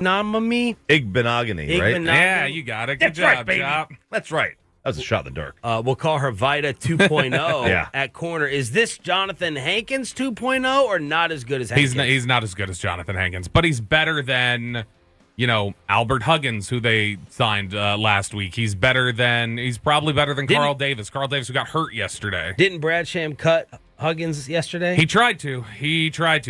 Igbenogany, right? Yeah, you got it. Good That's job, right, baby. Chop. That's right. That was a shot in the dark. We'll call her Vida 2.0 Yeah. at corner. Is this Jonathan Hankins 2.0 or not as good as Hankins? He's not as good as Jonathan Hankins, but he's better than, Albert Huggins, who they signed last week. He's probably better than Carl Davis. Carl Davis, who got hurt yesterday. Didn't Brad Sham cut Huggins yesterday? He tried to.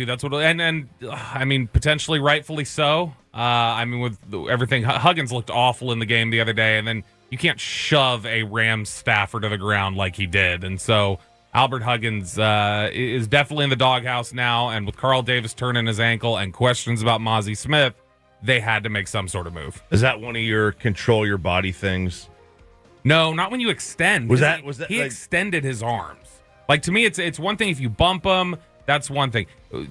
That's what. And I mean, potentially rightfully so. With everything, Huggins looked awful in the game the other day, and then you can't shove a Rams staffer to the ground like he did. And so Albert Huggins is definitely in the doghouse now. And with Carl Davis turning his ankle and questions about Mozzie Smith, they had to make some sort of move. Is that one of your control your body things? No, not when you extend. Was that he like, extended his arms? Like, to me, it's one thing if you bump him. That's one thing.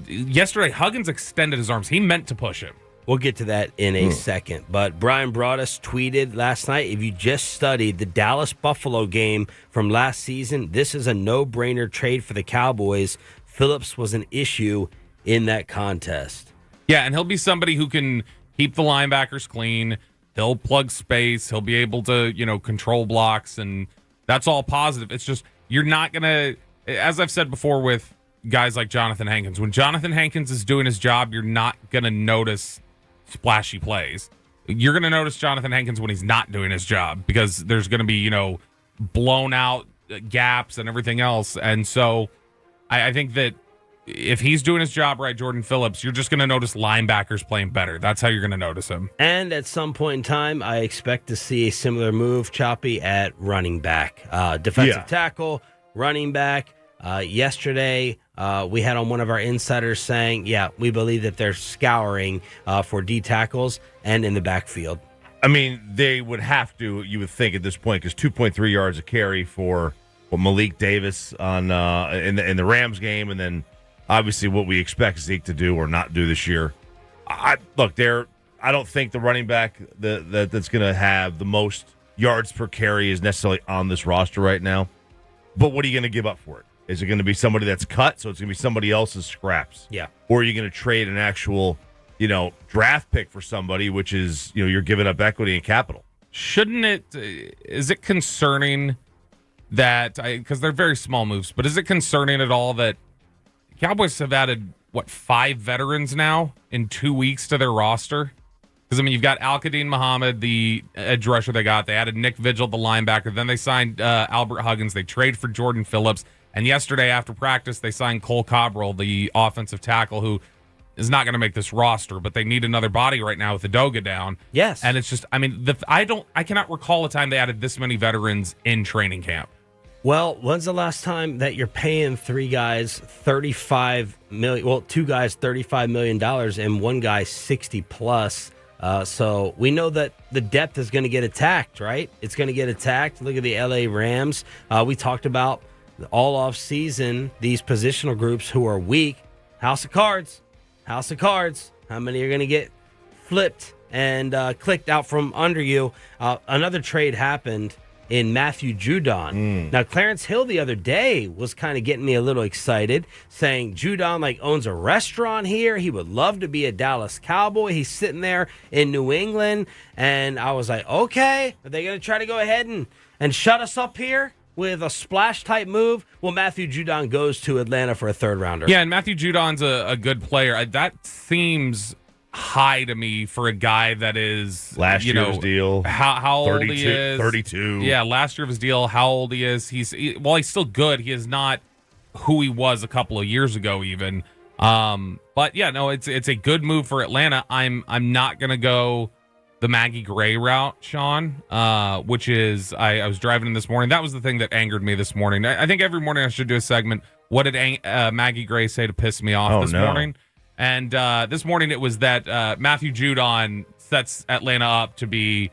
Yesterday, Huggins extended his arms. He meant to push him. We'll get to that in a second. But Brian Broaddus tweeted last night, if you just studied the Dallas-Buffalo game from last season, this is a no-brainer trade for the Cowboys. Phillips was an issue in that contest. Yeah, and he'll be somebody who can keep the linebackers clean. He'll plug space. He'll be able to, control blocks, and that's all positive. It's just you're not going to, as I've said before with guys like Jonathan Hankins, when Jonathan Hankins is doing his job, you're not going to notice splashy plays. You're going to notice Jonathan Hankins when he's not doing his job because there's going to be, blown out gaps and everything else. And so I think that if he's doing his job right, Jordan Phillips, you're just going to notice linebackers playing better. That's how you're going to notice him. And at some point in time, I expect to see a similar move, Choppy, at running back. Defensive tackle, running back. Yesterday, we had on one of our insiders saying, we believe that they're scouring for D tackles and in the backfield. I mean, they would have to, you would think at this point, because 2.3 yards a carry for Malik Davis on in the Rams game, and then obviously what we expect Zeke to do or not do this year. I don't think the running back that's going to have the most yards per carry is necessarily on this roster right now. But what are you going to give up for it? Is it going to be somebody that's cut, so it's going to be somebody else's scraps? Yeah. Or are you going to trade an actual, draft pick for somebody, which is, you're giving up equity and capital? Is it concerning that, because they're very small moves, but is it concerning at all that Cowboys have added, 5 veterans now in 2 weeks to their roster? Because, you've got Al-Qadim Muhammad, the edge rusher they got. They added Nick Vigil, the linebacker. Then they signed Albert Huggins. They traded for Jordan Phillips. And yesterday after practice, they signed Cole Cabral, the offensive tackle, who is not going to make this roster, but they need another body right now with the Doga down. Yes. And it's just, I cannot recall a time they added this many veterans in training camp. Well, when's the last time that you're paying 3 guys $35 million? Well, 2 guys $35 million and 1 guy 60 plus. So we know that the depth is going to get attacked, right? It's going to get attacked. Look at the LA Rams. We talked about all off season, these positional groups who are weak. House of Cards. How many are going to get flipped and clicked out from under you? Another trade happened in Matthew Judon. Now, Clarence Hill the other day was kind of getting me a little excited, saying Judon owns a restaurant here. He would love to be a Dallas Cowboy. He's sitting there in New England. And I was like, okay, are they going to try to go ahead and shut us up here with a splash-type move? Well, Matthew Judon goes to Atlanta for a 3rd rounder. Yeah, and Matthew Judon's a good player. That seems high to me for a guy that is last year's deal. How old he is? 32. Yeah, last year of his deal. How old he is? He's still good. He is not who he was a couple of years ago, even. But yeah, no, it's a good move for Atlanta. I'm not gonna go the Maggie Gray route, Sean. Which is I was driving in this morning. That was the thing that angered me this morning. I think every morning I should do a segment. What did Maggie Gray say to piss me off this morning? And this morning it was that Matthew Judon sets Atlanta up to be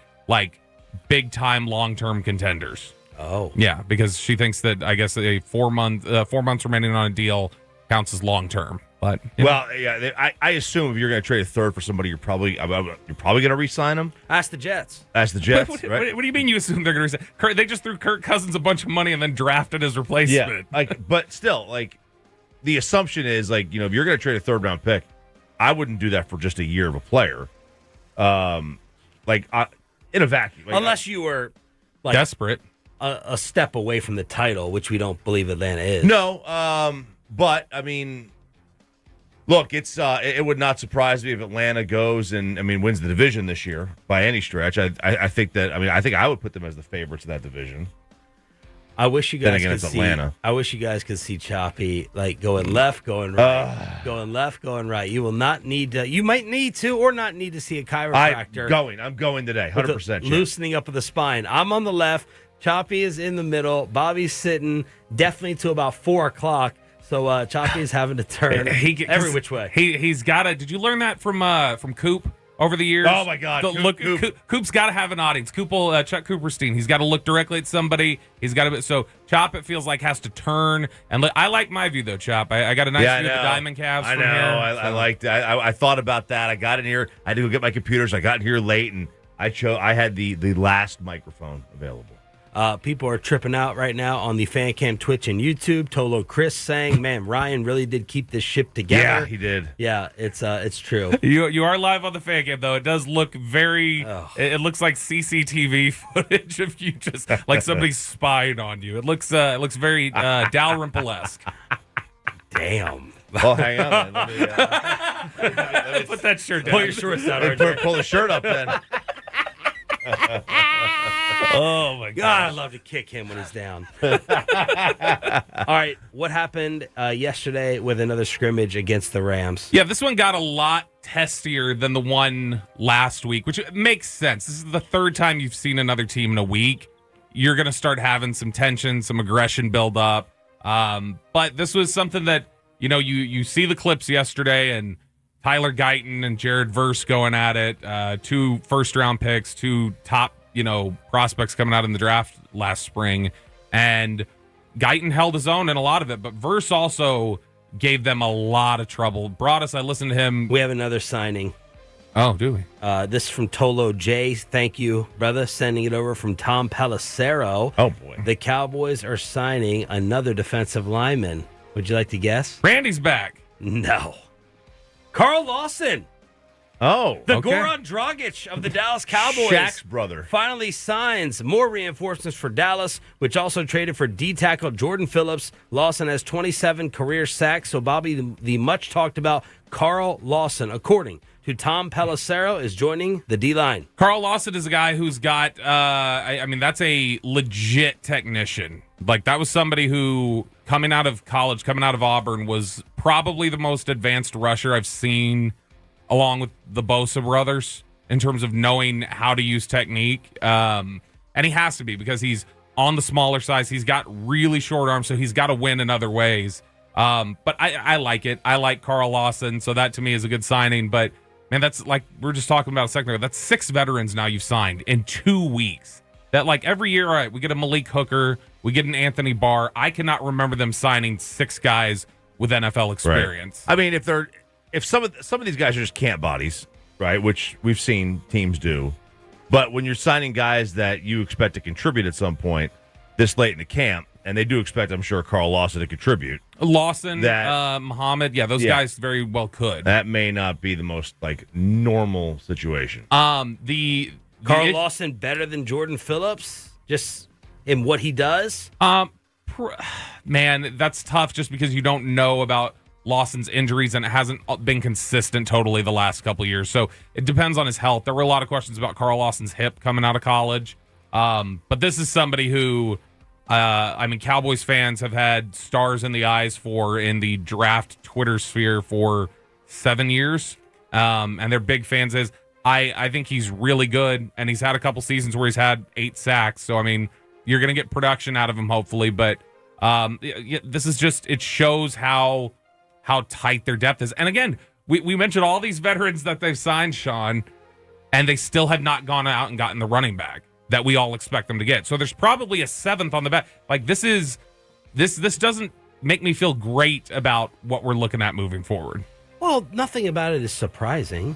big-time long-term contenders. Oh. Yeah, because she thinks that, I guess, 4 months remaining on a deal counts as long-term. But I assume if you're going to trade a 3rd for somebody, you're probably going to re-sign them. Ask the Jets. What do you mean you assume they're going to re-sign? They just threw Kirk Cousins a bunch of money and then drafted his replacement. Yeah, but still, the assumption is, if you're going to trade a 3rd round pick, I wouldn't do that for just a year of a player. in a vacuum. Unless you were desperate. A step away from the title, which we don't believe Atlanta is. No, but I mean, look, it would not surprise me if Atlanta goes and wins the division this year by any stretch. I think I would put them as the favorites of that division. I wish you guys could see Atlanta. I wish you guys could see Choppy going left, going right, going left, going right. You will not need to. You might need to or not need to see a chiropractor. I'm going today, 100%. Loosening up of the spine. I'm on the left. Choppy is in the middle. Bobby's sitting definitely to about 4:00. So Choppy is having to turn every which way. He's got to. Did you learn that from Coop over the years? Oh my God! Coop's got to have an audience. Chuck Cooperstein. He's got to look directly at somebody. He's got to. So Chop, it feels like, has to turn and look. I like my view though, Chop. I got a nice view of the diamond calves. I know. From here, I liked. I thought about that. I got in here. I had to go get my computers. I got in here late and I had the last microphone available. People are tripping out right now on the fan cam, Twitch, and YouTube. Tolo Chris saying, "Man, Ryan really did keep this ship together." Yeah, he did. Yeah, it's true. You are live on the fan cam though. It does look very. It looks like CCTV footage of you just like somebody spying on you. It looks very Dalrymple-esque. Damn. Well, hang on. Let me put that shirt down. Pull your shorts down. Pull the shirt up then. Oh my God! I'd love to kick him when he's down. All right, what happened yesterday with another scrimmage against the Rams? Yeah, this one got a lot testier than the one last week, which makes sense. This is the third time you've seen another team in a week. You're going to start having some tension, some aggression build up. But this was something that, you see the clips yesterday and Tyler Guyton and Jared Verse going at it, 2 first-round picks, 2 top, prospects coming out in the draft last spring. And Guyton held his own in a lot of it, but Verse also gave them a lot of trouble. Broaddus, I listened to him. We have another signing. Oh, do we? This is from Tolo J. Thank you, brother. Sending it over from Tom Pelissero. Oh, boy. The Cowboys are signing another defensive lineman. Would you like to guess? Randy's back. No. Carl Lawson. Oh, the okay. Goran Dragic of the Dallas Cowboys. Shaq's brother. Finally signs more reinforcements for Dallas, which also traded for D-tackle Jordan Phillips. Lawson has 27 career sacks. So, Bobby, the much talked about Carl Lawson, according to Tom Pelissero, is joining the D-line. Carl Lawson is a guy who's got, that's a legit technician. Like, that was somebody who, coming out of college, coming out of Auburn, was probably the most advanced rusher I've seen, along with the Bosa brothers, in terms of knowing how to use technique. And he has to be, because he's on the smaller size. He's got really short arms, so he's got to win in other ways. But I like it. I like Carl Lawson, so that to me is a good signing. But, man, that's like we were just talking about a second ago. That's 6 veterans now you've signed in 2 weeks. That, like, every year, all right, we get a Malik Hooker, we get an Anthony Barr. I cannot remember them signing 6 guys with NFL experience. Right. I mean, if some of these guys are just camp bodies, right, which we've seen teams do, but when you're signing guys that you expect to contribute at some point this late in the camp, and they do expect, I'm sure, Carl Lawson to contribute. Lawson, Muhammad, those guys very well could. That may not be the most normal situation. Carl Lawson better than Jordan Phillips, just in what he does? Man, that's tough just because you don't know about Lawson's injuries, and it hasn't been consistent totally the last couple of years. So it depends on his health. There were a lot of questions about Carl Lawson's hip coming out of college. But this is somebody who, Cowboys fans have had stars in the eyes for in the draft Twitter sphere for 7 years. And they're big fans. I think he's really good, and he's had a couple seasons where he's had 8 sacks. So, you're going to get production out of him, hopefully. But this is just, it shows how tight their depth is. And again, we mentioned all these veterans that they've signed, Sean, and they still have not gone out and gotten the running back that we all expect them to get. So there's probably a 7th on the back. Like, this doesn't make me feel great about what we're looking at moving forward. Well, nothing about it is surprising.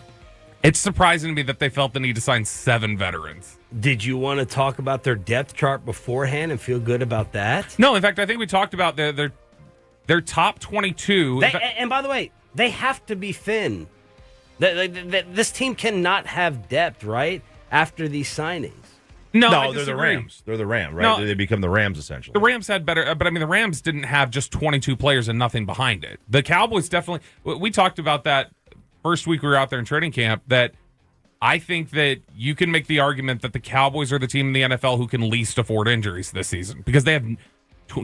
It's surprising to me that they felt the need to sign 7 veterans. Did you want to talk about their depth chart beforehand and feel good about that? No, in fact, I think we talked about their top 22. And by the way, they have to be thin This team cannot have depth, right, after these signings. No, they're the Rams. They're the Rams, right? No, they become the Rams, essentially. The Rams had better, but I mean, the Rams didn't have just 22 players and nothing behind it. The Cowboys definitely, we talked about that first week we were out there in training camp, that I think that you can make the argument that the Cowboys are the team in the NFL who can least afford injuries this season because they have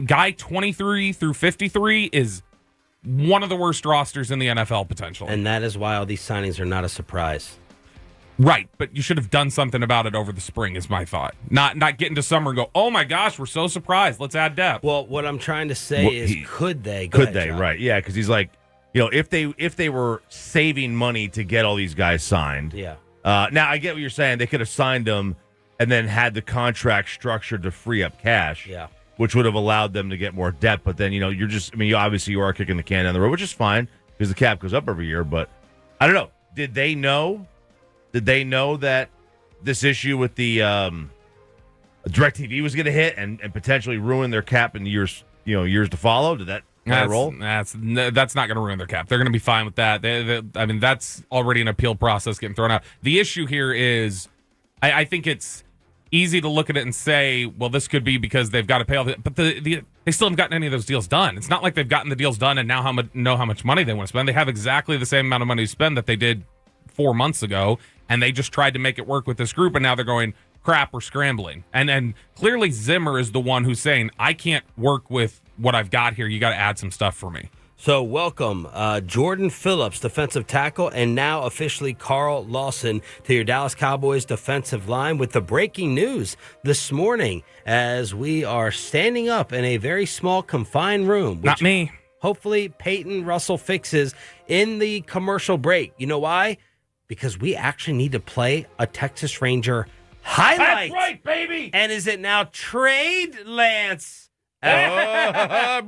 guy 23 through 53 is one of the worst rosters in the NFL potentially. And that is why all these signings are not a surprise. Right, but you should have done something about it over the spring is my thought. Not get into summer and go, oh my gosh, we're so surprised. Let's add depth. Well, what I'm trying to say is could they? Could they, right. Yeah, because he's like, if they were saving money to get all these guys signed. Yeah. Now, I get what you're saying. They could have signed them and then had the contract structured to free up cash. Yeah. Which would have allowed them to get more depth. But then, you obviously you are kicking the can down the road, which is fine because the cap goes up every year. But I don't know. Did they know? Did they know that this issue with the DirecTV was going to hit and potentially ruin their cap in years to follow? Did that roll? That's not going to ruin their cap. They're going to be fine with that. That's already an appeal process getting thrown out. The issue here is, I think it's easy to look at it and say, well, this could be because they've got to pay all the, but they still haven't gotten any of those deals done. It's not like they've gotten the deals done and now know how much money they want to spend. They have exactly the same amount of money to spend that they did 4 months ago, and they just tried to make it work with this group, and now they're going, crap, we're scrambling. And clearly Zimmer is the one who's saying, I can't work with what I've got here. You got to add some stuff for me. So welcome Jordan Phillips, defensive tackle, and now officially Carl Lawson to your Dallas Cowboys defensive line with the breaking news this morning as we are standing up in a very small confined room. Not me. Hopefully Peyton Russell fixes in the commercial break. You know why? Because we actually need to play a Texas Ranger highlight. That's right, baby. And is it now Trey Lance? After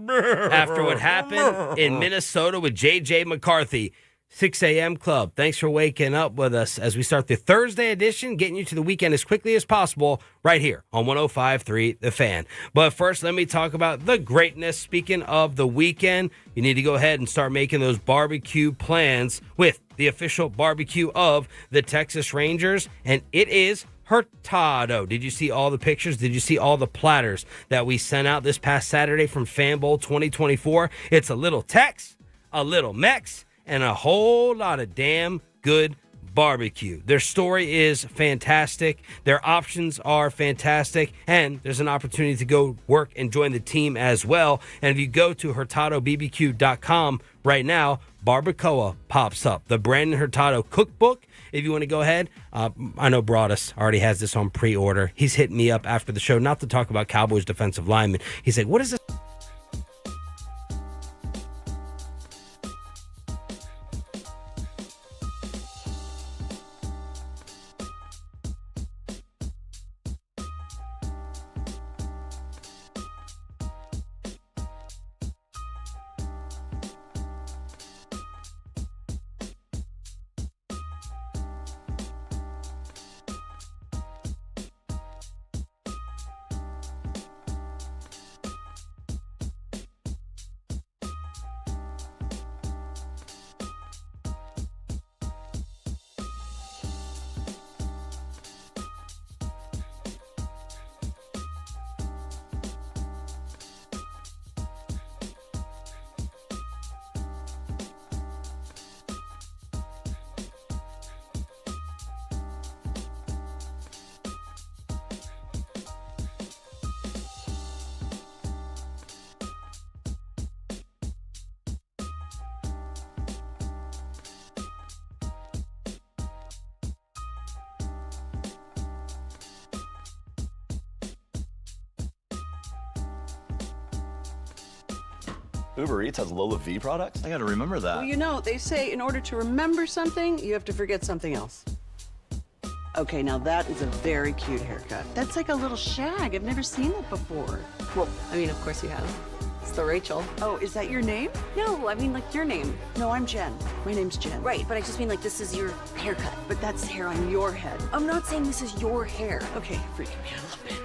what happened in Minnesota with J.J. McCarthy. 6 a.m. Club. Thanks for waking up with us as we start the Thursday edition, getting you to the weekend as quickly as possible right here on 105.3 The Fan. But first, let me talk about the greatness. Speaking of the weekend, you need to go ahead and start making those barbecue plans with the official barbecue of the Texas Rangers, and it is Hurtado. Did you see all the pictures? Did you see all the platters that we sent out this past Saturday from Fan Bowl 2024? It's a little Tex, a little Mex, and a whole lot of damn good barbecue. Their story is fantastic. Their options are fantastic. And there's an opportunity to go work and join the team as well. And if you go to HurtadoBBQ.com right now, Barbacoa pops up. The Brandon Hurtado cookbook. If you want to go ahead, I know Broaddus already has this on pre-order. He's hitting me up after the show, not to talk about Cowboys defensive linemen. He's like, what is this? Uber Eats has Lola V products? I gotta remember that. Well, you know, they say in order to remember something, you have to forget something else. Okay, now that is a very cute haircut. That's like a little shag. I've never seen it before. Well, I mean, of course you have. It's the Rachel. Oh, is that your name? No, I mean like your name. No, I'm Jen. My name's Jen. Right, but I just mean like this is your haircut. But that's hair on your head. I'm not saying this is your hair. Okay, freaking me out a little bit.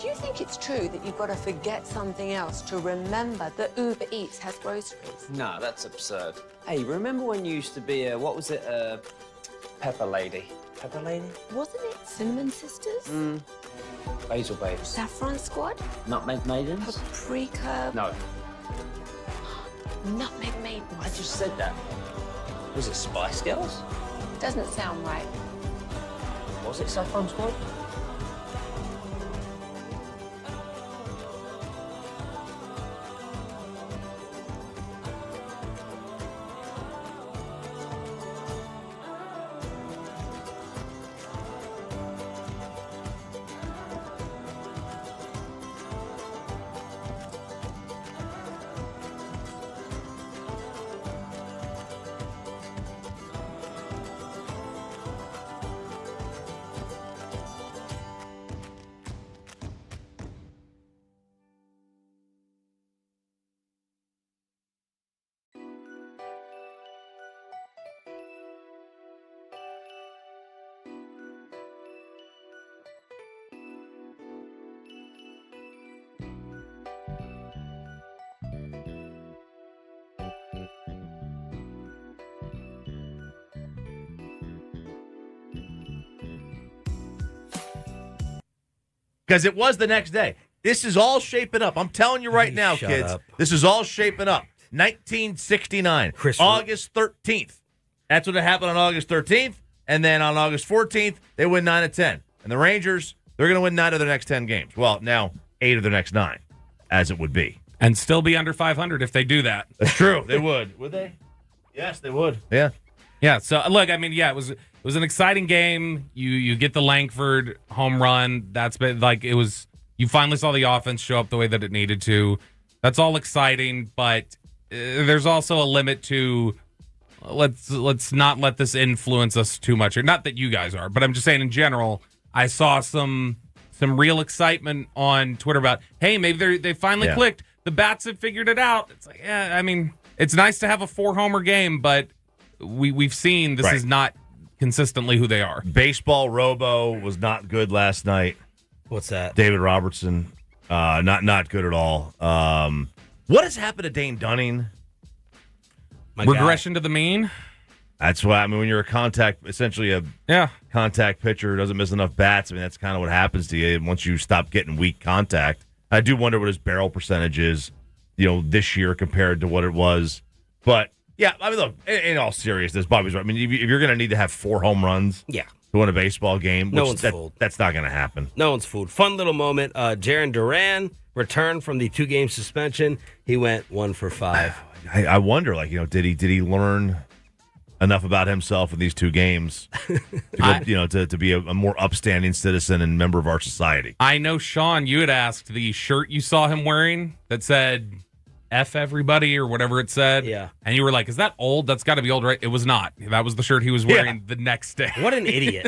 Do you think it's true that you've got to forget something else to remember that Uber Eats has groceries? No, that's absurd. Hey, remember when you used to be a pepper lady? Pepper lady? Wasn't it Cinnamon Sisters? Basil babes. Saffron Squad? Nutmeg maidens? Paprika? No, Nutmeg Maidens. I just said that. Was it Spice Girls? Doesn't sound right. Was it Saffron Squad? Because it was the next day. This is all shaping up. I'm telling you right now, Shut kids. up. This is all shaping up. 1969, August 13th. That's what happened on August 13th. And then on August 14th, they win 9 of 10. And the Rangers, they're going to win 9 of their next 10 games. Well, now 8 of their next 9, as it would be. And still be under 500 if they do that. That's true. They would. Would they? Yes, they would. Yeah. Yeah. So look, I mean, yeah, it was an exciting game. You get the Langford home run. That's been like it was. You finally saw the offense show up the way that it needed to. That's all exciting, but there's also a limit to let's not let this influence us too much. Or not that you guys are, but I'm just saying in general. I saw some real excitement on Twitter about, hey, maybe they finally clicked. The bats have figured it out. It's like, yeah, I mean, it's nice to have a 4-homer game, but we've seen this is not consistently who they are. Baseball Robo was not good last night. What's that? David Robertson, not good at all. What has happened to Dane Dunning? Regression to the mean? That's why, I mean, when you're essentially a contact pitcher, doesn't miss enough bats, I mean, that's kind of what happens to you once you stop getting weak contact. I do wonder what his barrel percentage is, this year compared to what it was. But, yeah, I mean, look, in all seriousness, Bobby's right. I mean, if you're going to need to have 4 home runs to win a baseball game, no one's fooled. That's not going to happen. No one's fooled. Fun little moment. Jaron Duran returned from the 2-game suspension. He went 1 for 5. I wonder, did he learn enough about himself in these 2 games to be a more upstanding citizen and member of our society? I know, Sean, you had asked the shirt you saw him wearing that said F everybody or whatever it said. Yeah. And you were like, is that old? That's got to be old, right? It was not. That was the shirt he was wearing the next day. What an idiot.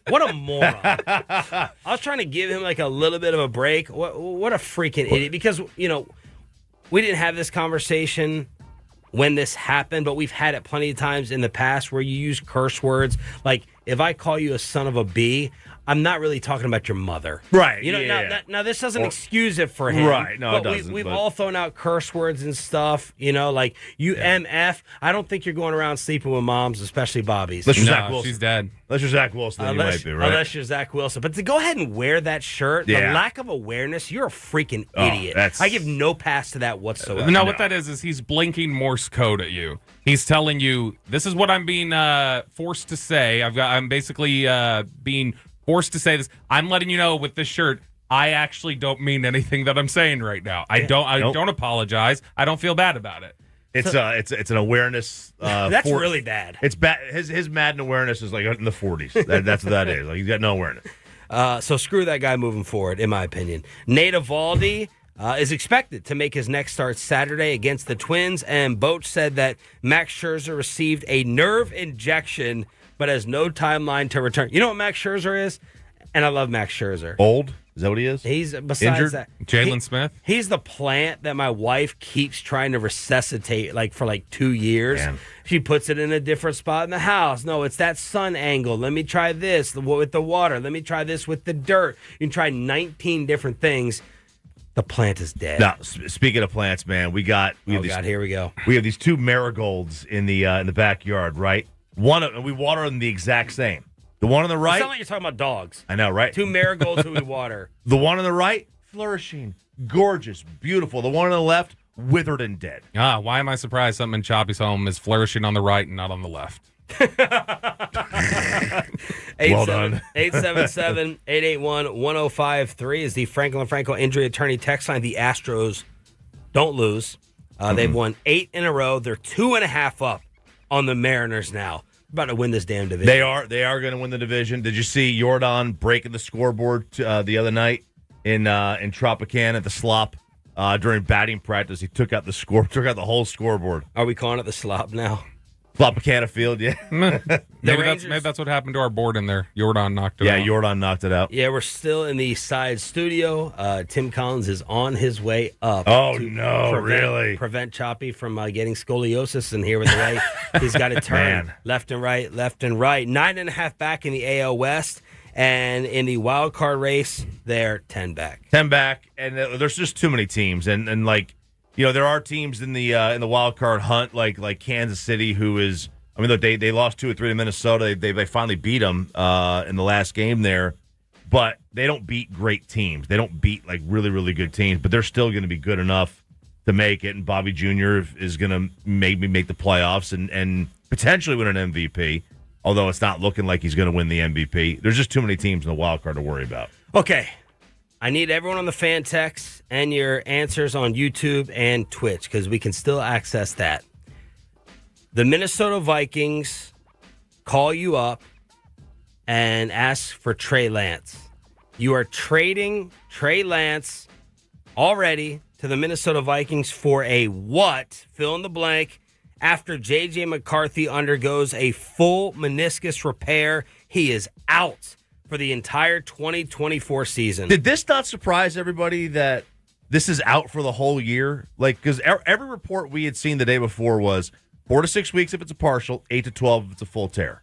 What a moron. I was trying to give him a little bit of a break. What a freaking idiot. Because, we didn't have this conversation when this happened, but we've had it plenty of times in the past where you use curse words. Like, if I call you a son of a bee, I'm not really talking about your mother. Right. Now this doesn't excuse it for him. Right. No, but it doesn't. We've all thrown out curse words and stuff, like you MF. I don't think you're going around sleeping with moms, especially Bobby's. Zach Wilson. She's dead. Unless you're Zach Wilson, then you might be, right? Unless you're Zach Wilson. But to go ahead and wear that shirt, the lack of awareness, you're a freaking idiot. I give no pass to that whatsoever. No, what that is he's blinking Morse code at you. He's telling you, this is what I'm being forced to say. I'm basically being forced to say this. I'm letting you know with this shirt, I actually don't mean anything that I'm saying right now. I don't apologize. I don't feel bad about it. It's an awareness. That's really bad. It's bad. His Madden awareness is in the 40s. That's what that is. He's got no awareness. So screw that guy moving forward, in my opinion. Nate Eovaldi is expected to make his next start Saturday against the Twins, and Boach said that Max Scherzer received a nerve injection but has no timeline to return. You know what Max Scherzer is? And I love Max Scherzer. Old? Is that what he is? He's besides Injured? that Jalen Smith? He's the plant that my wife keeps trying to resuscitate for 2 years. Man. She puts it in a different spot in the house. No, it's that sun angle. Let me try this with the water. Let me try this with the dirt. You can try 19 different things. The plant is dead. Now, speaking of plants, man, we have here we go. We have these 2 marigolds in the backyard, right? And we water them the exact same. The one on the right. It sounds like you're talking about dogs. I know, right? 2 marigolds who we water. The one on the right, flourishing, gorgeous, beautiful. The one on the left, withered and dead. Why am I surprised something in Choppy's home is flourishing on the right and not on the left? Well done. 877-881-1053 is the Franklin Franco injury attorney text line. The Astros don't lose. They've won 8 in a row. They're 2.5 up on the Mariners now. About to win this damn division. They are going to win the division. Did you see Jordan breaking the scoreboard the other night in Tropicana at the slop during batting practice? He took out the whole scoreboard. Are we calling it the slop now? Flopicana Field, yeah. maybe that's what happened to our board in there. Jordan knocked it out. Yeah, Jordan knocked it out. Yeah, we're still in the side studio. Tim Collins is on his way up. Oh, no, really? Prevent Choppy from getting scoliosis, and here with the way he's got to turn left and right, left and right. 9.5 back in the AL West, and in the wild card race, they're 10 back. 10 back, and there's just too many teams, and there are teams in the wild card hunt like Kansas City, who is, look, they lost 2 or 3 to Minnesota. They finally beat them in the last game there, but they don't beat great teams. They don't beat really, really good teams, but they're still going to be good enough to make it. And Bobby Jr. is going to maybe make the playoffs and potentially win an MVP, although it's not looking like he's going to win the MVP. There's just too many teams in the wild card to worry about. Okay. I need everyone on the fan text and your answers on YouTube and Twitch because we can still access that. The Minnesota Vikings call you up and ask for Trey Lance. You are trading Trey Lance already to the Minnesota Vikings for a what? Fill in the blank. After J.J. McCarthy undergoes a full meniscus repair, he is out for the entire 2024 season. Did this not surprise everybody that this is out for the whole year? Because every report we had seen the day before was 4 to 6 weeks if it's a partial, 8 to 12 if it's a full tear.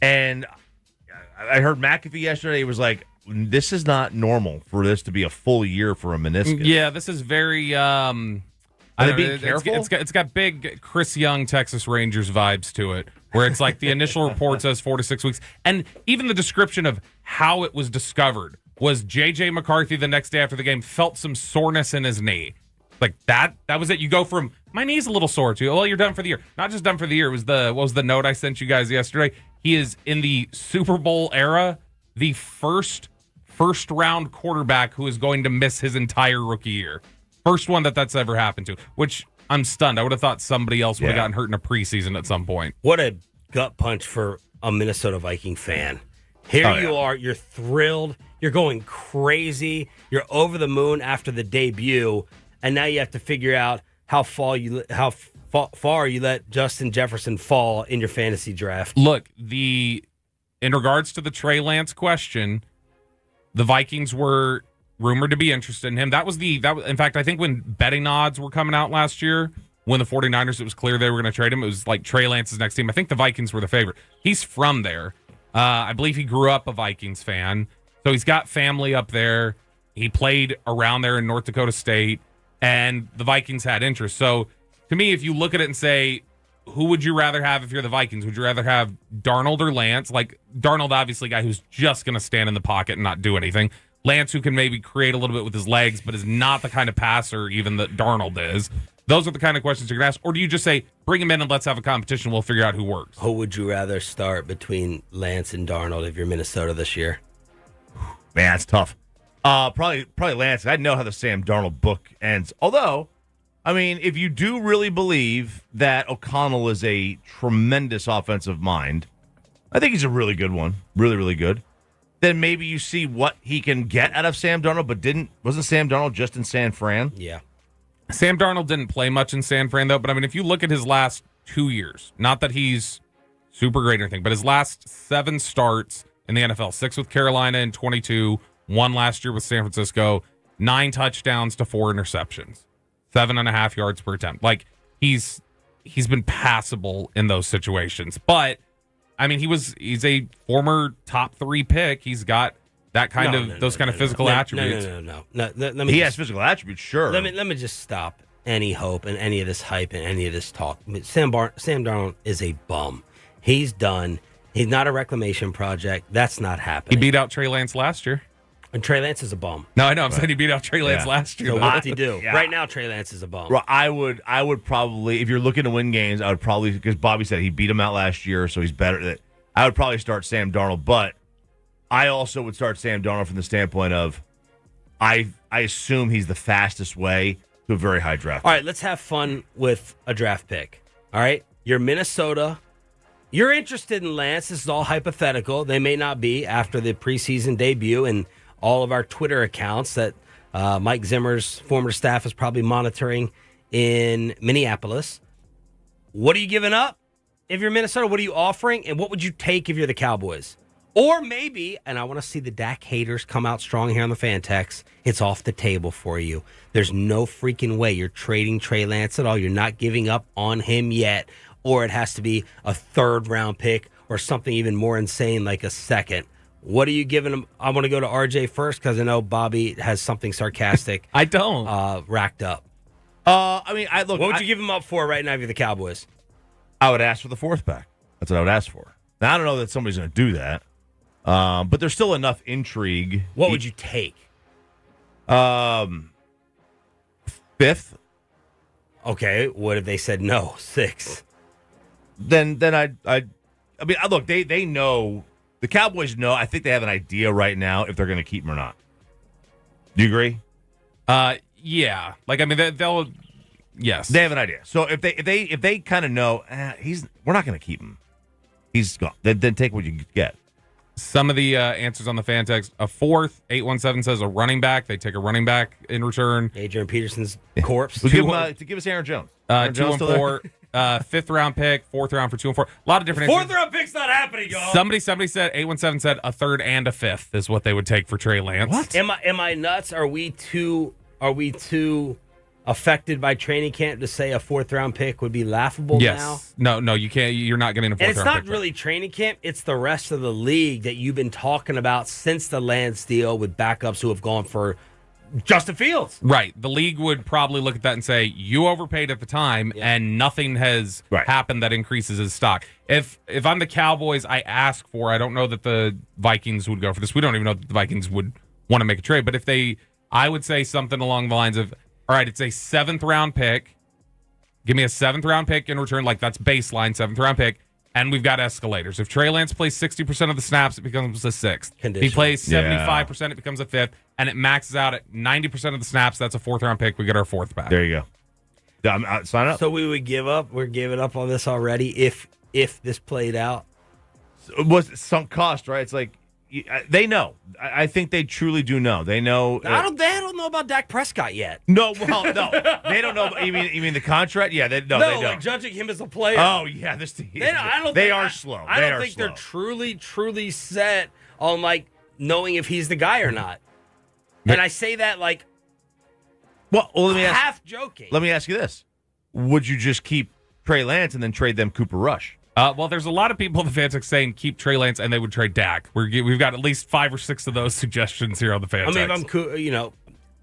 And I heard McAfee yesterday. He was like, this is not normal for this to be a full year for a meniscus. Yeah, this is very... Are they being careful? It's got big Chris Young, Texas Rangers vibes to it, where it's like the initial report says 4 to 6 weeks. And even the description of how it was discovered was J.J. McCarthy the next day after the game felt some soreness in his knee. Like that was it. You go from, my knee's a little sore too. Well, you're done for the year. Not just done for the year. It was what was the note I sent you guys yesterday? He is in the Super Bowl era, the first round quarterback who is going to miss his entire rookie year. First one that's ever happened to, which I'm stunned. I would have thought somebody else would have gotten hurt in a preseason at some point. What a gut punch for a Minnesota Viking fan. Here you are. You're thrilled. You're going crazy. You're over the moon after the debut, and now you have to figure out how far you let Justin Jefferson fall in your fantasy draft. Look, in regards to the Trey Lance question, the Vikings were rumored to be interested in him. In fact, I think when betting odds were coming out last year, when the 49ers, it was clear they were going to trade him, it was like Trey Lance's next team. I think the Vikings were the favorite. He's from there. I believe he grew up a Vikings fan. So he's got family up there. He played around there in North Dakota State, and the Vikings had interest. So to me, if you look at it and say, who would you rather have if you're the Vikings? Would you rather have Darnold or Lance? Like Darnold, obviously a guy who's just going to stand in the pocket and not do anything. Lance, who can maybe create a little bit with his legs, but is not the kind of passer even that Darnold is. Those are the kind of questions you're going to ask. Or do you just say, bring him in and let's have a competition. We'll figure out who works. Who would you rather start between Lance and Darnold if you're Minnesota this year? Man, it's tough. Probably Lance. I know how the Sam Darnold book ends. Although, if you do really believe that O'Connell is a tremendous offensive mind, I think he's a really good one. Really, really good. Then maybe you see what he can get out of Sam Darnold, but wasn't Sam Darnold just in San Fran? Yeah. Sam Darnold didn't play much in San Fran, though. But, if you look at his last 2 years, not that he's super great or anything, but his last 7 starts in the NFL, 6 with Carolina in 22, one last year with San Francisco, 9 touchdowns to 4 interceptions, 7.5 yards per attempt. Like, he's been passable in those situations. But, I mean, he's a former top 3 pick. He's got that kind of physical attributes. He has physical attributes, sure. Let me just stop any hope and any of this hype and any of this talk. Sam Darnold is a bum. He's done. He's not a reclamation project. That's not happening. He beat out Trey Lance last year. And Trey Lance is a bum. No, I know. I'm saying he beat out Trey Lance last year. So what did he do? Yeah. Right now, Trey Lance is a bum. Well, I would probably, if you're looking to win games, I would probably, because Bobby said he beat him out last year, so he's better. I would probably start Sam Darnold, but I also would start Sam Darnold from the standpoint of I assume he's the fastest way to a very high draft. All right, let's have fun with a draft pick. All right, you're Minnesota. You're interested in Lance. This is all hypothetical. They may not be after the preseason debut and all of our Twitter accounts that Mike Zimmer's former staff is probably monitoring in Minneapolis. What are you giving up if you're Minnesota? What are you offering? And what would you take if you're the Cowboys? Or maybe, and I want to see the Dak haters come out strong here on the fan text, it's off the table for you. There's no freaking way you're trading Trey Lance at all. You're not giving up on him yet. Or it has to be a 3rd-round pick or something even more insane like a 2nd. What are you giving him? I want to go to RJ first because I know Bobby has something sarcastic. I don't. Racked up. What would you give him up for right now if you're the Cowboys? I would ask for the 4th back. That's what I would ask for. Now, I don't know that somebody's going to do that. But there's still enough intrigue. What would you take? 5th. Okay. What if they said no? 6th. Then look, they know, the Cowboys know. I think they have an idea right now if they're going to keep him or not. Do you agree? Yeah. Like, I mean, they'll. Yes, they have an idea. So if they kind of know we're not going to keep him, he's gone. Then take what you get. Some of the answers on the fan text: a 4th, 817 says a running back. They take a running back in return. Adrian Peterson's corpse. To give us Aaron Jones. 2 and 4, 5th round pick, 4th round for 2 and 4. A lot of different. 4th round pick's not happening, y'all. Somebody said 817 said a 3rd and a 5th is what they would take for Trey Lance. What? Am I nuts? Are we too affected by training camp to say a 4th round pick would be laughable now? No, you can't. You're not getting a 4th round pick. And it's not really training camp. It's the rest of the league that you've been talking about since the Lance deal with backups who have gone for Justin Fields. Right. The league would probably look at that and say, you overpaid at the time, and nothing has happened that increases his stock. If I'm the Cowboys, I don't know that the Vikings would go for this. We don't even know that the Vikings would want to make a trade. But I would say something along the lines of, all right, it's a 7th round pick. Give me a 7th round pick in return. Like, that's baseline 7th round pick. And we've got escalators. If Trey Lance plays 60% of the snaps, it becomes a 6th. If he plays 75%, it becomes a 5th. And it maxes out at 90% of the snaps. That's a 4th round pick. We get our 4th back. There you go. Sign up. So we would give up. We're giving up on this already if this played out. It was sunk cost, right? It's like, they know. I think they truly do know. They know. They don't know about Dak Prescott yet. No, well, no, they don't know. You mean the contract? Yeah, they don't. Like judging him as a player. Oh yeah, this team. They are slow. I don't think they're truly set on like knowing if he's the guy or not. And I say that like, let me half joking. Let me ask you this: would you just keep Trey Lance and then trade them Cooper Rush? Well, there's a lot of people in the fan text saying keep Trey Lance and they would trade Dak. We've got at least 5 or 6 of those suggestions here on the fan text. I mean, if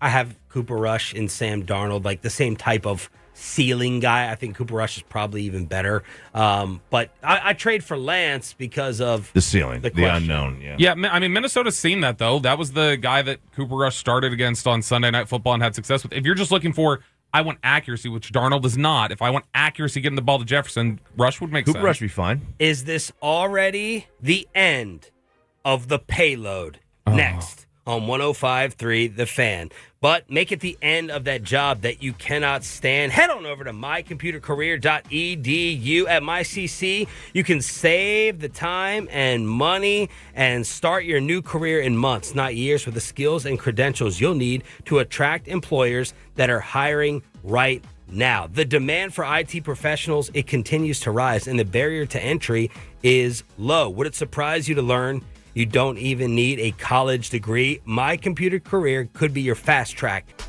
I have Cooper Rush and Sam Darnold, like the same type of ceiling guy. I think Cooper Rush is probably even better. But I trade for Lance because of the ceiling, the unknown. Yeah, I mean, Minnesota's seen that, though. That was the guy that Cooper Rush started against on Sunday Night Football and had success with. If you're just looking for, I want accuracy, which Darnold is not. If I want accuracy getting the ball to Jefferson, Rush would make sense. Cooper Rush would be fine. Is this already the end of the payload? Next on 105.3 The Fan. But make it the end of that job that you cannot stand. Head on over to mycomputercareer.edu. At MyCC, you can save the time and money and start your new career in months, not years, with the skills and credentials you'll need to attract employers that are hiring right now. The demand for IT professionals, it continues to rise, and the barrier to entry is low. Would it surprise you to learn You don't even need a college degree. My Computer Career could be your fast track.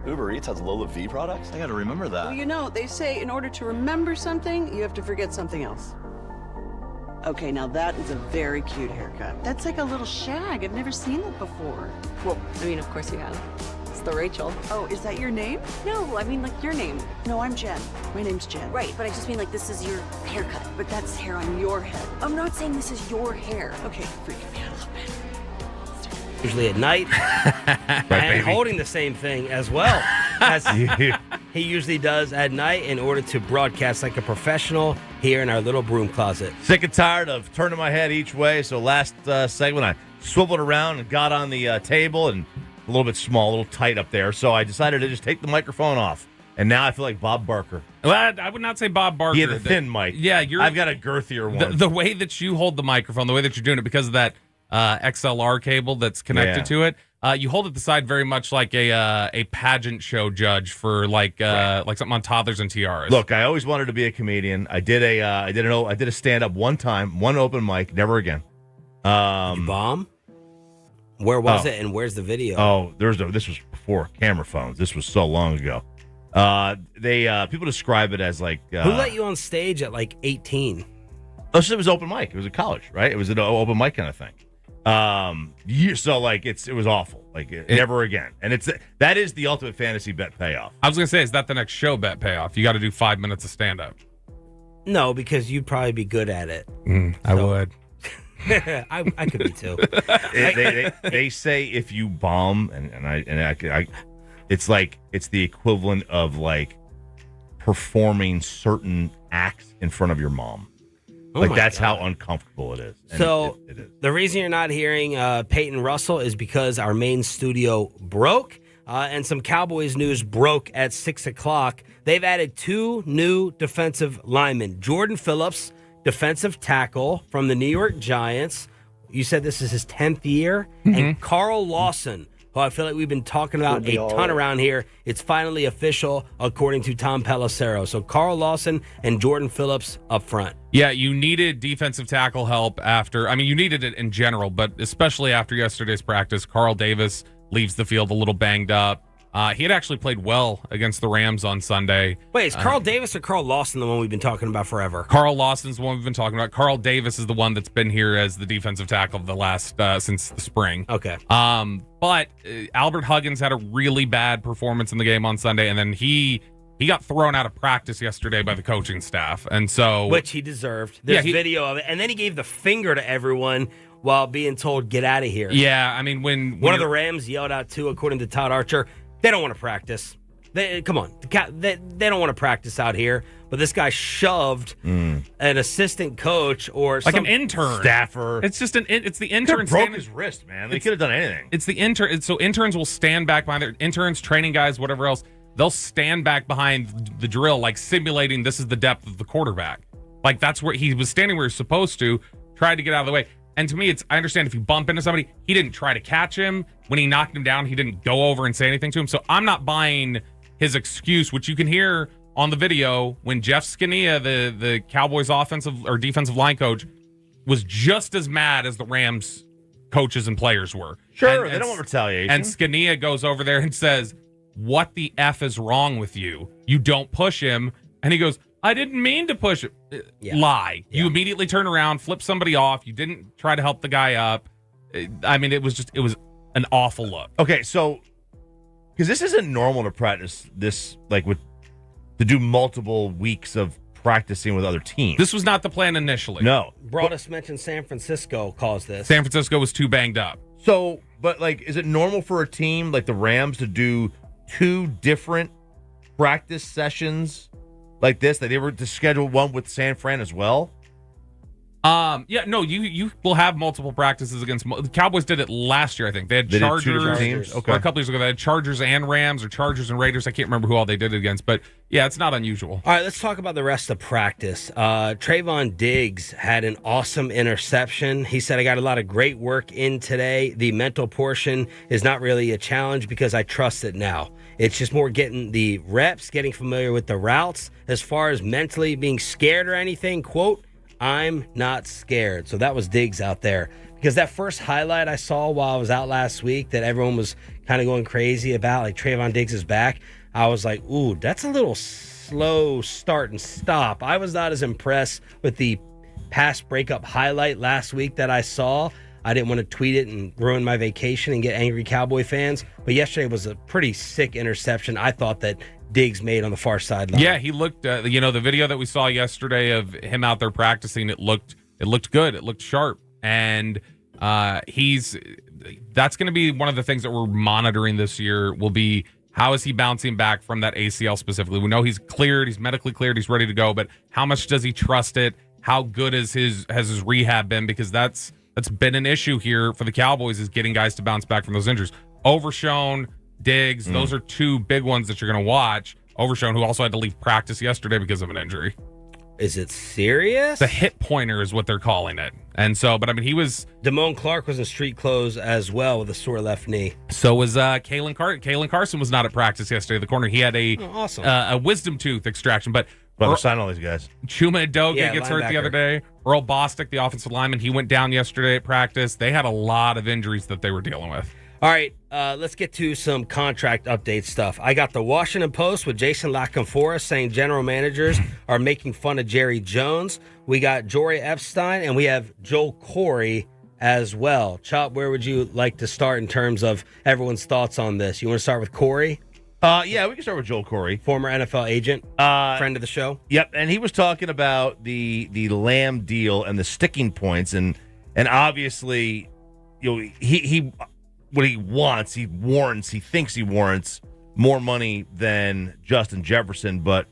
Uber Eats has Lola V products? I gotta remember that. Well, you know, they say in order to remember something, you have to forget something else. Okay, now that is a very cute haircut. That's like a little shag. I've never seen that before. Well, I mean, of course you have. It's the Rachel. Oh, is that your name? No, I mean, like your name. No, I'm Jen. My name's Jen. Right, but I just mean like this is your haircut. But that's hair on your head. I'm not saying this is your hair. Okay, freaking me out a little bit. Usually at night, and baby. holding the same thing as well as he usually does at night in order to broadcast like a professional here in our little broom closet. Sick and tired of turning my head each way. So last segment, I swiveled around and got on the table, and a little bit small, a little tight up there. So I decided to just take the microphone off. And now I feel like Bob Barker. Well, I would not say Bob Barker. He had the thin mic. Yeah, I've got a girthier one. The way that you hold the microphone, the way that you're doing it, because of that XLR cable that's connected to it, you hold it the side very much like a pageant show judge for like something on Toddlers and Tiaras. Look, I always wanted to be a comedian. I did a stand up one time, one open mic, never again. You bomb? Where was it, and where's the video? Oh, this was before camera phones. This was so long ago. People describe it as like Who let you on stage at like 18? Oh, so it was open mic. It was a college, right? It was an open mic kind of thing. So like it was awful. Like never again. And that is the ultimate fantasy bet payoff. I was gonna say, is that the next show bet payoff? You got to do 5 minutes of stand up. No, because you'd probably be good at it. I would. I could be too. They say if you bomb, and I it's like it's the equivalent of like performing certain acts in front of your mom. Like that's how uncomfortable it is. And so it is. The reason you're not hearing Peyton Russell is because our main studio broke, and some Cowboys news broke at 6:00. They've added 2 new defensive linemen: Jordan Phillips, defensive tackle from the New York Giants. You said this is his 10th year, and Carl Lawson, who I feel like we've been talking about a ton around here. It's finally official, according to Tom Pelissero. So Carl Lawson and Jordan Phillips up front. Yeah, you needed defensive tackle help after. I mean, you needed it in general, but especially after yesterday's practice. Carl Davis leaves the field a little banged up. He had actually played well against the Rams on Sunday. Wait, is Carl Davis or Carl Lawson the one we've been talking about forever? Carl Lawson's the one we've been talking about. Carl Davis is the one that's been here as the defensive tackle of the last since the spring. Okay. But Albert Huggins had a really bad performance in the game on Sunday, and then he got thrown out of practice yesterday by the coaching staff, and so which he deserved. There's video of it, and then he gave the finger to everyone while being told get out of here. Yeah, I mean when one of the Rams yelled out too, according to Todd Archer. They don't want to practice. Come on. They don't want to practice out here. But this guy shoved an assistant coach or like an intern. Staffer. It's just it's the intern. Broke his wrist, man. They could have done anything. It's the intern. So interns will stand back behind their interns, training guys, whatever else. They'll stand back behind the drill, like simulating this is the depth of the quarterback. Like that's where he was standing where he's supposed to, tried to get out of the way. And to me, I understand if you bump into somebody, he didn't try to catch him. When he knocked him down, he didn't go over and say anything to him. So I'm not buying his excuse, which you can hear on the video when Jeff Scania, the Cowboys offensive or defensive line coach, was just as mad as the Rams coaches and players were. Sure, they don't want retaliation. And Scania goes over there and says, "What the F is wrong with you? You don't push him." And he goes, "I didn't mean to push it." Lie. Yeah. You immediately turn around, flip somebody off. You didn't try to help the guy up. I mean, it was an awful look. Okay, so because this isn't normal to practice this, like to do multiple weeks of practicing with other teams. This was not the plan initially. No. Broaddus mentioned San Francisco caused this. San Francisco was too banged up. So, but like, is it normal for a team like the Rams to do 2 different practice sessions like this? That they were to schedule one with San Fran as well? Yeah, no, you will have multiple practices against the Cowboys. Did it last year, I think. They had Chargers. Did 2 different teams? Okay. Or a couple years ago, they had Chargers and Rams, or Chargers and Raiders. I can't remember who all they did it against, but yeah, it's not unusual. All right, let's talk about the rest of practice. Trayvon Diggs had an awesome interception. He said, "I got a lot of great work in today. The mental portion is not really a challenge because I trust it now. It's just more getting the reps, getting familiar with the routes. As far as mentally being scared or anything, quote, I'm not scared." So that was Diggs out there. Because that first highlight I saw while I was out last week that everyone was kind of going crazy about, like Trayvon Diggs is back, I was like, ooh, that's a little slow start and stop. I was not as impressed with the pass breakup highlight last week that I saw. I didn't want to tweet it and ruin my vacation and get angry Cowboy fans. But yesterday was a pretty sick interception, I thought, that Diggs made on the far sideline. Yeah, he looked, the video that we saw yesterday of him out there practicing, it looked good. It looked sharp. And that's going to be one of the things that we're monitoring this year will be how is he bouncing back from that ACL specifically. We know he's cleared, he's medically cleared, he's ready to go, but how much does he trust it? How good has his rehab been? Because that's been an issue here for the Cowboys is getting guys to bounce back from those injuries. Overshown, Diggs, those are two big ones that you're going to watch. Overshown, who also had to leave practice yesterday because of an injury. Is it serious? The hip pointer is what they're calling it. And so, but I mean, Damone Clark was in street clothes as well with a sore left knee. So was Kalen Carson was not at practice yesterday. The corner, he had a wisdom tooth extraction. But they're signing all these guys. Chuma Edoga gets hurt the other day. Earl Bostic, the offensive lineman, he went down yesterday at practice. They had a lot of injuries that they were dealing with. All right, let's get to some contract update stuff. I got the Washington Post with Jason LaConfora saying general managers are making fun of Jerry Jones. We got Jory Epstein, and we have Joel Corey as well. Chop, where would you like to start in terms of everyone's thoughts on this? You want to start with Corey? Yeah, we can start with Joel Corey. Former NFL agent, friend of the show. Yep, and he was talking about the Lamb deal and the sticking points, and obviously, he what he wants, he thinks he warrants more money than Justin Jefferson, but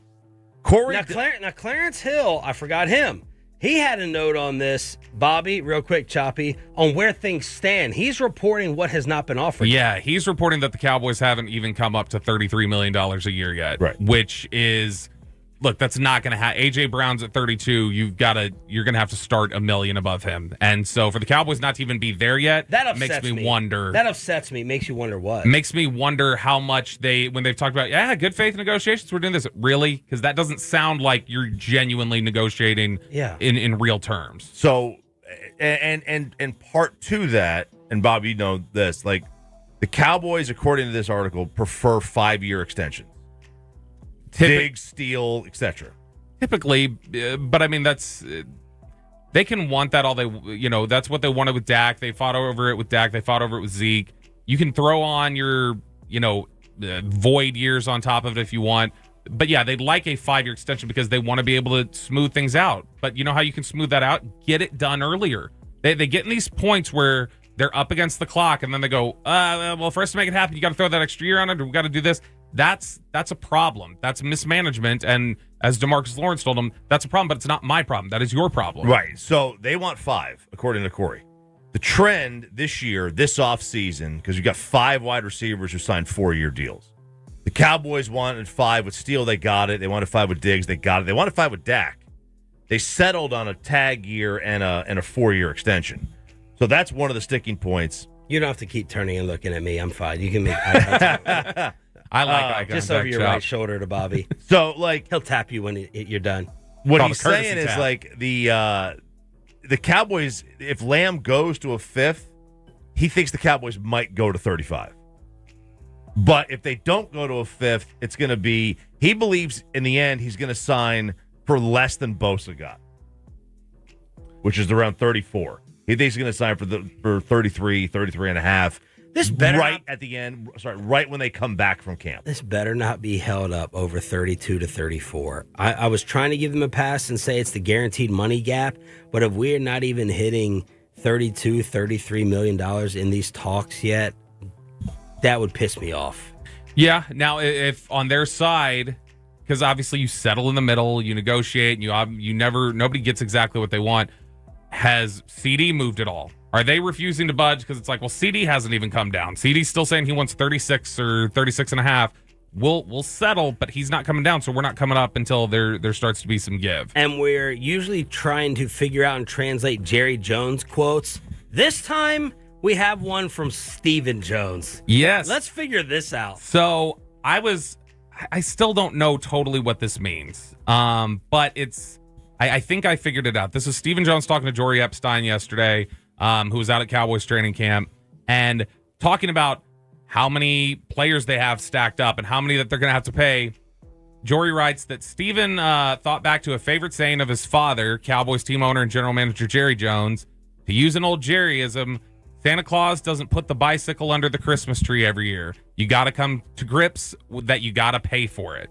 Corey... Now, Clarence Hill, I forgot him. He had a note on this, Bobby, real quick, Choppy, on where things stand. He's reporting what has not been offered. Yeah, he's reporting that the Cowboys haven't even come up to $33 million a year yet, right? Which is... Look, that's not going to happen. A.J. Brown's at 32. You're going to have to start $1 million above him. And so for the Cowboys not to even be there yet, that upsets makes me wonder. That upsets me. Makes you wonder what? Makes me wonder how much when they've talked about, good faith negotiations, we're doing this. Really? Because that doesn't sound like you're genuinely negotiating in real terms. So, and part to that, and Bob, you know this, like the Cowboys, according to this article, prefer 5-year extensions. Diggs, Steele, etc. Typically, but I mean they can want that all they that's what they wanted with Dak. They fought over it with Dak. They fought over it with Zeke. You can throw on your void years on top of it if you want. But yeah, they'd like a 5-year extension because they want to be able to smooth things out. But you know how you can smooth that out? Get it done earlier. They get in these points where they're up against the clock and then they go, well, for us to make it happen, you got to throw that extra year on it, or we got to do this. That's a problem. That's mismanagement. And as DeMarcus Lawrence told him, that's a problem, but it's not my problem. That is your problem. Right. So they want 5, according to Corey. The trend this year, this offseason, because you've got 5 wide receivers who signed 4-year deals. The Cowboys wanted 5 with Steele. They got it. They wanted 5 with Diggs. They got it. They wanted 5 with Dak. They settled on a tag year and a 4-year extension. So that's one of the sticking points. You don't have to keep turning and looking at me. I'm fine. You can make eye contact. I like eye contact, just over your right shoulder to Bobby. So, like, he'll tap you when you're done. What he's saying is, like, the Cowboys, if Lamb goes to a 5th, he thinks the Cowboys might go to 35. But if they don't go to a 5th, it's going to be, he believes in the end he's going to sign for less than Bosa got, which is around 34. He thinks he's going to sign for 33 and a half. This better right at the end. Sorry, right when they come back from camp. This better not be held up over 32 to 34. I was trying to give them a pass and say it's the guaranteed money gap, but if we're not even hitting $32, $33 million in these talks yet, that would piss me off. Yeah. Now, if on their side, because obviously you settle in the middle, you negotiate, and nobody gets exactly what they want. Has CD moved at all? Are they refusing to budge? Because it's like, well, CD hasn't even come down. CD's still saying he wants 36 or 36 and a half. We'll settle, but he's not coming down, so we're not coming up until there starts to be some give. And we're usually trying to figure out and translate Jerry Jones quotes. This time, we have one from Stephen Jones. Yes. Let's figure this out. So I still don't know totally what this means, but I think I figured it out. This is Stephen Jones talking to Jory Epstein yesterday. who was out at Cowboys training camp, and talking about how many players they have stacked up and how many that they're going to have to pay. Jory writes that Steven thought back to a favorite saying of his father, Cowboys team owner and general manager Jerry Jones. To use an old Jerryism, Santa Claus doesn't put the bicycle under the Christmas tree every year. You got to come to grips that you got to pay for it.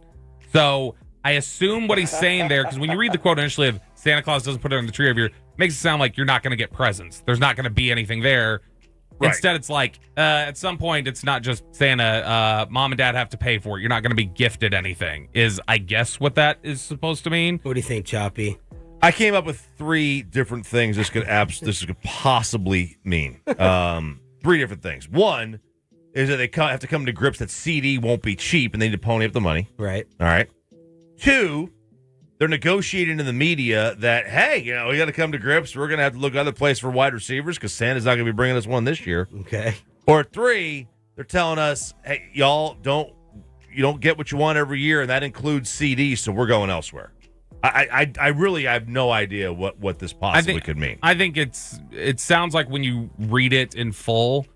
So I assume what he's saying there, because when you read the quote initially of Santa Claus doesn't put it under the tree every year, it makes it sound like you're not going to get presents. There's not going to be anything there. Right. Instead, it's like at some point, it's not just Santa. Mom and Dad have to pay for it. You're not going to be gifted anything, is I guess what that is supposed to mean. What do you think, Choppy? I came up with 3 different things this could possibly mean. 3 different things. One is that they have to come to grips that CD won't be cheap and they need to pony up the money. Right. All right. 2, they're negotiating in the media that, hey, we got to come to grips. We're going to have to look other place for wide receivers because Santa's not going to be bringing us one this year. Okay. Or 3, they're telling us, hey, y'all don't get what you want every year, and that includes CD, so we're going elsewhere. I really have no idea what this possibly could mean. I think it sounds like when you read it in full.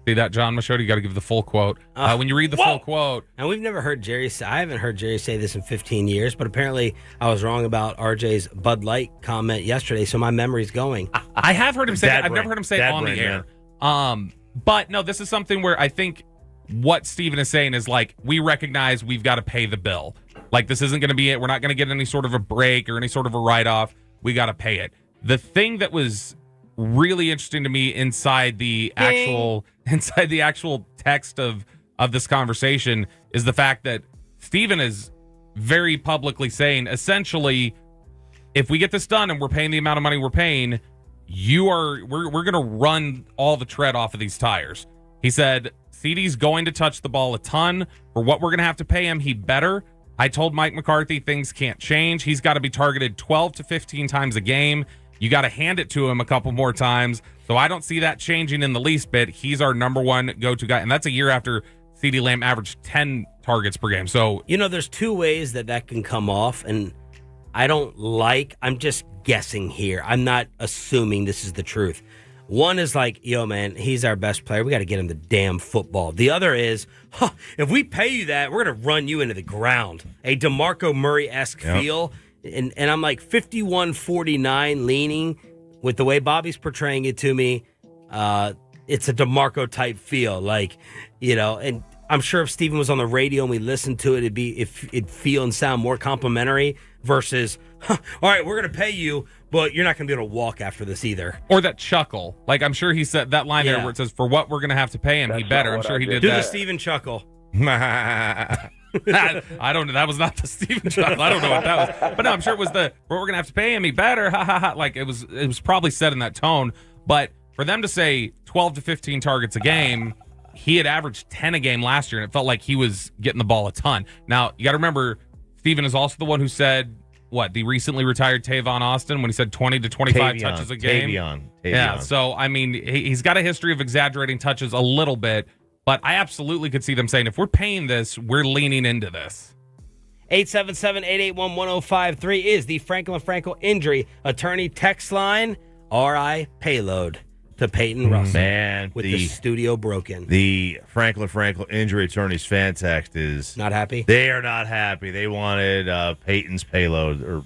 See that, John Machado? You got to give the full quote. When you read the full quote. And we've never heard Jerry say, I haven't heard Jerry say this in 15 years, but apparently I was wrong about RJ's Bud Light comment yesterday, so my memory's going. I have heard him say that. I've never heard him say it on the air. But no, this is something where I think what Steven is saying is like, we recognize we've got to pay the bill. Like, this isn't going to be it. We're not going to get any sort of a break or any sort of a write-off. We got to pay it. The thing that was really interesting to me inside the actual text of this conversation is the fact that Steven is very publicly saying, essentially, if we get this done and we're paying the amount of money we're paying, we're going to run all the tread off of these tires. He said, CD's going to touch the ball a ton. For what we're going to have to pay him, he better. I told Mike McCarthy things can't change. He's got to be targeted 12 to 15 times a game. You got to hand it to him a couple more times. So I don't see that changing in the least bit. He's our number one go-to guy. And that's a year after CeeDee Lamb averaged 10 targets per game. So, there's 2 ways that can come off. And I'm just guessing here. I'm not assuming this is the truth. One is like, yo, man, he's our best player. We got to get him the damn football. The other is, if we pay you that, we're going to run you into the ground. A DeMarco Murray-esque feel. And I'm like 51-49 leaning with the way Bobby's portraying it to me. It's a DeMarco type feel. Like, and I'm sure if Steven was on the radio and we listened to it, it'd feel and sound more complimentary versus, all right, we're going to pay you, but you're not going to be able to walk after this either. Or that chuckle. Like, I'm sure he said that line there where it says, for what we're going to have to pay him, he better. I'm sure he did that. Do the Steven chuckle. I don't know. That was not the Steven chuckle. I don't know what that was. But no, I'm sure it was what we're going to have to pay him, he better. Ha, ha, ha. Like, it was probably said in that tone. But for them to say 12 to 15 targets a game, he had averaged 10 a game last year, and it felt like he was getting the ball a ton. Now, you got to remember, Steven is also the one who said, the recently retired Tavon Austin, when he said 20 to 25 touches a game. Tavion. Yeah, so, I mean, he's got a history of exaggerating touches a little bit, but I absolutely could see them saying, if we're paying this, we're leaning into this. 877-881-1053 is the Franklin Frankel Injury Attorney text line. RI Payload to Peyton Russell. Man, with the studio broken. The Franklin Frankel Injury Attorney's fan text is not happy. They are not happy. They wanted Peyton's payload.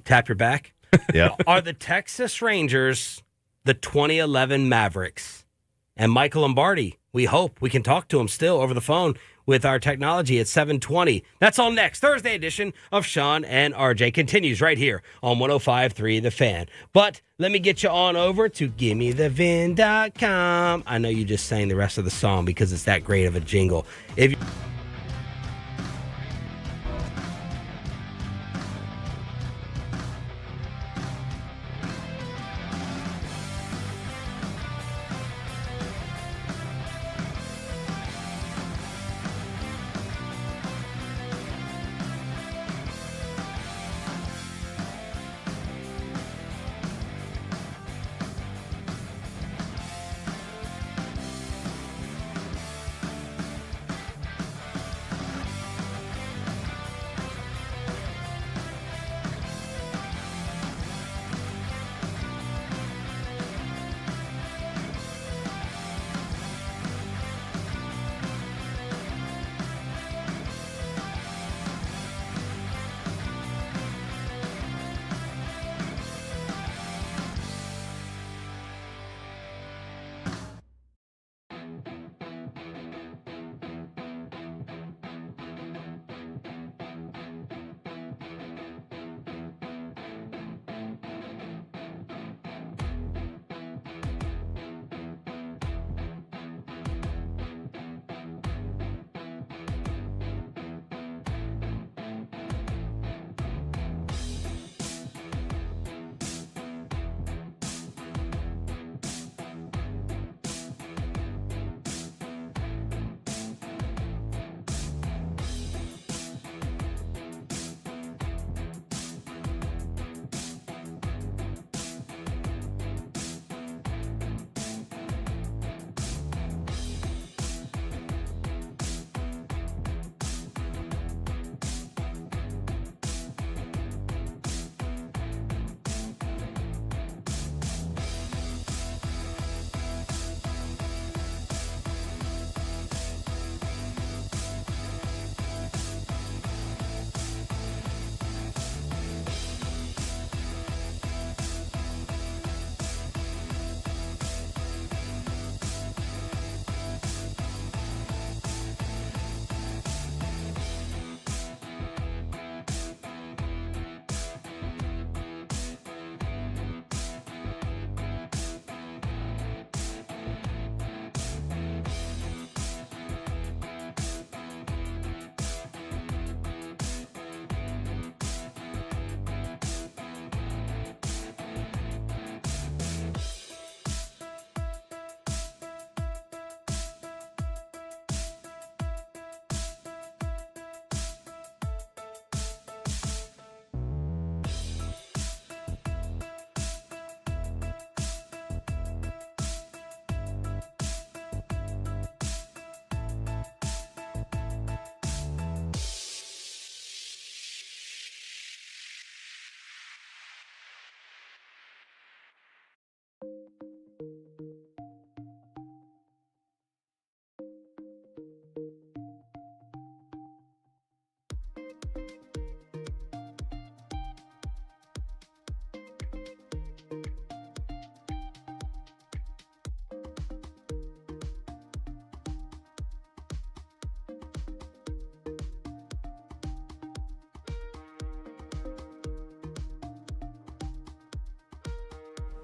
Tap your back. Yeah. Are the Texas Rangers the 2011 Mavericks? And Michael Lombardi, we hope we can talk to him still over the phone with our technology at 7:20. That's all next. Thursday edition of Sean and RJ continues right here on 105.3 The Fan. But let me get you on over to GimmeTheVin.com. I know you just sang the rest of the song because it's that great of a jingle. If you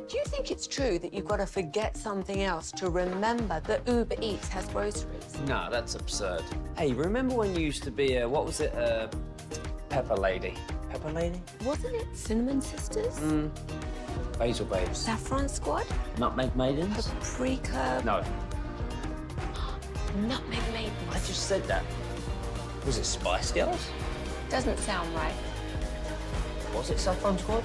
Do you think it's true that you've got to forget something else to remember that Uber Eats has groceries? No, that's absurd. Hey, remember when you used to be a, what was it, Pepper Lady? Pepper Lady? Wasn't it Cinnamon Sisters? Basil Babes. Saffron Squad? Nutmeg Maidens? Paprika? No, Nutmeg Maidens. I just said that. Was it Spice Girls? Doesn't sound right. Was it Saffron Squad?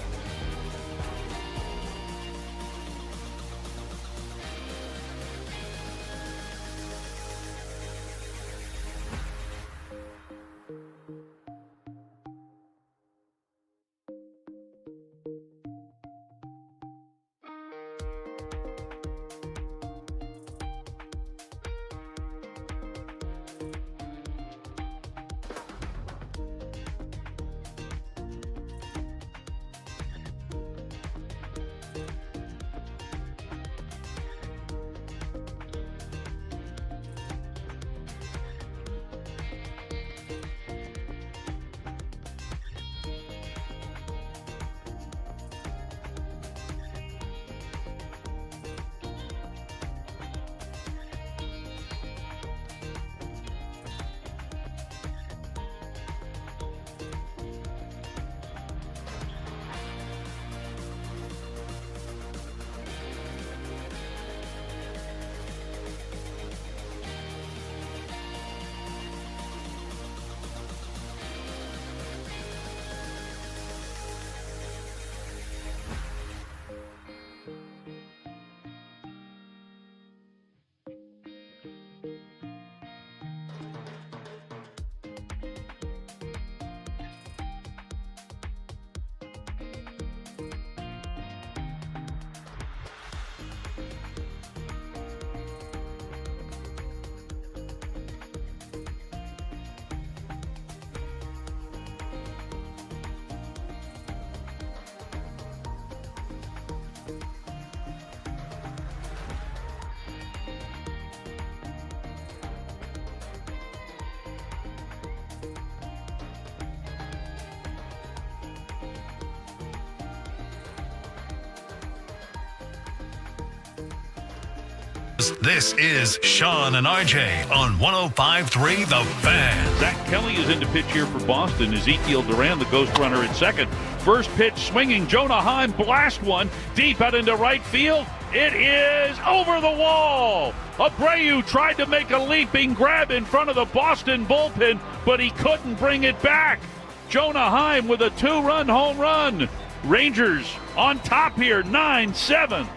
This is Sean and RJ on 105.3 The Fan. Zach Kelly is in to pitch here for Boston. Ezekiel Duran, the ghost runner at second. First pitch swinging. Jonah Heim blast one deep out into right field. It is over the wall. Abreu tried to make a leaping grab in front of the Boston bullpen, but he couldn't bring it back. Jonah Heim with a 2-run home run. Rangers on top here, 9-7.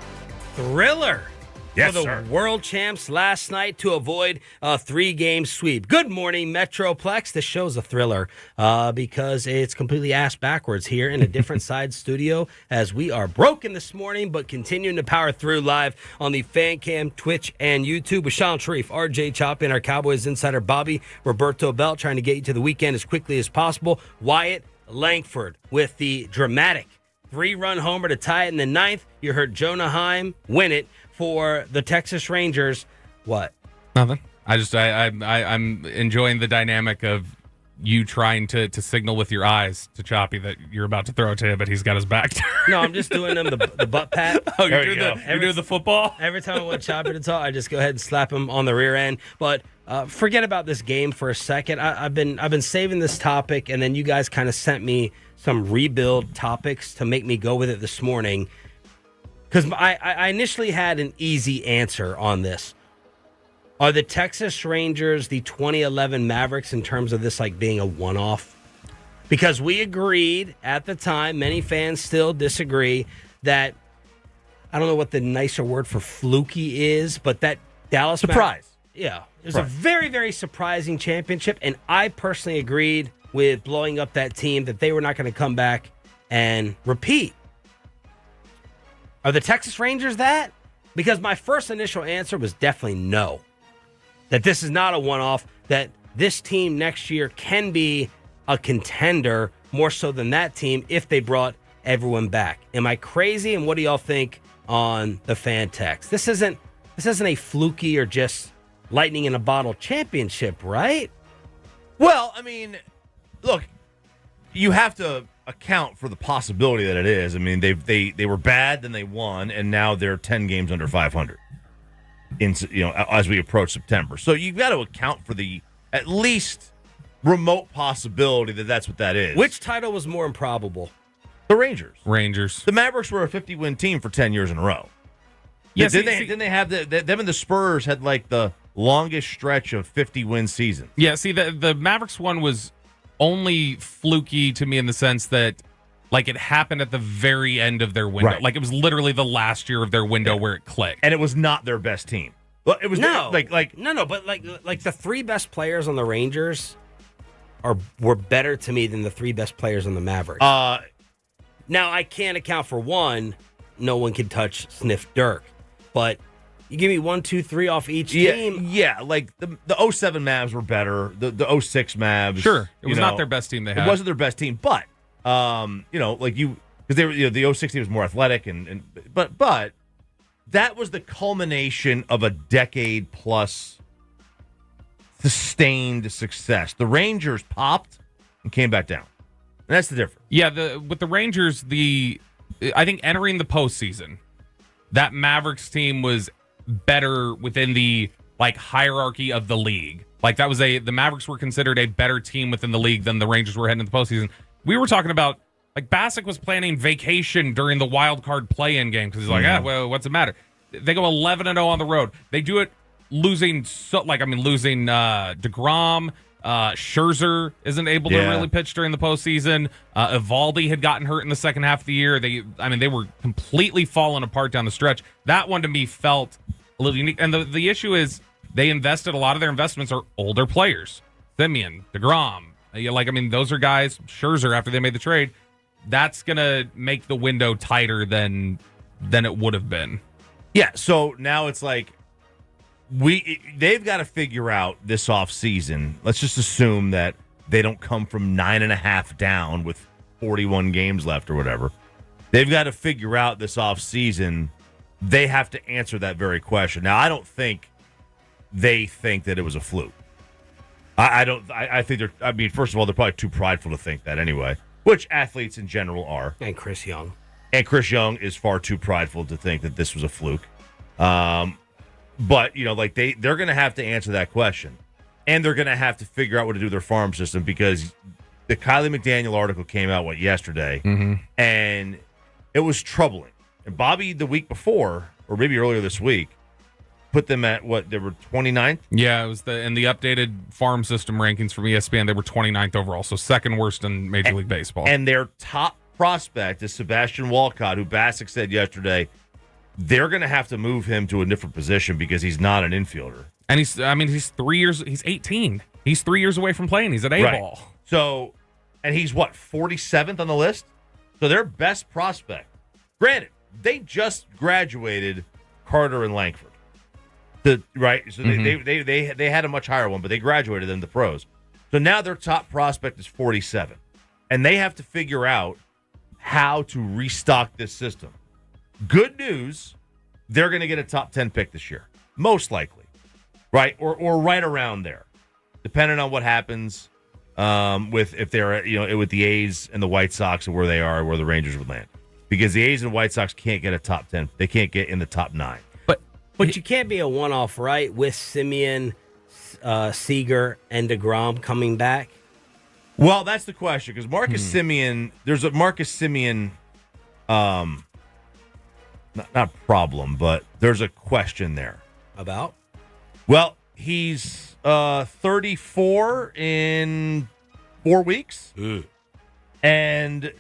Thriller. Yes, for the sir. world champs last night to avoid a 3-game sweep. Good morning, Metroplex. This show's a thriller because it's completely ass backwards here in a different side studio as we are broken this morning, but continuing to power through live on the Fan Cam, Twitch, and YouTube with Sean Sharif, RJ Chop, and our Cowboys insider Bobby Roberto Bell trying to get you to the weekend as quickly as possible. Wyatt Langford with the dramatic 3-run homer to tie it in the 9th. You heard Jonah Heim win it for the Texas Rangers. What? Nothing. I'm enjoying the dynamic of you trying to signal with your eyes to Choppy that you're about to throw it to him, but he's got his back turned. No, I'm just doing them the butt pat. Oh, you're doing the football? Every time I want Choppy to talk, I just go ahead and slap him on the rear end. But forget about this game for a second. I've been saving this topic, and then you guys kind of sent me some rebuild topics to make me go with it this morning. Because I initially had an easy answer on this. Are the Texas Rangers the 2011 Mavericks in terms of this like being a one-off? Because we agreed at the time, many fans still disagree, that I don't know what the nicer word for fluky is, but that Dallas surprise. It was a very, very surprising championship, and I personally agreed with blowing up that team that they were not going to come back and repeat. Are the Texas Rangers that? Because my first initial answer was definitely no. That this is not a one-off, that this team next year can be a contender more so than that team if they brought everyone back. Am I crazy? And what do y'all think on the fan text? This isn't a fluky or just lightning in a bottle championship, right? Well, I mean, look, you have to account for the possibility that it is. I mean, they were bad, then they won, and now they're 10 games under 500. As we approach September, so you've got to account for the at least remote possibility that that's what that is. Which title was more improbable? The Rangers. Rangers. The Mavericks were a 50-win team for 10 years in a row. Yes, Didn't they have them and the Spurs had like the longest stretch of 50-win seasons. Yeah, see, the Mavericks one was only fluky to me in the sense that, like, it happened at the very end of their window. Right. Like, it was literally the last year of their window where it clicked. And it was not their best team. Well, it was No, but like the three best players on the Rangers were better to me than the three best players on the Mavericks. Now, I can't account for one. No one can touch Sniff Dirk. But you give me 1, 2, 3 off each team. Yeah, like the 07 Mavs were better. The 06 Mavs. Sure. It was not their best team they had. It wasn't their best team, but, because they were, the 06 team was more athletic, but that was the culmination of a decade plus sustained success. The Rangers popped and came back down. And that's the difference. Yeah, with the Rangers, I think entering the postseason, that Mavericks team was better within the hierarchy of the league. Like the Mavericks were considered a better team within the league than the Rangers were heading into the postseason. We were talking about Bassick was planning vacation during the wild card play-in game because he's like, well, what's the matter? They go 11-0 on the road. They do it losing DeGrom. Scherzer isn't able to really pitch during the postseason. Evaldi had gotten hurt in the second half of the year. They were completely falling apart down the stretch. That one to me felt a little unique. And the issue is they invested, a lot of their investments are older players. Simeon, DeGrom. Those are guys, Scherzer after they made the trade. That's going to make the window tighter than it would have been. Yeah, so now it's like they've got to figure out this offseason. Let's just assume that they don't come from 9.5 down with 41 games left or whatever. They've got to figure out this offseason. They have to answer that very question. Now, I don't think they think that it was a fluke. I think first of all, they're probably too prideful to think that anyway, which athletes in general are. And Chris Young. And Chris Young is far too prideful to think that this was a fluke. But, they're going to have to answer that question. And they're going to have to figure out what to do with their farm system because the Kylie McDaniel article came out, yesterday? Mm-hmm. And it was troubling. And Bobby, the week before, or maybe earlier this week, put them at, they were 29th? Yeah, it was in the updated farm system rankings from ESPN, they were 29th overall, so second worst in Major League Baseball. And their top prospect is Sebastian Walcott, who Bassick said yesterday, they're going to have to move him to a different position because he's not an infielder. And he's 18. He's 3 years away from playing. He's at A-ball. Right. So, and he's 47th on the list? So their best prospect. Granted, they just graduated Carter and Langford. Right? So they had a much higher one, but they graduated them to pros. So now their top prospect is 47. And they have to figure out how to restock this system. Good news, they're going to get a top 10 pick this year. Most likely. Right? Or right around there. Depending on what happens with the A's and the White Sox and where they are, where the Rangers would land. Because the A's and White Sox can't get a top 10. They can't get in the top 9. But you can't be a one-off, right? With Simeon, Seager, and DeGrom coming back. Well, that's the question. Because Marcus Simeon, there's a Marcus Simeon, not problem, but there's a question there. About? Well, he's 34 in 4 weeks. And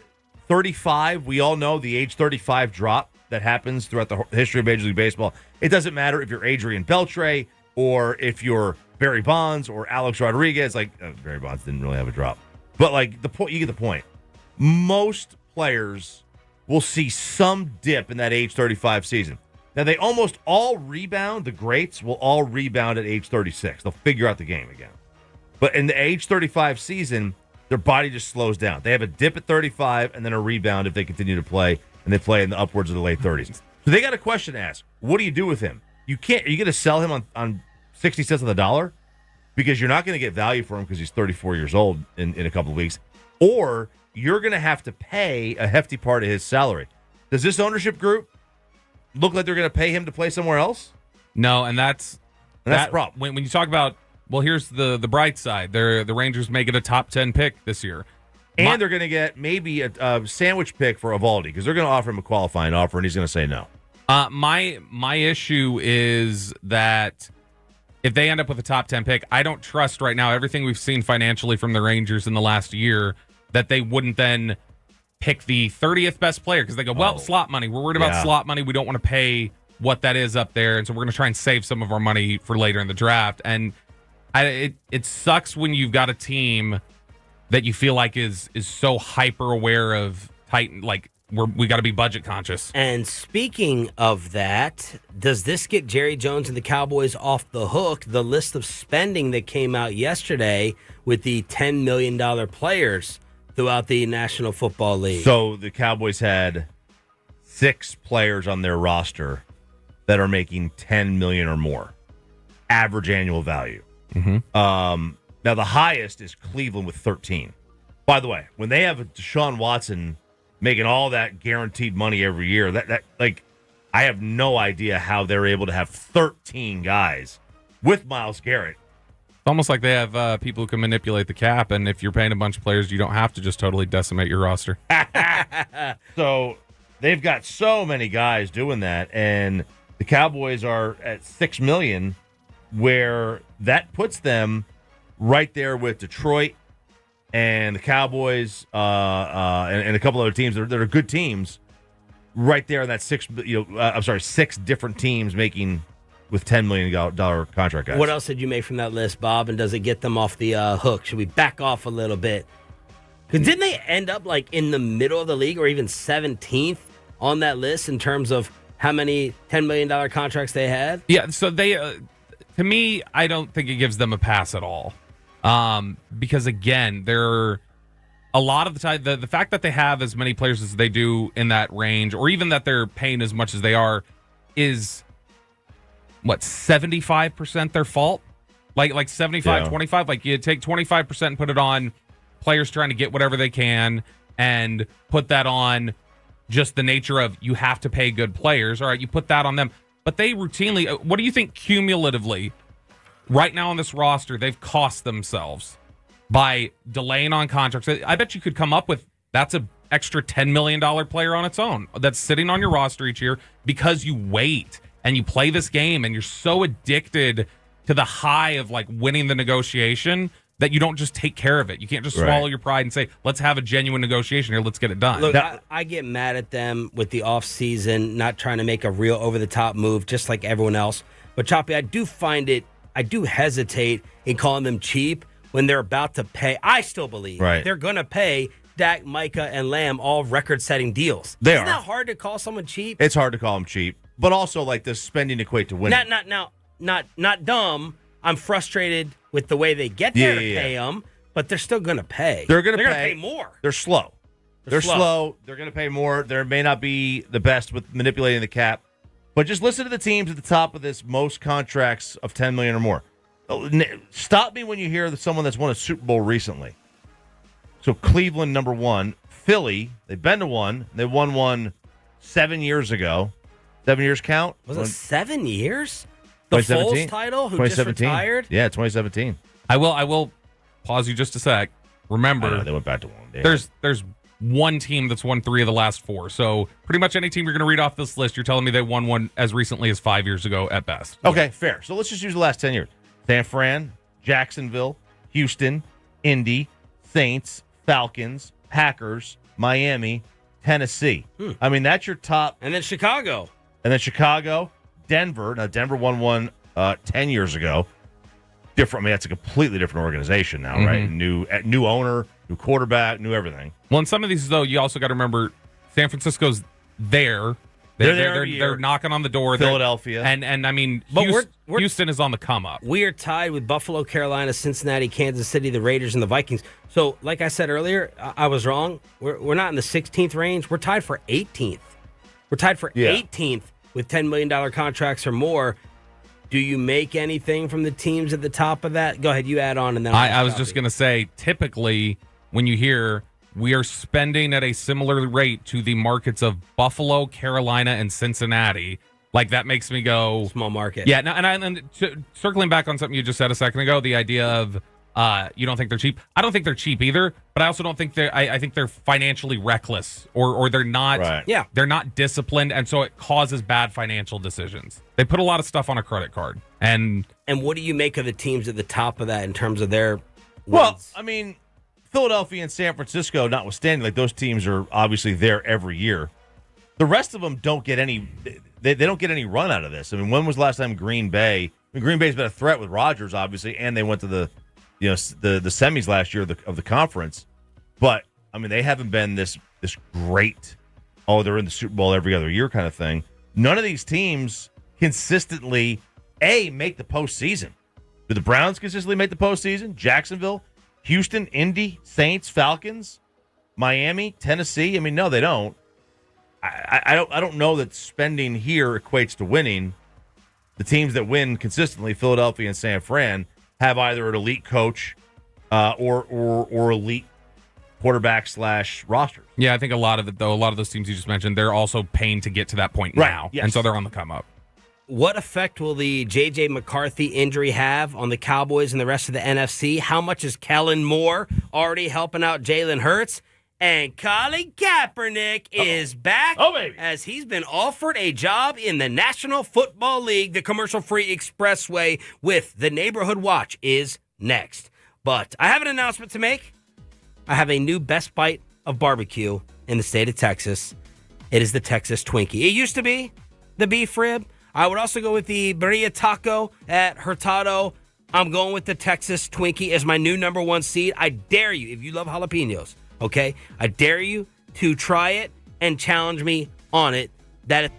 35, we all know the age 35 drop that happens throughout the history of Major League Baseball. It doesn't matter if you're Adrian Beltre or if you're Barry Bonds or Alex Rodriguez. Barry Bonds didn't really have a drop. But, you get the point. Most players will see some dip in that age 35 season. Now, they almost all rebound. The greats will all rebound at age 36. They'll figure out the game again. But in the age 35 season, their body just slows down. They have a dip at 35 and then a rebound if they continue to play, and they play in the upwards of the late 30s. So they got a question to ask. What do you do with him? Are you going to sell him on 60 cents on the dollar? Because you're not going to get value for him because he's 34 years old in a couple of weeks. Or you're going to have to pay a hefty part of his salary. Does this ownership group look like they're going to pay him to play somewhere else? No, and that's the problem. When you talk about, well, here's the bright side. The Rangers may get a top 10 pick this year. And they're going to get maybe a sandwich pick for Evaldi because they're going to offer him a qualifying offer, and he's going to say no. My issue is that if they end up with a top 10 pick, I don't trust right now everything we've seen financially from the Rangers in the last year that they wouldn't then pick the 30th best player because they go, well, slot money. We're worried about slot money. We don't want to pay what that is up there, and so we're going to try and save some of our money for later in the draft. And it sucks when you've got a team that you feel like is so hyper aware of Titan, like we got to be budget conscious. And speaking of that, does this get Jerry Jones and the Cowboys off the hook? The list of spending that came out yesterday with the $10 million players throughout the National Football League. So the Cowboys had 6 players on their roster that are making $10 million or more average annual value. Now, the highest is Cleveland with 13. By the way, when they have Deshaun Watson making all that guaranteed money every year, that I have no idea how they're able to have 13 guys with Myles Garrett. It's almost like they have people who can manipulate the cap, and if you're paying a bunch of players, you don't have to just totally decimate your roster. So they've got so many guys doing that, and the Cowboys are at $6 million, where that puts them right there with Detroit and the Cowboys and a couple other teams that are good teams right there in that 6 different teams making with $10 million contract guys. What else did you make from that list, Bob? And does it get them off the hook? Should we back off a little bit? Because didn't they end up like in the middle of the league or even 17th on that list in terms of how many $10 million contracts they had? Yeah, so they, to me, I don't think it gives them a pass at all. Because again, they're a lot of the time, the fact that they have as many players as they do in that range, or even that they're paying as much as they are, is what, 75% their fault? Like 75, 25? Like you take 25% and put it on players trying to get whatever they can and put that on just the nature of you have to pay good players. All right, you put that on them. But they routinely, what do you think cumulatively, right now on this roster, they've cost themselves by delaying on contracts? I bet you could come up with, that's an extra $10 million player on its own that's sitting on your roster each year because you wait and you play this game and you're so addicted to the high of like winning the negotiation that you don't just take care of it. You can't just swallow your pride and say, let's have a genuine negotiation here. Let's get it done. Look, I get mad at them with the offseason, not trying to make a real over-the-top move just like everyone else. But, Choppy, I do hesitate in calling them cheap when they're about to pay. I still believe they're going to pay Dak, Micah, and Lamb all record-setting deals. Isn't that hard to call someone cheap? It's hard to call them cheap. But also, like, the spending equate to winning. Not dumb. I'm frustrated with the way they get there to pay them, but they're still going to pay. They're going to pay more. They're slow. They're slow. They're going to pay more. They may not be the best with manipulating the cap, but just listen to the teams at the top of this, most contracts of $10 million or more. Stop me when you hear someone that's won a Super Bowl recently. So Cleveland, number 1. Philly, they've been to one. They won one 7 years ago. 7 years count? Was it 7 years? The Foles title, who just retired? Yeah, 2017. I will pause you just a sec. Remember, they went back to one. There's one team that's won 3 of the last 4. So pretty much any team you're going to read off this list, you're telling me they won one as recently as 5 years ago at best. Okay, fair. So let's just use the last 10 years. San Fran, Jacksonville, Houston, Indy, Saints, Falcons, Packers, Miami, Tennessee. I mean, that's your top. And then Chicago. Denver. Now, Denver won one 10 years ago. Different. I mean, that's a completely different organization now, right? New owner, new quarterback, new everything. Well, in some of these, though, you also got to remember San Francisco's there. They're knocking on the door. Philadelphia. And I mean, Houston is on the come up. We are tied with Buffalo, Carolina, Cincinnati, Kansas City, the Raiders, and the Vikings. So, like I said earlier, I was wrong. We're not in the 16th range. We're tied for 18th. We're tied for 18th with $10 million contracts or more. Do you make anything from the teams at the top of that? Go ahead, you add on. And then I was just going to say, typically, when you hear we are spending at a similar rate to the markets of Buffalo, Carolina, and Cincinnati. Like, that makes me go... Small market. Yeah, circling back on something you just said a second ago, the idea of you don't think they're cheap. I don't think they're cheap either, but I also don't think I think they're financially reckless or they're not. Right. Yeah. They're not disciplined, and so it causes bad financial decisions. They put a lot of stuff on a credit card. And what do you make of the teams at the top of that in terms of their Well, wins? I mean, Philadelphia and San Francisco, notwithstanding, like those teams are obviously there every year. The rest of them don't get any. They don't get any run out of this. I mean, when was the last time Green Bay? I mean, Green Bay's been a threat with Rodgers, obviously, and they went to the semis last year of the conference. But I mean, they haven't been this great. Oh, they're in the Super Bowl every other year kind of thing. None of these teams consistently make the postseason. Do the Browns consistently make the postseason? Jacksonville, Houston, Indy, Saints, Falcons, Miami, Tennessee. I mean, no, they don't. I don't know that spending here equates to winning. The teams that win consistently, Philadelphia and San Fran, have either an elite coach or elite quarterback / roster. yeah, I think a lot of it, though, a lot of those teams you just mentioned, they're also paying to get to that point Right, now. yes. And so they're on the come up. What effect will the J.J. McCarthy injury have on the Cowboys and the rest of the NFC? How much is Kellen Moore already helping out Jalen Hurts? And Colin Kaepernick is back as he's been offered a job in the National Football League. The commercial-free expressway with the Neighborhood Watch is next. But I have an announcement to make. I have a new best bite of barbecue in the state of Texas. It is the Texas Twinkie. It used to be the beef rib. I would also go with the birria taco at Hurtado. I'm going with the Texas Twinkie as my new number one seed. I dare you, if you love jalapenos, okay? I dare you to try it and challenge me on it. That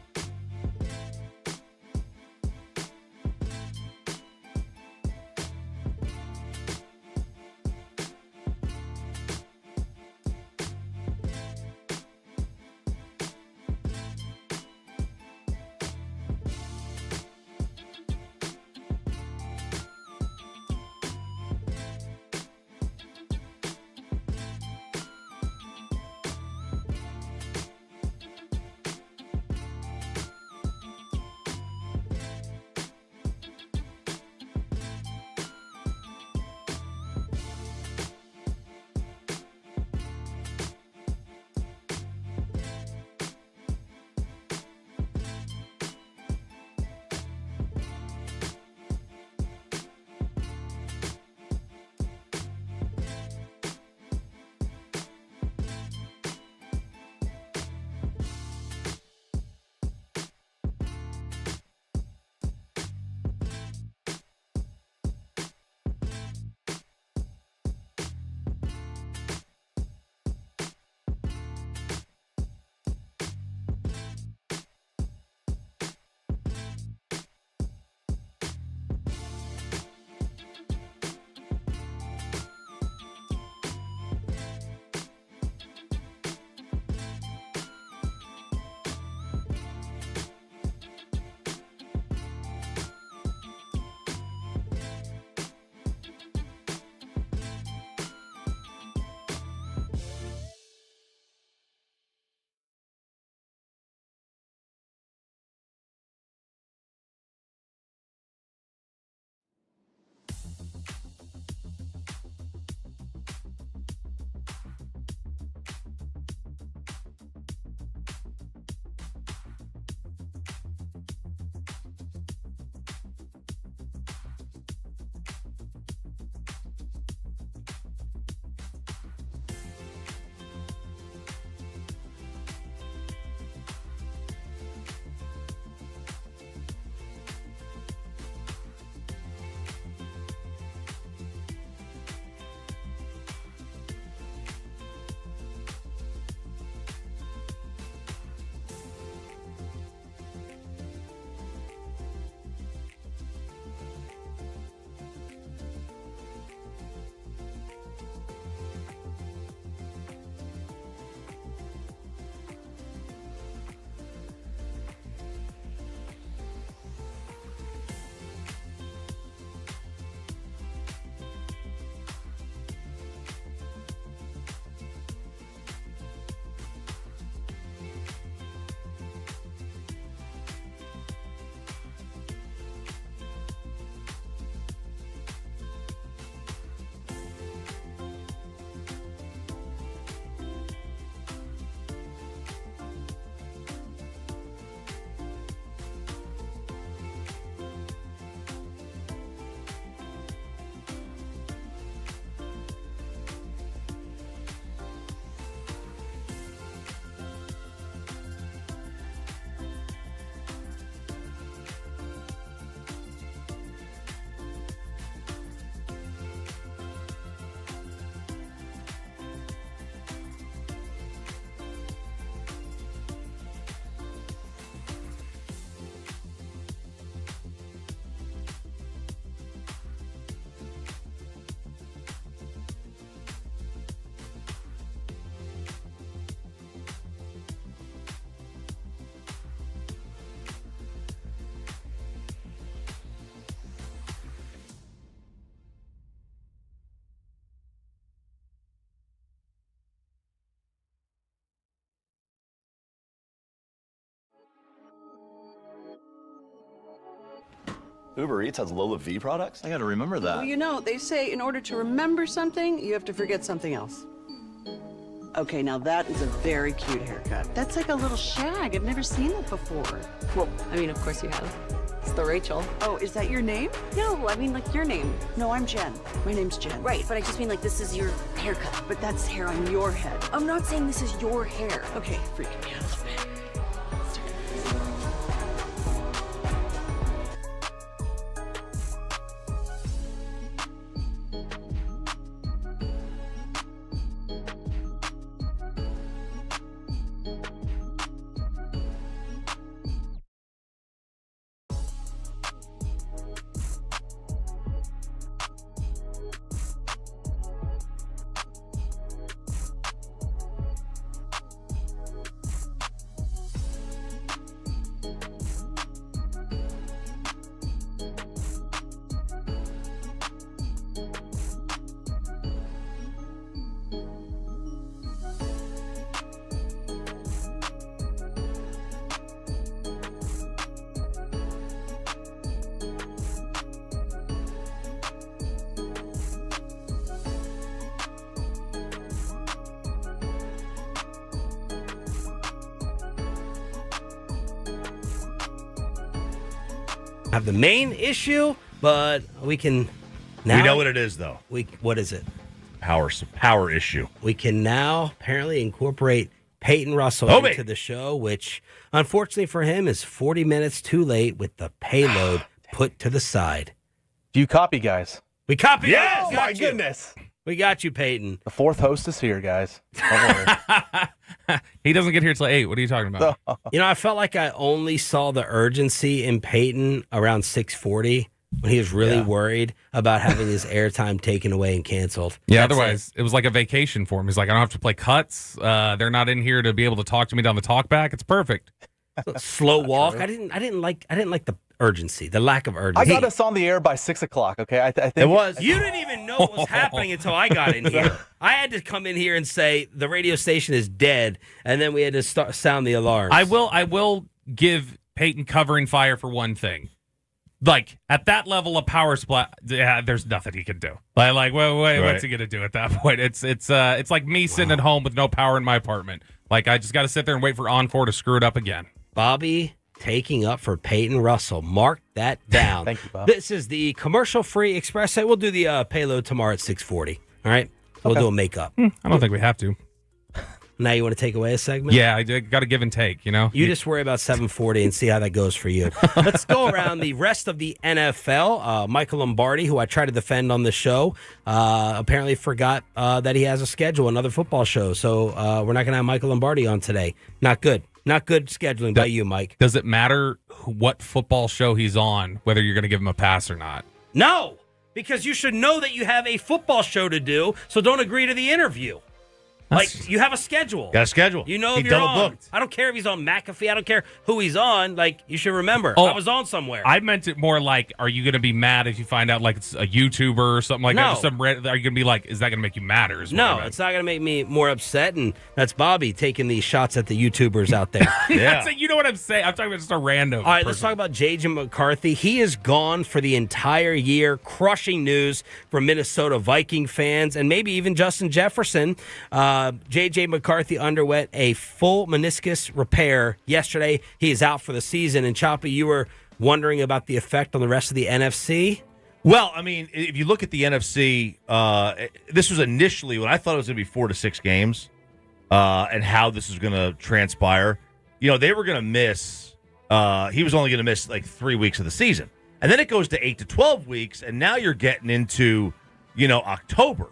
Uber Eats has Lola V products? I gotta remember that. Well, you know, they say in order to remember something, you have to forget something else. Okay, now that is a very cute haircut. That's like a little shag. I've never seen it before. Well, I mean, of course you have. It's the Rachel. Oh, is that your name? No, I mean like your name. No, I'm Jen. My name's Jen. Right, but I just mean like this is your haircut. But that's hair on your head. I'm not saying this is your hair. Okay, freaking me out a little bit. Have the main issue, but we can now. We know what it is, though. What is it? Power issue. We can now apparently incorporate Peyton Russell into the show, which unfortunately for him is 40 minutes too late with the payload put to the side. Do you copy, guys? We copy. Yes! Oh, my goodness. We got you, Peyton. The fourth host is here, guys. Don't worry. He doesn't get here till 8. What are you talking about? You know, I felt like I only saw the urgency in Peyton around 6:40 when he was really worried about having his airtime taken away and canceled. Yeah, otherwise it was like a vacation for him. He's like, I don't have to play cuts. They're not in here to be able to talk to me down the talk back. It's perfect. Slow walk. True. I didn't like the urgency, the lack of urgency. I got us on the air by 6 o'clock. Okay, I think it was. You didn't even know what was happening until I got in here. I had to come in here and say the radio station is dead, and then we had to sound the alarms. I will give Peyton covering fire for one thing. Like at that level of power splat, there's nothing he can do. Like what's he gonna do at that point? It's like me sitting at home with no power in my apartment. Like I just got to sit there and wait for Encore to screw it up again. Bobby taking up for Peyton Russell. Mark that down. Thank you, Bob. This is the commercial-free Express. We'll do the payload tomorrow at 6:40. All right? So we'll do a makeup. I don't think we have to. Now you want to take away a segment? Yeah, I got to give and take, you know? You just worry about 7:40 and see how that goes for you. Let's go around the rest of the NFL. Michael Lombardi, who I try to defend on the show, apparently forgot that he has a schedule, another football show. So we're not going to have Michael Lombardi on today. Not good. Not good scheduling by you, Mike. Does it matter what football show he's on, whether you're going to give him a pass or not? No, because you should know that you have a football show to do, so don't agree to the interview. Like, you have a schedule. Got a schedule. You know he if you're double on. booked. I don't care if he's on McAfee. I don't care who he's on. Like, you should remember, I was on somewhere. I meant it more like, are you going to be mad if you find out, like, it's a YouTuber or something like that? Are you going to be like, is that going to make you madder? No, it's not going to make me more upset, and that's Bobby taking these shots at the YouTubers out there. Yeah. You know what I'm saying? I'm talking about just a random All right, let's talk about J.J. McCarthy. He is gone for the entire year. Crushing news for Minnesota Viking fans and maybe even Justin Jefferson. J.J. McCarthy underwent a full meniscus repair yesterday. He is out for the season. And Choppy, you were wondering about the effect on the rest of the NFC? Well, I mean, if you look at the NFC, this was initially what I thought it was going to be 4 to 6 games and how this is going to transpire. You know, they were going to miss, he was only going to miss like 3 weeks of the season. And then it goes to 8 to 12 weeks, and now you're getting into, October,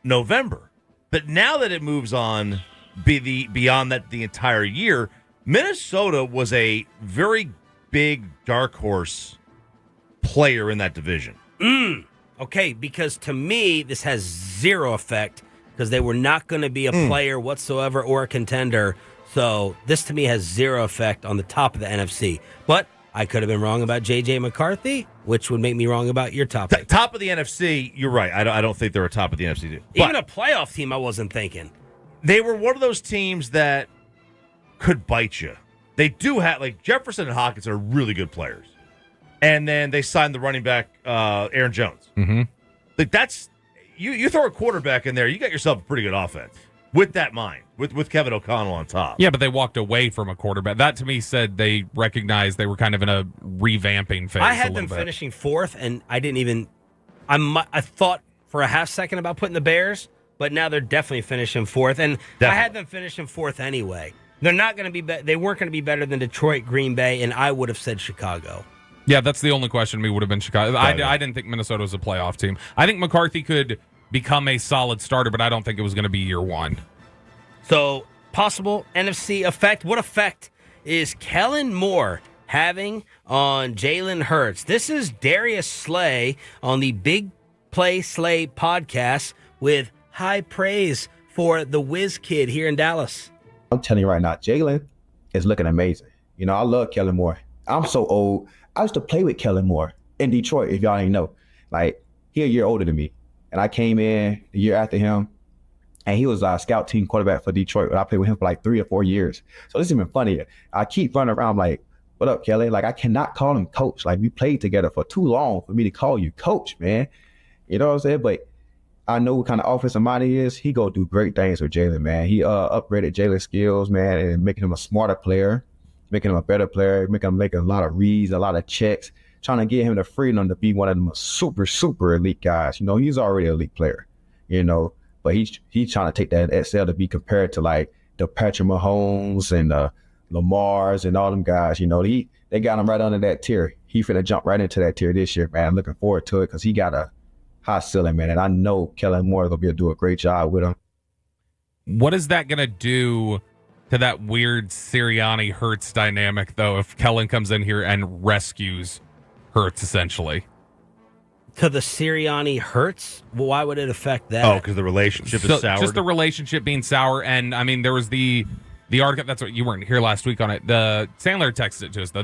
November. But now that it moves on beyond that the entire year, Minnesota was a very big dark horse player in that division. Okay, because to me, this has zero effect because they were not going to be a player whatsoever or a contender. So this to me has zero effect on the top of the NFC. But I could have been wrong about J.J. McCarthy, which would make me wrong about your top pick. Top of the NFC, you're right. I don't think they're a top of the NFC. Even a playoff team, I wasn't thinking. They were one of those teams that could bite you. They do have, like, Jefferson and Hawkins are really good players. and then they signed the running back Aaron Jones. Mm-hmm. Like that's you throw a quarterback in there, you got yourself a pretty good offense with that mind, with Kevin O'Connell on top. Yeah, but they walked away from a quarterback. That to me said they recognized they were kind of in a revamping phase. I had them finishing fourth, and I didn't even. I thought for a half second about putting the Bears, but now they're definitely finishing fourth, and I had them finishing fourth anyway. They're not going to be. They weren't going to be better than Detroit, Green Bay, and I would have said Chicago. Yeah, that's the only question. Me would have been Chicago. I didn't think Minnesota was a playoff team. I think McCarthy could become a solid starter, but I don't think it was going to be year one. So, possible NFC effect. What effect is Kellen Moore having on Jalen Hurts? This is Darius Slay on the Big Play Slay podcast with high praise for the Whiz Kid here in Dallas. I'm telling you right now, Jalen is looking amazing. You know, I love Kellen Moore. I'm so old. I used to play with Kellen Moore in Detroit, if y'all ain't know. Like, he a year older than me. And I came in the year after him, and he was a scout team quarterback for Detroit. But I played with him for like 3 or 4 years. So this is even funny. I keep running around like, what up, Kelly? Like, I cannot call him coach. Like, we played together for too long for me to call you coach, man. You know what I'm saying? But I know what kind of offensive mind he is. He go do great things with Jalen, man. He upgraded Jalen's skills, man, and making him a smarter player, making him a better player, making him make a lot of reads, a lot of checks, trying to get him the freedom to be one of them super, super elite guys. You know, he's already an elite player, you know, but he's trying to take that XL to be compared to like the Patrick Mahomes and Lamars and all them guys. You know, they got him right under that tier. He finna jump right into that tier this year, man. I'm looking forward to it because he got a high ceiling, man, and I know Kellen Moore is gonna do a great job with him. What is that gonna do to that weird Sirianni Hurts dynamic, though, if Kellen comes in here and rescues Hurts essentially? To the Sirianni Hurts? Well, why would it affect that? Oh, because the relationship is sour. Just the relationship being sour, and I mean, there was the article. That's what you weren't here last week on it. The Sandler texted it to us though.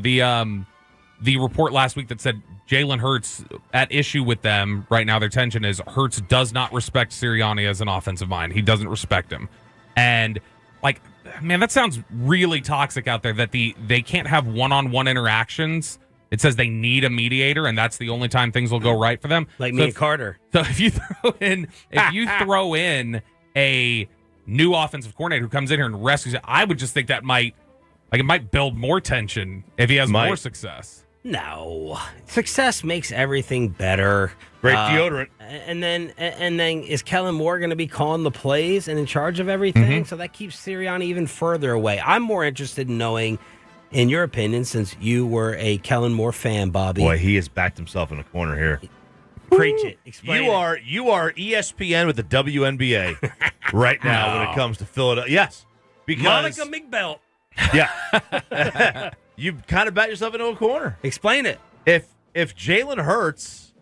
The report last week that said Jalen Hurts at issue with them right now. Their tension is Hurts does not respect Sirianni as an offensive mind. He doesn't respect him, and like, man, that sounds really toxic out there. That they can't have one-on-one interactions. It says they need a mediator, and that's the only time things will go right for them. Like me and Carter. So if you throw in a new offensive coordinator who comes in here and rescues it, I would just think that might build more tension if he has more success. No, success makes everything better. Great deodorant. And then is Kellen Moore going to be calling the plays and in charge of everything? Mm-hmm. So that keeps Sirianni even further away. I'm more interested in knowing, in your opinion, since you were a Kellen Moore fan, Bobby. Boy, he has backed himself in a corner here. Preach it. Explain it. You are ESPN with the WNBA right now when it comes to Philadelphia. Yes, because Monica McBelt. Yeah. You kind of backed yourself into a corner. Explain it. If Jalen Hurts,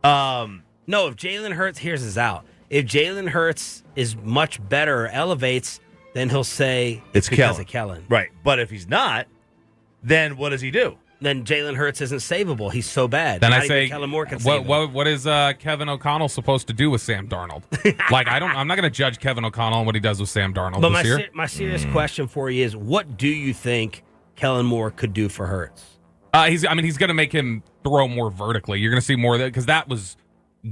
no, if Jalen Hurts, here's his out. If Jalen Hurts is much better or elevates, then he'll say it's because of Kellen. Right. But if he's not, then what does he do? Then Jalen Hurts isn't savable. He's so bad. Then Not I say, even Kellen Moore can save him. what is Kevin O'Connell supposed to do with Sam Darnold? Like, I'm not going to judge Kevin O'Connell on what he does with Sam Darnold But this year. my serious question for you is, what do you think Kellen Moore could do for Hurts? He's going to make him throw more vertically. You're going to see more of that because that was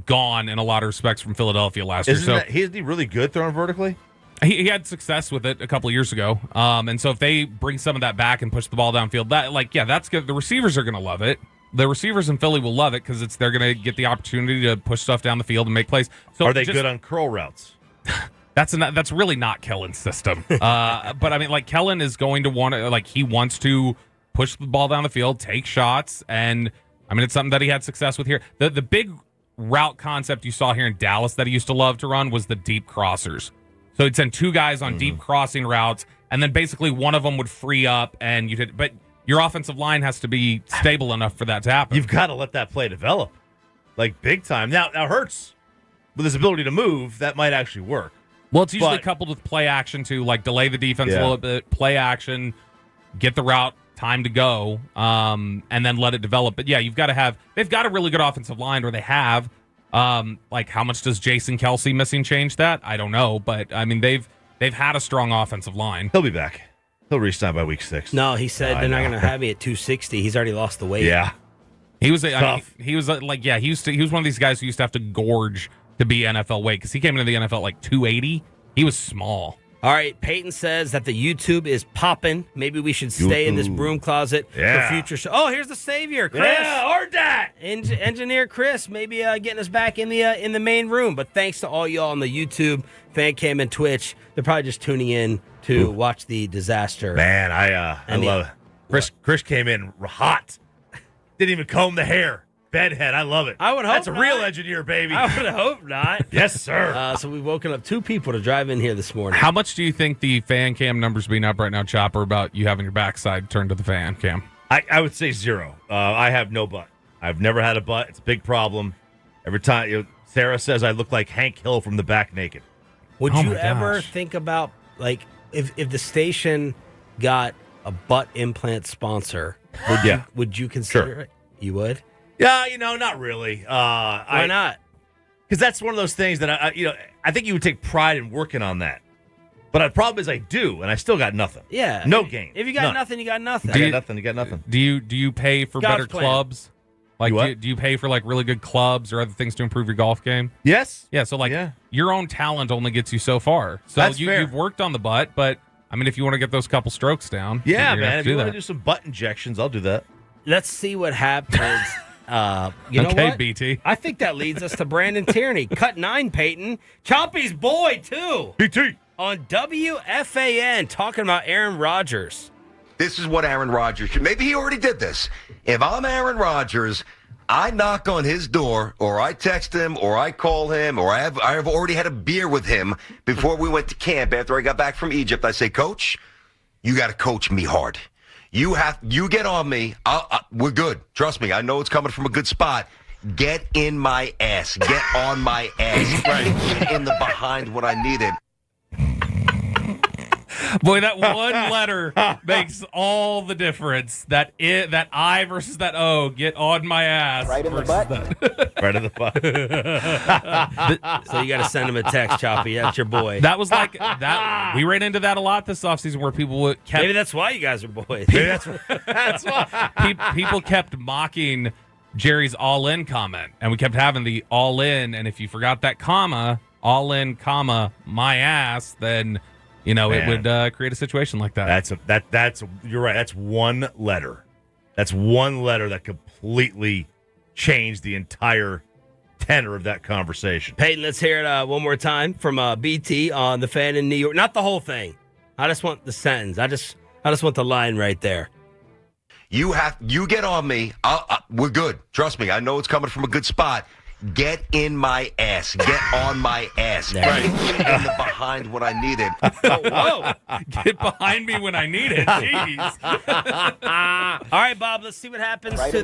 gone in a lot of respects from Philadelphia last year. So isn't he really good throwing vertically? He had success with it a couple of years ago. And so if they bring some of that back and push the ball downfield, that's good. The receivers are going to love it. The receivers in Philly will love it because they're going to get the opportunity to push stuff down the field and make plays. So are they good on curl routes? That's really not Kellen's system. But I mean, like, Kellen is going to want to, like, he wants to push the ball down the field, take shots, and I mean, it's something that he had success with here. The big route concept you saw here in Dallas that he used to love to run was the deep crossers. So he'd send two guys on deep crossing routes, and then basically one of them would free up, and but your offensive line has to be stable enough for that to happen. You've got to let that play develop, like, big time. Now Hurts, with his ability to move, that might actually work. Well, it's usually coupled with play action to, like, delay the defense a little bit, play action, get the route, time to go, and then let it develop. But yeah, they've got a really good offensive line, or they have. Like, how much does Jason Kelsey missing change that? I don't know, but I mean, they've had a strong offensive line. He'll be back. He'll re-sign by week 6. No, he said they're not going to have me at 260. He's already lost the weight. Yeah. He was he was one of these guys who used to have to gorge to be NFL weight because he came into the NFL at like 280. He was small. All right, Peyton says that the YouTube is popping. Maybe we should stay in this broom closet for future show. Oh, here's the savior, Chris. Yeah, or that. Engineer Chris, maybe getting us back in the main room. But thanks to all y'all on the YouTube, fan cam, and Twitch. They're probably just tuning in to watch the disaster. Man, I love it. Chris came in hot. Didn't even comb the hair. Bedhead, I love it. I would hope that's a real engineer, baby. I would hope not. Yes, sir. So we've woken up 2 people to drive in here this morning. How much do you think the fan cam numbers being up right now, Chopper, about you having your backside turned to the fan cam? I would say 0. I have no butt. I've never had a butt. It's a big problem. Every time Sarah says I look like Hank Hill from the back naked. Would you ever think about, like, if the station got a butt implant sponsor, would you consider it? You would? Yeah, not really. Why not? Because that's one of those things that I think you would take pride in working on that. But the problem is I do, and I still got nothing. Yeah. No gain. If you got nothing, you got nothing. I got nothing, you got nothing. Do you pay for God's better plan. clubs? Like, do you pay for like really good clubs or other things to improve your golf game? Yes. Yeah. So your own talent only gets you so far. So That's fair. you've worked on the butt, but I mean, if you want to get those couple strokes down, Yeah, you're gonna man. have If to you do want that. to do some butt injections, I'll do that. Let's see what happens. You know Okay, what? BT. I think that leads us to Brandon Tierney. Cut 9, Peyton. Choppy's boy, too. BT. On WFAN, talking about Aaron Rodgers. This is what Aaron Rodgers should. Maybe he already did this. If I'm Aaron Rodgers, I knock on his door, or I text him, or I call him, or I have already had a beer with him before we went to camp after I got back from Egypt. I say, Coach, you got to coach me hard. You get on me. We're good. Trust me. I know it's coming from a good spot. Get in my ass. Get on my ass. Right. In the behind when I need it. Boy, that one letter makes all the difference. That I versus that O. Get on my ass. Right in the butt. Right in the butt. So you got to send him a text, Choppy. That's your boy. That was like that. We ran into that a lot this offseason where people kept. Maybe that's why you guys are boys. Maybe that's why. People kept mocking Jerry's all-in comment, and we kept having the all-in, and if you forgot that comma, all-in, comma, my ass, then, it would create a situation like that. You're right. That's one letter. That's one letter that completely changed the entire tenor of that conversation. Peyton, let's hear it one more time from BT on the fan in New York. Not the whole thing. I just want the sentence. I just want the line right there. You get on me. We're good. Trust me. I know it's coming from a good spot. Get in my ass. Get on my ass. Right. In the behind when I need it. Whoa. Get behind me when I need it. Jeez. All right, Bob, let's see what happens to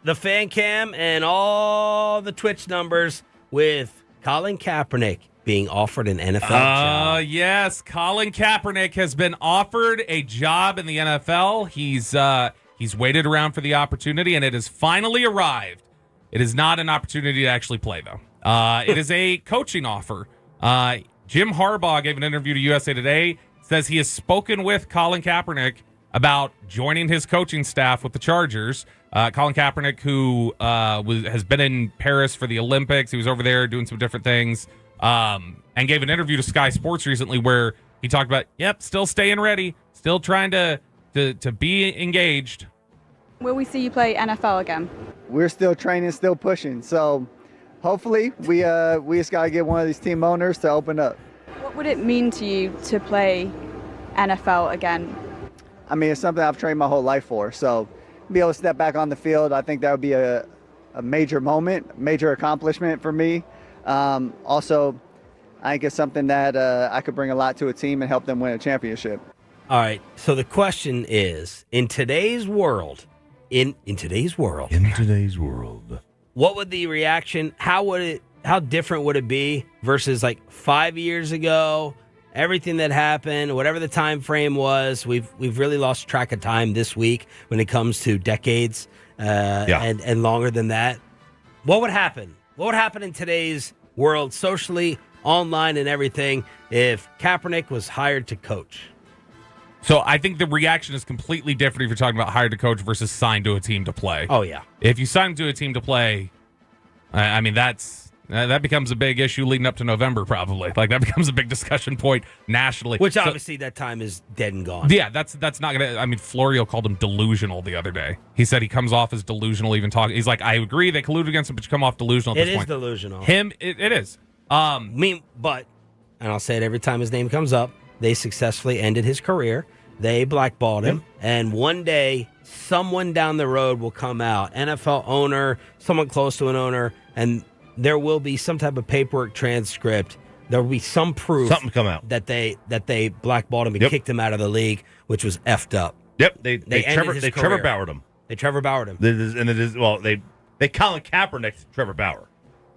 the fan cam and all the Twitch numbers with Colin Kaepernick being offered an NFL job. Yes, Colin Kaepernick has been offered a job in the NFL. He's waited around for the opportunity, and it has finally arrived. It is not an opportunity to actually play, though. It is a coaching offer. Jim Harbaugh gave an interview to USA Today, says he has spoken with Colin Kaepernick about joining his coaching staff with the Chargers. Colin Kaepernick, who has been in Paris for the Olympics. He was over there doing some different things, and gave an interview to Sky Sports recently where he talked about, still staying ready, still trying to be engaged. Will we see you play NFL again? We're still training, still pushing. So hopefully we just got to get one of these team owners to open up. What would it mean to you to play NFL again? I mean, it's something I've trained my whole life for. So be able to step back on the field, I think that would be a major moment, major accomplishment for me. Also, I think it's something that I could bring a lot to a team and help them win a championship. All right. So the question is, in today's world, what would the reaction? How different would it be versus like 5 years ago? Everything that happened, whatever the time frame was, we've really lost track of time this week when it comes to decades and longer than that. What would happen? What would happen in today's world, socially, online, and everything, if Kaepernick was hired to coach? So I think the reaction is completely different if you're talking about hired to coach versus signed to a team to play. Oh, yeah. If you sign to a team to play, I mean, that becomes a big issue leading up to November, probably. Like, that becomes a big discussion point nationally. Which, obviously, that time is dead and gone. Yeah, that's not going to... I mean, Florio called him delusional the other day. He said he comes off as delusional even talking. He's like, I agree, they colluded against him, but you come off delusional at this point. It is delusional. It is. But, and I'll say it every time his name comes up, they successfully ended his career. They blackballed him. And one day, someone down the road will come out, NFL owner, someone close to an owner, and there will be some type of paperwork transcript. There will be some proof something come out that they blackballed him and kicked him out of the league, which was effed up. Yep, they Trevor Bauered him. They Trevor Bauered him. They Colin Kaepernick to Trevor Bauer.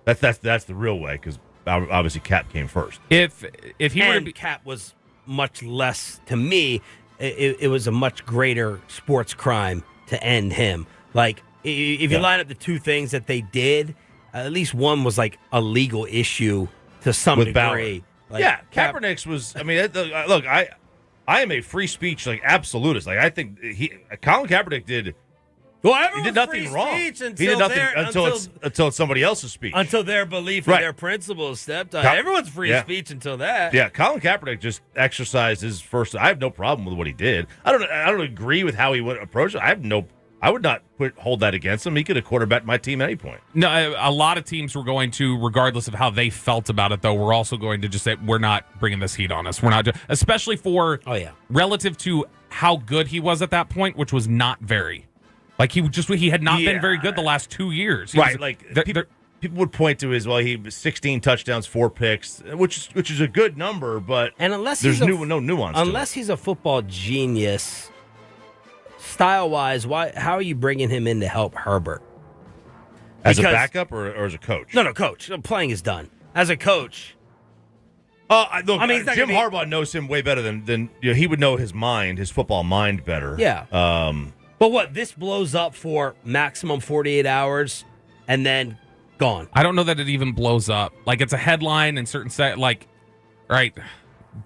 That's the real way, because obviously Cap came first. If he were to be, Cap was much less, to me, it was a much greater sports crime to end him. Like, if you line up the two things that they did, at least one was like a legal issue to some degree. Like, Kaepernick's was. I mean, look, I am a free speech absolutist. Like, I think Colin Kaepernick did. Well, he did nothing wrong. He did nothing until it's somebody else's speech. Until their belief and their principles stepped on. Everyone's free speech until that. Yeah, Colin Kaepernick just exercised his first. I have no problem with what he did. I don't agree with how he would approach it. I would not hold that against him. He could have quarterbacked my team at any point. No, a lot of teams were going to, regardless of how they felt about it, though, we're also going to just say, we're not bringing this heat on us. We're not, especially for relative to how good he was at that point, which was not very. Like, he had not been very good the last 2 years. People would point to he was 16 touchdowns, 4 picks, which is a good number, but unless there's no nuance. Unless he's a football genius, style-wise, how are you bringing him in to help Herbert? As a backup or as a coach? No, coach. Playing is done. As a coach. Jim Harbaugh knows him way better than he would know his football mind better. Yeah. But what, this blows up for maximum 48 hours and then gone? I don't know that it even blows up. Like, it's a headline and certain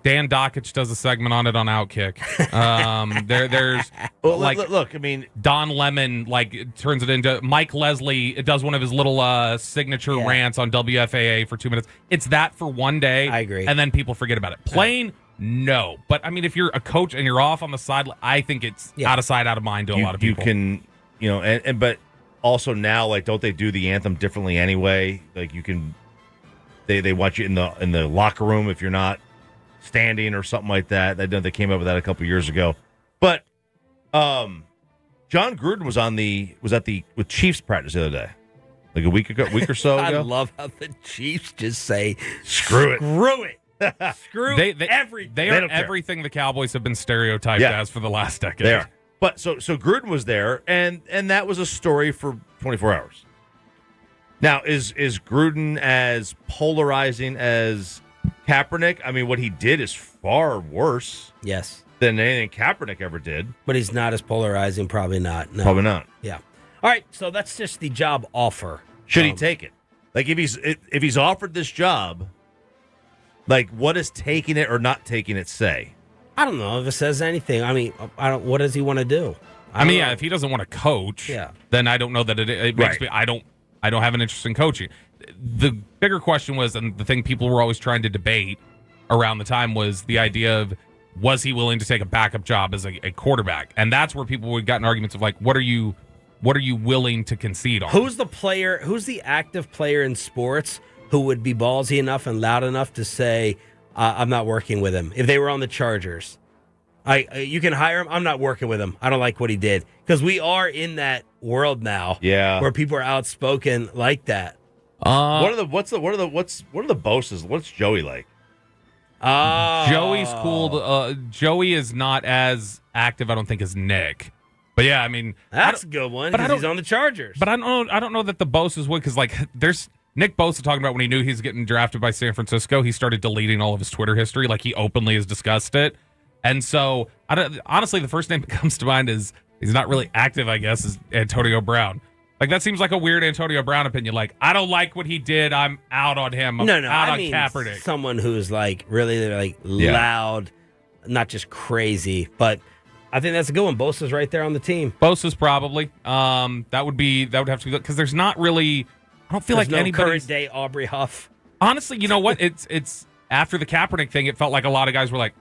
Dan Dockich does a segment on it on Outkick. There's look, I mean, Don Lemon turns it into Mike Leslie. It does one of his little signature rants on WFAA for 2 minutes. It's that for one day. I agree, and then people forget about it. Plain. No, but I mean, if you're a coach and you're off on the side, I think it's out of sight, out of mind to a lot of people. You can, but also now, don't they do the anthem differently anyway? Like, you can, they watch you in the locker room if you're not standing or something like that. They came up with that a couple years ago. But John Gruden was with Chiefs practice the other day, like a week or so ago. I love how the Chiefs just say, "Screw it." Screw everything. They are everything the Cowboys have been stereotyped as for the last decade. They are. But so Gruden was there, and that was a story for 24 hours. Now, is Gruden as polarizing as Kaepernick? I mean, what he did is far worse. Yes. Than anything Kaepernick ever did. But he's not as polarizing. Probably not. No. Probably not. Yeah. All right. So that's just the job offer. Should he take it? Like, if he's offered this job. What does taking it or not taking it say? I don't know if it says anything. I mean, what does he want to do? If he doesn't want to coach, then I don't know that it makes me. I don't have an interest in coaching. The bigger question was, and the thing people were always trying to debate around the time was the idea of, was he willing to take a backup job as a quarterback? And that's where people would gotten arguments of what are you willing to concede on? Who's the active player in sports who would be ballsy enough and loud enough to say, I'm not working with him? If they were on the Chargers, you can hire him. I'm not working with him. I don't like what he did. Because we are in that world now, where people are outspoken like that. What are the bosses? What's Joey like? Joey's cool. Joey is not as active, I don't think, as Nick. But yeah, I mean, that's a good one. But he's on the Chargers. But I don't know that the bosses would, because there's Nick Bosa talking about when he knew he was getting drafted by San Francisco, he started deleting all of his Twitter history. He openly has discussed it. And so, honestly, the first name that comes to mind is, he's not really active, I guess, is Antonio Brown. That seems like a weird Antonio Brown opinion. I don't like what he did. I'm out on him. I'm out on Kaepernick. Someone who's really loud, not just crazy, but I think that's a good one. Bosa's right there on the team. Bosa's probably. That would have to be because there's not really. I don't feel There's like no anybody's current day Aubrey Huff. Honestly, you know what? It's after the Kaepernick thing. It felt like a lot of guys were like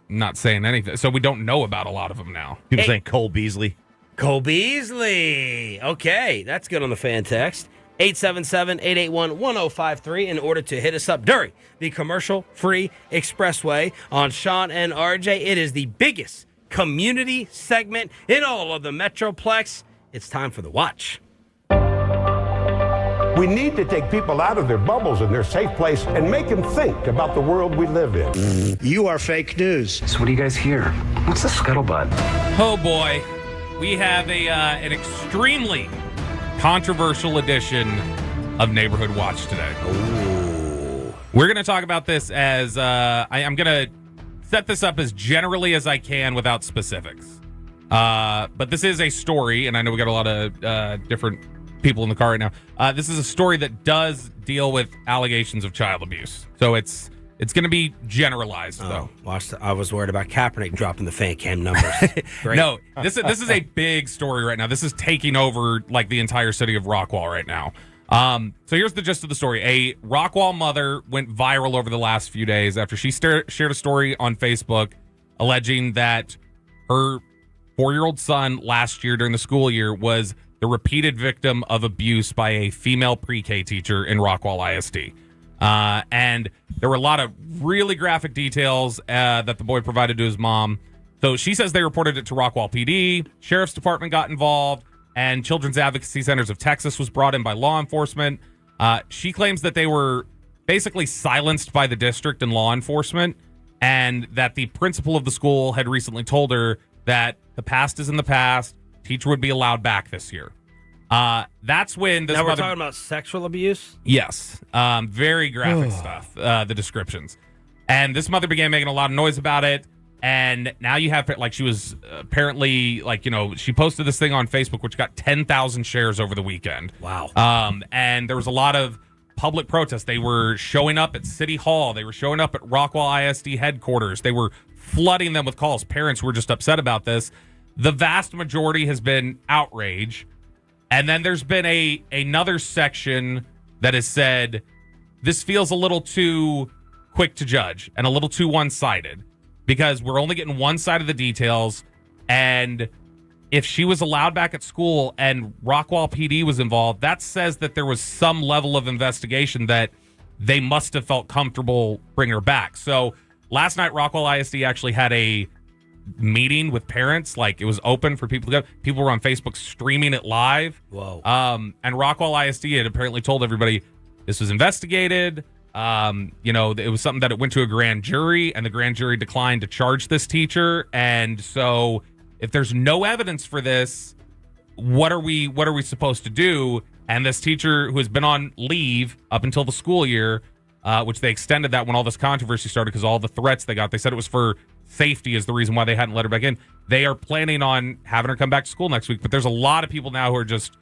not saying anything, so we don't know about a lot of them now. People saying Cole Beasley. Cole Beasley. Okay, that's good on the fan text. 877-881-1053 in order to hit us up during the commercial-free expressway on Sean and RJ. It is the biggest community segment in all of the Metroplex. It's time for the watch. We need to take people out of their bubbles and their safe place and make them think about the world we live in. You are fake news. So what do you guys hear? What's the scuttlebutt? Oh boy, we have an extremely controversial edition of Neighborhood Watch today. Ooh. We're going to talk about this as I'm going to set this up as generally as I can without specifics. But this is a story, and I know we got a lot of different people in the car right now. This is a story that does deal with allegations of child abuse. So it's going to be generalized, though. I was worried about Kaepernick dropping the fan cam numbers. Great. No, this is a big story right now. This is taking over like the entire city of Rockwall right now. So here's the gist of the story. A Rockwall mother went viral over the last few days after she shared a story on Facebook alleging that her 4-year-old son last year during the school year was the repeated victim of abuse by a female pre-K teacher in Rockwall ISD. And there were a lot of really graphic details that the boy provided to his mom. So she says they reported it to Rockwall PD. Sheriff's Department got involved, and Children's Advocacy Centers of Texas was brought in by law enforcement. She claims that they were basically silenced by the district and law enforcement, and that the principal of the school had recently told her that the past is in the past. Teacher would be allowed back this year. That's when this now we're mother... talking about sexual abuse? Yes. Very graphic stuff, the descriptions. And this mother began making a lot of noise about it. And now you have, like, she was apparently, like, you know, she posted this thing on Facebook, which got 10,000 shares over the weekend. Wow. And there was a lot of public protest. They were showing up at City Hall. They were showing up at Rockwall ISD headquarters. They were flooding them with calls. Parents were just upset about this. The vast majority has been outrage. And then there's been another section that has said, this feels a little too quick to judge and a little too one-sided because we're only getting one side of the details. And if she was allowed back at school and Rockwall PD was involved, that says that there was some level of investigation that they must have felt comfortable bringing her back. So last night, Rockwall ISD actually had a meeting with parents. Like, it was open for people to go. People were on Facebook streaming it live. Whoa. And Rockwall ISD had apparently told everybody this was investigated. You know, it was something that it went to a grand jury, and the grand jury declined to charge this teacher. And so if there's no evidence for this, what are we supposed to do? And this teacher, who has been on leave up until the school year, which they extended that when all this controversy started because all the threats they got, they said it was for safety is the reason why they hadn't let her back in. They are planning on having her come back to school next week, but there's a lot of people now who are just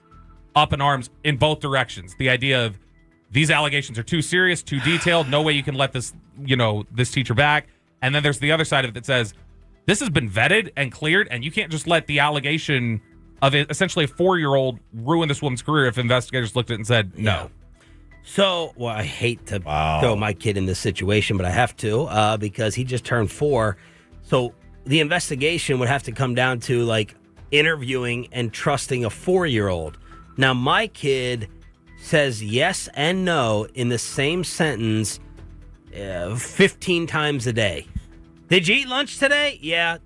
up in arms in both directions. The idea of these allegations are too serious, too detailed, no way you can let this, you know, this teacher back. And then there's the other side of it that says this has been vetted and cleared, and you can't just let the allegation of essentially a 4-year-old ruin this woman's career if investigators looked at it and said no. Yeah. So, well, I hate to throw my kid in this situation, but I have to because he just turned 4. So the investigation would have to come down to, like, interviewing and trusting a 4-year-old. Now, my kid says yes and no in the same sentence 15 times a day. Did you eat lunch today? Yeah.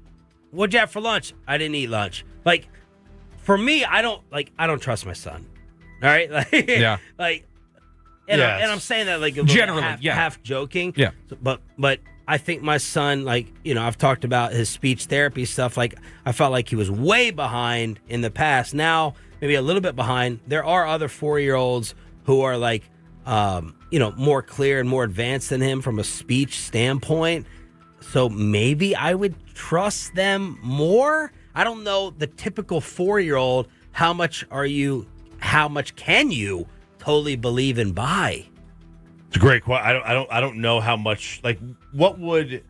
What'd you have for lunch? I didn't eat lunch. Like, for me, I don't trust my son. All right? Like, yeah. Like, and I'm saying that like generally, half joking. Yeah. But I think my son, like, you know, I've talked about his speech therapy stuff. Like, I felt like he was way behind in the past. Now, maybe a little bit behind. There are other 4-year-olds who are like, you know, more clear and more advanced than him from a speech standpoint. So maybe I would trust them more. I don't know the typical 4-year-old. How much can you totally believe and buy? It's a great question. I don't know how much. Like, what would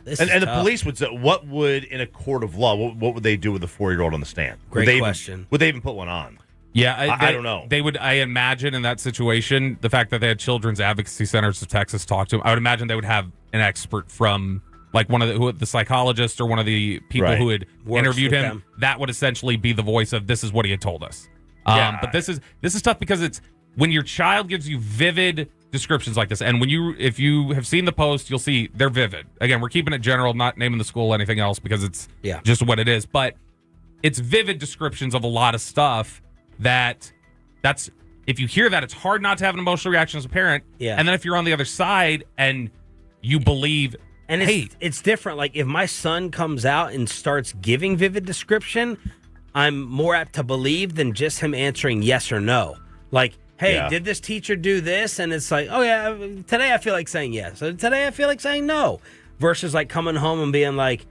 This And is the tough. police would say, what would, in a court of law, what would they do with a 4-year-old on the stand? Great question. Would they even put one on? Yeah, I don't know. They would, I imagine, in that situation, the fact that they had Children's Advocacy Centers of Texas talk to them, I would imagine they would have an expert from, like, one of the psychologist or one of the people who had Works interviewed with him. them. That would essentially be the voice of, this is what he had told us. Yeah. But this is tough because it's when your child gives you vivid descriptions like this, and if you have seen the post, you'll see they're vivid. Again, we're keeping it general, not naming the school, anything else, because it's just what it is. But it's vivid descriptions of a lot of stuff that's if you hear that, it's hard not to have an emotional reaction as a parent. Yeah. And then if you're on the other side and you believe, and it's different. Like if my son comes out and starts giving vivid description, I'm more apt to believe than just him answering yes or no. Like, hey, did this teacher do this? And it's like, oh yeah, today I feel like saying yes. So today I feel like saying no. Versus like coming home and being like,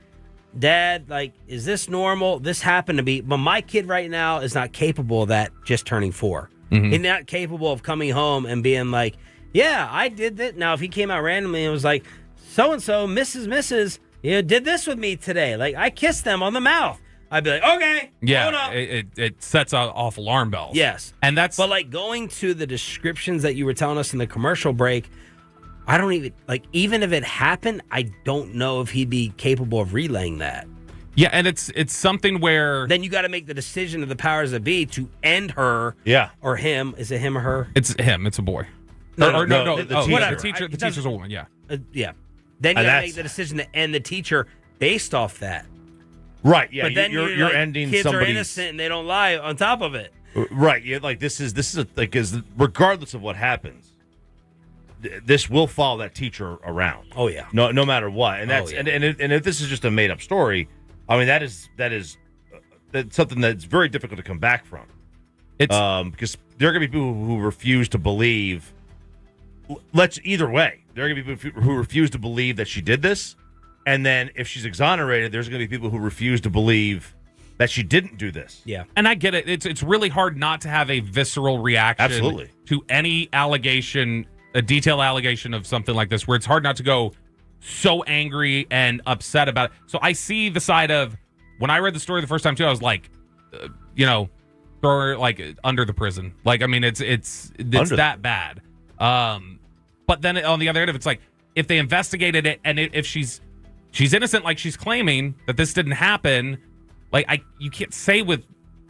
Dad, like, is this normal? This happened to me, but my kid right now is not capable of that just turning 4. Mm-hmm. He's not capable of coming home and being like, yeah, I did that. Now, if he came out randomly and was like, so-and-so, Mrs., did this with me today. Like, I kissed them on the mouth. I'd be like, okay, hold up. It sets off alarm bells. Yes. And that's... But, like, going to the descriptions that you were telling us in the commercial break, I don't even, like, even if it happened, I don't know if he'd be capable of relaying that. Yeah, and it's something where... Then you got to make the decision of the powers that be to end her. Yeah. Or him. Is it him or her? It's him. It's a boy. No, The teacher's a woman, yeah. Yeah. Then you got to make the decision to end the teacher based off that. Right, yeah. But then you're like, ending kids somebody's... are innocent and they don't lie on top of it. Right, yeah, like this is like, regardless of what happens, this will follow that teacher around. Oh yeah, no matter what, and that's and if this is just a made up story, I mean that's something that's very difficult to come back from. It's because there are going to be people who refuse to believe. Either way, there are going to be people who refuse to believe that she did this, and then if she's exonerated, there's going to be people who refuse to believe that she didn't do this. Yeah, and I get it. It's really hard not to have a visceral reaction, absolutely, to any allegation. A detailed allegation of something like this, where it's hard not to go so angry and upset about it. So I see the side of, when I read the story the first time too, I was like, throw her like under the prison. Like, I mean, it's that bad. But then on the other end of it's like, if they investigated it and if she's innocent, like she's claiming that this didn't happen, like you can't say with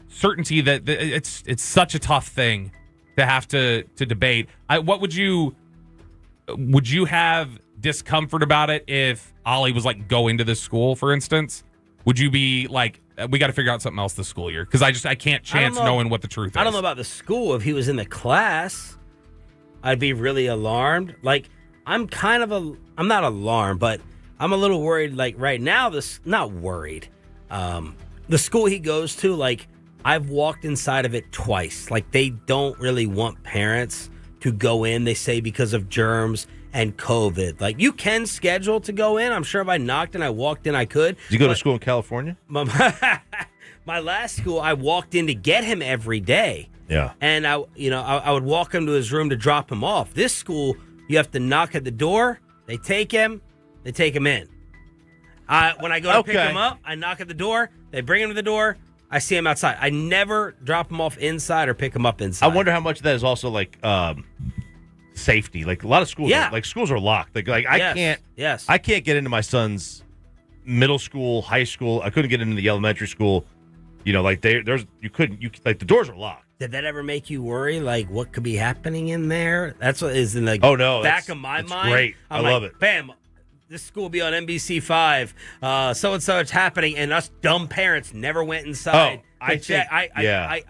certainty that it's such a tough thing to have to debate. Would you have discomfort about it if Ollie was like going to this school, for instance? Would you be like, we got to figure out something else this school year? Because I can't chance knowing what the truth is. I don't know about the school. If he was in the class, I'd be really alarmed. Like, I'm not alarmed, but I'm a little worried. Like right now, not worried. The school he goes to, like, I've walked inside of it twice. Like, they don't really want parents to go in, they say, because of germs and COVID. Like, you can schedule to go in. I'm sure if I knocked and I walked in, I could. Did you go to school in California? My last school, I walked in to get him every day. Yeah. And I would walk him to his room to drop him off. This school, you have to knock at the door. They take him in. When I go to pick him up, I knock at the door. They bring him to the door. I see him outside. I never drop him off inside or pick him up inside. I wonder how much of that is also like safety. Like a lot of schools, schools are locked. Like I can't get into my son's middle school, high school. I couldn't get into the elementary school. Like the doors are locked. Did that ever make you worry? Like, what could be happening in there? That's what is in the back of my mind. Great, I love it. Bam. This school will be on NBC5. So-and-so, it's happening, and us dumb parents never went inside. I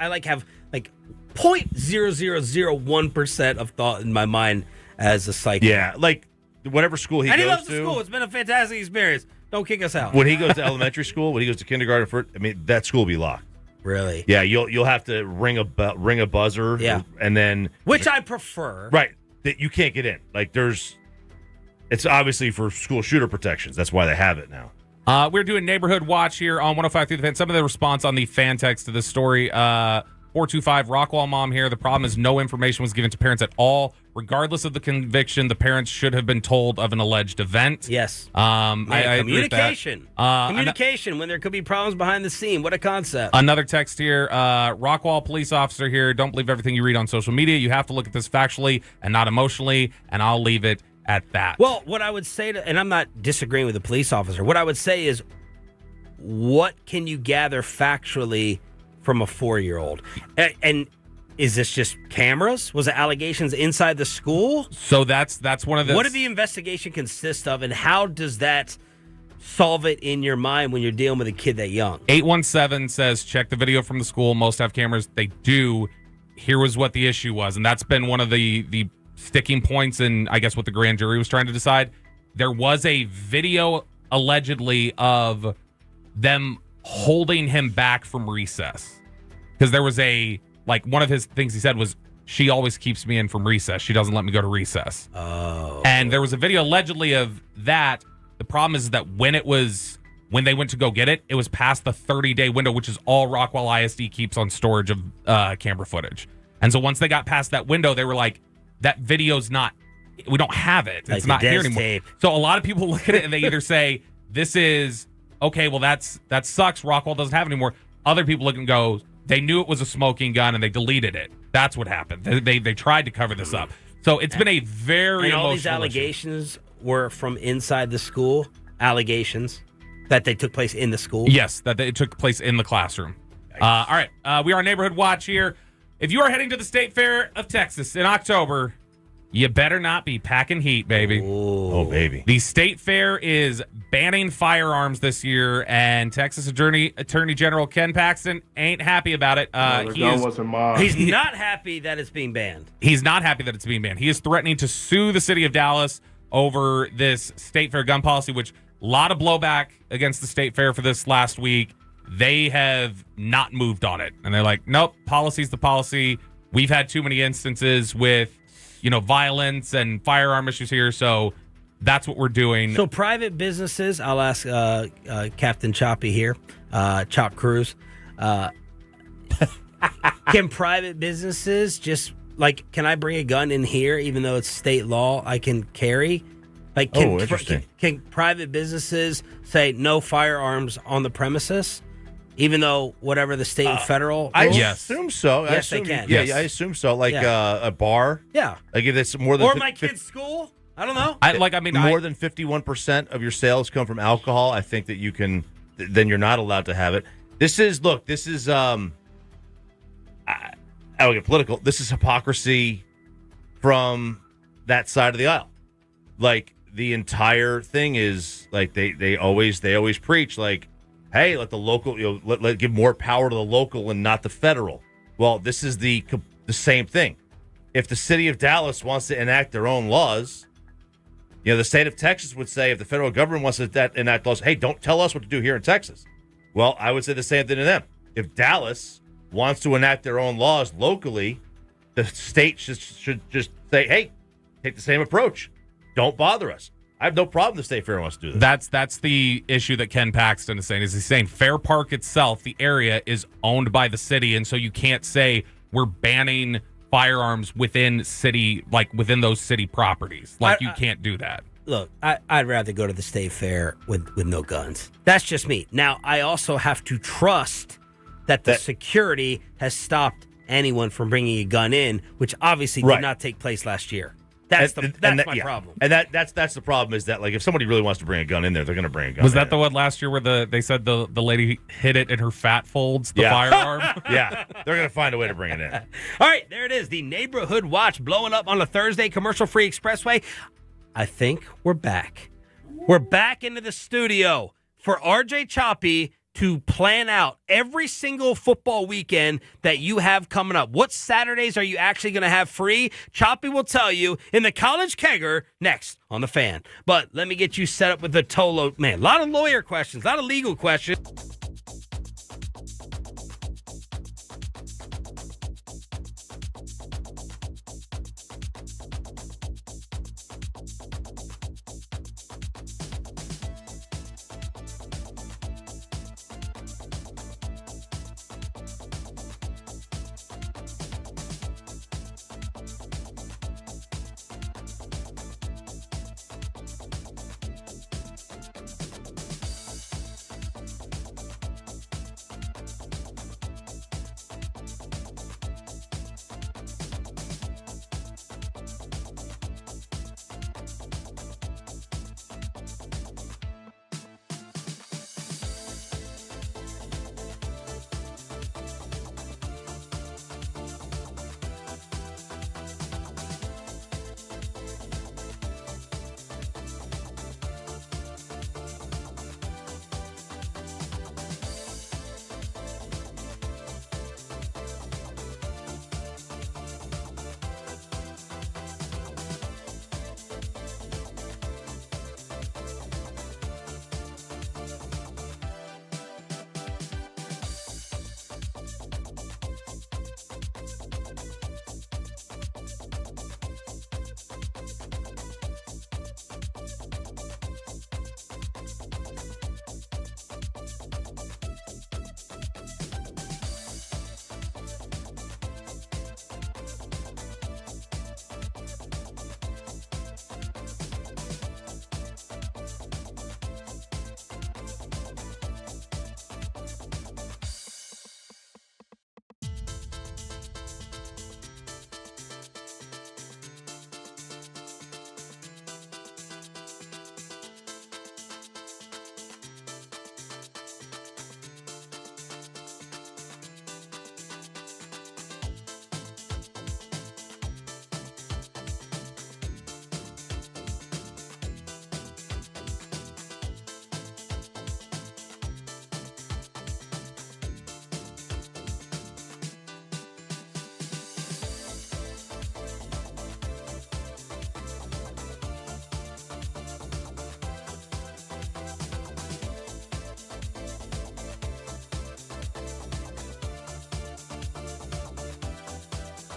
like have like 0.0001% of thought in my mind as a psycho. Yeah, like whatever school he goes to. And he loves the school. It's been a fantastic experience. Don't kick us out. When he goes to elementary school, when he goes to kindergarten, that school will be locked. Really? Yeah, you'll have to ring a buzzer. Yeah, and then which I prefer. Right, that you can't get in. Like it's obviously for school shooter protections. That's why they have it now. We're doing Neighborhood Watch here on 105.3 The Fan. Some of the response on the fan text to this story. 425 Rockwall Mom here. The problem is no information was given to parents at all. Regardless of the conviction, the parents should have been told of an alleged event. Yes. I agree with that. Communication when there could be problems behind the scene. What a concept. Another text here. Rockwall police officer here. Don't believe everything you read on social media. You have to look at this factually and not emotionally, and I'll leave it at that. Well, what I would say, and I'm not disagreeing with the police officer, what I would say is, what can you gather factually from a 4-year-old? And is this just cameras? Was it allegations inside the school? So that's one of the... What did the investigation consist of, and how does that solve it in your mind when you're dealing with a kid that young? 817 says, check the video from the school. Most have cameras. They do. Here was what the issue was, and that's been one of the sticking points in, I guess, what the grand jury was trying to decide. There was a video, allegedly, of them holding him back from recess. Because there was one of his things he said was, she always keeps me in from recess. She doesn't let me go to recess. Oh. And there was a video allegedly of that. The problem is that when they went to go get it, it was past the 30-day window, which is all Rockwall ISD keeps on storage of camera footage. And so once they got past that window, they were like, that video's not, we don't have it. It's not here anymore. Tape. So a lot of people look at it and they either say, this is, okay, well, that sucks. Rockwall doesn't have it anymore. Other people look and go, they knew it was a smoking gun and they deleted it. That's what happened. They tried to cover this up. So it's been a very and all emotional these allegations were from inside the school. Allegations that they took place in the school. Yes, that it took place in the classroom. All right, we are Neighborhood Watch here. If you are heading to the State Fair of Texas in October, you better not be packing heat, baby. Oh, baby. The State Fair is banning firearms this year, and Texas Attorney General Ken Paxton ain't happy about it. He's not happy that it's being banned. He's not happy that it's being banned. He is threatening to sue the city of Dallas over this State Fair gun policy, which a lot of blowback against the State Fair for this last week. They have not moved on it. And they're like, nope, policy's the policy. We've had too many instances with violence and firearm issues here, so that's what we're doing. So private businesses, I'll ask Captain Choppy here, Chop Cruz, can private businesses just, can I bring a gun in here even though it's state law I can carry? Interesting. Can private businesses say no firearms on the premises? Even though whatever the state and federal I rules? assume so. Yes, they can. Yeah, Yes. I assume so. Yeah. A bar. Yeah. Like if it's more than Or my kid's school? I don't know. More than 51% of your sales come from alcohol. I think that you can. Then you're not allowed to have it. This is I will get political. This is hypocrisy from that side of the aisle. The entire thing is they always preach hey, let the local, let give more power to the local and not the federal. Well, this is the same thing. If the city of Dallas wants to enact their own laws, the state of Texas would say if the federal government wants to enact laws, hey, don't tell us what to do here in Texas. Well, I would say the same thing to them. If Dallas wants to enact their own laws locally, the state should just say, hey, take the same approach. Don't bother us. I have no problem the State Fair wants to do this. That's the issue that Ken Paxton is saying. He's saying Fair Park itself, the area, is owned by the city, and so you can't say we're banning firearms within city, within those city properties. You can't do that. Look, I'd rather go to the State Fair with no guns. That's just me. Now, I also have to trust that the security has stopped anyone from bringing a gun in, which obviously did not take place last year. That's my problem. And that's the problem is that if somebody really wants to bring a gun in there, they're going to bring a gun. Was that the one last year where they said the lady hid it in her fat folds, the firearm? Yeah, they're going to find a way to bring it in. All right, there it is. The Neighborhood Watch blowing up on a Thursday, commercial-free expressway. I think we're back. We're back into the studio for RJ Choppy to plan out every single football weekend that you have coming up. What Saturdays are you actually going to have free? Choppy will tell you in the College Kegger next on The Fan. But let me get you set up with the Tolo. Man, a lot of lawyer questions, a lot of legal questions.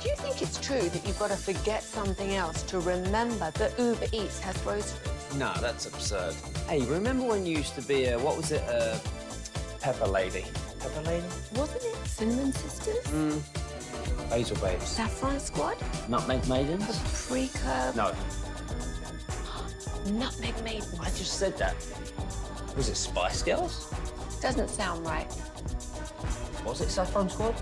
Do you think it's true that you've got to forget something else to remember that Uber Eats has groceries? No, that's absurd. Hey, remember when you used to be a, what was it, a pepper lady? Pepper lady? Wasn't it Cinnamon Sisters? Basil babes. Saffron Squad? Nutmeg maidens? Paprika? No, Nutmeg Maidens. I just said that. Was it Spice Girls? Doesn't sound right. Was it Saffron Squad?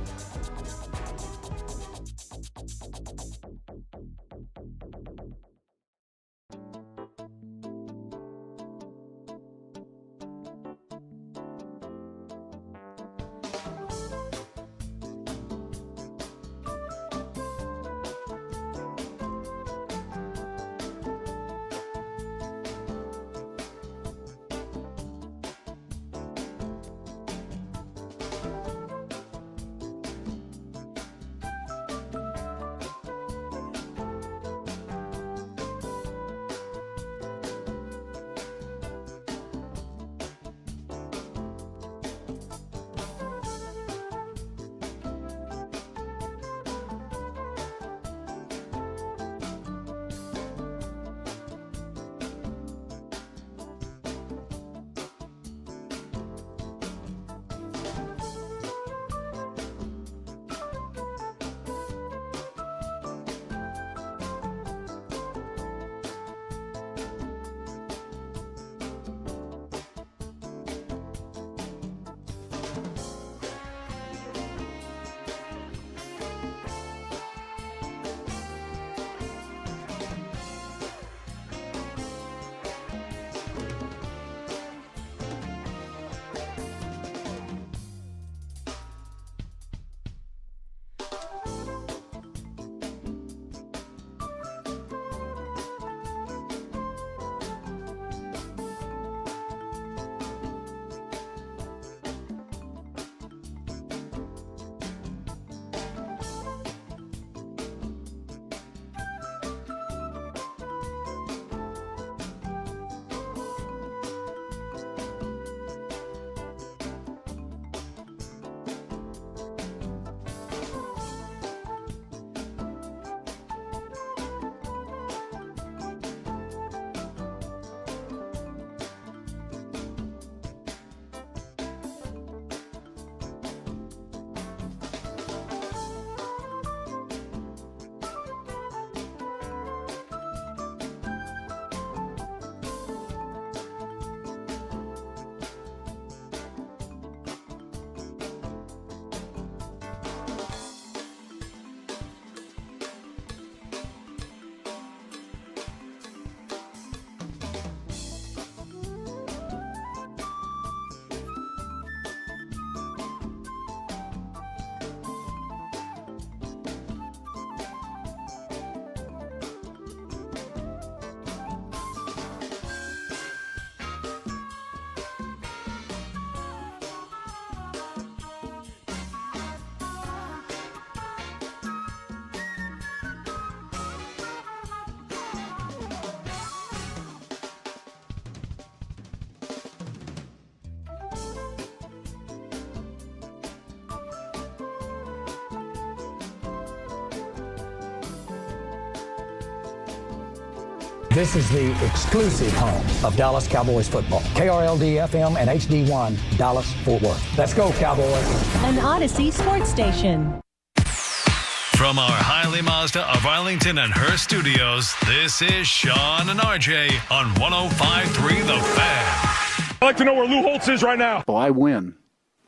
This is the exclusive home of Dallas Cowboys football. KRLD-FM and HD1, Dallas, Fort Worth. Let's go, Cowboys. An Odyssey sports station. From our Hiley Mazda of Arlington and Hearst studios, this is Sean and RJ on 105.3 The Fan. I'd like to know where Lou Holtz is right now. Oh, I win.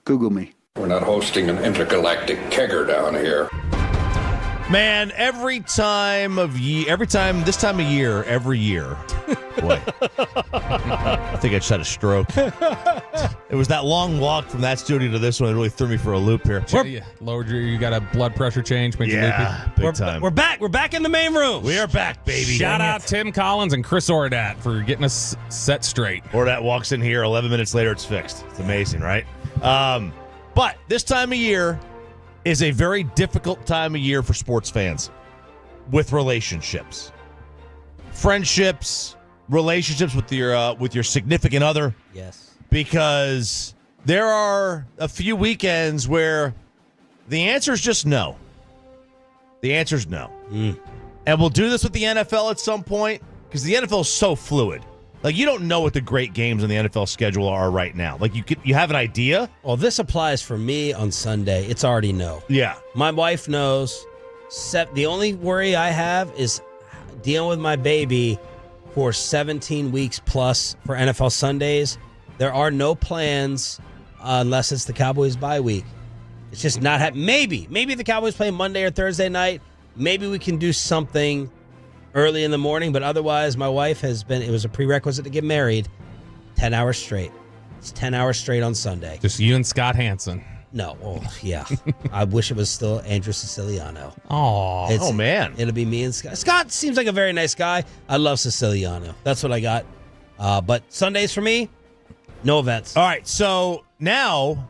Google me. We're not hosting an intergalactic kegger down here. Man, every time this time of year, every year. Boy, I think I just had a stroke. It was that long walk from that studio to this one that really threw me for a loop here. Lowered you got a blood pressure change, made you loopy. Big time. We're back. We're back in the main room. We are back, baby. Shout out Tim Collins and Chris Ordat for getting us set straight. Ordat walks in here, 11 minutes later, it's fixed. It's amazing, right? But this time of year is a very difficult time of year for sports fans with relationships, friendships, relationships with your significant other. Yes, because there are a few weekends where the answer is just no. The answer is no. And we'll do this with the NFL at some point because the NFL is so fluid. Like, you don't know what the great games on the NFL schedule are right now. Like, you have an idea. Well, this applies for me on Sunday. It's already no. Yeah. My wife knows. The only worry I have is dealing with my baby for 17 weeks plus for NFL Sundays. There are no plans unless it's the Cowboys bye week. It's just not maybe the Cowboys play Monday or Thursday night. Maybe we can do something early in the morning, but otherwise my wife it was a prerequisite to get married, 10 hours straight. It's 10 hours straight on Sunday. Just you and Scott Hansen. No, yeah. I wish it was still Andrew Siciliano. Oh, man. It'll be me and Scott. Scott seems like a very nice guy. I love Siciliano. That's what I got. But Sundays for me, no events. All right, so now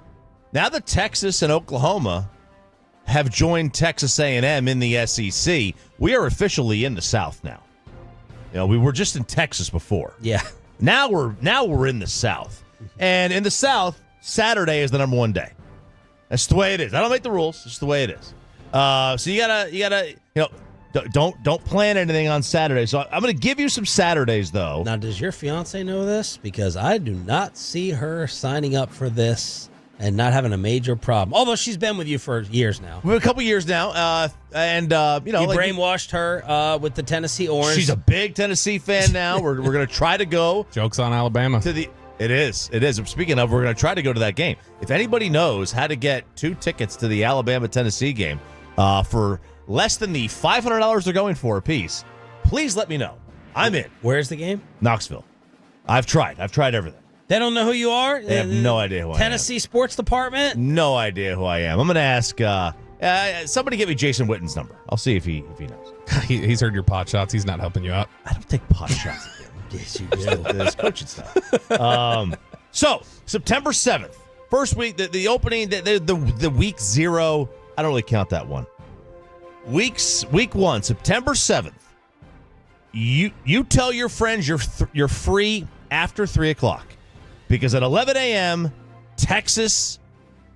that Texas and Oklahoma have joined Texas A&M in the SEC, we are officially in the South now. You know, we were just in Texas before. Yeah. Now we're in the South. And in the South, Saturday is the number one day. That's the way it is. I don't make the rules. It's just the way it is. So you gotta don't plan anything on Saturday. So I'm gonna give you some Saturdays though. Now, does your fiance know this? Because I do not see her signing up for this and not having a major problem. Although she's been with you for years now. A couple years now. You brainwashed her with the Tennessee Orange. She's a big Tennessee fan now. We're going to try to go. Joke's on Alabama. It is. Speaking of, we're going to try to go to that game. If anybody knows how to get 2 tickets to the Alabama-Tennessee game for less than the $500 they're going for a piece, please let me know. I'm in. Where's the game? Knoxville. I've tried everything. They don't know who you are? They have no idea who I am. Tennessee Sports Department? No idea who I am. I'm going to ask somebody get me Jason Witten's number. I'll see if he knows. He's heard your pot shots. He's not helping you out. I don't take pot shots. Yes, you do. This coaching stuff. So, September 7th, first week, the opening, the week 0, I don't really count that one. Week 1, September 7th, you tell your friends you're free after 3 o'clock. Because at 11 a.m., Texas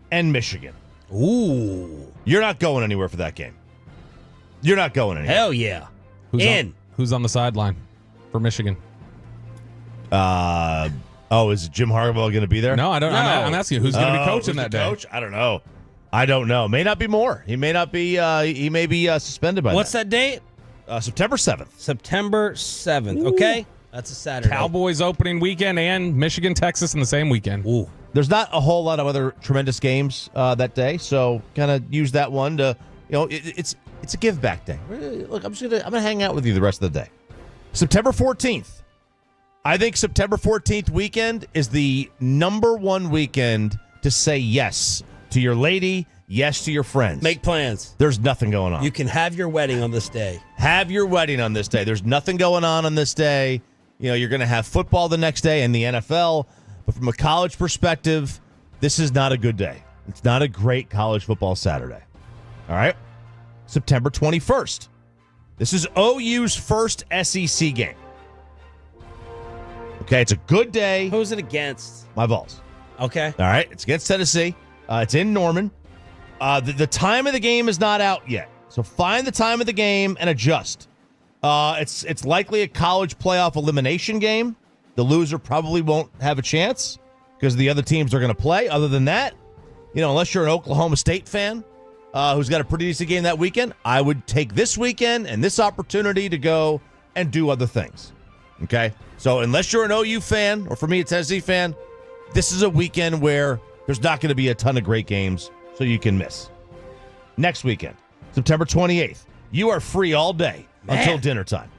and Michigan. Ooh. You're not going anywhere for that game. You're not going anywhere. Hell yeah. Who's on the sideline for Michigan? Is Jim Harbaugh going to be there? No, I don't know. I'm asking you, who's going to be coaching that day? Coach? I don't know. May not be more. He may not be. He may be suspended by. What's that date? September 7th. September 7th. Ooh. Okay. That's a Saturday. Cowboys opening weekend and Michigan, Texas in the same weekend. Ooh. There's not a whole lot of other tremendous games that day, so kind of use that one to, it's a give back day. Look, I'm gonna hang out with you the rest of the day. September 14th. I think September 14th weekend is the number one weekend to say yes to your lady, yes to your friends. Make plans. There's nothing going on. You can have your wedding on this day. Have your wedding on this day. There's nothing going on this day. You're going to have football the next day and the NFL. But from a college perspective, this is not a good day. It's not a great college football Saturday. All right? September 21st. This is OU's first SEC game. Okay, it's a good day. Who's it against? My Vols. Okay. All right, it's against Tennessee. It's in Norman. The time of the game is not out yet. So find the time of the game and adjust. It's likely a college playoff elimination game. The loser probably won't have a chance because the other teams are going to play. Other than that, unless you're an Oklahoma State fan who's got a pretty decent game that weekend, I would take this weekend and this opportunity to go and do other things. Okay? So unless you're an OU fan, or for me, a Tennessee fan, this is a weekend where there's not going to be a ton of great games, so you can miss. Next weekend, September 28th, you are free all day until dinner time.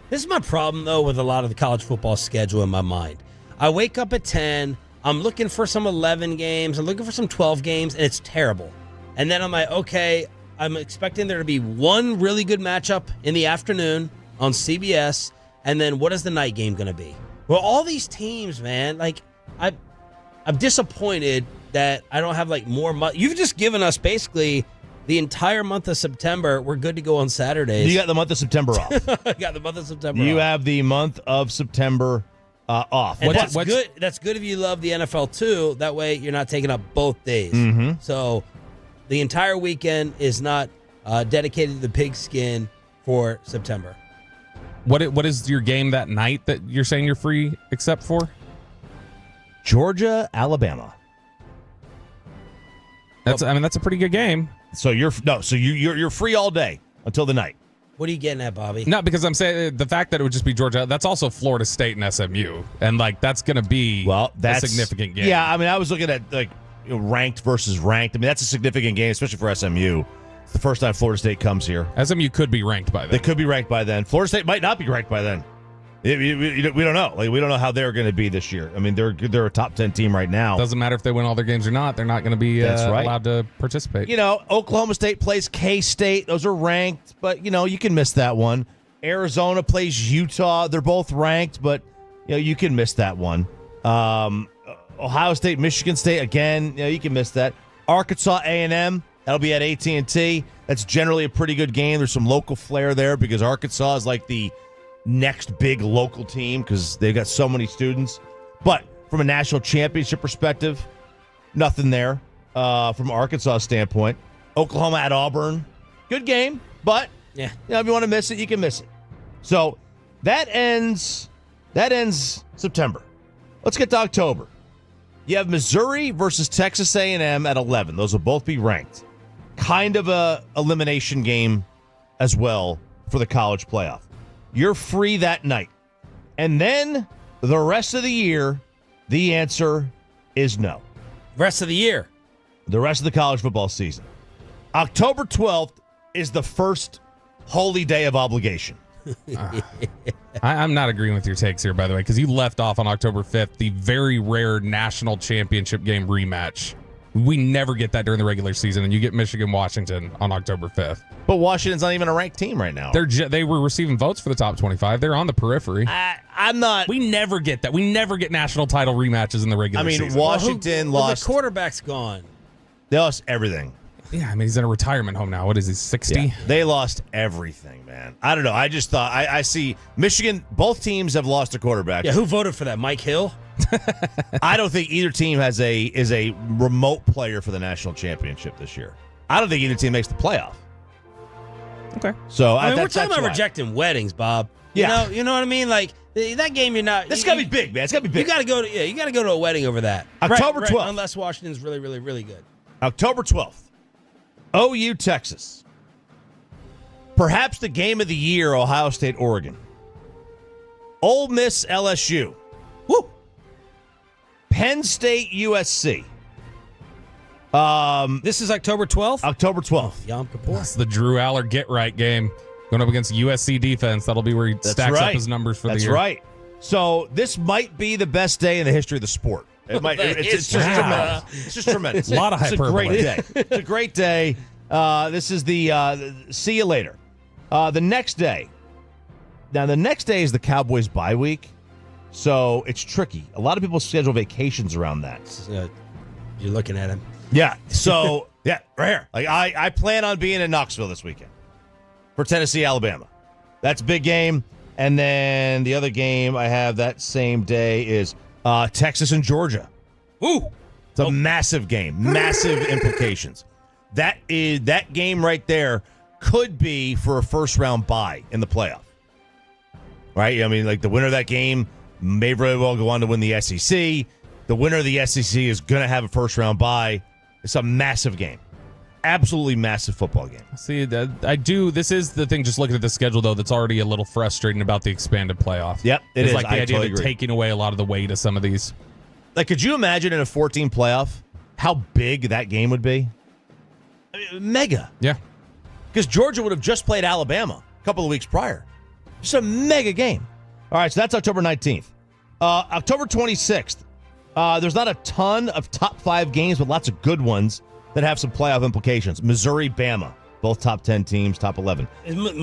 This is my problem, though, with a lot of the college football schedule in my mind. I wake up at 10. I'm looking for some 11 games. I'm looking for some 12 games, and it's terrible. And then I'm like, okay, I'm expecting there to be one really good matchup in the afternoon on CBS, and then what is the night game going to be? Well, all these teams, man, I'm disappointed that I don't have, more money. You've just given us basically the entire month of September. We're good to go on Saturdays. You got the month of September off. I got the month of September You off. have the month of September off. And that's good. That's good if you love the NFL, too. That way you're not taking up both days. Mm-hmm. So the entire weekend is not dedicated to the pigskin for September. What is your game that night that you're saying you're free except for? Georgia, Alabama. That's a pretty good game. So you're free all day until the night. What are you getting at, Bobby? No, because I'm saying the fact that it would just be Georgia, that's also Florida State and SMU. And, that's going to be a significant game. Yeah, I mean, I was looking at, ranked versus ranked. I mean, that's a significant game, especially for SMU. It's the first time Florida State comes here. SMU could be ranked by then. They could be ranked by then. Florida State might not be ranked by then. We don't know. We don't know how they're going to be this year. I mean, they're a top 10 team right now. Doesn't matter if they win all their games or not. They're not going to be allowed to participate. Oklahoma State plays K-State. Those are ranked, but, you can miss that one. Arizona plays Utah. They're both ranked, but, you can miss that one. Ohio State, Michigan State, again, you can miss that. Arkansas A&M, that'll be at AT&T. That's generally a pretty good game. There's some local flair there because Arkansas is like the next big local team because they've got so many students. But from a national championship perspective, nothing there from Arkansas standpoint. Oklahoma at Auburn, good game, but if you want to miss it, you can miss it. So that ends September. Let's get to October. You have Missouri versus Texas A&M at 11. Those will both be ranked. Kind of a elimination game as well for the college playoff. You're free that night. And then the rest of the year, the answer is no. Rest of the year? The rest of the college football season. October 12th is the first holy day of obligation. I'm not agreeing with your takes here, by the way, because you left off on October 5th, the very rare national championship game rematch. We never get that during the regular season, and you get Michigan-Washington on October 5th. But Washington's not even a ranked team right now. They were receiving votes for the top 25. They're on the periphery. I'm not. We never get that. We never get national title rematches in the regular season. Washington lost. The quarterback's gone. They lost everything. Yeah, I mean, he's in a retirement home now. What is he, 60? Yeah, they lost everything, man. I don't know. I just thought, I see Michigan, both teams have lost a quarterback. Yeah, who voted for that? Mike Hill? I don't think either team is a remote player for the national championship this year. I don't think either team makes the playoff. Okay. So we're talking about rejecting weddings, Bob. Yeah. You know what I mean? Like that game, you're not. This is gotta be big, man. It's gotta be big. You gotta go to a wedding over that. October 12th. Unless Washington's really, really, really good. October 12th. OU, Texas. Perhaps the game of the year, Ohio State, Oregon. Ole Miss, LSU. Woo! Penn State, USC. This is October 12th? October 12th. Yom Kippur. That's the Drew Aller get-right game. Going up against USC defense. That'll be where he stacks up his numbers for the year. That's right. So this might be the best day in the history of the sport. It's just tremendous. It's just tremendous. A lot of hyperbole. It's a great day. It's a great day. This is the see you later. The next day. Now, the next day is the Cowboys bye week, so it's tricky. A lot of people schedule vacations around that. You're looking at him. Yeah. So, yeah, right here. Like I plan on being in Knoxville this weekend for Tennessee, Alabama. That's a big game. And then the other game I have that same day is Texas and Georgia. Ooh. It's a massive game. Massive implications. That game right there could be for a first-round bye in the playoff. Right? I mean, like the winner of that game may very well go on to win the SEC. The winner of the SEC is going to have a first-round bye. It's a massive game. Absolutely massive football game. See, I do. This is the thing, just looking at the schedule, though, that's already a little frustrating about the expanded playoff. Yep, it is. Like the I idea totally of agree. taking away a lot of the weight of some of these. Like, could you imagine in a 14 playoff how big that game would be? I mean, mega. Yeah. Because Georgia would have just played Alabama a couple of weeks prior. Just a mega game. All right, so that's October 19th. October 26th, there's not a ton of top 5 games, but lots of good ones that have some playoff implications. Missouri, Bama, both top 10 teams, top 11.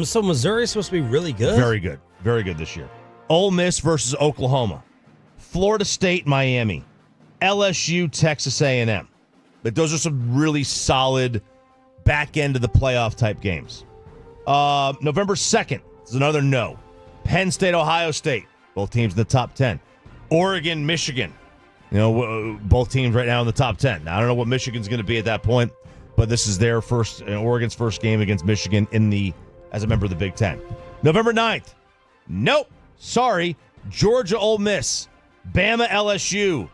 So Missouri is supposed to be really good? Very good. Very good this year. Ole Miss versus Oklahoma. Florida State, Miami. LSU, Texas A&M. But those are some really solid back end of the playoff type games. November 2nd is another no. Penn State, Ohio State. Both teams in the top 10. Oregon, Michigan. Both teams right now in the top 10. Now, I don't know what Michigan's going to be at that point, but this is their first, Oregon's first game against Michigan as a member of the Big Ten. November 9th. Nope. Sorry. Georgia, Ole Miss. Bama, LSU.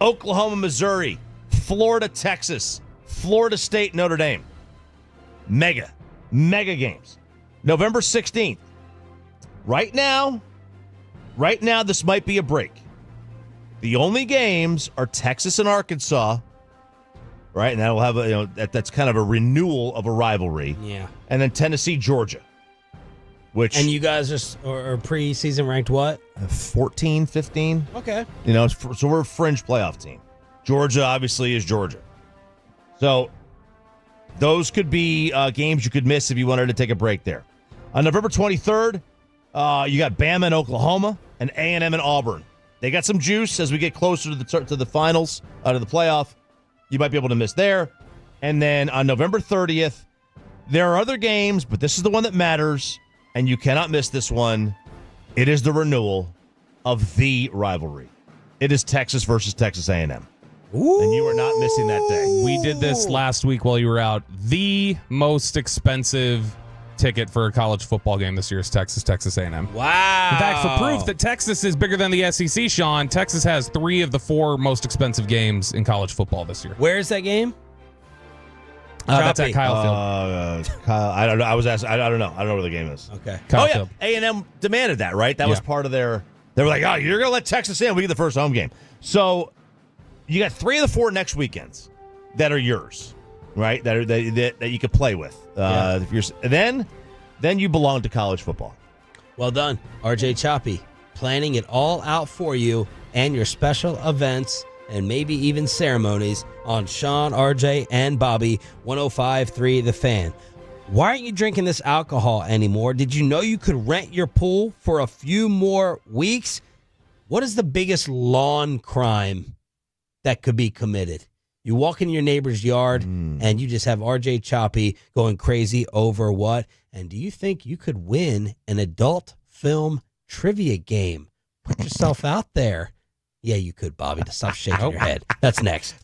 Oklahoma, Missouri. Florida, Texas. Florida State, Notre Dame. Mega games. November 16th. Right now, this might be a break. The only games are Texas and Arkansas, right? And that will have that's kind of a renewal of a rivalry. Yeah. And then Tennessee, Georgia. And you guys are preseason ranked what? 14, 15. Okay. So we're a fringe playoff team. Georgia obviously is Georgia. So those could be games you could miss if you wanted to take a break there. On November 23rd, you got Bama and Oklahoma and A&M and Auburn. They got some juice as we get closer to the finals, to the playoff. You might be able to miss there. And then on November 30th, there are other games, but this is the one that matters, and you cannot miss this one. It is the renewal of the rivalry. It is Texas versus Texas A&M. Ooh. And you are not missing that day. We did this last week while you were out. The most expensive ticket for a college football game this year is Texas A&M. Wow. In fact, for proof that Texas is bigger than the SEC, Sean, Texas has 3 of the 4 most expensive games in college football this year. Where is that game? That's at Kyle Field. I don't know. I was asked. I don't know. I don't know where the game is. Okay. Kyle yeah. Field. A&M demanded that, right? That was part of their. They were like, "Oh, you're gonna let Texas in? We get the first home game." So you got 3 of the 4 next weekends that are yours, right? That you could play with. If you're then you belong to college football. Well done, RJ Choppy, planning it all out for you and your special events and maybe even ceremonies on Sean, RJ, and Bobby, 105.3 The Fan. Why aren't you drinking this alcohol anymore? Did you know you could rent your pool for a few more weeks? What is the biggest lawn crime that could be committed? You walk in your neighbor's yard and you just have RJ Choppy going crazy over what? And do you think you could win an adult film trivia game? Put yourself out there. Yeah, you could, Bobby. Stop shaking your head. That's next.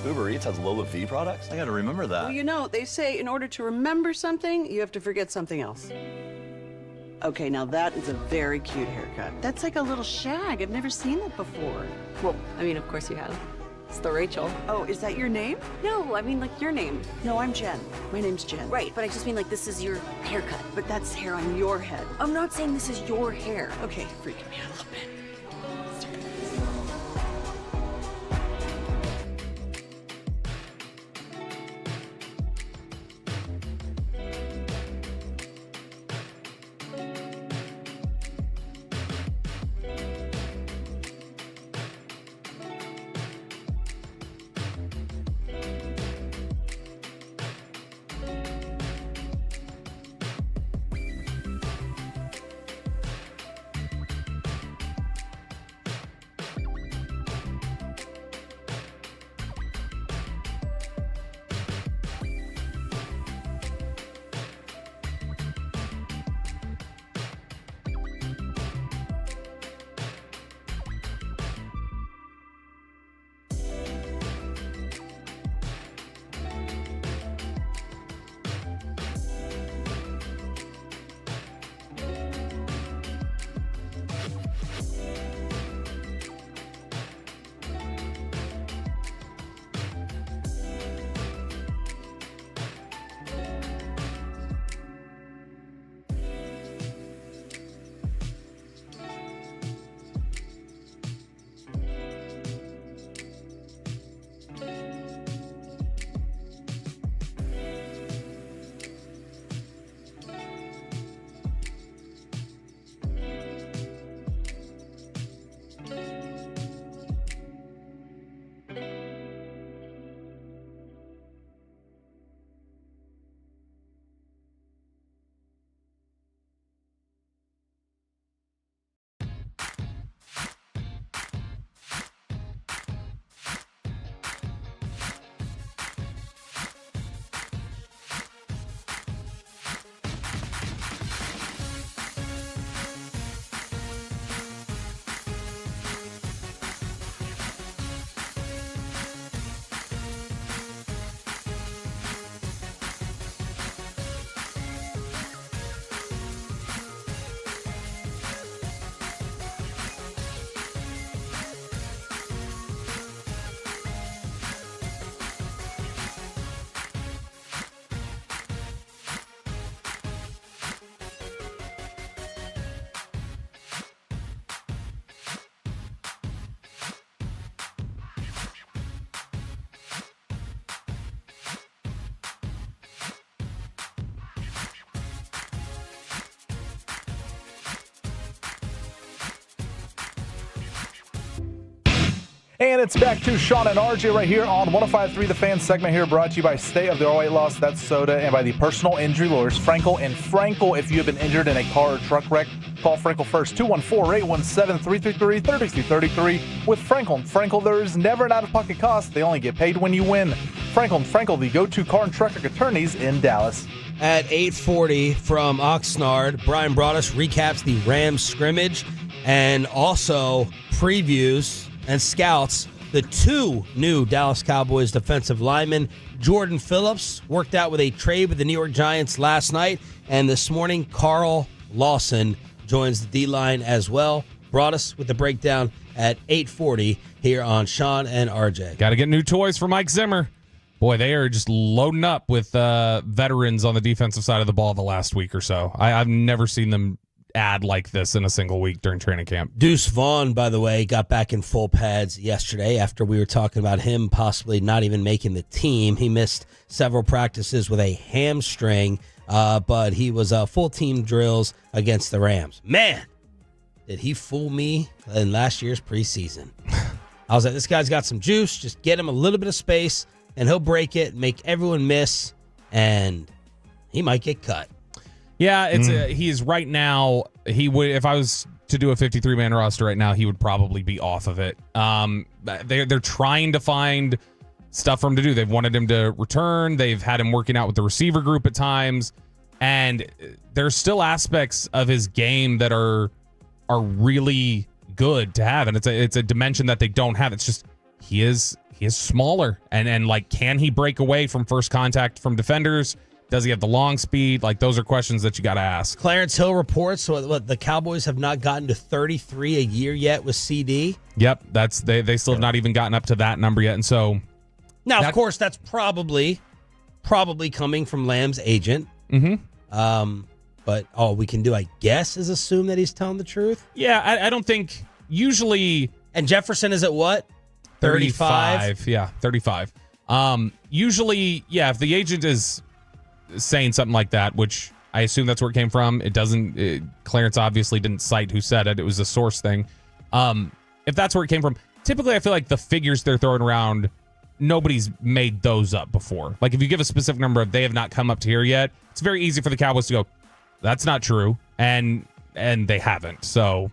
Uber Eats has low fee products? I gotta remember that. Well, you know, they say in order to remember something, you have to forget something else. Okay, now that is a very cute haircut. That's like a little shag. I've never seen that before. Well, I mean, of course you have. It's the Rachel. Oh, is that your name? No, I mean, like, your name. No, I'm Jen. My name's Jen. Right, but I just mean, like, this is your haircut. But that's hair on your head. I'm not saying this is your hair. Okay, freaking me out a little bit. And it's back to Sean and RJ right here on 105.3 The Fan segment here, brought to you by Stay of the All White Loss, that's soda, and by the personal injury lawyers, Frankel and Frankel. If you have been injured in a car or truck wreck, call Frankel first, 214-817-333-3333 with Frankel. And Frankel, there is never an out-of-pocket cost. They only get paid when you win. Frankel and Frankel, the go-to car and truck wreck attorneys in Dallas. At 8:40 from Oxnard, Brian Broaddus recaps the Rams scrimmage and also previews and scouts the two new Dallas Cowboys defensive linemen. Jordan Phillips worked out with a trade with the New York Giants last night, and this morning Carl Lawson joins the D-line as well. Broaddus with the breakdown at 8:40 here on Sean and RJ. Got to get new toys for Mike Zimmer. Boy, they are just loading up with veterans on the defensive side of the ball the last week or so. I've never seen them add like this in a single week during training camp. Deuce Vaughn, by the way, got back in full pads yesterday after we were talking about him possibly not even making the team. He missed several practices with a hamstring, but he was full team drills against the Rams. Man, did he fool me in last year's preseason. I was like, this guy's got some juice. Just get him a little bit of space, and he'll break it, make everyone miss, and he might get cut. Yeah, it's he's right now. He would, if I was to do a 53-man roster right now, he would probably be off of it. They're trying to find stuff for him to do. They've wanted him to return. They've had him working out with the receiver group at times, and there's still aspects of his game that are really good to have, and it's a dimension that they don't have. It's just he is smaller. And like, can he break away from first contact from defenders? Does he have the long speed? Like, those are questions that you got to ask. Clarence Hill reports what the Cowboys have not gotten to 33 a year yet with CD. Yep, they still have not even gotten up to that number yet. And so now, of course, that's probably coming from Lamb's agent. But all we can do, I guess, is assume that he's telling the truth. Yeah, I don't think usually. And Jefferson is at what? 35? Yeah, 35. Usually, yeah, if the agent is saying something like that, which I assume that's where it came from, Clarence obviously didn't cite who said it. It was a source thing. If that's where it came from, typically I feel like the figures they're throwing around, nobody's made those up before. Like, if you give a specific number of they have not come up to here yet, it's very easy for the Cowboys to go, that's not true. And they haven't. So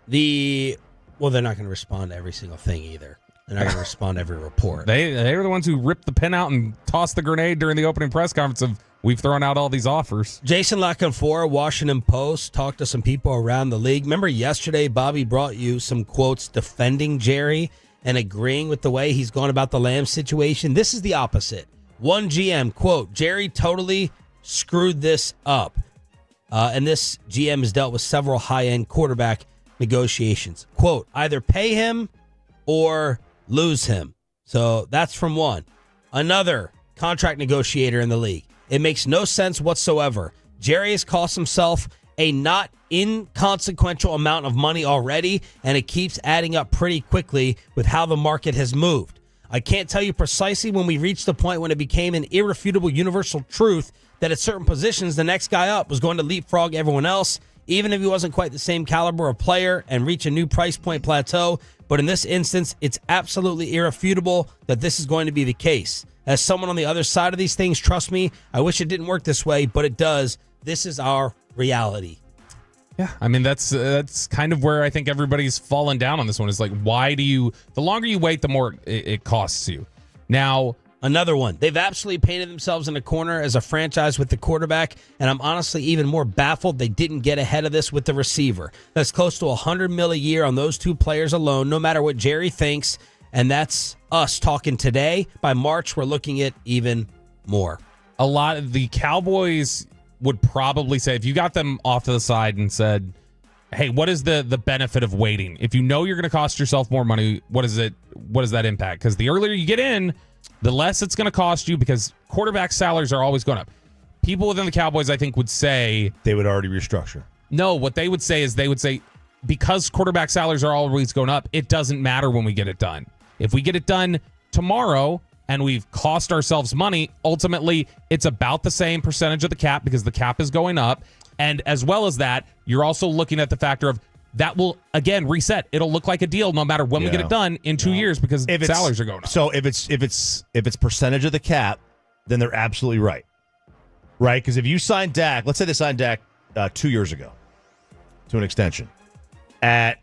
they're not going to respond to every single thing either. They're not going to respond to every report. They were the ones who ripped the pin out and tossed the grenade during the opening press conference of, we've thrown out all these offers. Jason LaConfora, Washington Post, talked to some people around the league. Remember yesterday, Bobby brought you some quotes defending Jerry and agreeing with the way he's gone about the Lamb situation. This is the opposite. One GM, quote, Jerry totally screwed this up. And this GM has dealt with several high-end quarterback negotiations. Quote, either pay him or lose him. So that's from one. Another contract negotiator in the league. It makes no sense whatsoever. Jerry has cost himself a not inconsequential amount of money already, and it keeps adding up pretty quickly with how the market has moved. I can't tell you precisely when we reached the point when it became an irrefutable universal truth that at certain positions, the next guy up was going to leapfrog everyone else, even if he wasn't quite the same caliber of player, and reach a new price point plateau. But in this instance, it's absolutely irrefutable that this is going to be the case. As someone on the other side of these things, trust me, I wish it didn't work this way, but it does. This is our reality. Yeah, I mean, that's kind of where I think everybody's fallen down on this one. Is like, the longer you wait, the more it costs you. Now, another one. They've absolutely painted themselves in a corner as a franchise with the quarterback, and I'm honestly even more baffled they didn't get ahead of this with the receiver. That's close to $100 million a year on those two players alone, no matter what Jerry thinks, and that's us talking today. By March, we're looking at even more. A lot of the Cowboys would probably say, if you got them off to the side and said, hey, what is the benefit of waiting? If you know you're going to cost yourself more money, what does that impact? Because the earlier you get in, the less it's going to cost you, because quarterback salaries are always going up. People within the Cowboys, I think, would say they would already restructure. No, what they would say is because quarterback salaries are always going up, it doesn't matter when we get it done. If we get it done tomorrow and we've cost ourselves money, ultimately it's about the same percentage of the cap because the cap is going up. And as well as that, you're also looking at the factor of that will, again, reset. It'll look like a deal no matter when we get it done in 2 years because salaries are going up. So if it's percentage of the cap, then they're absolutely right. Right? Because if you sign Dak, let's say they signed Dak 2 years ago to an extension at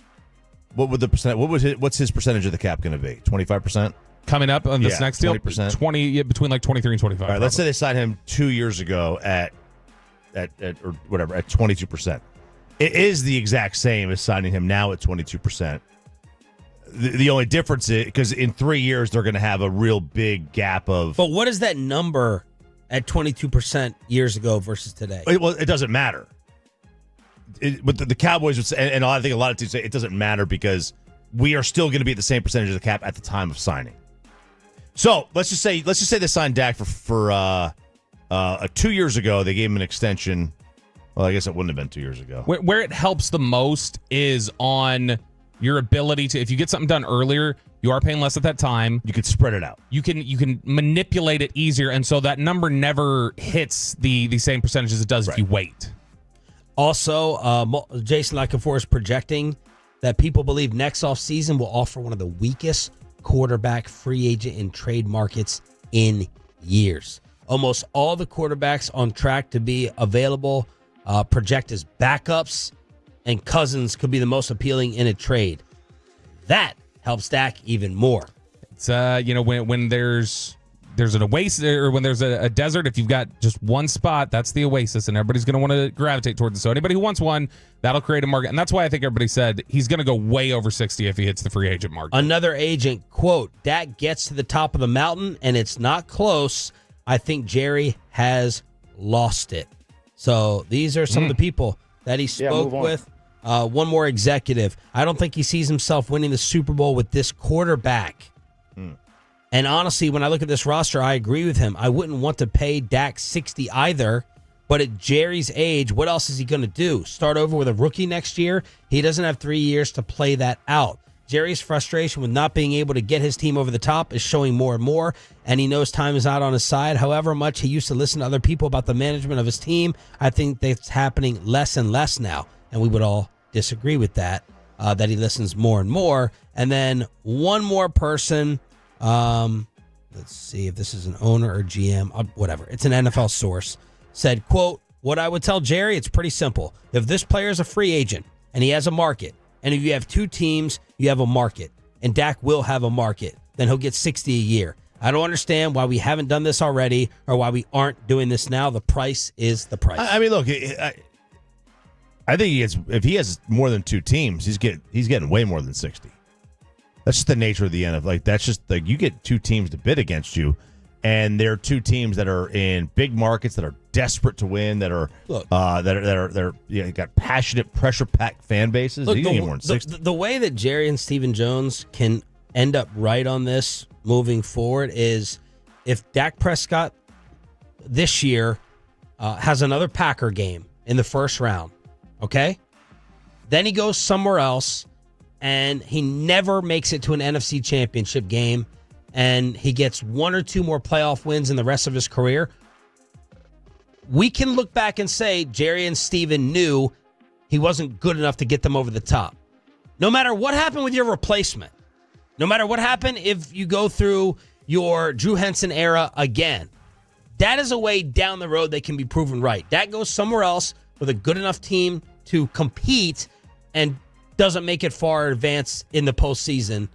what's his percentage of the cap going to be? 25%? Coming up on this next deal, 20%. 20, between like 23 and 25. All right, let's say they signed him 2 years ago at or whatever, at 22%. It is the exact same as signing him now at 22%. The only difference is because in 3 years they're going to have a real big gap of. But what is that number at 22% years ago versus today? Well, it doesn't matter. But the Cowboys would say, and I think a lot of teams say it doesn't matter because we are still going to be at the same percentage of the cap at the time of signing. So let's just say they signed Dak for 2 years ago. They gave him an extension. Well, I guess it wouldn't have been 2 years ago. Where it helps the most is on your ability to, if you get something done earlier, you are paying less at that time. You can spread it out. You can manipulate it easier, and so that number never hits the same percentage as it does if you wait. Also, Jason LaConfort is projecting that people believe next offseason will offer one of the weakest quarterback free agent and trade markets in years. Almost all the quarterbacks on track to be available project as backups, and Cousins could be the most appealing in a trade. That helps Dak even more. It's when there's there's an oasis, or when there's a desert, if you've got just one spot, that's the oasis, and everybody's going to want to gravitate towards it. So anybody who wants one, that'll create a market. And that's why I think everybody said he's going to go way over 60 if he hits the free agent market. Another agent, quote, Dak gets to the top of the mountain, and it's not close. I think Jerry has lost it. So these are some of the people that he spoke with. One more executive. I don't think he sees himself winning the Super Bowl with this quarterback. And honestly, when I look at this roster, I agree with him. I wouldn't want to pay Dak 60 either. But at Jerry's age, what else is he going to do? Start over with a rookie next year? He doesn't have 3 years to play that out. Jerry's frustration with not being able to get his team over the top is showing more and more, and he knows time is not on his side. However much he used to listen to other people about the management of his team, I think that's happening less and less now, and we would all disagree with that, that he listens more and more. And then one more person, let's see if this is an owner or GM, whatever. It's an NFL source. Said, quote, what I would tell Jerry, it's pretty simple. If this player is a free agent and he has a market, and if you have two teams, you have a market, and Dak will have a market, then he'll get 60 a year. I don't understand why we haven't done this already or why we aren't doing this now. The price is the price. I mean, look, I think if he has more than two teams, he's getting way more than 60. That's just the nature of the NFL. Like, that's just like, you get two teams to bid against you, and they're two teams that are in big markets that are desperate to win, that are got passionate, pressure-packed fan bases. Look, He's getting more than 60. The way that Jerry and Stephen Jones can end up right on this moving forward is if Dak Prescott this year has another Packer game in the first round, okay? Then he goes somewhere else, and he never makes it to an NFC championship game, and he gets one or two more playoff wins in the rest of his career. We can look back and say Jerry and Steven knew he wasn't good enough to get them over the top. No matter what happened with your replacement, no matter what happened if you go through your Drew Henson era again, that is a way down the road they can be proven right. That goes somewhere else with a good enough team to compete and doesn't make it far advanced in the postseason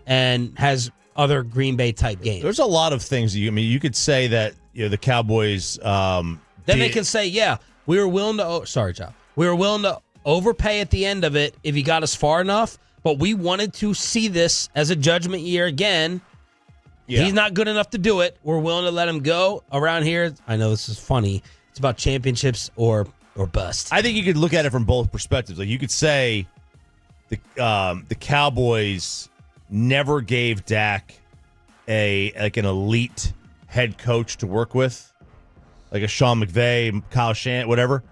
and has other Green Bay type games. There's a lot of things. You could say that the Cowboys. Then they can say, yeah, we were willing to. We were willing to overpay at the end of it if he got us far enough, but we wanted to see this as a judgment year again. Yeah. He's not good enough to do it. We're willing to let him go. Around here, I know this is funny. It's about championships or bust. I think you could look at it from both perspectives. Like, you could say the Cowboys never gave Dak an elite head coach to work with, like a Sean McVay, Kyle Shanahan, whatever.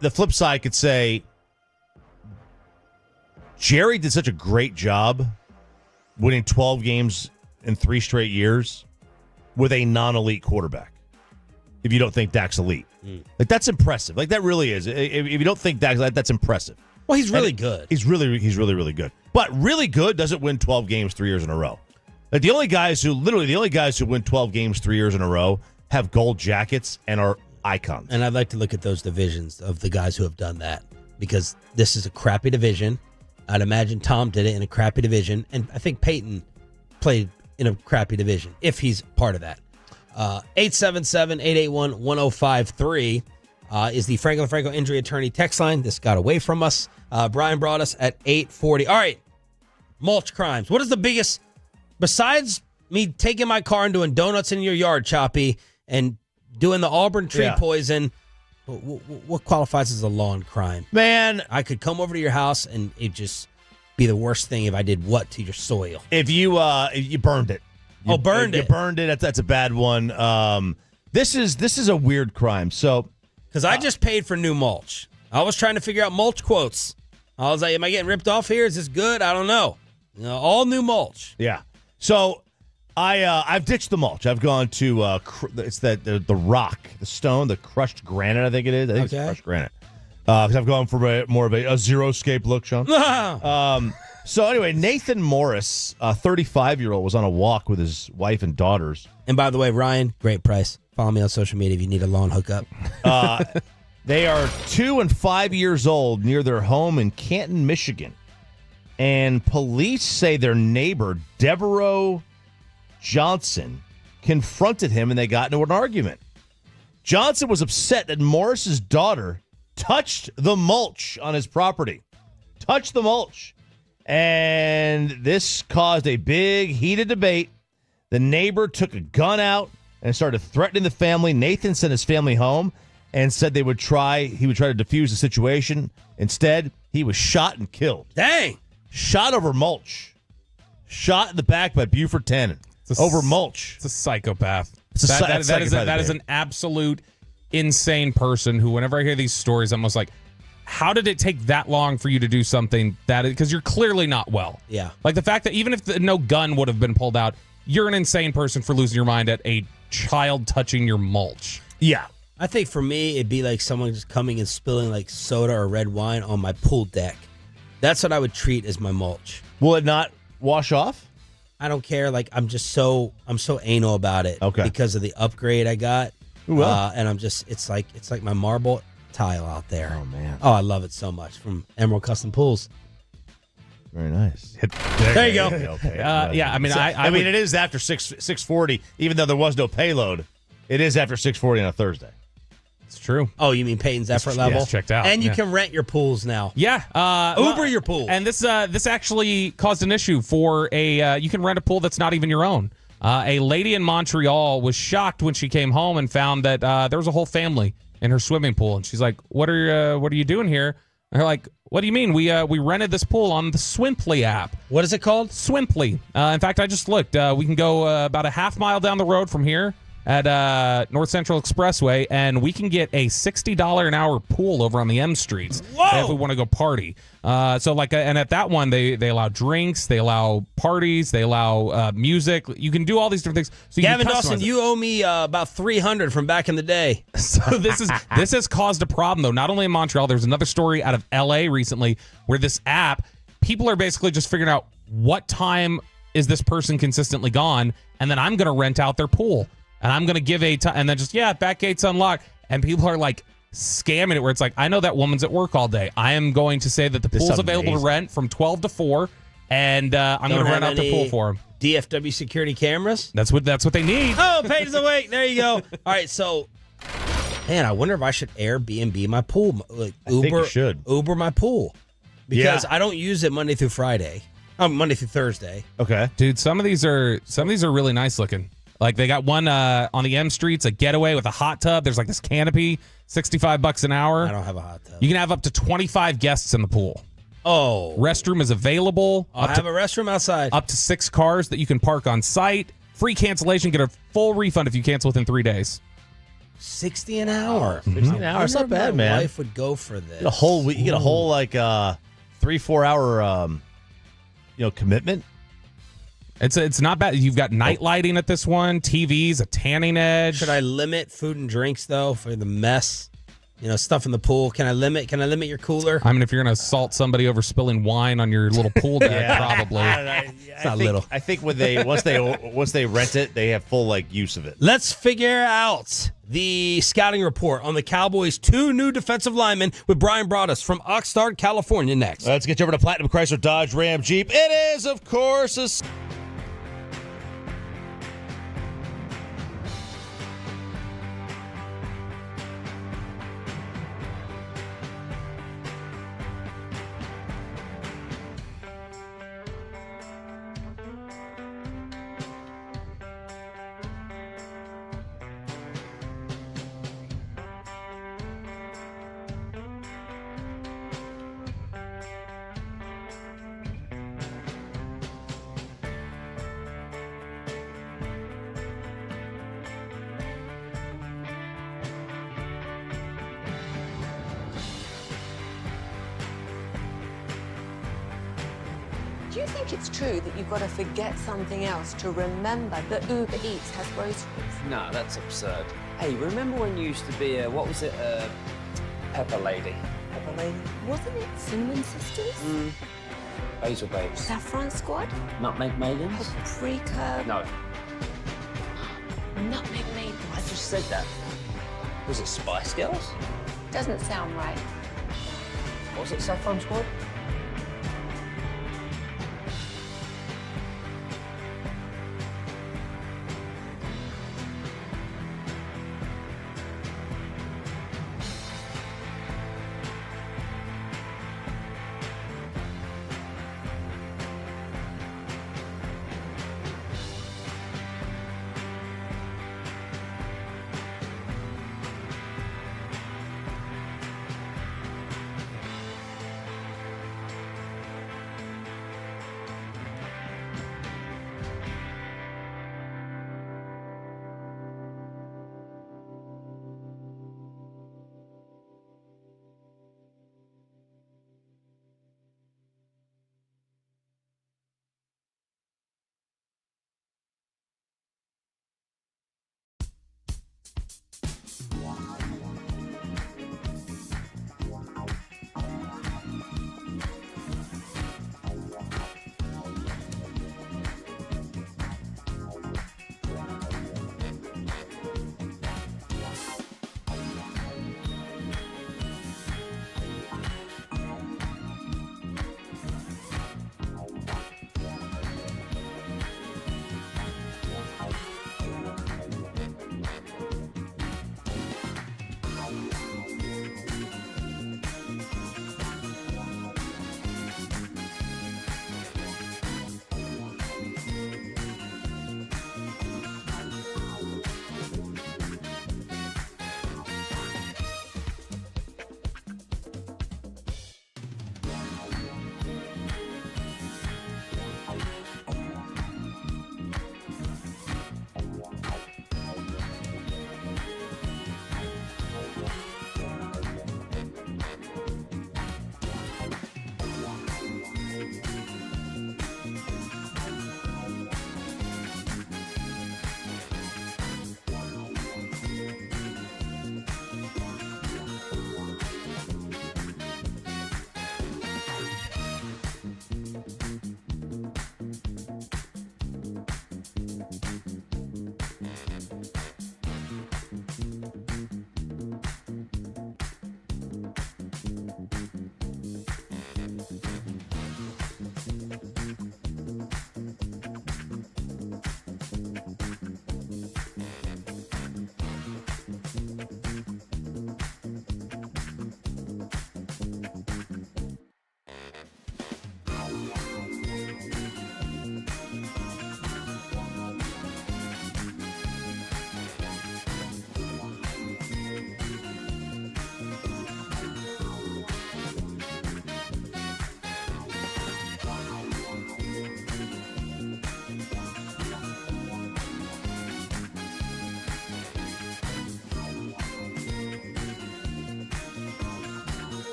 The flip side could say Jerry did such a great job winning 12 games in 3 straight years with a non-elite quarterback. If you don't think Dak's elite. Like, that's impressive. Like, that really is. If you don't think Dak's elite, that's impressive. Well, he's really good. He's really good. But really good doesn't win 12 games 3 years in a row. Like, the only guys who win 12 games 3 years in a row have gold jackets and are icons. And I'd like to look at those divisions of the guys who have done that, because this is a crappy division. I'd imagine Tom did it in a crappy division, and I think Peyton played in a crappy division, if he's part of that. 877-881-1053 is the Franco & Franco injury attorney text line. This got away from us. Brian brought us at 8:40. All right, mulch crimes. What is the biggest, besides me taking my car and doing donuts in your yard, Choppy, and doing the Auburn tree poison, what qualifies as a lawn crime? Man, I could come over to your house and it just be the worst thing if I did what to your soil? If you burned it. Burned it. You burned it. That's a bad one. This is a weird crime. So, because I just paid for new mulch. I was trying to figure out mulch quotes. I was like, am I getting ripped off here? Is this good? I don't know. All new mulch. Yeah. So I've ditched the mulch. I've gone to it's the rock, the stone, the crushed granite. I think it is. I think it's crushed granite. Because I've gone for more of a zero-scape look, Sean. So anyway, Nathan Morris, a 35-year-old, was on a walk with his wife and daughters. And by the way, Ryan, great price. Follow me on social media if you need a lawn hookup. They are 2 and 5 years old near their home in Canton, Michigan. And police say their neighbor, Devereaux Johnson, confronted him and they got into an argument. Johnson was upset that Morris's daughter touched the mulch on his property. Touched the mulch. And this caused a big, heated debate. The neighbor took a gun out and started threatening the family. Nathan sent his family home and said he would try to defuse the situation. Instead, he was shot and killed. Dang! Shot over mulch. Shot in the back by Buford Tannen. Over mulch. It's a psychopath. That is an absolute insane person who, whenever I hear these stories, I'm almost like, how did it take that long for you to do something that is, because you're clearly not well. Yeah. Like the fact that even if no gun would have been pulled out, you're an insane person for losing your mind at a child touching your mulch. Yeah. I think for me, it'd be like someone just coming and spilling like soda or red wine on my pool deck. That's what I would treat as my mulch. Will it not wash off? I don't care. Like I'm so anal about it. Okay. Because of the upgrade I got. Ooh, and I'm just it's like my marble tile out there. Oh man. Oh, I love it so much from Emerald Custom Pools. Very nice. There you go. Okay. Yeah, I mean, it is after 6:40, even though there was no payload. It is after 6:40 on a Thursday. It's true. Oh, you mean Peyton's effort level? Checked out. And you can rent your pools now. Yeah. Uber your pool. And this actually caused an issue for you can rent a pool that's not even your own. A lady in Montreal was shocked when she came home and found that there was a whole family in her swimming pool. And she's like, what are you doing here? And they're like, what do you mean? We rented this pool on the Swimply app. What is it called? Swimply. In fact, I just looked. We can go about a half mile down the road from here at North Central Expressway, and we can get a $60 an hour pool over on the M streets. Whoa! If we want to go party. And at that one, they allow drinks, they allow parties, they allow music. You can do all these different things. So Gavin you Dawson, you owe me about $300 from back in the day. So this has caused a problem, though. Not only in Montreal, there's another story out of LA recently where this app, people are basically just figuring out what time is this person consistently gone, and then I'm going to rent out their pool. And I'm going to give and then just, back gate's unlocked. And people are like scamming it where it's like, I know that woman's at work all day. I am going to say that the pool's available to rent from 12 to 4. And I'm going to rent out the pool for them. DFW security cameras? That's what they need. Oh, Peyton's awake. There you go. All right, so, man, I wonder if I should Airbnb my pool. Like I think you should. Uber my pool. Because I don't use it Monday through Friday. Monday through Thursday. Okay. Dude, some of these are really nice looking. Like they got one on the M streets, a getaway with a hot tub. There's like this canopy, $65 an hour. I don't have a hot tub. You can have up to 25 guests in the pool. Oh. Restroom is available. I have a restroom outside. Up to 6 cars that you can park on site. Free cancellation. Get a full refund if you cancel within 3 days. $60 an hour. $60 an hour. It's not bad, man. My wife would go for this. You get a whole like 3-4 hour commitment. It's not bad. You've got night lighting at this one, TVs, a tanning edge. Should I limit food and drinks though for the mess? Stuff in the pool. Can I limit your cooler? I mean, if you're gonna assault somebody over spilling wine on your little pool deck, probably. It's not little. I think when once they rent it, they have full use of it. Let's figure out the scouting report on the Cowboys' 2 new defensive linemen with Brian Broaddus from Oxnard, California. Next, let's get you over to Platinum Chrysler Dodge Ram Jeep. It is, of course, a Do you think it's true that you've got to forget something else to remember that Uber Eats has groceries? No, that's absurd. Hey, remember when you used to be Pepper Lady? Pepper Lady? Wasn't it Cinnamon Sisters? Basil Babes. Saffron Squad? Nutmeg Maidens? Paprika? No. Nutmeg Maidens. I just said that. Was it Spice Girls? Doesn't sound right. Was it Saffron Squad?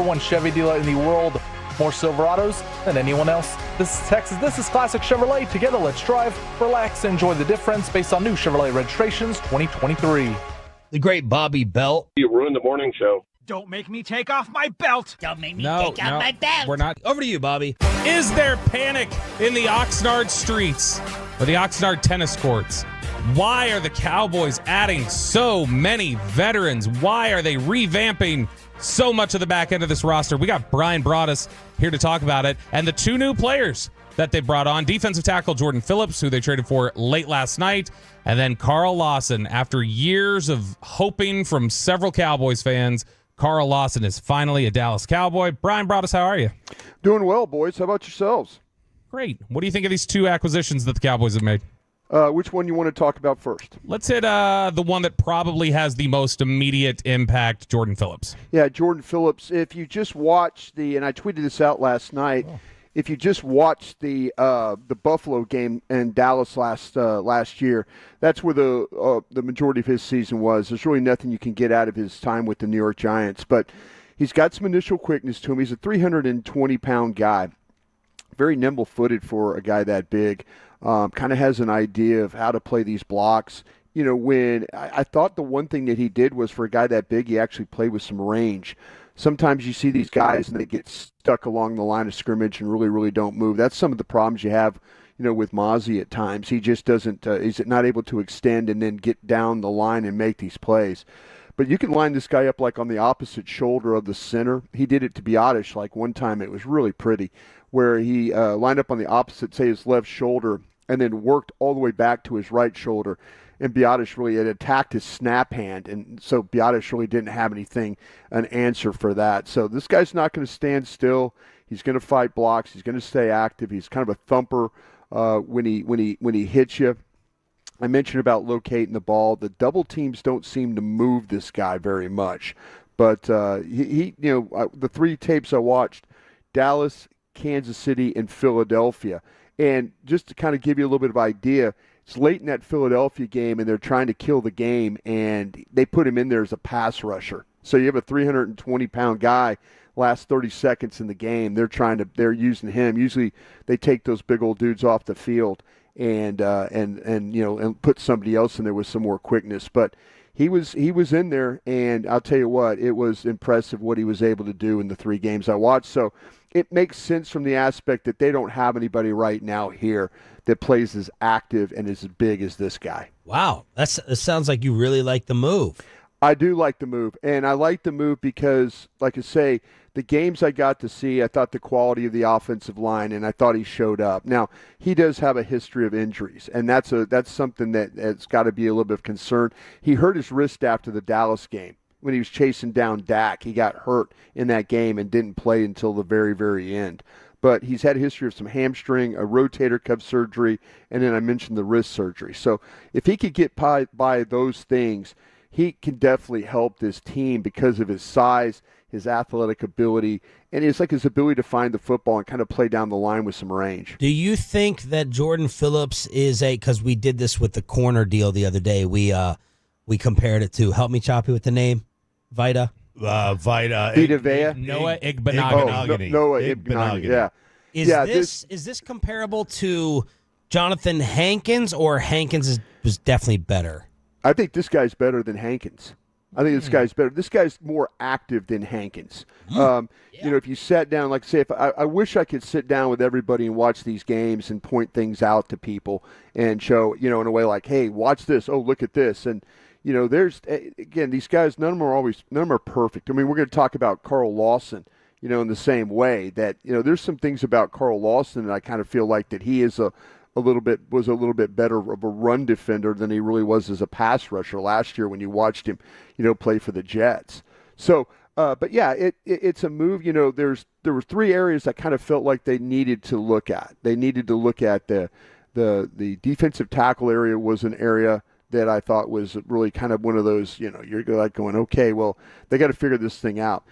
#1 Chevy dealer in the world. More Silverados than anyone else. This is Texas. This is Classic Chevrolet. Together, let's drive, relax, and enjoy the difference based on new Chevrolet registrations 2023. The great Bobby Belt. You ruined the morning show. Don't make me take off my belt. Don't make me take off my belt. We're not. Over to you, Bobby. Is there panic in the Oxnard streets or the Oxnard tennis courts? Why are the Cowboys adding so many veterans? Why are they revamping so much of the back end of this roster? We got Brian Broaddus here to talk about it, and the two new players that they brought on. Defensive tackle Jordan Phillips, who they traded for late last night, and then Carl Lawson. After years of hoping from several Cowboys fans, Carl Lawson is finally a Dallas Cowboy. Brian Broaddus, how are you? Doing well, boys. How about yourselves? Great. What do you think of these two acquisitions that the Cowboys have made? Which one you want to talk about first? Let's hit the one that probably has the most immediate impact, Jordan Phillips. Yeah, Jordan Phillips. If you just watch and I tweeted this out last night, if you just watched the Buffalo game in Dallas last year, that's where the majority of his season was. There's really nothing you can get out of his time with the New York Giants, but he's got some initial quickness to him. He's a 320-pound guy, very nimble-footed for a guy that big. Kind of has an idea of how to play these blocks. You know, when I thought the one thing that he did was, for a guy that big, he actually played with some range. Sometimes you see these guys and they get stuck along the line of scrimmage and really, really don't move. That's some of the problems you have, with Mozzie at times. He just doesn't, he's not able to extend and then get down the line and make these plays. But you can line this guy up like on the opposite shoulder of the center. He did it to Broaddus like one time. It was really pretty, where he lined up on the opposite, say his left shoulder, and then worked all the way back to his right shoulder. And Broaddus really had attacked his snap hand, and so Broaddus really didn't have an answer for that. So this guy's not going to stand still. He's going to fight blocks. He's going to stay active. He's kind of a thumper when he hits you. I mentioned about locating the ball. The double teams don't seem to move this guy very much, but the three tapes I watched: Dallas, Kansas City, and Philadelphia. And just to kind of give you a little bit of idea, it's late in that Philadelphia game, and they're trying to kill the game, and they put him in there as a pass rusher. So you have a 320-pound guy, last 30 seconds in the game, they're using him. Usually they take those big old dudes off the field and put somebody else in there with some more quickness. But he was in there, and I'll tell you what, it was impressive what he was able to do in the 3 games I watched. So it makes sense from the aspect that they don't have anybody right now here that plays as active and as big as this guy. Wow, it sounds like you really like the move. I do like the move, and I like the move because, like I say, the games I got to see, I thought the quality of the offensive line, and I thought he showed up. Now, he does have a history of injuries, and that's something that's got to be a little bit of concern. He hurt his wrist after the Dallas game. When he was chasing down Dak, he got hurt in that game and didn't play until the very, very end. But he's had a history of some hamstring, a rotator cuff surgery, and then I mentioned the wrist surgery. So if he could get by those things, he can definitely help this team because of his size, his athletic ability, and it's like his ability to find the football and kind of play down the line with some range. Do you think that Jordan Phillips is because we did this with the corner deal the other day, we compared it to, help me, Choppy, with the name? Vita Vita Vea? Noah Igbenogany. Noah Igbenogany, yeah. Is this comparable to Jonathan Hankins, or Hankins was definitely better? I think this guy's better than Hankins. I think this guy's better. This guy's more active than Hankins. If you sat down, like say, I wish I could sit down with everybody and watch these games and point things out to people and show, in a way like, hey, watch this. Oh, look at this. And, there's, again, these guys, none of them are perfect. I mean, we're going to talk about Carl Lawson, in the same way that, there's some things about Carl Lawson that I kind of feel like that he is a little bit better of a run defender than he really was as a pass rusher last year when you watched him, play for the Jets. So, but yeah, it's a move. There were 3 areas I kind of felt like they needed to look at. They needed to look at the defensive tackle area was an area that I thought was really kind of one of those, you're like going, okay, well, they got to figure this thing out.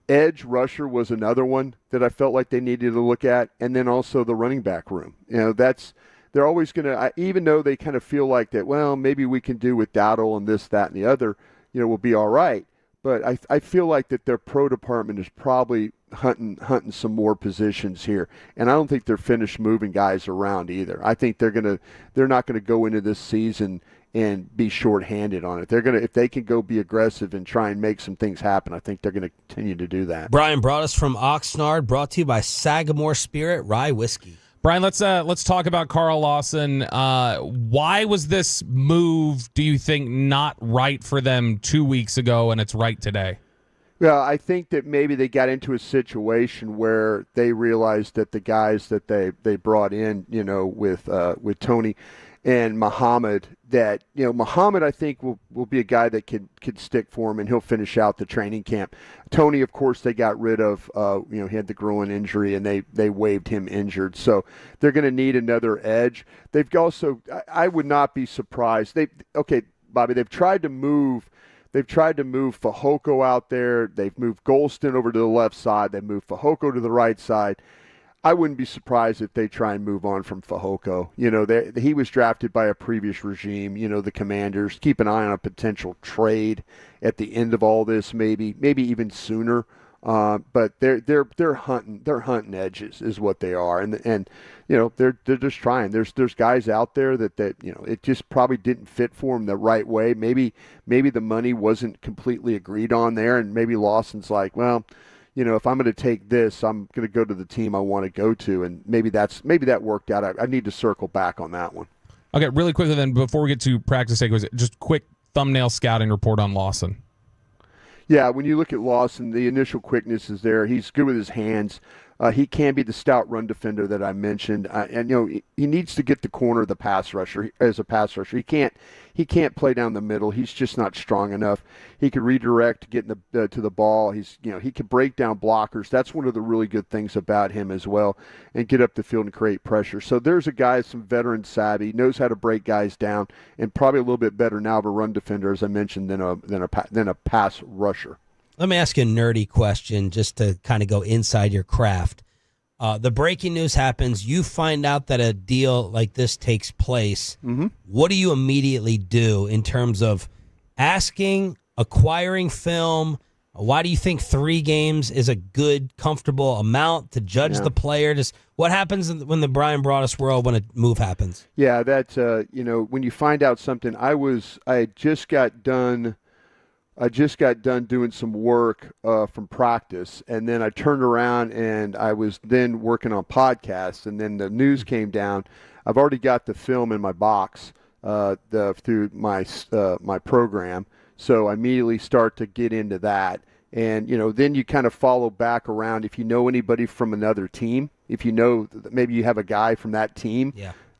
Edge rusher was another one that I felt like they needed to look at, and then also the running back room. They're always going to, even though they kind of feel like that, well, maybe we can do with Dowdle and this, that, and the other, we'll be all right. but I feel like that their pro department is probably hunting some more positions here, and I don't think they're finished moving guys around either. I think they're not gonna go into this season and be shorthanded on it. They're gonna, if they can go be aggressive and try and make some things happen, I think they're gonna continue to do that. Brian Broaddus from Oxnard, brought to you by Sagamore Spirit Rye Whiskey. Brian, let's talk about Carl Lawson. Why was this move, do you think, not right for them 2 weeks ago and it's right today? Well, I think that maybe they got into a situation where they realized that the guys that they brought in, with Tony and Muhammad, that Muhammad, I think will be a guy that could stick for him, and he'll finish out the training camp. Tony, of course, they got rid of. He had the groin injury, and they waived him injured. So they're going to need another edge. They've also, I would not be surprised. Bobby, they've tried to move Fehoko out there. They've moved Golston over to the left side. They moved Fehoko to the right side. I wouldn't be surprised if they try and move on from Fehoko. He was drafted by a previous regime. The Commanders. Keep an eye on a potential trade at the end of all this, maybe even sooner. But they're hunting edges is what they are, and they're just trying. There's guys out there that it just probably didn't fit for them the right way. Maybe the money wasn't completely agreed on there, and maybe Lawson's like, well, if I'm going to take this, I'm going to go to the team I want to go to, and maybe that worked out. I need to circle back on that one. Okay, really quickly then, before we get to practice takeaways, just quick thumbnail scouting report on Lawson. Yeah, when you look at Lawson, the initial quickness is there. He's good with his hands. He can be the stout run defender that I mentioned, and he needs to get the corner of the pass rusher as a pass rusher. He can't play down the middle. He's just not strong enough. He could redirect to get to the ball. He can break down blockers. That's one of the really good things about him as well, and get up the field and create pressure. So there's a guy, some veteran savvy, knows how to break guys down, and probably a little bit better now of a run defender, as I mentioned, than a pass rusher. Let me ask you a nerdy question just to kind of go inside your craft. The breaking news happens. You find out that a deal like this takes place. Mm-hmm. What do you immediately do in terms of asking, acquiring film? Why do you think 3 games is a good, comfortable amount to judge the player? Just what happens when the Brian Broaddus world when a move happens? Yeah, that's when you find out something. I just got done doing some work from practice, and then I turned around and I was then working on podcasts, and then the news came down. I've already got the film in my box through my program, so I immediately start to get into that. And then you kind of follow back around. If you know anybody from another team, if you know maybe you have a guy from that team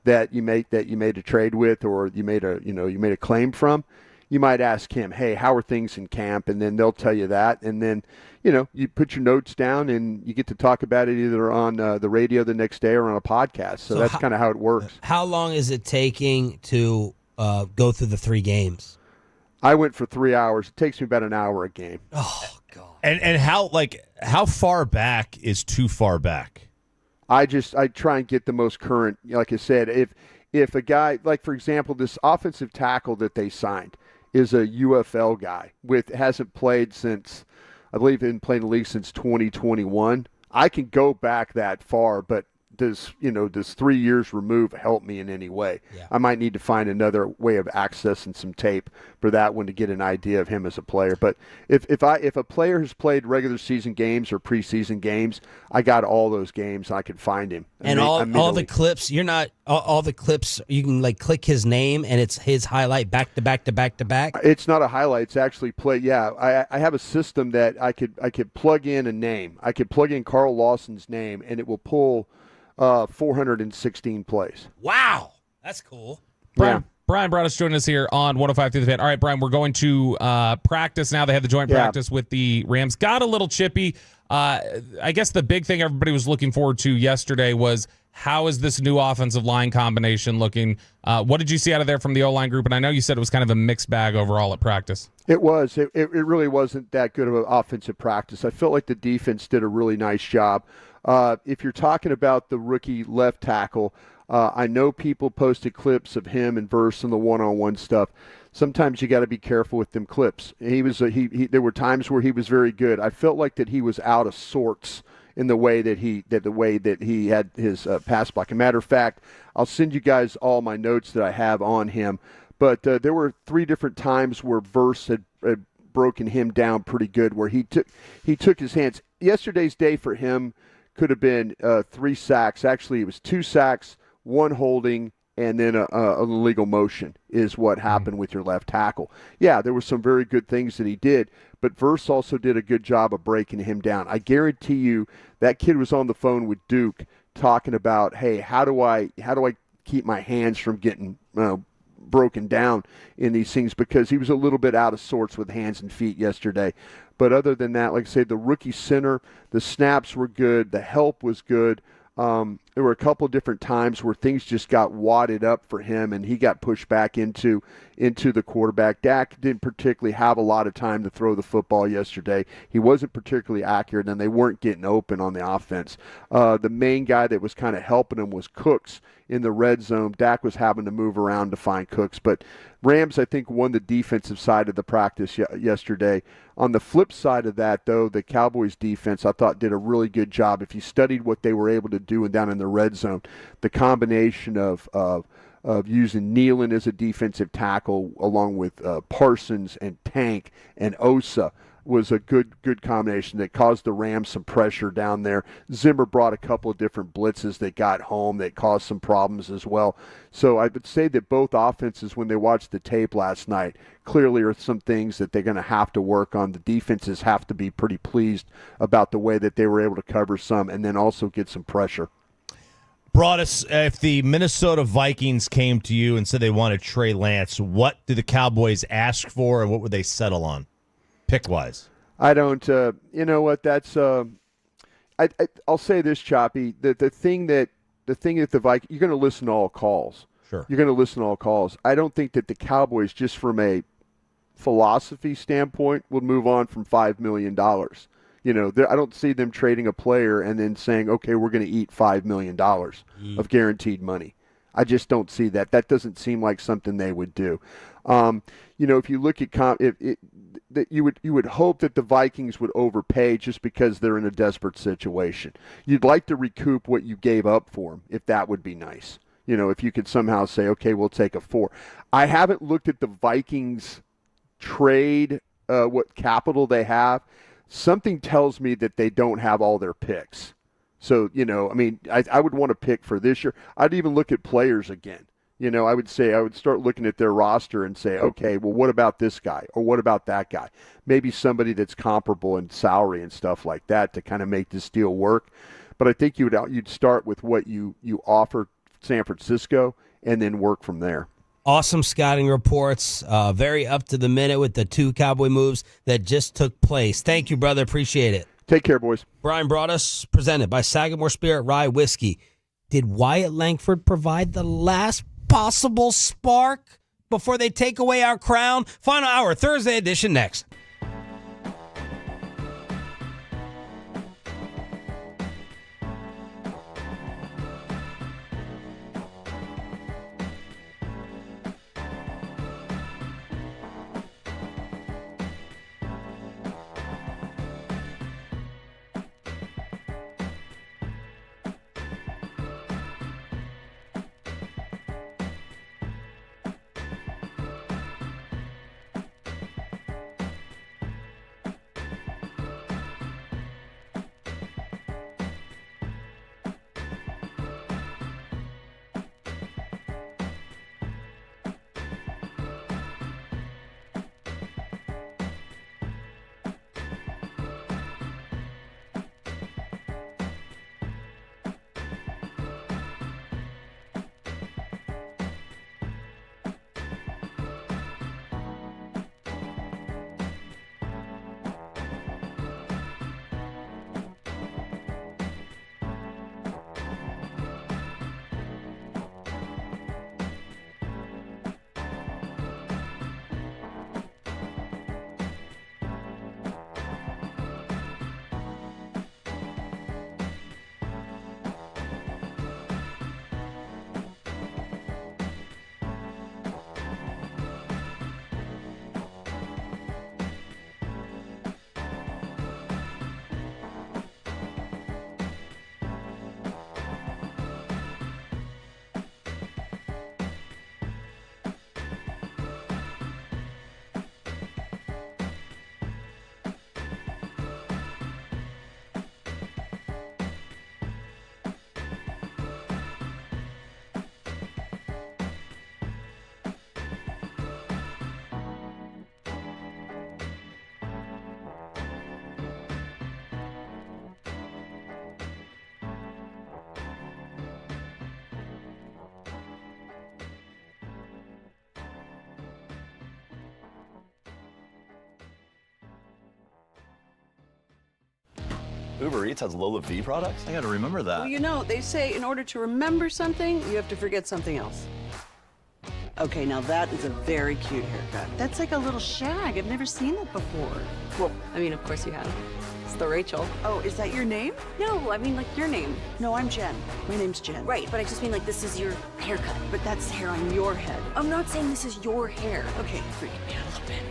that you made a trade with, or you made a claim from, you might ask him, hey, how are things in camp? And then they'll tell you that. And then, you put your notes down and you get to talk about it either on the radio the next day or on a podcast. So that's kind of how it works. How long is it taking to go through the 3 games? I went for 3 hours. It takes me about an hour a game. Oh, God. And how far back is too far back? I try and get the most current. Like I said, if a guy, like for example, this offensive tackle that they signed is a UFL guy hasn't played since, I believe, been playing the league since 2021. I can go back that far, but does 3 years remove help me in any way? Yeah. I might need to find another way of accessing some tape for that one to get an idea of him as a player. But if a player has played regular season games or preseason games, I got all those games. I can find him. And all the clips, all the clips, you can click his name and it's his highlight back to back to back to back. It's not a highlight. It's actually play. Yeah, I have a system that I could plug in a name. I could plug in Carl Lawson's name and it will pull 416 plays. Wow, that's cool. Yeah. Brian Broaddus joining us here on 105 through the Fan. All right, Brian, we're going to practice now. They had the joint practice with the Rams. Got a little chippy. I guess the big thing everybody was looking forward to yesterday was how is this new offensive line combination looking? What did you see out of there from the O-line group? And I know you said it was kind of a mixed bag overall at practice. It was. It really wasn't that good of an offensive practice. I felt like the defense did a really nice job. If you're talking about the rookie left tackle, I know people posted clips of him and Verse and the one-on-one stuff. sometimes you got to be careful with them clips. He was there were times where he was very good. I felt like that he was out of sorts in the way that he had his pass blocking. Matter of fact, I'll send you guys all my notes that I have on him. But there were 3 different times where Verse had broken him down pretty good, where he took his hands. Yesterday's day for him could have been 3 sacks. Actually, it was 2 sacks, 1 holding, and then an illegal motion is what happened with your left tackle. Yeah, there were some very good things that he did, but Verse also did a good job of breaking him down. I guarantee you that kid was on the phone with Duke talking about, hey, how do I keep my hands from getting broken down in these things, because he was a little bit out of sorts with hands and feet yesterday. But other than that, like I say, the rookie center, the snaps were good, the help was good. There were a couple different times where things just got wadded up for him, and he got pushed back into the quarterback. Dak didn't particularly have a lot of time to throw the football yesterday. He wasn't particularly accurate, and they weren't getting open on the offense. The main guy that was kind of helping him was Cooks in the red zone. Dak was having to move around to find Cooks. But Rams, I think, won the defensive side of the practice yesterday. On the flip side of that, though, the Cowboys defense, I thought, did a really good job. If you studied what they were able to do and down in the red zone, the combination of using Nealon as a defensive tackle along with Parsons and Tank and Osa was a good combination that caused the Rams some pressure down there. Zimmer brought a couple of different blitzes that got home that caused some problems as well. So I would say that both offenses, when they watched the tape last night, clearly are some things that they're going to have to work on. The defenses have to be pretty pleased about the way that they were able to cover some and then also get some pressure. Broaddus, if the Minnesota Vikings came to you and said they wanted Trey Lance, what do the Cowboys ask for and what would they settle on, pick-wise? I don't, you know what, that's, I'll say this, Choppy, the thing that the Vikings, you're going to listen to all calls. Sure. You're going to listen to all calls. I don't think that the Cowboys, just from a philosophy standpoint, would move on from $5 million. You know, I don't see them trading a player and then saying, okay, we're going to eat $5 million of guaranteed money. I just don't see that. That doesn't seem like something they would do. You know, if you look at that you would hope that the Vikings would overpay just because they're in a desperate situation. You'd like to recoup what you gave up for them, if that would be nice. You know, if you could somehow say, okay, we'll take a 4. I haven't looked at the Vikings trade, what capital they have. Something tells me that they don't have all their picks. So, you know, I mean, I would want to pick for this year. I'd even look at players again. You know, I would start looking at their roster and say, okay, well, what about this guy? Or what about that guy? Maybe somebody that's comparable in salary and stuff like that to kind of make this deal work. But I think you'd start with what you offer San Francisco and then work from there. Awesome scouting reports. Very up to the minute with the 2 Cowboy moves that just took place. Thank you, brother. Appreciate it. Take care, boys. Brian Broaddus, presented by Sagamore Spirit Rye Whiskey. Did Wyatt Langford provide the last possible spark before they take away our crown? Final hour, Thursday edition next. Uber Eats has Lola V products? I gotta remember that. Well, you know, they say in order to remember something, you have to forget something else. Okay, now that is a very cute haircut. That's like a little shag. I've never seen that before. Well, I mean, of course you have. It's the Rachel. Oh, is that your name? No, I mean, like, your name. No, I'm Jen. My name's Jen. Right, but I just mean, like, this is your haircut. But that's hair on your head. I'm not saying this is your hair. Okay, freaking me out a little bit.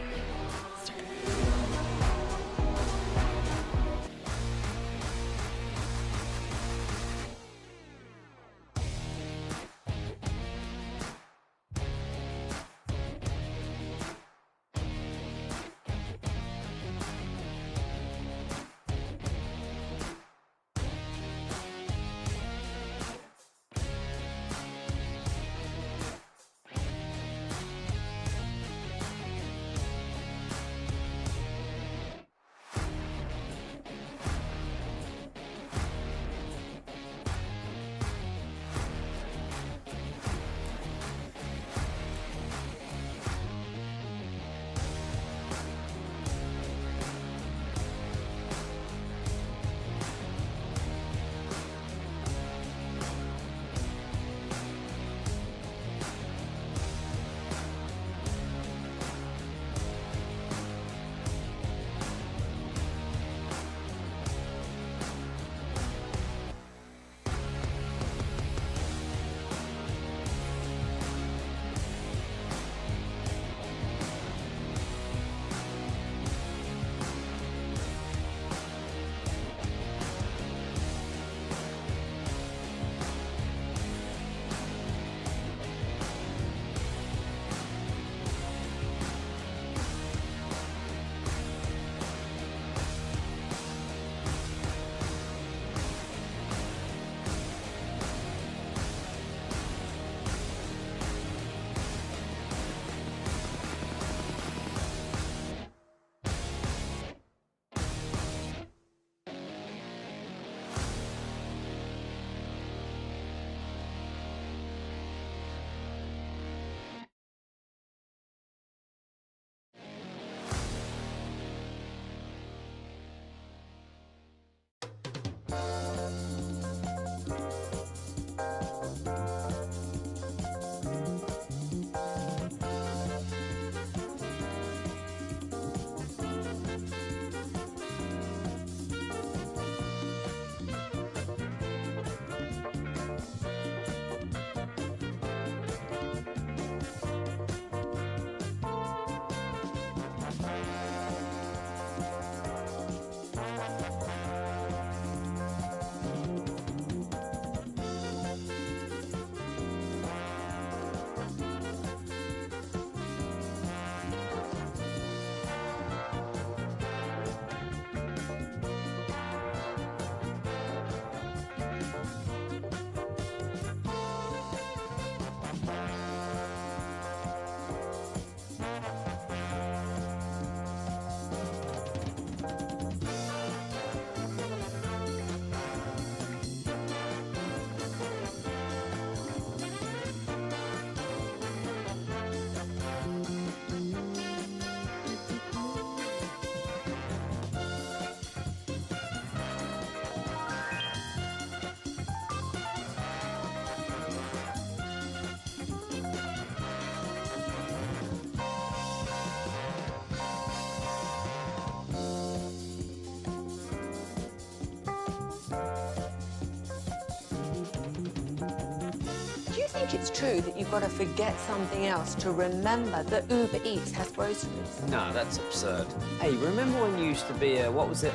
Do you think it's true that you've got to forget something else to remember that Uber Eats has groceries? No, that's absurd. Hey, remember when you used to be a, what was it,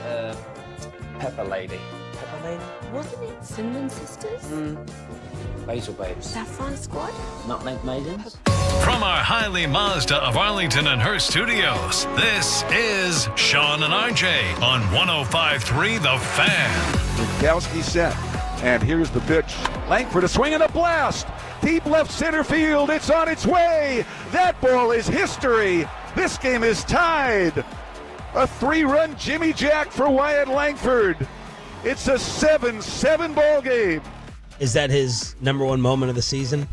Pepper Lady? Pepper Lady? Wasn't it Cinnamon Sisters? Basil Babes. Saffron Squad? Nutmeg Maidens? From our Highly Mazda of Arlington and Hearst studios, this is Sean and RJ on 105.3 The Fan. Mikowski set, and here's the pitch. Langford a swing and a blast. Deep left center field. It's on its way. That ball is history. This game is tied. A 3-run Jimmy Jack for Wyatt Langford. It's a 7-7 ball game. Is that his number one moment of the season?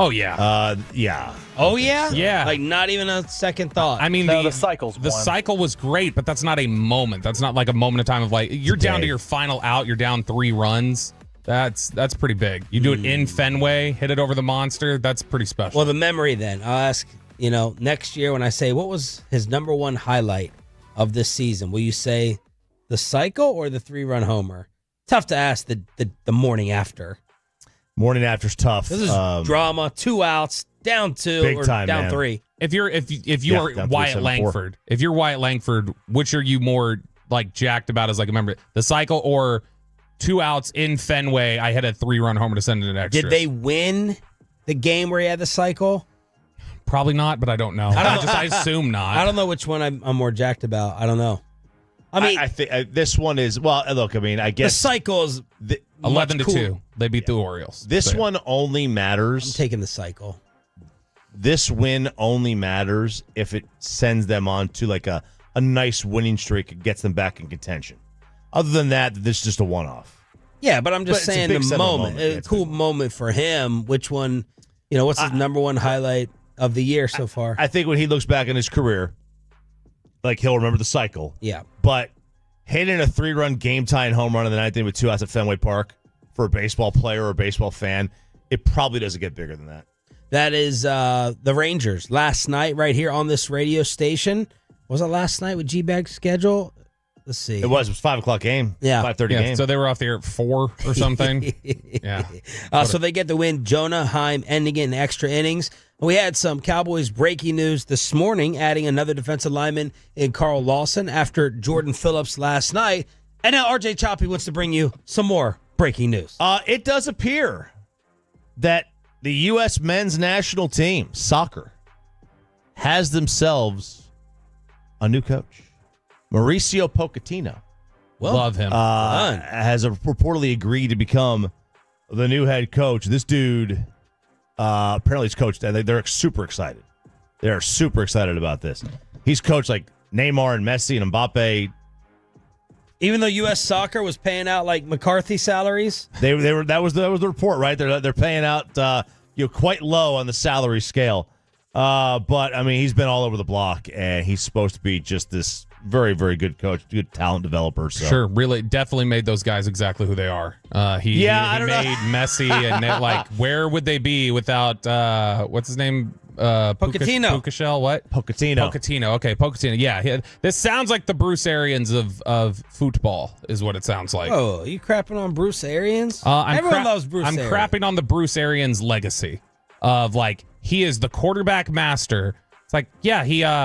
Oh, yeah. Yeah. Oh, yeah? Yeah. Like, not even a second thought. I mean, the cycle's the one. cycle was great, but that's not a moment. That's not like a moment of time of like, you're down to your final out, you're down 3 runs. That's pretty big. You do it in Fenway, hit it over the monster. That's pretty special. Well, the memory then. I'll ask, next year when I say, what was his number one highlight of this season? Will you say the cycle or the 3-run homer? Tough to ask the morning after. Morning after's tough. This is drama. 2 outs, down 2 Big or time, down man. 3. If you are Wyatt Langford, if you're Wyatt Langford, which are you more like jacked about as like a member? The cycle or 2 outs in Fenway? I hit a 3-run homer to send it an extra. Did they win the game where he had the cycle? Probably not, but I don't know. I assume not. I don't know which one I'm more jacked about. I don't know. I mean, I think this one is, well, look, I mean, I guess the cycle is 11-2. They beat the Orioles. This one only matters. I'm taking the cycle. This win only matters if it sends them on to like a nice winning streak and gets them back in contention. Other than that, this is just a one-off. Yeah, but I'm just saying the moment. A cool moment for him. Which one, what's his number one highlight of the year so far? I think when he looks back on his career, like he'll remember the cycle. Yeah. But hitting a 3-run game-tying home run in the 9th inning with 2 outs at Fenway Park for a baseball player or a baseball fan, it probably doesn't get bigger than that. That is the Rangers last night right here on this radio station. Was it last night with G-Bag's schedule? Let's see. It was 5 o'clock game. Yeah. 5:30 game. So they were off the air at 4 or something. Yeah. So they get the win. Jonah Heim ending it in extra innings. We had some Cowboys breaking news this morning, adding another defensive lineman in Carl Lawson after Jordan Phillips last night. And now RJ Choppy wants to bring you some more breaking news. It does appear that the U.S. men's national team, soccer, has themselves a new coach. Mauricio Pochettino. Love him. Has reportedly agreed to become the new head coach. This dude apparently he's coached, and they're super excited. They're super excited about this. He's coached like Neymar and Messi and Mbappe. Even though U.S. Soccer was paying out like McCarthy salaries, they were that was the report, right? They're paying out quite low on the salary scale. But I mean, he's been all over the block, and he's supposed to be just this very, very good coach, good talent developer. So. Sure, really, definitely made those guys exactly who they are. He made Messi, and like, where would they be without what's his name? Pochettino. Pucashel, what? Pochettino. Okay, Pochettino. Yeah, this sounds like the Bruce Arians of football, is what it sounds like. Oh, are you crapping on Bruce Arians? Everyone loves Bruce I'm Arians. crapping on the Bruce Arians legacy of like he is the quarterback master. It's like, yeah,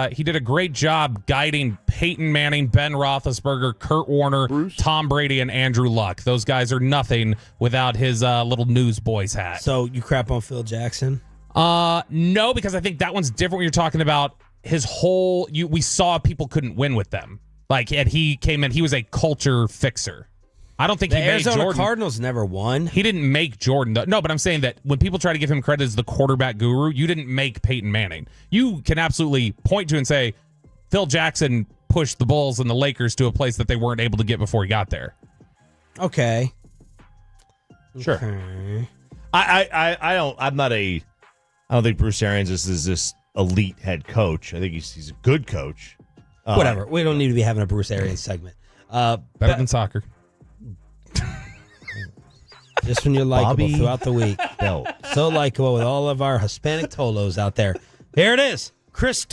he did a great job guiding Peyton Manning, Ben Roethlisberger, Kurt Warner, Tom Brady, and Andrew Luck. Those guys are nothing without his little newsboys hat. So you crap on Phil Jackson? No, because I think that one's different when you're talking about his whole. We saw people couldn't win with them. Like, and he came in, he was a culture fixer. I don't think The he made Arizona Jordan. Cardinals never won. He didn't make Jordan. No, but I'm saying that when people try to give him credit as the quarterback guru, you didn't make Peyton Manning. You can absolutely point to and say, Phil Jackson pushed the Bulls and the Lakers to a place that they weren't able to get before he got there. Okay. Sure. Okay. I don't think Bruce Arians is this elite head coach. I think he's a good coach. Whatever. We don't need to be having a Bruce Arians segment. Better than soccer. Just when you're likable Bobby throughout the week. Belt. So likable with all of our Hispanic Tolos out there. Here it is. Chris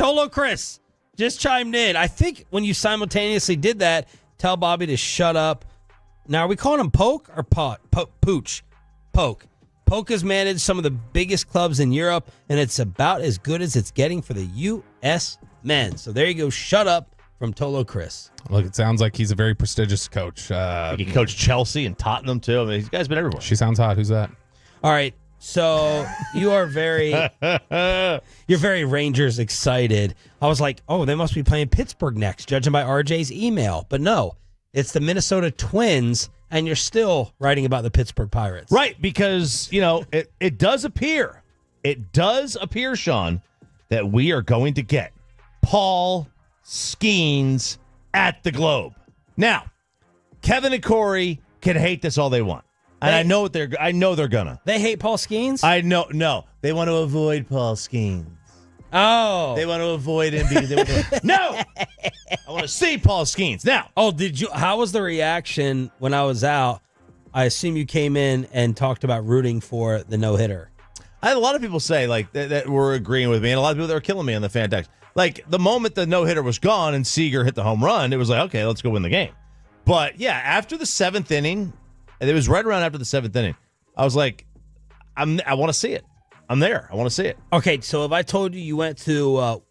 just chimed in. I think when you simultaneously did that, tell Bobby to shut up. Now, are we calling him Poke or Pooch? Poke. Poke has managed some of the biggest clubs in Europe, and it's about as good as it's getting for the U.S. men. So there you go. Shut up from Tolo Chris. Look, it sounds like he's a very prestigious coach. He coached Chelsea and Tottenham, too. I mean, this guy's been everywhere. She sounds hot. Who's that? All right. So you are you're very Rangers excited. I was like, oh, they must be playing Pittsburgh next, judging by RJ's email. But no, it's the Minnesota Twins, and you're still writing about the Pittsburgh Pirates. Right, because, it does appear, Sean, that we are going to get Paul Skeens at the Globe. Now, Kevin and Corey can hate this all they want. And I know they're gonna. They hate Paul Skeens? No. They want to avoid Paul Skeens. Oh. They want to avoid him No! I want to see Paul Skeens. Now. Oh, how was the reaction when I was out? I assume you came in and talked about rooting for the no-hitter. I had a lot of people say that were agreeing with me, and a lot of people that were killing me on the fan text. Like, the moment the no-hitter was gone and Seager hit the home run, it was like, okay, let's go win the game. But, yeah, after the 7th inning, and it was right around after the 7th inning, I was like, I want to see it. I'm there. I want to see it. Okay, so if I told you went to,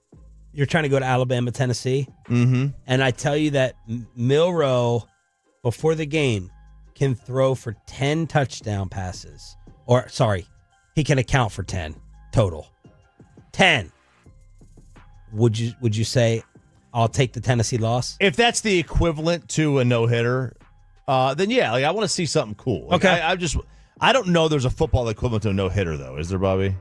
you're trying to go to Alabama, Tennessee, and I tell you that Milroe, before the game, can throw for 10 touchdown passes. Or, sorry, he can account for 10 total. 10. Would you say, I'll take the Tennessee loss? If that's the equivalent to a no-hitter, then yeah, I want to see something cool. Okay. I don't know there's a football equivalent to a no-hitter, though. Is there, Bobby?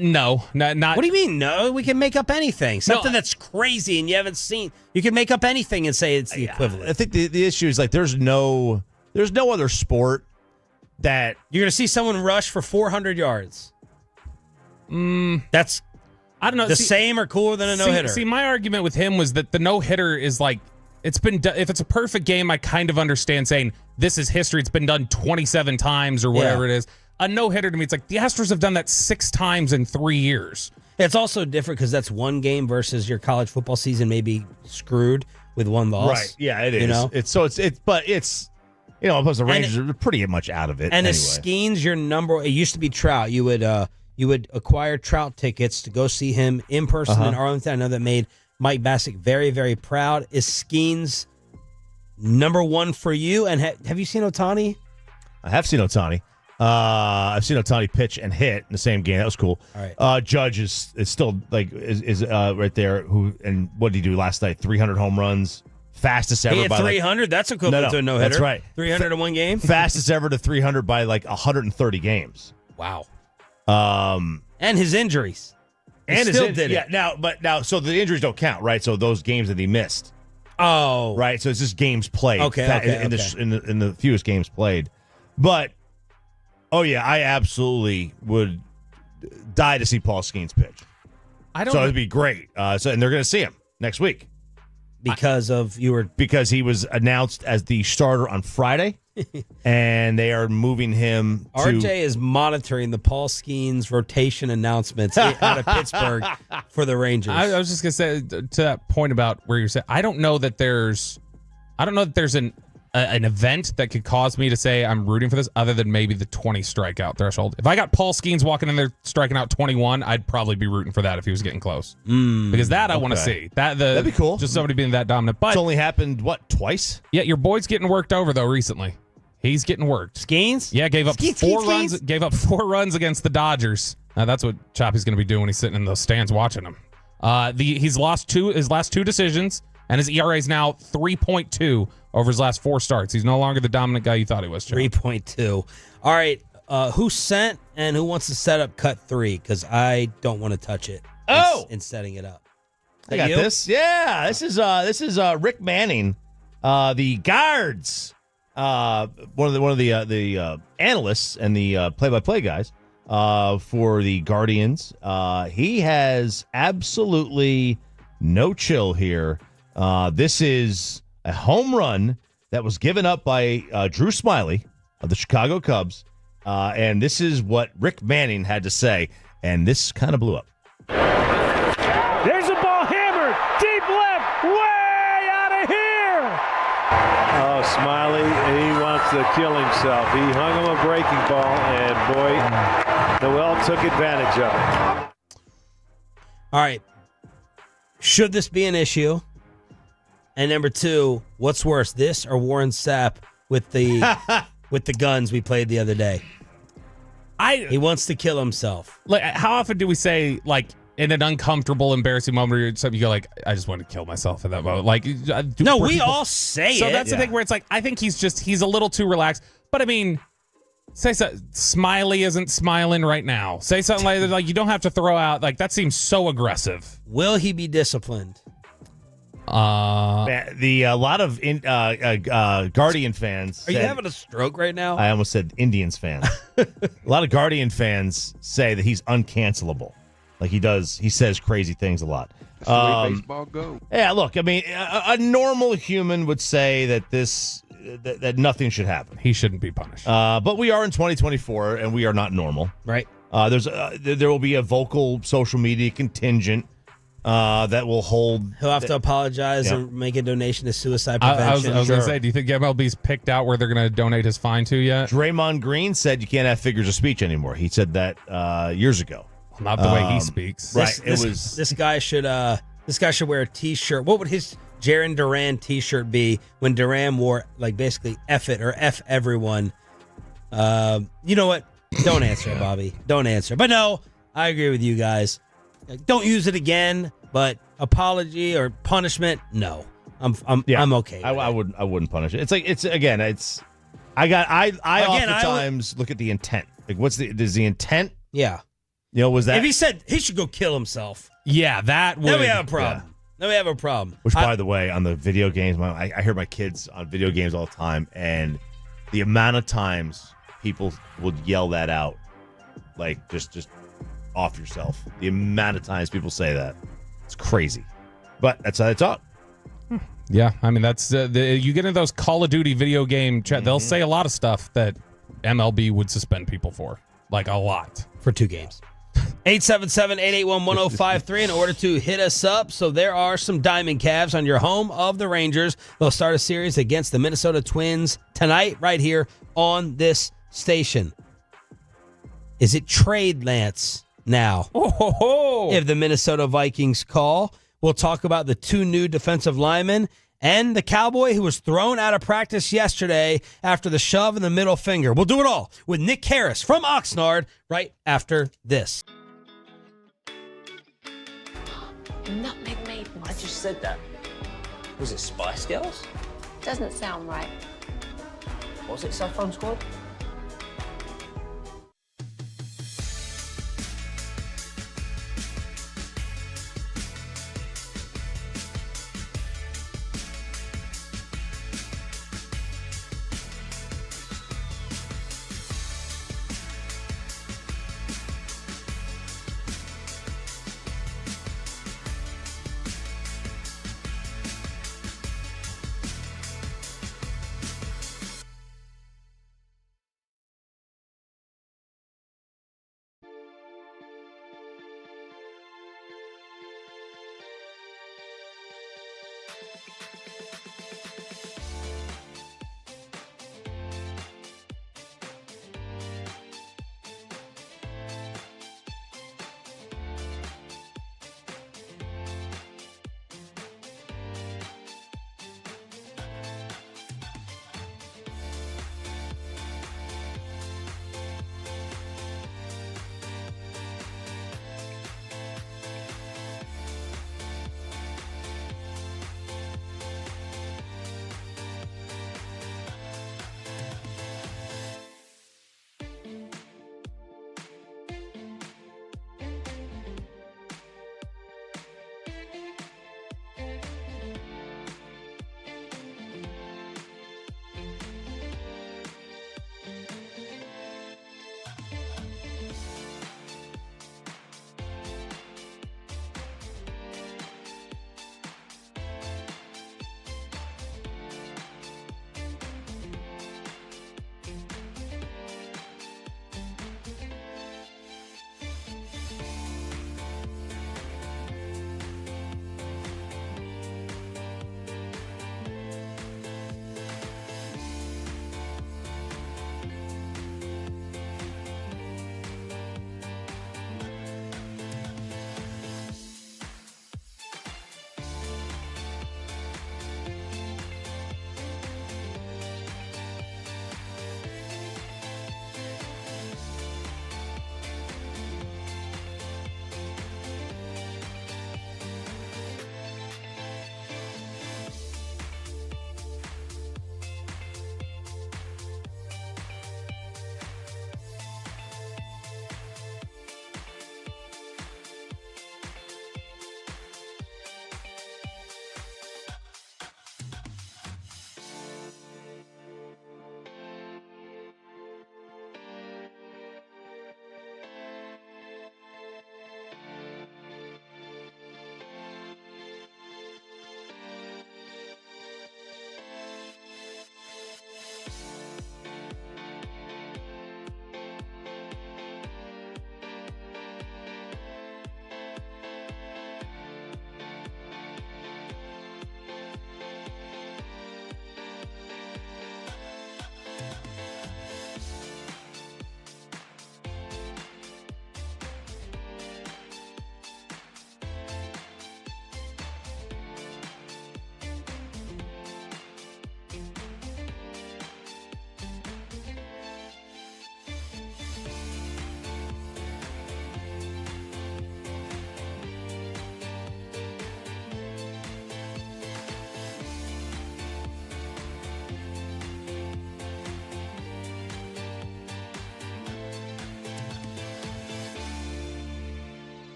No, not. What do you mean, no? We can make up anything. Something that's crazy and you haven't seen. You can make up anything and say it's the equivalent. I think the issue is, there's no other sport that... You're going to see someone rush for 400 yards. That's... I don't know. The same or cooler than a no-hitter. See, my argument with him was that the no-hitter is like, it's been done. If it's a perfect game, I kind of understand saying this is history. It's been done 27 times or whatever it is. A no-hitter to me, it's like the Astros have done that 6 times in 3 years. It's also different because that's one game versus your college football season may be screwed with one loss. Right. Yeah, it is. You know? It's opposed to Rangers are pretty much out of it. And anyway. as Skeens, your number, it used to be Trout. You would acquire Trout tickets to go see him in person in Arlington. I know that made Mike Bassick very, very proud. Is Skeens number one for you? And have you seen Ohtani? I have seen Ohtani. I've seen Ohtani pitch and hit in the same game. That was cool. All right. Judge is still is right there. And what did he do last night? 300 home runs. Fastest ever. He had 300? That's equivalent to a no-hitter. That's right. 300 in one game? Fastest ever to 300 by 130 games. Wow. And his injuries. And he still did it. Yeah, now, so the injuries don't count, right? So those games that he missed. Oh. Right, so it's just games played. Okay. In the fewest games played. But, oh yeah, I absolutely would die to see Paul Skeens pitch. So it'd be great. And they're going to see him next week. Because he was announced as the starter on Friday, and they are moving him to... RJ is monitoring the Paul Skeens rotation announcements out of Pittsburgh for the Rangers. I was just going to say, to that point about where you're saying, I don't know that there's an event that could cause me to say I'm rooting for this other than maybe the 20 strikeout threshold. If I got Paul Skeens walking in there striking out 21, I'd probably be rooting for that if he was getting close. Because that I want to see. That'd be cool. Just somebody being that dominant. But it's only happened, twice? Yeah, your boy's getting worked over, though, recently. He's getting worked. Skeens? Yeah, gave up 4 runs. Gave up 4 runs against the Dodgers. That's what Choppy's going to be doing when he's sitting in those stands watching him. He's lost his last 2 decisions, and his ERA is now 3.2 over his last 4 starts. He's no longer the dominant guy you thought he was, Chop. 3.2. All right, who sent and who wants to set up cut 3? Because I don't want to touch it. In setting it up. I got this. Yeah, this is Rick Manning, the guards. One of the analysts and the play-by-play guys for the Guardians. He has absolutely no chill here. This is a home run that was given up by Drew Smyly of the Chicago Cubs, and this is what Rick Manning had to say, and this kind of blew up. There's a ball hammered, deep left, way out of here. Oh, Smyly, he wants to kill himself. He hung him a breaking ball, and boy, Noel took advantage of it. All right. Should this be an issue? And number 2, what's worse, this or Warren Sapp with the with the guns we played the other day? He wants to kill himself. Like, how often do we say, like, in an uncomfortable, embarrassing moment, or something, you go like, I just want to kill myself in that moment? Like, all say it. So that's the thing where it's like, I think he's a little too relaxed. But I mean, say so, Smyly isn't smiling right now. Say something like you don't have to throw out, like, that seems so aggressive. Will he be disciplined? A lot of Guardian fans. Are you having a stroke right now? I almost said Indians fans. A lot of Guardian fans say that he's uncancelable. Like he says crazy things a lot. That's the way baseball goes. Yeah, look, I mean, a normal human would say that that nothing should happen. He shouldn't be punished. But we are in 2024, and we are not normal. Right. There will be a vocal social media contingent that will hold. He'll have to apologize and make a donation to suicide prevention. I was going to say, do you think MLB's picked out where they're going to donate his fine to yet? Draymond Green said you can't have figures of speech anymore. He said that years ago. Not the way he speaks. Right. This guy should wear a T-shirt. What would his Jaron Duran T-shirt be when Duran wore like basically F it or F everyone? You know what? Don't answer, Bobby. Don't answer. But no, I agree with you guys. Don't use it again. But apology or punishment, no. I'm okay. I wouldn't punish it. I oftentimes look at the intent. Like, is the intent? Yeah. You know, was that if he said he should go kill himself? Yeah, that would. Then we have a problem. Yeah. Then we have a problem. Which, by the way, on the video games, I hear my kids on video games all the time, and the amount of times people will yell that out, like just off yourself. The amount of times people say that, it's crazy. But that's how they talk. Yeah, I mean that's you get into those Call of Duty video game chat. They'll say a lot of stuff that MLB would suspend people for, like a lot for 2 games. 877-881-1053 in order to hit us up. So there are some Diamond Cavs on your home of the Rangers. They'll start a series against the Minnesota Twins tonight right here on this station. Is it trade Lance now? If the Minnesota Vikings call, we'll talk about the 2 new defensive linemen and the Cowboy who was thrown out of practice yesterday after the shove in the middle finger. We'll do it all with Nick Harris from Oxnard right after this. Nutmeg maidens. I just said that. Was it Spice Girls? Doesn't sound right. Was it Saffron Squad?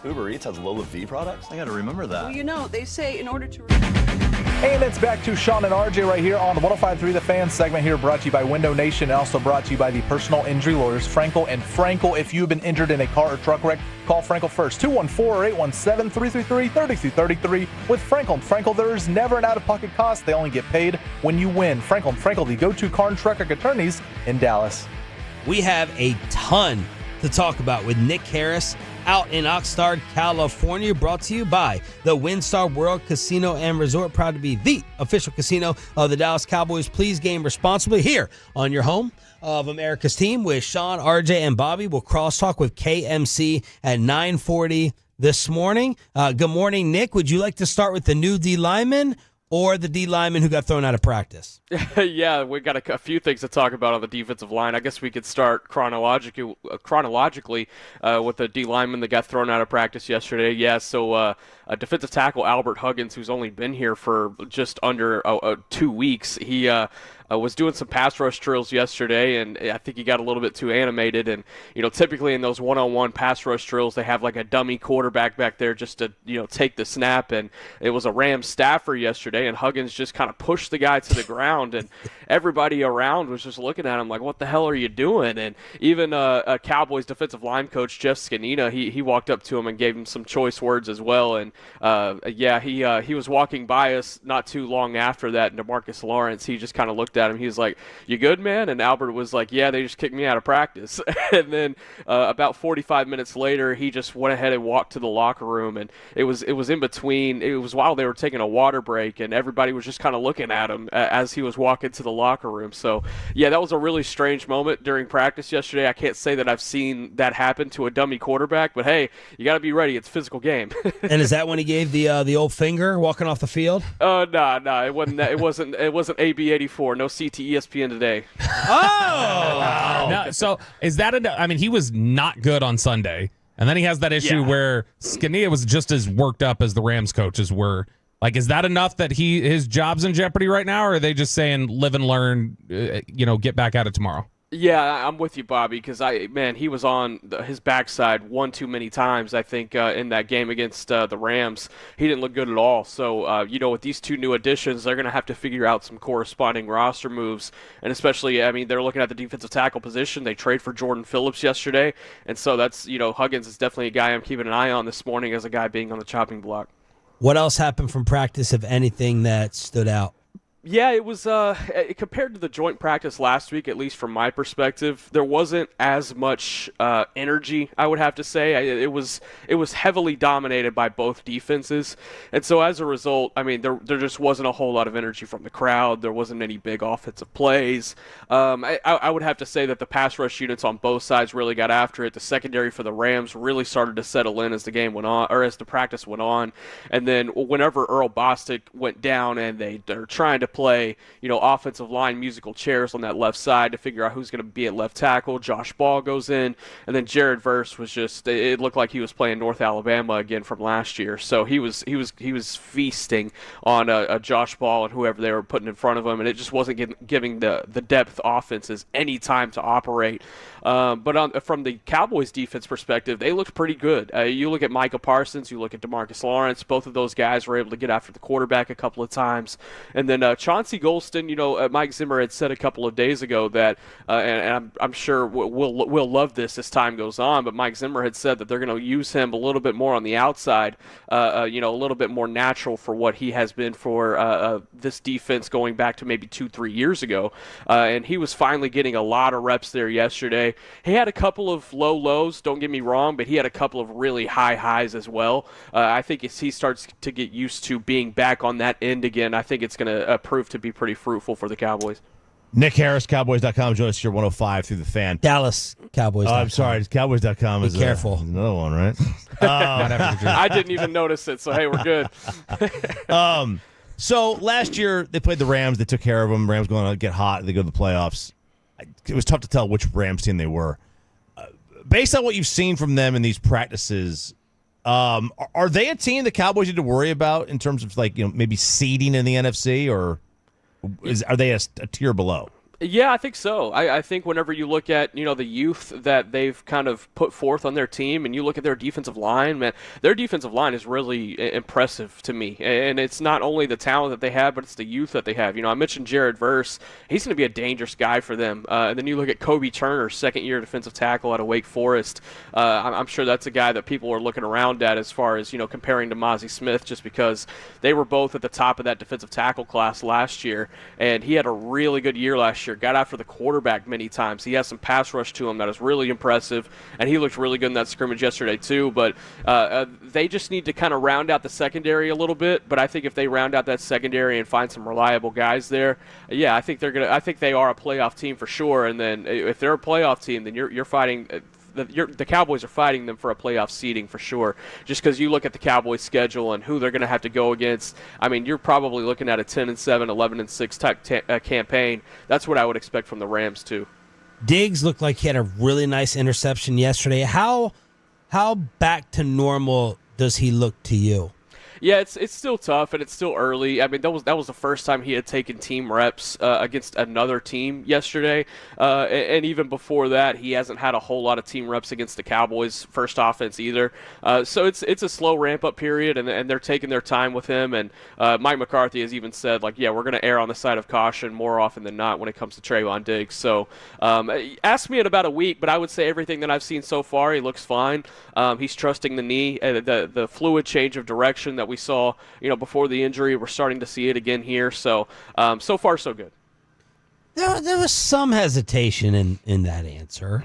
Uber Eats has Lola V products? I gotta remember that. Well, you know, they say in order to... And it's back to Sean and RJ right here on 105.3 The Fan segment here, brought to you by Window Nation, and also brought to you by the personal injury lawyers, Frankel and Frankel. If you've been injured in a car or truck wreck, call Frankel first, 214-817-333-3333. With Frankel and Frankel, there is never an out-of-pocket cost. They only get paid when you win. Frankel and Frankel, the go-to car and truck wreck attorneys in Dallas. We have a ton to talk about with Nick Harris out in Oxnard, California, brought to you by the WinStar World Casino and Resort, proud to be the official casino of the Dallas Cowboys. Please game responsibly here on your home of America's team with Sean, RJ, and Bobby. We'll crosstalk with KMC at 9:40 this morning. Good morning, Nick. Would you like to start with the new D lineman or the D lineman who got thrown out of practice? Yeah, we got a few things to talk about on the defensive line. I guess we could start chronologically with the D lineman that got thrown out of practice yesterday. Yeah, so defensive tackle Albert Huggins, who's only been here for just under 2 weeks, he was doing some pass rush drills yesterday, and I think he got a little bit too animated. And, typically in those one-on-one pass rush drills, they have like a dummy quarterback back there just to, take the snap. And it was a Rams staffer yesterday, and Huggins just kind of pushed the guy to the ground, and everybody around was just looking at him like, what the hell are you doing? And even a Cowboys defensive line coach, Jeff Scanina, he walked up to him and gave him some choice words as well. And, he was walking by us not too long after that, and DeMarcus Lawrence, he just kind of looked at him. He was like, "You good, man?" And Albert was like, "Yeah, they just kicked me out of practice." And then about 45 minutes later, he just went ahead and walked to the locker room, and it was in between. It was while they were taking a water break, and everybody was just kind of looking at him as he was walking to the locker room. So, yeah, that was a really strange moment during practice yesterday. I can't say that I've seen that happen to a dummy quarterback, but hey, you got to be ready. It's a physical game. And is that when he gave the old finger walking off the field? No, it wasn't. It wasn't AB84. No CT ESPN today. Oh, wow. No, so is that he was not good on Sunday, and then he has that issue where Scanilla was just as worked up as the Rams coaches were. Like, is that enough that his job's in jeopardy right now, or are they just saying live and learn, get back at it tomorrow? Yeah, I'm with you, Bobby, because he was on his backside one too many times, I think, in that game against the Rams. He didn't look good at all. So, with these two new additions, they're going to have to figure out some corresponding roster moves. And especially, they're looking at the defensive tackle position. They trade for Jordan Phillips yesterday. And so that's, Huggins is definitely a guy I'm keeping an eye on this morning as a guy being on the chopping block. What else happened from practice, if anything, that stood out? Yeah, it was compared to the joint practice last week, at least from my perspective, there wasn't as much energy, I would have to say. It was heavily dominated by both defenses. And so as a result, there just wasn't a whole lot of energy from the crowd. There wasn't any big offensive plays. I would have to say that the pass rush units on both sides really got after it. The secondary for the Rams really started to settle in as the game went on, or as the practice went on. And then whenever Earl Bostic went down and they're trying to play, offensive line musical chairs on that left side to figure out who's going to be at left tackle. Josh Ball goes in, and then Jared Verse was it looked like he was playing North Alabama again from last year. So he was feasting on a Josh Ball and whoever they were putting in front of him, and it just wasn't giving the depth offenses any time to operate. But from the Cowboys defense perspective, they looked pretty good. You look at Micah Parsons, you look at DeMarcus Lawrence, both of those guys were able to get after the quarterback a couple of times. And then Chauncey Golston, Mike Zimmer had said a couple of days ago that, and I'm sure we'll love this as time goes on, but Mike Zimmer had said that they're going to use him a little bit more on the outside, a little bit more natural for what he has been for this defense going back to maybe 2-3 years ago. And he was finally getting a lot of reps there yesterday. He had a couple of low lows, don't get me wrong, but he had a couple of really high highs as well. I think as he starts to get used to being back on that end again, I think it's going to prove to be pretty fruitful for the Cowboys. Nick Harris, Cowboys.com. Join us here 105 through the Fan. Dallas Cowboys. I'm sorry, Cowboys.com is careful. Another one, right? I didn't even notice it, so hey, we're good. So last year they played the Rams. They took care of them. Rams going to get hot. They go to the playoffs. It was tough to tell which Rams team they were. Based on what you've seen from them in these practices, are they a team the Cowboys need to worry about in terms of maybe seeding in the NFC, or are they a tier below? Yeah, I think so. I think whenever you look at, the youth that they've kind of put forth on their team and you look at their defensive line, man, their defensive line is really impressive to me. And it's not only the talent that they have, but it's the youth that they have. I mentioned Jared Verse. He's going to be a dangerous guy for them. And then you look at Kobe Turner, second-year defensive tackle out of Wake Forest. I'm sure that's a guy that people are looking around at as far as, comparing to Mozzie Smith, just because they were both at the top of that defensive tackle class last year. And he had a really good year last year. Got after the quarterback many times. He has some pass rush to him that is really impressive, and he looked really good in that scrimmage yesterday too. But they just need to kind of round out the secondary a little bit. But I think if they round out that secondary and find some reliable guys there, I think I think they are a playoff team for sure. And then if they're a playoff team, then you're fighting. The Cowboys are fighting them for a playoff seeding for sure. Just because you look at the Cowboys' schedule and who they're going to have to go against, I mean, you're probably looking at a 10-7, 11-6 type campaign. That's what I would expect from the Rams too. Diggs looked like he had a really nice interception yesterday. How back to normal does he look to you? Yeah, it's still tough, and it's still early. I mean, that was the first time he had taken team reps against another team yesterday, and even before that, he hasn't had a whole lot of team reps against the Cowboys' first offense either. So it's a slow ramp-up period, and they're taking their time with him. And Mike McCarthy has even said, we're going to err on the side of caution more often than not when it comes to Trayvon Diggs. So ask me in about a week, but I would say everything that I've seen so far, he looks fine. He's trusting the knee, the fluid change of direction that we saw, before the injury. We're starting to see it again here. So, so far, so good. There was some hesitation in that answer.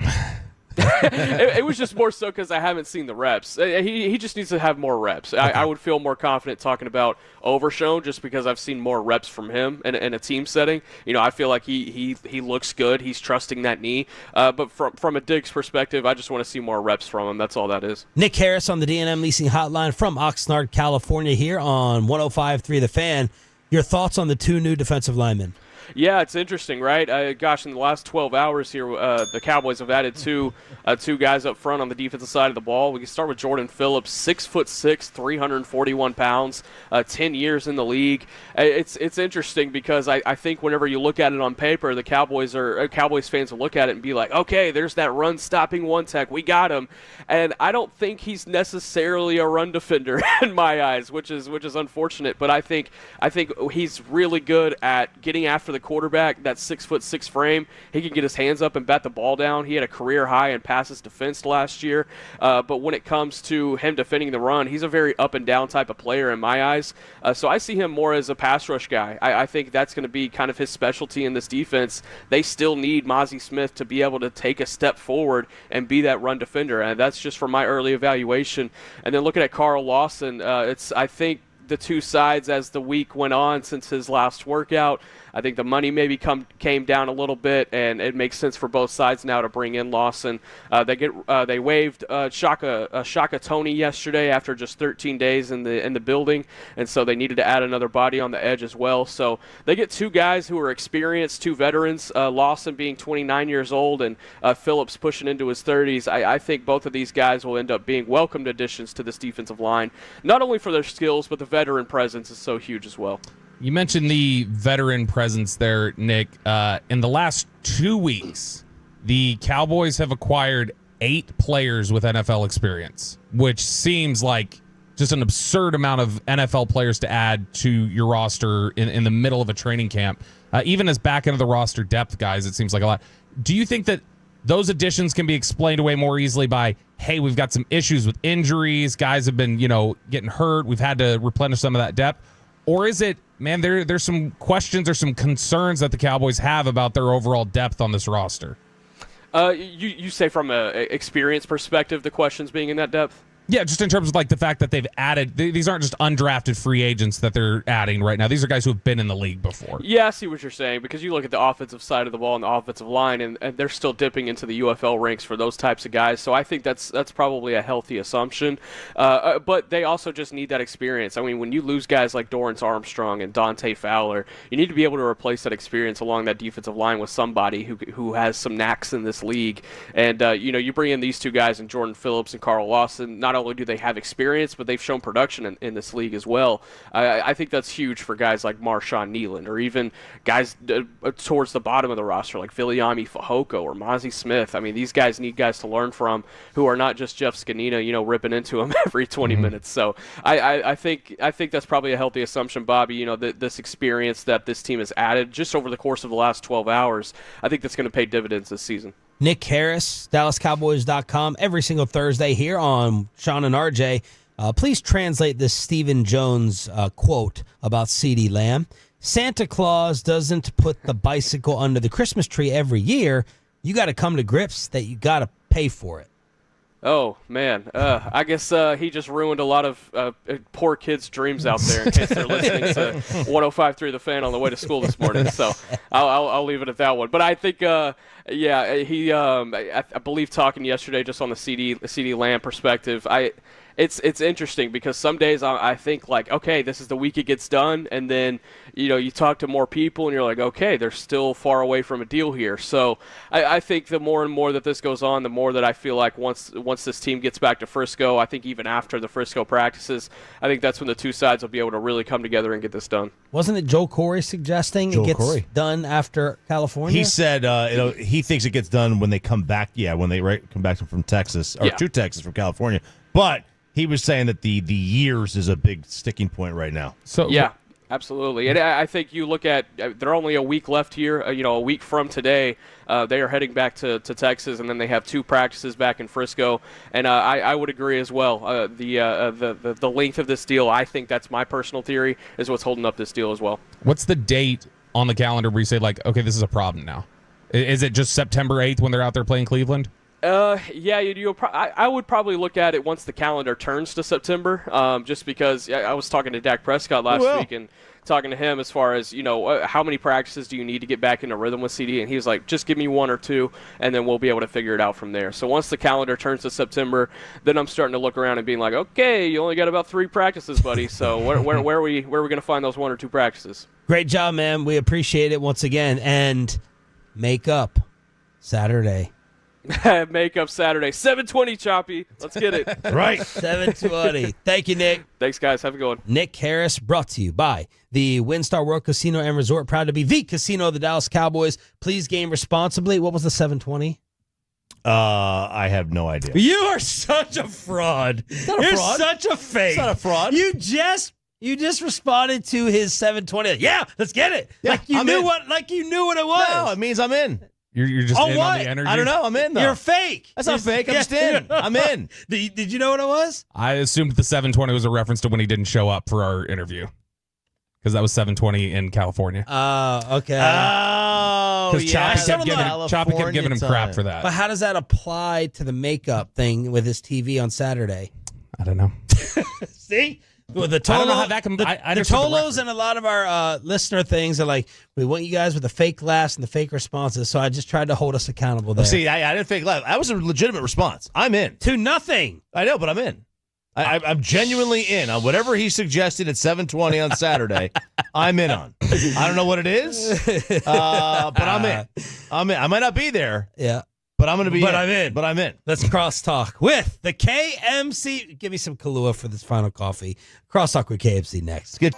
it was just more so because I haven't seen the reps. He just needs to have more reps. Okay. I would feel more confident talking about Overshown just because I've seen more reps from him in a team setting. I feel like he looks good. He's trusting that knee. But from a Diggs perspective, I just want to see more reps from him. That's all that is. Nick Harris on the D&M Leasing Hotline from Oxnard, California here on 105.3 The Fan. Your thoughts on the two new defensive linemen? Yeah, it's interesting, right? In the last 12 hours here, the Cowboys have added two guys up front on the defensive side of the ball. We can start with Jordan Phillips, 6'6", 341 pounds, 10 years in the league. It's interesting because I think whenever you look at it on paper, the Cowboys fans will look at it and be like, okay, there's that run-stopping one tech. We got him. And I don't think he's necessarily a run defender in my eyes, which is unfortunate. But I think he's really good at getting after the quarterback, that 6'6" frame. He can get his hands up and bat the ball down. He had a career high in passes defensed last year. But when it comes to him defending the run, he's a very up and down type of player in my eyes. So I see him more as a pass rush guy. I think that's going to be kind of his specialty in this defense. They still need Mozzie Smith to be able to take a step forward and be that run defender. And that's just from my early evaluation. And then looking at Carl Lawson, I think the two sides as the week went on since his last workout. I think the money maybe came down a little bit, and it makes sense for both sides now to bring in Lawson. They waived Shaka Toney yesterday after just 13 days in the building, and so they needed to add another body on the edge as well. So they get two guys who are experienced, two veterans. Lawson being 29 years old and Phillips pushing into his 30s. I think both of these guys will end up being welcomed additions to this defensive line, not only for their skills, but the veteran presence is so huge as well. You mentioned the veteran presence there, Nick. In the last 2 weeks, the Cowboys have acquired 8 players with NFL experience, which seems like just an absurd amount of NFL players to add to your roster in the middle of a training camp. Even as back into the roster depth guys, it seems like a lot. Do you think that those additions can be explained away more easily by, hey, we've got some issues with injuries, guys have been, getting hurt, we've had to replenish some of that depth? Or is it, man, there's some questions or some concerns that the Cowboys have about their overall depth on this roster? You say from an experience perspective, the questions being in that depth? Yeah, just in terms of like the fact that they've added, these aren't just undrafted free agents that they're adding right now. These are guys who have been in the league before. Yeah, I see what you're saying, because you look at the offensive side of the ball and the offensive line, and they're still dipping into the UFL ranks for those types of guys. So I think that's probably a healthy assumption. But they also just need that experience. I mean, when you lose guys like Dorrance Armstrong and Dante Fowler, you need to be able to replace that experience along that defensive line with somebody who has some knacks in this league. And, you bring in these two guys, and Jordan Phillips and Carl Lawson, not not only do they have experience, but they've shown production in this league as well. I think that's huge for guys like Marshawn Nealon, or even guys towards the bottom of the roster like Viliami Fehoko or Mozzie Smith. I mean, these guys need guys to learn from who are not just Jeff Scanina, ripping into them every 20 minutes. So I think that's probably a healthy assumption, Bobby. This experience that this team has added just over the course of the last 12 hours, I think that's going to pay dividends this season. Nick Harris, DallasCowboys.com, every single Thursday here on Sean and RJ. Please translate this Stephen Jones quote about CeeDee Lamb. Santa Claus doesn't put the bicycle under the Christmas tree every year. You got to come to grips that you got to pay for it. Oh, man. I guess he just ruined a lot of poor kids' dreams out there in case they're listening to 105.3 The Fan on the way to school this morning. So I'll leave it at that one. But I think, he I believe talking yesterday just on the CeeDee Lamb perspective, it's interesting because some days I think like, okay, this is the week it gets done, and then you talk to more people and you're like, okay, they're still far away from a deal here. So I think the more and more that this goes on, the more that I feel like once this team gets back to Frisco, I think even after the Frisco practices, I think that's when the two sides will be able to really come together and get this done. Wasn't it Joe Corey suggesting it gets done after California? He said he thinks it gets done when they come back. Yeah, when they come back from Texas or to Texas from California. But he was saying that the years is a big sticking point right now. So yeah, absolutely. And I think you look at they're only a week left here. A week from today, they are heading back to Texas, and then they have two practices back in Frisco. And I would agree as well. The length of this deal, I think that's my personal theory, is what's holding up this deal as well. What's the date on the calendar where you say like, okay, this is a problem now? Is it just September 8th when they're out there playing Cleveland? I would probably look at it once the calendar turns to September, just because I was talking to Dak Prescott last week and talking to him as far as, how many practices do you need to get back into rhythm with CD? And he was like, just give me one or two, and then we'll be able to figure it out from there. So once the calendar turns to September, then I'm starting to look around and being like, okay, you only got about 3 practices, buddy. So where are we going to find those 1 or 2 practices? Great job, man. We appreciate it once again. And make up Saturday. Makeup Saturday, 7:20, Choppy. Let's get it. Right. 7:20. Thank you, Nick. Thanks, guys. Have a good one. Nick Harris, brought to you by the WinStar World Casino and Resort. Proud to be the casino of the Dallas Cowboys. Please game responsibly. What was the 7:20? I have no idea. You are such a fraud. You're such a fake. It's not a fraud. You just responded to his 7:20. Yeah, let's get it. Yeah, like you knew what it was. No, it means I'm in. You're just in what? on the energy? I don't know. I'm in, though. You're fake. That's not fake. I'm just in. I'm in. Did you know what it was? I assumed the 7:20 was a reference to when he didn't show up for our interview. Because that was 7:20 in California. Okay. Oh, Because Choppy kept giving him crap for that. But how does that apply to the makeup thing with his TV on Saturday? I don't know. See? Well, the Tolo, I don't know how that can. the Tolos and a lot of our listener things are like, we want you guys with the fake laughs and the fake responses. So I just tried to hold us accountable there. See, I didn't fake laugh. That was a legitimate response. I'm in. To nothing. I know, but I'm in. I'm genuinely in on whatever he suggested at 7:20 on Saturday. I'm in on. I don't know what it is, but I'm in. I'm in. I might not be there. Yeah. But I'm going to be I'm in. But I'm in. Let's crosstalk with the KMC. Give me some Kahlua for this final coffee. Crosstalk with KMC next. Good.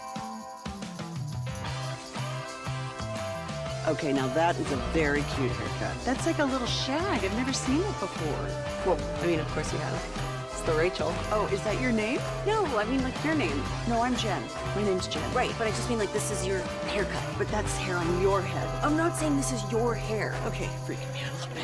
Okay, now that is a very cute haircut. That's like a little shag. I've never seen it before. Well, I mean, of course you have. It's the Rachel. Oh, is that your name? No, I mean, like your name. No, I'm Jen. My name's Jen. Right, but I just mean like this is your haircut. But that's hair on your head. I'm not saying this is your hair. Okay, freaking me out a little bit.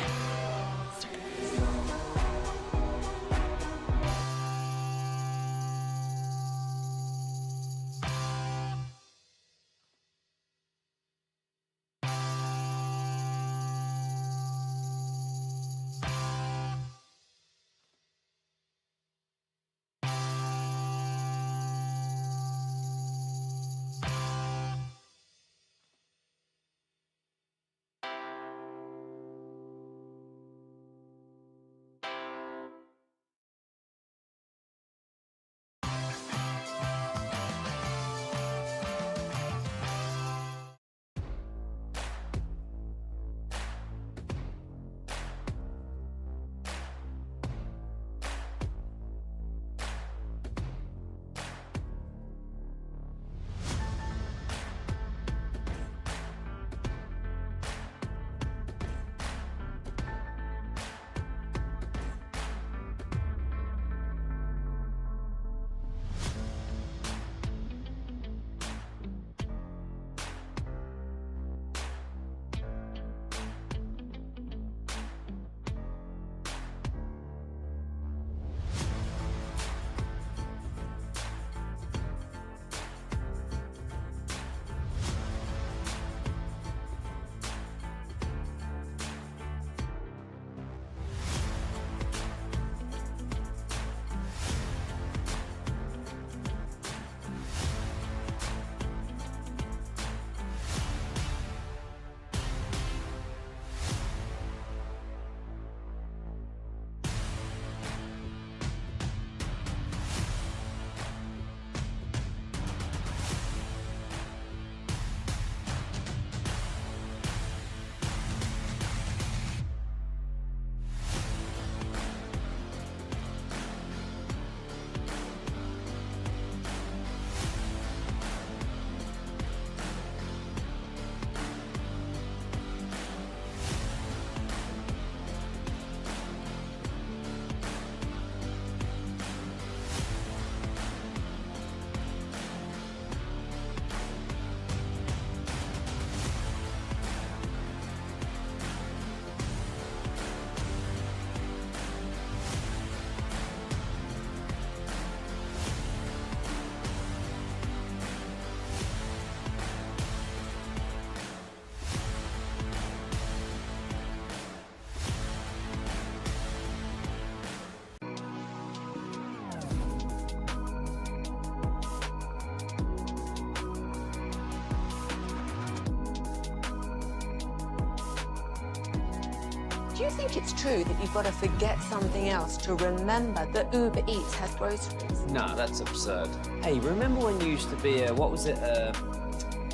Do you think it's true that you've got to forget something else to remember that Uber Eats has groceries? No, that's absurd. Hey, remember when you used to be a, what was it,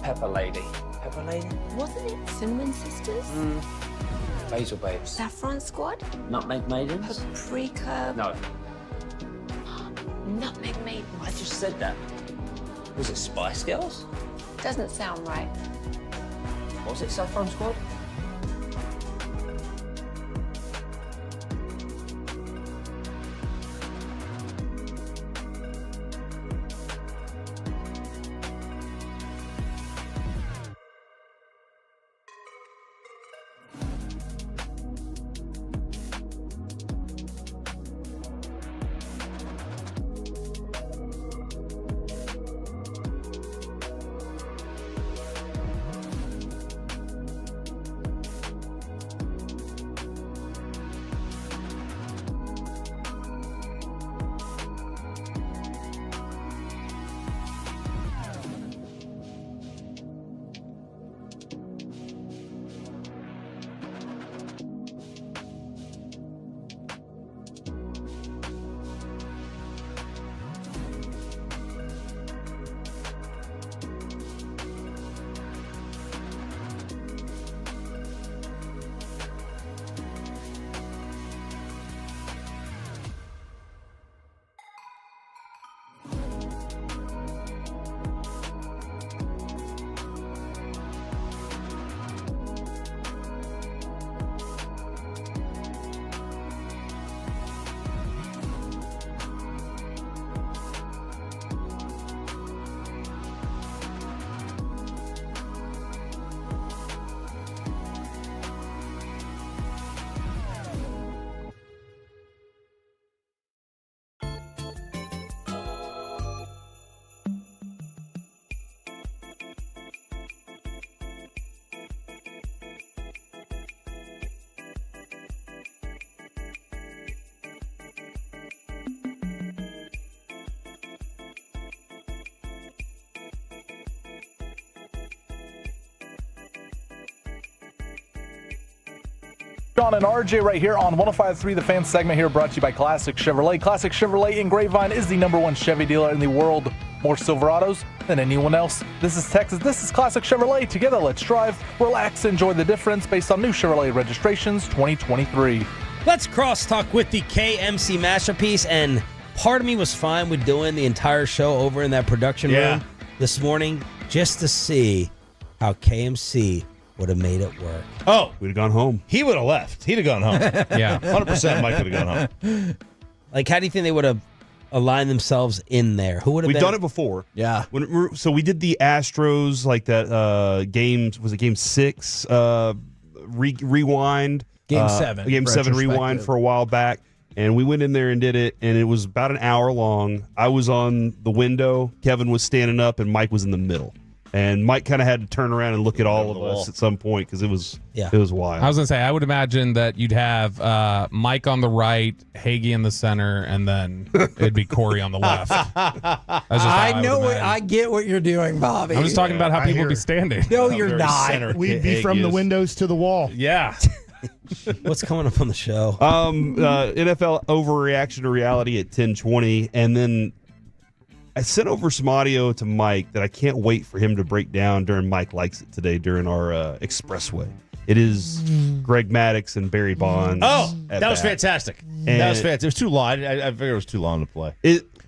Pepper Lady? Pepper Lady? Wasn't it Cinnamon Sisters? Basil Babes. Saffron Squad? Nutmeg Maidens? Paprika? No. Nutmeg Maidens. I just said that. Was it Spice Girls? Doesn't sound right. Was it Saffron Squad? Sean and RJ right here on 105.3 The Fan segment here brought to you by Classic Chevrolet. Classic Chevrolet in Grapevine is the #1 Chevy dealer in the world. More Silverados than anyone else. This is Texas. This is Classic Chevrolet. Together, let's drive, relax, enjoy the difference based on new Chevrolet registrations 2023. Let's crosstalk with the KMC masterpiece, and part of me was fine with doing the entire show over in that production room this morning just to see how KMC would have made it work. Oh, we'd have gone home. He would have left. He'd have gone home. Yeah. 100% Mike would have gone home. Like, how do you think they would have aligned themselves in there? Who would have We've been? done it before. Yeah. So we did the Astros, like that game, was it game 6? Rewind. Game 7. Game 7 rewind for a while back. And we went in there and did it, and it was about an hour long. I was on the window, Kevin was standing up, and Mike was in the middle. And Mike kind of had to turn around and look at all of us at some point because it was wild. I was gonna say, I would imagine that you'd have Mike on the right, Hagee in the center, and then it'd be Corey on the left. I get what you're doing, Bobby. I'm just talking about how people would be standing. No, you're not. We'd be from the windows to the wall. Yeah. What's coming up on the show? NFL overreaction to reality at 10:20, and then I sent over some audio to Mike that I can't wait for him to break down during Mike Likes It today during our Expressway. It is Greg Maddux and Barry Bonds. Oh, that was fantastic. That was fantastic. It was too long. I figured it was too long to play.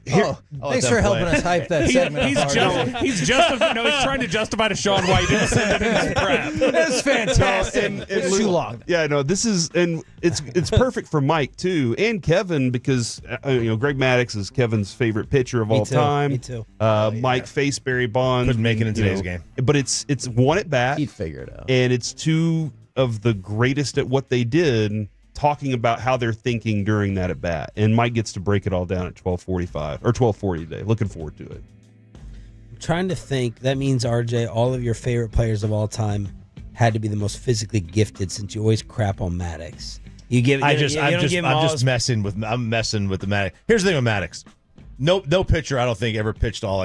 Thanks for helping us hype that segment. He's trying to justify to Sean why he didn't send it in his prep. That's fantastic. It's too long. Yeah, no, this is, and it's perfect for Mike too and Kevin because Greg Maddux is Kevin's favorite pitcher of all time. Me too. Mike faced Barry Bonds. Couldn't make it in today's game, but it's one at bat. He'd figure it out, and it's two of the greatest at what they did. Talking about how they're thinking during that at bat, and Mike gets to break it all down at 12:45 or 12:40 today. Looking forward to it. I'm trying to think. That means, RJ, all of your favorite players of all time had to be the most physically gifted, since you always crap on Maddux. I'm messing with the Maddux. Here's the thing with Maddux. No pitcher I don't think ever pitched all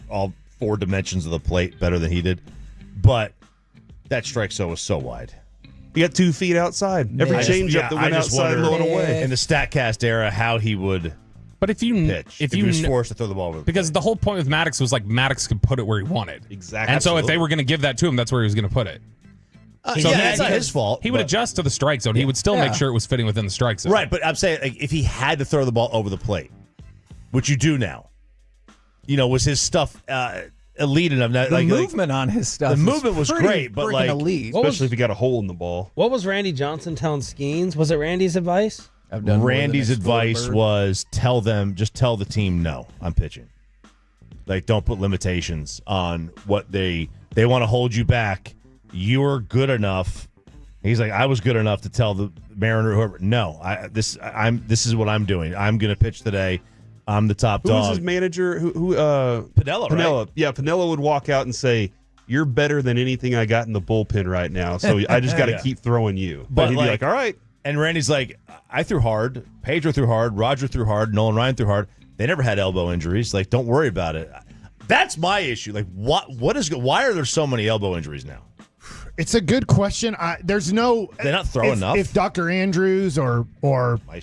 all 4 dimensions of the plate better than he did. But that strike zone was so wide. He got 2 feet outside. Every changeup that went outside low and away. In the StatCast era, how he would But if you pitch if he was forced to throw the ball over. Because the whole point with Maddox was like Maddox could put it where he wanted. Exactly. And so if they were going to give that to him, that's where he was going to put it. That's not his fault. He would adjust to the strike zone. He would still make sure it was fitting within the strike zone. Right, but I'm saying like, if he had to throw the ball over the plate, which you do now, was his stuff elite enough? The movement on his stuff. The movement was pretty great, but freaking elite. Especially if you got a hole in the ball. What was Randy Johnson telling Skeens? Was it Randy's advice? Randy's advice was tell the team no, I'm pitching. Like don't put limitations on what they want to hold you back. You're good enough. He's like, I was good enough to tell the Mariner, whoever, no, this is what I'm doing. I'm going to pitch today. I'm the top dog. Who was his manager? Pinella, right? Yeah, Pinella would walk out and say, "You're better than anything I got in the bullpen right now. So I just got to keep throwing you." But he'd be like, "All right." And Randy's like, I threw hard. Pedro threw hard. Roger threw hard. Nolan Ryan threw hard. They never had elbow injuries. Like, don't worry about it. That's my issue. Like, why are there so many elbow injuries now? It's a good question. There's no. They're not throwing enough. If Dr. Andrews or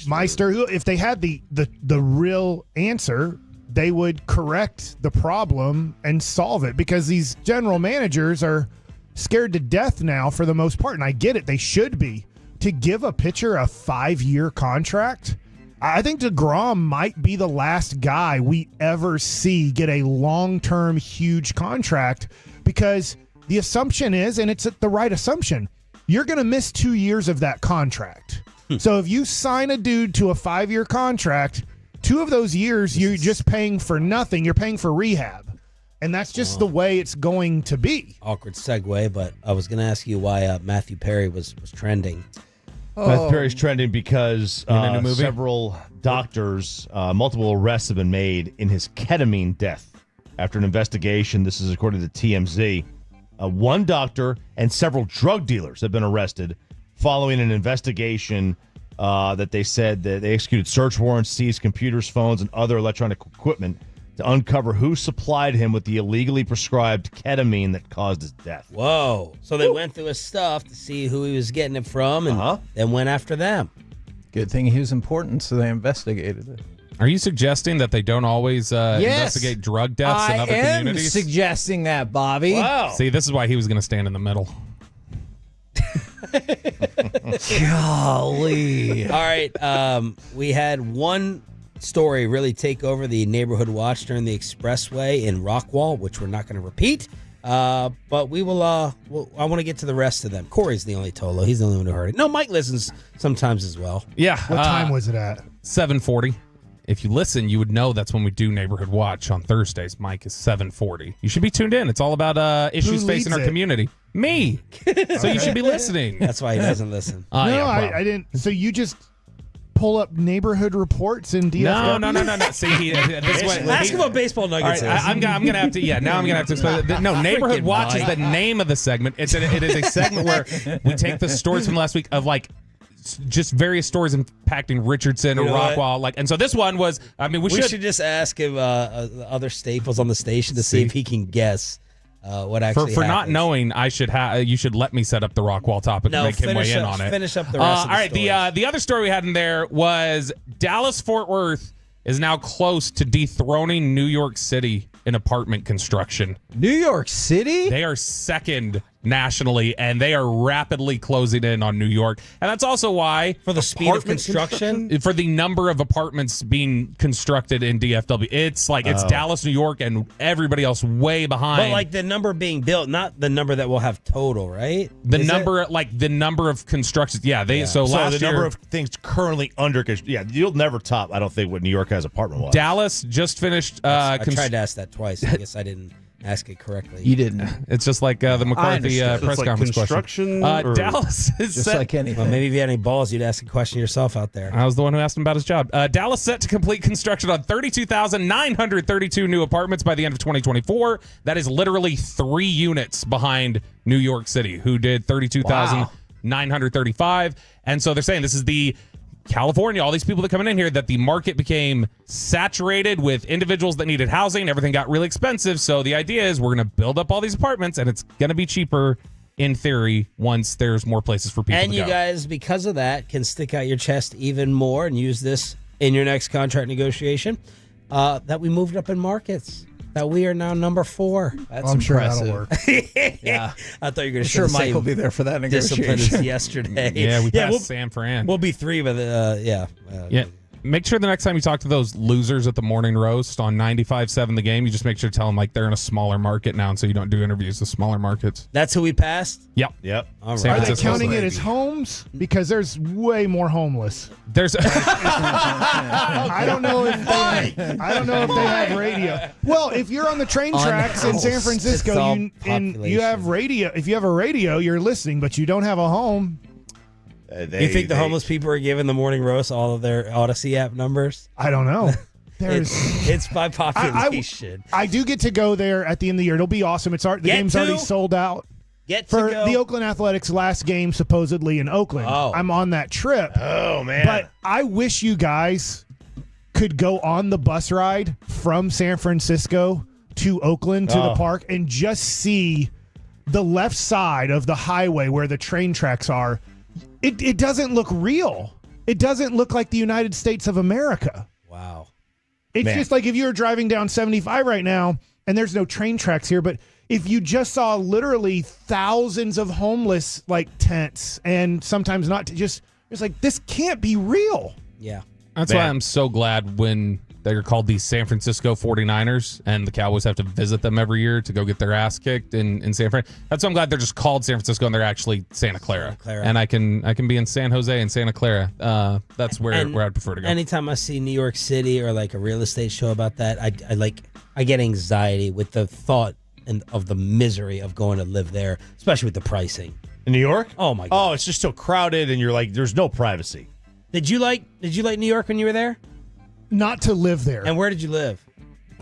Meister, if they had the real answer, they would correct the problem and solve it. Because these general managers are scared to death now for the most part, and I get it. They should be. To give a pitcher a 5-year contract, I think DeGrom might be the last guy we ever see get a long-term huge contract because. The assumption is, and it's the right assumption, you're going to miss 2 years of that contract. So if you sign a dude to a 5-year contract, 2 of those years you're just paying for nothing. You're paying for rehab. And that's just the way it's going to be. Awkward segue, but I was going to ask you why Matthew Perry was trending. Matthew Perry's trending because several doctors, multiple arrests have been made in his ketamine death after an investigation. This is according to TMZ. One doctor and several drug dealers have been arrested following an investigation that they said that they executed search warrants, seized computers, phones, and other electronic equipment to uncover who supplied him with the illegally prescribed ketamine that caused his death. Whoa. So they went through his stuff to see who he was getting it from and then went after them. Good thing he was important, so they investigated it. Are you suggesting that they don't always investigate drug deaths in other communities? I am suggesting that, Bobby. Wow. See, this is why he was going to stand in the middle. Golly. All right. We had one story really take over the neighborhood watch during the expressway in Rockwall, which we're not going to repeat. But we will. I want to get to the rest of them. Corey's the only Tolo. He's the only one who heard it. No, Mike listens sometimes as well. Yeah. What time was it at? 7:40. If you listen, you would know that's when we do Neighborhood Watch on Thursdays. Mike is 7:40. You should be tuned in. It's all about issues facing our community. Me. So you should be listening. That's why he doesn't listen. I didn't. So you just pull up neighborhood reports in DFW? No. See, ask him what baseball nuggets is. I'm gonna have to. Yeah, now I'm gonna have to explain. No, Neighborhood Watch is the name of the segment. It is a segment where we take the stories from last week of just various stories impacting Richardson or Rockwall. And so this one was. I mean, we should just ask him other staples on the station to see if he can guess. What actually for not knowing, you should let me set up the Rockwall topic and make him weigh in on it. Finish up the rest of the all right, the other story we had in there was Dallas-Fort Worth is now close to dethroning New York City in apartment construction. New York City? They are second nationally, and they are rapidly closing in on New York. And that's also why... For the speed of construction? For the number of apartments being constructed in DFW. It's Dallas, New York, and everybody else way behind. But the number being built, not the number that we'll have total, right? The number of constructions. Yeah. So last year... number of things currently under construction. Yeah, you'll never top, I don't think, what New York has apartment-wise. Dallas just finished... I tried to ask that twice. I guess I didn't ask it correctly. You didn't. It's just like the McCarthy press conference question. Dallas is just set, like anything. Well, maybe if you had any balls, you'd ask a question yourself out there. I was the one who asked him about his job. Dallas set to complete construction on 32,932 new apartments by the end of 2024. That is literally 3 units behind New York City, who did 32,935. And so they're saying this is the California, all these people that coming in here, that the market became saturated with individuals that needed housing. Everything got really expensive. So the idea is we're going to build up all these apartments, and it's going to be cheaper in theory, once there's more places for people And to you go. guys, because of that, can stick out your chest even more and use this in your next contract negotiation. That we moved up in markets. That we are now number 4. That's I'm sure impressive. that'll work. Yeah, I thought you were going to sure Mike will be there for that discipline negotiation. as yesterday. Yeah, we passed we'll, San Fran. We'll be 3, but yeah. Make sure the next time you talk to those losers at the morning roast on 95.7 The Game, you just make sure to tell them like they're in a smaller market now, and so you don't do interviews with smaller markets. That's who we passed? Yep. All right. San Are they Francisco. counting it as homes? Because there's way more homeless. There's I don't know if they have radio. Well, if you're on the train tracks in San Francisco, you have radio. If you have a radio, you're listening, but you don't have a home. You think the homeless people are giving the morning roast all of their Odyssey app numbers? I don't know. It's by population. I do get to go there at the end of the year. It'll be awesome. The game's already sold out. For the Oakland Athletics' last game, supposedly in Oakland. Oh. I'm on that trip. Oh, man. But I wish you guys could go on the bus ride from San Francisco to Oakland to the park and just see the left side of the highway where the train tracks are. It doesn't look real. It doesn't look like the United States of America. Wow. It's just like if you were driving down 75 right now, and there's no train tracks here, but if you just saw literally thousands of homeless like tents and sometimes not, it's like, this can't be real. Yeah. That's why I'm so glad when they're called the San Francisco 49ers and the Cowboys have to visit them every year to go get their ass kicked in San Fran. That's why I'm glad they're just called San Francisco and they're actually Santa Clara. And I can be in San Jose and Santa Clara. That's where I'd prefer to go. Anytime I see New York City or like a real estate show about that, I get anxiety with the thought of the misery of going to live there, especially with the pricing. In New York? Oh my God. Oh, it's just so crowded and you're like, there's no privacy. Did you like New York when you were there? Not to live there. And where did you live?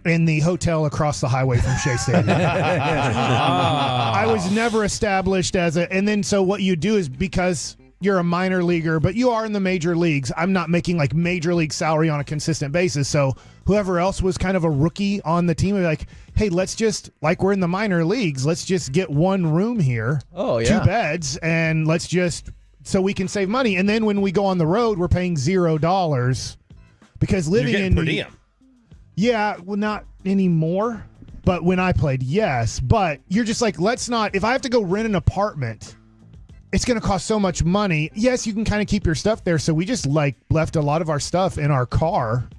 In the hotel across the highway from Shea Stadium. I was never established and then so what you do is because you're a minor leaguer, but you are in the major leagues. I'm not making like major league salary on a consistent basis. So whoever else was kind of a rookie on the team would be like, hey, let's just, like we're in the minor leagues, let's just get one room here. Oh, yeah. 2 beds, and let's just, so we can save money. And then when we go on the road, we're paying $0 because living You're in getting per diem. Yeah, well, not anymore. But when I played, yes. But you're just like, let's not, if I have to go rent an apartment, it's going to cost so much money. Yes, you can kind of keep your stuff there. So we just left a lot of our stuff in our car.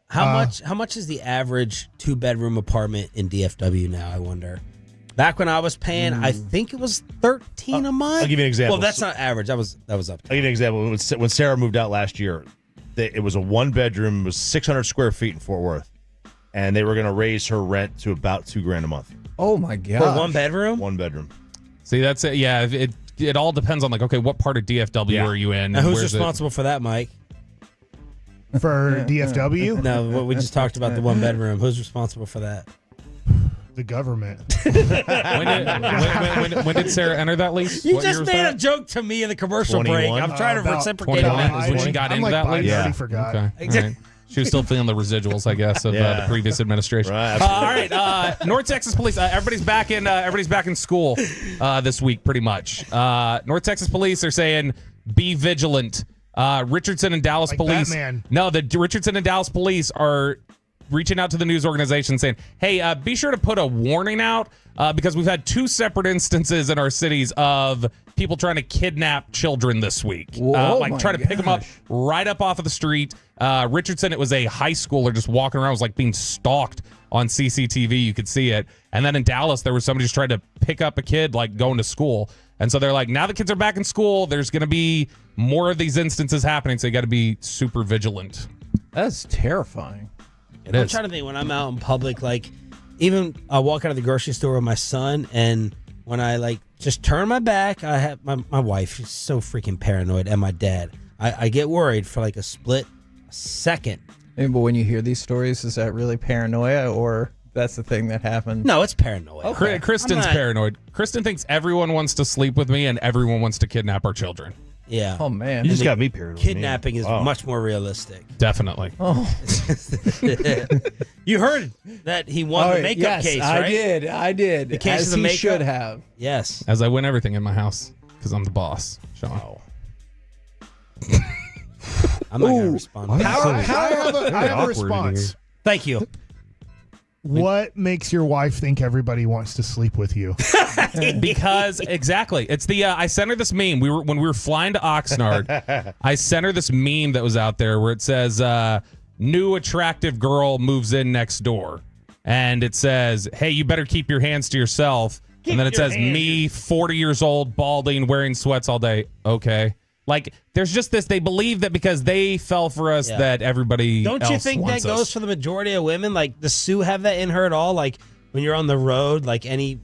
How much is the average 2-bedroom apartment in DFW now, I wonder? Back when I was paying, I think it was $13 a month. I'll give you an example. Well, that's not average. That was up. I'll give you an example. When Sarah moved out last year, it was a 1-bedroom, it was 600 square feet in Fort Worth. And they were going to raise her rent to about $2,000 a month. Oh my God! For 1 bedroom? 1 bedroom. See, that's it. Yeah, it all depends on okay, what part of DFW are you in? Now, who's responsible for that, Mike? For DFW? No, what we just talked about, the 1 bedroom. Who's responsible for that? The government. when did Sarah enter that lease? You What just year was made that? a joke to me in the commercial 21? break. I'm trying to reciprocate 21 on is when she got into that lease. I already forgot. Okay. All right. She was still feeling the residuals, I guess, of the previous administration. Right, all right, North Texas Police. Everybody's back in school this week, pretty much. North Texas Police are saying be vigilant. Richardson and Dallas Police. Batman. No, the Richardson and Dallas Police are reaching out to the news organization saying, hey, be sure to put a warning out because we've had 2 separate instances in our cities of people trying to kidnap children this week. Trying to pick them up right up off of the street. Richardson, it was a high schooler just walking around, was like being stalked on CCTV. You could see it. And then in Dallas, there was somebody just trying to pick up a kid like going to school. And so they're like, now the kids are back in school. There's going to be more of these instances happening. So you got to be super vigilant. That's terrifying. I'm trying to think when I'm out in public, like even I walk out of the grocery store with my son, and when I just turn my back, I have my wife. She's so freaking paranoid, and my dad. I get worried for like a split second. But when you hear these stories, is that really paranoia, or that's the thing that happened? No, it's paranoia. Okay. Kristen's paranoid. Kristen thinks everyone wants to sleep with me and everyone wants to kidnap our children. Yeah. Oh man. You just got me paranoid. Kidnapping is Wow. much more realistic. Definitely. Oh. You heard that he won the makeup case, right? I did. The case As of the he makeup? should have. Yes. As I win everything in my house because I'm the boss, Sean. I'm not going to respond. I have a response. Thank you. What makes your wife think everybody wants to sleep with you? Because exactly, it's the I sent her this meme. When we were flying to Oxnard. I sent her this meme that was out there where it says, "New attractive girl moves in next door," and it says, "Hey, you better keep your hands to yourself." And then it says, "Me, 40 years old, balding, wearing sweats all day." Okay. Like, there's just this, they believe that because they fell for us that everybody Don't you else think that wants goes us. for the majority of women? Like, does Sue have that in her at all? Like, when you're on the road, like any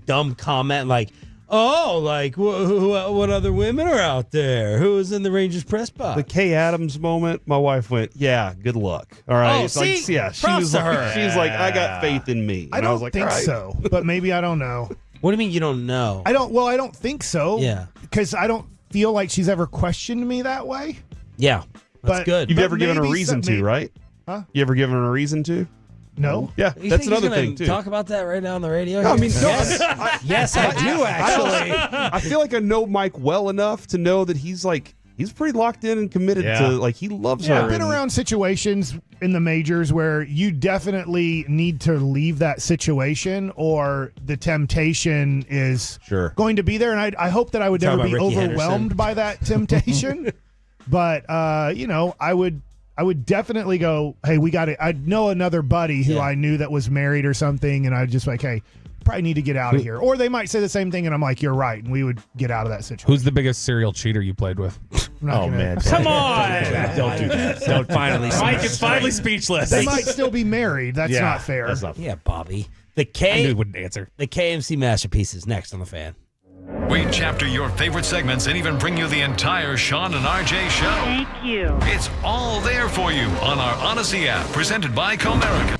dumb comment, like, oh, like, what other women are out there? Who is in the Rangers press box? The Kay Adams moment, my wife went, "Yeah, good luck." All right. Oh, It's like, see? yeah, she Props was to like, her. she's like, "I got faith in me." I And don't was like, think "All right." so, but maybe I don't know. What do you mean you don't know? I don't think so. Yeah. Because I don't feel like she's ever questioned me that way. Yeah. That's But- good. You've But never given her a maybe reason some- to, right? Huh? You ever given her a reason to? No. Yeah, You that's think he's another gonna thing too. Talk about that right now on the radio? No, I mean, no, yes, yes, I do actually. I feel like I know Mike well enough to know that he's pretty locked in and committed to, like, he loves her. I've been and- around situations in the majors where you definitely need to leave that situation, or the temptation is going to be there. And I hope that I would Talking never be about Ricky overwhelmed Henderson. by that temptation. But I would definitely go, hey, we got to. I'd know another buddy who I knew that was married or something, and I'd just like, hey, probably need to get out of here. Or they might say the same thing, and I'm like, you're right, and we would get out of that situation. Who's the biggest serial cheater you played with? Oh man! Come on! Don't do that. Don't finally. Mike is finally speechless. They might still be married. That's not fair. That's not Yeah, Bobby. The I knew he wouldn't answer. The KMC masterpiece is next on the Fan. We chapter your favorite segments and even bring you the entire Sean and RJ show. Thank you. It's all there for you on our Odyssey app, presented by Comerica.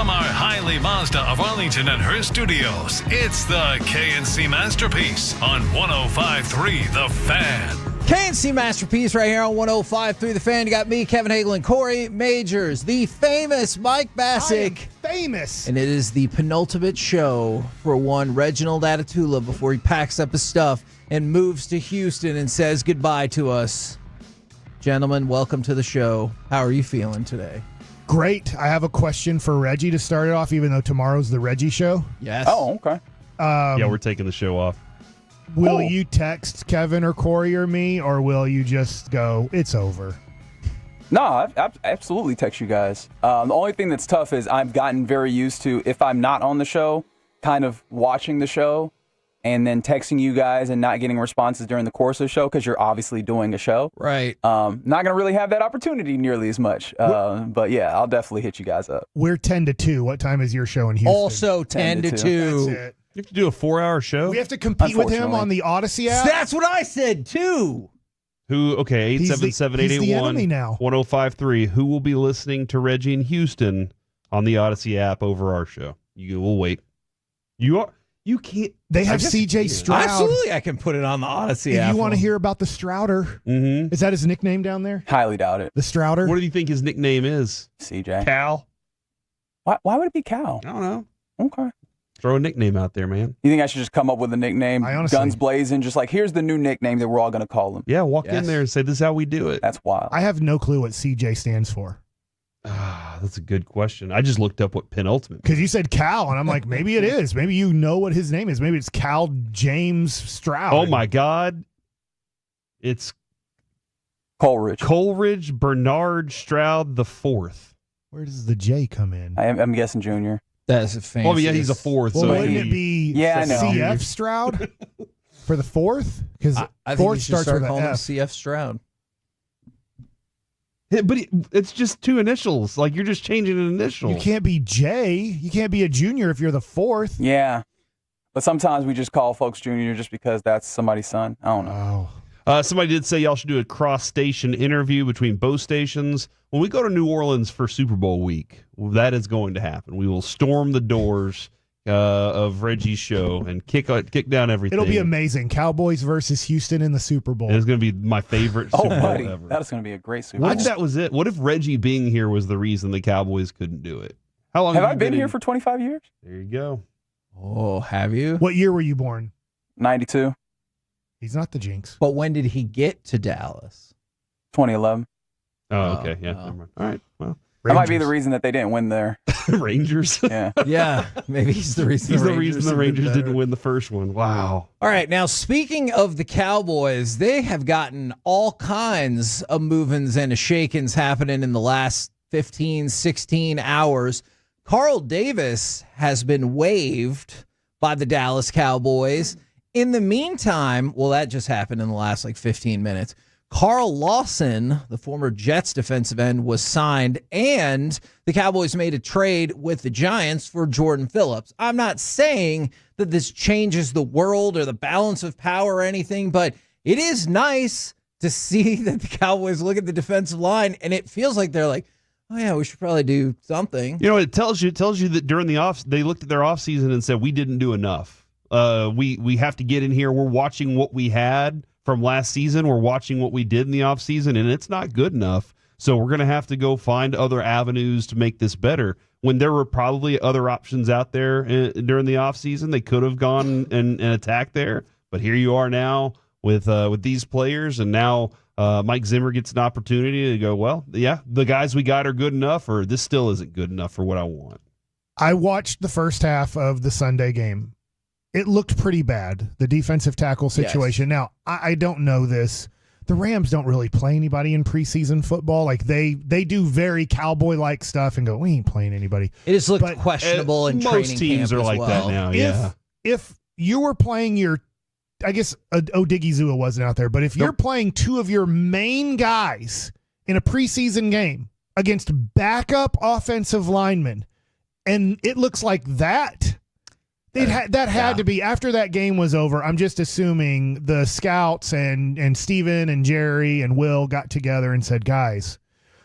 From our Hiley Mazda of Arlington and her studios, it's the KNC Masterpiece on 105.3 The Fan. KNC Masterpiece right here on 105.3 The Fan. You got me, Kevin Hagel, and Corey Majors, the famous Mike Bassick. Famous. And it is the penultimate show for one Reginald Atatula before he packs up his stuff and moves to Houston and says goodbye to us. Gentlemen, welcome to the show. How are you feeling today? Great. I have a question for Reggie to start it off, even though tomorrow's the Reggie show. Yes. Oh, okay. Yeah, we're taking the show off. Will you text Kevin or Corey or me, or will you just go, it's over? No, I've absolutely text you guys. The only thing that's tough is I've gotten very used to, if I'm not on the show, kind of watching the show and then texting you guys and not getting responses during the course of the show because you're obviously doing a show. Right. Not going to really have that opportunity nearly as much. But yeah, I'll definitely hit you guys up. We're 10 to 2. What time is your show in Houston? Also 10 to 2. That's it. You have to do a 4-hour show? We have to compete with him on the Odyssey app? That's what I said, too. Who, okay, 877-881-1053. Who will be listening to Reggie in Houston on the Odyssey app over our show? You will wait. You can't. They have CJ Stroud. Absolutely, I can put it on the Odyssey app. If you want to hear about the Strouder, is that his nickname down there? Highly doubt it. The Strouder? What do you think his nickname is? CJ. Cal? Why would it be Cal? I don't know. Okay. Throw a nickname out there, man. You think I should just come up with a nickname, honestly, guns blazing, just like, here's the new nickname that we're all going to call him? Yeah, walk in there and say, this is how we do it. That's wild. I have no clue what CJ stands for. That's a good question. I just looked up what penultimate. Because you said Cal, and I'm like, maybe it is. Maybe you know what his name is. Maybe it's Cal James Stroud. Oh, my God. It's Coleridge Bernard Stroud the fourth. Where does the J come in? I'm guessing junior. That's a fancy. Oh, yeah, he's a fourth. Well, so wouldn't it be I know. CF Stroud for the fourth? Because I think fourth you should starts start with an calling him F. CF Stroud. But it's just two initials. Like, you're just changing an initial. You can't be J. You can't be a junior if you're the fourth. Yeah. But sometimes we just call folks junior just because that's somebody's son. I don't know. Somebody did say y'all should do a cross-station interview between both stations. When we go to New Orleans for Super Bowl week, that is going to happen. We will storm the doors of Reggie's show and kick down everything. It'll be amazing. Cowboys versus Houston in the Super Bowl. It's going to be my favorite Super Bowl buddy, ever. that is going to be a great Super Bowl. What if that was it? What if Reggie being here was the reason the Cowboys couldn't do it? How long have you I been here for 25 years? There you go. Oh, have you? What year were you born? 92. He's not the jinx. But when did he get to Dallas? 2011. Oh, okay. Yeah. Never mind. All right. Well, that might be the reason that they didn't win there. Rangers. Yeah. Yeah. Maybe he's the reason. He's the reason the Rangers didn't win the first one. Wow. All right. Now, speaking of the Cowboys, they have gotten all kinds of movings and shakings happening in the last 15, 16 hours. Carl Davis has been waived by the Dallas Cowboys. In the meantime, well, that just happened in the last 15 minutes. Carl Lawson, the former Jets defensive end, was signed, and the Cowboys made a trade with the Giants for Jordan Phillips. I'm not saying that this changes the world or the balance of power or anything, but it is nice to see that the Cowboys look at the defensive line, and it feels like they're like, oh, yeah, we should probably do something. You know, it tells you that during the they looked at their offseason and said, we didn't do enough. We have to get in here. We're watching what we had from last season. We're watching what we did in the offseason, and it's not good enough. So we're going to have to go find other avenues to make this better. When there were probably other options out there during the offseason, they could have gone and attacked there. But here you are now with these players, and now Mike Zimmer gets an opportunity to go, well, yeah, the guys we got are good enough, or this still isn't good enough for what I want. I watched the first half of the Sunday game. It looked pretty bad, the defensive tackle situation. Yes. Now, I don't know this. The Rams don't really play anybody in preseason football. Like, they do very Cowboy-like stuff and go, we ain't playing anybody. It just looked questionable in training camp. Most teams are like that now, yeah. If you were playing your, I guess Odigizua wasn't out there, but if you're playing two of your main guys in a preseason game against backup offensive linemen, and it looks like that, that had to be, after that game was over, I'm just assuming the scouts and Steven and Jerry and Will got together and said, guys,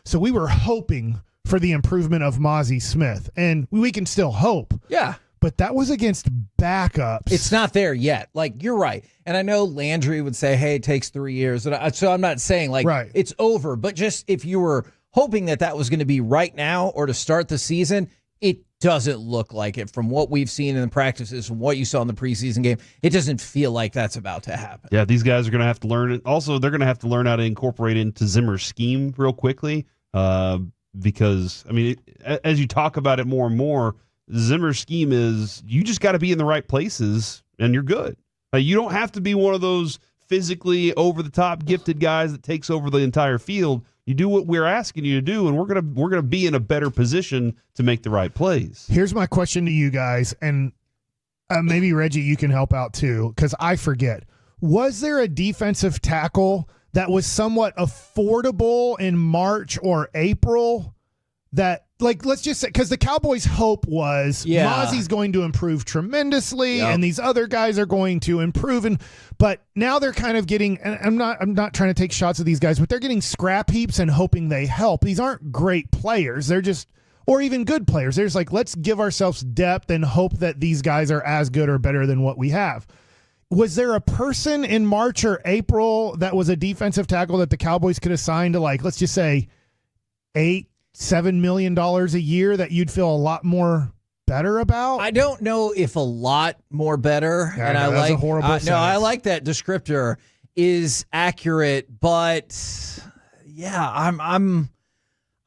so we were hoping for the improvement of Mozzie Smith, and we can still hope. Yeah. But that was against backups. It's not there yet. Like, you're right. And I know Landry would say, hey, it takes 3 years. So I'm not saying, like, it's over. But just if you were hoping that was going to be right now or to start the season, it doesn't look like it from what we've seen in the practices, from what you saw in the preseason game. It doesn't feel like that's about to happen. Yeah, these guys are going to have to learn it. Also, they're going to have to learn how to incorporate into Zimmer's scheme real quickly because, I mean, as you talk about it more and more, Zimmer's scheme is you just got to be in the right places and you're good. You don't have to be one of those physically over-the-top gifted guys that takes over the entire field. You do what we're asking you to do, and we're gonna be in a better position to make the right plays. Here's my question to you guys, and maybe Reggie, you can help out too, because I forget. Was there a defensive tackle that was somewhat affordable in March or April that, like, let's just say, because the Cowboys' hope was Mozzie's going to improve tremendously, and these other guys are going to improve, but now they're kind of getting, and I'm not trying to take shots at these guys, but they're getting scrap heaps and hoping they help. These aren't great players. They're just, or even good players. They're just like, let's give ourselves depth and hope that these guys are as good or better than what we have. Was there a person in March or April that was a defensive tackle that the Cowboys could assign to, like, let's just say $7 million a year that you'd feel a lot more better about? I don't know if a lot more better, Yeah, and I know, I that's like a horrible no, sentence. I like that descriptor is accurate, but yeah, I'm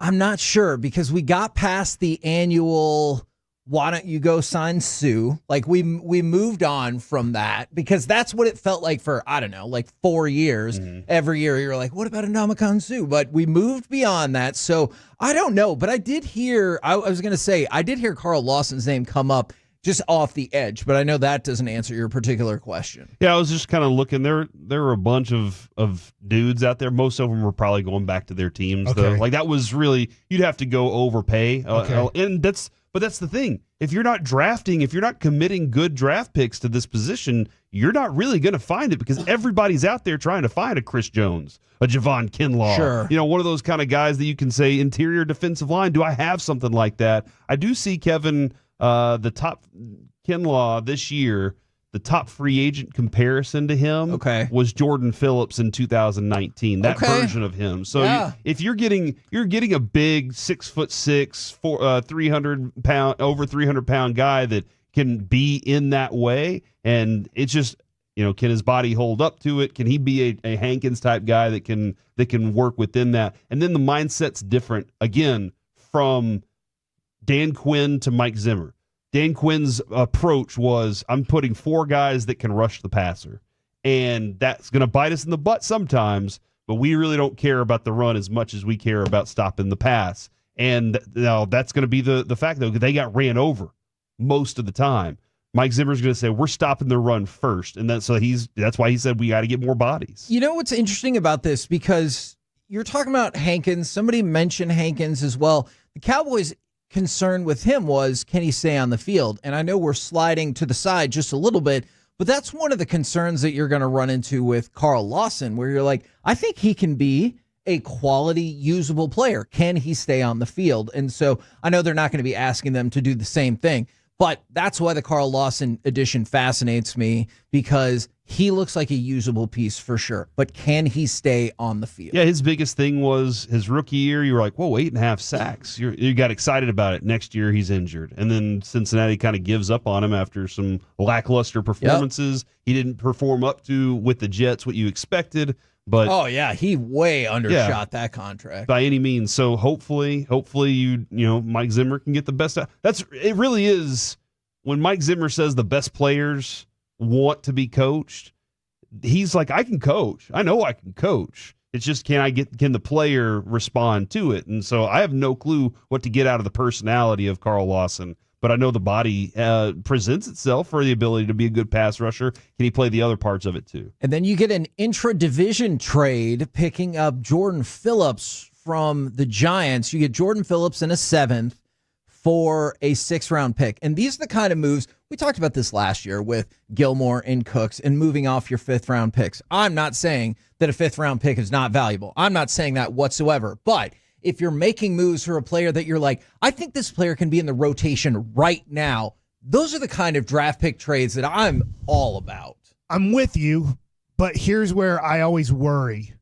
not sure because we got past the annual. Why don't you go sign Sue? Like we moved on from that because that's what it felt like for, I don't know, like 4 years. Every year you're like, what about Ndamukong Suh? But we moved beyond that. So I don't know, but I did hear, I was going to say, I did hear Carl Lawson's name come up just off the edge, but I know that doesn't answer your particular question. Yeah, I was just kind of looking. There were a bunch of dudes out there. Most of them were probably going back to their teams, though. Like that was really, you'd have to go overpay. But that's the thing. If you're not drafting, if you're not committing good draft picks to this position, you're not really going to find it because everybody's out there trying to find a Chris Jones, a Javon Kinlaw. Sure. You know, one of those kind of guys that you can say interior defensive line. Do I have something like that? I do see Kevin, the top Kinlaw this year, the top free agent comparison to him was Jordan Phillips in 2019. That version of him. So if you're getting a big 6'6", 300 pound, over 300 pound guy that can be in that way, and it's just, you know, can his body hold up to it? Can he be a Hankins type guy that can work within that? And then the mindset's different again from Dan Quinn to Mike Zimmer. Dan Quinn's approach was, I'm putting 4 guys that can rush the passer. And that's going to bite us in the butt sometimes, but we really don't care about the run as much as we care about stopping the pass. And now that's going to be the fact, though, they got ran over most of the time. Mike Zimmer's going to say, we're stopping the run first. And that's why he said we got to get more bodies. You know what's interesting about this? Because you're talking about Hankins. Somebody mentioned Hankins as well. The Cowboys' concern with him was, can he stay on the field? And I know we're sliding to the side just a little bit, but that's one of the concerns that you're going to run into with Carl Lawson, where you're like, I think he can be a quality, usable player. Can he stay on the field? And so I know they're not going to be asking them to do the same thing, but that's why the Carl Lawson edition fascinates me, because he looks like a usable piece for sure, but can he stay on the field? Yeah, his biggest thing was his rookie year. You were like, whoa, 8.5 sacks. You got excited about it. Next year, he's injured. And then Cincinnati kind of gives up on him after some lackluster performances. He didn't perform up to, with the Jets, what you expected. But oh, yeah, he way undershot that contract. By any means. So hopefully you know, Mike Zimmer can get the best out. It really is, when Mike Zimmer says the best players want to be coached, he's like, I can coach. I know I can coach. It's just, can the player respond to it? And so I have no clue what to get out of the personality of Carl Lawson, but I know the body presents itself for the ability to be a good pass rusher. Can he play the other parts of it too? And then you get an intra-division trade picking up Jordan Phillips from the Giants. You get Jordan Phillips in a 7th for a 6th-round pick. And these are the kind of moves, we talked about this last year with Gilmore and Cooks and moving off your 5th-round picks. I'm not saying that a 5th-round pick is not valuable. I'm not saying that whatsoever. But if you're making moves for a player that you're like, I think this player can be in the rotation right now, those are the kind of draft pick trades that I'm all about. I'm with you, but here's where I always worry.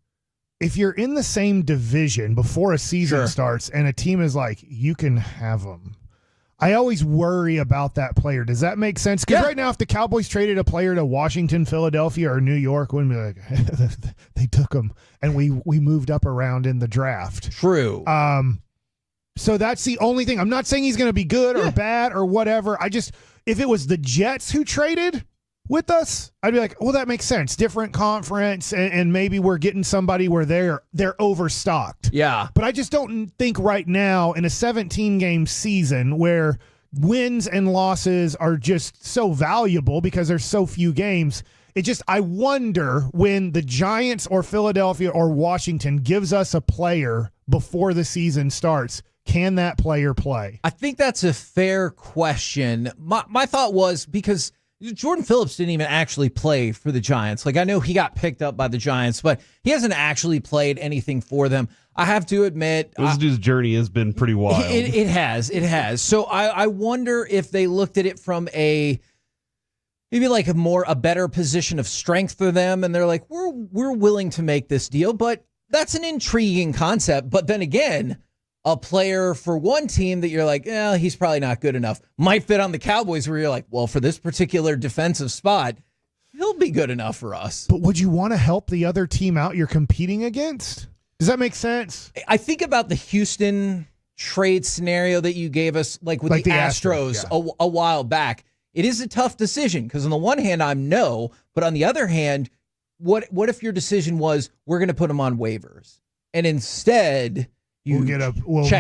If you're in the same division before a season starts and a team is like, you can have them, I always worry about that player. Does that make sense? Because right now, if the Cowboys traded a player to Washington, Philadelphia, or New York, wouldn't be like, they took him, and we moved up around in the draft. True. So that's the only thing. I'm not saying he's going to be good or bad or whatever. If it was the Jets who traded with us, I'd be like, well, that makes sense. Different conference, and maybe we're getting somebody where they're overstocked. Yeah. But I just don't think right now in a 17-game season where wins and losses are just so valuable because there's so few games, I wonder when the Giants or Philadelphia or Washington gives us a player before the season starts, can that player play? I think that's a fair question. My thought was, because Jordan Phillips didn't even actually play for the Giants. Like, I know he got picked up by the Giants, but he hasn't actually played anything for them. I have to admit, this dude's journey has been pretty wild. It has. So I wonder if they looked at it from maybe like a better position of strength for them, and they're like, we're willing to make this deal. But that's an intriguing concept. But then again, a player for one team that you're like, he's probably not good enough, might fit on the Cowboys, where you're like, well, for this particular defensive spot, he'll be good enough for us. But would you want to help the other team out you're competing against? Does that make sense? I think about the Houston trade scenario that you gave us, like with the Astros a while back. It is a tough decision because on the one hand, I'm no, but on the other hand, what if your decision was, we're going to put him on waivers, and instead we'll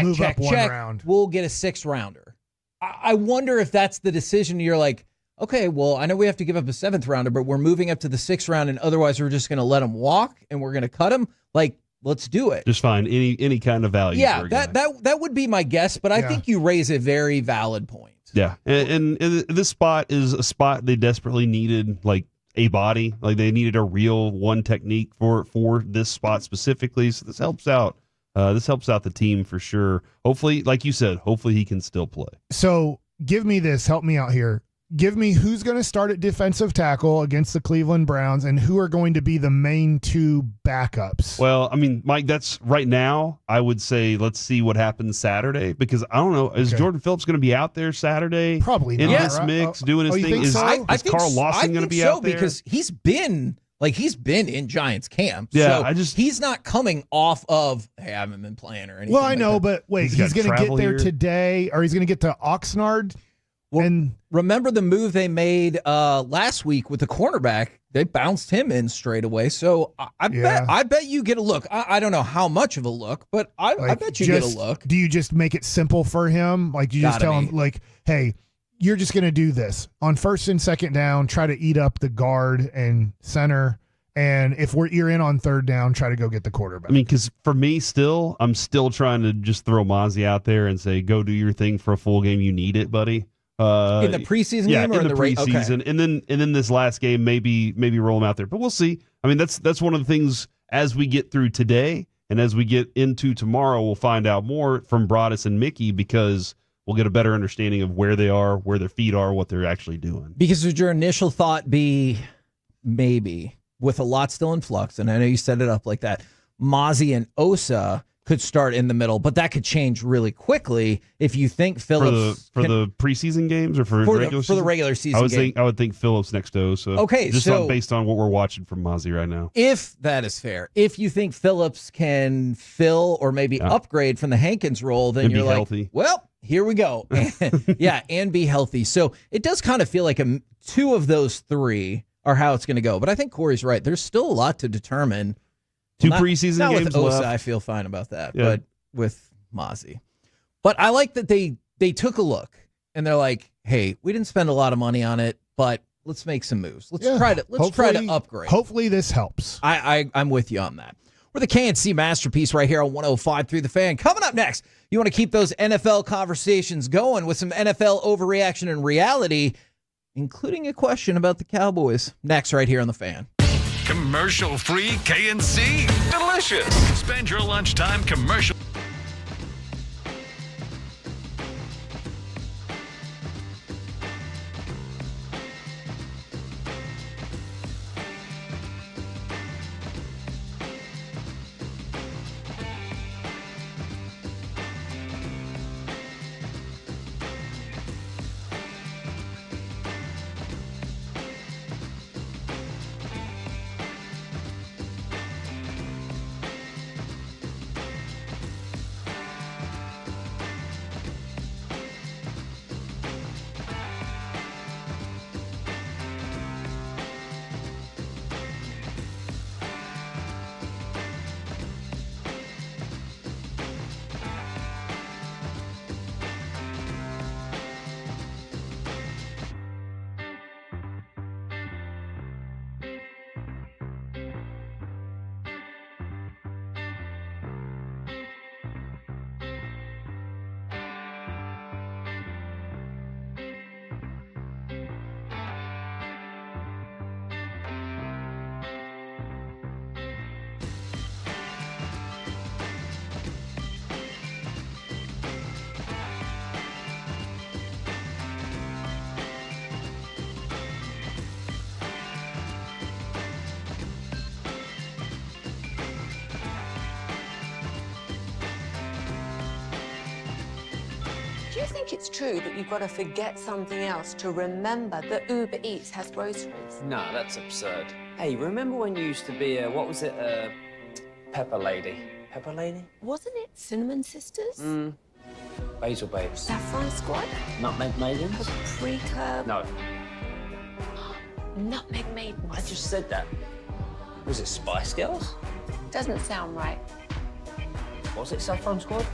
move up one round. We'll get a 6th rounder. I wonder if that's the decision. You're like, okay, well, I know we have to give up a 7th rounder, but we're moving up to the 6th round, and otherwise we're just going to let him walk and we're going to cut him. Like, let's do it. Just find any kind of value. Yeah, that would be my guess, but I think you raise a very valid point. Yeah, and this spot is a spot they desperately needed, like a body. Like they needed a real one technique for this spot specifically. So this helps out. This helps out the team for sure. Hopefully, like you said, hopefully he can still play. So give me this. Help me out here. Give me who's going to start at defensive tackle against the Cleveland Browns and who are going to be the main 2 backups. Well, I mean, Mike, that's right now. I would say let's see what happens Saturday, because I don't know. Is Jordan Phillips going to be out there Saturday? Probably not. In this mix, doing his thing. Is Carl Lawson going to be out there? Because he's been in Giants camp. Yeah, so he's not coming off of, hey, I haven't been playing or anything. Well, I know, but wait, he's going to get there today, or he's going to get to Oxnard. Well, and remember the move they made last week with the cornerback? They bounced him in straight away. So I bet you get a look. I don't know how much of a look, but I bet you get a look. Do you just make it simple for him? Like you just tell him, like, hey, you're just going to do this on 1st and 2nd down. Try to eat up the guard and center. And if you're in on 3rd down, try to go get the quarterback. I mean, because for me, I'm still trying to just throw Mozzie out there and say, go do your thing for a full game. You need it, buddy. In the preseason game, or in the preseason, okay. and then this last game, maybe roll him out there. But we'll see. I mean, that's one of the things as we get through today and as we get into tomorrow, we'll find out more from Broaddus and Mickey, because we'll get a better understanding of where they are, where their feet are, what they're actually doing. Because would your initial thought be maybe, with a lot still in flux, and I know you set it up like that, Mozzie and Osa could start in the middle, but that could change really quickly if you think Phillips for the preseason games or for the regular season. I would think Phillips next to Osa. Okay, just so based on what we're watching from Mozzie right now. If that is fair, if you think Phillips can fill or maybe upgrade from the Hankins role, then you're like, healthy. Well, here we go. And be healthy. So it does kind of feel like 2 of those 3 are how it's going to go. But I think Corey's right. There's still a lot to determine. 2 preseason games with Osa, left. I feel fine about that, but with Mozzie. But I like that they took a look and they're like, hey, we didn't spend a lot of money on it, but let's make some moves. Let's try to upgrade. Hopefully this helps. I'm with you on that. We're the KNC Masterpiece right here on 105.3 The Fan. Coming up next, you want to keep those NFL conversations going with some NFL overreaction and reality, including a question about the Cowboys. Next right here on The Fan. Commercial-free KNC? Delicious. Spend your lunchtime commercial. think it's true that you've got to forget something else to remember that Uber Eats has groceries? No, that's absurd. Hey, remember when you used to be a, what was it, Pepper Lady? Pepper Lady? Wasn't it Cinnamon Sisters? Basil Babes. Saffron Squad? Nutmeg Maidens? Paprika? Club? No. Nutmeg Maidens. I just said that. Was it Spice Girls? Doesn't sound right. Was it Saffron Squad?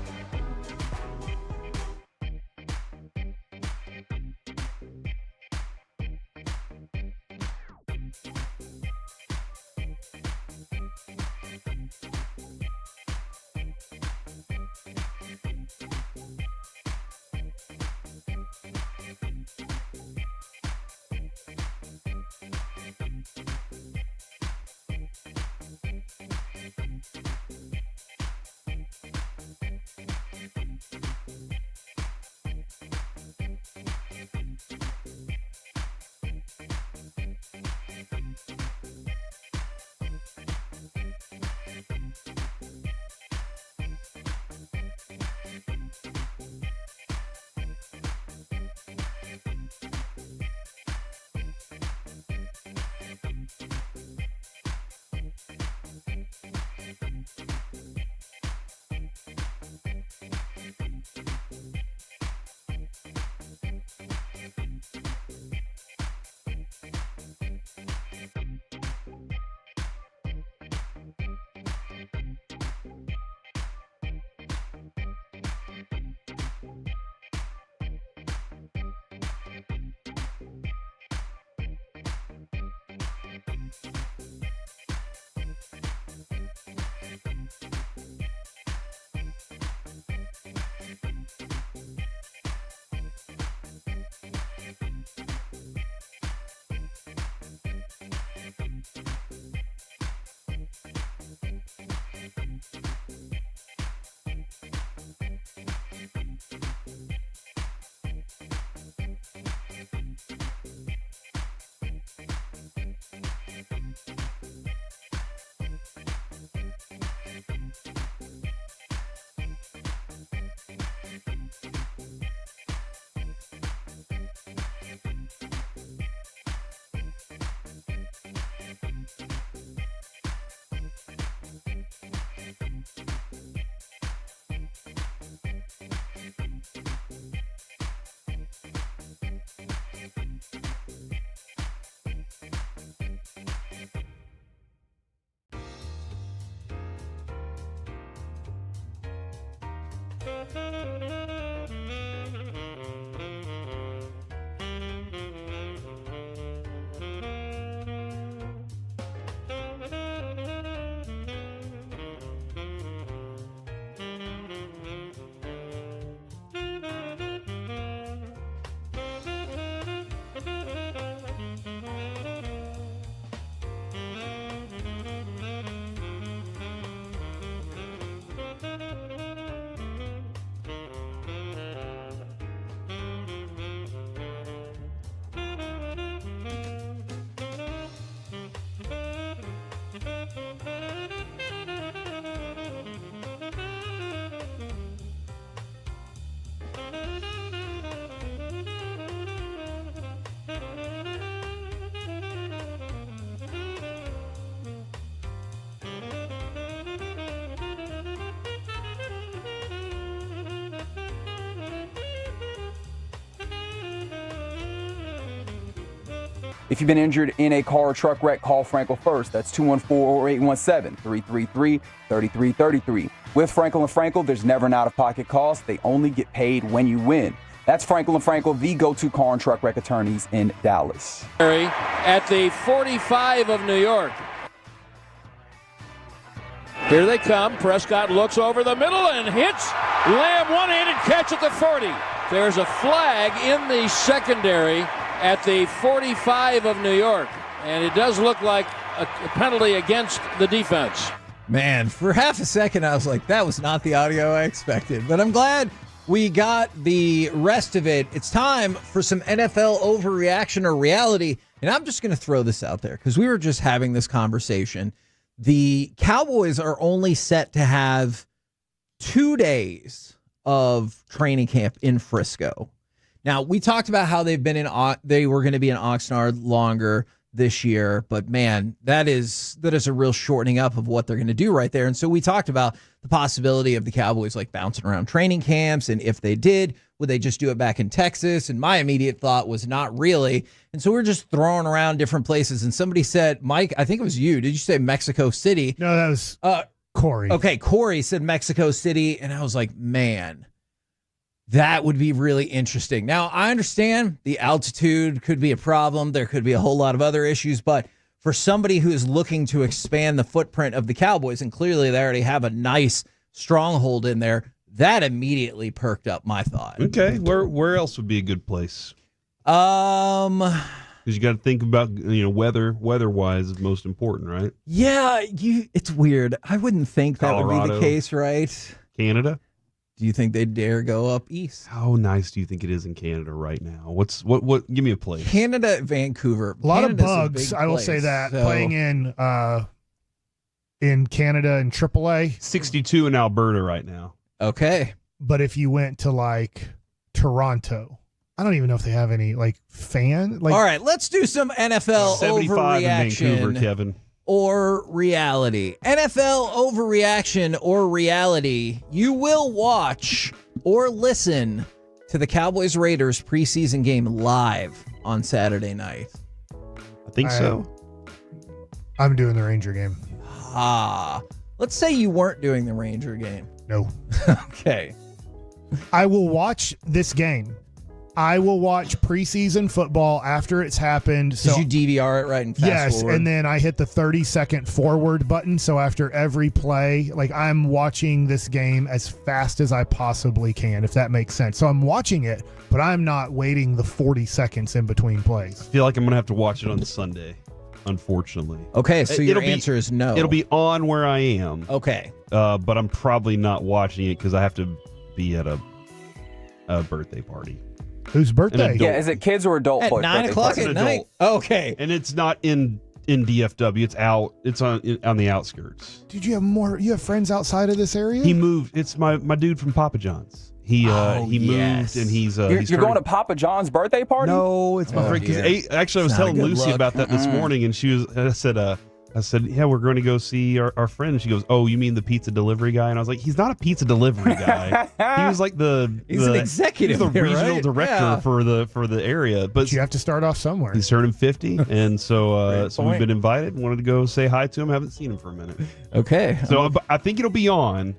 If you've been injured in a car or truck wreck, call Frankel first. That's 214-817-333-3333. With Frankel and Frankel, there's never an out-of-pocket cost. They only get paid when you win. That's Frankel and Frankel, the go-to car and truck wreck attorneys in Dallas. At the 45 of New York. Here they come. Prescott looks over the middle and hits. Lamb one-handed catch at the 40. There's a flag in the secondary at the 45 of New York, and it does look like a penalty against the defense. Man, for half a second, I was like, that was not the audio I expected, but I'm glad we got the rest of it. It's time for some NFL overreaction or reality, and I'm just going to throw this out there because we were just having this conversation. The Cowboys are only set to have 2 days of training camp in Frisco. Now, we talked about how they were going to be in Oxnard longer this year, but man, that is a real shortening up of what they're going to do right there. And so we talked about the possibility of the Cowboys like bouncing around training camps, and if they did, would they just do it back in Texas? And my immediate thought was not really. And so we're just throwing around different places. And somebody said, Mike, I think it was you. Did you say Mexico City? No, that was Corey. Okay, Corey said Mexico City, and I was like, man, that would be really interesting. Now, I understand the altitude could be a problem. There could be a whole lot of other issues, but for somebody who is looking to expand the footprint of the Cowboys, and clearly they already have a nice stronghold in there, that immediately perked up my thought. Okay, where else would be a good place? Because you got to think about weather-wise is most important, right? Yeah, it's weird. I wouldn't think that would be the case, right? Canada. Do you think they'd dare go up east? How nice do you think it is in Canada right now? What? Give me a place. Canada, Vancouver. A lot Canada's of bugs. I will say that playing in Canada and AAA. 62 in Alberta right now. Okay. But if you went to like Toronto, I don't even know if they have any like fan. Like, all right, let's do some NFL 75 in overreaction. Vancouver, Kevin. Or reality. NFL overreaction or reality. You will watch or listen to the Cowboys Raiders preseason game live on Saturday night. I think so. I'm doing the Ranger game. Let's say you weren't doing the Ranger game. No. Okay. I will watch this game. I will watch preseason football after it's happened. Did you DVR it right and fast forward? And then I hit the 30-second forward button. So after every play, like I'm watching this game as fast as I possibly can, if that makes sense. So I'm watching it, but I'm not waiting the 40 seconds in between plays. I feel like I'm going to have to watch it on Sunday, unfortunately. Okay, so your answer is no. It'll be on where I am. Okay. But I'm probably not watching it because I have to be at a birthday party. Whose birthday? Yeah, is it kids or adult? At 9 o'clock at night? Okay. And it's not in DFW. It's out. It's on the outskirts. Dude, you have friends outside of this area? He moved. It's my dude from Papa John's. He moved and he's You're going to Papa John's birthday party? No, it's my friend. Actually, I was telling Lucy about that this morning, and I said, yeah, we're going to go see our friend. And she goes, oh, you mean the pizza delivery guy? And I was like, he's not a pizza delivery guy. He was like he's an executive. He's the regional right? director for the area. But you have to start off somewhere. He's turning 50, and so we've been invited. Wanted to go say hi to him. Haven't seen him for a minute. Okay. So I think it'll be on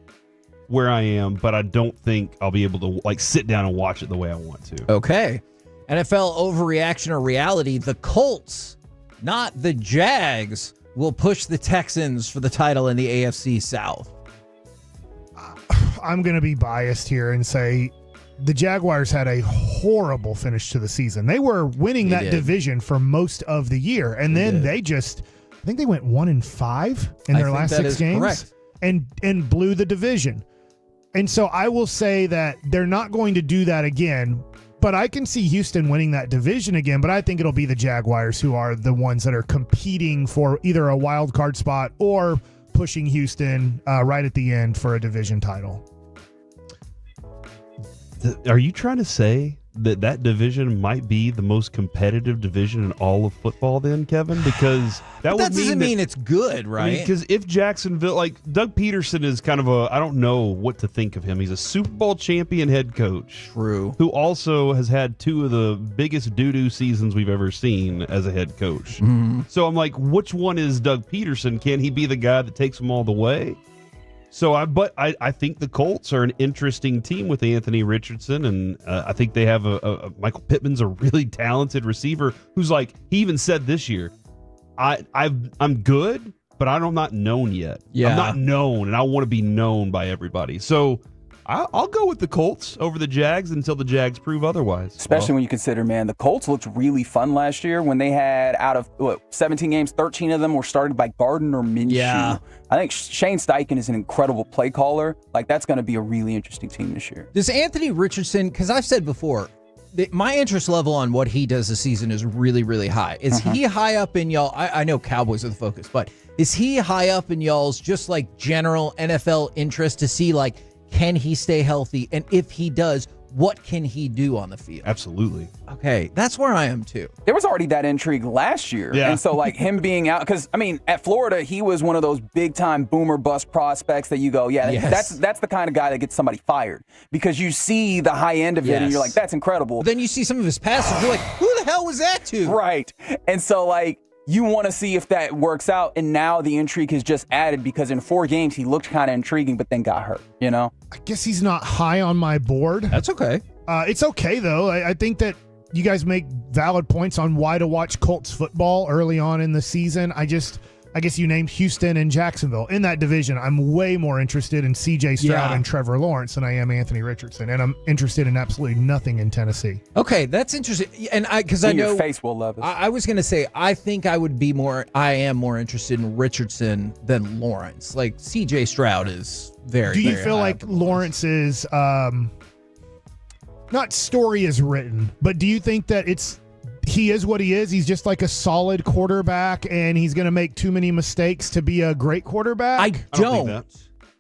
where I am, but I don't think I'll be able to like sit down and watch it the way I want to. Okay. NFL overreaction or reality. The Colts, not the Jags, will push the Texans for the title in the AFC South. I'm going to be biased here and say the Jaguars had a horrible finish to the season. They were winning that division for most of the year, and then I think they went 1-5 in their last 6 games, correct. and blew the division. And so I will say that they're not going to do that again. But I can see Houston winning that division again, but I think it'll be the Jaguars who are the ones that are competing for either a wild card spot or pushing Houston right at the end for a division title. Are you trying to say that division might be the most competitive division in all of football then, Kevin? Because that doesn't mean it's good, right? Because if Jacksonville, like Doug Peterson is kind of I don't know what to think of him. He's a Super Bowl champion head coach. True. Who also has had 2 of the biggest doo-doo seasons we've ever seen as a head coach. Mm-hmm. So I'm like, which one is Doug Peterson? Can he be the guy that takes them all the way? So I think the Colts are an interesting team with Anthony Richardson, and I think they have a Michael Pittman's a really talented receiver who's like, he even said this year, I'm good, but I'm not known yet. Yeah. I'm not known, and I want to be known by everybody. So I'll go with the Colts over the Jags until the Jags prove otherwise. Especially when you consider, man, the Colts looked really fun last year when they had out of 17 games, 13 of them were started by Gardner Minshew. Yeah. I think Shane Steichen is an incredible play caller. Like, that's going to be a really interesting team this year. Does Anthony Richardson, because I've said before, my interest level on what he does this season is really, really high. Is he high up in y'all? I know Cowboys are the focus, but is he high up in y'all's just like general NFL interest to see like, Can he stay healthy? And if he does, what can he do on the field? Absolutely. Okay, that's where I am too. There was already that intrigue last year. Yeah. And so, like, him being out, because, I mean, at Florida, he was one of those big-time boomer bust prospects that you go, yeah, Yes. that's the kind of guy that gets somebody fired. Because you see the high end of it, and you're like, that's incredible. Then you see some of his passes, you're like, who the hell was that to? Right. And so, like, you want to see if that works out, and now the intrigue has just added because in 4 games, he looked kind of intriguing, but then got hurt, you know? I guess he's not high on my board. That's okay. It's okay, though. I think that you guys make valid points on why to watch Colts football early on in the season. I guess you named Houston and Jacksonville. In that division, I'm way more interested in C.J. Stroud and Trevor Lawrence than I am Anthony Richardson, and I'm interested in absolutely nothing in Tennessee. Okay, that's interesting. And I know your face, Will Levis. I was going to say, I think I am more interested in Richardson than Lawrence. Like, C.J. Stroud is very. Do you very feel high like up on the list. Lawrence's not story is written, but do you think that he is what he is? He's just like a solid quarterback, and he's going to make too many mistakes to be a great quarterback? I don't. think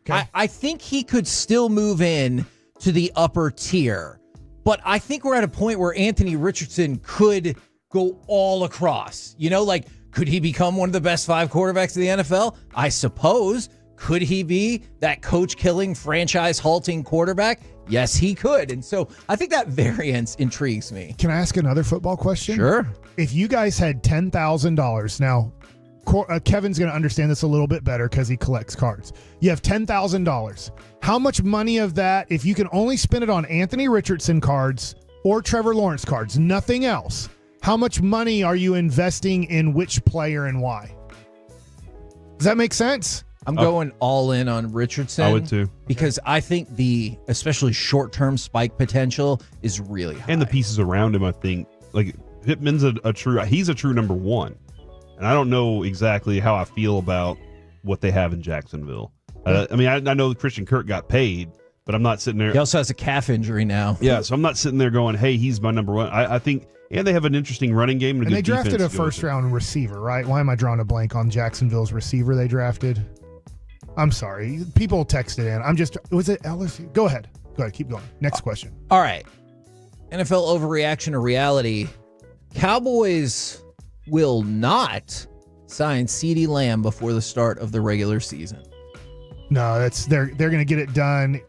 that. Okay. I think he could still move in to the upper tier, but I think we're at a point where Anthony Richardson could go all across. You know, like, could he become one of the best 5 quarterbacks in the NFL? I suppose. Could he be that coach-killing, franchise-halting quarterback? Yes, he could. And so I think that variance intrigues me. Can I ask another football question? Sure. If you guys had $10,000, now Kevin's going to understand this a little bit better because he collects cards. You have $10,000. How much money of that, if you can only spend it on Anthony Richardson cards or Trevor Lawrence cards, nothing else, how much money are you investing in which player and why? Does that make sense? I'm going all in on Richardson. I would too. Because I think the especially short-term spike potential is really high. And the pieces around him, I think, like Pittman's he's a true number 1. And I don't know exactly how I feel about what they have in Jacksonville. I mean, I know Christian Kirk got paid, but I'm not sitting there. He also has a calf injury now. Yeah, so I'm not sitting there going, hey, he's my number 1. I think, and they have an interesting running game. And they drafted a first-round receiver, right? Why am I drawing a blank on Jacksonville's receiver they drafted? I'm sorry. People texted in. Was it LSU? Go ahead. Keep going. Next question. All right. NFL overreaction or reality. Cowboys will not sign CeeDee Lamb before the start of the regular season. No, they're going to get it done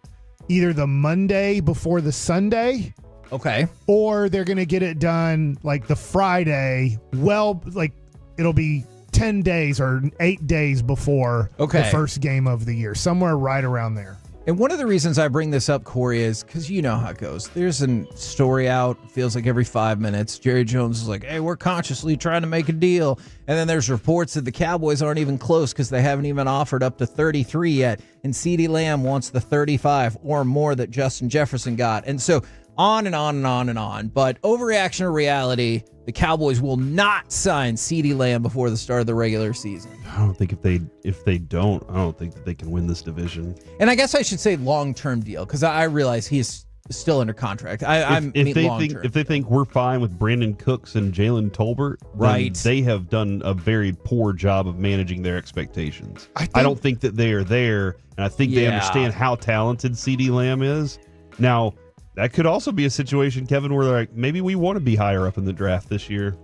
either the Monday before the Sunday. Okay. Or they're going to get it done like the Friday. Well, like it'll be 10 days or 8 days before the first game of the year, somewhere right around there. And one of the reasons I bring this up, Corey, is because you know how it goes. There's a story out, feels like every 5 minutes. Jerry Jones is like, hey, we're consciously trying to make a deal. And then there's reports that the Cowboys aren't even close because they haven't even offered up to 33 yet. And CeeDee Lamb wants the 35 or more that Justin Jefferson got. And so on and on and on and on. But overreaction or reality, the Cowboys will not sign CeeDee Lamb before the start of the regular season. I don't think if they don't, I don't think that they can win this division. And I guess I should say long-term deal because I realize he's still under contract. If they think we're fine with Brandon Cooks and Jalen Tolbert, right, they have done a very poor job of managing their expectations. I don't think that they are there, and I think they understand how talented CeeDee Lamb is. Now, that could also be a situation, Kevin, where they're like, maybe we want to be higher up in the draft this year.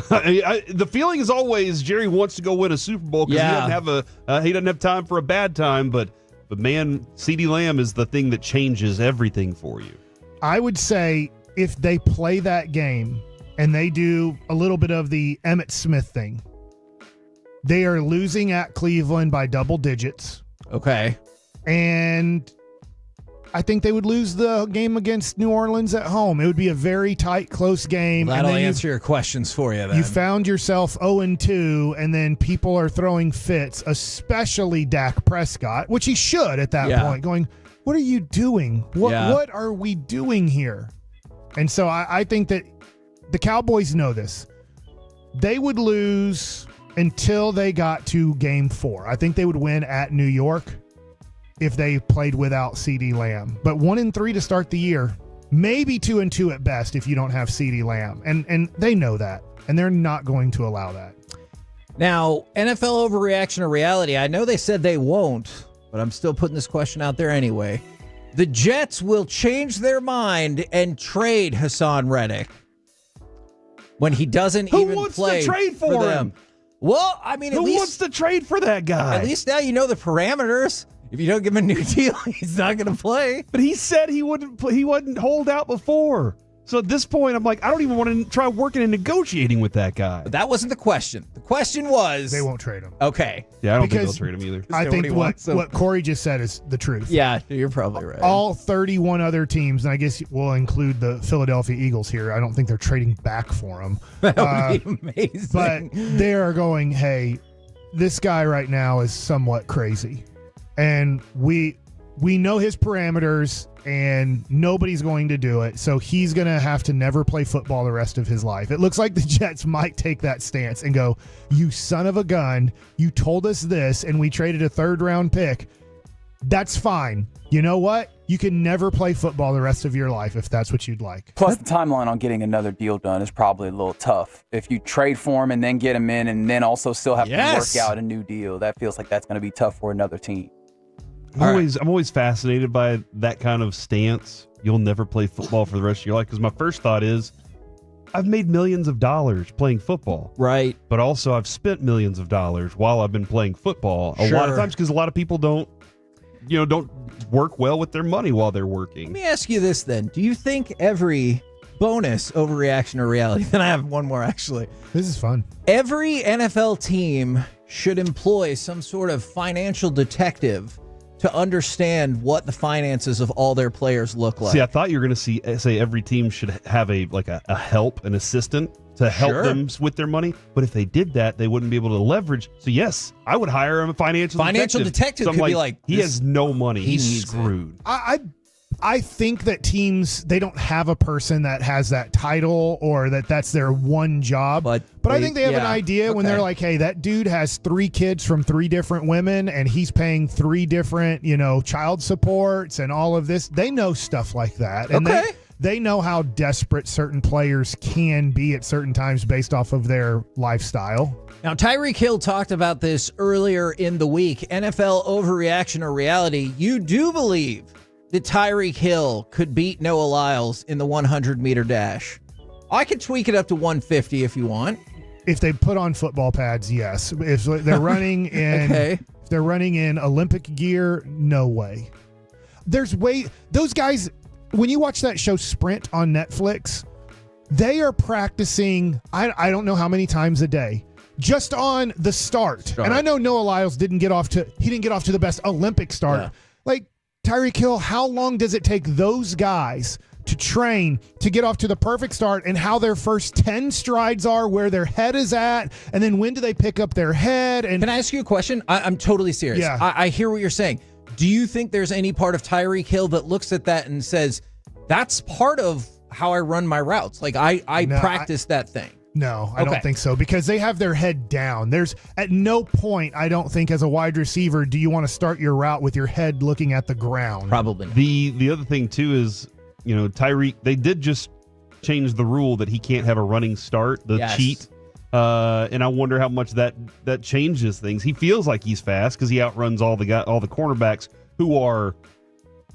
The feeling is always Jerry wants to go win a Super Bowl because he doesn't have time for a bad time. But man, CeeDee Lamb is the thing that changes everything for you. I would say if they play that game and they do a little bit of the Emmitt Smith thing, they are losing at Cleveland by double digits. Okay. And I think they would lose the game against New Orleans at home. It would be a very tight, close game. Well, that'll answer your questions for you then. You found yourself 0-2, and then people are throwing fits, especially Dak Prescott, which he should at that point, going, what are you doing? What are we doing here? And so I think that the Cowboys know this. They would lose until they got to game 4. I think they would win at New York if they played without CeeDee Lamb. But 1-3 to start the year, maybe 2-2 at best if you don't have CeeDee Lamb. And they know that, and they're not going to allow that. Now, NFL overreaction or reality, I know they said they won't, but I'm still putting this question out there anyway. The Jets will change their mind and trade Hassan Reddick when he doesn't Who even wants play to trade for them. him? Well, I mean, Who wants to trade for that guy? At least now you know the parameters. If you don't give him a new deal, he's not going to play. But he said he wouldn't. He wouldn't hold out before. So at this point, I'm like, I don't even want to try working and negotiating with that guy. But that wasn't the question. The question was They won't trade him. Okay. Yeah, I don't Because think they'll trade him either. I think what Corey just said is the truth. Yeah, you're probably right. All 31 other teams, and I guess we'll include the Philadelphia Eagles here. I don't think they're trading back for him. That would be amazing. But they are going, hey, this guy right now is somewhat crazy. And we know his parameters, and nobody's going to do it. So he's going to have to never play football the rest of his life. It looks like the Jets might take that stance and go, you son of a gun, you told us this, and we traded a third-round pick. That's fine. You know what? You can never play football the rest of your life if that's what you'd like. Plus, the timeline on getting another deal done is probably a little tough. If you trade for him and then get him in and then also still have to work out a new deal, that feels like that's going to be tough for another team. I'm always fascinated by that kind of stance. You'll never play football for the rest of your life. Because my first thought is, I've made millions of dollars playing football. Right. But also I've spent millions of dollars while I've been playing football. A lot of times because a lot of people don't work well with their money while they're working. Let me ask you this then. Do you think every bonus overreaction or reality, then I have one more actually. This is fun. Every NFL team should employ some sort of financial detective to understand what the finances of all their players look like. See, I thought you were going to say every team should have a help, an assistant to help them with their money. But if they did that, they wouldn't be able to leverage. So yes, I would hire a financial detective. So could be like, he has no money. He's screwed. I think that teams, they don't have a person that has that title or that's their one job. But I think they have an idea when they're like, hey, that dude has 3 kids from 3 different women and he's paying 3 different, child supports and all of this. They know stuff like that. And they know how desperate certain players can be at certain times based off of their lifestyle. Now, Tyreek Hill talked about this earlier in the week. NFL overreaction or reality. You do believe that Tyreek Hill could beat Noah Lyles in the 100-meter dash. I could tweak it up to 150 if you want. If they put on football pads, yes. If they're running in if they're running in Olympic gear, no way. Those guys, when you watch that show Sprint on Netflix, they are practicing I don't know how many times a day. Just on the start. And I know Noah Lyles didn't get off to the best Olympic start. Yeah. Like Tyreek Hill, how long does it take those guys to train to get off to the perfect start and how their first 10 strides are, where their head is at, and then when do they pick up their head? And can I ask you a question? I'm totally serious. Yeah. I hear what you're saying. Do you think there's any part of Tyreek Hill that looks at that and says, that's part of how I run my routes? Like I practice that thing. No, I don't think so, because they have their head down. There's at no point, I don't think, as a wide receiver, do you want to start your route with your head looking at the ground. Probably. The other thing too is, Tyreek, they did just change the rule that he can't have a running start, the cheat. And I wonder how much that changes things. He feels like he's fast because he outruns all the cornerbacks who are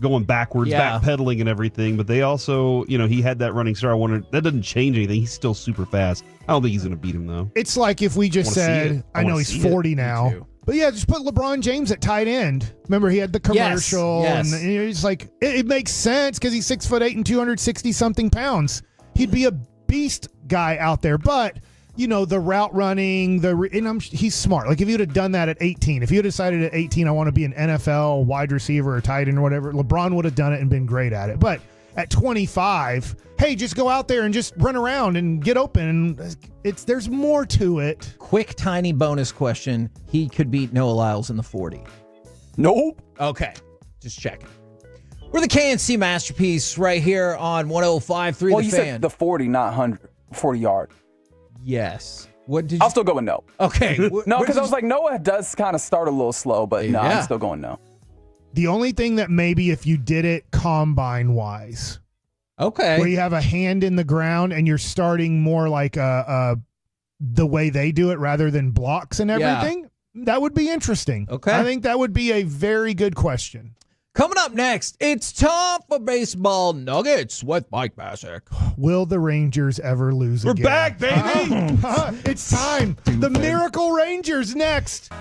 going backwards, backpedaling and everything. But they also, he had that running start. I wonder, that doesn't change anything. He's still super fast. I don't think he's going to beat him though. It's like if we just said, I know he's 40 now. But yeah, just put LeBron James at tight end. Remember, he had the commercial, and it's like it makes sense because he's 6'8" and 260-something pounds. He'd be a beast guy out there. But the route running, he's smart. Like if you would have done that at 18, if you had decided at 18, I want to be an NFL wide receiver or tight end or whatever, LeBron would have done it and been great at it. But at 25, hey, just go out there and just run around and get open. There's more to it. Quick, tiny bonus question. He could beat Noah Lyles in the 40. Nope. Okay. Just checking. We're the KNC Masterpiece right here on 105.3 The Fan. You said the 40, not 100. 40 yard. Yes. What did I'll still go with no. Okay. No, because I was like, Noah does kind of start a little slow, but no, I'm still going no. The only thing that maybe if you did it combine-wise, where you have a hand in the ground and you're starting more like the way they do it rather than blocks and everything, that would be interesting. Okay. I think that would be a very good question. Coming up next, it's time for Baseball Nuggets with Mike Bassick. Will the Rangers ever lose again? We're back, baby! It's time. The Miracle Rangers next.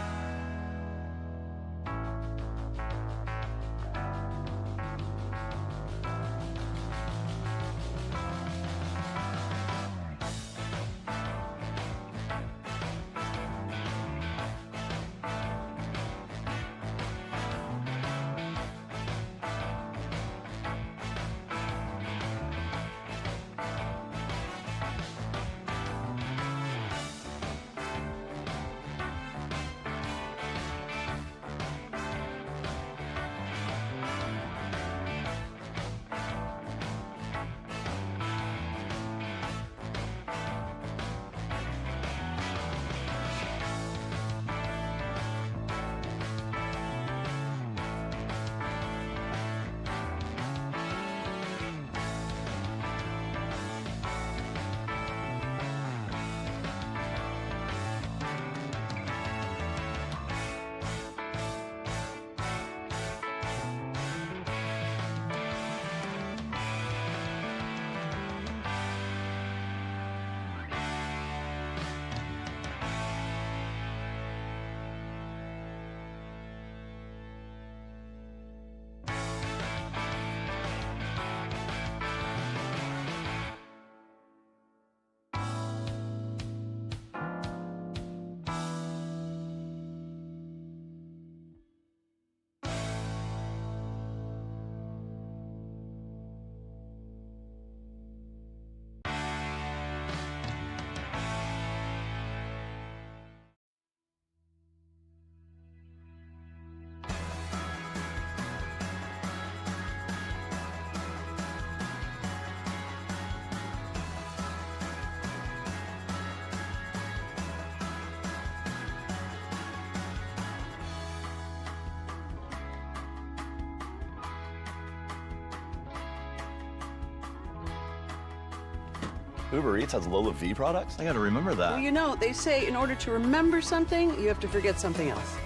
Uber Eats has Lola V products? I gotta remember that. Well, you know, they say in order to remember something, you have to forget something else.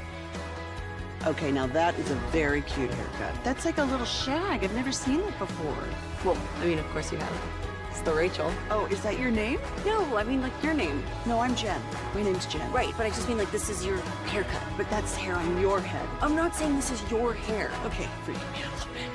Okay, now that is a very cute haircut. That's like a little shag. I've never seen it before. Well, I mean, of course you have. It's the Rachel. Oh, is that your name? No, I mean, like, your name. No, I'm Jen. My name's Jen. Right, but I just mean, like, this is your haircut. But that's hair on your head. I'm not saying this is your hair. Okay, forgive me a little bit.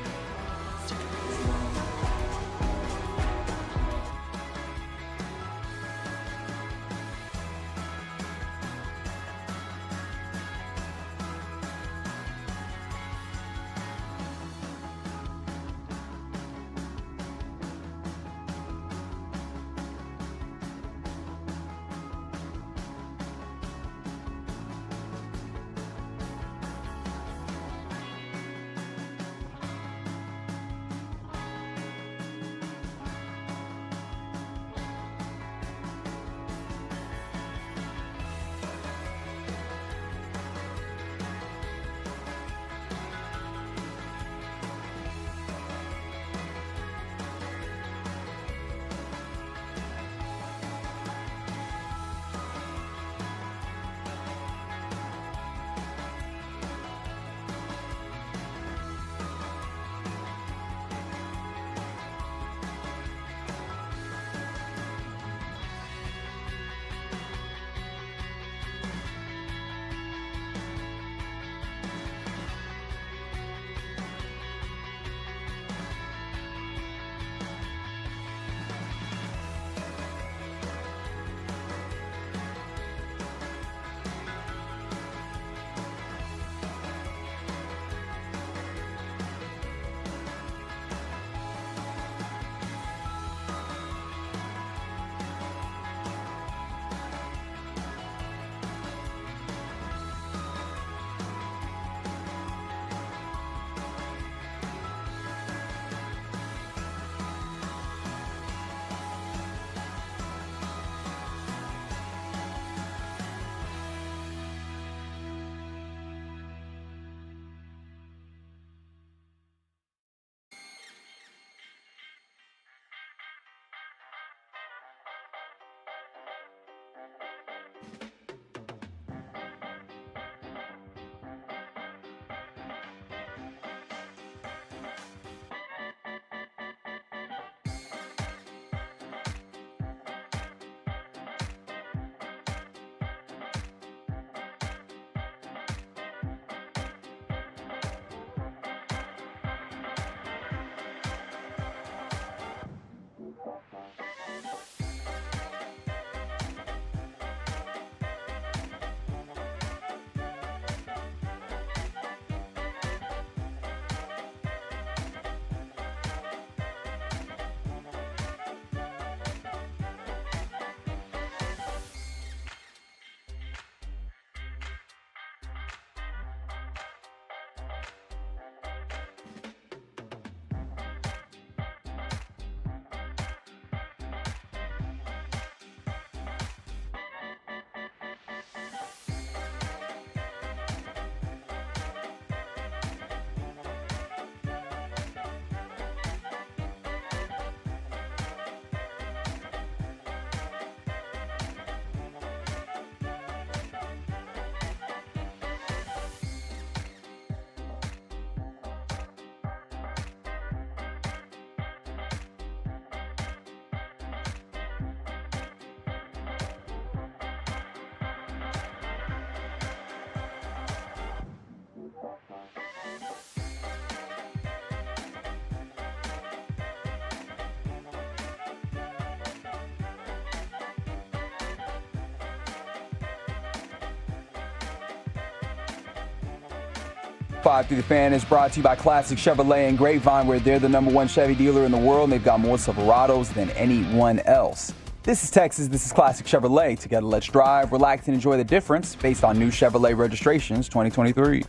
Five Through the Fan is brought to you by Classic Chevrolet and Grapevine, where they're the #1 Chevy dealer in the world, and they've got more Silverados than anyone else. This is Texas. This is Classic Chevrolet. Together, let's drive, relax, and enjoy the difference based on new Chevrolet registrations 2023.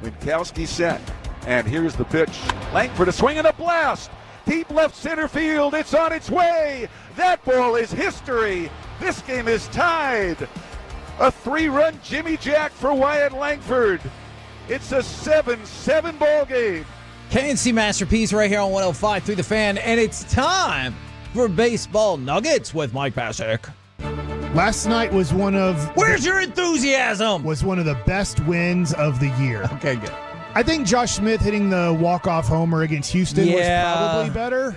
Winkowski set, and here's the pitch. Langford a swing and a blast. Deep left center field. It's on its way. That ball is history. This game is tied. A 3-run Jimmy Jack for Wyatt Langford. It's a 7-7 ball game. KNC Masterpiece right here on 105 Through the Fan, and it's time for Baseball Nuggets with Mike Pasek. Last night was one of... Where's your enthusiasm? Was one of the best wins of the year. Okay, good. I think Josh Smith hitting the walk-off homer against Houston was probably better,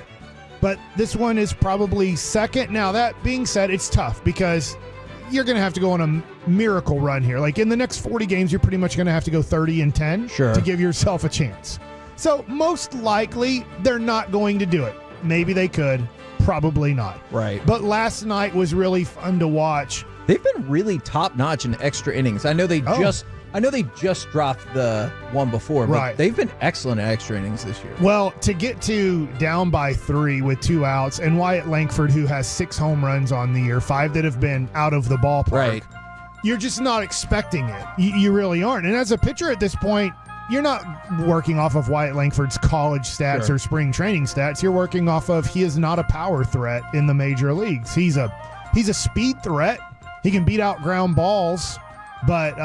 but this one is probably second. Now, that being said, it's tough because you're going to have to go on a miracle run here. Like in the next 40 games, you're pretty much going to have to go 30-10 to give yourself a chance. So most likely, they're not going to do it. Maybe they could. Probably not. Right. But last night was really fun to watch. They've been really top-notch in extra innings. I know they just dropped the one before, but they've been excellent at extra innings this year. Well, to get to down by 3 with 2 outs, and Wyatt Langford, who has 6 home runs on the year, 5 that have been out of the ballpark, you're just not expecting it. You really aren't. And as a pitcher at this point, you're not working off of Wyatt Langford's college stats or spring training stats. You're working off of he is not a power threat in the major leagues. He's a speed threat. He can beat out ground balls, but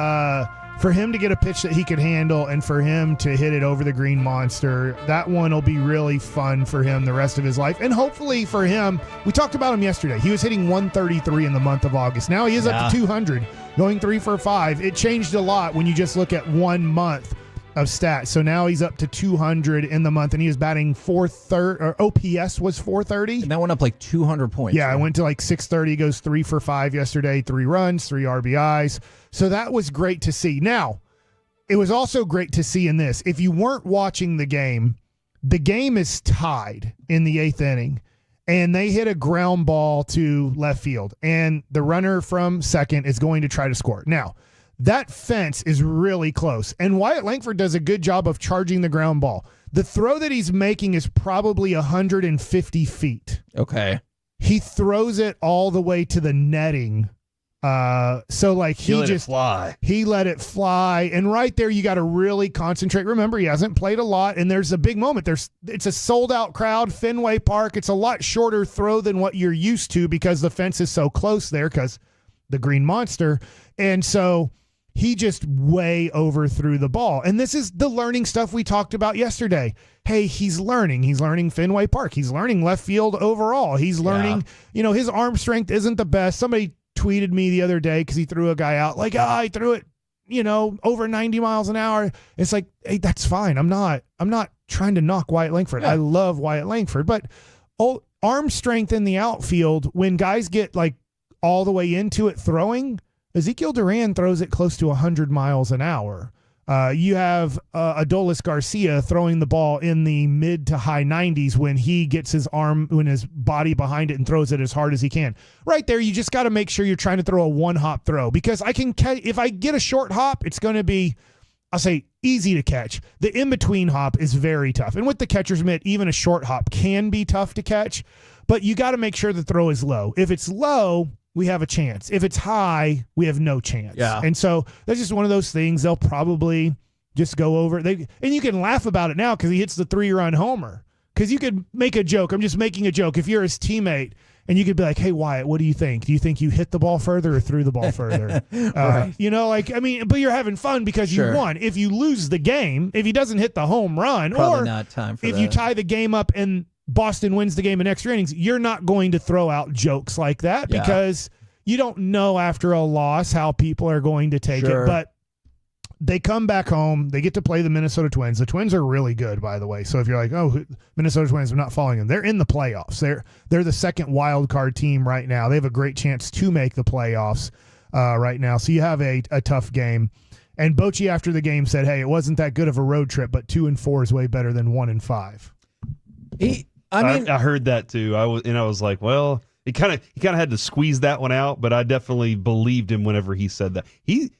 for him to get a pitch that he could handle and for him to hit it over the green monster, that one will be really fun for him the rest of his life. And hopefully for him, we talked about him yesterday. He was hitting 133 in the month of August. Now he is up to 200, going 3 for 5. It changed a lot when you just look at 1 month of stats. So now he's up to 200 in the month, and he was batting 430, or OPS was 430. And that went up like 200 points. Yeah, it went to like 630. He goes 3 for 5 yesterday, 3 runs, 3 RBIs. So that was great to see. Now, it was also great to see in this. If you weren't watching the game is tied in the 8th inning, and they hit a ground ball to left field, and the runner from second is going to try to score. Now, that fence is really close, and Wyatt Langford does a good job of charging the ground ball. The throw that he's making is probably 150 feet. Okay. He throws it all the way to the netting. So like he let it fly. And right there, you got to really concentrate. Remember, he hasn't played a lot, and there's a big moment. It's a sold out crowd, Fenway Park. It's a lot shorter throw than what you're used to because the fence is so close there because the green monster. And so he just way overthrew the ball. And this is the learning stuff we talked about yesterday. Hey, he's learning. He's learning Fenway Park. He's learning left field overall. He's learning, his arm strength isn't the best. Somebody tweeted me the other day because he threw a guy out like, I threw it, over 90 miles an hour. It's like, hey, that's fine. I'm not trying to knock Wyatt Langford. I love Wyatt Langford, but arm strength in the outfield, when guys get like all the way into it throwing, Ezekiel Duran throws it close to 100 miles an hour. You have Adolis Garcia throwing the ball in the mid to high 90s when he gets his body behind it and throws it as hard as he can. Right there, you just got to make sure you're trying to throw a one-hop throw, because if I get a short hop, it's going to be, I'll say, easy to catch. The in-between hop is very tough. And with the catcher's mitt, even a short hop can be tough to catch, but you got to make sure the throw is low. If it's low, we have a chance. If it's high, we have no chance. Yeah. And so that's just one of those things. They'll probably just go over. And you can laugh about it now because he hits the 3-run homer. Because you could make a joke. I'm just making a joke. If you're his teammate, and you could be like, hey, Wyatt, what do you think? Do you think you hit the ball further or threw the ball further? Right. But you're having fun because you won. If you lose the game, if he doesn't hit the home run, Probably or not time for if that. you tie the game up and Boston wins the game in extra innings, you're not going to throw out jokes like that because you don't know after a loss how people are going to take it. But they come back home. They get to play the Minnesota Twins. The Twins are really good, by the way. So if you're like, oh, Minnesota Twins, I'm not following them. They're in the playoffs. They're the second wild card team right now. They have a great chance to make the playoffs right now. So you have a tough game. And Bochy after the game said, hey, it wasn't that good of a road trip, but 2-4 is way better than 1-5. I heard that too. I was like, well, he kind of had to squeeze that one out, but I definitely believed him whenever he said that. He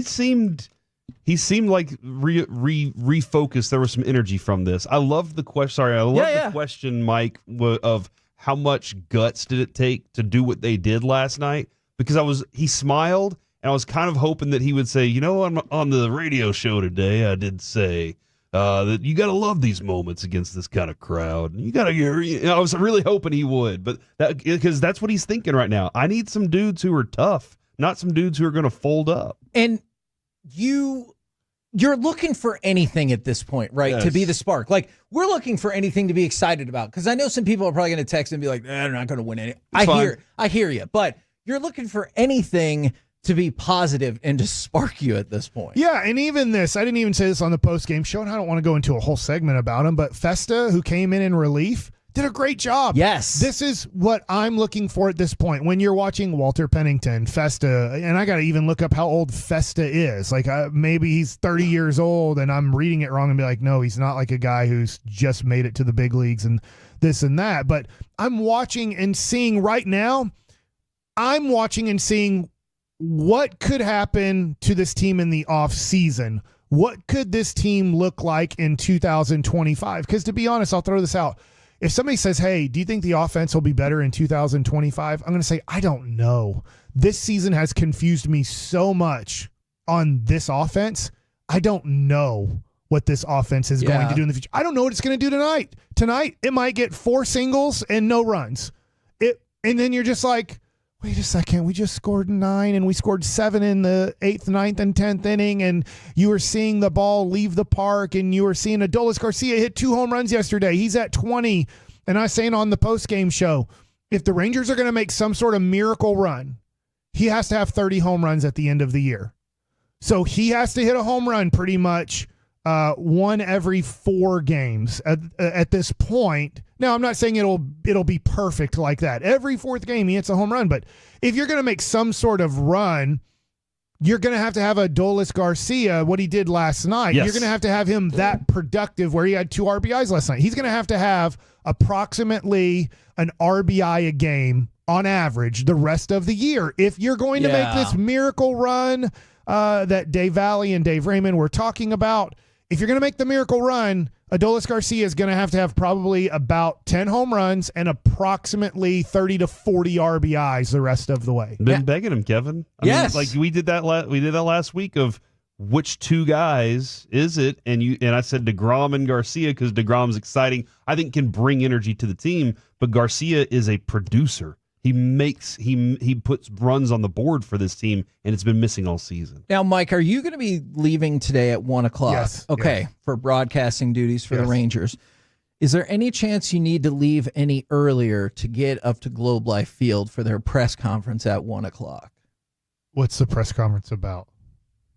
seemed like refocused. There was some energy from this. I love the question. Sorry, I love the question, Mike, of how much guts did it take to do what they did last night? Because he smiled, and I was kind of hoping that he would say, on the radio show today, I did say that you got to love these moments against this kind of crowd. You got to. I was really hoping he would, but because that's what he's thinking right now. I need some dudes who are tough, not some dudes who are going to fold up. And you're looking for anything at this point, right? Yes. To be the spark. Like, we're looking for anything to be excited about, because I know some people are probably going to text and be like, they're not going to win any. I hear you, but you're looking for anything to be positive and to spark you at this point. Yeah, and even this, I didn't even say this on the post-game show, and I don't want to go into a whole segment about him, but Festa, who came in relief, did a great job. Yes. This is what I'm looking for at this point. When you're watching Walter Pennington, Festa, and I got to even look up how old Festa is. Like, maybe he's 30 years old, and I'm reading it wrong and be like, no, he's not like a guy who's just made it to the big leagues and this and that. But I'm watching and seeing right now, what could happen to this team in the off season. What could this team look like in 2025? Because to be honest, I'll throw this out. If somebody says, hey, do you think the offense will be better in 2025? I'm going to say, I don't know. This season has confused me so much on this offense. I don't know what this offense is going to do in the future. I don't know what it's going to do tonight. Tonight, it might get 4 singles and no runs. And then you're just like, wait a second, we just scored 9 and we scored 7 in the 8th, 9th, and 10th inning, and you were seeing the ball leave the park, and you were seeing Adolis Garcia hit 2 home runs yesterday. He's at 20. And I was saying on the post-game show, if the Rangers are going to make some sort of miracle run, he has to have 30 home runs at the end of the year. So he has to hit a home run pretty much one every 4 games at this point. Now, I'm not saying it'll be perfect like that. Every 4th game, he hits a home run. But if you're going to make some sort of run, you're going to have Adolis Garcia, what he did last night. Yes. You're going to have him that productive where he had 2 RBIs last night. He's going to have approximately an RBI a game on average the rest of the year. If you're going to make this miracle run that Dave Valley and Dave Raymond were talking about, if you're going to make the miracle run, Adolis Garcia is going to have probably about 10 home runs and approximately 30 to 40 RBIs the rest of the way. Been begging him, Kevin. I mean, like we did that last week of which 2 guys is it? And I said DeGrom and Garcia because DeGrom's exciting. I think can bring energy to the team, but Garcia is a producer. He puts runs on the board for this team, and it's been missing all season. Now, Mike, are you going to be leaving today at 1:00? Yes. Okay, yes. For broadcasting duties for the Rangers. Is there any chance you need to leave any earlier to get up to Globe Life Field for their press conference at 1:00? What's the press conference about?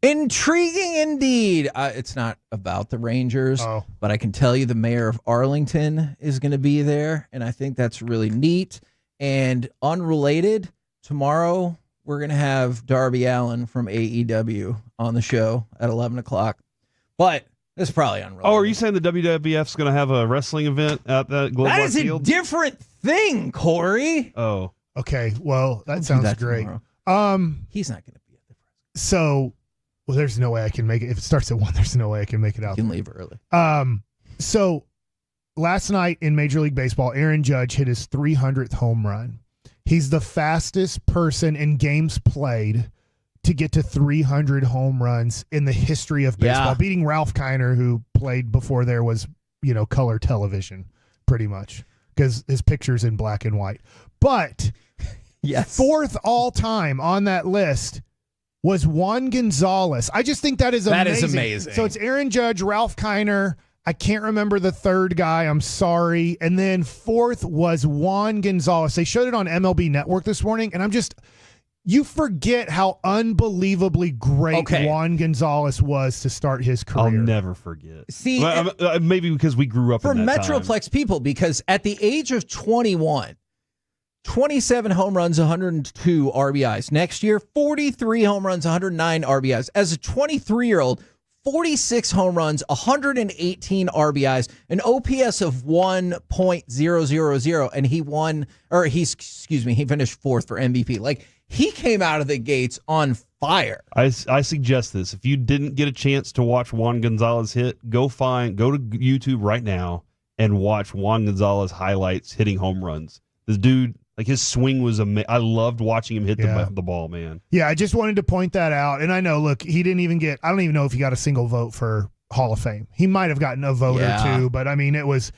Intriguing indeed. It's not about the Rangers, but I can tell you the mayor of Arlington is going to be there, and I think that's really neat. And unrelated, tomorrow we're going to have Darby Allin from AEW on the show at 11:00. But it's probably unrelated. Oh, are you saying the WWF's going to have a wrestling event at the Globe That Life is a Field? different thing, Corey. Oh. Okay, well, that sounds great. He's not going to be at the So, well, there's no way I can make it. If it starts at 1, there's no way I can make it out. You can leave early. So, last night in Major League Baseball, Aaron Judge hit his 300th home run. He's the fastest person in games played to get to 300 home runs in the history of baseball, beating Ralph Kiner, who played before there was, color television, pretty much, because his picture's in black and white. But yes, fourth all time on that list was Juan Gonzalez. I just think that is amazing. That is amazing. So it's Aaron Judge, Ralph Kiner. I can't remember the third guy. I'm sorry. And then fourth was Juan Gonzalez. They showed it on MLB Network this morning, and you forget how unbelievably great Juan Gonzalez was to start his career. I'll never forget. See, maybe because we grew up for in that Metroplex time. people, because at the age of 21, 27 home runs, 102 RBIs. Next year, 43 home runs, 109 RBIs. As a 23-year-old, 46 home runs, 118 RBIs, an OPS of 1.000, and he finished fourth for MVP. Like, he came out of the gates on fire. I suggest this. If you didn't get a chance to watch Juan Gonzalez hit, go to YouTube right now and watch Juan Gonzalez highlights hitting home runs. This dude, like, his swing was amazing. I loved watching him hit the ball, man. Yeah, I just wanted to point that out. And I know, look, he didn't even I don't even know if he got a single vote for Hall of Fame. He might have gotten a vote or two, but I mean, it was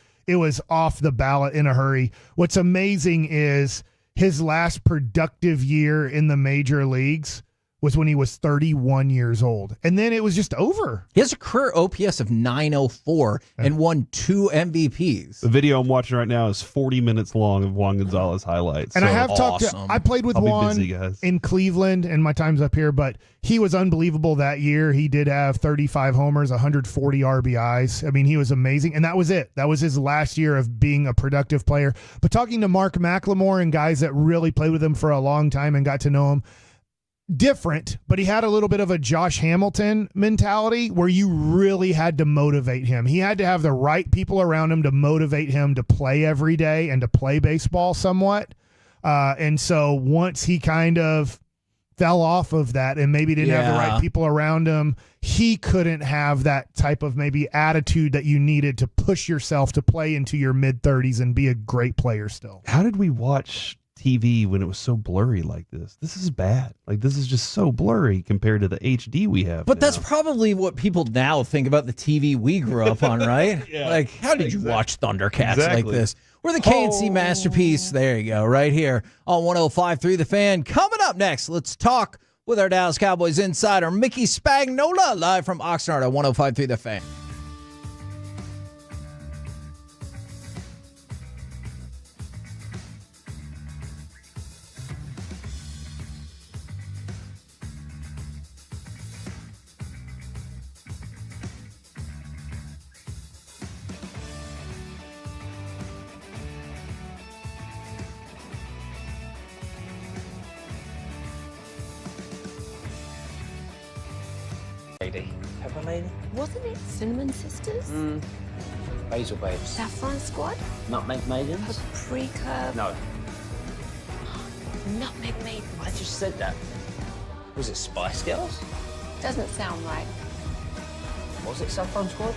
off the ballot in a hurry. What's amazing is his last productive year in the major leagues was when he was 31 years old. And then it was just over. He has a career OPS of 904 and won 2 MVPs. The video I'm watching right now is 40 minutes long of Juan Gonzalez highlights. And I have I played with Juan in Cleveland, and my time's up here, but he was unbelievable that year. He did have 35 homers, 140 RBIs. I mean, he was amazing. And that was it. That was his last year of being a productive player. But talking to Mark McLemore and guys that really played with him for a long time and got to know him, different, but he had a little bit of a Josh Hamilton mentality where you really had to motivate him. He had to have the right people around him to motivate him to play every day and to play baseball somewhat. And so once he kind of fell off of that and maybe didn't have the right people around him, he couldn't have that type of maybe attitude that you needed to push yourself to play into your mid-30s and be a great player still. How did we watch TV when it was so blurry like this? This is bad. Like, this is just so blurry compared to the HD we have. But now. that's probably what people now think about the TV we grew up on, right? Like, how did you watch Thundercats like this? We're the KNC masterpiece. There you go, right here on 105.3 The Fan. Coming up next, let's talk with our Dallas Cowboys insider, Mickey Spagnola, live from Oxnard on 105.3 The Fan. Pepper lady? Wasn't it Cinnamon Sisters? Basil babes. Saffron Squad? Nutmeg maidens? Paprika? No. Nutmeg Maidens. I just said that. Was it Spice Girls? Doesn't sound right. Was it Saffron Squad?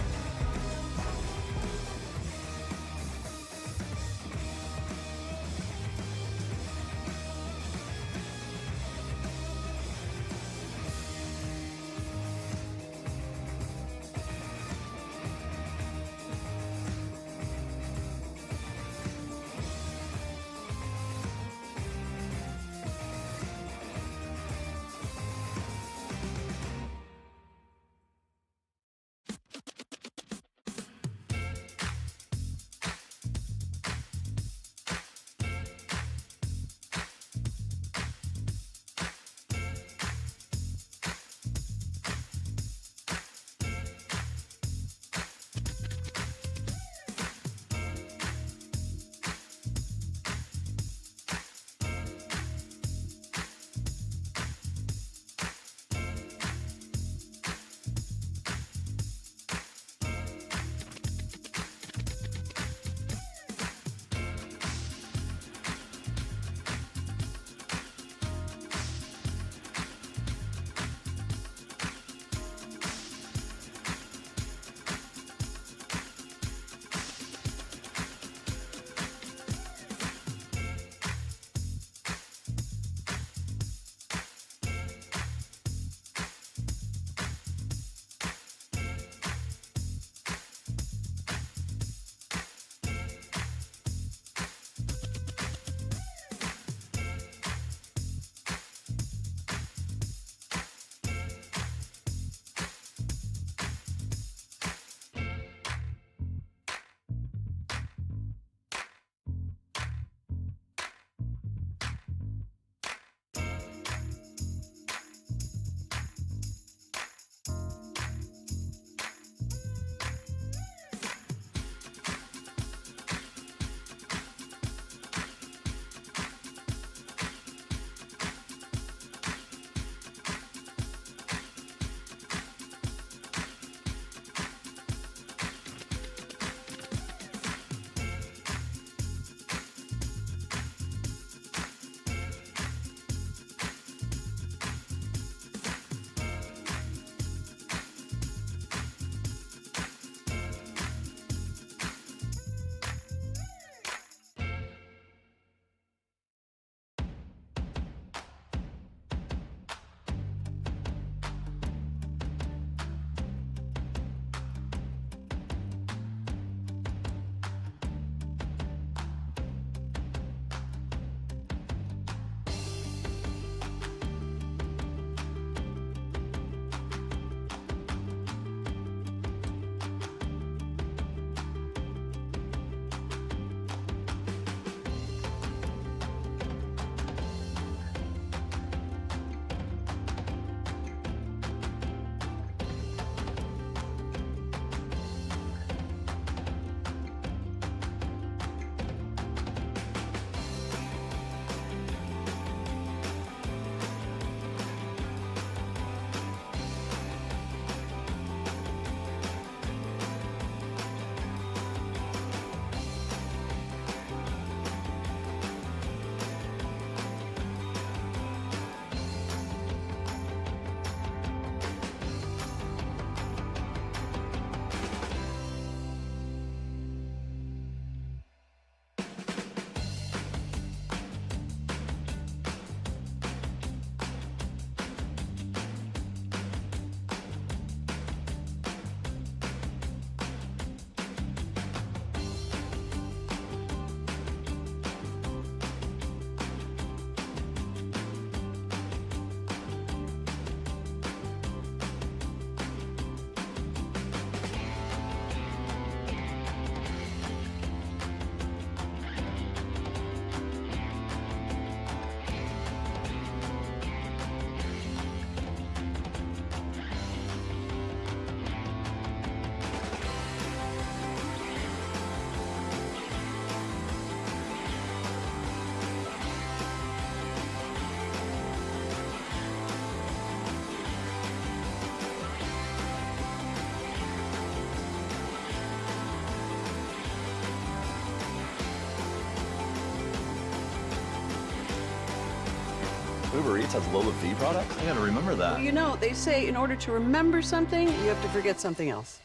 Uber Eats has Lola V products? I gotta remember that. Well, you know, they say in order to remember something, you have to forget something else.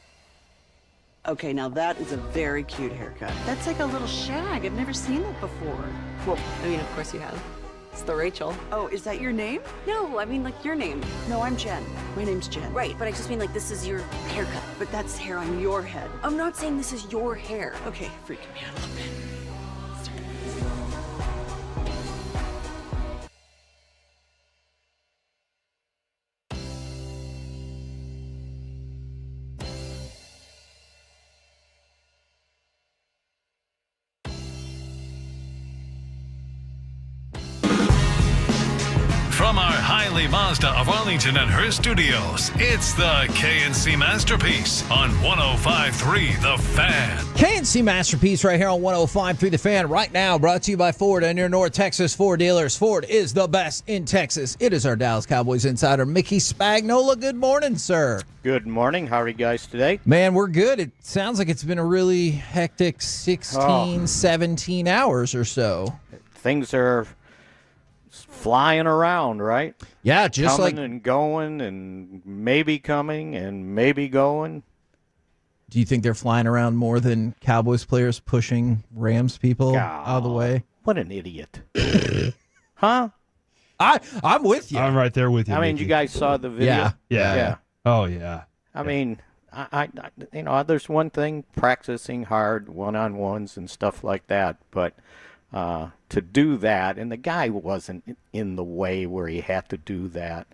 Okay, now that is a very cute haircut. That's like a little shag. I've never seen that before. Well, I mean, of course you have. It's the Rachel. Oh, is that your name? No, I mean, like, your name. No, I'm Jen. My name's Jen. Right, but I just mean, like, this is your haircut. But that's hair on your head. I'm not saying this is your hair. Okay, freaking me out a little bit. From our Hiley Mazda of Arlington and her studios, it's the KNC Masterpiece on 105.3 The Fan. KNC Masterpiece right here on 105.3 The Fan. Right now, brought to you by Ford and your North Texas Ford dealers. Ford is the best in Texas. It is our Dallas Cowboys insider, Mickey Spagnola. Good morning, sir. Good morning. How are you guys today? Man, we're good. It sounds like it's been a really hectic 17 hours or so. Things are flying around, right? Yeah, just coming like and going and maybe coming and maybe going. Do you think they're flying around more than Cowboys players pushing Rams people out of the way? What an idiot. Huh? I'm with you. I'm right there with you. I mean, Mickey. you guys saw the video? Yeah. Oh, yeah. I mean, I there's one thing, practicing hard one-on-ones and stuff like that, but to do that, and the guy wasn't in the way where he had to do that,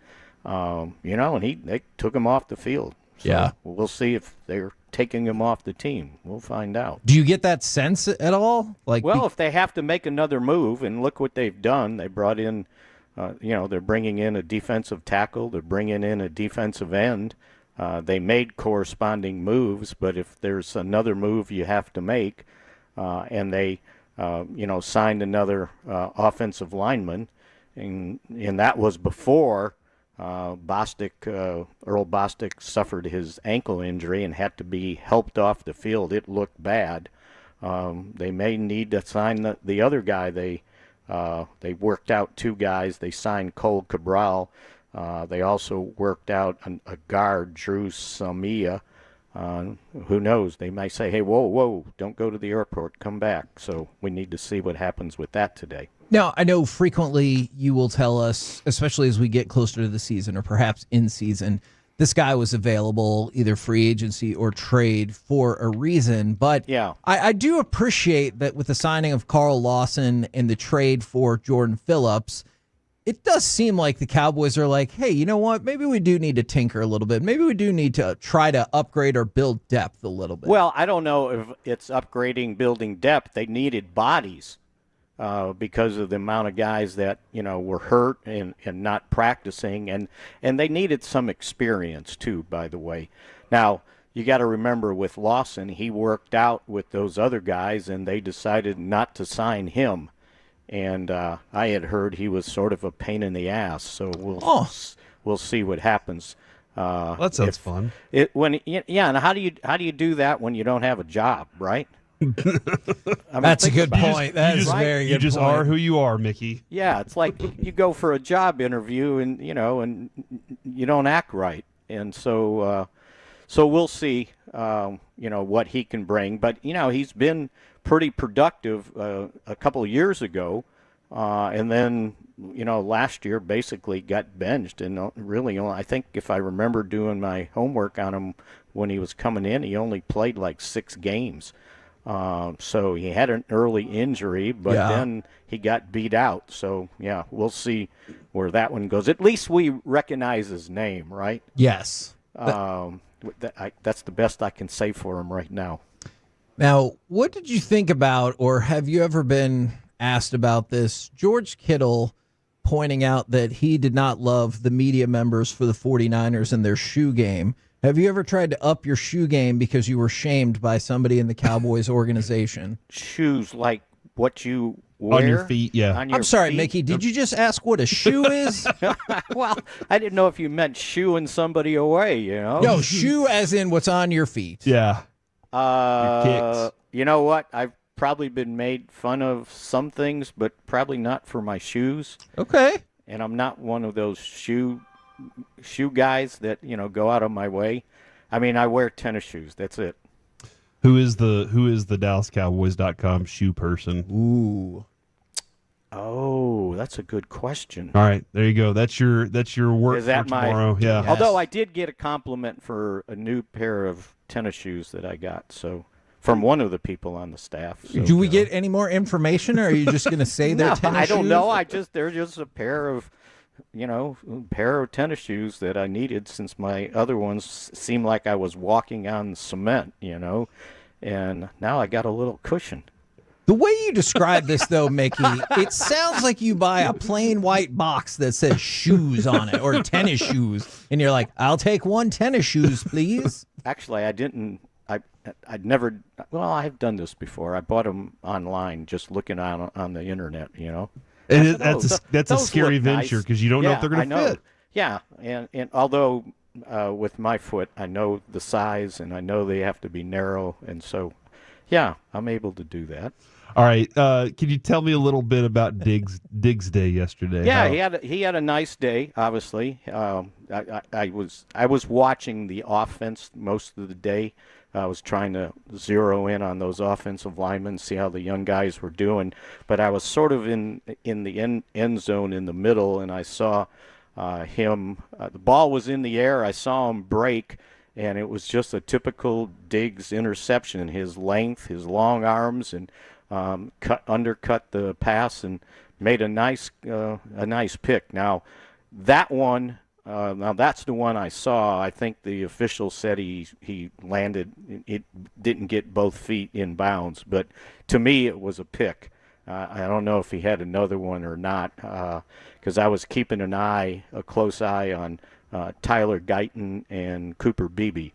and they took him off the field. So Yeah. we'll see if they're taking him off the team. We'll find out. Do you get that sense at all? If they have to make another move, and look what they've done, they brought in, they're bringing in a defensive tackle, they're bringing in a defensive end. They made corresponding moves, but if there's another move you have to make, and they signed another offensive lineman, and that was before Earl Bostic suffered his ankle injury and had to be helped off the field. It looked bad. They may need to sign the other guy. They worked out two guys. They signed Cole Cabral. They also worked out a guard, Drew Samia. Who knows? They might say, hey, whoa, don't go to the airport, come back. So we need to see what happens with that today. Now, I know frequently you will tell us, especially as we get closer to the season or perhaps in season, this guy was available, either free agency or trade, for a reason. But yeah, I do appreciate that with the signing of Carl Lawson and the trade for Jordan Phillips, it does seem like the Cowboys are like, hey, you know what? Maybe we do need to tinker a little bit. Maybe we do need to try to upgrade or build depth a little bit. Well, I don't know if it's upgrading, building depth. They needed bodies because of the amount of guys that, were hurt and not practicing. And they needed some experience, too, by the way. Now, you got to remember with Lawson, he worked out with those other guys, and they decided not to sign him. And I had heard he was sort of a pain in the ass, so we'll see what happens. That sounds fun. And how do you do that when you don't have a job, right? That's a good point. That is a very good point. You just are who you are, Mickey. Yeah, it's like you go for a job interview and and you don't act right, and so we'll see what he can bring. But he's been pretty productive a couple of years ago, and then last year basically got benched, and really I think if I remember doing my homework on him when he was coming in, he only played like 6 games. So he had an early injury, but then he got beat out. So yeah, we'll see where that one goes. At least we recognize his name, right? Yes. That's the best I can say for him right now. Now, what did you think about, or have you ever been asked about this, George Kittle pointing out that he did not love the media members for the 49ers and their shoe game? Have you ever tried to up your shoe game because you were shamed by somebody in the Cowboys organization? Shoes like what you wear? On your feet, yeah. I'm sorry, Mickey, did you just ask what a shoe is? Well, I didn't know if you meant shooing somebody away, No, shoe as in what's on your feet. Yeah. You know what? I've probably been made fun of some things, but probably not for my shoes. Okay. and I'm not one of those shoe guys that go out of my way. I mean, I wear tennis shoes. That's it. Who is the DallasCowboys.com shoe person? Ooh. Oh, that's a good question. All right, there you go. That's your work Is that for tomorrow. Yeah. Yes. Although I did get a compliment for a new pair of tennis shoes that I got, so from one of the people on the staff. So, Do we get any more information, or are you just going to say they're tennis shoes? I don't know. They're just a pair of tennis shoes that I needed, since my other ones seemed like I was walking on cement, and now I got a little cushion. The way you describe this, though, Mickey, it sounds like you buy a plain white box that says shoes on it, or tennis shoes, and you're like, I'll take one tennis shoes, please. Actually, I didn't. I'd never. Well, I've done this before. I bought them online, just looking on the internet. And that's a scary venture, because you don't know if they're going to fit. Yeah, and although with my foot, I know the size, and I know they have to be narrow, and so yeah, I'm able to do that. All right, can you tell me a little bit about Diggs' day yesterday? Yeah, he had a nice day. Obviously, I was watching the offense most of the day. I was trying to zero in on those offensive linemen, see how the young guys were doing. But I was sort of in the end zone in the middle, and I saw him. The ball was in the air. I saw him break, and it was just a typical Diggs interception. His length, his long arms, and undercut the pass and made a nice pick. Now that one. Now that's the one I saw. I think the official said he landed. It didn't get both feet in bounds, but to me it was a pick. I don't know if he had another one or not, because I was keeping a close eye on Tyler Guyton and Cooper Beebe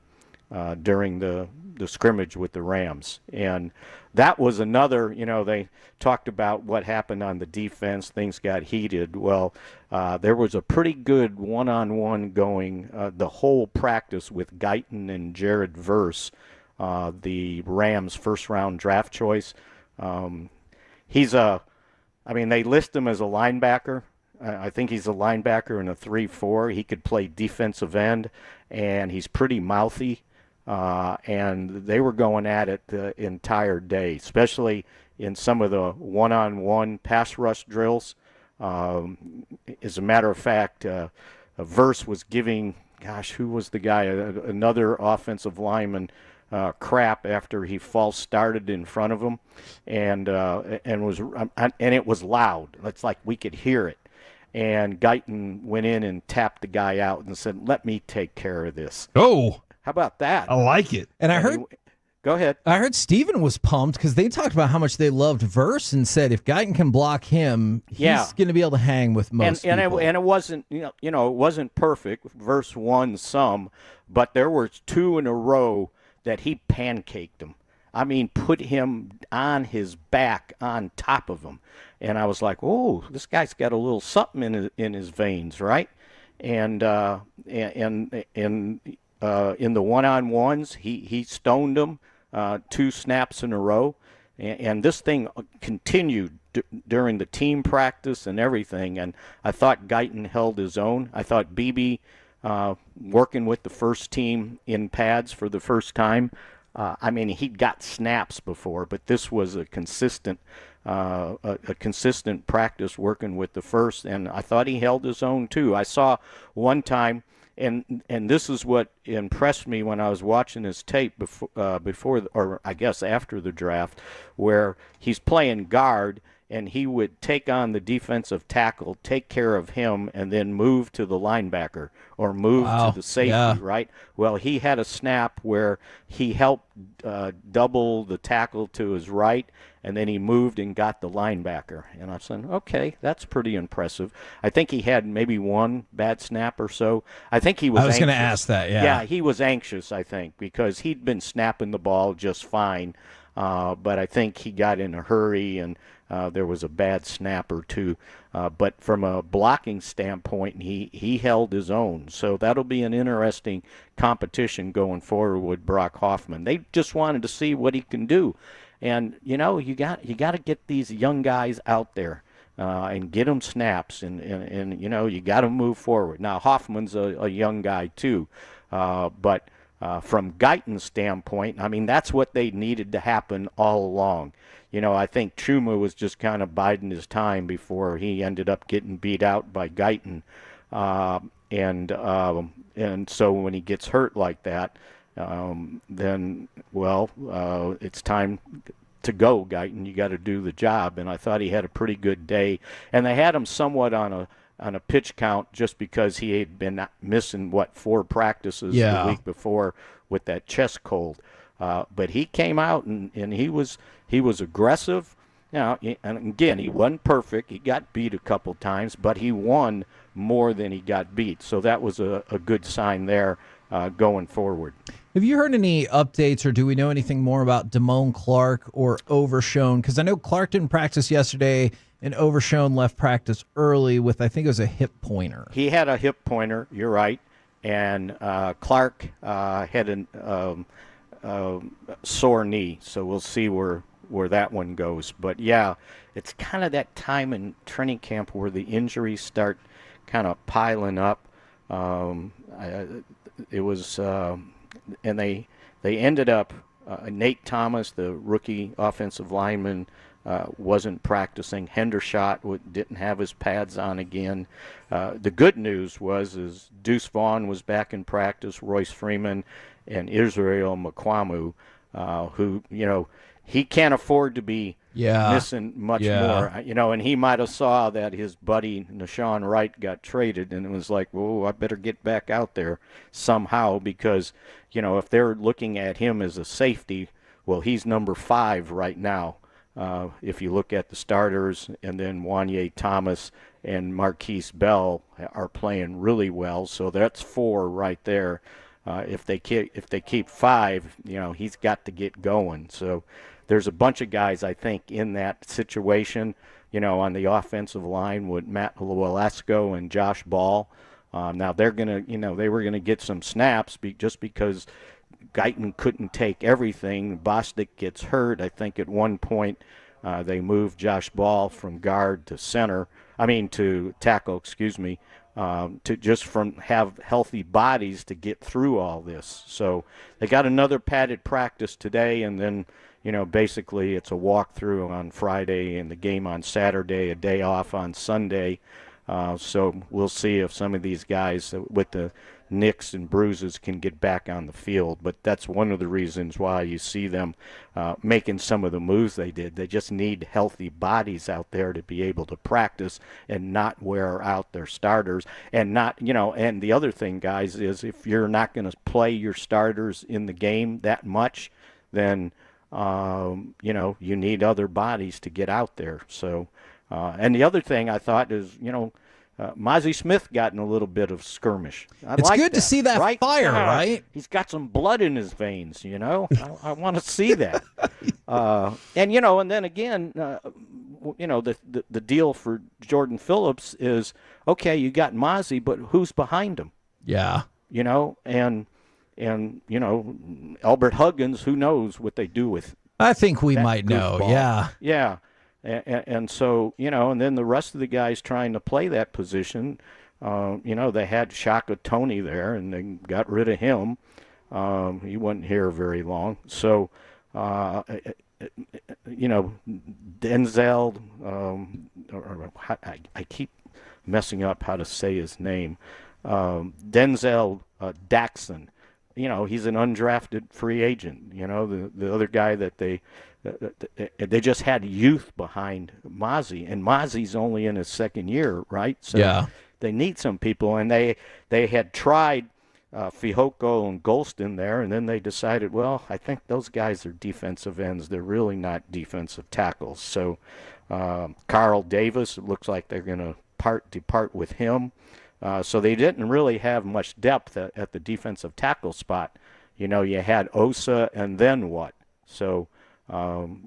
during the scrimmage with the Rams. And that was another, they talked about what happened on the defense. Things got heated. Well, there was a pretty good one-on-one going the whole practice with Guyton and Jared Verse, the Rams' first-round draft choice. They list him as a linebacker. I think he's a linebacker in a 3-4. He could play defensive end, and he's pretty mouthy. And they were going at it the entire day, especially in some of the one-on-one pass rush drills. As a matter of fact, Verse was giving, who was the guy? Another offensive lineman crap after he false started in front of him, and it was loud. It's like we could hear it. And Guyton went in and tapped the guy out and said, "Let me take care of this." Oh. How about that? I like it. And I heard. Go ahead. I heard Steven was pumped because they talked about how much they loved Verse and said if Guyton can block him, he's going to be able to hang with most people. And it wasn't, it wasn't perfect. Verse won some, but there were two in a row that he pancaked him. I mean, put him on his back on top of him, and I was like, oh, this guy's got a little something in his veins, right? And in the one-on-ones, he stoned them 2 snaps in a row. And this thing continued during the team practice and everything. And I thought Guyton held his own. I thought Beebe, working with the first team in pads for the first time, he'd got snaps before, but this was a consistent practice working with the first. And I thought he held his own, too. I saw one time, and this is what impressed me when I was watching his tape before, or I guess after the draft, where he's playing guard and he would take on the defensive tackle, take care of him, and then move to the linebacker or move to the safety, right? Well, he had a snap where he helped double the tackle to his right, and then he moved and got the linebacker. And I said, okay, that's pretty impressive. I think he had maybe one bad snap or so. I think he was I was going to ask that, yeah. Yeah, he was anxious, I think, because he'd been snapping the ball just fine. But I think he got in a hurry, and there was a bad snap or two. But from a blocking standpoint, he held his own. So that'll be an interesting competition going forward with Brock Hoffman. They just wanted to see what he can do. And, you got to get these young guys out there. and get them snaps, and you know, you got to move forward. Now, Hoffman's a young guy too, but from Guyton's standpoint, I mean, that's what they needed to happen all along. You know, I think Chuma was just kind of biding his time before he ended up getting beat out by Guyton. And so when he gets hurt like that, then, well, it's time to go, Guyton. You got to do the job. And I thought he had a pretty good day. And they had him somewhat on a pitch count just because he had been missing, 4 practices the week before with that chest cold. But he came out and he was aggressive. You know, and again, he wasn't perfect. He got beat a couple times, but he won more than he got beat. So that was a good sign there going forward. Have you heard any updates, or do we know anything more about Damone Clark or Overshone? Because I know Clark didn't practice yesterday, and Overshone left practice early with, I think it was a hip pointer. He had a hip pointer, you're right. And Clark had a sore knee, so we'll see where that one goes. But yeah, it's kind of that time in training camp where the injuries start kind of piling up. It was, and they ended up, Nate Thomas, the rookie offensive lineman, wasn't practicing. Hendershot didn't have his pads on again. The good news is Deuce Vaughn was back in practice, Royce Freeman, and Israel Makwamu, who, you know, he can't afford to be missing much more. You know, and he might have saw that his buddy Nashawn Wright got traded, and it was like, whoa, I better get back out there somehow, because, you know, if they're looking at him as a safety, well, he's number 5 right now. If you look at the starters, and then Wanye Thomas and Marquise Bell are playing really well, so that's 4 right there. If they keep 5, you know, he's got to get going. So there's a bunch of guys, I think, in that situation, you know, on the offensive line with Matt Walesko and Josh Ball. Now they're gonna, you know, they were gonna get some snaps just because Guyton couldn't take everything. Bostic gets hurt. I think at one point they moved Josh Ball from guard to to tackle, to just have healthy bodies to get through all this. So they got another padded practice today, and then, you know, basically it's a walkthrough on Friday and the game on Saturday, a day off on Sunday. So we'll see if some of these guys with the nicks and bruises can get back on the field. But that's one of the reasons why you see them making some of the moves they did. They just need healthy bodies out there to be able to practice and not wear out their starters. And not, you know, and the other thing, guys, is if you're not going to play your starters in the game that much, then, you know, you need other bodies to get out there. So, and the other thing I thought is, you know, Mozzie Smith got in a little bit of skirmish. It's good to see that fire, right? He's got some blood in his veins, you know. I want to see that. And, you know, and then again, you know, the deal for Jordan Phillips is, okay, you got Mozzie, but who's behind him? Yeah. You know, and you know, Albert Huggins, who knows what they do with I think we might know, goofball. yeah. Yeah. And so, you know, and then the rest of the guys trying to play that position, you know, they had Shaka Tony there, and they got rid of him. He wasn't here very long. So, you know, Denzel, I keep messing up how to say his name, Denzel Daxon. You know, he's an undrafted free agent. You know, the other guy that they just had youth behind Mozzie, and Mozzie's only in his second year, right? So yeah. They need some people, and they had tried Fihoko and Golston there, and then they decided, well, I think those guys are defensive ends. They're really not defensive tackles. So Carl Davis, it looks like they're going to depart with him. So they didn't really have much depth at the defensive tackle spot. You know, you had Osa, and then what? So,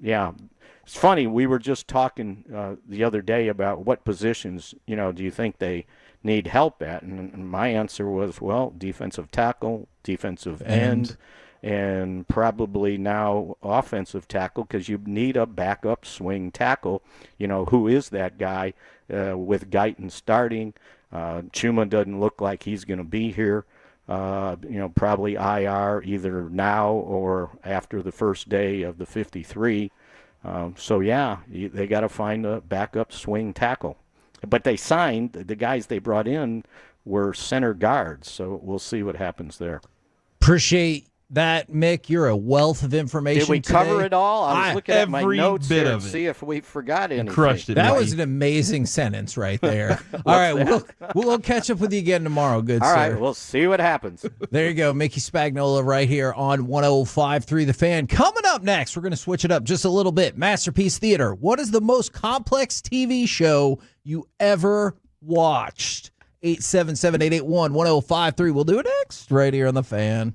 yeah, it's funny. We were just talking the other day about what positions, you know, do you think they need help at? And my answer was, well, defensive tackle, defensive end, and probably now offensive tackle, because you need a backup swing tackle. You know, who is that guy with Guyton starting? Chuma doesn't look like he's going to be here. Probably IR either now or after the first day of the 53. They got to find a backup swing tackle. But they signed, the guys they brought in were center guards, so we'll see what happens there. Appreciate that, Mick. You're a wealth of information. Did we cover it all? I was looking at my notes bit here of to it. see if we forgot anything. Crushed it. That was an amazing sentence right there. All right, we'll catch up with you again tomorrow, good All sir. right, we'll see what happens. There you go, Mickey Spagnola right here on 105.3 The Fan. Coming up next, we're going to switch it up just a little bit. Masterpiece Theater. What is the most complex TV show you ever watched? 877-881-1053. We'll do it next right here on The Fan.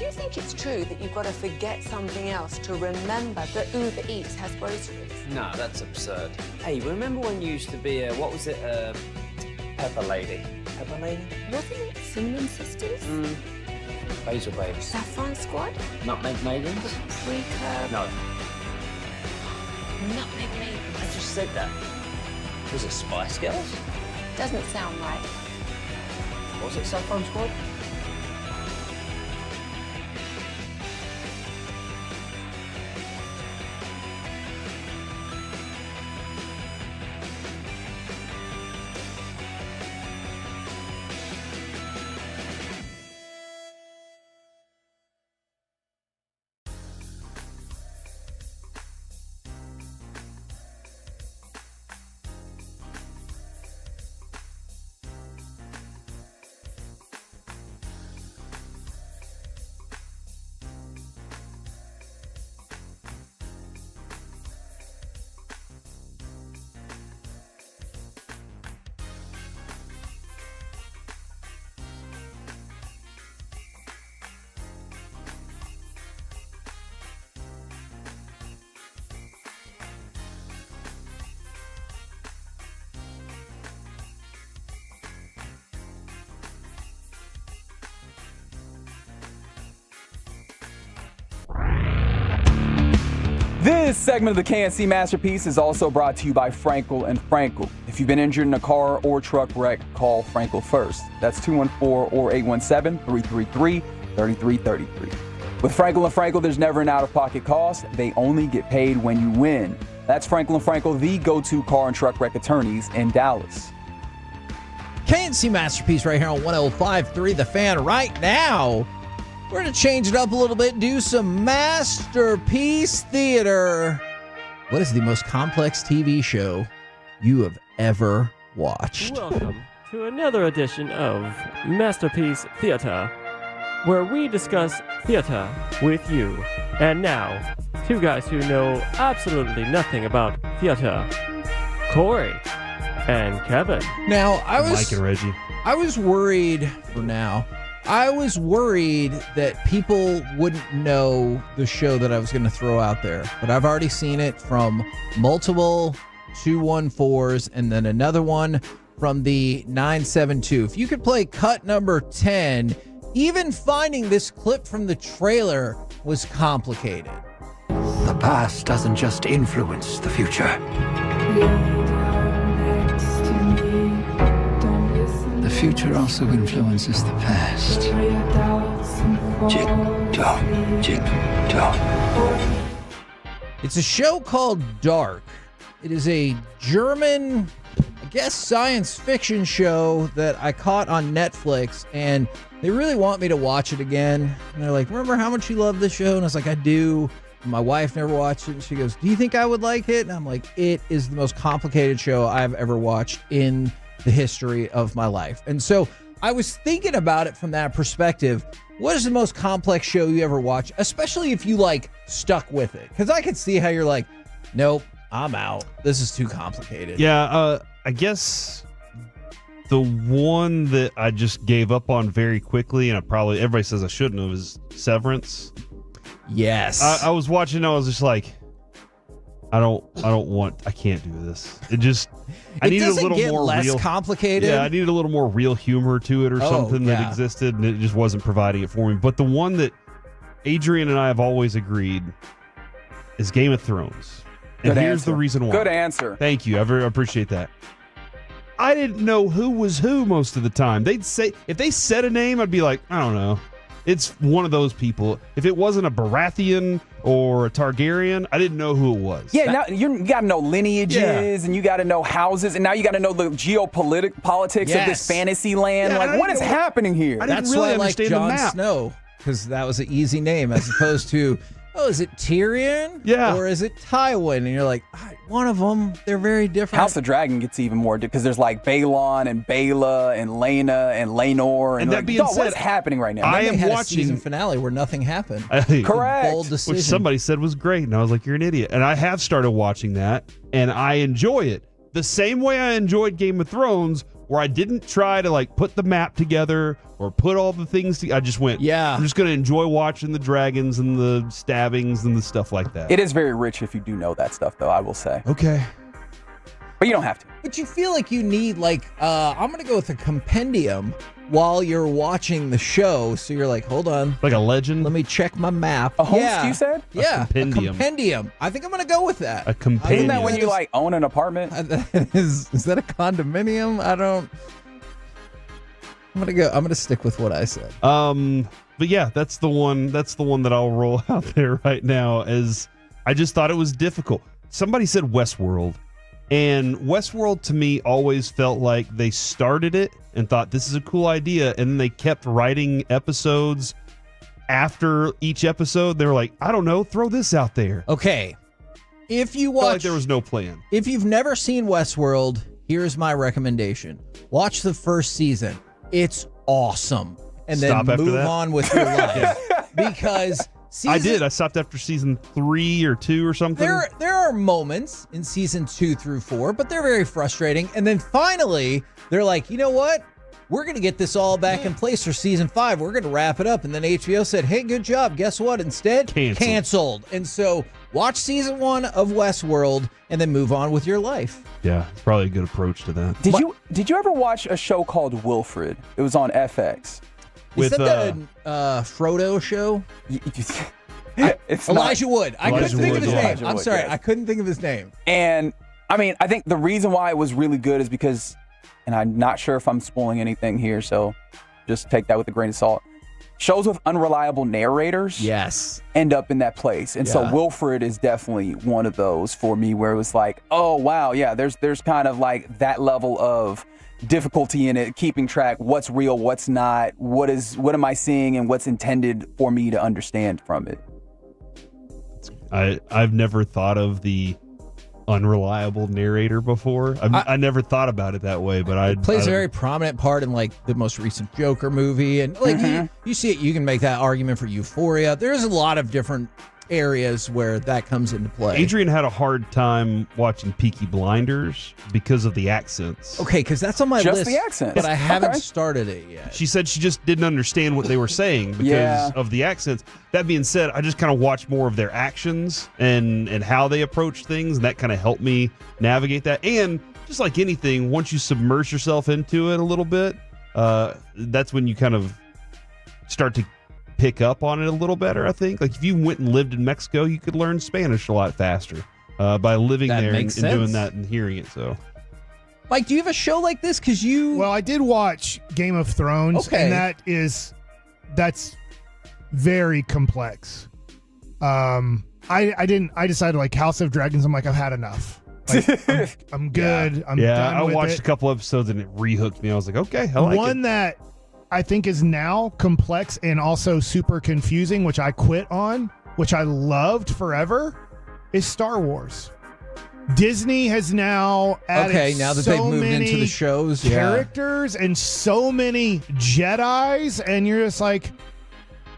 you think it's true that you've got to forget something else to remember that Uber Eats has groceries? No, that's absurd. Hey, remember when you used to be a, what was it, Pepper Lady? Pepper Lady? Wasn't it Cinnamon Sisters? Basil Babes. Saffron Squad? Nutmeg Maidens? Pre-curb? No. Nutmeg Maidens. I just said that. Was it Spice Girls? Doesn't sound right. Was it Saffron Squad? This segment of the KNC Masterpiece is also brought to you by Frankel & Frankel. If you've been injured in a car or truck wreck, call Frankel first. That's 214 or 817-333-3333. With Frankel & Frankel, there's never an out-of-pocket cost. They only get paid when you win. That's Frankel & Frankel, the go-to car and truck wreck attorneys in Dallas. KNC Masterpiece right here on 105.3 The Fan. Right now, we're going to change it up a little bit, do some Masterpiece Theater. What is the most complex TV show you have ever watched? Welcome to another edition of Masterpiece Theater, where we discuss theater with you. And now, two guys who know absolutely nothing about theater, Corey and Kevin. Now, Mike and Reggie. I was worried for now. I was worried that people wouldn't know the show that I was going to throw out there, but I've already seen it from multiple 214s and then another one from the 972. If you could play cut number 10, even finding this clip from the trailer was complicated. The past doesn't just influence the future. The future also influences the past. Jig-jaw, jig-jaw. It's a show called Dark. It is a German, I guess, science fiction show that I caught on Netflix, and they really want me to watch it again. And they're like, remember how much you love this show? And I was like, I do. My wife never watched it, and she goes, do you think I would like it? And I'm like, it is the most complicated show I've ever watched in the history of my life. And so I was thinking about it from that perspective. What is the most complex show you ever watched, especially if you like stuck with it? Because I could see how you're like, nope, I'm out. This is too complicated. Yeah, I guess the one that I just gave up on very quickly, and everybody says I shouldn't have, is Severance. Yes. I was watching, I was just like, I can't do this. I needed a little more less real, complicated. Yeah, I needed a little more real humor to it or something that existed, and it just wasn't providing it for me. But the one that Adrian and I have always agreed is Game of Thrones. And here's the reason why. Good answer. Thank you. I very appreciate that. I didn't know who was who most of the time. They'd say, if they said a name, I'd be like, I don't know. It's one of those people. If it wasn't a Baratheon or a Targaryen, I didn't know who it was. Yeah, now you got to know lineages, and you got to know houses, and now you got to know the politics of this fantasy land. Yeah, like, what is happening here? That's why I like Jon Snow, because that was an easy name as opposed to, is it Tyrion? Yeah. Or is it Tywin? And you're like, one of them, they're very different. House of Dragon gets even more, because there's like Balon and Bela and Lena and Laenor. And that being said, what's happening right now? I am watching a season finale where nothing happened. Correct. Bold decision. Which somebody said was great, and I was like, you're an idiot. And I have started watching that, and I enjoy it. The same way I enjoyed Game of Thrones where I didn't try to like put the map together or put all the things together. I just went, I'm just going to enjoy watching the dragons and the stabbings and the stuff like that. It is very rich if you do know that stuff, though, I will say. Okay. But you don't have to. But you feel like you need, like, I'm going to go with a compendium while you're watching the show. So you're like, hold on. Like a legend? Let me check my map. A host, you said? Yeah. compendium. A compendium. I think I'm going to go with that. A compendium. Isn't that when you, like, own an apartment? Is that a condominium? I'm going to stick with what I said. But yeah, that's the one that I'll roll out there right now, as I just thought it was difficult. Somebody said Westworld. And Westworld, to me, always felt like they started it and thought this is a cool idea, and then they kept writing episodes after each episode. They were like, I don't know, throw this out there. Okay. If you watch... Felt like there was no plan. If you've never seen Westworld, here's my recommendation. Watch the first season. It's awesome. And then move on with your life. Because... I did. I stopped after season 3 or 2 or something. There are moments in season 2 through 4, but they're very frustrating. And then finally, they're like, you know what? We're going to get this all back in place for season 5. We're going to wrap it up. And then HBO said, hey, good job. Guess what? Instead, canceled. And so watch season 1 of Westworld and then move on with your life. Yeah, it's probably a good approach to that. Did you ever watch a show called Wilfred? It was on FX. Is that the Frodo show? It's Elijah not. Wood. I couldn't think of his name. Elijah I'm Wood, sorry. yes. I couldn't think of his name. And I mean, I think the reason why it was really good is because, and I'm not sure if I'm spoiling anything here, so just take that with a grain of salt. Shows with unreliable narrators, end up in that place. And so Wilfred is definitely one of those for me, where it was like, oh wow, yeah, there's kind of like that level of difficulty in it, keeping track what's real, what's not, what am I seeing, and what's intended for me to understand from it. I've never thought of the unreliable narrator before. I never thought about it that way, but it plays a very prominent part in like the most recent Joker movie, and like you see it. You can make that argument for Euphoria. There's a lot of different areas where that comes into play. Adrian had a hard time watching Peaky Blinders because of the accents. Okay, because that's on my Just list. the accents. But I haven't started it yet. She said she just didn't understand what they were saying because of the accents. That being said, I just kind of watched more of their actions and how they approach things, and that kind of helped me navigate that. And just like anything, once you submerge yourself into it a little bit, that's when you kind of start to pick up on it a little better, I think. Like if you went and lived in Mexico, you could learn Spanish a lot faster by living there and doing that and hearing it. So, Mike, do you have a show like this? Because Well, I did watch Game of Thrones, and that's very complex. I decided like House of Dragons. I'm like, I've had enough. Like, I'm good. I'm done I with watched it. a couple episodes and it rehooked me. I was like, okay, I like One it. that I think is now complex and also super confusing, which I quit on, which I loved forever, is Star Wars. Disney has now added now that so they've moved many into the shows, characters and so many Jedis, and you're just like,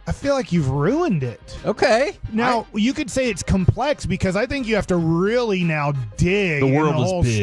I feel like you've ruined it. Okay. Now, you could say it's complex because I think you have to really now dig The world in the is whole big.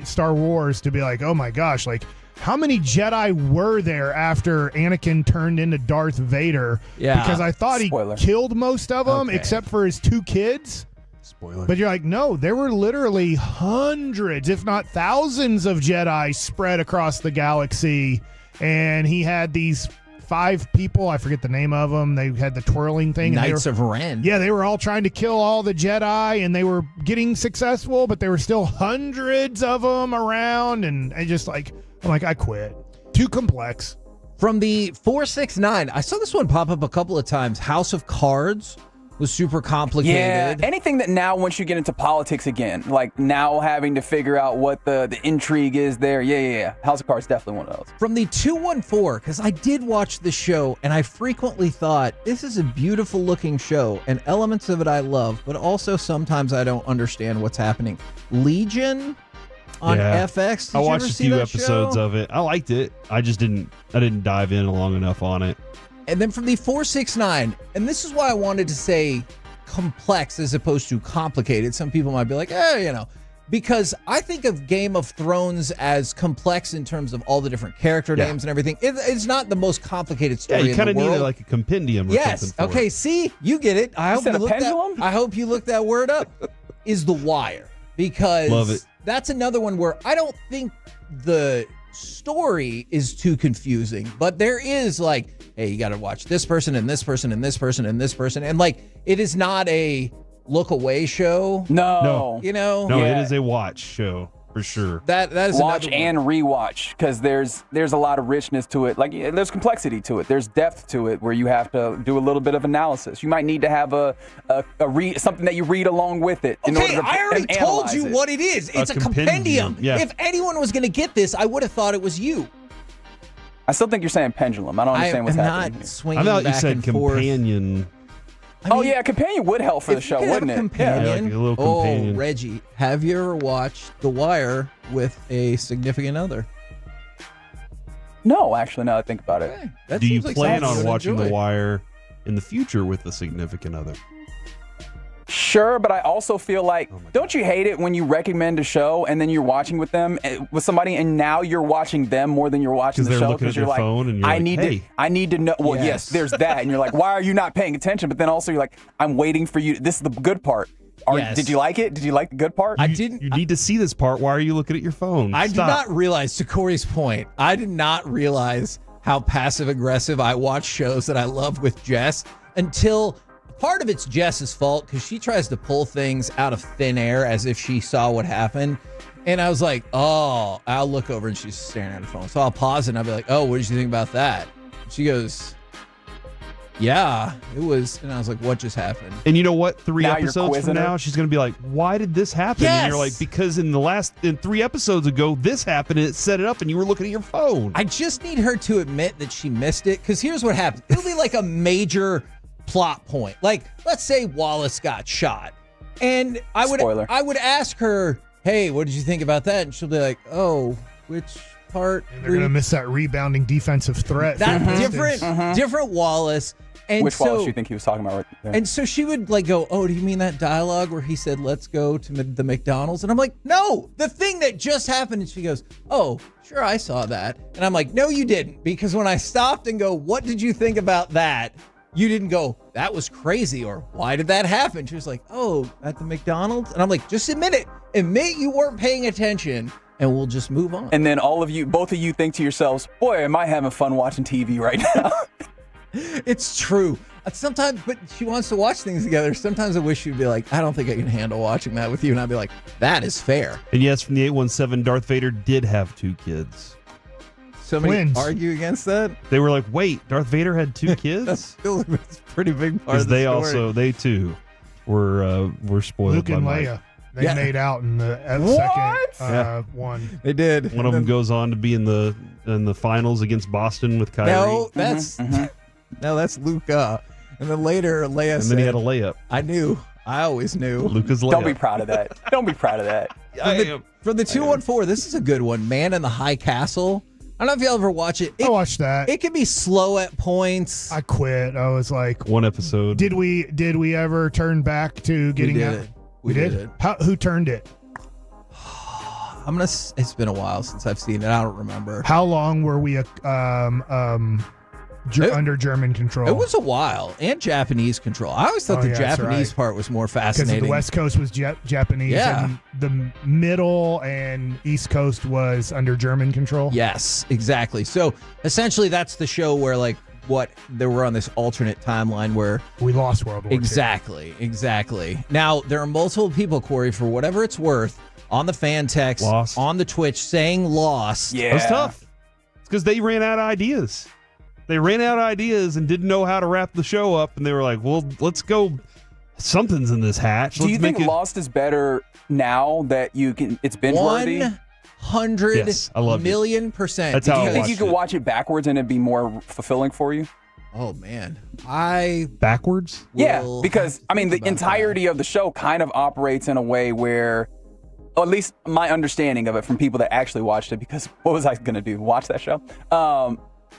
Star Wars to be like, oh my gosh, like how many Jedi were there after Anakin turned into Darth Vader? Yeah. Because I thought he killed most of them except for his 2 kids. Spoiler. But you're like, no, there were literally hundreds, if not thousands of Jedi spread across the galaxy. And he had these 5 people, I forget the name of them. They had the twirling thing. Knights of Ren. Yeah, they were all trying to kill all the Jedi, and they were getting successful, but there were still hundreds of them around. And I just like, I'm like, I quit. Too complex. From the 469, I saw this one pop up a couple of times. House of Cards was super complicated. Yeah, anything that now once you get into politics again, like now having to figure out what the intrigue is there. Yeah. House of Cards definitely one of those. From the 214, because I did watch the show and I frequently thought this is a beautiful looking show and elements of it I love, but also sometimes I don't understand what's happening. Legion on FX. Did I you watched ever a see few that episodes show? of it. I liked it. I didn't dive in long enough on it. And then from the 469, and this is why I wanted to say complex as opposed to complicated. Some people might be like, because I think of Game of Thrones as complex in terms of all the different character names and everything. It's not the most complicated story you kind of in the need world. like a compendium or Yes. something. Okay, see, you get it. I hope you looked that word up. Is The Wire, because Love it. that's another one where I don't think the story is too confusing, but there is like, hey, you got to watch this person and this person and this person and this person, and like it is not a look away show. No. You know? No, it is a watch show for sure. That is watch another and rewatch, because there's a lot of richness to it. Like there's complexity to it. There's depth to it where you have to do a little bit of analysis. You might need to have something that you read along with it. In order to I already told you what it is. It's a compendium. Yeah. If anyone was going to get this, I would have thought it was you. I still think you're saying pendulum. I don't understand what's happening. Not here. swinging I thought you back said and forth. companion. Yeah, companion would help for the show, wouldn't it? Companion. like a little companion. Oh, Reggie, have you ever watched The Wire with a significant other? No, actually, now that I think about it. Okay. That Do you seems like plan something on would watching enjoy. The Wire in the future with a significant other? Sure, but I also feel like, don't you hate it when you recommend a show and then you're watching with them, with somebody, and now you're watching them more than you're watching 'Cause the they're show looking at you're their like, phone and you're like, hey. I need to know. Well, yes, Yes. there's that, and you're like, why are you not paying attention? But then also you're like, I'm waiting for you. This is the good part. Yes. Did you like it? Did you like the good part? I didn't. You need to see this part. Why are you looking at your phone? I did Stop. not realize, to Corey's point, I did not realize how passive aggressive I watch shows that I love with Jess until part of it's Jess's fault because she tries to pull things out of thin air as if she saw what happened. And I was like, oh, I'll look over and she's staring at her phone. So I'll pause it and I'll be like, oh, what did you think about that? She goes, yeah, it was. And I was like, what just happened? And you know what? 3 Now you're episodes quizzing from now, her? she's going to be like, why did this happen? Yes. And you're like, because in 3 episodes ago, this happened and it set it up and you were looking at your phone. I just need her to admit that she missed it, because here's what happens. It'll be like a major plot point. Like, let's say Wallace got shot. And I would ask her, hey, what did you think about that? And she'll be like, oh, which part? And they're going to miss that rebounding defensive threat. That for the Pistons. different Wallace. And Which so, Wallace do you think he was talking about right there? And so she would like go, oh, do you mean that dialogue where he said, let's go to the McDonald's? And I'm like, no, the thing that just happened. And she goes, oh, sure, I saw that. And I'm like, no, you didn't. Because when I stopped and go, what did you think about that? You didn't go, that was crazy, or why did that happen? She was like, oh, at the McDonald's? And I'm like, just admit it. Admit you weren't paying attention, and we'll just move on. And then both of you think to yourselves, boy, am I having fun watching TV right now. It's true. Sometimes, but she wants to watch things together. Sometimes I wish she'd be like, I don't think I can handle watching that with you. And I'd be like, that is fair. And yes, from the 817, Darth Vader did have 2 kids. Somebody Twins. argue against that? They were like, wait, Darth Vader had 2 kids? That's a pretty big part Because of the they story. they too were spoiled Luke by and Mike. Leia. They Yeah. made out in the second one. They did. One of them goes on to be in the finals against Boston with Kyrie. No, that's Luca. And then later, Leia and said, then he had a layup. I knew. I always knew. Luca's layup. Don't be proud of that. Don't be proud of that. From the 214, this is a good one. Man in the High Castle. I don't know if you'll ever watch it. I watched that. It can be slow at points. I quit. I was like, 1 episode. did we ever turn back to getting did out? it. We We did. did it. Who turned it? It's been a while since I've seen it. I don't remember. How long were we under German control? It was a while, and Japanese control. I always thought the that's Japanese right. part was more Because fascinating. the West Coast was Japanese, Yeah. and the middle and East Coast was under German control. Yes, exactly. So essentially, that's the show where they were on this alternate timeline where we lost World War II. Exactly. Now there are multiple people, Corey, for whatever it's worth, on the fan text, Lost. on the Twitch, saying lost. Yeah. It was tough. It's because they ran out of ideas. They ran out of ideas and didn't know how to wrap the show up, and they were like, well, let's go. Something's in this hatch. Do you think Lost is better now that it's binge worthy? 100 Yes, I loved it. million %. That's how Do I you think watched you could it. watch it backwards and it'd be more fulfilling for you? Oh man, backwards? Yeah, will because have to the think about entirety of the show kind of operates in a way where, or at least my understanding of it from people that actually watched it, because what was I going to do? Watch that show?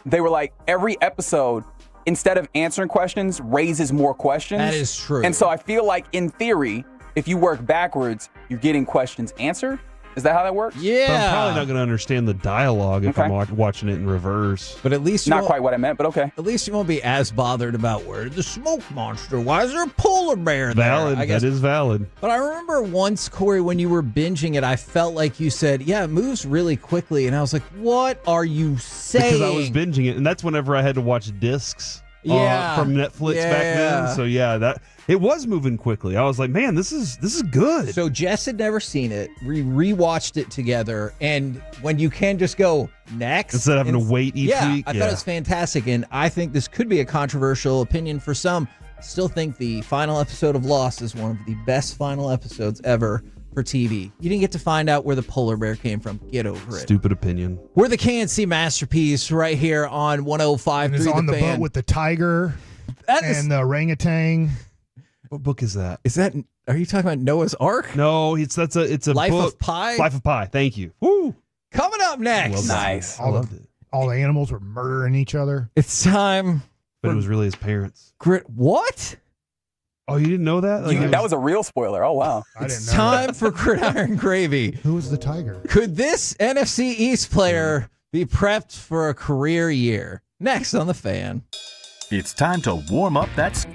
They were like, every episode, instead of answering questions, raises more questions. That is true. And so I feel like, in theory, if you work backwards, you're getting questions answered. Is that how that works? But I'm probably not going to understand the dialogue if I'm watching it in reverse. But at least Not quite what I meant, but okay. At least you won't be as bothered about where the smoke monster. Why is there a polar bear there? Valid. I guess. That is valid. But I remember once, Corey, when you were binging it, I felt like you said, yeah, it moves really quickly. And I was like, what are you saying? Because I was binging it, and that's whenever I had to watch discs from Netflix back then. So that it was moving quickly. I was like, man, this is good. So Jess had never seen it. We rewatched it together, and when you can just go next instead of having to wait each week. I thought it was fantastic, and I think this could be a controversial opinion for some. Still think the final episode of Lost is one of the best final episodes ever for TV. You didn't get to find out where the polar bear came from. Get over it. Stupid opinion. We're the KNC masterpiece right here on 105.3 It's on the boat with the tiger and the orangutan. What book is that? Are you talking about Noah's Ark? No, it's a Life book. of Pi. Life of Pi. Thank you. Woo. Coming up next. Nice. All the animals were murdering each other. It's time. But it was really his parents. What? Oh, you didn't know that? That was a real spoiler. Oh, wow. It's time for Gridiron Gravy. Who was the tiger? Could this NFC East player be prepped for a career year? Next on The Fan. It's time to warm up that.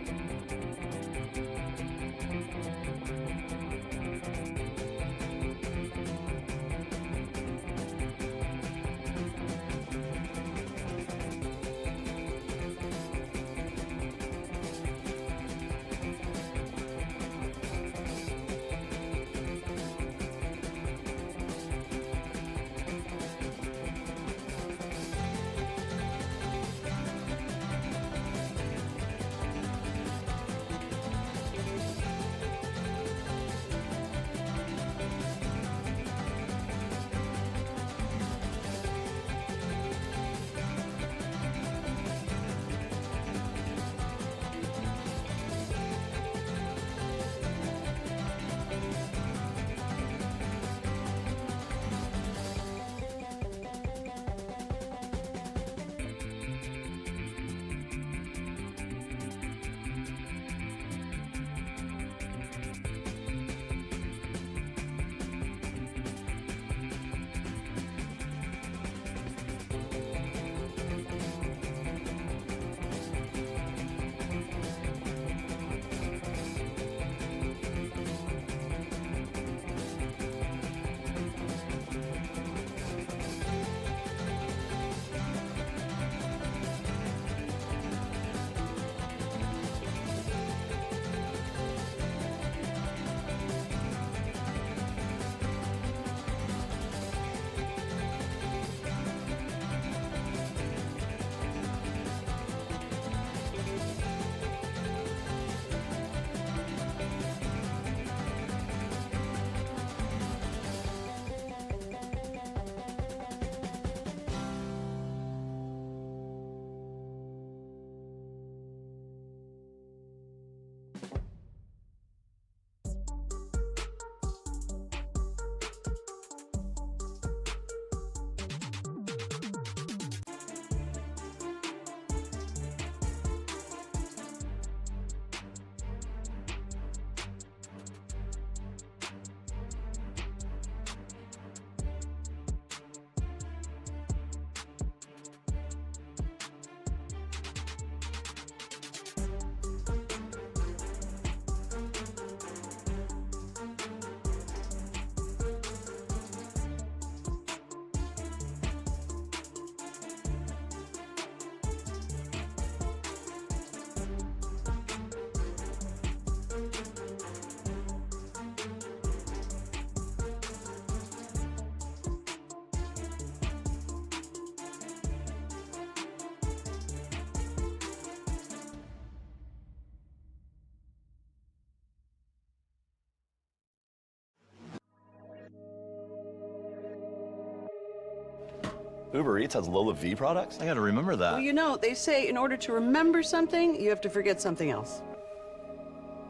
Uber Eats has Lola V products? I gotta remember that. Well, you know, they say in order to remember something, you have to forget something else.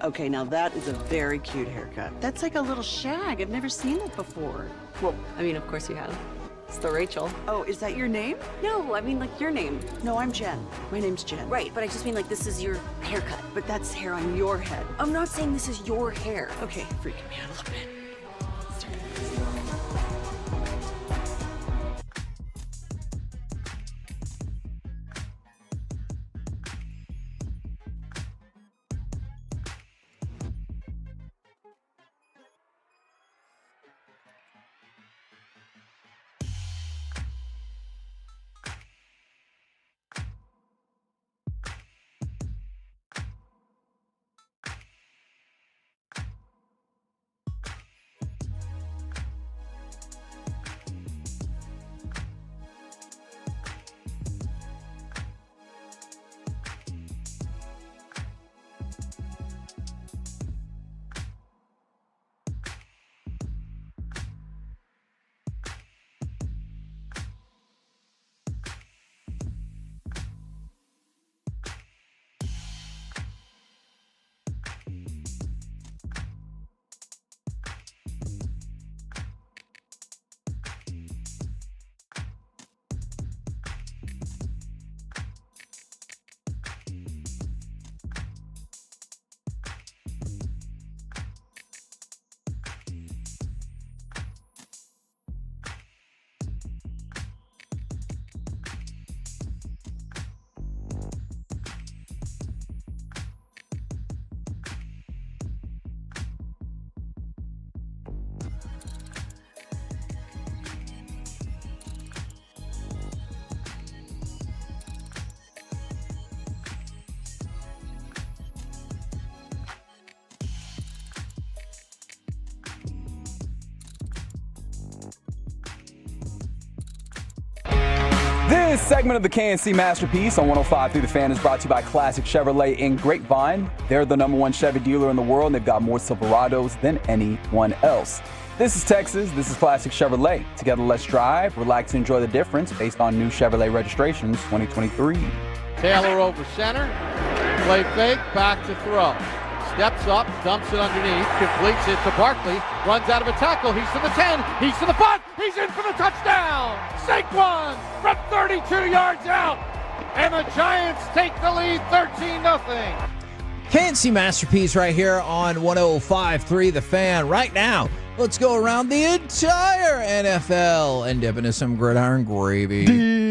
Okay, now that is a very cute haircut. That's like a little shag. I've never seen it before. Well, I mean, of course you have. It's the Rachel. Oh, is that your name? No, I mean like your name. No, I'm Jen. My name's Jen. Right, but I just mean like this is your haircut. But that's hair on your head. I'm not saying this is your hair. Okay, freaking me out a little bit. This segment of the KNC Masterpiece on 105 through the Fan is brought to you by Classic Chevrolet in Grapevine. They're the #1 Chevy dealer in the world, and they've got more Silverados than anyone else. This is Texas. This is Classic Chevrolet. Together, let's drive, relax, and enjoy the difference based on new Chevrolet registrations 2023. Taylor over center. Play fake, back to throw. Steps up, dumps it underneath, completes it to Barkley, runs out of a tackle, he's to the 10, he's to the 5, he's in for the touchdown! Saquon from 32 yards out, and the Giants take the lead 13-0. KNC Masterpiece right here on 105.3 The Fan. Right now, let's go around the entire NFL and dip into some gridiron gravy.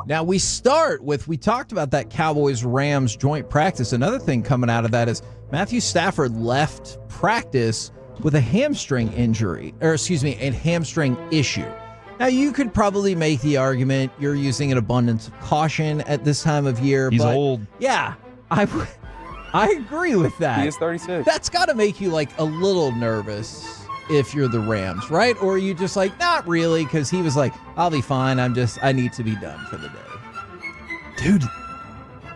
Now, we start with, we talked about that Cowboys-Rams joint practice. Another thing coming out of that is Matthew Stafford left practice with a hamstring injury, or excuse me, a hamstring issue. Now, you could probably make the argument you're using an abundance of caution at this time of year. He's but old. Yeah, I agree with that. He is 36. That's got to make you like a little nervous if you're the Rams, right? Or are you just like, not really, because he was like, I'll be fine. I need to be done for the day. Dude,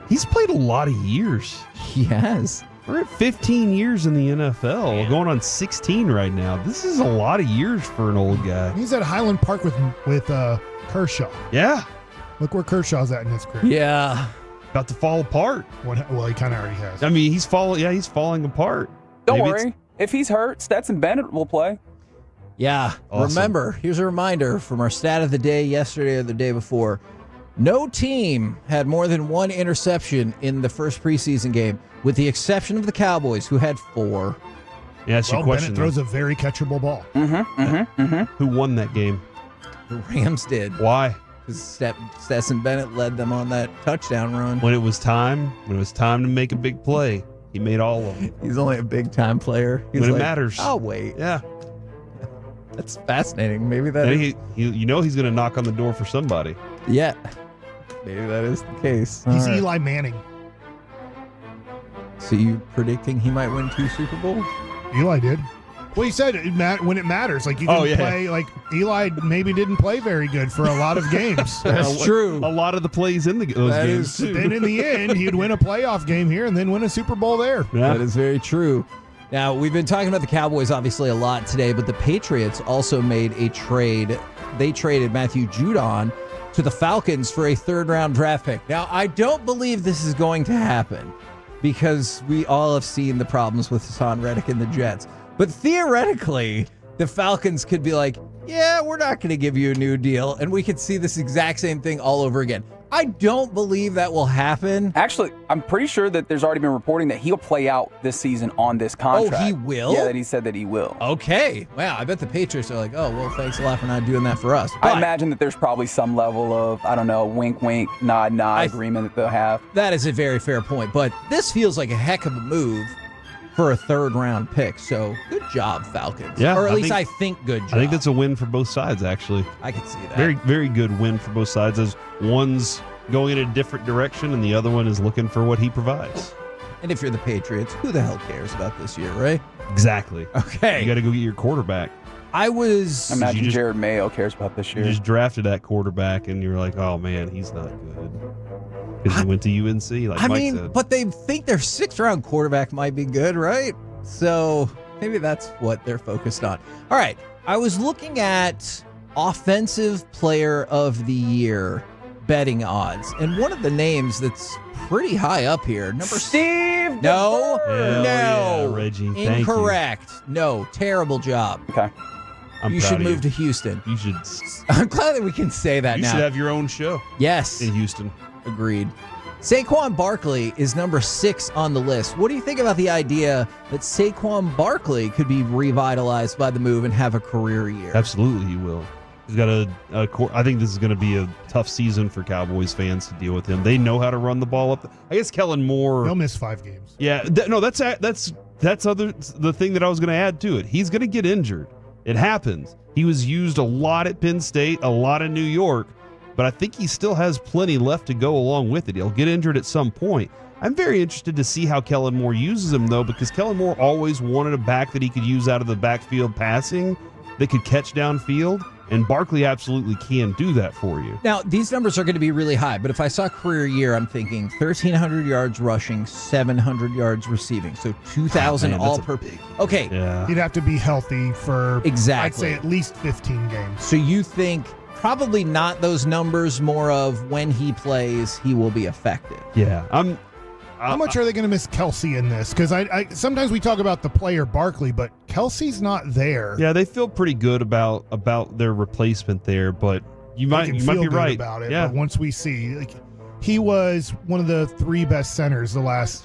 he's played a lot of years. He has. We're at 15 years in the NFL. We're going on 16 right now. This is a lot of years for an old guy. He's at Highland Park with Kershaw. Yeah. Look where Kershaw's at in his career. Yeah. About to fall apart. Well, he kind of already has. I mean, he's falling apart. Don't worry. If he's hurt, Stetson Bennett will play. Yeah. Awesome. Remember, here's a reminder from our stat of the day yesterday or the day before. No team had more than one interception in the first preseason game, with the exception of the Cowboys, who had 4. Yeah, that's your question. Bennett throws a very catchable ball. Who won that game? The Rams did. Why? Because Stetson Bennett led them on that touchdown run. When it was time to make a big play, he made all of them. He's only a big-time player. He's When it like, matters. I'll wait. Yeah. That's fascinating. Maybe that And is. he's going to knock on the door for somebody. Yeah. Maybe that is the case. He's All right. Eli Manning. So you predicting he might win 2 Super Bowls? Eli did. Well, he said when it matters. Like, you can play. Like, Eli maybe didn't play very good for a lot of games. That's true. A lot of the plays in those games, too. But then in the end, he'd win a playoff game here and then win a Super Bowl there. Yeah. That is very true. Now, we've been talking about the Cowboys obviously a lot today, but the Patriots also made a trade. They traded Matthew Judon to the Falcons for a 3rd-round draft pick. Now, I don't believe this is going to happen because we all have seen the problems with Hassan Reddick and the Jets. But theoretically, the Falcons could be like, yeah, we're not going to give you a new deal. And we could see this exact same thing all over again. I don't believe that will happen. Actually, I'm pretty sure that there's already been reporting that he'll play out this season on this contract. Oh, he will? Yeah, that he said that he will. Okay. Wow, I bet the Patriots are like, oh, well, thanks a lot for not doing that for us. I imagine that there's probably some level of, I don't know, wink, wink, nod, nod agreement that they'll have. That is a very fair point. But this feels like a heck of a move for a third-round pick. So good job, Falcons. Yeah, or at least I think good job. I think that's a win for both sides, actually. I can see that. Very, very good win for both sides, as one's going in a different direction and the other one is looking for what he provides. And if you're the Patriots, who the hell cares about this year, right? Exactly. Okay. You got to go get your quarterback. I imagine Jared Mayo cares about this year. You just drafted that quarterback and you're like, oh man, he's not good. Because he went to UNC, like Mike said. But they think their 6th-round quarterback might be good, right? So maybe that's what they're focused on. All right. I was looking at Offensive Player of the Year betting odds, and one of the names that's pretty high up here, Steve. No, Hell yeah, Reggie. Thank you. Incorrect. No, terrible job. Okay. You should move to Houston. You should. I'm glad that we can say that You now. should have your own show. Yes. In Houston. Agreed. Saquon Barkley is number 6 on the list. What do you think about the idea that Saquon Barkley could be revitalized by the move and have a career year? Absolutely, he will. He's got I think this is going to be a tough season for Cowboys fans to deal with him. They know how to run the ball up. I guess Kellen Moore. He'll miss 5 games. Yeah, that's the thing that I was going to add to it. He's going to get injured. It happens. He was used a lot at Penn State, a lot in New York, but I think he still has plenty left to go along with it. He'll get injured at some point. I'm very interested to see how Kellen Moore uses him, though, because Kellen Moore always wanted a back that he could use out of the backfield passing that could catch downfield. And Barkley absolutely can do that for you. Now, these numbers are going to be really high, but if I saw career year, I'm thinking 1,300 yards rushing, 700 yards receiving. So 2,000 all per. Okay. Yeah. He'd have to be healthy for, exactly. I'd say, at least 15 games. So you think probably not those numbers, more of when he plays, he will be effective. Yeah. How much are they going to miss Kelsey in this? Because I sometimes we talk about the player Barkley, but Kelsey's not there. Yeah, they feel pretty good about their replacement there, but you might be right about it. Yeah. But once we see, he was one of the 3 best centers the last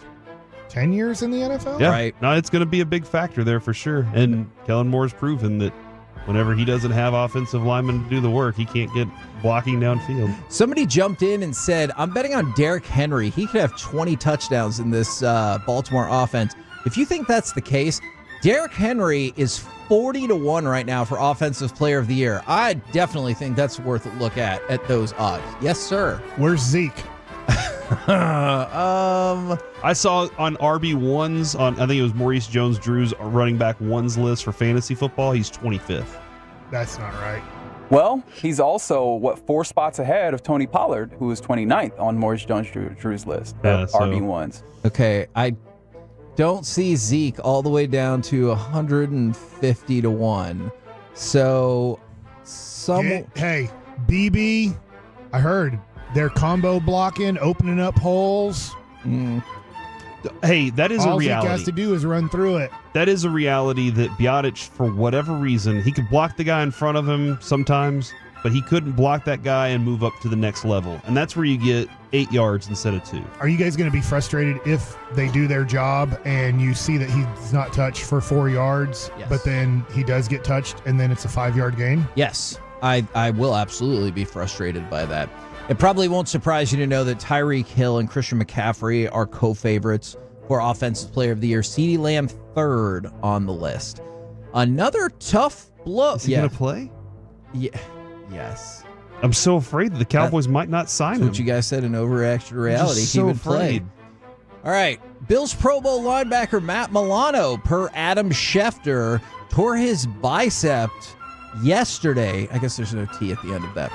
10 years in the NFL. Yeah. Right. No, it's going to be a big factor there for sure. And Kellen Moore's proven that whenever he doesn't have offensive linemen to do the work, he can't get blocking downfield. Somebody jumped in and said, I'm betting on Derrick Henry. He could have 20 touchdowns in this Baltimore offense. If you think that's the case, Derrick Henry is 40-1 right now for Offensive Player of the Year. I definitely think that's worth a look at those odds. Yes, sir. Where's Zeke? I saw on RB1s on, I think it was Maurice Jones-Drew's running back ones list for fantasy football. He's 25th. That's not right. Well, he's also, 4 spots ahead of Tony Pollard, who is 29th on Maurice Jones-Drew's list of RB1s. Okay, I don't see Zeke all the way down to 150-1. So, hey, BB, I heard they're combo blocking, opening up holes. Hey, that is All a reality. Zeke has to do is run through it. That is a reality that Biotic, for whatever reason, he could block the guy in front of him sometimes, but he couldn't block that guy and move up to the next level. And that's where you get 8 yards instead of 2. Are you guys going to be frustrated if they do their job and you see that he's not touched for 4 yards, but then he does get touched and then it's a 5-yard gain? Yes, I will absolutely be frustrated by that. It probably won't surprise you to know that Tyreek Hill and Christian McCaffrey are co-favorites for Offensive Player of the Year. CeeDee Lamb 3rd on the list. Another tough blow. Is he going to play? Yeah. Yes. I'm so afraid that the Cowboys might not sign him. What you guys said in Overreaction to Reality. So he would afraid. play. All right. Bills Pro Bowl linebacker Matt Milano, per Adam Schefter, tore his bicep yesterday. I guess there's no T at the end of that.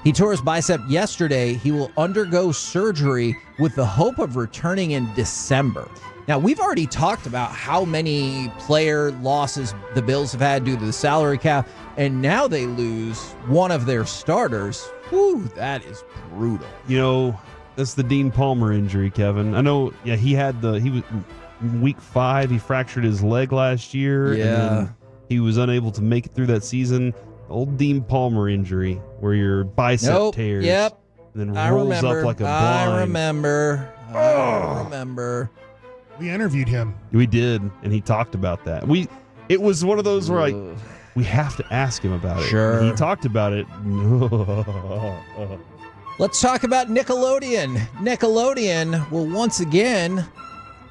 He tore his bicep yesterday. He will undergo surgery with the hope of returning in December. Now, we've already talked about how many player losses the Bills have had due to the salary cap, and now they lose one of their starters. Whew, that is brutal. You know, that's the Dean Palmer injury, Kevin. I know, he was week 5, he fractured his leg last year. Yeah. And then he was unable to make it through that season. Old Dean Palmer injury, where your bicep tears. Yep. And then rolls up like a blind. I remember. We interviewed him. We did, and he talked about that. It was one of those where we have to ask him about it. Sure. And he talked about it. Let's talk about Nickelodeon. Nickelodeon will once again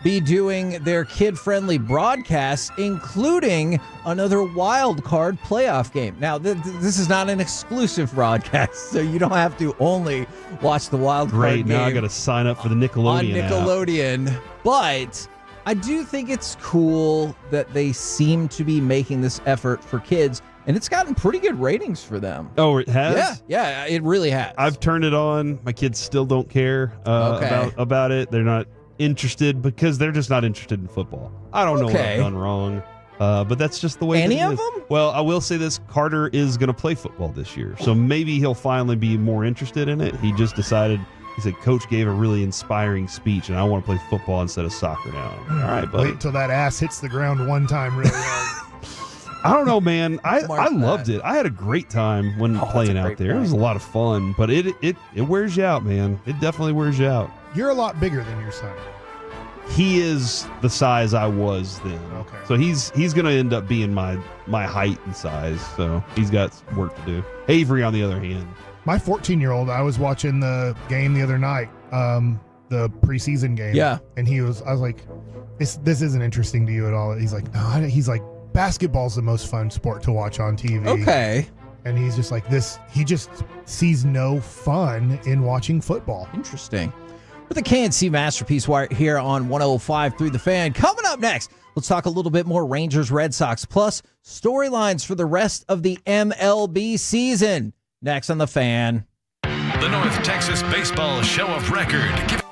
be doing their kid-friendly broadcasts, including another wild card playoff game. Now, this is not an exclusive broadcast, so you don't have to only watch the wild card game. Great, now I got to sign up for the Nickelodeon on Nickelodeon. But I do think it's cool that they seem to be making this effort for kids, and it's gotten pretty good ratings for them. Oh, it has? Yeah, it really has. I've turned it on. My kids still don't care about it. They're not interested because they're just not interested in football. I don't know what I've done wrong, but that's just the way Any it of is. them? Well, I will say this. Carter is going to play football this year, so maybe he'll finally be more interested in it. He just decided, he said, Coach gave a really inspiring speech, and I want to play football instead of soccer now. All right, buddy. Wait till that ass hits the ground one time really hard. I don't know, man. I loved it. I had a great time when playing out there. It was a lot of fun, but it wears you out, man. It definitely wears you out. You're a lot bigger than your son. He is the size I was then. Okay. So he's going to end up being my height and size. So he's got work to do. Avery, on the other hand. My 14-year-old, I was watching the game the other night, the preseason game. Yeah. And I was like, this isn't interesting to you at all. He's like, no. He's like, basketball's the most fun sport to watch on TV. Okay. And he's just like this. He just sees no fun in watching football. Interesting. With the KNC Masterpiece Wire here on 105.3 The Fan. Coming up next, let's talk a little bit more Rangers, Red Sox, plus storylines for the rest of the MLB season. Next on The Fan. The North Texas Baseball Show of Record.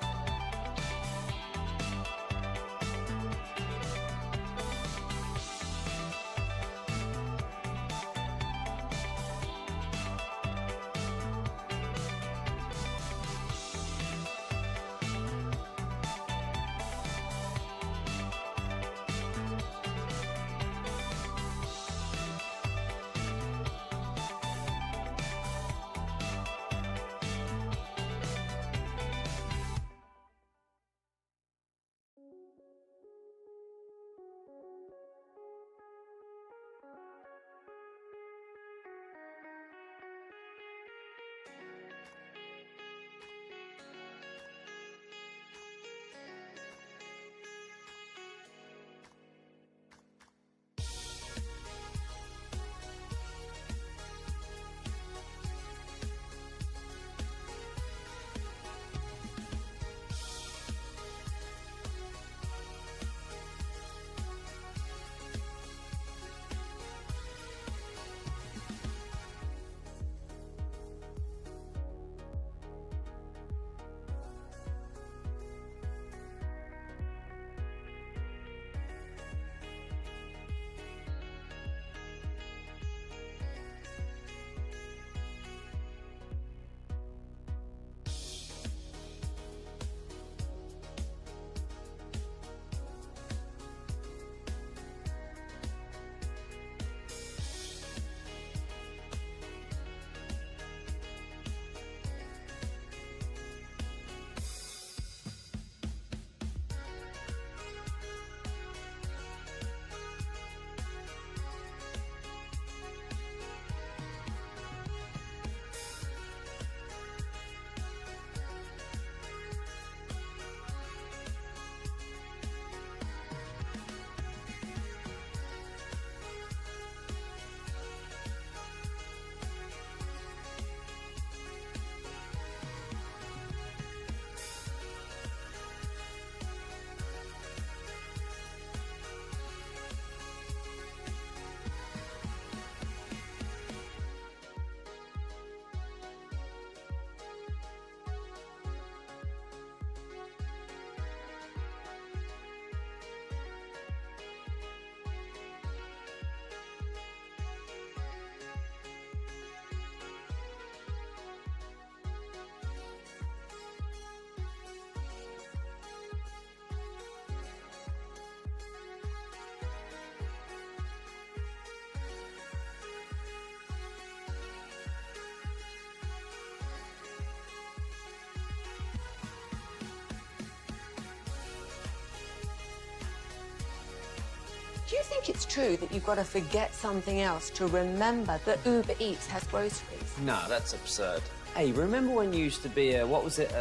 Do you think it's true that you've got to forget something else to remember that Uber Eats has groceries? No, that's absurd. Hey, remember when you used to be a, what was it,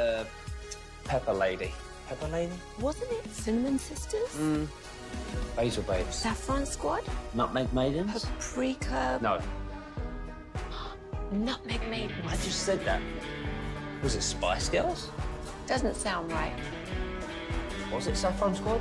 Pepper Lady? Pepper Lady? Wasn't it Cinnamon Sisters? Basil Babes. Saffron Squad? Nutmeg Maidens? Paprika? No. Nutmeg Maidens. I just said that. Was it Spice Girls? Doesn't sound right. Was it Saffron Squad?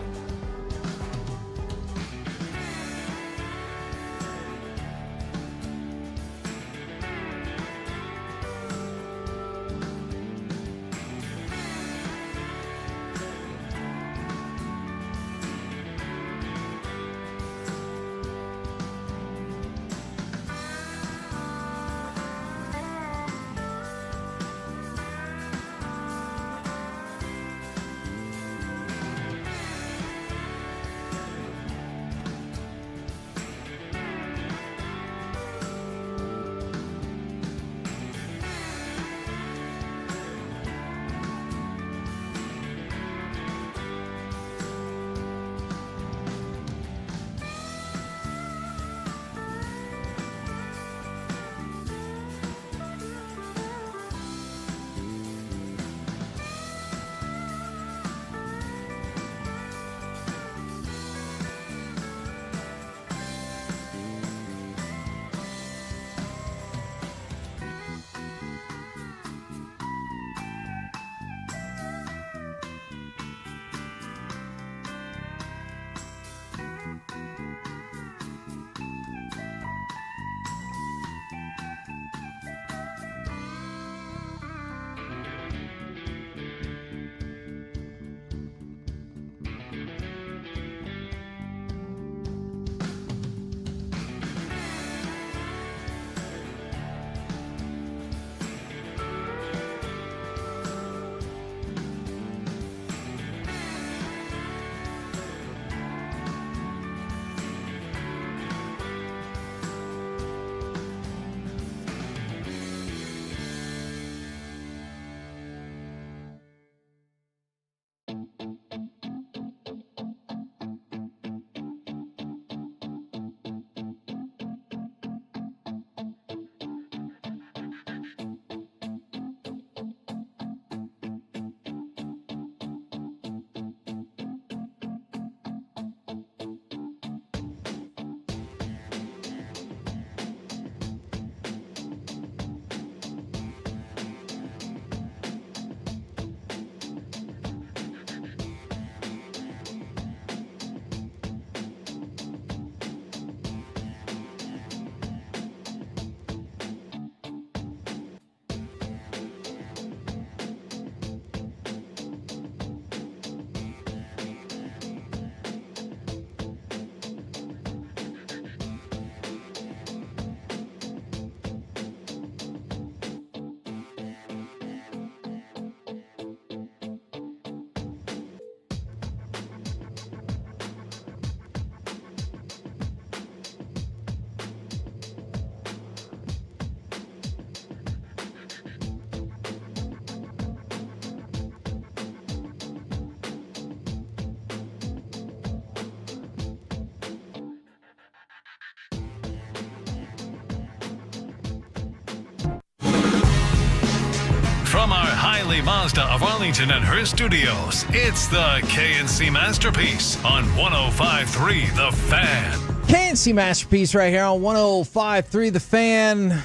From our Highly Mazda of Arlington and her studios, it's the KNC Masterpiece on 105.3 The Fan. KNC Masterpiece right here on 105.3 The Fan.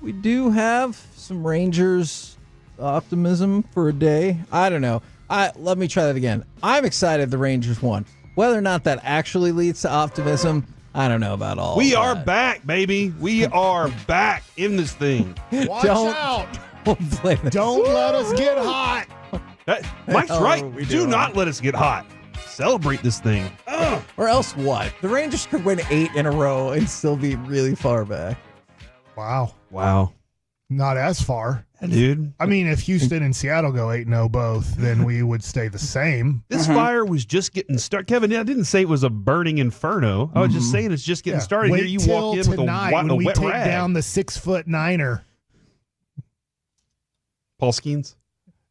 We do have some Rangers optimism for a day. I don't know. Let me try that again. I'm excited the Rangers won. Whether or not that actually leads to optimism, I don't know about all. We are back, baby. We are back in this thing. Watch out. Don't let us get hot. Mike's right. we Do do. not let us get hot. Celebrate this thing. Or else what? The Rangers could win 8 in a row and still be really far back. Wow. Not as far. Dude. I mean, if Houston and Seattle go 8-0 both, then we would stay the same. This fire was just getting started. Kevin, I didn't say it was a burning inferno. I was just saying it's just getting started. Wait Here you till walk in with tonight a when we wet take rag. down the 6'9". Paul Skeens?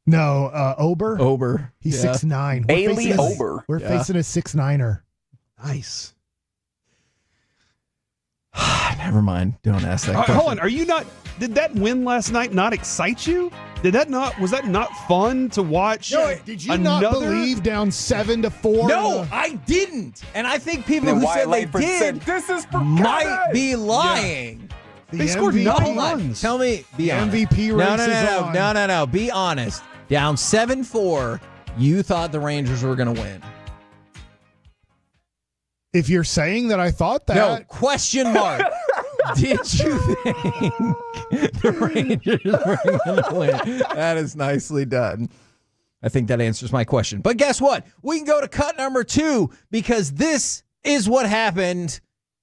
No, Ober. He's 6'9". Bailey Ober. We're facing a 6'9". Nice. Never mind. Don't ask that question. Hold on. Are you not? Did that win last night not excite you? Was that not fun to watch? No, did you not believe down 7-4? No, I didn't. And I think people who said they did this is for might be lying. The They scored MVP 9 runs. Tell me, be honest. MVP race is on. No. Be honest. Down 7-4, you thought the Rangers were going to win. If you're saying that I thought that. No, question mark. Did you think the Rangers were going to win? That is nicely done. I think that answers my question. But guess what? We can go to cut number 2 because this is what happened,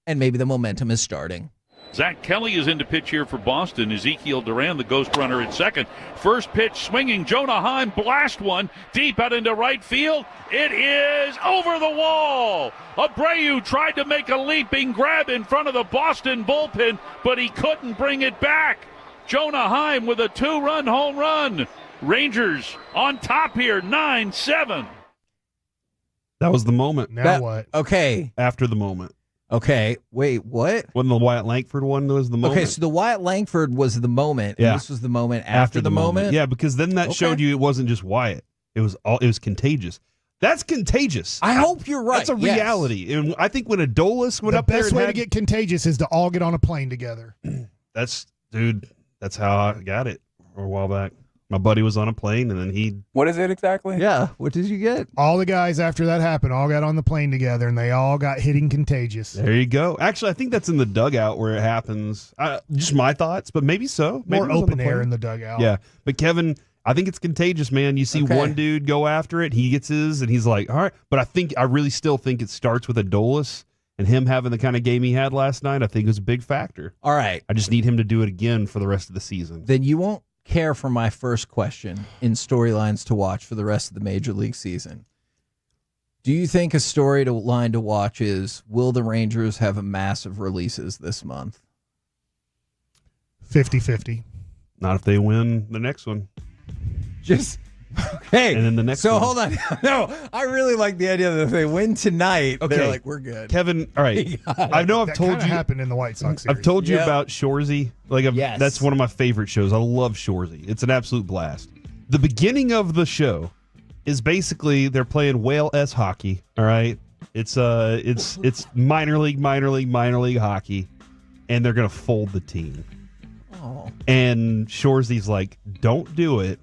and maybe the momentum is starting. Zach Kelly is in to pitch here for Boston. Ezekiel Duran, the ghost runner at second. First pitch swinging. Jonah Heim blast one deep out into right field. It is over the wall. Abreu tried to make a leaping grab in front of the Boston bullpen, but he couldn't bring it back. Jonah Heim with a 2-run home run. Rangers on top here, 9-7. That was the moment. What? Okay. After the moment. Okay, wait, what? Wasn't the Wyatt Langford one that was the moment? Okay, so the Wyatt Langford was the moment, and this was the moment after the moment? Yeah, because then that showed you it wasn't just Wyatt. It was contagious. That's contagious. I hope you're right. That's a reality. And I think when Adolis went up there, the best way to get contagious is to all get on a plane together. That's how I got it a while back. My buddy was on a plane, and then What is it exactly? Yeah, what did you get? All the guys after that happened all got on the plane together, and they all got hitting contagious. There you go. Actually, I think that's in the dugout where it happens. Just my thoughts, but maybe so. Maybe More it was on open the air plane. in the dugout. Yeah, but Kevin, I think it's contagious, man. You see one dude go after it, he gets his, and he's like, all right. But I really still think it starts with Adolis and him having the kind of game he had last night. I think is a big factor. All right. I just need him to do it again for the rest of the season. Then you won't care for my first question in storylines to watch for the rest of the Major League season. Do you think a storyline to watch is, will the Rangers have a massive releases this month? 50-50. Not if they win the next one. Just okay. And then the next So one. hold on. No, I really like the idea that if they win tonight, they're like, we're good. Kevin, all right. I know I've That told kinda you. happened in the White Sox series. I've told you Yep. about Shoresy. Yes. That's one of my favorite shows. I love Shoresy. It's an absolute blast. The beginning of the show is basically they're playing Whale S hockey. All right. It's minor league hockey, and they're gonna fold the team. Oh. And Shoresy's like, don't do it.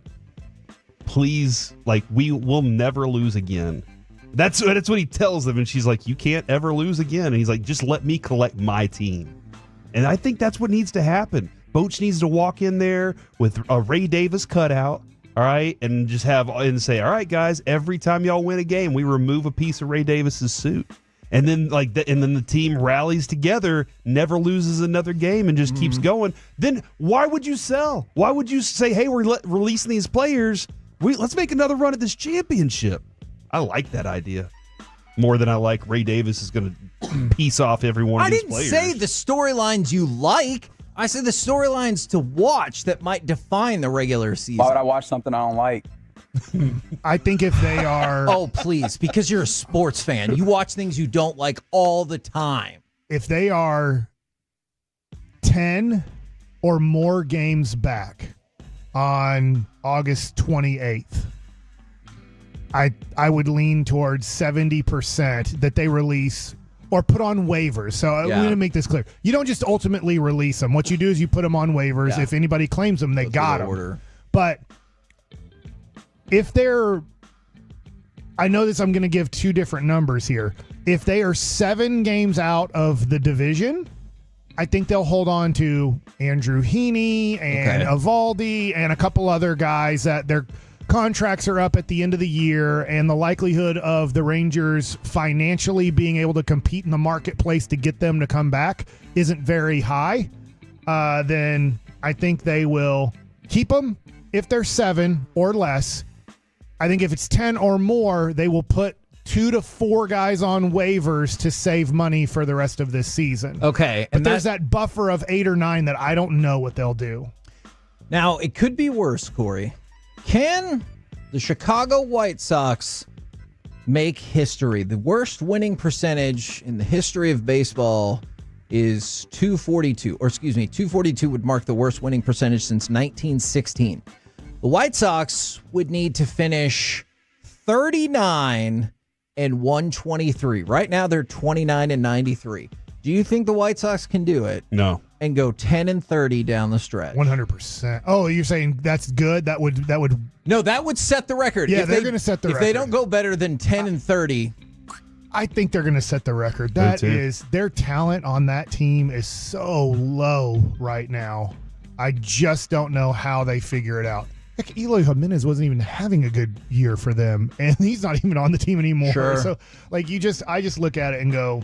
Please, like, we will never lose again. That's what he tells them. And she's like, you can't ever lose again. And he's like, just let me collect my team. And I think that's what needs to happen. Boach needs to walk in there with a Ray Davis cutout, all right, and just say, all right, guys, every time y'all win a game, we remove a piece of Ray Davis's suit. And then then the team rallies together, never loses another game, and just keeps going. Then why would you sell? Why would you say, hey, we're releasing these players? Let's make another run at this championship. I like that idea more than I like Ray Davis is going to piece off every one of these players. I didn't say the storylines you like. I said the storylines to watch that might define the regular season. Why would I watch something I don't like? I think if they are... Oh, please, because you're a sports fan. You watch things you don't like all the time. If they are 10 or more games back on August 28th, I would lean towards 70% that they release or put on waivers. So I'm going to make this clear. You don't just ultimately release them. What you do is you put them on waivers. Yeah. If anybody claims them, they got them. But if they're, I know this, I'm going to give two different numbers here. If they are 7 games out of the division, I think they'll hold on to Andrew Heaney and Evaldi and a couple other guys that their contracts are up at the end of the year, and the likelihood of the Rangers financially being able to compete in the marketplace to get them to come back isn't very high. Then I think they will keep them if they're 7 or less. I think if it's 10 or more, they will put 2 to 4 guys on waivers to save money for the rest of this season. Okay. But there's that buffer of 8 or 9 that I don't know what they'll do. Now, it could be worse, Corey. Can the Chicago White Sox make history. The worst winning percentage in the history of baseball is 242. Or excuse me, 242 would mark the worst winning percentage since 1916. The White Sox would need to finish 39 and 123. Right now they're 29 and 93. Do you think the White Sox can do it? No. And go 10 and 30 down the stretch? 100%. Oh, you're saying that's good? That would. No, that would set the record. Yeah, they're going to set the record. If they don't go better than 10 and 30. I think they're going to set the record. That is, their talent on that team is so low right now. I just don't know how they figure it out. Heck, Eloy Jimenez wasn't even having a good year for them, and he's not even on the team anymore. Sure. So, I just look at it and go,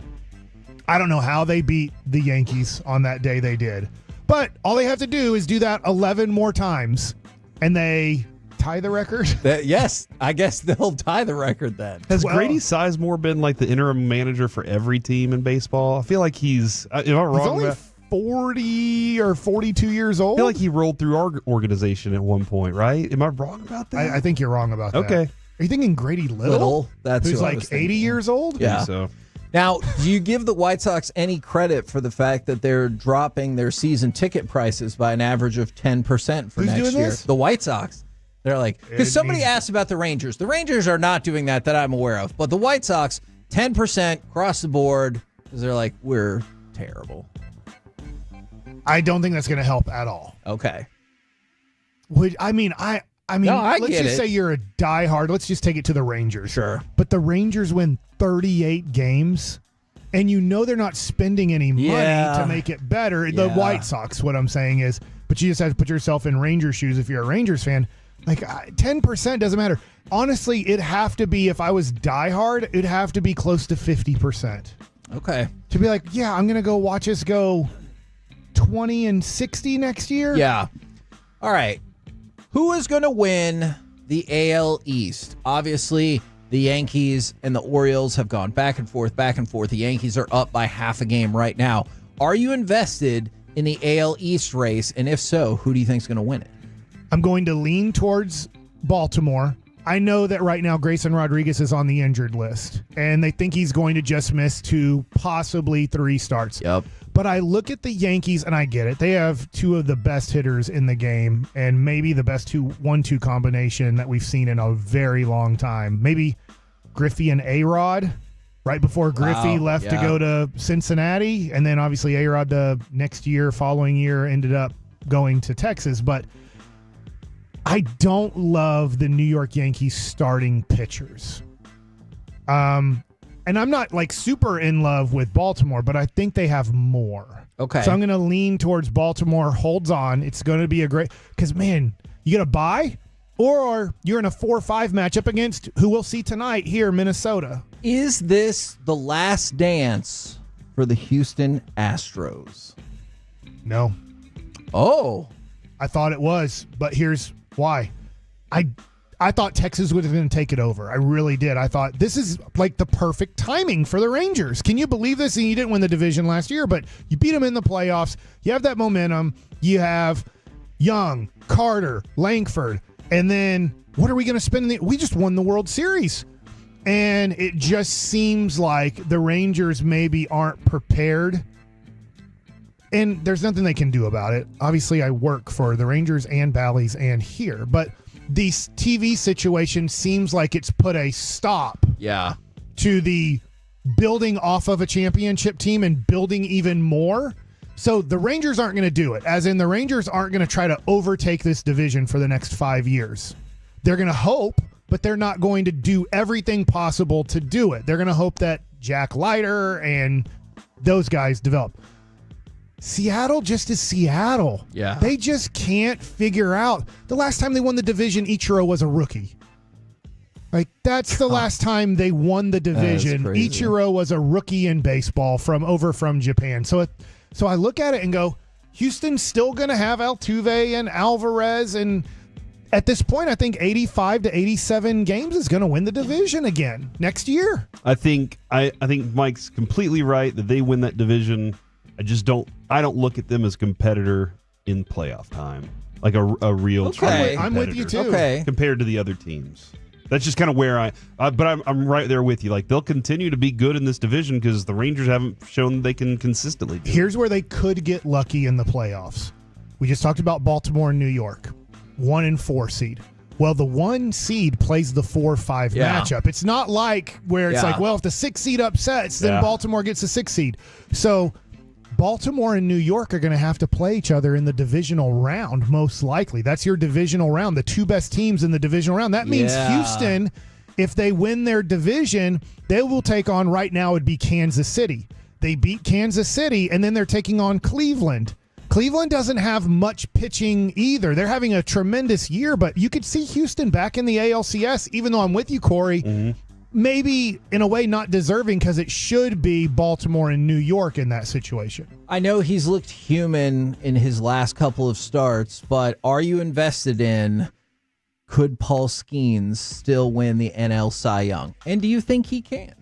I don't know how they beat the Yankees on that day they did. But all they have to do is do that 11 more times, and they tie the record. Yes, I guess they'll tie the record then. Has Grady Sizemore been like the interim manager for every team in baseball? I feel like he's, am I wrong? He's only 40 or 42 years old. I feel like he rolled through our organization at one point, right? Am I wrong about that? I think you're wrong about that. Okay. Are you thinking Grady Little? That's who's who I like was thinking. 80 years old? Yeah. So. Now, do you give the White Sox any credit for the fact that they're dropping their season ticket prices by an average of 10% for Who's next doing year? this? The White Sox. They're like, because somebody asked about the Rangers. The Rangers are not doing that I'm aware of. But the White Sox, 10% across the board, because they're like, we're terrible. I don't think that's going to help at all. Okay. No, I let's get just it. say you're a diehard. Let's just take it to the Rangers. Sure. But the Rangers win 38 games, and you know they're not spending any money to make it better. The White Sox, what I'm saying is, but you just have to put yourself in Rangers' shoes if you're a Rangers fan. Like 10% doesn't matter. Honestly, it'd have to be, if I was diehard, it'd have to be close to 50%. Okay. To be like, yeah, I'm going to go watch us go 20 and 60 next year. Yeah. All right. Who is going to win the AL East? Obviously, the Yankees and the Orioles have gone back and forth, back and forth. The Yankees are up by half a game right now. Are you invested in the AL East race? And if so, who do you think is going to win it? I'm going to lean towards Baltimore. I know that right now Grayson Rodriguez is on the injured list, and they think he's going to just miss 2, possibly 3 starts. Yep. But I look at the Yankees, and I get it. They have 2 of the best hitters in the game, and maybe the best 1-2 combination that we've seen in a very long time. Maybe Griffey and A-Rod, right before Griffey left to go to Cincinnati, and then obviously A-Rod the following year, ended up going to Texas. But I don't love the New York Yankees starting pitchers. And I'm not like super in love with Baltimore, but I think they have more. Okay. So I'm going to lean towards Baltimore. Holds on. It's going to be a great, because man, you got to buy, or you're in a 4-5 matchup against who we'll see tonight here, Minnesota. Is this the last dance for the Houston Astros? No. Oh. I thought it was, but here's why. I thought Texas was going to take it over. I really did. I thought this is like the perfect timing for the Rangers. Can you believe this? And you didn't win the division last year, but you beat them in the playoffs. You have that momentum. You have Young, Carter, Langford. And then what are we going to spend? We just won the World Series. And it just seems like the Rangers maybe aren't prepared. And there's nothing they can do about it. Obviously, I work for the Rangers and Bally's and here, but the TV situation seems like it's put a stop to the building off of a championship team and building even more. So the Rangers aren't going to do it, as in the Rangers aren't going to try to overtake this division for the next 5 years. They're going to hope, but they're not going to do everything possible to do it. They're going to hope that Jack Leiter and those guys develop. Seattle just is Seattle. Yeah. They just can't figure out. The last time they won the division, Ichiro was a rookie. Like, that's the last time they won the division. Ichiro was a rookie in baseball from Japan. So I look at it and go, Houston's still going to have Altuve and Alvarez, and at this point, I think 85 to 87 games is going to win the division again next year. I think Mike's completely right that they win that division. I don't look at them as competitor in playoff time, like a real. Okay, I'm with you too. Compared to the other teams. That's just kind of where but I'm right there with you. Like, they'll continue to be good in this division because the Rangers haven't shown they can consistently do it. Here's where they could get lucky in the playoffs. We just talked about Baltimore and New York, 1 and 4 seed. Well, the 1 seed plays the 4-5 matchup. It's not like where it's like, well, if the 6 seed upsets, then Baltimore gets the 6 seed. So Baltimore and New York are going to have to play each other in the divisional round, most likely. That's your divisional round, the 2 best teams in the divisional round. That means Houston, if they win their division, they will take on, right now, it would be Kansas City. They beat Kansas City, and then they're taking on Cleveland. Cleveland doesn't have much pitching either. They're having a tremendous year, but you could see Houston back in the ALCS, even though I'm with you, Corey. Maybe in a way not deserving because it should be Baltimore and New York in that situation. I know he's looked human in his last couple of starts, but are you invested in, could Paul Skeens still win the NL Cy Young? And do you think he can?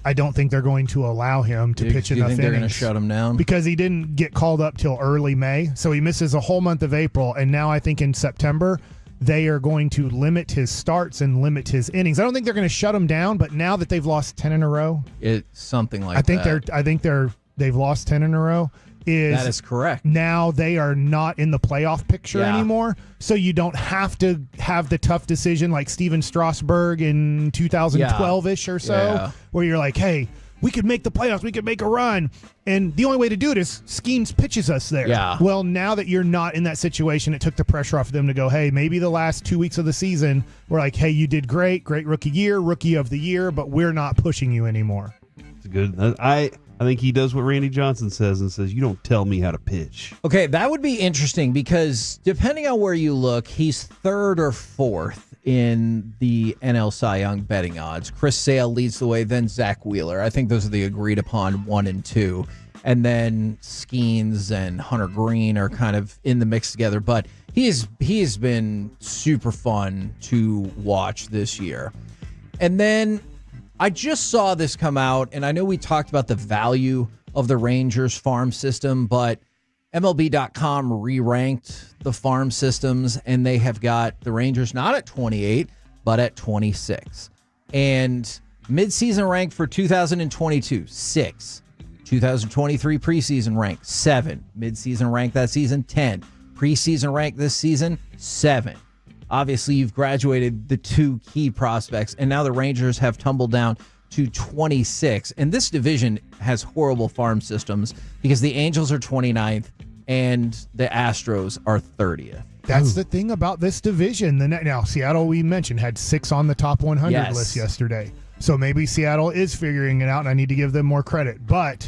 I don't think they're going to allow him to pitch enough innings. Do you think they're going to shut him down? Because he didn't get called up till early May, so he misses a whole month of April, and now I think in September they are going to limit his starts and limit his innings. I don't think they're going to shut him down, but now that they've lost 10 in a row, it's something like that. I think they've lost 10 in a row. That is correct. Now they are not in the playoff picture anymore, so you don't have to have the tough decision like Steven Strasburg in 2012-ish or so, where you're like, hey, we could make the playoffs, we could make a run, and the only way to do it is Skeens pitches us there. Well, now that you're not in that situation, it took the pressure off of them to go, hey, maybe the last 2 weeks of the season, we're like, hey, you did great rookie year, rookie of the year, but we're not pushing you anymore. It's good. I think he does what Randy Johnson says and says, you don't tell me how to pitch. Okay, that would be interesting because depending on where you look, he's 3rd or 4th in the NL Cy Young betting odds. Chris Sale leads the way, then Zach Wheeler. I think those are the agreed upon 1 and 2. And then Skeens and Hunter Green are kind of in the mix together. But he has been super fun to watch this year. And then I just saw this come out, and I know we talked about the value of the Rangers farm system, but MLB.com re-ranked the farm systems, and they have got the Rangers not at 28, but at 26. And midseason rank for 2022, 6. 2023 preseason rank, 7. Midseason rank that season, 10. Preseason rank this season, 7. Obviously, you've graduated the 2 key prospects, and now the Rangers have tumbled down to 26. And this division has horrible farm systems because the Angels are 29th and the Astros are 30th. That's the thing about this division. Now, Seattle, we mentioned, had 6 on the top 100 list yesterday. So maybe Seattle is figuring it out, and I need to give them more credit. But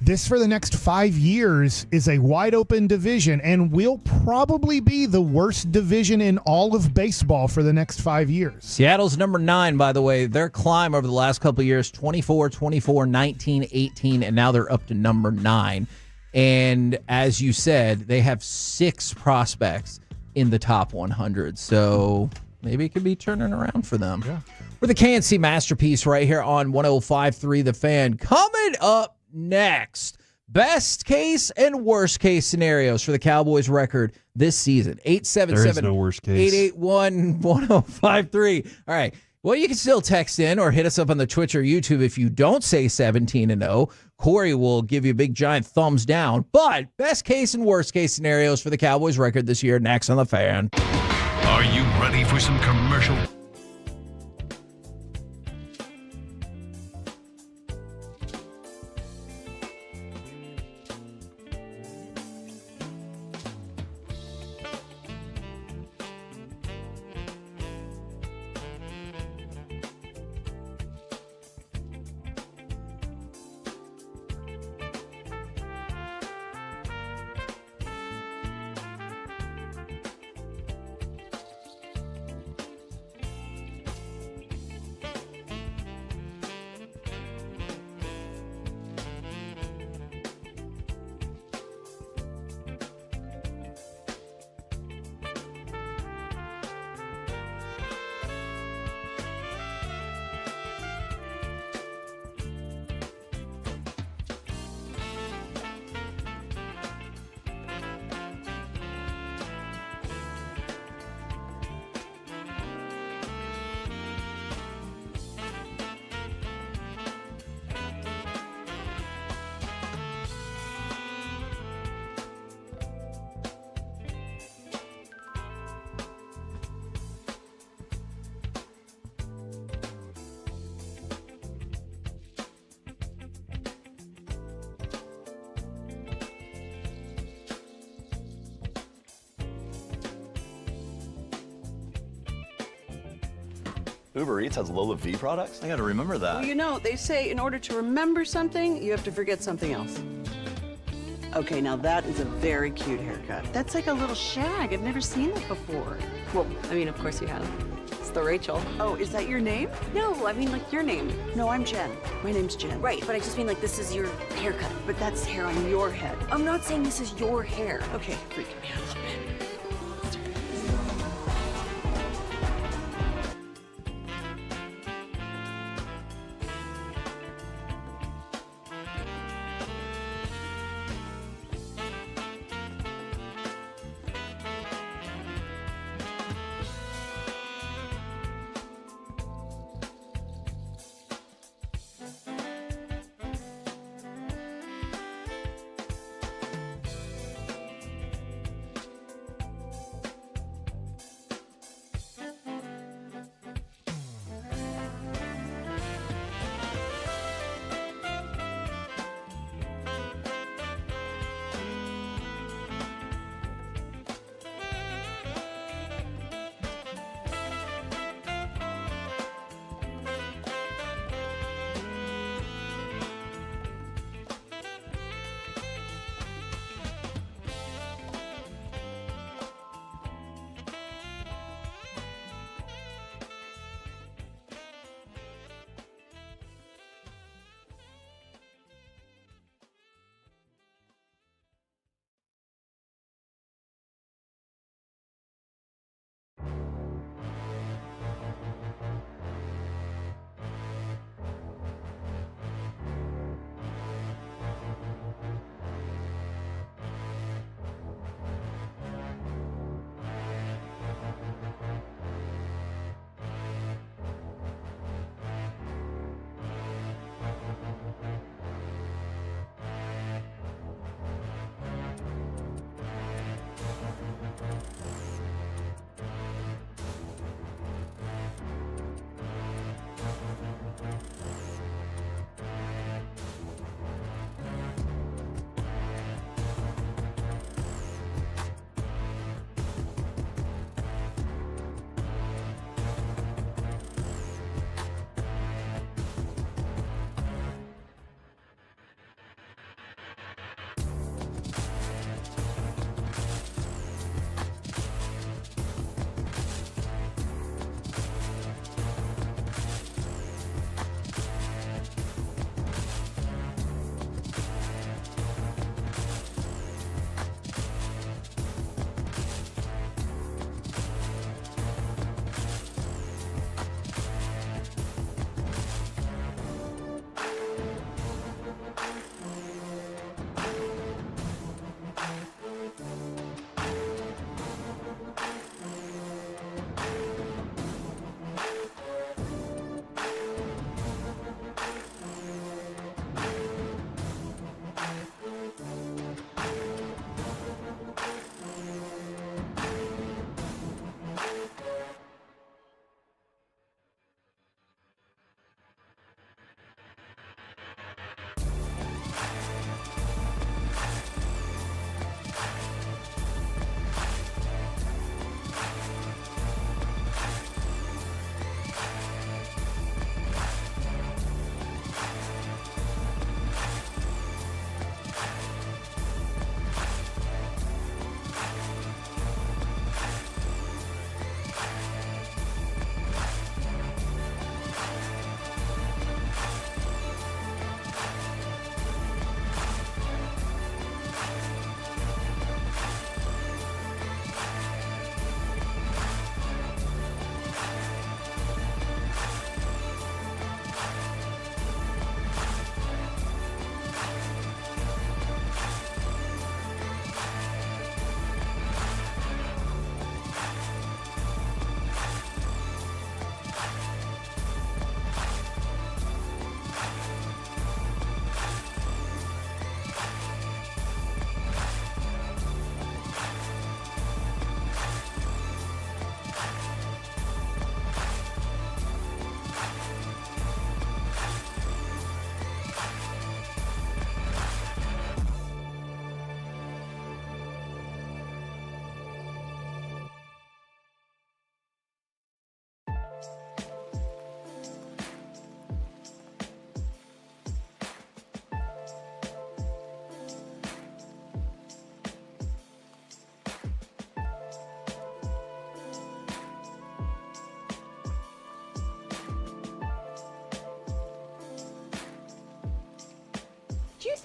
this, for the next 5 years, is a wide-open division and will probably be the worst division in all of baseball for the next 5 years. Seattle's number 9, by the way. Their climb over the last couple of years, 24, 24, 19, 18, and now they're up to number 9. And as you said, they have 6 prospects in the top 100. So maybe it could be turning around for them. Yeah. We're the KNC Masterpiece right here on 105.3 The Fan. Coming up next, best case and worst case scenarios for the Cowboys record this season. 877 There is no worst case. 881-1053. All right. Well, you can still text in or hit us up on the Twitch or YouTube. If you don't say 17-0, Corey will give you a big giant thumbs down. But best case and worst case scenarios for the Cowboys record this year next on The Fan. Are you ready for some commercial? Uber Eats has Lola V products? I gotta remember that. Well, you know, they say in order to remember something, you have to forget something else. Okay, now that is a very cute haircut. That's like a little shag. I've never seen that before. Well, I mean, of course you have. It's the Rachel. Oh, is that your name? No, I mean, like your name. No, I'm Jen. My name's Jen. Right, but I just mean like this is your haircut. But that's hair on your head. I'm not saying this is your hair. Okay, freaking me out a little bit.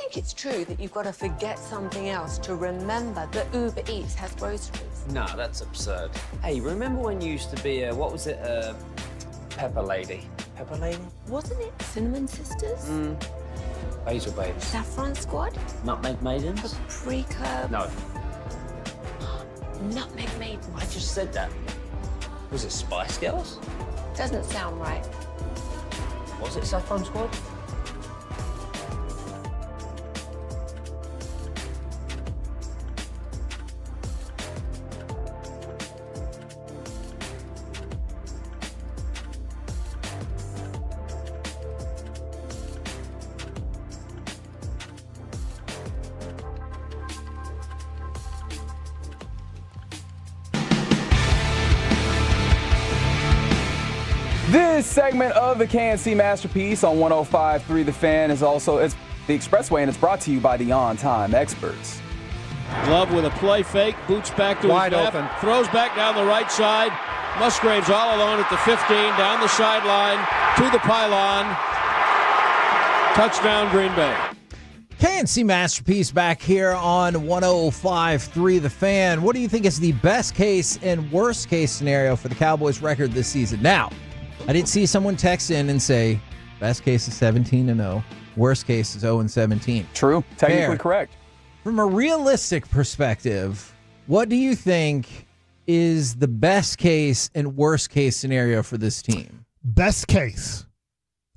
think it's true that you've got to forget something else to remember that Uber Eats has groceries? No, that's absurd. Hey, remember when you used to be pepper lady? Pepper lady? Wasn't it Cinnamon Sisters? Basil babes. Saffron Squad? Nutmeg maidens? Paprika? No. Nutmeg Maidens. I just said that. Was it Spice Girls? Doesn't sound right. Was it Saffron Squad? This segment of the KNC Masterpiece on 105.3 The Fan is also it's the Expressway, and it's brought to you by the On Time Experts. Love with a play fake, boots back to Wide his left, open. throws back down the right side. Musgrave's all alone at the 15, down the sideline, to the pylon. Touchdown, Green Bay. KNC Masterpiece back here on 105.3 The Fan. What do you think is the best case and worst case scenario for the Cowboys record this season? Now, I did see someone text in and say, best case is 17-0, worst case is 0-17. True, technically Fair. correct. From a realistic perspective, what do you think is the best case and worst case scenario for this team? Best case,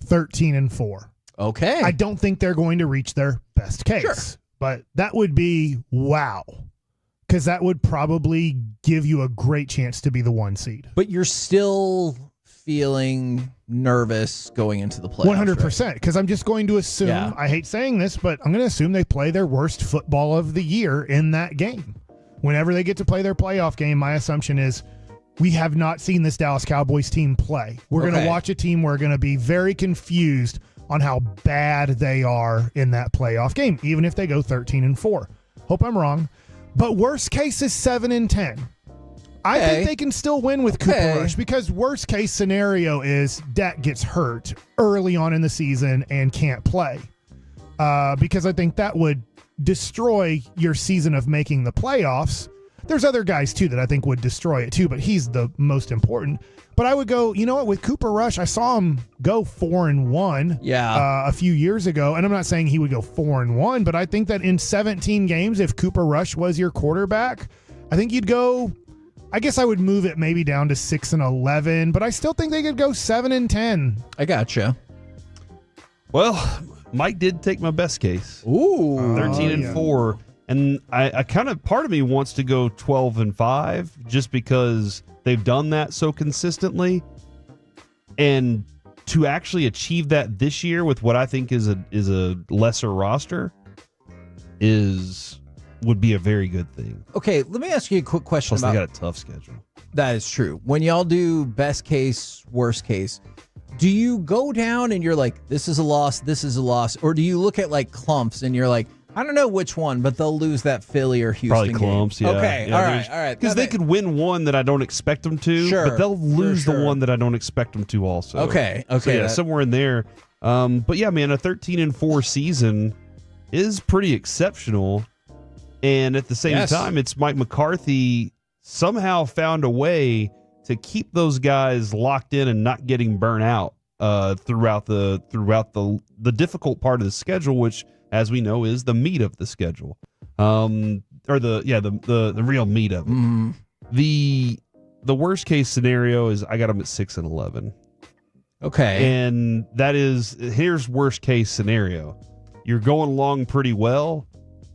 13-4. Okay. I don't think they're going to reach their best case, Sure. but that would be wow, because that would probably give you a great chance to be the 1 seed. But you're still feeling nervous going into the playoffs. 100%, because I'm just going to assume, Yeah. I hate saying this, but I'm going to assume they play their worst football of the year in that game. Whenever they get to play their playoff game, my assumption is we have not seen this Dallas Cowboys team play. We're going to watch a team we're going to be very confused on how bad they are in that playoff game, even if they go 13-4. Hope I'm wrong. But worst case is 7-10. I think they can still win with Cooper Rush, because worst case scenario is Dak gets hurt early on in the season and can't play. Because I think that would destroy your season of making the playoffs. There's other guys too that I think would destroy it too, but he's the most important. But I would go, you know what, with Cooper Rush, I saw him go 4-1 a few years ago. And I'm not saying he would go 4-1, but I think that in 17 games, if Cooper Rush was your quarterback, I think you'd go, I guess I would move it maybe down to 6-11, but I still think they could go 7-10. I gotcha. Well, Mike did take my best case. Ooh. 13-4. And I kind of, part of me wants to go 12-5 just because they've done that so consistently. And to actually achieve that this year with what I think is a lesser roster would be a very good thing. Okay, let me ask you a quick question. Plus, they got a tough schedule. That is true. When y'all do best case, worst case, do you go down and you're like, this is a loss, or do you look at like clumps and you're like, I don't know which one, but they'll lose that Philly or Houston Probably clumps, game. yeah. Okay, Yeah, all right. Because they could win one that I don't expect them to, Sure, but they'll lose sure. the one that I don't expect them to also. Okay, So, yeah, that- somewhere in there. But yeah, man, a 13-4 season is pretty exceptional. And at the same time, it's Mike McCarthy somehow found a way to keep those guys locked in and not getting burnt out throughout the difficult part of the schedule, which, as we know, is the meat of the schedule, or the real meat of it. Mm-hmm. The worst case scenario is I got them at 6-11. Okay, and here's worst case scenario: you're going along pretty well,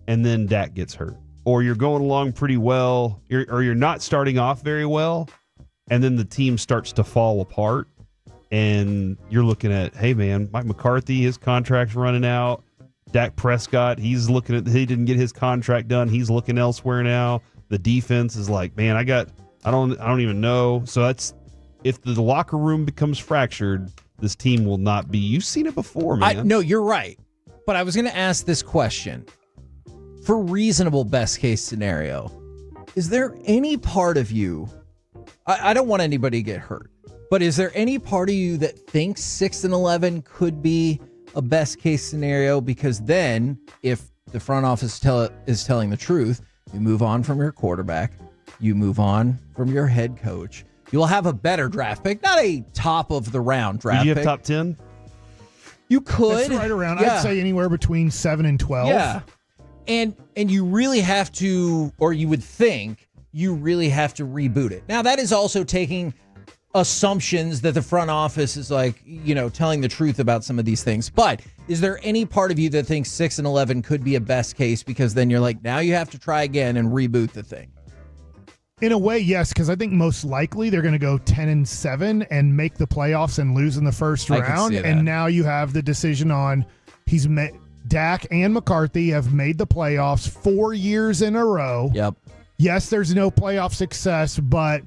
and then Dak gets hurt, or you're going along pretty well, or you're not starting off very well, and then the team starts to fall apart, and you're looking at, hey man, Mike McCarthy, his contract's running out. Dak Prescott, he didn't get his contract done. He's looking elsewhere now. The defense is like, man, I don't even know. So that's, if the locker room becomes fractured, this team will not be. You've seen it before, man. No, you're right. But I was going to ask this question. For reasonable best case scenario, is there any part of you, I don't want anybody to get hurt, but is there any part of you that thinks 6-11 could be a best case scenario because then if the front office is telling the truth, you move on from your quarterback, you move on from your head coach. You'll have a better draft pick, not a top of the round draft pick. You have top 10? You could. It's right around, Yeah. I'd say anywhere between 7 and 12. Yeah. And you really have to, or you would think, you really have to reboot it. Now, that is also taking assumptions that the front office is like, telling the truth about some of these things. But is there any part of you that thinks 6-11 could be a best case because then you're like, now you have to try again and reboot the thing? In a way, yes, because I think most likely they're going to go 10-7 and make the playoffs and lose in the first I can round. see that. And now you have the decision on Dak and McCarthy have made the playoffs 4 years in a row. Yep. Yes, there's no playoff success, but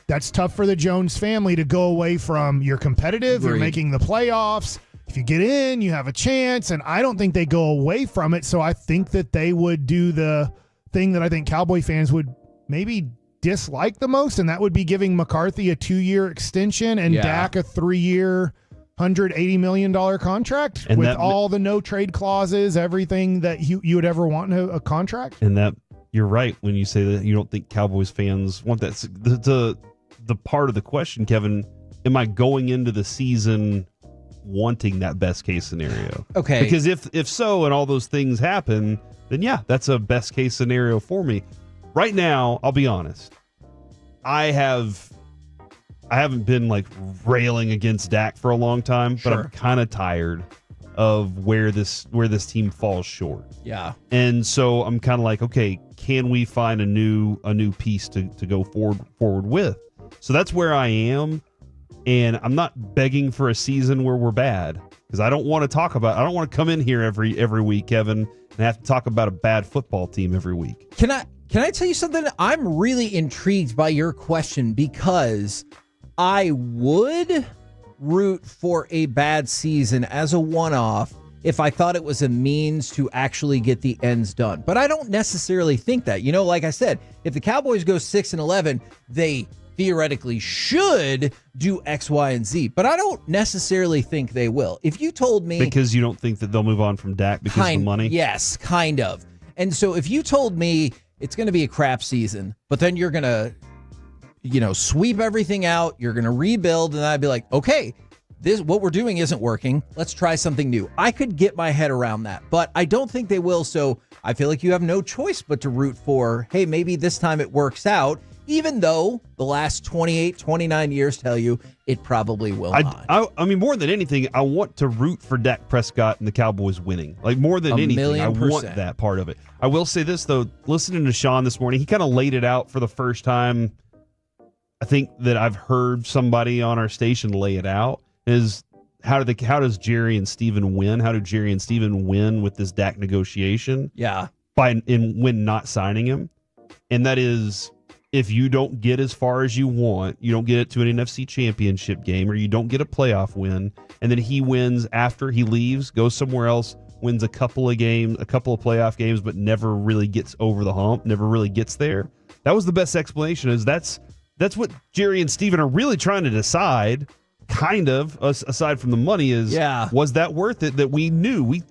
that's tough for the Jones family to go away from. You're competitive, you're Agreed. making the playoffs. If you get in, you have a chance, and I don't think they go away from it. So I think that they would do the thing that I think Cowboy fans would maybe dislike the most, and that would be giving McCarthy a 2-year extension and Dak a 3-year, $180 million contract And with that- all the no trade clauses, everything that you would ever want in a contract. And that you're right when you say that you don't think Cowboys fans want that. The part of the question, Kevin, am I going into the season wanting that best case scenario? Okay. Because if so and all those things happen, then yeah, that's a best case scenario for me. Right now, I'll be honest. I haven't been like railing against Dak for a long time, but I'm kind of tired of where this team falls short. Yeah. And so I'm kind of like, okay, can we find a new piece to go forward with? So that's where I am, and I'm not begging for a season where we're bad because I don't want to come in here every week, Kevin, and have to talk about a bad football team every week. Can I tell you something? I'm really intrigued by your question because I would root for a bad season as a one-off if I thought it was a means to actually get the ends done. But I don't necessarily think that. Like I said, if the Cowboys go 6-11, they theoretically should do X, Y, and Z. But I don't necessarily think they will. If you told me... Because you don't think that they'll move on from Dak because of the money? Yes, kind of. And so if you told me it's going to be a crap season, but then you're going to, sweep everything out, you're going to rebuild, and I'd be like, okay, what we're doing isn't working. Let's try something new. I could get my head around that, but I don't think they will. So I feel like you have no choice but to root for, hey, maybe this time it works out, even though the last 28, 29 years tell you it probably will not. I mean, more than anything, I want to root for Dak Prescott and the Cowboys winning. Like, more than anything, I want that part of it. I will say this, though. Listening to Sean this morning, he kind of laid it out for the first time I think that I've heard somebody on our station lay it out, is how does Jerry and Steven win? How do Jerry and Steven win with this Dak negotiation? Yeah. When not signing him. And that is, if you don't get as far as you want, you don't get it to an NFC championship game, or you don't get a playoff win, and then he wins after he leaves, goes somewhere else, wins a couple of playoff games, but never really gets over the hump, never really gets there. That was the best explanation, is that's what Jerry and Steven are really trying to decide, kind of, aside from the money, is, was that worth it? That we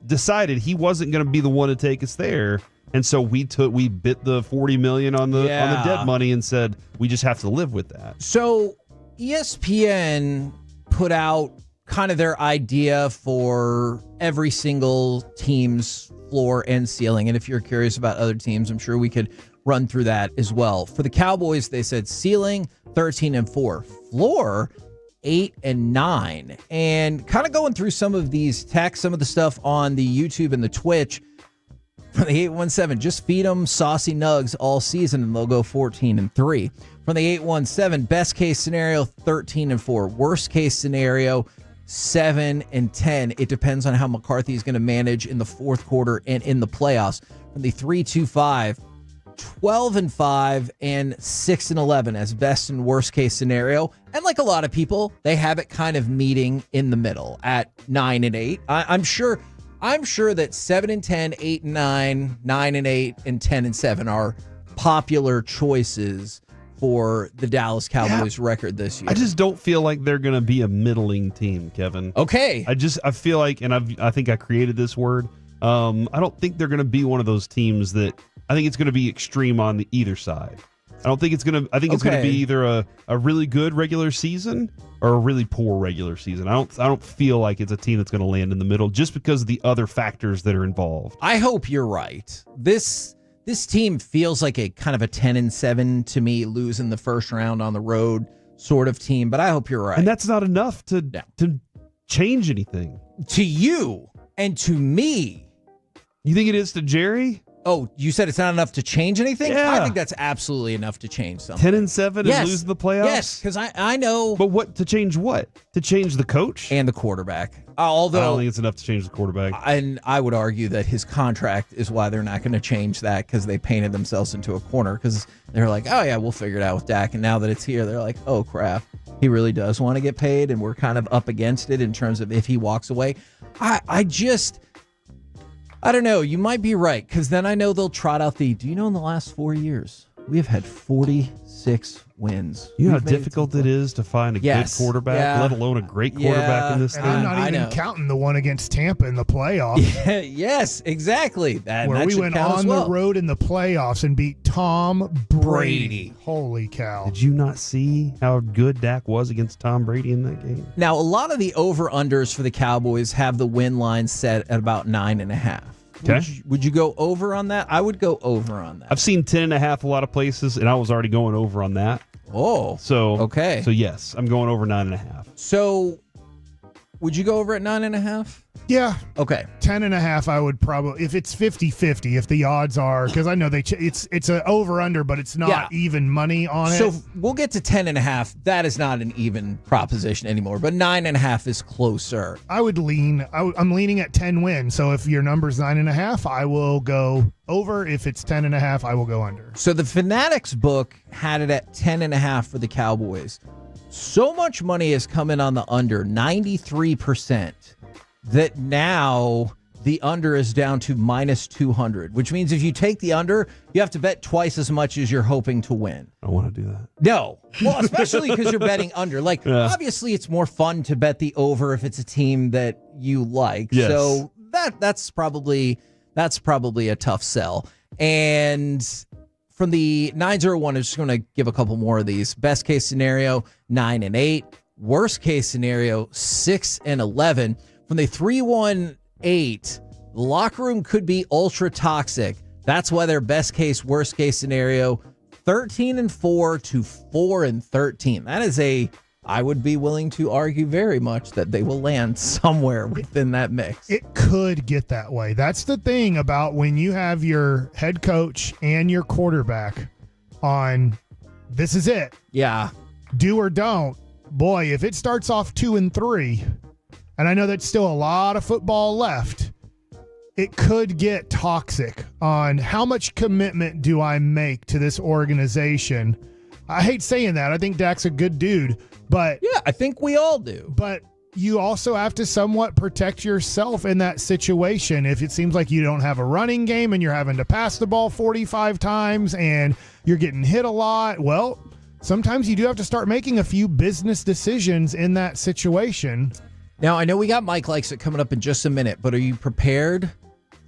decided he wasn't going to be the one to take us there. And so we bit the $40 million on the dead money and said, we just have to live with that. So ESPN put out kind of their idea for every single team's floor and ceiling. And if you're curious about other teams, I'm sure we could run through that as well. For the Cowboys, they said ceiling 13-4, floor 8-9. And kind of going through some of these texts, some of the stuff on the YouTube and the Twitch. From the 817, just feed them saucy nugs all season and they'll go 14-3. From the 817, best case scenario 13-4, worst case scenario 7-10. It depends on how McCarthy is going to manage in the fourth quarter and in the playoffs. From the 325, 12-5 and 6-11 as best and worst case scenario. And like a lot of people, they have it kind of meeting in the middle at 9-8. I'm sure that 7-10, 8-9, 9-8, and 10-7 are popular choices for the Dallas Cowboys record this year. I just don't feel like they're going to be a middling team, Kevin. Okay. I feel like, and I think I created this word. I don't think they're going to be one of those teams that I think it's going to be extreme on either side. I think it's going to be either a really good regular season or a really poor regular season. I don't feel like it's a team that's going to land in the middle just because of the other factors that are involved. I hope you're right. This team feels like a kind of a 10-7 to me, losing the first round on the road sort of team, but I hope you're right. And that's not enough to change anything. To you and to me. You think it is to Jerry? Oh, you said it's not enough to change anything? Yeah. I think that's absolutely enough to change something. 10-7 and lose the playoffs? Yes, because I know. But what to change what? To change the coach? And the quarterback. Although I don't think it's enough to change the quarterback. And I would argue that his contract is why they're not going to change that, because they painted themselves into a corner, because they're like, oh yeah, we'll figure it out with Dak. And now that it's here, they're like, oh crap, he really does want to get paid, and we're kind of up against it in terms of if he walks away. I don't know. You might be right, because then I know they'll trot out do you know in the last 4 years, we have had 46 wins. You know how difficult it is to find a good quarterback, let alone a great quarterback in this and thing? I'm not even counting the one against Tampa in the playoffs. Yeah, yes, exactly. Where we went on the road in the playoffs and beat Tom Brady. Holy cow. Did you not see how good Dak was against Tom Brady in that game? Now, a lot of the over-unders for the Cowboys have the win line set at about 9.5. Okay. Would you go over on that? I would go over on that. I've seen 10.5 a lot of places, and I was already going over on that. Oh. So okay. So yes, I'm going over 9.5. So would you go over at 9.5? Yeah. Okay. 10.5, I would probably, if it's 50-50, if the odds are, because I know it's an over-under, but it's not even money on it. So we'll get to 10.5. That is not an even proposition anymore, but 9.5 is closer. I would I'm leaning at 10 wins. So if your number's 9.5, I will go over. If it's 10.5, I will go under. So the Fanatics book had it at 10.5 for the Cowboys. So much money has come in on the under, 93%. That now the under is down to minus 200, which means if you take the under, you have to bet twice as much as you're hoping to win. I want to do that. No. Well, especially because you're betting under. Obviously, it's more fun to bet the over if it's a team that you like. Yes. So that's probably a tough sell. And from the 901, I'm just going to give a couple more of these. Best case scenario, 9-8. Worst case scenario, 6-11. From the 318, the locker room could be ultra toxic. That's why their best case, worst case scenario, 13-4 to 4-13. That is I would be willing to argue very much that they will land somewhere within that mix. It could get that way. That's the thing about when you have your head coach and your quarterback on, this is it. Yeah. Do or don't. Boy, if it starts off 2-3, and I know that's still a lot of football left, it could get toxic on how much commitment do I make to this organization. I hate saying that. I think Dak's a good dude, but yeah, I think we all do. But you also have to somewhat protect yourself in that situation. If it seems like you don't have a running game and you're having to pass the ball 45 times and you're getting hit a lot, well, sometimes you do have to start making a few business decisions in that situation. Now, I know we got Mike Likes It coming up in just a minute, but are you prepared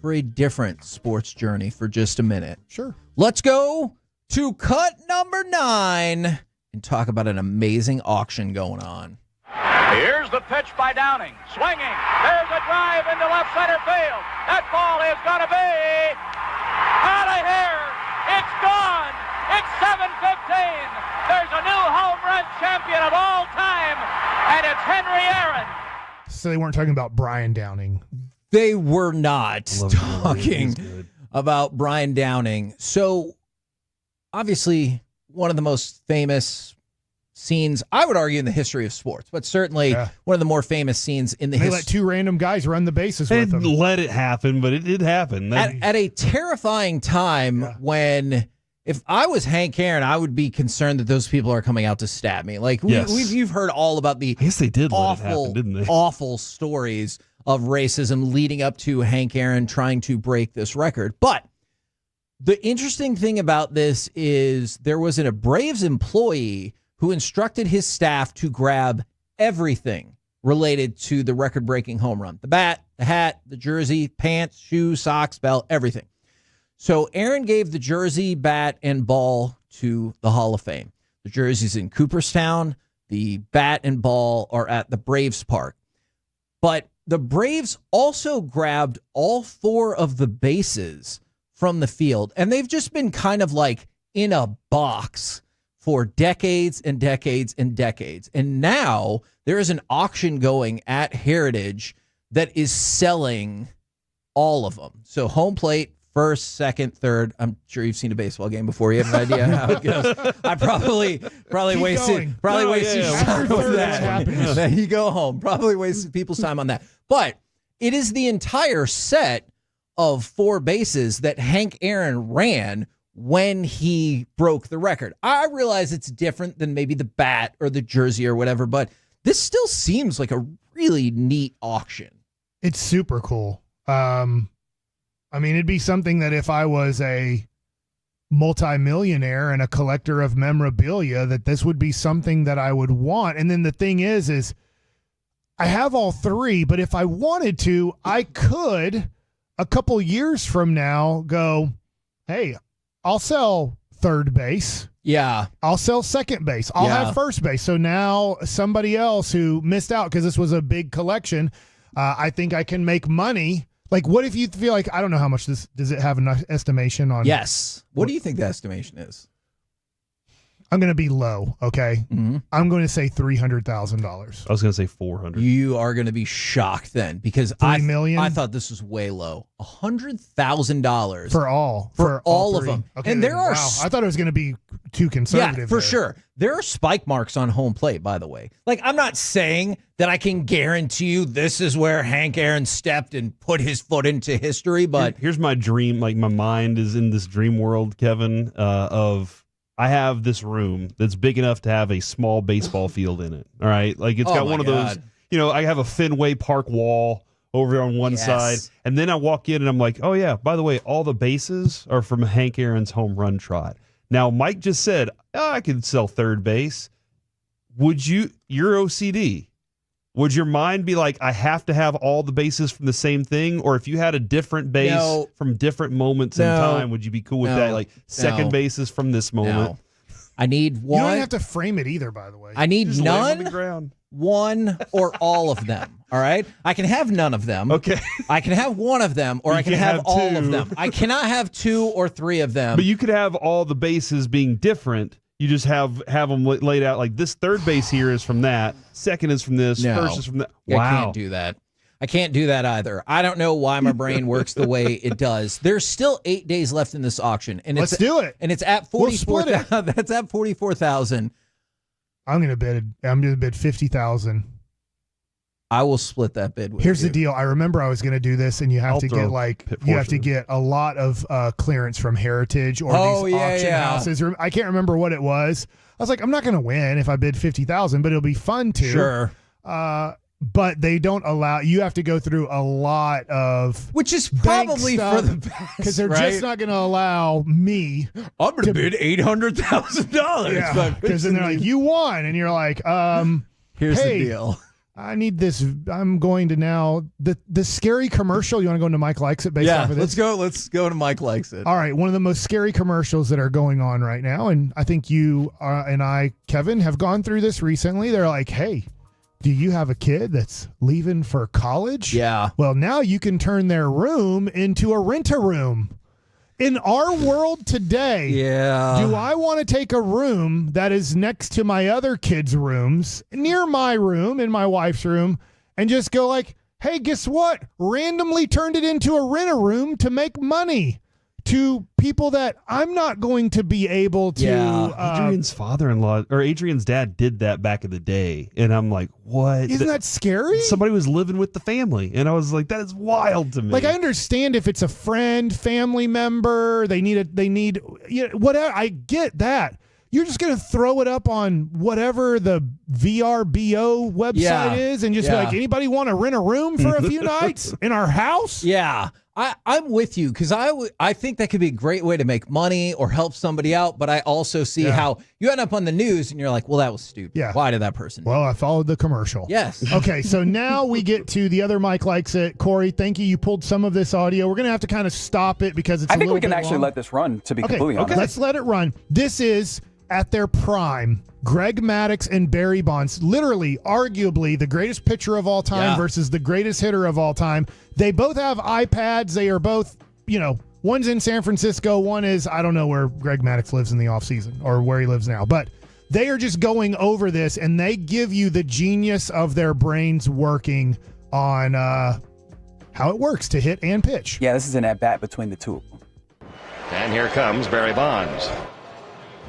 for a different sports journey for just a minute? Sure. Let's go to cut number 9 and talk about an amazing auction going on. Here's the pitch by Downing. Swinging. There's a drive into left center field. That ball is going to be out of here. It's gone. It's 7:15. There's a new home run champion of all time, and it's Henry Aaron. So they weren't talking about Brian Downing. They were not talking about Brian Downing. So, obviously, one of the most famous scenes, I would argue, in the history of sports, but certainly one of the more famous scenes in the history. They let two random guys run the bases They with them. let it happen, but it did happen. At a terrifying time when... If I was Hank Aaron, I would be concerned that those people are coming out to stab me. Like you've heard all about the they did awful, let it happen, didn't they? awful stories of racism leading up to Hank Aaron trying to break this record. But The interesting thing about this is there was a Braves employee who instructed his staff to grab everything related to the record-breaking home run. The bat, the hat, the jersey, pants, shoes, socks, belt, everything. So Aaron gave the jersey, bat, and ball to the Hall of Fame. The jersey's in Cooperstown. The bat and ball are at the Braves Park. But the Braves also grabbed all 4 of the bases from the field, and they've just been kind of like in a box for decades and decades and decades. And now there is an auction going at Heritage that is selling all of them. So home plate, first, second, third. I'm sure you've seen a baseball game before. You have an idea how it goes. I probably wasted time with that. Then you go home. Probably wasted people's time on that. But it is the entire set of 4 bases that Hank Aaron ran when he broke the record. I realize it's different than maybe the bat or the jersey or whatever, but this still seems like a really neat auction. It's super cool. I mean, it'd be something that if I was a multimillionaire and a collector of memorabilia, that this would be something that I would want. And then the thing is I have all 3, but if I wanted to, I could a couple years from now go, hey, I'll sell third base. Yeah. I'll sell second base. I'll have first base. So now somebody else who missed out because this was a big collection, I think I can make money. Like, what if you feel like, I don't know how much does it have an estimation on? Yes. What do you think the estimation is? I'm going to be low, okay? Mm-hmm. I'm going to say $300,000. I was going to say 400. You are going to be shocked then because $3 million? I thought this was way low. $100,000 for all of 3. them. Okay, and there are I thought it was going to be too conservative. Yeah, for sure. There are spike marks on home plate, by the way. Like, I'm not saying that I can guarantee you this is where Hank Aaron stepped and put his foot into history, but here's my dream. Like, my mind is in this dream world, Kevin, of I have this room that's big enough to have a small baseball field in it. All right. Like, it's got one of those, I have a Fenway Park wall over on one side. And then I walk in and I'm like, oh, yeah, by the way, all the bases are from Hank Aaron's home run trot. Now, Mike just said, I could sell third base. Would you're OCD. Would your mind be like, I have to have all the bases from the same thing? Or if you had a different base from different moments in time, would you be cool with that? Like, second base is from this moment. I need one. You don't have to frame it either, by the way. I need Just lay it on the none, ground. one, or all of them. All right? I can have none of them. Okay. I can have one of them, or I can have all of them. I cannot have 2 or 3 of them. But you could have all the bases being different. You just have them laid out like this third base here is from that, second is from this, first is from that. Wow. I can't do that. I can't do that either. I don't know why my brain works the way it does. There's still 8 days left in this auction, and let's do it. And it's at 44,000. That's at 44,000. I'm gonna bid 50,000. I will split that bid with Here's you. the deal. I remember I was going to do this, and you have to get a lot of clearance from Heritage or these auction houses. I can't remember what it was. I was like, I'm not going to win if I bid 50,000, but it'll be fun to. Sure. But they don't allow. You have to go through a lot of, which is probably for the best, because they're just not going to allow me. I'm going to bid $800,000. Yeah, because then they're like, you won, and you're like, here's hey, the deal. I need this. I'm going to now the scary commercial. You want to go into Mike Likes It based off of this? Let's go to Mike Likes It. All right, one of the most scary commercials that are going on right now, and I think you and I, Kevin, have gone through this recently. They're like, hey, do you have a kid that's leaving for college? Yeah. Well, now you can turn their room into a rent-a-room. In our world today, do I want to take a room that is next to my other kids' rooms, near my room, in my wife's room, and just go like, hey, guess what? Randomly turned it into a rent-a-room to make money to people that I'm not going to be able to. Adrian's father-in-law or Adrian's dad did that back in the day, and I'm like, what? Isn't that scary? Somebody was living with the family, and I was like, that is wild to me. Like, I understand if it's a friend, family member, they need whatever. I get that. You're just going to throw it up on whatever the VRBO website is and just be like, anybody want to rent a room for a few nights in our house? Yeah. I'm with you because I think that could be a great way to make money or help somebody out. But I also see how you end up on the news and you're like, well, that was stupid. Yeah. Why did that person? Well, I followed the commercial. Yes. Okay, so now we get to the other Mike Likes It. Corey, thank you. You pulled some of this audio. We're going to have to kind of stop it because it's I a think little we can bit actually long. let this run, to be completely honest. Okay, let's let it run. This is at their prime. Greg Maddux and Barry Bonds, literally, arguably, the greatest pitcher of all time versus the greatest hitter of all time. They both have iPads. They are both, one's in San Francisco. One is, I don't know where Greg Maddux lives in the offseason or where he lives now. But they are just going over this, and they give you the genius of their brains working on how it works to hit and pitch. Yeah, this is an at-bat between the two of them. And here comes Barry Bonds.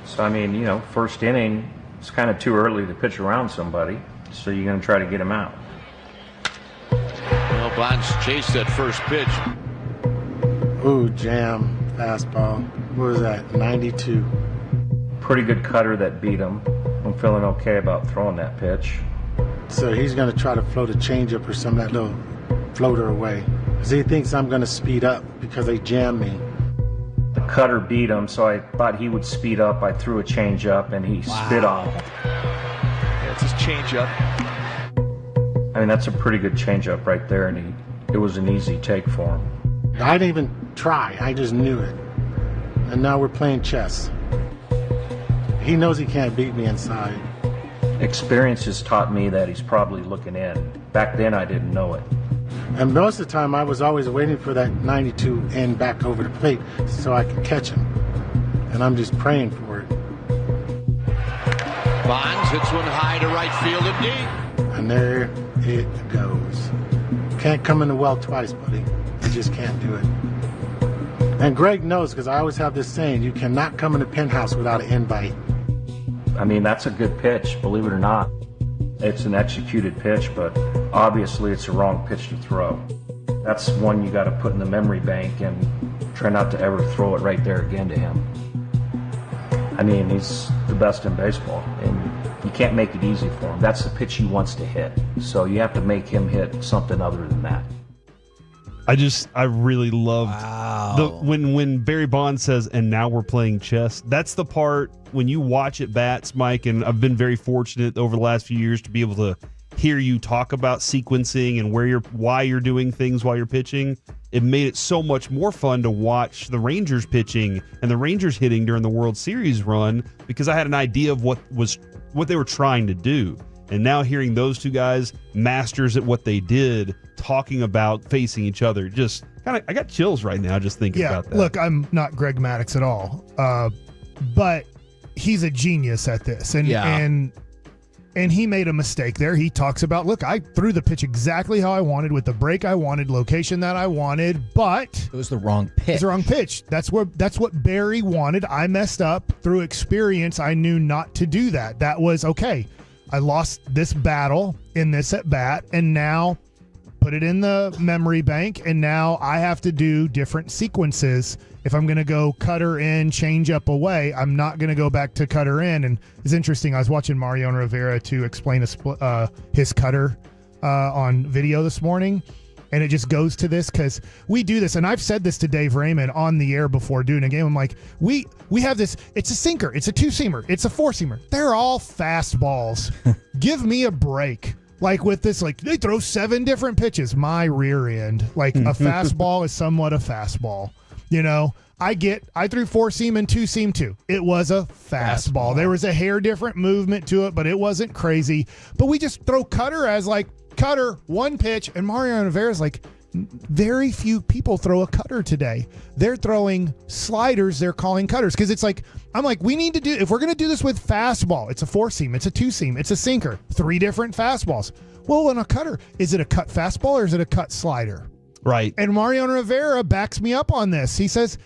So, I mean, first inning, it's kind of too early to pitch around somebody, so you're going to try to get him out. Well, Bonds chased that first pitch. Ooh, jam, fastball. What was that, 92? Pretty good cutter that beat him. I'm feeling okay about throwing that pitch. So he's going to try to float a changeup or some of that little floater away. Because he thinks I'm going to speed up because they jammed me. The cutter beat him, so I thought he would speed up. I threw a changeup, and he spit on it. Yeah, it's his changeup. I mean, that's a pretty good changeup right there, and it was an easy take for him. I didn't even try. I just knew it. And now we're playing chess. He knows he can't beat me inside. Experience has taught me that he's probably looking in. Back then, I didn't know it. And most of the time, I was always waiting for that 92 end back over the plate so I could catch him. And I'm just praying for it. Bonds hits one high to right field and deep. And there it goes. Can't come in the well twice, buddy. You just can't do it. And Greg knows, because I always have this saying, you cannot come in the penthouse without an invite. I mean, that's a good pitch, believe it or not. It's an executed pitch, but obviously it's a wrong pitch to throw. That's one you got to put in the memory bank and try not to ever throw it right there again to him. I mean, he's the best in baseball, and you can't make it easy for him. That's the pitch he wants to hit, so you have to make him hit something other than that. I really loved when Barry Bonds says, and now we're playing chess. That's the part when you watch at bats, Mike, and I've been very fortunate over the last few years to be able to hear you talk about sequencing and why you're doing things while you're pitching. It made it so much more fun to watch the Rangers pitching and the Rangers hitting during the World Series run, because I had an idea of what they were trying to do. And now hearing those two guys, masters at what they did, talking about facing each other, just kind of, I got chills right now just thinking about that. Look, I'm not Greg Maddux at all, but he's a genius at this. And he made a mistake there. He talks about, look, I threw the pitch exactly how I wanted, with the break I wanted, location that I wanted, but it was the wrong pitch. It's the wrong pitch. That's what Barry wanted. I messed up. Through experience, I knew not to do that. That was okay. I lost this battle in this at bat, and now put it in the memory bank, and now I have to do different sequences. If I'm going to go cutter in, change up away, I'm not going to go back to cutter in. And it's interesting. I was watching Mariano Rivera to explain his cutter on video this morning, and it just goes to this because we do this. And I've said this to Dave Raymond on the air before doing a game. I'm like, we have this. It's a sinker. It's a two-seamer. It's a four-seamer. They're all fastballs. Give me a break. Like with this, like they throw 7 different pitches. My rear end. Like a fastball is somewhat a fastball. I threw 4-seam and 2-seam too. It was a fastball. There was a hair different movement to it, but it wasn't crazy. But we just throw cutter as like cutter, one pitch, and Mariano Rivera's like, very few people throw a cutter today. They're throwing sliders. They're calling cutters because it's like, I'm like, we need to do, if we're going to do this with fastball, it's a 4-seam, it's a 2-seam, it's a sinker, 3 different fastballs. Well, in a cutter, is it a cut fastball or is it a cut slider? Right. And Mariano Rivera backs me up on this. He says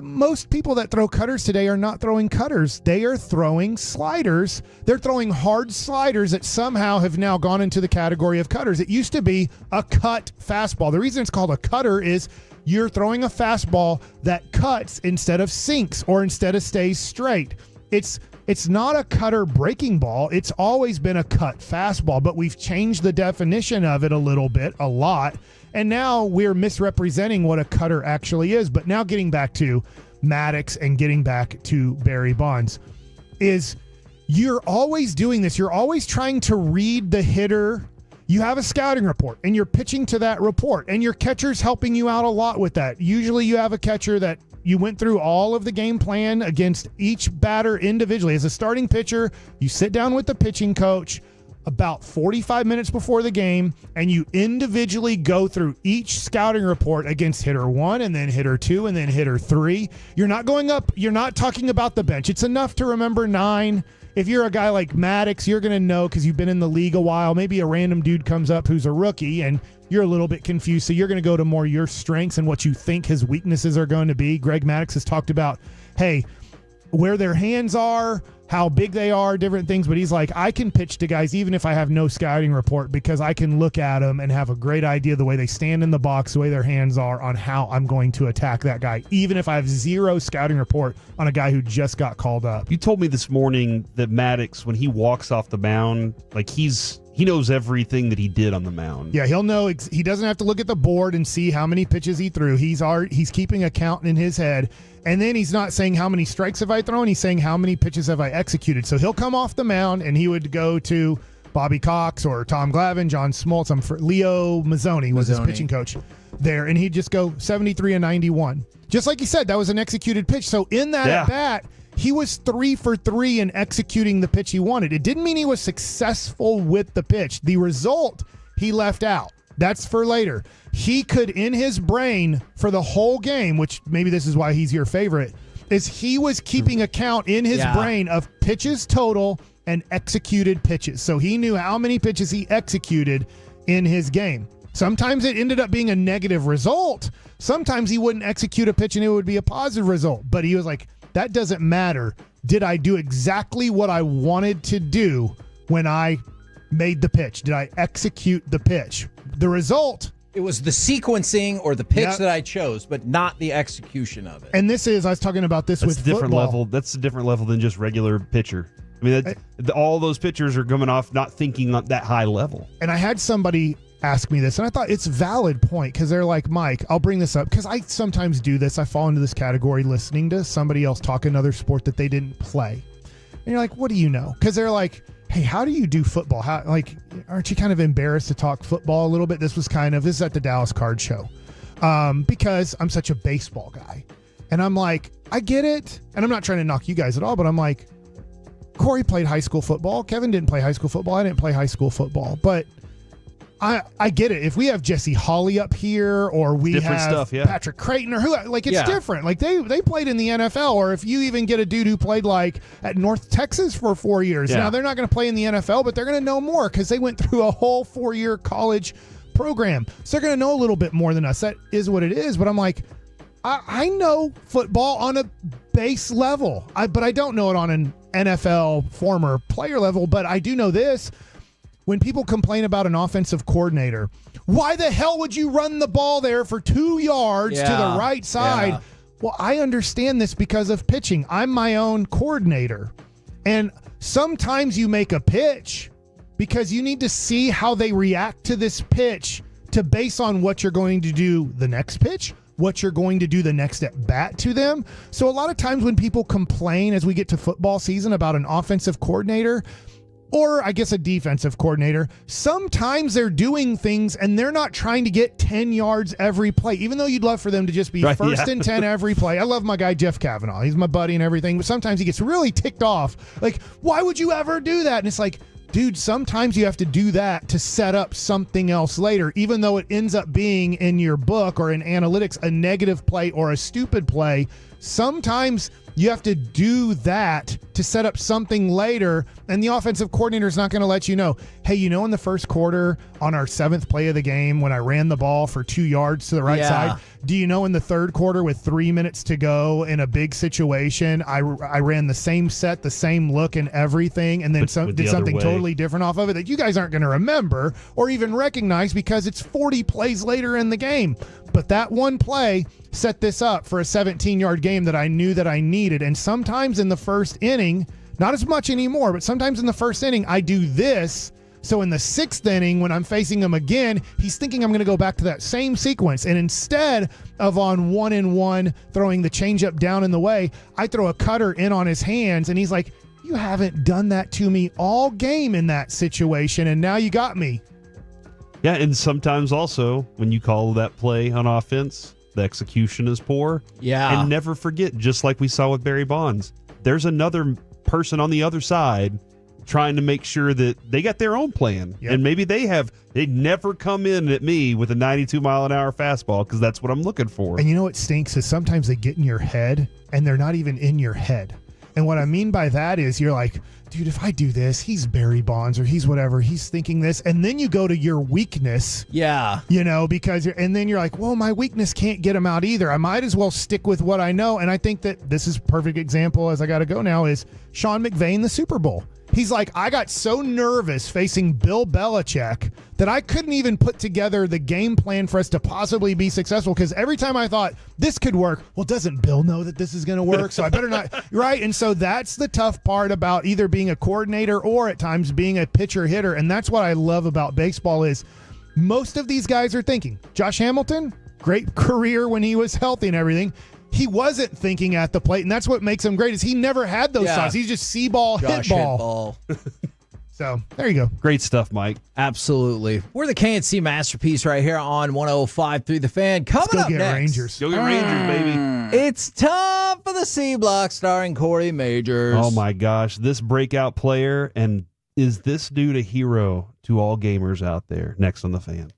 most people that throw cutters today are not throwing cutters. They are throwing sliders. They're throwing hard sliders that somehow have now gone into the category of cutters. It used to be a cut fastball. The reason it's called a cutter is you're throwing a fastball that cuts instead of sinks or instead of stays straight. it's not a cutter breaking ball. It's always been a cut fastball, but we've changed the definition of it a lot. And now we're misrepresenting what a cutter actually is. But now getting back to Maddox and getting back to Barry Bonds is you're always doing this. You're always trying to read the hitter. You have a scouting report and you're pitching to that report, and your catcher's helping you out a lot with that. Usually you have a catcher that you went through all of the game plan against each batter individually. As a starting pitcher, you sit down with the pitching coach about 45 minutes before the game, and you individually go through each scouting report against hitter 1 and then hitter 2 and then hitter 3. You're not going up. You're not talking about the bench. It's enough to remember 9. If you're a guy like Maddox, you're going to know because you've been in the league a while. Maybe a random dude comes up who's a rookie and you're a little bit confused. So you're going to go to more your strengths and what you think his weaknesses are going to be. Greg Maddox has talked about, hey, where their hands are, how big they are, different things. But he's like, I can pitch to guys even if I have no scouting report because I can look at them and have a great idea of the way they stand in the box, the way their hands are, on how I'm going to attack that guy, even if I have zero scouting report on a guy who just got called up. You told me this morning that Maddox, when he walks off the mound, like he knows everything that he did on the mound. Yeah, he'll know. He doesn't have to look at the board and see how many pitches he threw. He's keeping a count in his head. And then he's not saying how many strikes have I thrown. He's saying how many pitches have I executed. So he'll come off the mound and he would go to Bobby Cox or Tom Glavine, John Smoltz. Leo Mazzoni was his pitching coach there. And he'd just go 73 and 91. Just like he said, that was an executed pitch. So in that at bat, he was 3 for 3 in executing the pitch he wanted. It didn't mean he was successful with the pitch. The result he left out. That's for later. He could, in his brain, for the whole game, which maybe this is why he's your favorite, is he was keeping a count in his brain of pitches total and executed pitches. So he knew how many pitches he executed in his game. Sometimes it ended up being a negative result. Sometimes he wouldn't execute a pitch and it would be a positive result. But he was like, that doesn't matter. Did I do exactly what I wanted to do when I made the pitch? Did I execute the pitch? The result. It was the sequencing or the pitch that I chose, but not the execution of it. And I was talking about this with different football. level. That's a different level than just regular pitcher. I mean, all those pitchers are coming off not thinking on that high level. And I had somebody ask me this, and I thought it's a valid point because they're like, Mike, I'll bring this up because I sometimes do this. I fall into this category listening to somebody else talk another sport that they didn't play. And you're like, what do you know? Because they're like, hey, how do you do football? Aren't you kind of embarrassed to talk football a little bit? This is at the Dallas Card Show because I'm such a baseball guy. And I'm like, I get it. And I'm not trying to knock you guys at all, but I'm like, Corey played high school football. Kevin didn't play high school football. I didn't play high school football. But I get it. If we have Jesse Hawley up here or we different have stuff, yeah. Patrick Creighton or who, like it's different. Like they played in the NFL, or if you even get a dude who played like at North Texas for 4 years. Yeah. Now they're not going to play in the NFL, but they're going to know more because they went through a whole 4-year college program. So they're going to know a little bit more than us. That is what it is. But I'm like, I know football on a base level, but I don't know it on an NFL former player level. But I do know this. When people complain about an offensive coordinator, why the hell would you run the ball there for 2 yards to the right side? Yeah. Well, I understand this because of pitching. I'm my own coordinator. And sometimes you make a pitch because you need to see how they react to this pitch to base on what you're going to do the next pitch, what you're going to do the next at bat to them. So a lot of times when people complain as we get to football season about an offensive coordinator, or I guess a defensive coordinator, sometimes they're doing things and they're not trying to get 10 yards every play, even though you'd love for them to just be first and 10 every play. I love my guy, Jeff Kavanaugh. He's my buddy and everything, but sometimes he gets really ticked off. Like, why would you ever do that? And it's like, dude, sometimes you have to do that to set up something else later, even though it ends up being in your book or in analytics a negative play or a stupid play. Sometimes you have to do that to set up something later, and the offensive coordinator is not going to let you know, hey, in the first quarter on our 7th play of the game when I ran the ball for 2 yards to the right side, do you know in the third quarter with 3 minutes to go in a big situation, I ran the same set, the same look and everything, and then did something totally different off of it that you guys aren't going to remember or even recognize because it's 40 plays later in the game. But that one play set this up for a 17-yard game that I knew that I needed. And sometimes in the first inning, not as much anymore, but sometimes in the first inning, I do this. So in the 6th inning, when I'm facing him again, he's thinking I'm going to go back to that same sequence. And instead of on 1-1 throwing the changeup down in the way, I throw a cutter in on his hands. And he's like, you haven't done that to me all game in that situation. And now you got me. Yeah, and sometimes also when you call that play on offense, the execution is poor. Yeah. And never forget, just like we saw with Barry Bonds, there's another person on the other side trying to make sure that they got their own plan. Yep. And maybe they never come in at me with a 92-mile-an-hour fastball because that's what I'm looking for. And you know what stinks is sometimes they get in your head and they're not even in your head. And what I mean by that is you're like, dude, if I do this, he's Barry Bonds or he's whatever, he's thinking this. And then you go to your weakness. Yeah. You know, because and then you're like, well, my weakness can't get him out either. I might as well stick with what I know. And I think that this is a perfect example, as I got to go now, is Sean McVay in the Super Bowl. He's like, I got so nervous facing Bill Belichick that I couldn't even put together the game plan for us to possibly be successful, because every time I thought this could work, well, doesn't Bill know that this is going to work? So I better not, right? And so that's the tough part about either being a coordinator or at times being a pitcher hitter. And that's what I love about baseball is most of these guys are thinking. Josh Hamilton, great career when he was healthy and everything. He wasn't thinking at the plate, and that's what makes him great is he never had those thoughts. He's just see ball, hit ball. So there you go. Great stuff, Mike. Absolutely. We're the KNC Masterpiece right here on 105.3 The Fan. Coming up next. Rangers. Go get Rangers, baby. It's time for the C Block starring Corey Majors. Oh, my gosh. This breakout player, and is this dude a hero to all gamers out there? Next on The Fan.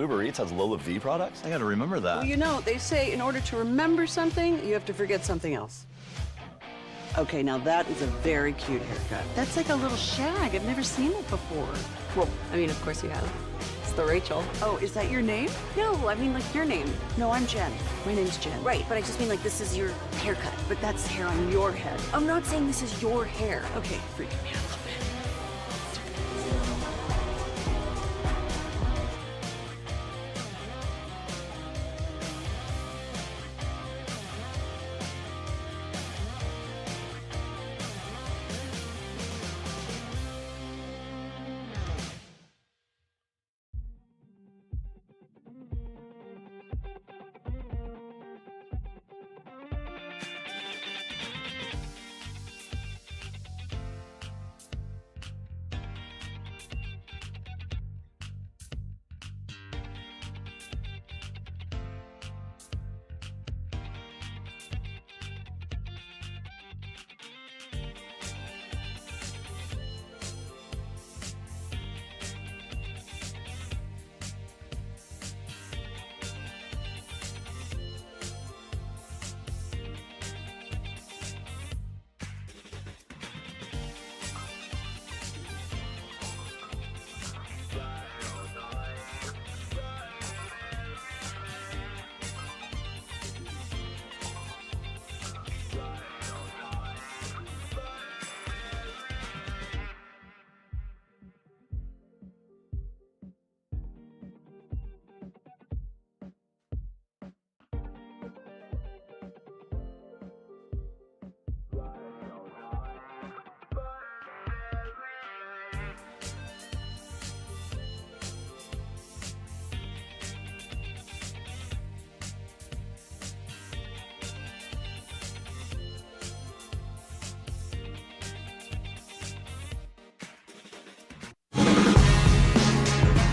Uber Eats has Lola V products? I gotta remember that. Well, you know, they say in order to remember something, you have to forget something else. Okay, now that is a very cute haircut. That's like a little shag. I've never seen it before. Well, I mean, of course you have. It's the Rachel. Oh, is that your name? No, I mean, like, your name. No, I'm Jen. My name's Jen. Right, but I just mean, like, this is your haircut. But that's hair on your head. I'm not saying this is your hair. Okay, freaking me out a little bit.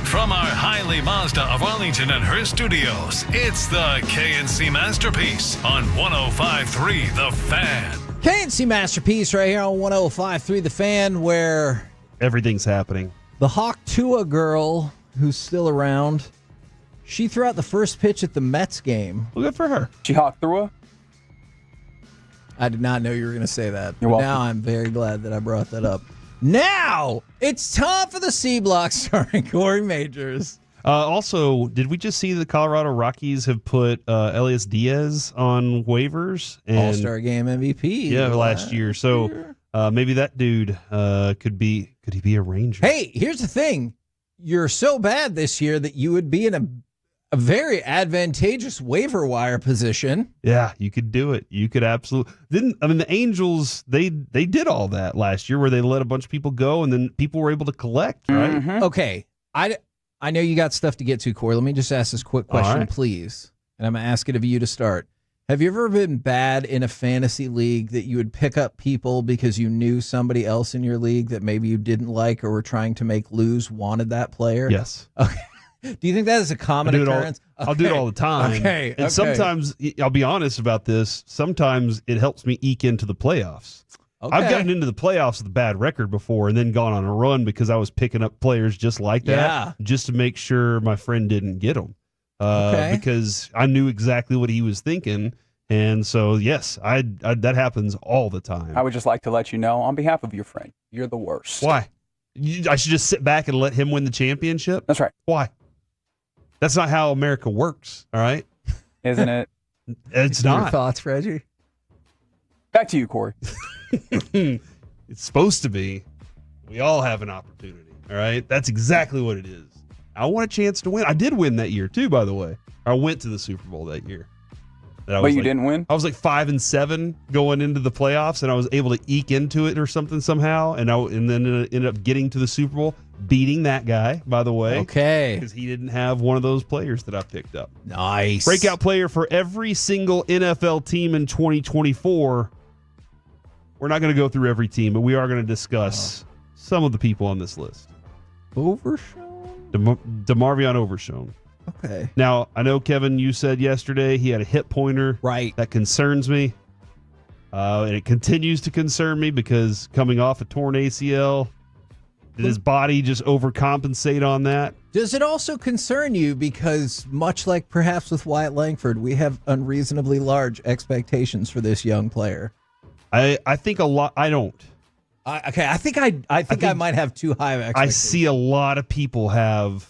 From our Hiley Mazda of Arlington and her studios, it's the KNC Masterpiece on 105.3 The Fan. KNC Masterpiece right here on 105.3 The Fan, where everything's happening. The Hawk Tua girl, who's still around, she threw out the first pitch at the Mets game. Well, good for her. She hawked through her? I did not know you were going to say that. You're welcome. Now I'm very glad that I brought that up. Now, it's time for the C Block starring Corey Majors. Also, did we just see the Colorado Rockies have put Elias Diaz on waivers? And, All-Star Game MVP. Yeah, last year. So maybe that dude could he be a Ranger? Hey, here's the thing. You're so bad this year that you would be in a very advantageous waiver wire position. Yeah, you could do it. You could absolutely. The Angels, they did all that last year where they let a bunch of people go and then people were able to collect, right? Mm-hmm. Okay. I know you got stuff to get to, Corey. Let me just ask this quick question, please. And I'm going to ask it of you to start. Have you ever been bad in a fantasy league that you would pick up people because you knew somebody else in your league that maybe you didn't like or were trying to make lose wanted that player? Yes. Okay. Do you think that is a common occurrence? I'll do it all the time. Okay. And sometimes, I'll be honest about this, sometimes it helps me eke into the playoffs. Okay. I've gotten into the playoffs with a bad record before and then gone on a run because I was picking up players just like that, just to make sure my friend didn't get them. Because I knew exactly what he was thinking. And so, yes, I that happens all the time. I would just like to let you know, on behalf of your friend, you're the worst. Why? I should just sit back and let him win the championship? That's right. Why? That's not how America works, all right? Isn't it? It's not. Your thoughts, Reggie? Back to you, Corey. It's supposed to be. We all have an opportunity, all right? That's exactly what it is. I want a chance to win. I did win that year, too, by the way. I went to the Super Bowl that year. But you didn't win? I was like 5-7 going into the playoffs, and I was able to eke into it or something somehow, and then ended up getting to the Super Bowl, beating that guy, by the way. Okay. Because he didn't have one of those players that I picked up. Nice. Breakout player for every single NFL team in 2024. We're not going to go through every team, but we are going to discuss some of the people on this list. Overshown? DeMarvion Overshown. Okay. Now, I know, Kevin, you said yesterday he had a hip pointer. Right. That concerns me. And it continues to concern me because coming off a torn ACL, Did his body just overcompensate on that? Does it also concern you because, much like perhaps with Wyatt Langford, we have unreasonably large expectations for this young player? I think a lot. I don't. I think I might have too high of expectations. I see a lot of people have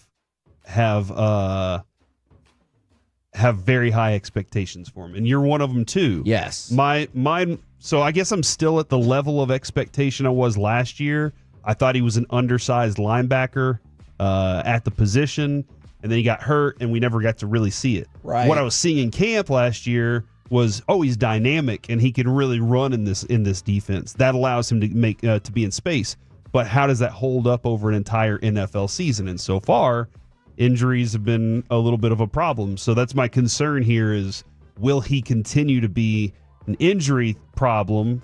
very high expectations for him, and you're one of them too. Yes. Mine. So I guess I'm still at the level of expectation I was last year. I thought he was an undersized linebacker at the position, and then he got hurt, and we never got to really see it. Right. What I was seeing in camp last year was, he's dynamic, and he can really run in this defense. That allows him to make to be in space. But how does that hold up over an entire NFL season? And so far, injuries have been a little bit of a problem. So that's my concern here is, will he continue to be an injury problem,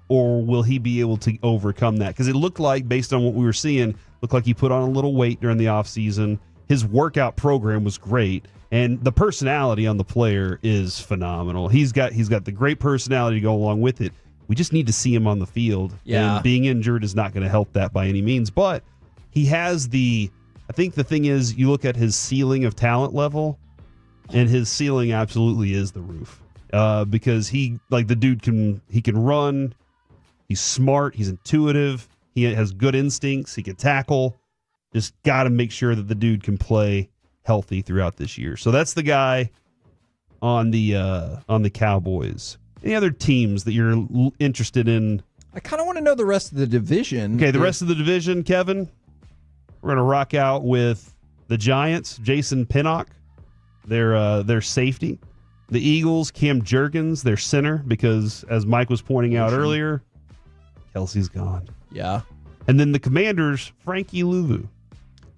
or will he be able to overcome that? Because it looked like, based on what we were seeing, looked like he put on a little weight during the offseason. His workout program was great, and the personality on the player is phenomenal. He's got the great personality to go along with it. We just need to see him on the field. Yeah. And being injured is not going to help that by any means. But he has I think the thing is, you look at his ceiling of talent level, and his ceiling absolutely is the roof. Because the dude can run. He's smart. He's intuitive. He has good instincts. He can tackle. Just got to make sure that the dude can play healthy throughout this year. So that's the guy on the Cowboys. Any other teams that you're interested in? I kind of want to know the rest of the division. Okay, the rest of the division, Kevin. We're going to rock out with the Giants, Jason Pinnock, their safety. The Eagles, Cam Jurgens, their center, because as Mike was pointing out earlier, Kelsey's gone. Yeah. And then the Commanders, Frankie Louvu. Do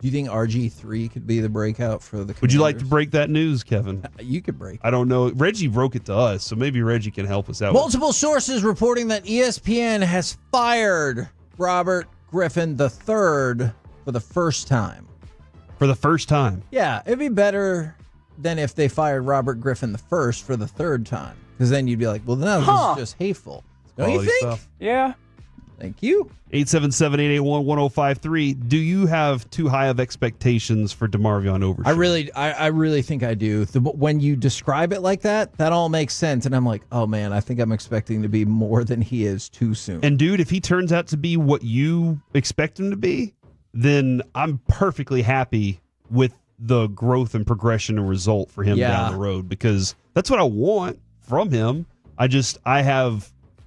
you think RG3 could be the breakout for the Commanders? Would you like to break that news, Kevin? You could break it. I don't know. Reggie broke it to us, so maybe Reggie can help us out. Multiple sources reporting that ESPN has fired Robert Griffin III for the first time. For the first time? Yeah, it'd be better than if they fired Robert Griffin I for the third time. Because then you'd be like, well, now this is just hateful. Don't you think? Stuff. Yeah. Thank you. 877-881-1053. Do you have too high of expectations for DeMarvion Overshown? I really think I do. When you describe it like that all makes sense. And I'm like, oh, man, I think I'm expecting to be more than he is too soon. And, dude, if he turns out to be what you expect him to be, then I'm perfectly happy with the growth and progression and result for him down the road, because that's what I want from him. I'm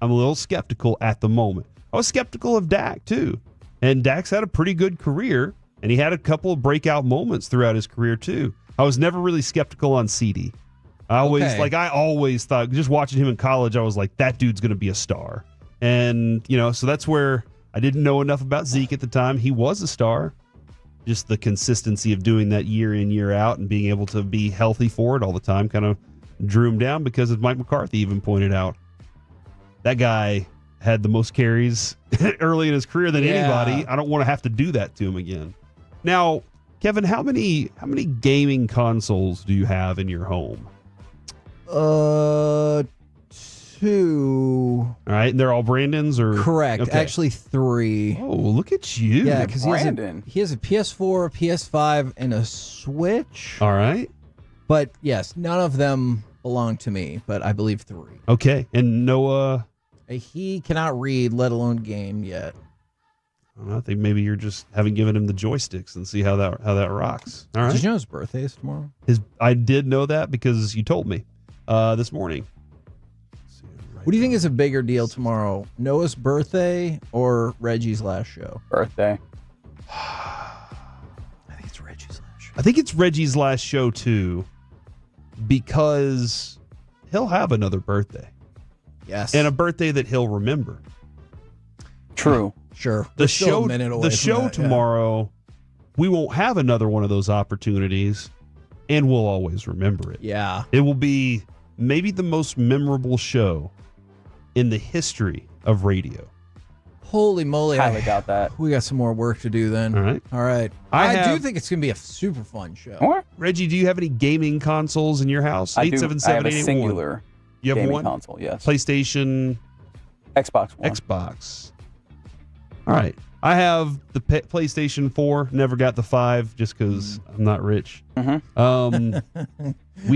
a little skeptical at the moment. I was skeptical of Dak too, and Dak's had a pretty good career, and he had a couple of breakout moments throughout his career too. I was never really skeptical on CeeDee. I always thought, just watching him in college, I was like, that dude's going to be a star. And so that's where I didn't know enough about Zeke at the time. He was a star. Just the consistency of doing that year in, year out, and being able to be healthy for it all the time kind of drew him down, because, as Mike McCarthy even pointed out, that guy had the most carries early in his career than anybody. I don't want to have to do that to him again. Now, Kevin, how many gaming consoles do you have in your home? 2. All right, and they're all Brandon's, or correct? Okay. Actually, 3. Oh, look at you! Yeah, because he has a PS4, PS5, and a Switch. All right, but yes, none of them belong to me. But I believe 3. Okay, and Noah, he cannot read, let alone game yet. I think maybe you're just haven't given him the joysticks and see how that rocks. All right. Did you know his birthday is tomorrow? I did know that because you told me this morning. What do you think is a bigger deal tomorrow? Noah's birthday or Reggie's last show? Birthday. I think it's Reggie's last show. I think it's Reggie's last show too, because he'll have another birthday. Yes. And a birthday that he'll remember. True. Sure. The show tomorrow, we won't have another one of those opportunities, and we'll always remember it. Yeah. It will be maybe the most memorable show in the history of radio. Holy moly. Highly doubt that. We got some more work to do then. All right. I do think it's going to be a super fun show. What? Reggie, do you have any gaming consoles in your house? I do. I have a 877-881. singular You have gaming one? console, yes. PlayStation? Xbox One. Xbox. All right. I have the PlayStation 4. Never got the 5 just because I'm not rich. We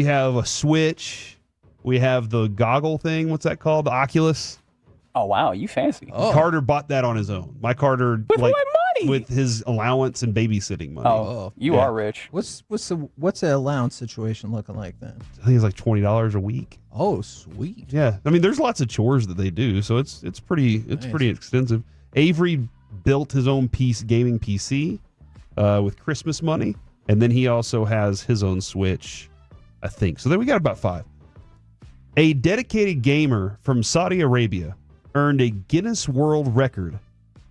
have a Switch. We have the goggle thing. What's that called? The Oculus. Oh, wow. You fancy. Carter bought that on his own. My Carter, With what money? with his allowance and babysitting money. Oh, you are rich. What's the allowance situation looking like then? I think it's like $20 a week. Oh, sweet. Yeah, I mean, there's lots of chores that they do, so it's pretty extensive. Avery built his own gaming PC with Christmas money, and then he also has his own Switch, I think. So then we got about 5. A dedicated gamer from Saudi Arabia earned a Guinness World Record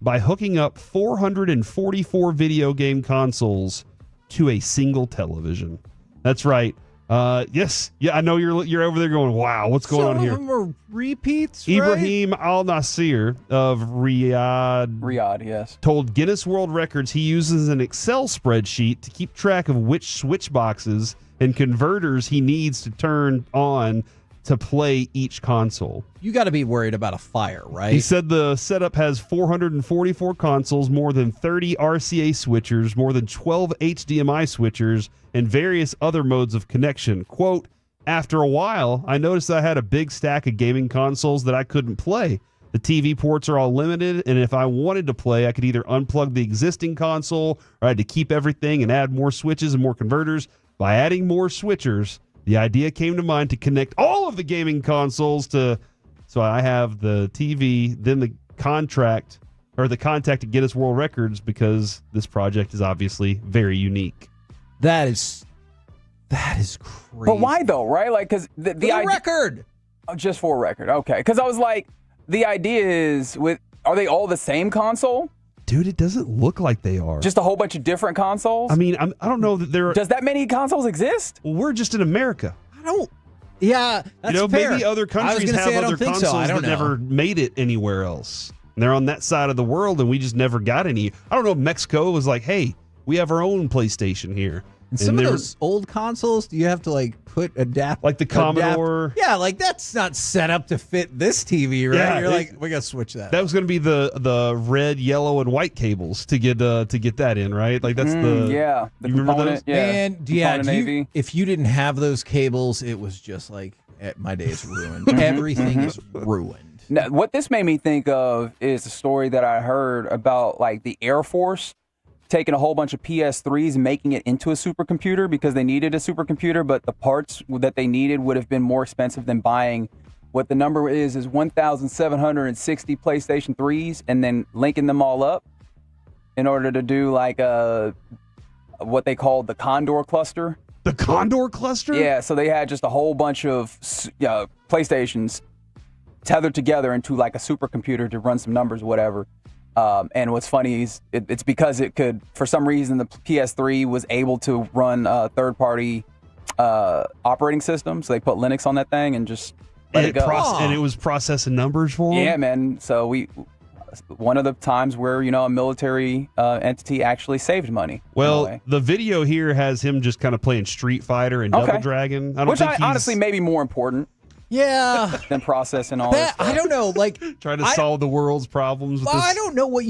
by hooking up 444 video game consoles to a single television. That's right. Yes. Yeah, I know you're over there going, wow, what's going on here? Some of them are repeats, right? Ibrahim Al Nasir of Riyadh, yes, told Guinness World Records he uses an Excel spreadsheet to keep track of which switch boxes and converters he needs to turn on to play each console. You got to be worried about a fire, right? He said the setup has 444 consoles, more than 30 RCA switchers, more than 12 HDMI switchers, and various other modes of connection. Quote, after a while, I noticed I had a big stack of gaming consoles that I couldn't play. The TV ports are all limited, and if I wanted to play, I could either unplug the existing console or I had to keep everything and add more switches and more converters. By adding more switchers, the idea came to mind to connect all of the gaming consoles to... So I have the TV, then the contact at Guinness World Records because this project is obviously very unique. That is crazy. But why though, right? Like, because the idea, record. Oh, just for a record, okay. Because I was like, the idea is are they all the same console? Dude, it doesn't look like they are. Just a whole bunch of different consoles? I mean, I don't know that there are... Does that many consoles exist? Well, we're just in America. Yeah, that's fair. Maybe other countries have other consoles that know. never made it anywhere else. And they're on that side of the world, and we just never got any. I don't know if Mexico was like, hey, we have our own PlayStation here. And some of those old consoles, do you have to like put like the Commodore? Yeah, like that's not set up to fit this TV, right? Yeah, You're like, we gotta switch that. That was going to be the red, yellow, and white cables to get that in, right? Like that's the remember those? And if you didn't have those cables, it was just like my day is ruined. Everything is ruined. Now, what this made me think of is a story that I heard about like the Air Force taking a whole bunch of PS3s and making it into a supercomputer because they needed a supercomputer, but the parts that they needed would have been more expensive than buying what the number is 1,760 PlayStation 3s and then linking them all up in order to do like what they called the Condor cluster. The Condor cluster? Yeah, so they had just a whole bunch of PlayStations tethered together into like a supercomputer to run some numbers, whatever. And what's funny is it's because it could, for some reason, the PS3 was able to run third-party operating systems. So they put Linux on that thing and just let it go. And it was processing numbers for them? Yeah, man. So one of the times where, a military entity actually saved money. Well, the video here has him just kind of playing Street Fighter and Double Dragon. Which honestly may be more important. Yeah. Than processing all that. I don't know, like trying to solve the world's problems. I don't know what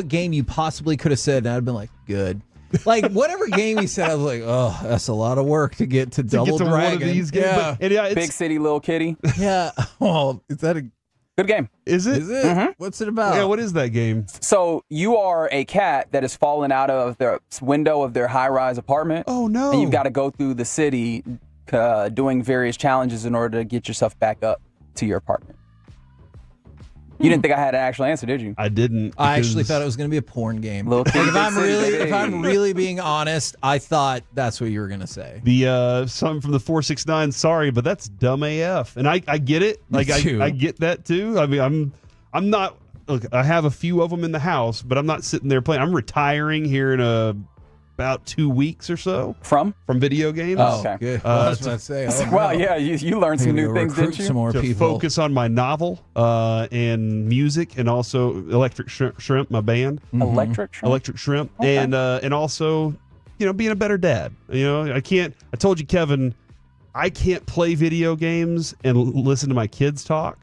game you possibly could have said, and I'd have been like, good. Like whatever game he said, I was like, oh, that's a lot of work to get to Double Dragon. One of these games. Yeah. But, Big City, Little Kitty. Yeah. Oh, is that a good game? Is it? Is it? Mm-hmm. What's it about? Yeah. What is that game? So you are a cat that has fallen out of the window of their high-rise apartment. Oh no! And you've got to go through the city. Doing various challenges in order to get yourself back up to your apartment. You didn't think I had an actual answer, did you? I didn't. I actually thought it was going to be a porn game. If I'm really being honest, I thought that's what you were going to say. The something from the 469. Sorry, but that's dumb AF, and I get it. Like I get that too. I mean, I'm not. Look, I have a few of them in the house, but I'm not sitting there playing. I'm retiring here in about 2 weeks or so from video games. Oh, okay. Good. Well, I was about to say. Well, yeah, you learned some new things, didn't you? Some more to people. Focus on my novel and music, and also Electric Shrimp, my band. Mm-hmm. Electric Shrimp, okay. and also, being a better dad. I told you, Kevin, I can't play video games and listen to my kids talk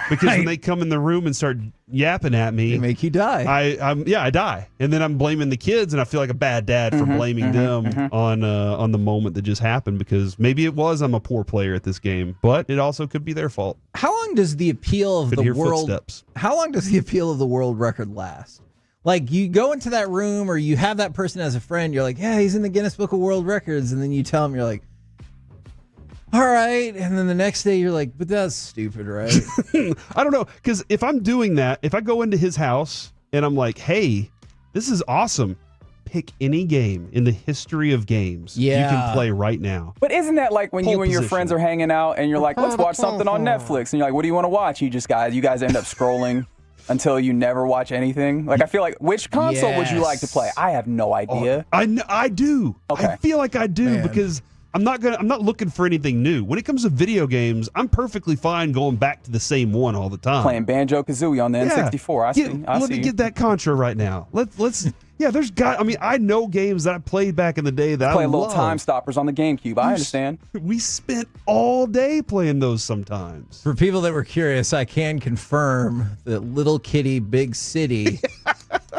because when they come in the room and start yapping at me, they make you die. I die, and then I'm blaming the kids, and I feel like a bad dad for blaming them on the moment that just happened because maybe I'm a poor player at this game, but it also could be their fault. How long does the appeal of the world? Footsteps. How long does the appeal of the world record last? Like you go into that room or you have that person as a friend, you're like, yeah, he's in the Guinness Book of World Records, and then you tell him, you're like, all right, and then the next day you're like, but that's stupid, right? I don't know, because if I'm doing that, if I go into his house and I'm like, hey, this is awesome, pick any game in the history of games you can play right now. But isn't that like when Pole you and your position. friends are hanging out and you're like, let's watch something on Netflix, and you're like, what do you want to watch? You guys end up scrolling until you never watch anything. Like I feel like, which console would you like to play? I have no idea. I do. Okay. I feel like I do because I'm not looking for anything new. When it comes to video games, I'm perfectly fine going back to the same one all the time. Playing Banjo-Kazooie on the N64. Let me get that Contra right now. Let's I know games that I played back in the day that play I little love. time stoppers on the GameCube. I understand. We spent all day playing those sometimes. For people that were curious, I can confirm that Little Kitty Big City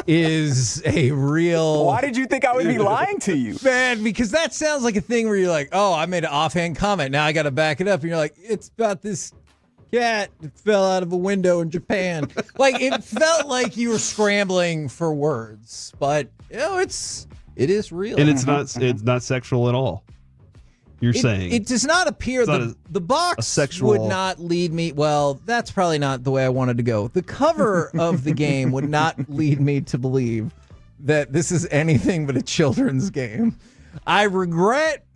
is a real... Why did you think I would be lying to you? Man, because that sounds like a thing where you're like, oh, I made an offhand comment. Now I got to back it up. And you're like, it's about this cat that fell out of a window in Japan. Like, it felt like you were scrambling for words. But, it is real. And it's not sexual at all. You're saying it does not appear the box would not lead me. Well, that's probably not the way I wanted to go. The cover of the game would not lead me to believe that this is anything but a children's game. I regret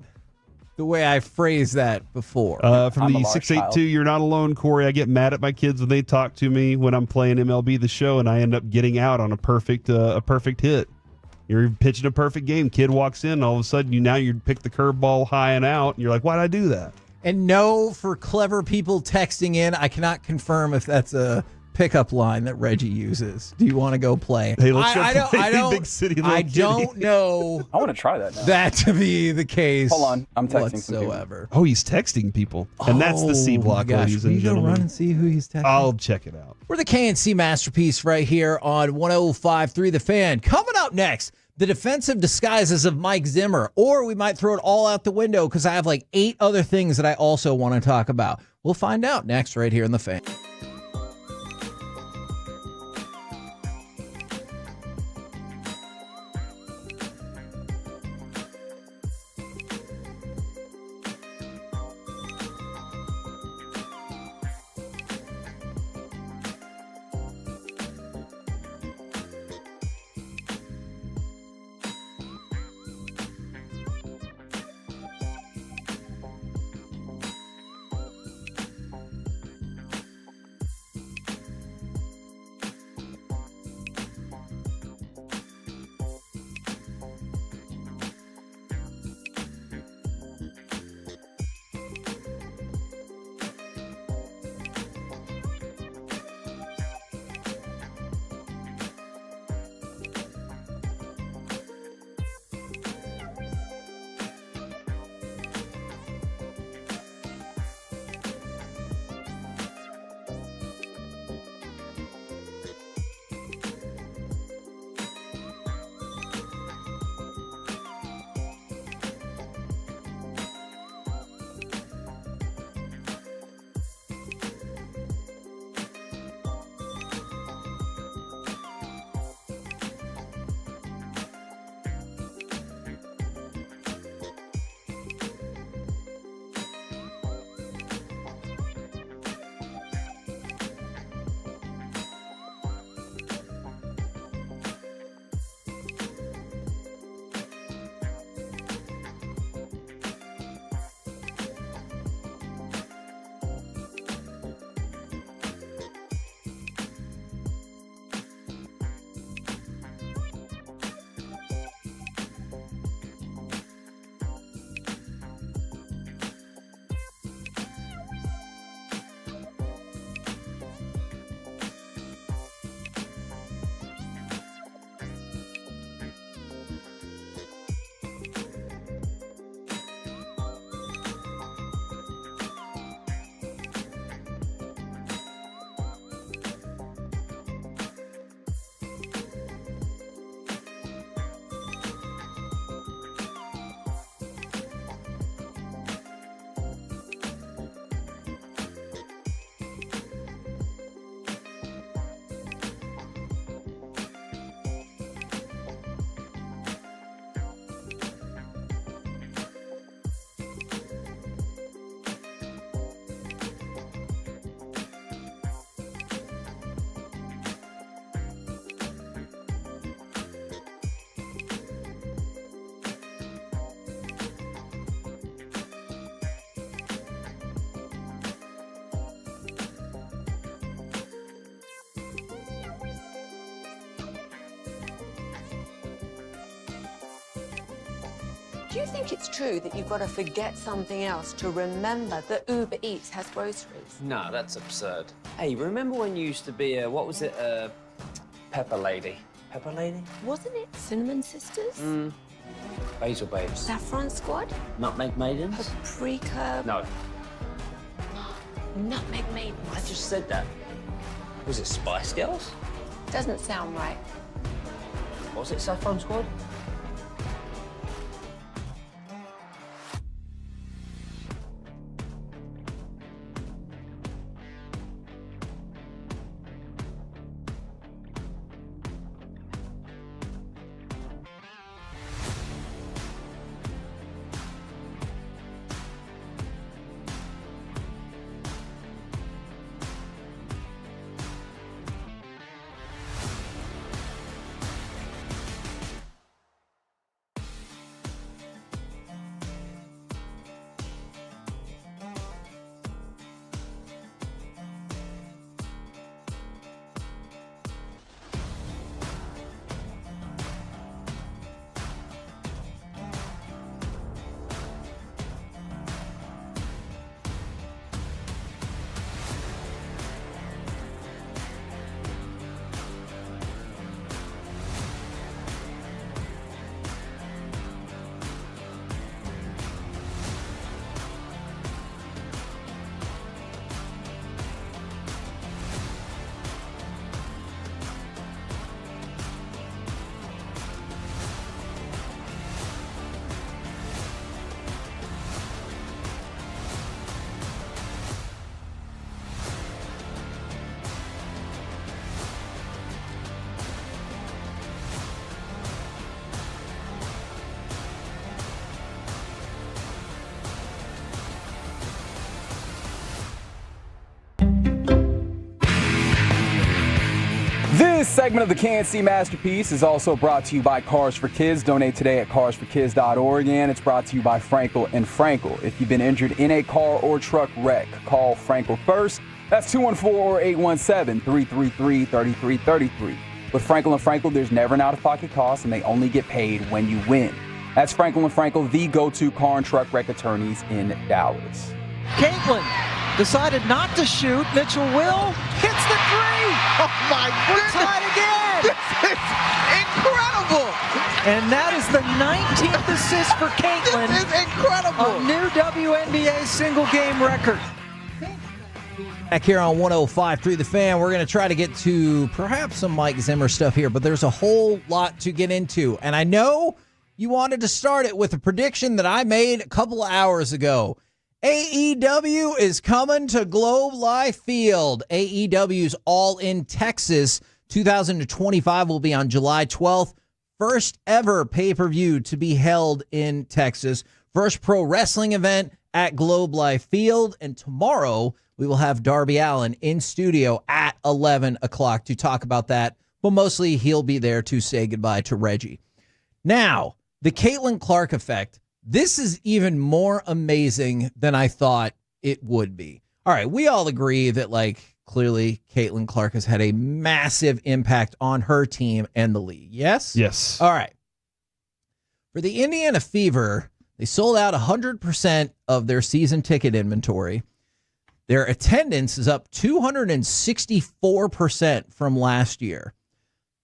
the way I phrased that before. From the 682, you're not alone, Corey. I get mad at my kids when they talk to me when I'm playing MLB The Show, and I end up getting out on a perfect hit. You're pitching a perfect game. Kid walks in, all of a sudden you pick the curveball high and out, and you're like, why'd I do that? And no, for clever people texting in, I cannot confirm if that's a pickup line that Reggie uses. Do you want to go play? Hey, let's go play Big City Little I Kitty. don't know. I want to try that now. That to be the case. Hold on, I'm texting some people. whatsoever. Oh, he's texting people. And that's the C block, ladies and gentlemen. Run and see who he's texting? I'll check it out. We're the KNC Masterpiece right here on 105.3 The Fan. Coming up next, the defensive disguises of Mike Zimmer, or we might throw it all out the window because I have like 8 other things that I also want to talk about. We'll find out next right here in The Fan. Do you think it's true that you've got to forget something else to remember that Uber Eats has groceries? No, that's absurd. Hey, remember when you used to be a, what was it, pepper lady? Pepper lady? Wasn't it Cinnamon Sisters? Basil babes. Saffron Squad? Nutmeg maidens? Paprika? No, Nutmeg Maidens. I just said that. Was it Spice Girls? Doesn't sound right. Was it Saffron Squad? This segment of the K&C Masterpiece is also brought to you by Cars for Kids. Donate today at carsforkids.org, and it's brought to you by Frankel & Frankel. If you've been injured in a car or truck wreck, call Frankel first. That's 214-817-333-3333. With Frankel & Frankel, there's never an out-of-pocket cost, and they only get paid when you win. That's Frankel & Frankel, the go-to car and truck wreck attorneys in Dallas. Caitlin decided not to shoot. Mitchell will. Hits the three. Oh, my goodness. We're tied again. This is incredible. And that is the 19th assist for Caitlin. This is incredible. A new WNBA single-game record. Back here on 105.3 The Fan, we're going to try to get to perhaps some Mike Zimmer stuff here, but there's a whole lot to get into. And I know you wanted to start it with a prediction that I made a couple of hours ago. AEW is coming to Globe Life Field. AEW's All in Texas 2025 will be on July 12th. First ever pay-per-view to be held in Texas. First pro wrestling event at Globe Life Field. And tomorrow we will have Darby Allin in studio at 11 o'clock to talk about that. But mostly he'll be there to say goodbye to Reggie. Now, the Caitlin Clark effect. This is even more amazing than I thought it would be. All right, we all agree that, clearly Caitlin Clark has had a massive impact on her team and the league. Yes? Yes. All right. For the Indiana Fever, they sold out 100% of their season ticket inventory. Their attendance is up 264% from last year.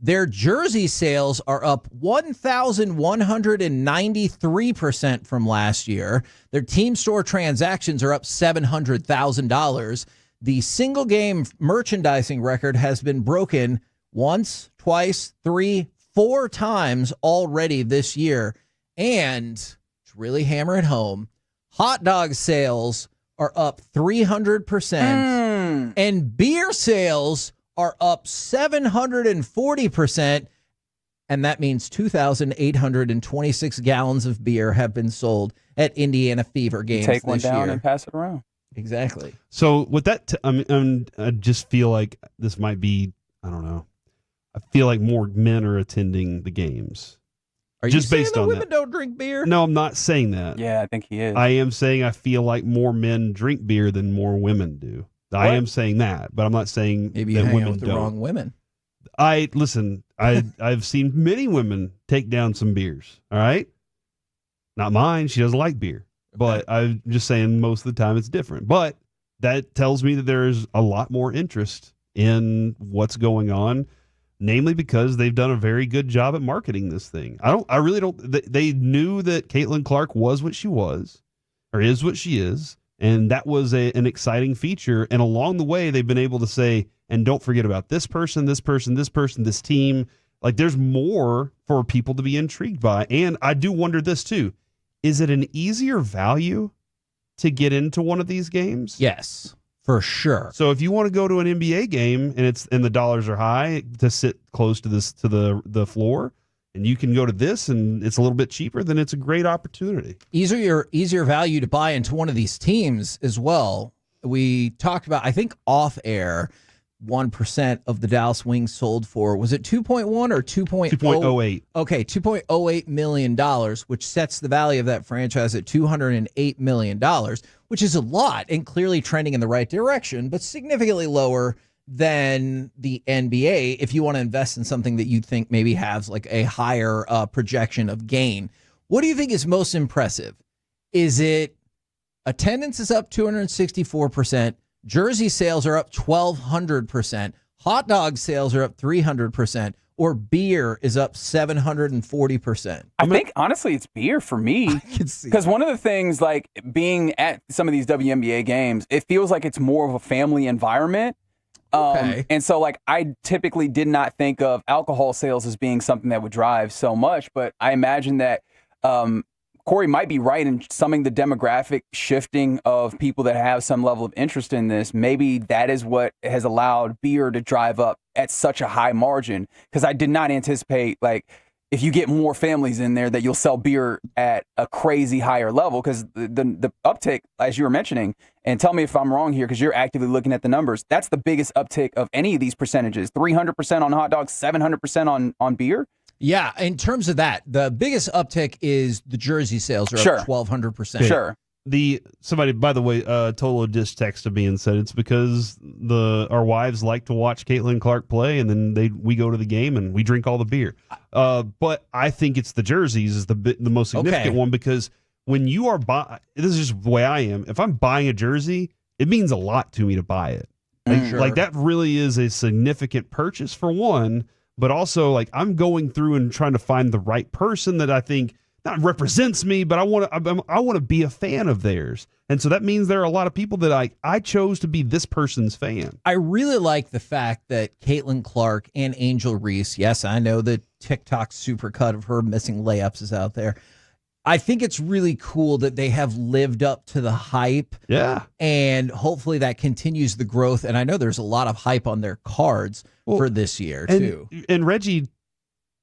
Their jersey sales are up 1,193% from last year. Their team store transactions are up $700,000. The single game merchandising record has been broken once, twice, 3, 4 times already this year. And to really hammer it home, hot dog sales are up 300%, and beer sales are up 740%, and that means 2,826 gallons of beer have been sold at Indiana Fever games Take one this down year. and pass it around. Exactly. So with that, I just feel like this might be, I don't know. I feel like more men are attending the games. Are you just saying based that on women that. don't drink beer? No, I'm not saying that. Yeah, I think he is. I am saying I feel like more men drink beer than more women do. I am saying that, but I'm not saying Maybe you that hang women out with the don't. wrong women. I've seen many women take down some beers. All right. Not mine. She doesn't like beer. But I'm just saying most of the time it's different. But that tells me that there's a lot more interest in what's going on, namely because they've done a very good job at marketing this thing. I really don't. They knew that Caitlin Clark was what she was, or is what she is, and that was an exciting feature. And along the way, they've been able to say, and don't forget about this person, this person, this person, this team. Like, there's more for people to be intrigued by. And I do wonder this too. Is it an easier value to get into one of these games? Yes, for sure. So if you want to go to an NBA game and the dollars are high to sit close to the floor, and you can go to this and it's a little bit cheaper, then it's a great opportunity. Easier value to buy into one of these teams as well. We talked about, I think off air, 1% of the Dallas Wings sold for, was it 2.1 or 2.08? Okay, $2.08 million, which sets the value of that franchise at $208 million, which is a lot and clearly trending in the right direction, but significantly lower than the NBA if you want to invest in something that you think maybe has like a higher projection of gain. What do you think is most impressive? Is it attendance is up 264%, jersey sales are up 1,200%, hot dog sales are up 300%, or beer is up 740%? I think, honestly, it's beer for me. Because one of the things, like, being at some of these WNBA games, it feels like it's more of a family environment. And so, like, I typically did not think of alcohol sales as being something that would drive so much, but I imagine that Corey might be right in summing the demographic shifting of people that have some level of interest in this. Maybe that is what has allowed beer to drive up at such a high margin, because I did not anticipate, like, if you get more families in there, that you'll sell beer at a crazy higher level, because the uptick, as you were mentioning, and tell me if I'm wrong here because you're actively looking at the numbers, that's the biggest uptick of any of these percentages. 300% on hot dogs, 700% on beer. Yeah, in terms of that, the biggest uptick is the jersey sales are up 1,200%. Sure. Somebody, by the way, Tolo just texted me and said it's because our wives like to watch Caitlin Clark play, and then we go to the game and we drink all the beer. But I think it's the jerseys is the most significant one, because when you are this is just the way I am. If I'm buying a jersey, it means a lot to me to buy it. Like that really is a significant purchase for one. But also, like, I'm going through and trying to find the right person that I think not represents me, but I want to be a fan of theirs. And so that means there are a lot of people that I chose to be this person's fan. I really like the fact that Caitlin Clark and Angel Reese, yes, I know the TikTok supercut of her missing layups is out there. I think it's really cool that they have lived up to the hype. Yeah. And hopefully that continues the growth. And I know there's a lot of hype on their cards for this year, too. And Reggie,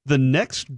the next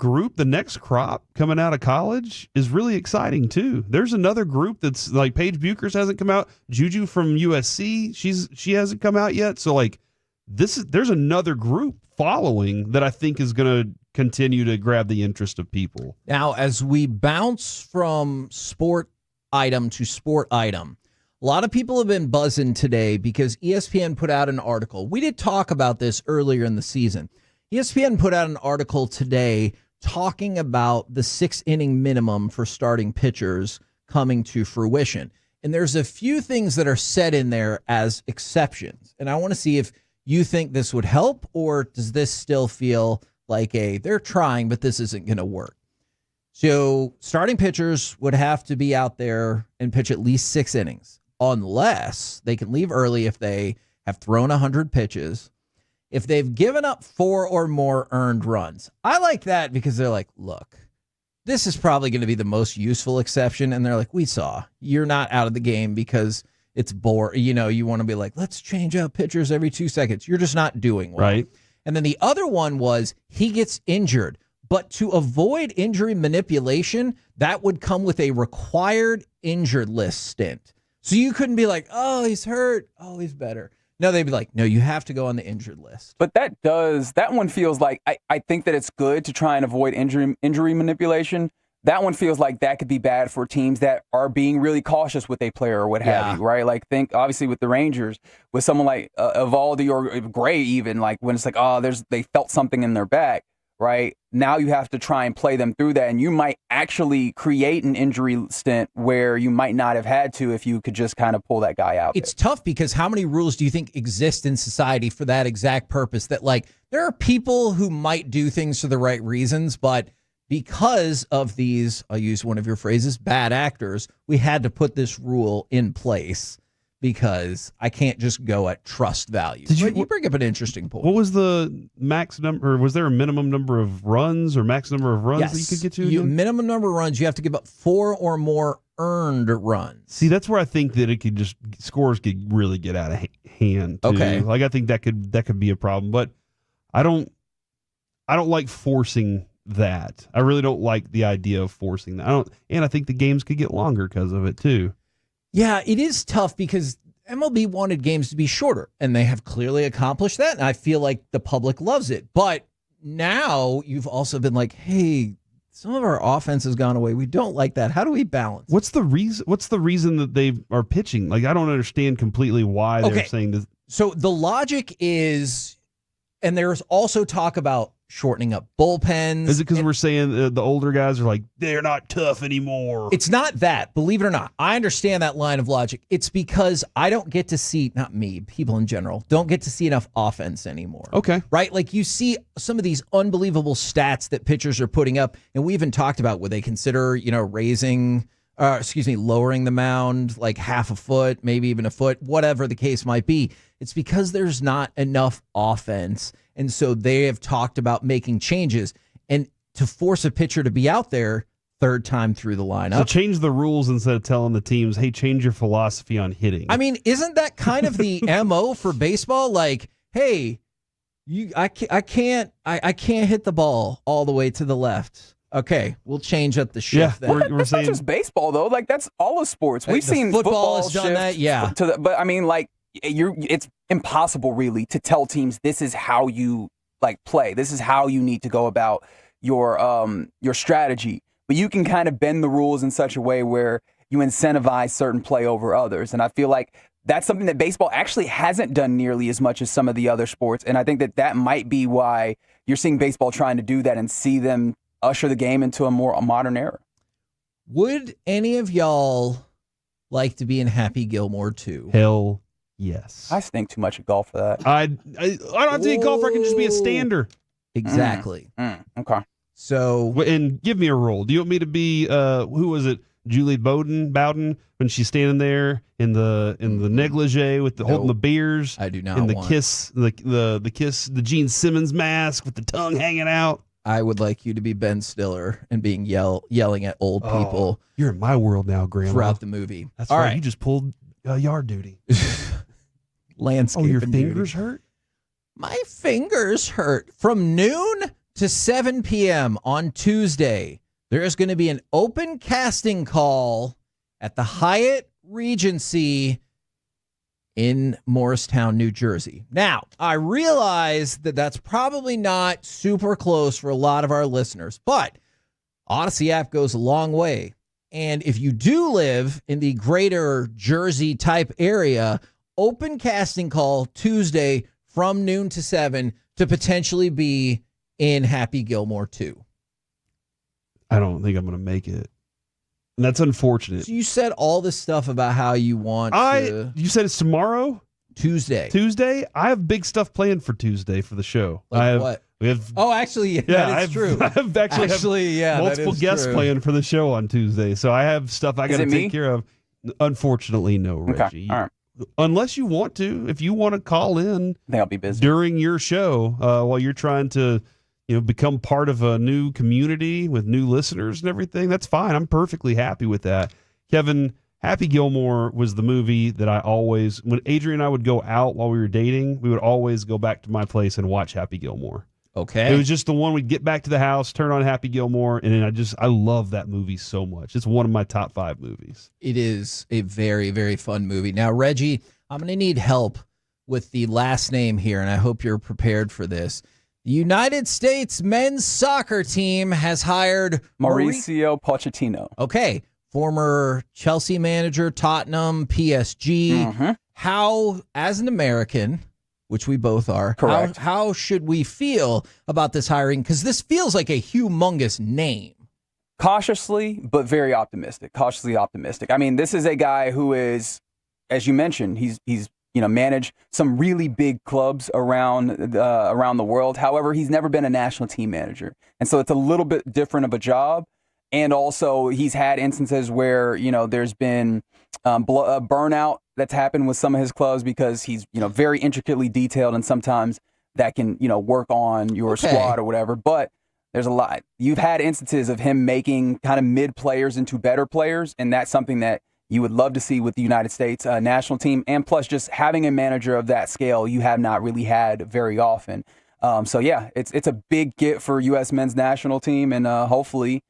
crop coming out of college is really exciting, too. There's another group that's like Paige Buchers hasn't come out. Juju from USC, she hasn't come out yet. So, like, there's another group following that I think is going to continue to grab the interest of people. Now, as we bounce from sport item to sport item, a lot of people have been buzzing today because ESPN put out an article. We did talk about this earlier in the season. ESPN put out an article today talking about the 6-inning minimum for starting pitchers coming to fruition. And there's a few things that are said in there as exceptions. And I want to see if you think this would help, or does this still feel like they're trying, but this isn't going to work. So starting pitchers would have to be out there and pitch at least 6 innings, unless they can leave early if they have thrown 100 pitches, if they've given up 4 or more earned runs. I like that because they're like, look, this is probably going to be the most useful exception. And they're like, we saw you're not out of the game because it's boring. You know, you want to be like, let's change out pitchers every 2 seconds. You're just not doing well. Right. And then the other one was he gets injured. But to avoid injury manipulation, that would come with a required injured list stint. So you couldn't be like, oh, he's hurt. Oh, he's better. No, they'd be like, no, you have to go on the injured list. But that one feels like, I think that it's good to try and avoid injury manipulation. That one feels like that could be bad for teams that are being really cautious with a player or what have you, right? Like, think obviously with the Rangers, with someone like Evaldi or Gray, even like when it's like, oh, they felt something in their back. right? Now you have to try and play them through that, and you might actually create an injury stint where you might not have had to if you could just kind of pull that guy out. It's tough because how many rules do you think exist in society for that exact purpose? That, like, there are people who might do things for the right reasons, but because of these, I'll use one of your phrases, bad actors, we had to put this rule in place because I can't just go at trust value. You bring up an interesting point. What was the max number, or was there a minimum number of runs or max number of runs that you could get to? Minimum number of runs, you have to give up 4 or more earned runs. See, that's where I think that it could just, scores could really get out of hand too. Okay. Like, I think that could be a problem, but I don't like forcing that. I really don't like the idea of forcing that. And I think the games could get longer because of it too. Yeah, it is tough because MLB wanted games to be shorter, and they have clearly accomplished that, and I feel like the public loves it. But now you've also been like, hey, some of our offense has gone away. We don't like that. How do we balance? What's the reason that they are pitching? Like, I don't understand completely why they're saying this. So the logic is, and there's also talk about shortening up bullpens. Is it because we're saying the older guys are like, they're not tough anymore? It's not that, believe it or not. I understand that line of logic. It's because I don't get to see, not me, people in general, don't get to see enough offense anymore. Okay. Right? Like, you see some of these unbelievable stats that pitchers are putting up, and we even talked about, would they consider, lowering the mound like half a foot, maybe even a foot, whatever the case might be. It's because there's not enough offense. And so they have talked about making changes, and to force a pitcher to be out there third time through the lineup. So change the rules instead of telling the teams, hey, change your philosophy on hitting. I mean, isn't that kind of the MO for baseball? Like, hey, I can't hit the ball all the way to the left. Okay, we'll change up the shift. Yeah, that's not just baseball though. Like, that's all of sports. We've seen football has done that. Yeah, but I mean, like, it's impossible really to tell teams this is how you play. This is how you need to go about your strategy. But you can kind of bend the rules in such a way where you incentivize certain play over others. And I feel like that's something that baseball actually hasn't done nearly as much as some of the other sports. And I think that might be why you're seeing baseball trying to do that and see them usher the game into a more modern era. Would any of y'all like to be in Happy Gilmore 2? Hell yes. I stink too much at golf for that. I don't have to be a golfer. I can just be a stander. Exactly. Okay. So, and give me a role. Do you want me to be who was it? Julie Bowden when she's standing there in the negligee with holding the beers. I do not. In the kiss, the Gene Simmons mask with the tongue hanging out. I would like you to be Ben Stiller and being yelling at old people. You're in my world now, Grandma. Throughout the movie. That's right. You just pulled yard duty. Landscape. Oh, your fingers hurt? My fingers hurt. From noon to 7 p.m. on Tuesday, there is going to be an open casting call at the Hyatt Regency in Morristown, New Jersey. Now, I realize that that's probably not super close for a lot of our listeners, but Odyssey app goes a long way. And if you do live in the greater Jersey type area, open casting call Tuesday from noon to 7 to potentially be in Happy Gilmore 2. I don't think I'm going to make it. And that's unfortunate. So you said all this stuff about how you want to... You said it's tomorrow? Tuesday. I have big stuff planned for Tuesday for the show. What? We have. Oh, actually, that is true. I have multiple guests planned for the show on Tuesday, so I have stuff I got to take care of. Unfortunately, no, Reggie. Okay. All right. Unless you want to, if you want to call in, I think I'll be busy during your show while you're trying to, become part of a new community with new listeners and everything. That's fine. I'm perfectly happy with that. Kevin, Happy Gilmore was the movie that I always, when Adrian and I would go out while we were dating, we would always go back to my place and watch Happy Gilmore. Okay. It was just the one we'd get back to the house, turn on Happy Gilmore, and then I love that movie so much. It's one of my top 5 movies. It is a very, very fun movie. Now, Reggie, I'm going to need help with the last name here, and I hope you're prepared for this. The United States men's soccer team has hired Mauricio Pochettino. Okay. Former Chelsea manager, Tottenham, PSG. Mm-hmm. How, as an American, which we both are. Correct. How should we feel about this hiring? Because this feels like a humongous name. Cautiously, but very optimistic. Cautiously optimistic. I mean, this is a guy who is, as you mentioned, he's managed some really big clubs around the world. However, he's never been a national team manager, and so it's a little bit different of a job. And also, he's had instances where there's been burnout that's happened with some of his clubs because he's very intricately detailed, and sometimes that can work on your squad or whatever. But there's a lot. You've had instances of him making kind of mid players into better players, and that's something that you would love to see with the United States national team. And plus, just having a manager of that scale, you have not really had very often. So yeah, it's a big get for U.S. men's national team, and hopefully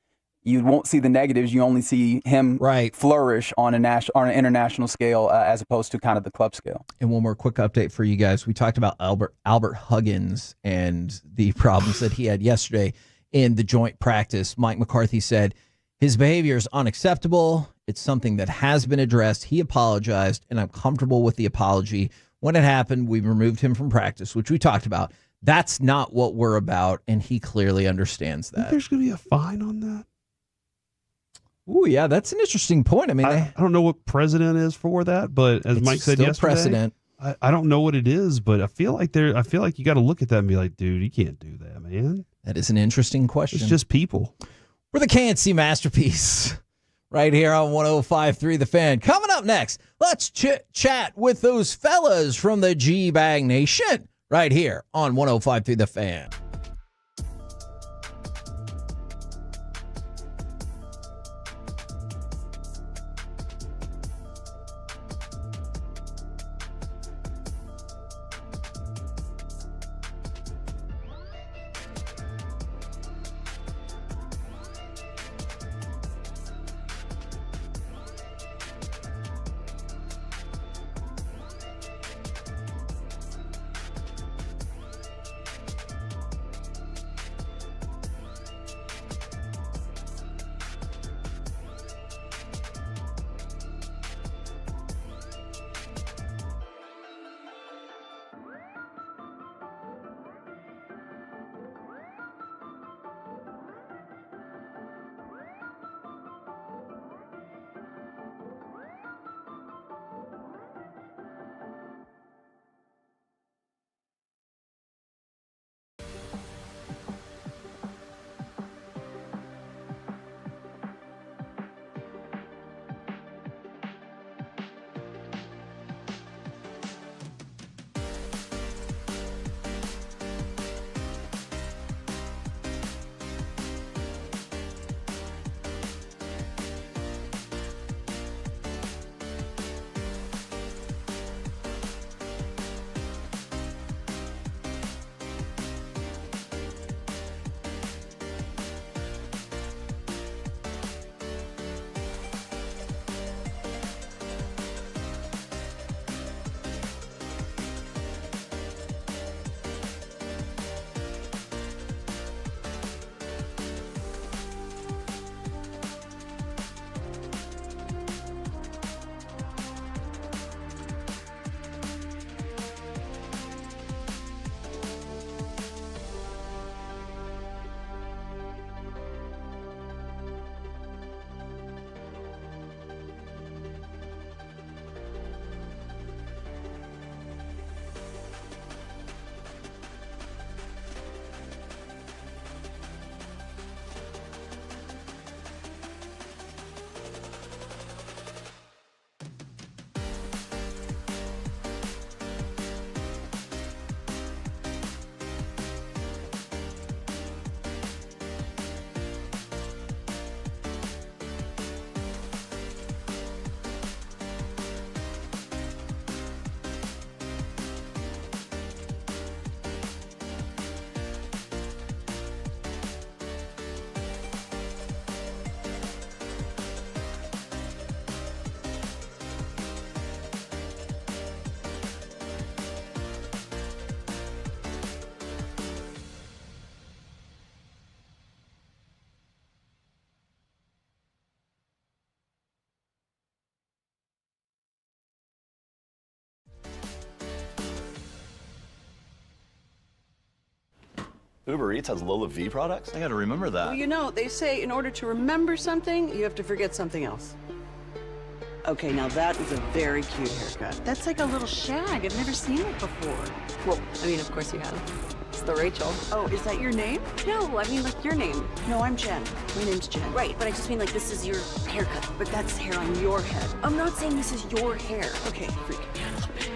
you won't see the negatives. You only see him flourish on an international scale as opposed to kind of the club scale. And one more quick update for you guys. We talked about Albert Huggins and the problems that he had yesterday in the joint practice. Mike McCarthy said his behavior is unacceptable. It's something that has been addressed. He apologized, and I'm comfortable with the apology. When it happened, we removed him from practice, which we talked about. That's not what we're about, and he clearly understands that. There's going to be a fine on that. Ooh, yeah, that's an interesting point. I mean, I don't know what precedent is for that, but as Mike said yesterday, precedent. I don't know what it is, but I feel like you got to look at that and be like, dude, you can't do that, man. That is an interesting question. It's just people. We're the KNC Masterpiece right here on 105.3 The Fan. Coming up next, let's chat with those fellas from the G-Bag Nation right here on 105.3 The Fan. Uber Eats has Lola V products? I gotta remember that. Well, you know, they say in order to remember something, you have to forget something else. Okay, now that is a very cute haircut. That's like a little shag. I've never seen it before. Well, I mean, of course you have. It's the Rachel. Oh, is that your name? No, I mean, like, your name. No, I'm Jen. My name's Jen. Right, but I just mean, like, this is your haircut. But that's hair on your head. I'm not saying this is your hair. Okay, freak me out a little bit.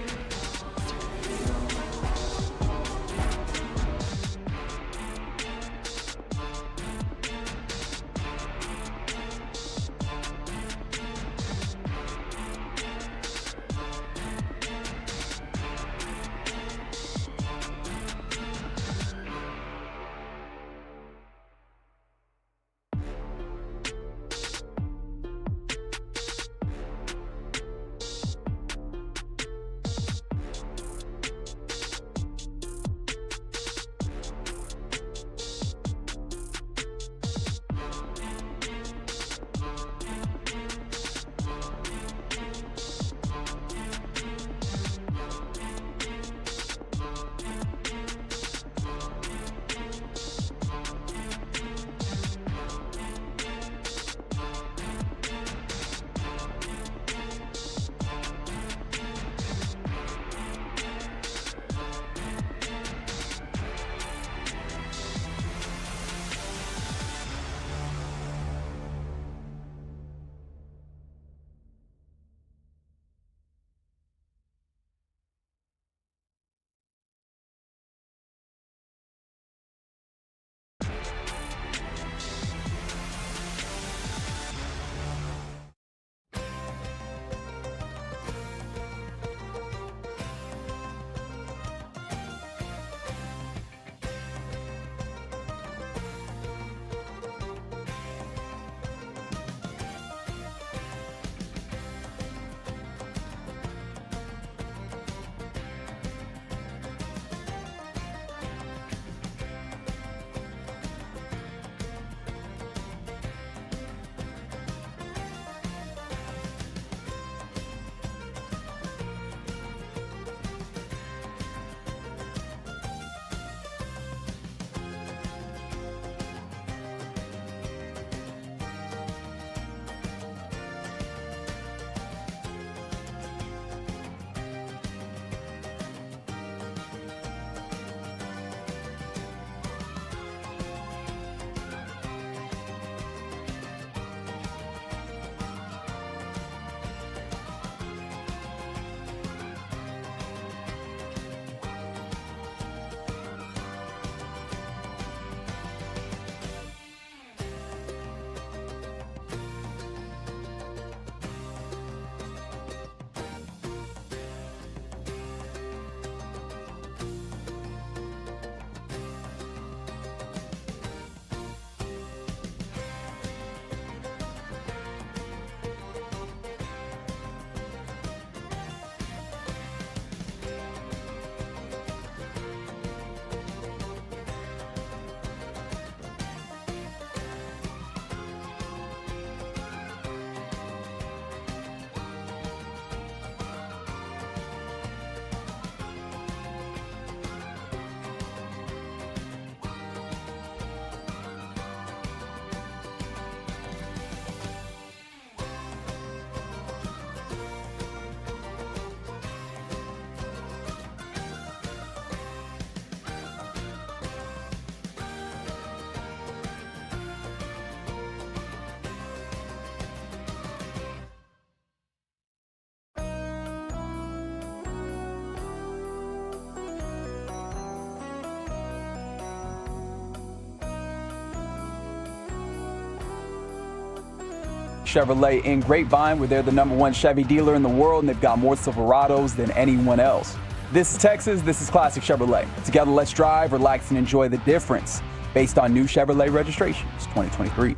Chevrolet in Grapevine, where they're the #1 Chevy dealer in the world, and they've got more Silverados than anyone else. This is Texas. This is Classic Chevrolet. Together, let's drive, relax, and enjoy the difference based on new Chevrolet registrations 2023.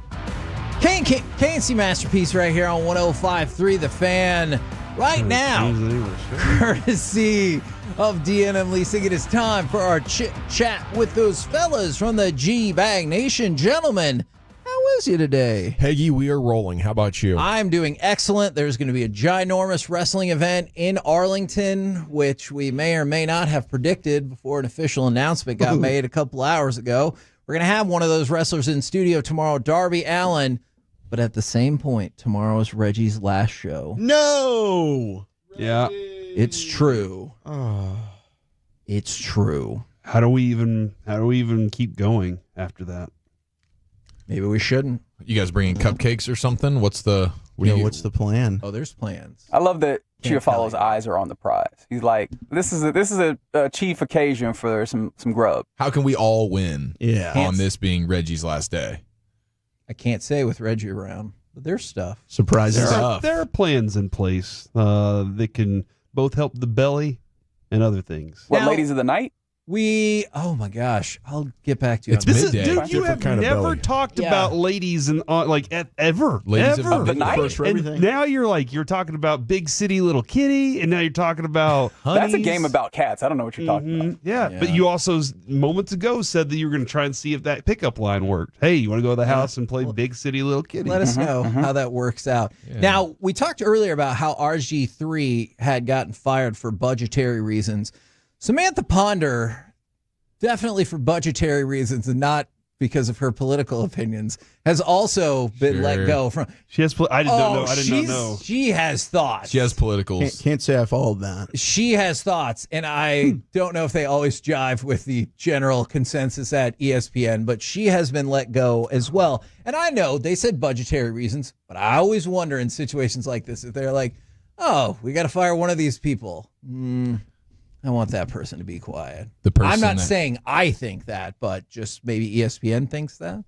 K&C Masterpiece right here on 105.3 The Fan. Right now, courtesy of DNM Leasing, it is time for our chit chat with those fellas from the G-Bag Nation. Gentlemen, how is you today? Peggy, we are rolling. How about you? I'm doing excellent. There's going to be a ginormous wrestling event in Arlington, which we may or may not have predicted before an official announcement got made a couple hours ago. We're going to have one of those wrestlers in studio tomorrow, Darby Allin. But at the same point, tomorrow is Reggie's last show. No! Yeah. It's true. It's true. How do we even keep going after that? Maybe we shouldn't. You guys bringing cupcakes or something? What's the plan? Oh, there's plans. I love that Can't Chiafalo's eyes are on the prize. He's like, this is a chief occasion for some grub. How can we all win on Can't- this being Reggie's last day? I can't say with Reggie around, but there's stuff. Surprises. There are plans in place that can both help the belly and other things. What, Now- ladies of the night? Oh my gosh, I'll get back to you. It's on that. midday. Dude, you have kind of never belly. talk Yeah. about ladies and ever. Ladies ever. of the night? First for And everything. now you're talking about Big City Little Kitty, and now you're talking about That's a honeys. game about cats. I don't know what you're talking about. Yeah, Yeah. but you also moments ago said that you were going to try and see if that pickup line worked. Hey, you want to go to the house and play Big City Little Kitty? Let us know how that works out. Yeah. Now, we talked earlier about how RG3 had gotten fired for budgetary reasons. Samantha Ponder, definitely for budgetary reasons and not because of her political opinions, has also been let Sure. go from. She has. I did not know. I did not she's- know. She has thoughts. She has politicals. Can't say I followed that. She has thoughts, and I don't know if they always jive with the general consensus at ESPN, but she has been let go as well. And I know they said budgetary reasons, but I always wonder in situations like this if they're like, oh, we got to fire one of these people. I want that person to be quiet. The person I'm not that- saying I think that, but just maybe ESPN thinks that.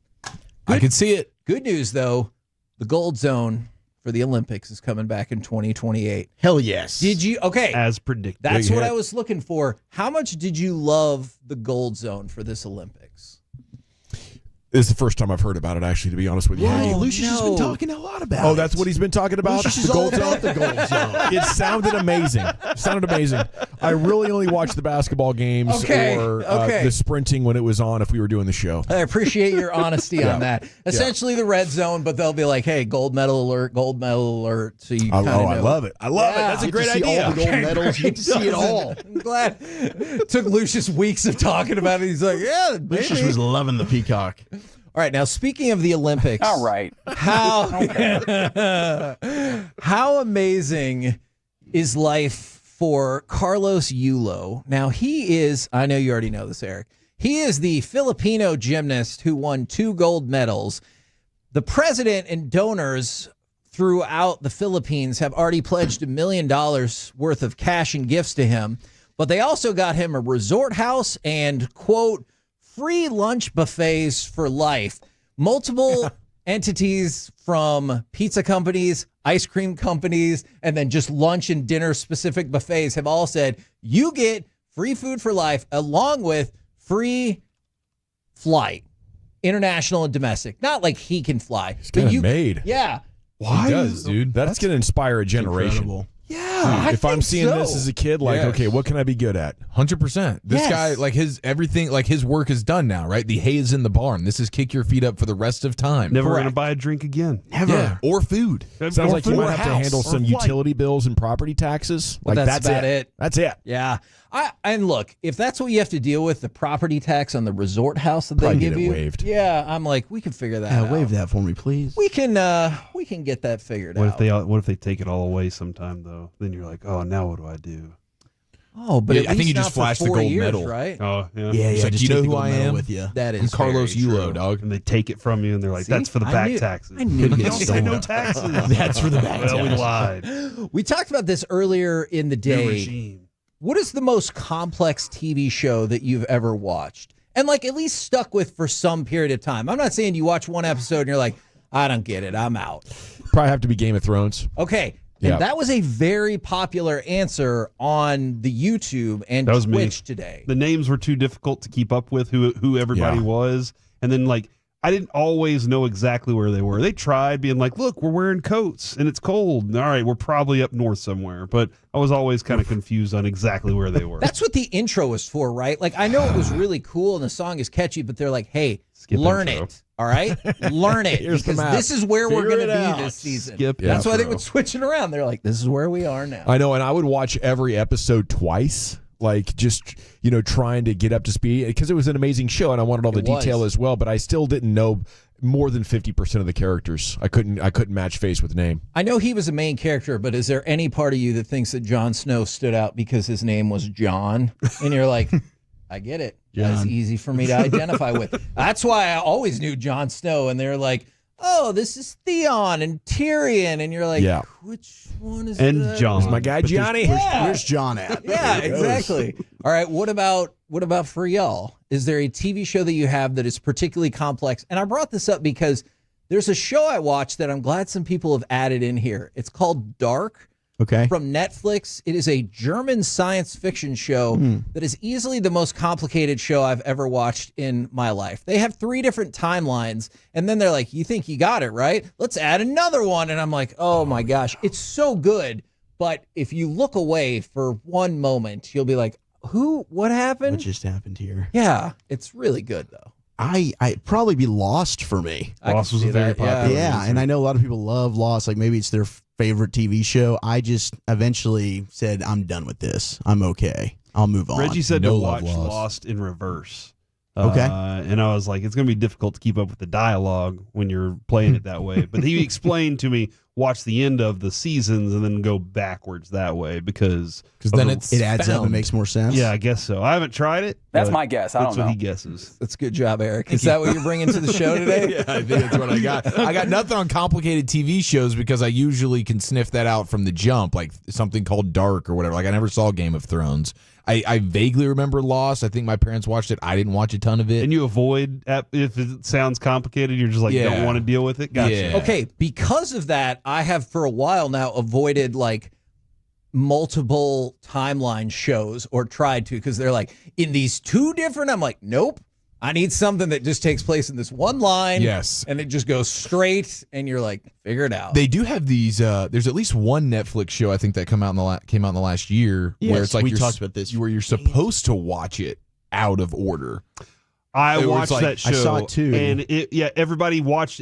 I could see it. Good news, though, the Gold Zone for the Olympics is coming back in 2028. Hell yes. Did you? Okay. As predicted. That's Big what hit. I was looking for. How much did you love the Gold Zone for this Olympics? This is the first time I've heard about it, actually, to be honest with you. Hey, Oh, Lucius has been no. talking a lot about Oh, it. that's what he's been talking about? Lucius The is all gold zone? about the gold zone. It sounded amazing. I really only watched the basketball games Okay, or okay. the sprinting when it was on if we were doing the show. I appreciate your honesty on that. Essentially the red zone, but they'll be like, hey, gold medal alert. So you kind of know. I love it. I love it. Yeah. That's a You great get to see idea. all the gold medals. You get to see it all. I'm glad. It took Lucius weeks of talking about it. He's like, yeah, Lucius maybe. was loving the peacock. All right, now speaking of the Olympics. All right. How amazing is life for Carlos Yulo? Now, he is, I know you already know this, Eric. He is the Filipino gymnast who won 2 gold medals. The president and donors throughout the Philippines have already pledged $1 million worth of cash and gifts to him, but they also got him a resort house and, quote, free lunch buffets for life. Multiple entities from pizza companies, ice cream companies, and then just lunch and dinner specific buffets have all said, you get free food for life along with free flight, international and domestic. Not like he can fly. He's got it made. Yeah. Why? He does, dude. That's going to inspire a generation. Incredible. Yeah. If I'm seeing this so. as a kid, like, Yes. okay, what can I be good at? 100%. This Yes. guy, like his everything, like his work is done now, right? The hay is in the barn. This is kick your feet up for the rest of time. Never Correct. going to buy a drink again. Never. Yeah. Or food. Sounds Or like you food. might have to House. handle Or some flight. utility bills and property taxes. Well, Like that's about it. That's it. Yeah. And look, if that's what you have to deal with, the property tax on the resort house that they Probably give get it you, waived. yeah, I'm like, we can figure that out. Waive that for me, please. We can get that figured What out. if they take it all away sometime though? Then you're like, oh, now what do I do? Oh, but Yeah, at I think least you just not for flashed the 4 gold years, medal. right? Oh, yeah. Yeah, It's like, just you take know the who gold I medal am? with you. That I'm is Carlos very Yulo, true. dog. And they take it from you, and they're like, See? "That's for the I back knew- taxes." I knew They it. don't say no taxes. That's for the back Well, we taxes. lied. We talked about this earlier in the New day. regime. What is the most complex TV show that you've ever watched? And like at least stuck with for some period of time. I'm not saying you watch one episode and you're like, I don't get it, I'm out. Probably have to be Game of Thrones. Okay. And Yeah. that was a very popular answer on the YouTube and That was me. Twitch today. The names were too difficult to keep up with who everybody Yeah. was, and then like I didn't always know exactly where they were. They tried being like, "Look, we're wearing coats and it's cold. All right, we're probably up north somewhere." But I was always kind of confused on exactly where they were. That's what the intro is for, right? Like I know it was really cool and the song is catchy, but they're like, hey, Skip learn intro. it. All right, learn it Here's the because map. this is where we're Figure going it to out. be this season. Skip That's why they intro. would switch it around. They're like, this is where we are now. I know, and I would watch every episode twice, like just trying to get up to speed because it was an amazing show and I wanted all the detail as well. But I still didn't know more than 50% of the characters. I couldn't match face with name. I know he was a main character, but is there any part of you that thinks that Jon Snow stood out because his name was John? And you're like, I get it. That's easy for me to identify with. That's why I always knew Jon Snow. And they're like, oh, this is Theon and Tyrion. And you're like, which one is that? John. There's my guy Johnny. Where's John at? Yeah, exactly. All right, what about for y'all? Is there a TV show that you have that is particularly complex? And I brought this up because there's a show I watched that I'm glad some people have added in here. It's called Dark. Okay. From Netflix. It is a German science fiction show that is easily the most complicated show I've ever watched in my life. They have 3 different timelines, and then they're like, you think you got it, right? Let's add another one. And I'm like, oh my gosh, it's so good. But if you look away for one moment, you'll be like, what happened? What just happened here? Yeah, it's really good, though. I'd probably be Lost for me. Lost was a very popular. Yeah, and I know a lot of people love Lost. Like maybe it's their favorite TV show. I just eventually said, I'm done with this. I'm okay. I'll move on. Reggie said to watch Lost in reverse. Okay. And I was like, it's going to be difficult to keep up with the dialogue when you're playing it that way. But he explained to me, watch the end of the seasons and then go backwards that way because then it adds up and makes more sense. Yeah, I guess so. I haven't tried it. That's my guess. I don't know. That's what he guesses. That's good job, Eric. Is that what you're bringing to the show today? Yeah, I think that's what I got. I got nothing on complicated TV shows because I usually can sniff that out from the jump, like something called Dark or whatever. Like I never saw Game of Thrones. I vaguely remember Lost. I think my parents watched it. I didn't watch a ton of it. And you avoid, if it sounds complicated, you're just like, don't want to deal with it? Gotcha. Yeah. Okay, because of that, I have for a while now avoided like multiple timeline shows or tried to because they're like in these 2 different. I'm like, nope. I need something that just takes place in this one line. Yes. And it just goes straight and you're like, figure it out. They do have these. There's at least one Netflix show I think that came out in the last year where it's like we talked about this. where you're supposed to watch it out of order. I watched that show. I saw it too. And everybody that watched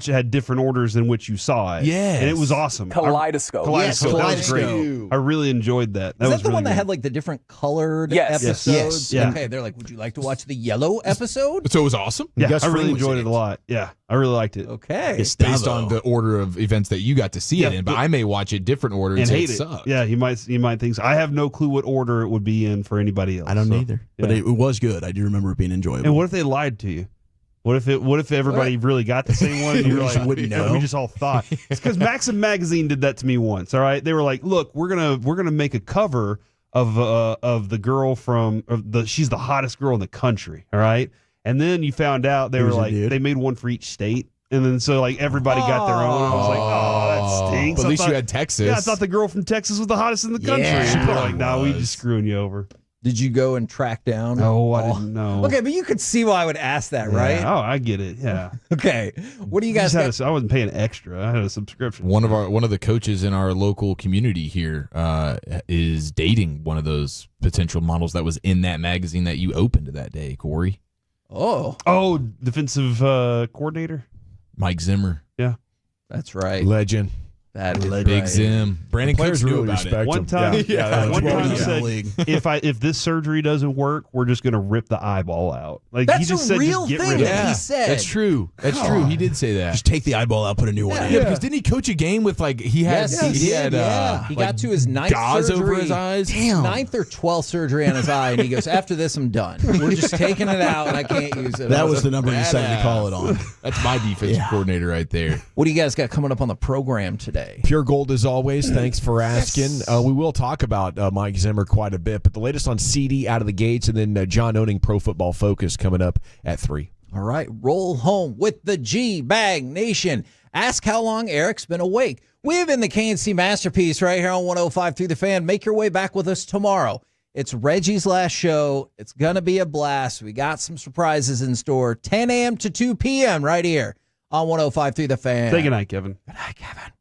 it had different orders in which you saw it. Yes. And it was awesome. Kaleidoscope. Kaleidoscope. That was great. I really enjoyed that. Is was that the really one that good. had like the different colored Yes. episodes? Yes. Yeah. Okay, they're like, would you like to watch the yellow episode? So it was awesome. Yeah, Gus I really Fring was enjoyed in it it. a lot. Yeah, I really liked it. Okay. Based on the order of events that you got to see it in, but I may watch a different order and And say hate it it. sucked. Yeah, you might think so. I have no clue what order it would be in for anybody else. I don't so, either. yeah. But it was good. I do remember it being enjoyable. And what if they lied to you? What if everybody really got the same one and you were like, wouldn't know. We just all thought. It's because Maxim Magazine did that to me once. All right, they were like, "Look, we're gonna make a cover of the girl she's the hottest girl in the country." All right, and then you found out they were like they made one for each state, and then so like everybody got their own. I was like, "Oh, that stinks." But at least I thought, you had Texas. Yeah, I thought the girl from Texas was the hottest in the country. Yeah. And they're like, "No, we just screwing you over." Did you go and track down? No, I didn't know. Okay, but you could see why I would ask that, Yeah. right? Oh, I get it. Yeah. Okay. What do you guys got? I wasn't paying extra. I had a subscription. One of the coaches in our local community here is dating one of those potential models that was in that magazine that you opened that day, Corey. Oh, defensive coordinator, Mike Zimmer. Yeah, that's right. Legend. That is Big right. Zim. Brandon Cooks knew about it. One time, one time said, if this surgery doesn't work, we're just going to rip the eyeball out. Like That's he just a said, real just get thing rid of that it. he said. That's true. That's true. He did say that. Just take the eyeball out, put a new one in. Yeah, because didn't he coach a game with like he had Yes, he had he like got to his 9th gauze surgery, over his eyes? Damn. 9th or 12th surgery on his eye, and he goes, "After this, I'm done. We're just taking it out, and I can't use it." That was the number you decided to call it on. That's my defensive coordinator right there. What do you guys got coming up on the program today? Pure gold as always. Thanks for asking. We will talk about Mike Zimmer quite a bit, but the latest on CeeDee out of the gates, and then John owning Pro Football Focus coming up at 3. All right, roll home with the G-Bag Nation. Ask how long Eric's been awake. We've been the KNC Masterpiece right here on 105 through the Fan. Make your way back with us tomorrow. It's Reggie's last show. It's going to be a blast. We got some surprises in store. 10 a.m. to 2 p.m. right here on 105 through the Fan. Say goodnight, Kevin. Good night, Kevin.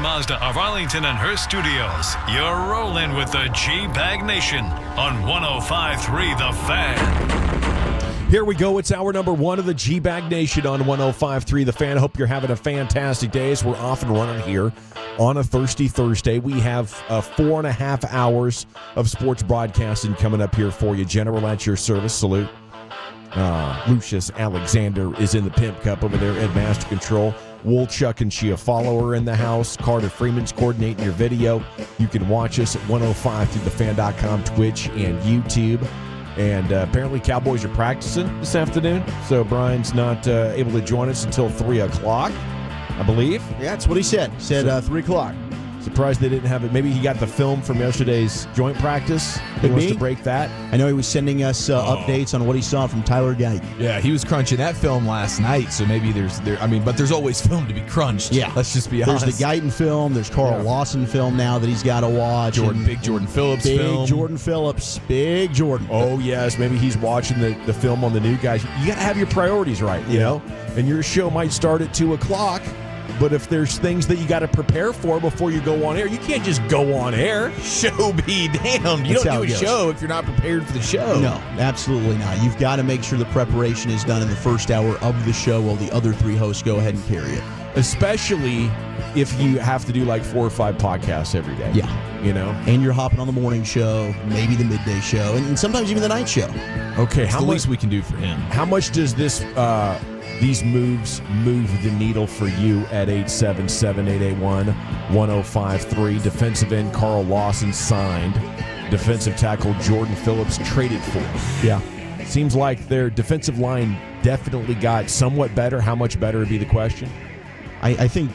Mazda of Arlington and Hearst Studios. You're rolling with the G-Bag Nation on 105.3 The Fan. Here we go. It's hour number 1 of the G-Bag Nation on 105.3 The Fan. Hope you're having a fantastic day as we're off and running here on a Thirsty Thursday. We have 4.5 hours of sports broadcasting coming up here for you. General at your service. Salute. Lucius Alexander is in the Pimp Cup over there at Master Control. Woolchuck and Chia follower in the house. Carter Freeman's coordinating your video. You can watch us at 105throughthefan.com, Twitch, and YouTube. And apparently Cowboys are practicing this afternoon, so Brian's not able to join us until 3 o'clock, I believe. Yeah, that's what he said. He said 3 o'clock. Surprised they didn't have it. Maybe he got the film from yesterday's joint practice. He wants to break that. I know he was sending us updates on what he saw from Tyler Guyton. Yeah, he was crunching that film last night, so maybe but there's always film to be crunched. Yeah. Let's just be honest. There's the Guyton film. There's Carl Lawson film now that he's got to watch. Big Jordan Phillips film. Big Jordan Phillips. Big Jordan. Oh, yes. Maybe he's watching the film on the new guys. You got to have your priorities right, you know? And your show might start at 2 o'clock. But if there's things that you got to prepare for before you go on air, you can't just go on air. Show be damned. You don't do a show if you're not prepared for the show. No, absolutely not. You've got to make sure the preparation is done in the first hour of the show while the other 3 hosts go ahead and carry it. Especially if you have to do like 4 or 5 podcasts every day. Yeah. You know? And you're hopping on the morning show, maybe the midday show, and sometimes even the night show. Okay, It's the least we can do for him. How much does these moves move the needle for you at 877-881-1053? Defensive end Carl Lawson signed. Defensive tackle Jordan Phillips traded for. Yeah. Seems like their defensive line definitely got somewhat better. How much better would be the question? I think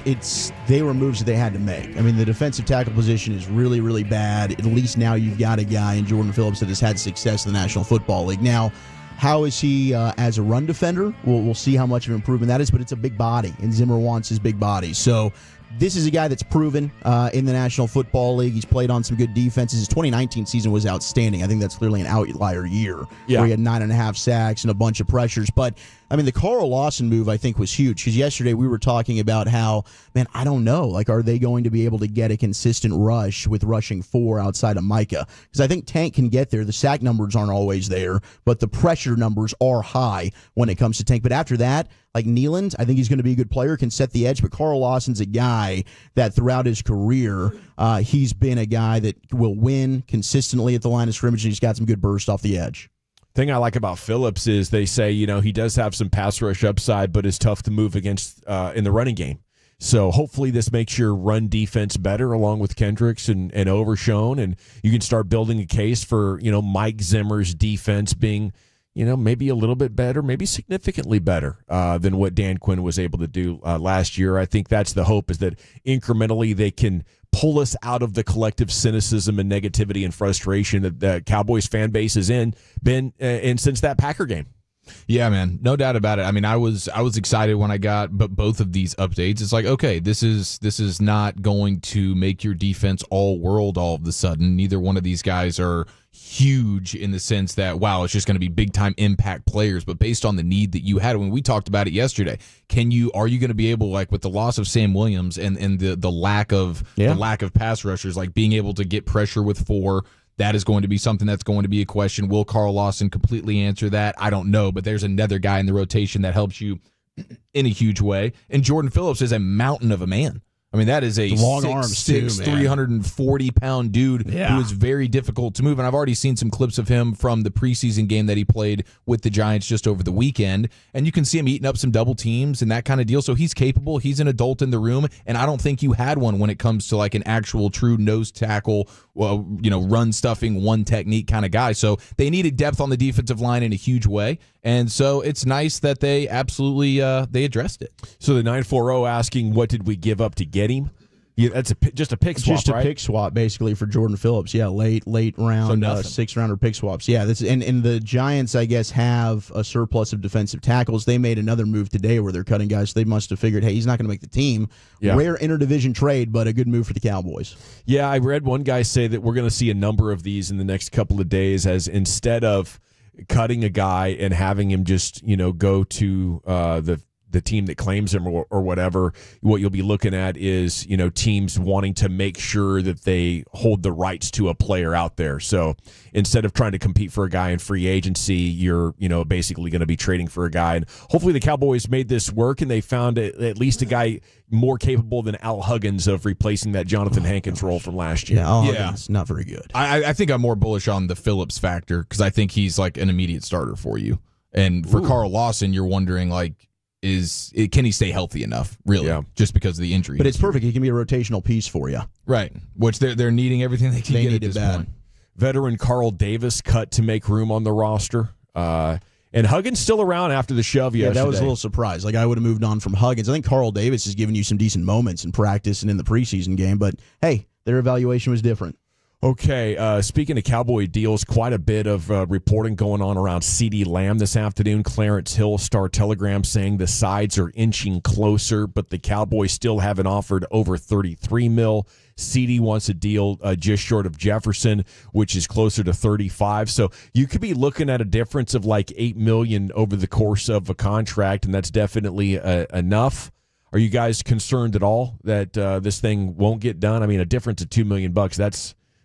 they were moves that they had to make. I mean, the defensive tackle position is really, really bad. At least now you've got a guy in Jordan Phillips that has had success in the National Football League. Now, how is he as a run defender? We'll see how much of an improvement that is, but it's a big body, and Zimmer wants his big body. So this is a guy that's proven in the National Football League. He's played on some good defenses. His 2019 season was outstanding. I think that's clearly an outlier year where he had 9.5 sacks and a bunch of pressures. But, I mean, the Carl Lawson move, I think, was huge because yesterday we were talking about how, man, I don't know. Like, are they going to be able to get a consistent rush with rushing 4 outside of Micah? Because I think Tank can get there. The sack numbers aren't always there, but the pressure numbers are high when it comes to Tank. But after that, like Nealand, I think he's going to be a good player, can set the edge. But Carl Lawson's a guy that throughout his career, he's been a guy that will win consistently at the line of scrimmage, and he's got some good burst off the edge. Thing I like about Phillips is they say, he does have some pass rush upside, but is tough to move against in the running game. So hopefully this makes your run defense better along with Kendricks and Overshone, and you can start building a case for, Mike Zimmer's defense being, maybe a little bit better, maybe significantly better than what Dan Quinn was able to do last year. I think that's the hope, is that incrementally they can pull us out of the collective cynicism and negativity and frustration that the Cowboys fan base has been in since that Packer game. Yeah, man, no doubt about it. I mean, I was excited when I got both of these updates. It's like, okay, this is not going to make your defense all world all of a sudden. Neither one of these guys are huge in the sense that, wow, it's just going to be big time impact players. But based on the need that you had when we talked about it yesterday, are you going to be able, like with the loss of Sam Williams and the lack of pass rushers, like being able to get pressure with 4? That is going to be something that's going to be a question. Will Carl Lawson completely answer that? I don't know, but there's another guy in the rotation that helps you in a huge way. And Jordan Phillips is a mountain of a man. I mean, that is a long arms too, 340-pound dude who is very difficult to move. And I've already seen some clips of him from the preseason game that he played with the Giants just over the weekend. And you can see him eating up some double teams and that kind of deal. So he's capable. He's an adult in the room. And I don't think you had one when it comes to like an actual true nose tackle, run stuffing, one technique kind of guy. So they needed depth on the defensive line in a huge way. And so it's nice that they absolutely they addressed it. So the 940 asking, what did we give up to get him? Yeah, that's just a pick swap, just a pick swap basically for Jordan Phillips. Yeah, late round, 6-rounder pick swaps. Yeah, and the Giants, I guess, have a surplus of defensive tackles. They made another move today where they're cutting guys. So they must have figured, hey, he's not going to make the team. Yeah. Rare interdivision trade, but a good move for the Cowboys. Yeah, I read one guy say that we're going to see a number of these in the next couple of days, as instead of cutting a guy and having him just go to the the team that claims him or whatever, what you'll be looking at is, teams wanting to make sure that they hold the rights to a player out there. So instead of trying to compete for a guy in free agency, you're, basically going to be trading for a guy. And hopefully the Cowboys made this work and they found at least a guy more capable than Al Huggins of replacing that Jonathan Hankins role from last year. Yeah, Al Huggins, not very good. I think I'm more bullish on the Phillips factor because I think he's like an immediate starter for you. And for Carl Lawson, you're wondering, can he stay healthy enough, really, just because of the injury? But it's perfect. He can be a rotational piece for you. Right, which they're needing everything they can get at this point. Veteran Carl Davis cut to make room on the roster. And Huggins still around after the shove yesterday. Yeah, that was a little surprise. I would have moved on from Huggins. I think Carl Davis has given you some decent moments in practice and in the preseason game, but hey, their evaluation was different. Okay, speaking of Cowboy deals, quite a bit of reporting going on around CeeDee Lamb this afternoon. Clarence Hill, Star-Telegram, saying the sides are inching closer, but the Cowboys still haven't offered over $33 million. CeeDee wants a deal just short of Jefferson, which is closer to $35. So you could be looking at a difference of like $8 million over the course of a contract, and that's definitely enough. Are you guys concerned at all that this thing won't get done? I mean, a difference of $2 million,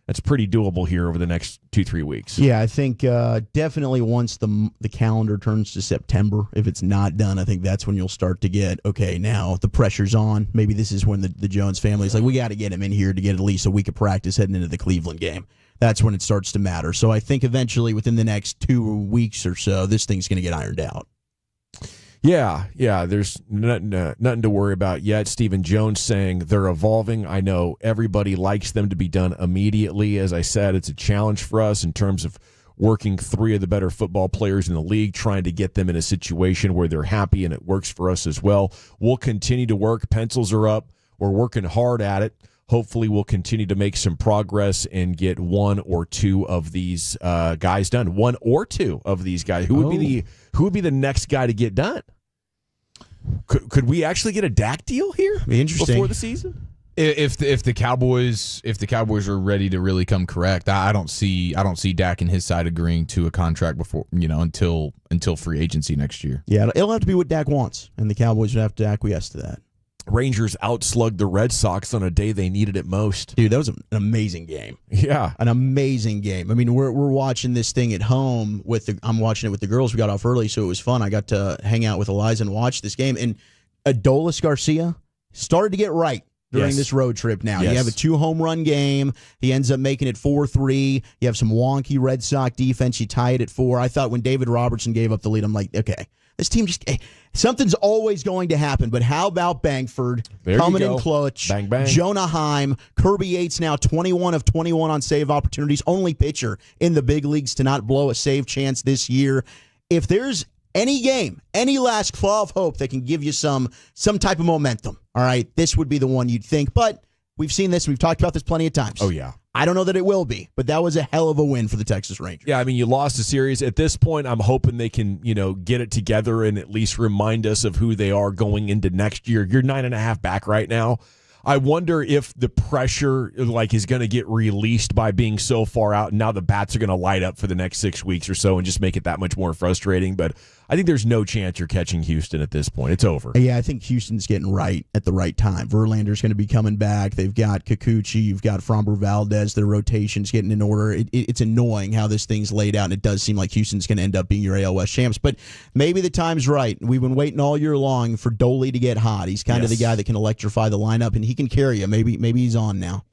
that's pretty doable here over the next 2-3 weeks. Yeah, I think definitely once the calendar turns to September, if it's not done, I think that's when you'll start to get, okay, now the pressure's on. Maybe this is when the Jones family is like, we got to get him in here to get at least a week of practice heading into the Cleveland game. That's when it starts to matter. So I think eventually within the next 2 weeks or so, this thing's going to get ironed out. Yeah, there's nothing to worry about yet. Stephen Jones saying they're evolving. I know everybody likes them to be done immediately. As I said, it's a challenge for us in terms of working 3 of the better football players in the league, trying to get them in a situation where they're happy, and it works for us as well. We'll continue to work. Pencils are up. We're working hard at it. Hopefully we'll continue to make some progress and get 1 or 2 of these guys done. 1 or 2 of these guys. Who would be the next guy to get done? Could we actually get a Dak deal here? Be interesting before the season. If the Cowboys are ready to really come correct, I don't see Dak and his side agreeing to a contract before until free agency next year. Yeah, it'll have to be what Dak wants, and the Cowboys would have to acquiesce to that. Rangers outslugged the Red Sox on a day they needed it most. Dude, that was an amazing game. Yeah, an amazing game. I mean, we're watching this thing at home I'm watching it with the girls. We got off early, so it was fun. I got to hang out with Eliza and watch this game. And Adolis Garcia started to get right during this road trip now. Yes. You have a 2-home run game. He ends up making it 4-3. You have some wonky Red Sox defense. You tie it at 4. I thought when David Robertson gave up the lead, I'm like, okay, this team something's always going to happen. But how about Bangford coming in clutch? Bang, bang. Jonah Heim. Kirby Yates now 21 of 21 on save opportunities. Only pitcher in the big leagues to not blow a save chance this year. If there's any game, any last claw of hope that can give you some type of momentum, all right, this would be the one you'd think. But we've seen this. We've talked about this plenty of times. Oh, yeah. I don't know that it will be, but that was a hell of a win for the Texas Rangers. Yeah, I mean, you lost a series. At this point, I'm hoping they can, get it together and at least remind us of who they are going into next year. You're 9.5 back right now. I wonder if the pressure is going to get released by being so far out, and now the bats are going to light up for the next 6 weeks or so and just make it that much more frustrating. But I think there's no chance you're catching Houston at this point. It's over. Yeah, I think Houston's getting right at the right time. Verlander's going to be coming back. They've got Kikuchi. You've got Framber Valdez. Their rotation's getting in order. It's annoying how this thing's laid out, and it does seem like Houston's going to end up being your AL West champs. But maybe the time's right. We've been waiting all year long for Doley to get hot. He's kind of the guy that can electrify the lineup, and he can carry you. Maybe he's on now.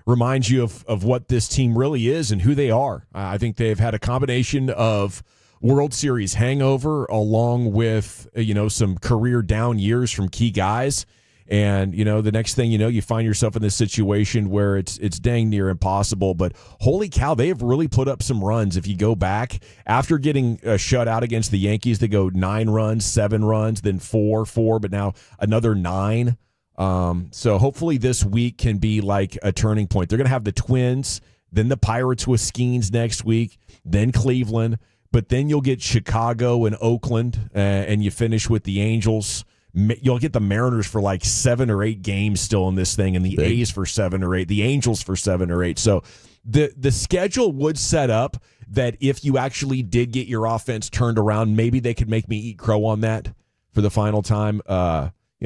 Reminds you of what this team really is and who they are. I think they've had a combination of World Series hangover along with some career down years from key guys, and the next thing you know, you find yourself in this situation where it's dang near impossible. But holy cow, they have really put up some runs. If you go back after getting shut out against the Yankees, they go 9 runs, 7 runs, then 4, but now another 9. So hopefully this week can be like a turning point. They're going to have the Twins, then the Pirates with Skeens next week, then Cleveland, but then you'll get Chicago and Oakland, and you finish with the Angels. You'll get the Mariners for like 7 or 8 games still in this thing, and the A's for 7 or 8, the Angels for 7 or 8. So the schedule would set up that if you actually did get your offense turned around, maybe they could make me eat crow on that for the final time.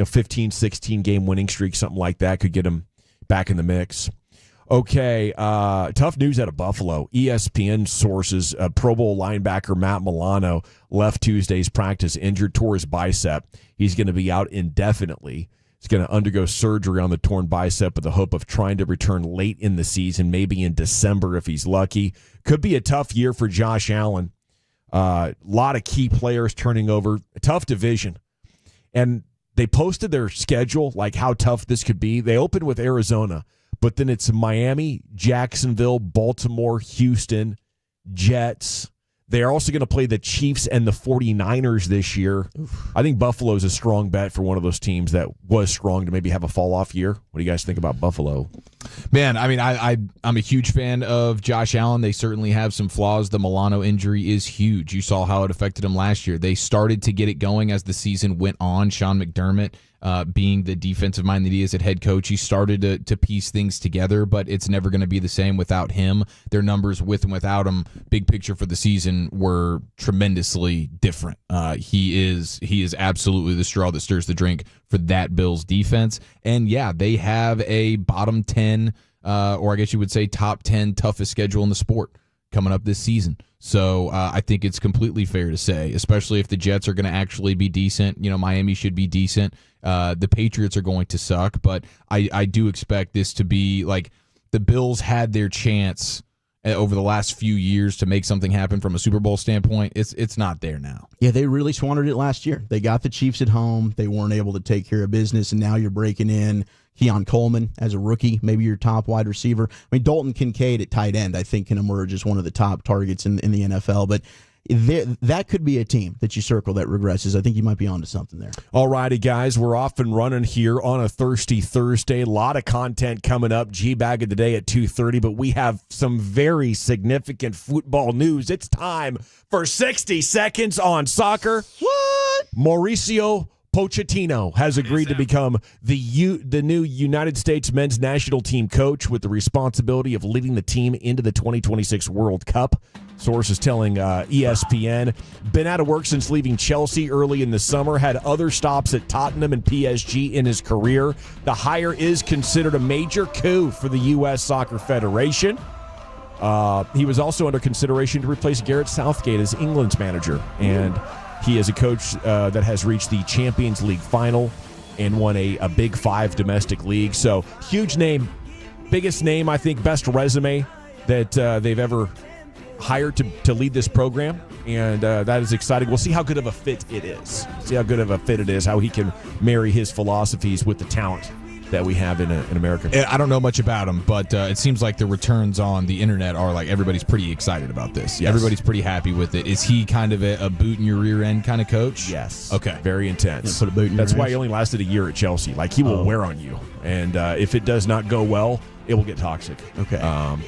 15, 16 game winning streak, something like that could get him back in the mix. Okay, tough news out of Buffalo. ESPN sources, Pro Bowl linebacker Matt Milano left Tuesday's practice injured, tore his bicep. He's going to be out indefinitely. He's going to undergo surgery on the torn bicep with the hope of trying to return late in the season, maybe in December if he's lucky. Could be a tough year for Josh Allen. A lot of key players turning over. A tough division. And they posted their schedule, like how tough this could be. They opened with Arizona, but then it's Miami, Jacksonville, Baltimore, Houston, Jets. They're also going to play the Chiefs and the 49ers this year. Oof. I think Buffalo is a strong bet for one of those teams that was strong to maybe have a fall-off year. What do you guys think about Buffalo? Man, I mean, I'm a huge fan of Josh Allen. They certainly have some flaws. The Milano injury is huge. You saw how it affected him last year. They started to get it going as the season went on. Sean McDermott, being the defensive mind that he is at head coach, he started to piece things together, but it's never going to be the same without him. Their numbers with and without him, big picture for the season, were tremendously different. He is absolutely the straw that stirs the drink for that Bills defense. And yeah, they have a bottom 10, or I guess you would say top 10 toughest schedule in the sport coming up this season. So I think it's completely fair to say, especially if the Jets are going to actually be decent. Miami should be decent. The Patriots are going to suck, but I do expect this to be like the Bills had their chance over the last few years to make something happen from a Super Bowl standpoint. It's not there now. Yeah, they really squandered it last year. They got the Chiefs at home. They weren't able to take care of business, and now you're breaking in Keon Coleman as a rookie, maybe your top wide receiver. I mean, Dalton Kincaid at tight end, I think, can emerge as one of the top targets in the NFL, but that could be a team that you circle that regresses. I think you might be onto something there. All righty, guys. We're off and running here on a Thirsty Thursday. A lot of content coming up. G-Bag of the Day at 2:30, but we have some very significant football news. It's time for 60 Seconds on Soccer. What? Mauricio Pochettino has agreed to become the new United States men's national team coach with the responsibility of leading the team into the 2026 World Cup. Sources telling ESPN. Been out of work since leaving Chelsea early in the summer. Had other stops at Tottenham and PSG in his career. The hire is considered a major coup for the U.S. Soccer Federation. He was also under consideration to replace Gareth Southgate as England's manager. And he is a coach that has reached the Champions League final and won a Big Five domestic league. So huge name, biggest name, I think, best resume that they've ever hired to lead this program, and that is exciting. We'll see how good of a fit it is. How he can marry his philosophies with the talent that we have in America. I don't know much about him, but it seems like the returns on the internet are like everybody's pretty excited about this. Yes. Everybody's pretty happy with it. Is he kind of a boot in your rear end kind of coach? Yes. Okay. Very intense. Put a boot in That's your why ass. he only lasted a year at Chelsea. Like, he will wear on you, and if it does not go well, it will get toxic. Okay.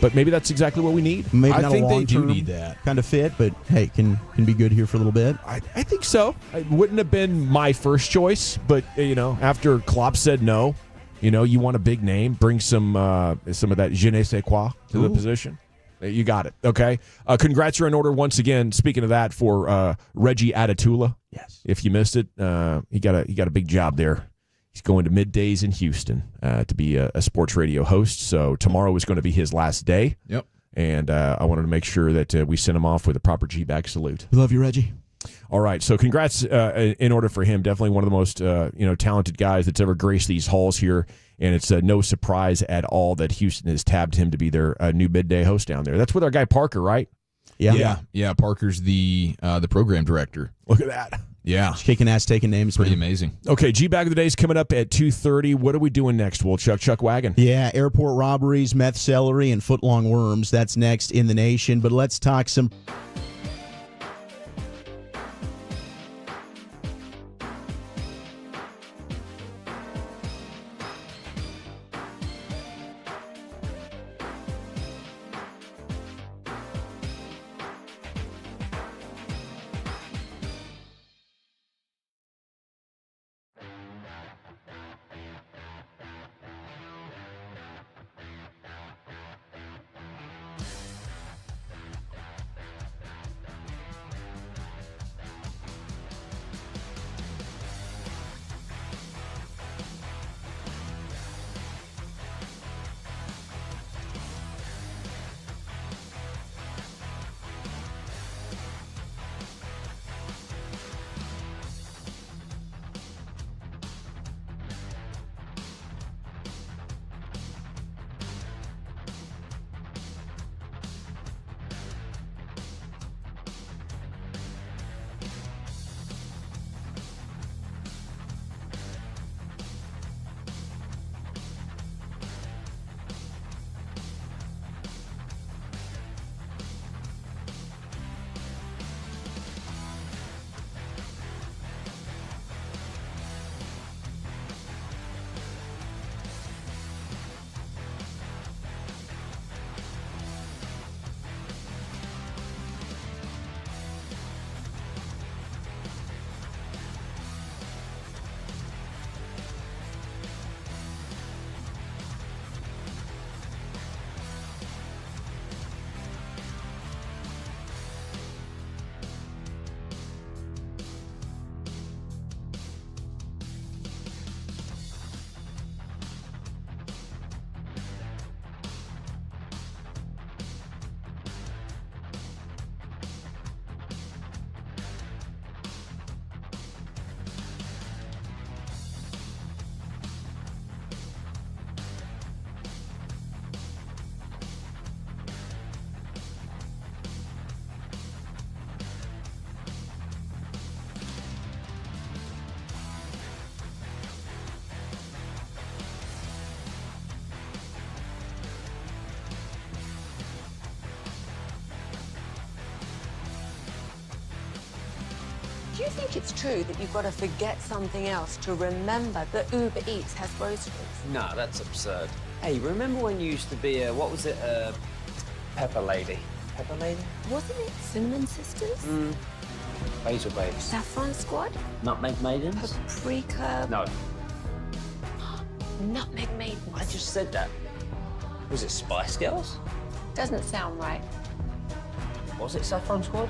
But maybe that's exactly what we need. Maybe I not think a they do long-term need that kind of fit, but hey, can be good here for a little bit. I think so. It wouldn't have been my first choice, but after Klopp said no, you want a big name, bring some of that je ne sais quoi to the position. You got it. Okay. Congrats are in order once again. Speaking of that, for Reggie Atatula. Yes. If you missed it, he got a big job there. He's going to middays in Houston to be a sports radio host. So tomorrow is going to be his last day. Yep. And I wanted to make sure that we sent him off with a proper G-Bag salute. We love you, Reggie. All right, so congrats in order for him. Definitely one of the most talented guys that's ever graced these halls here, and it's no surprise at all that Houston has tabbed him to be their new midday host down there. That's with our guy Parker, right? Yeah. Parker's the program director. Look at that. Yeah, just kicking ass, taking names. Pretty amazing. Okay, G-Bag of the Day is coming up at 2:30. What are we doing next? We'll Chuck Wagon. Yeah, airport robberies, meth celery, and footlong worms. That's next in the nation. But let's talk some. Do you think it's true that you've got to forget something else to remember that Uber Eats has groceries? Nah, that's absurd. Hey, remember when you used to be a, what was it, Pepper Lady? Pepper Lady? Wasn't it Cinnamon Sisters? Basil Babes. Saffron Squad? Nutmeg Maidens? Paprika? No, Nutmeg Maidens. I just said that. Was it Spice Girls? Doesn't sound right. Was it Saffron Squad?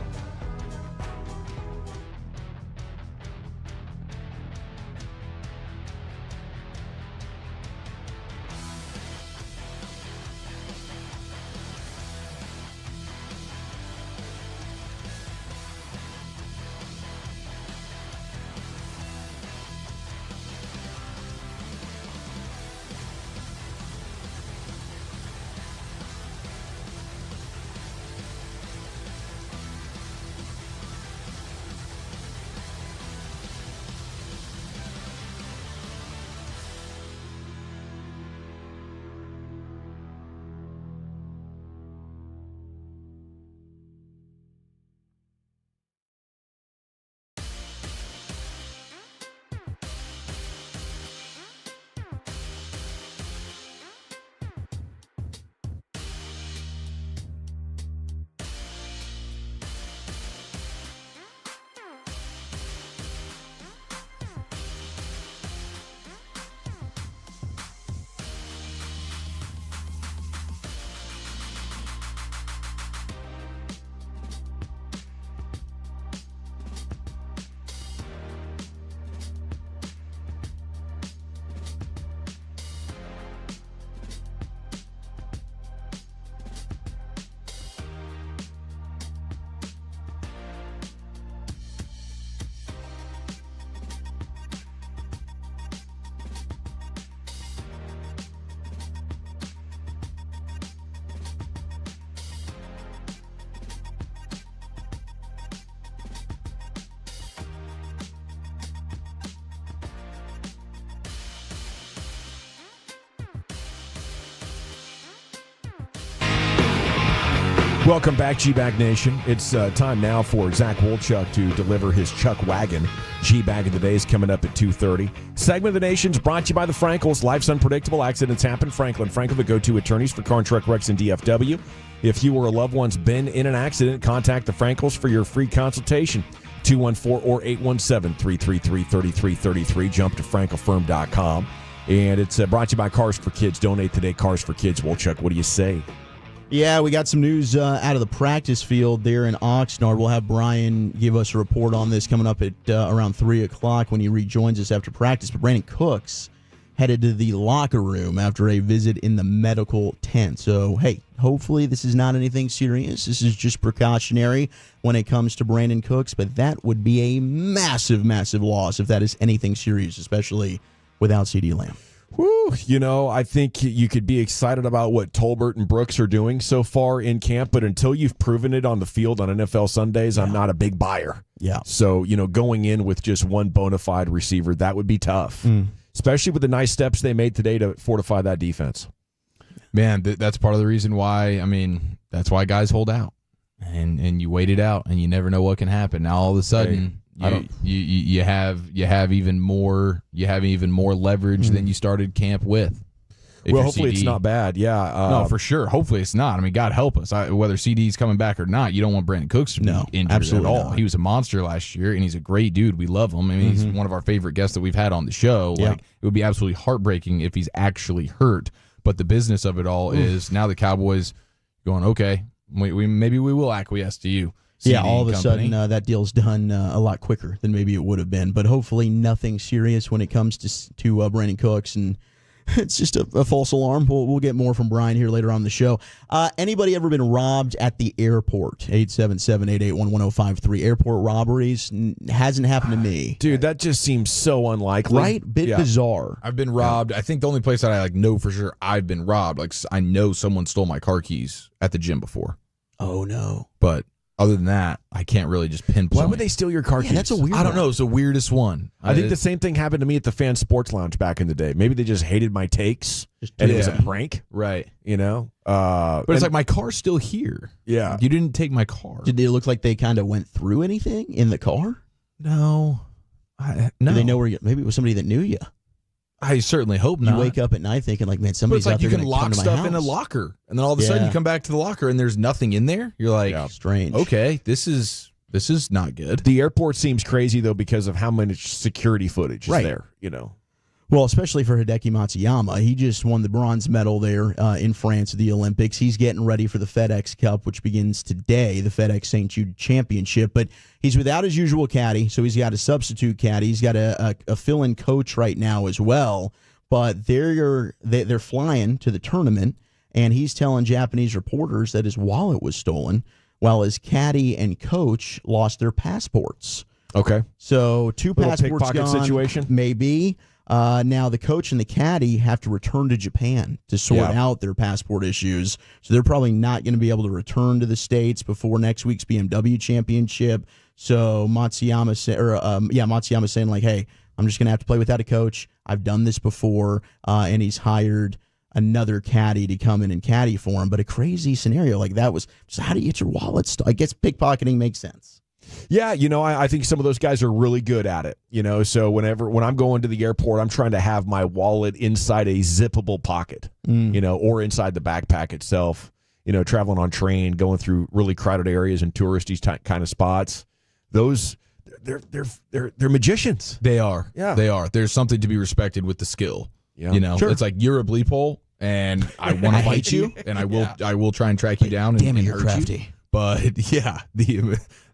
Welcome back, G-Bag Nation. It's time now for Zach Wolchuk to deliver his Chuck Wagon. G-Bag of the Day is coming up at 2:30. Segment of the Nation's brought to you by the Frankels. Life's unpredictable. Accidents happen. Franklin, the go-to attorneys for car and truck wrecks in DFW. If you or a loved one's been in an accident, contact the Frankels for your free consultation. 214 or 817-333-3333. Jump to frankelfirm.com. And it's brought to you by Cars for Kids. Donate today, Cars for Kids. Wolchuk, what do you say? Yeah, we got some news out of the practice field there in Oxnard. We'll have Brian give us a report on this coming up at around 3 o'clock when he rejoins us after practice. But Brandon Cooks headed to the locker room after a visit in the medical tent. So, hey, hopefully this is not anything serious. This is just precautionary when it comes to Brandon Cooks. But that would be a massive, massive loss if that is anything serious, especially without CeeDee Lamb. Whew, I think you could be excited about what Tolbert and Brooks are doing so far in camp, but until you've proven it on the field on NFL Sundays, I'm not a big buyer. Yeah. So, going in with just one bona fide receiver, that would be tough, especially with the nice steps they made today to fortify that defense. Man, that's part of the reason why, that's why guys hold out. And you wait it out, and you never know what can happen. Now, all of a sudden... You have even more leverage than you started camp with. Well, hopefully it's not bad. Yeah, no, for sure. Hopefully it's not. God help us. Whether CD's coming back or not, you don't want Brandon Cooks to be injured at all. Not. He was a monster last year, and he's a great dude. We love him. He's one of our favorite guests that we've had on the show. Yeah. It would be absolutely heartbreaking if he's actually hurt. But the business of it all is now the Cowboys going, okay, maybe we will acquiesce to you. Yeah, all of a sudden that deal's done a lot quicker than maybe it would have been. But hopefully nothing serious when it comes to Brandon Cooks. And it's just a false alarm. We'll get more from Brian here later on in the show. Anybody ever been robbed at the airport? 877-881-1053. Airport robberies hasn't happened to me. Dude, that just seems so unlikely. Right? Bit bizarre. I've been robbed. I think the only place that I know for sure I've been robbed, I know someone stole my car keys at the gym before. Oh, no. But... other than that, I can't really just pinpoint. Why would they steal your car keys? That's a weird I don't know. It's the weirdest one. I think the same thing happened to me at the Fan Sports Lounge back in the day. Maybe they just hated my takes, and it was a prank. Right. But it's like my car's still here. Yeah. You didn't take my car. Did they look like they kind of went through anything in the car? No. No. Do they know where you? Maybe it was somebody that knew you. I certainly hope not. You wake up at night thinking like, man, But somebody's it's like out there you can gonna come lock to my stuff house. in a locker, and then all of a sudden Yeah. you come back to the locker and there's nothing in there. You're like, strange. Okay, this is not good. The airport seems crazy though because of how much security footage is Right. there. You know. Well, especially for Hideki Matsuyama. He just won the bronze medal there in France at the Olympics. He's getting ready for the FedEx Cup, which begins today, the FedEx St. Jude Championship. But he's without his usual caddy, so he's got a substitute caddy. He's got a fill-in coach right now as well. But they're flying to the tournament, and he's telling Japanese reporters that his wallet was stolen while his caddy and coach lost their passports. Okay. So two Little passports pickpocket gone, situation? maybe. Now the coach and the caddy have to return to Japan to sort out their passport issues. So they're probably not going to be able to return to the States before next week's BMW Championship. So Matsuyama saying like, hey, I'm just going to have to play without a coach. I've done this before, and he's hired another caddy to come in and caddy for him. But a crazy scenario like that was just how do you get your wallet? I guess pickpocketing makes sense. Yeah, I think some of those guys are really good at it. So when I'm going to the airport, I'm trying to have my wallet inside a zippable pocket, or inside the backpack itself. Traveling on train, going through really crowded areas and touristy kind of spots. Those they're magicians. They are. Yeah. They are. There's something to be respected with the skill. Yeah. It's like you're a bleep hole, and I want to fight you, and I will try and track you down Damn it, and you're hurt crafty. you. But yeah,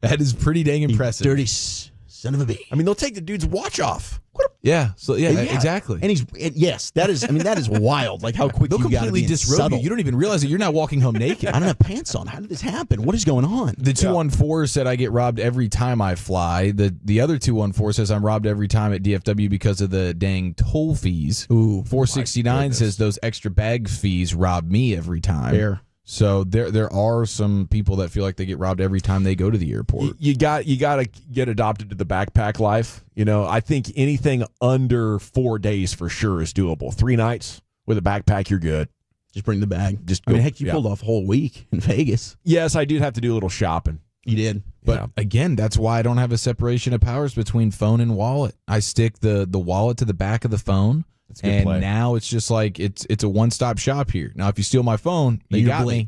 that is pretty dang impressive. Dirty son of a bee. I mean, they'll take the dude's watch off. Yeah. So exactly. And that is wild. Like how quick They'll you got to completely be disrobe subtle. you. You don't even realize that you're not walking home naked. I don't have pants on. How did this happen? What is going on? The 214 said I get robbed every time I fly. The other 214 says I'm robbed every time at DFW because of the dang toll fees. Ooh, 469 says those extra bag fees rob me every time. Fair. So there are some people that feel like they get robbed every time they go to the airport. You got to get adopted to the backpack life. I think anything under 4 days for sure is doable. 3 nights with a backpack, you're good. Just bring the bag. Heck, you pulled off a whole week in Vegas. Yes, I did have to do a little shopping. You did. But again, that's why I don't have a separation of powers between phone and wallet. I stick the wallet to the back of the phone. That's a good and play. now it's just like it's a one-stop shop here. Now, if you steal my phone, you You're got me.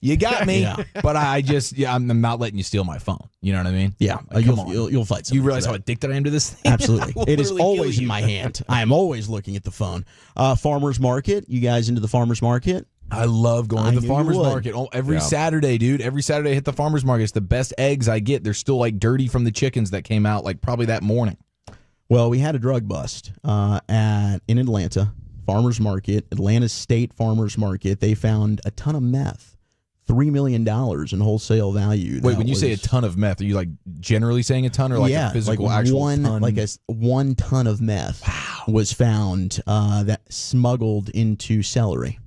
You got me. Yeah. But I'm not letting you steal my phone. You know what I mean? Yeah, Like, come on. you'll fight. You somebody realize for how that. addicted I am to this thing? Absolutely. I will It is literally always kill in my you. hand. I am always looking at the phone. Farmers market. You guys into the farmers market? I love going I to knew the you farmer's would. market every Saturday, dude. Every Saturday I hit the farmer's market. It's the best eggs I get. They're still like dirty from the chickens that came out like probably that morning. Well, we had a drug bust in Atlanta. Farmers market, Atlanta State Farmers Market. They found a ton of meth, $3 million in wholesale value. Wait, when you say a ton of meth, are you like generally saying a ton or like a physical actual ton? Like a 1 ton of meth was found that smuggled into celery.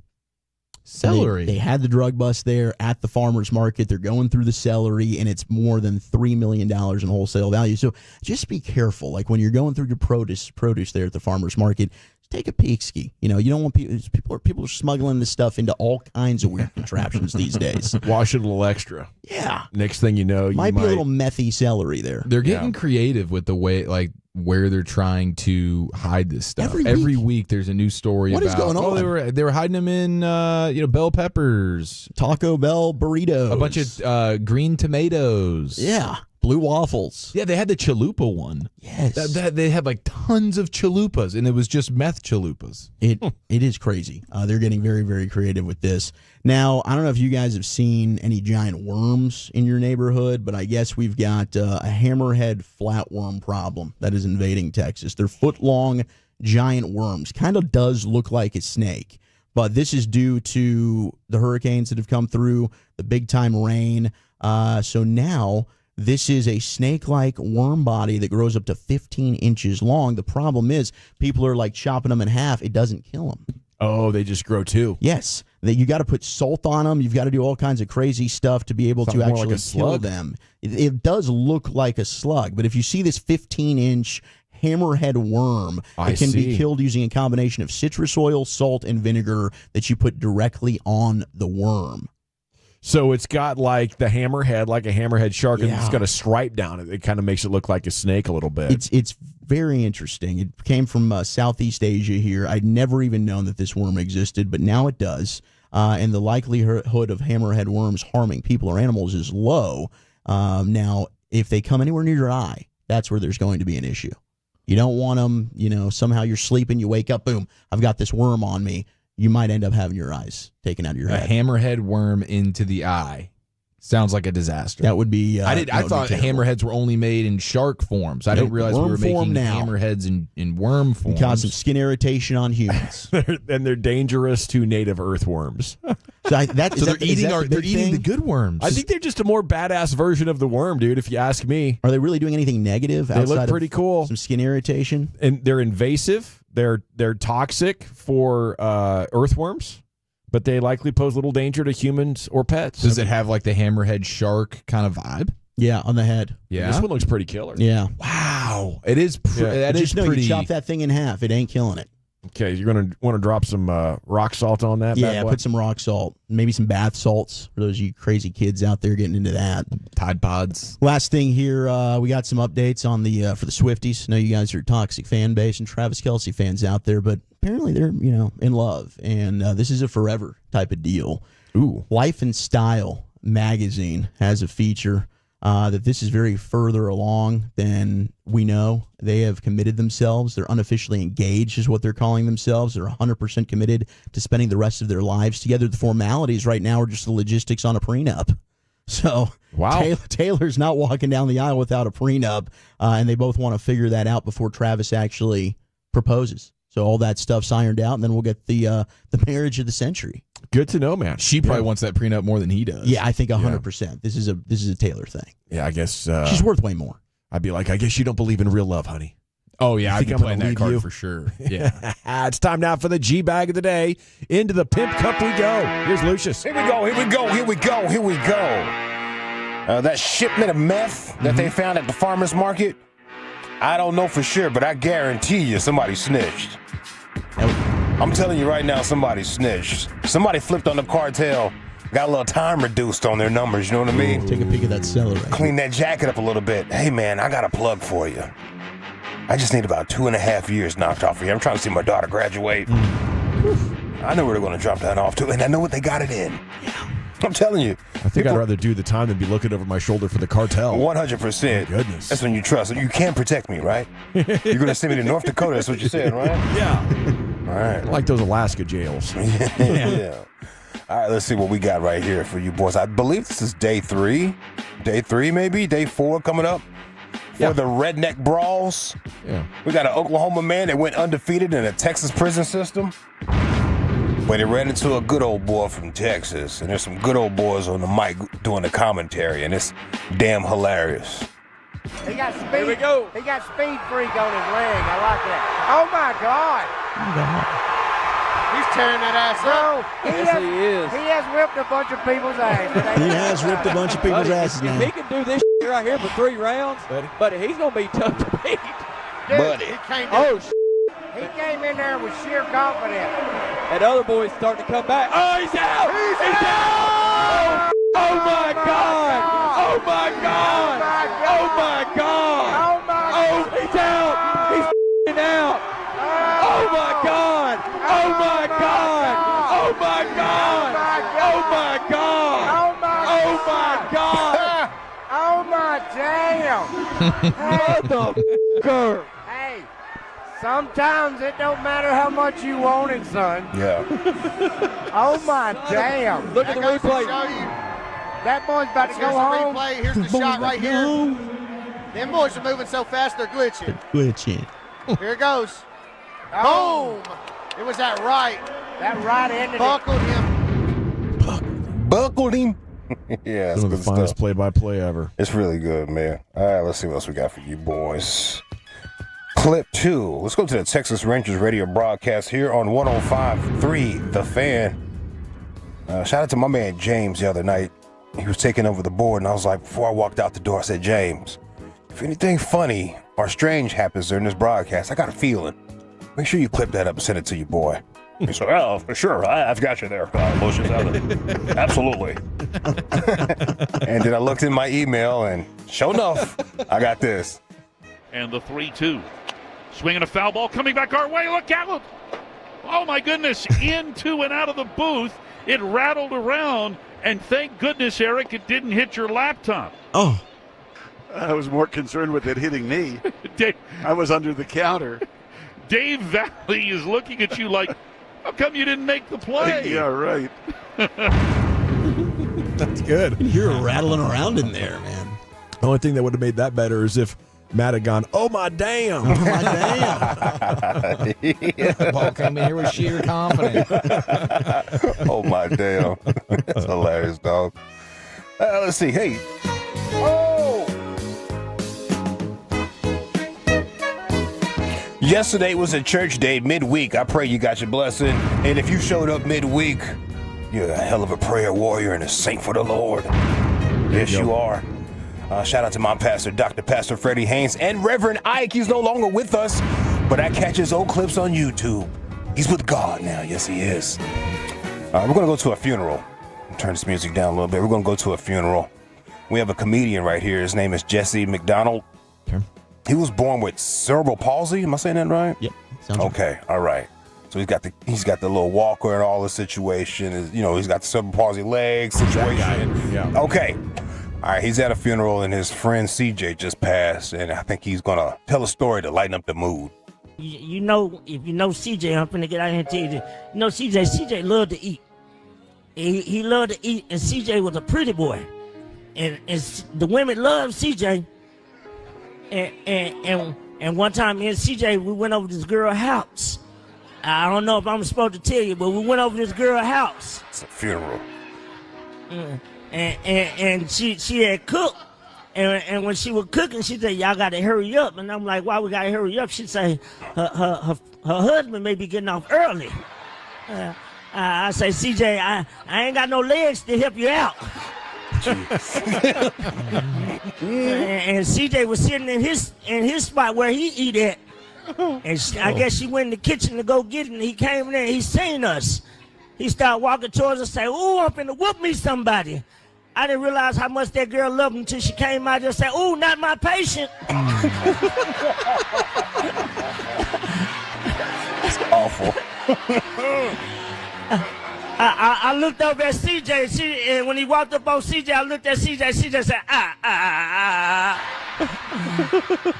Celery. They had the drug bust there at the farmer's market. They're going through the celery, and it's more than $3 million in wholesale value. So just be careful. Like when you're going through your produce there at the farmer's market, just take a peek ski. You don't want people are smuggling this stuff into all kinds of weird contraptions these days. Wash it a little extra. Yeah. Next thing you know, Might be a little methy celery there. They're getting creative with the way, like, where they're trying to hide this stuff. Every week there's a new story What about is going on? they were hiding them in bell peppers, Taco Bell burritos, a bunch of green tomatoes. Yeah. Blue waffles. Yeah, they had the chalupa one. Yes. They had like tons of chalupas, and it was just meth chalupas. It is crazy. They're getting very, very creative with this. Now, I don't know if you guys have seen any giant worms in your neighborhood, but I guess we've got a hammerhead flatworm problem that is invading Texas. They're foot-long giant worms. Kind of does look like a snake, but this is due to the hurricanes that have come through, the big-time rain. So now this is a snake-like worm body that grows up to 15 inches long. The problem is people are like chopping them in half. It doesn't kill them. Oh, they just grow too. Yes. You got to put salt on them. You've got to do all kinds of crazy stuff to be able Something to more actually like a kill slug? them. It does look like a slug, but if you see this 15-inch hammerhead worm, it can be killed using a combination of citrus oil, salt, and vinegar that you put directly on the worm. So it's got like the hammerhead, like a hammerhead shark, and it's got a stripe down it. It kind of makes it look like a snake a little bit. It's very interesting. It came from Southeast Asia here. I'd never even known that this worm existed, but now it does. And the likelihood of hammerhead worms harming people or animals is low. Now, if they come anywhere near your eye, that's where there's going to be an issue. You don't want them, somehow you're sleeping, you wake up, boom, I've got this worm on me. You might end up having your eyes taken out of your head. A hammerhead worm into the eye. Sounds like a disaster. That would be. I thought hammerheads were only made in shark forms. I didn't realize we were making hammerheads in worm forms. Cause some skin irritation on humans, and they're dangerous to native earthworms. So they're eating the good worms. I think they're just a more badass version of the worm, dude. If you ask me, are they really doing anything negative? They look pretty cool. Some skin irritation, and they're invasive. They're toxic for earthworms. But they likely pose little danger to humans or pets. Does it have like the hammerhead shark kind of vibe? Yeah, on the head. Yeah, this one looks pretty killer. Yeah. Wow, it is. That is pretty. pretty. You chop that thing in half. It ain't killing it. Okay, you're gonna want to drop some rock salt on that. Yeah, put some rock salt, maybe some bath salts for those of you crazy kids out there getting into that. Tide Pods. Last thing here, we got some updates on the for the Swifties. I know you guys are a toxic fan base and Travis Kelce fans out there, but apparently they're in love, and this is a forever type of deal. Ooh, Life and Style magazine has a feature that this is very further along than we know. They have committed themselves. They're unofficially engaged is what they're calling themselves. They're 100% committed to spending the rest of their lives together. The formalities right now are just the logistics on a prenup. So wow, Taylor's not walking down the aisle without a prenup, and they both want to figure that out before Travis actually proposes. So all that stuff's ironed out, and then we'll get the marriage of the century. Good to know, man. She probably wants that prenup more than he does. Yeah, I think 100%. This is a Taylor thing. Yeah, I guess she's worth way more. I'd be like, I guess you don't believe in real love, honey. Oh yeah, I think I'm playing that card for sure. Yeah, it's time now for the G bag of the day. Into the Pimp Cup we go. Here's Lucius. Here we go. That shipment of meth that they found at the farmer's market, I don't know for sure, but I guarantee you somebody snitched. I'm telling you right now, somebody snitched. Somebody flipped on the cartel, got a little time reduced on their numbers, you know what I mean? Take a peek at that cellar. Clean that jacket up a little bit. Hey, man, I got a plug for you. I just need about 2.5 years knocked off of you. I'm trying to see my daughter graduate. I know where they're going to drop that off to, and I know what they got it in. I'm telling you. I think I'd rather do the time than be looking over my shoulder for the cartel. 100%. Oh, goodness. That's when you trust. You can protect me, right? You're going to send me to North Dakota. That's what you said, right? Yeah. All right. I like those Alaska jails. Yeah. All right, let's see what we got right here for you boys. I believe this is day 3. Day 3, maybe? Day 4 coming up for the Redneck Brawls. Yeah. We got an Oklahoma man that went undefeated in a Texas prison system. But he ran into a good old boy from Texas, and there's some good old boys on the mic doing the commentary, and it's damn hilarious. He got speed. Here we go. He got speed freak on his leg. I like that. Oh my God. He's tearing that ass up. Yes, he is. He has whipped a bunch of people's asses. He has ripped a bunch of people's asses now. He can do this right here for 3 rounds, but he's gonna be tough to beat. Dude, buddy. He came in there with sheer confidence. And other boys starting to come back. Oh, he's out! He's out! Oh my God! Oh my God! Oh my God! Oh, he's out! He's out! Oh my God! Oh my God! Oh my God! Oh my God! Oh my God! Oh my damn! What the curve? Hey. Sometimes it don't matter how much you want it, son. Yeah. Oh my damn! Look at the replay. That boy's about to go home. Replay. Here's the shot right here. Them boys are moving so fast they're glitching. Here it goes. Boom! It was that right. That right ended Buckled him. Buckled him. Yeah, Some of the finest play-by-play ever. It's really good, man. All right, let's see what else we got for you boys. Clip 2. Let's go to the Texas Rangers radio broadcast here on 105.3 The Fan. Shout out to my man James the other night. He was taking over the board, and I was like, before I walked out the door, I said, James, if anything funny or strange happens during this broadcast, I got a feeling. Make sure you clip that up and send it to your boy. He said, "Oh, for sure, I've got you there, Lucius. Absolutely." And then I looked in my email, and sure enough, I got this. And the 3-2. Swinging a foul ball coming back our way. Look out! Oh, my goodness. Into and out of the booth. It rattled around, and thank goodness, Eric, it didn't hit your laptop. Oh. I was more concerned with it hitting me. I was under the counter. Dave Valley is looking at you like, how come you didn't make the play? Yeah, right. That's good. You're rattling around in there, man. The only thing that would have made that better is if Matt had gone, "Oh my damn!" Oh my The ball came in here with sheer confidence. Oh my damn. That's hilarious, dog. Let's see. Hey. Oh! Yesterday was a church day midweek. I pray you got your blessing. And if you showed up midweek, you're a hell of a prayer warrior and a saint for the Lord. Yes, you are. Shout out to my pastor, Dr. Pastor Freddie Haynes, and Reverend Ike. He's no longer with us, but I catch his old clips on YouTube. He's with God now. Yes, he is. We're going to go to a funeral. Turn this music down a little bit. We're going to go to a funeral. We have a comedian right here. His name is Jesse McDonald. Okay. He was born with cerebral palsy. Am I saying that right? Yep. Okay. All right. So he's got the little walker and all the situation. You know, he's got the cerebral palsy legs situation. Yeah. Okay. All right. He's at a funeral and his friend CJ just passed, and I think he's gonna tell a story to lighten up the mood. You know, if you know CJ, I'm finna get out here and tell you this. You know, CJ loved to eat. He loved to eat, and CJ was a pretty boy, and the women loved CJ. And one time me and CJ, we went over to this girl's house. I don't know if I'm supposed to tell you, but we went over to this girl's house. It's a funeral. And she had cooked. And when she was cooking, she said, "Y'all got to hurry up." And I'm like, "Why we got to hurry up?" She said, her husband may be getting off early. I say, "CJ, I ain't got no legs to help you out." And CJ was sitting in his spot where he eat at. And I guess she went in the kitchen to go get it, and he came in there and he seen us. He started walking towards us and say, "Ooh, I'm finna whoop me somebody." I didn't realize how much that girl loved him until she came out and said, "Ooh, not my patient." It's awful. I looked over at CJ, and when he walked up on CJ, I looked at CJ. CJ said,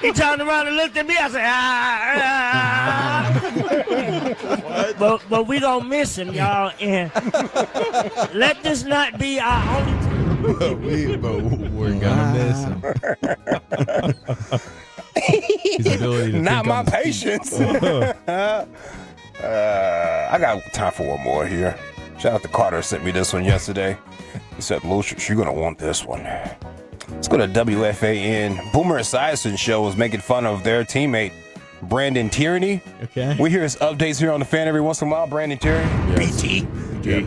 He turned around and looked at me. I said, But we gonna miss him, y'all. And let this not be our only time. We're gonna miss him. His ability to Not think my on his feet. patience. I got time for one more here. Shout out to Carter, sent me this one yesterday. He said, "Lucius, you're gonna want this one." Let's go to WFAN. Boomer Esiason show was making fun of their teammate Brandon Tierney. Okay. We hear his updates here on the Fan every once in a while. Brandon Tierney, Yes. BT, Yeah,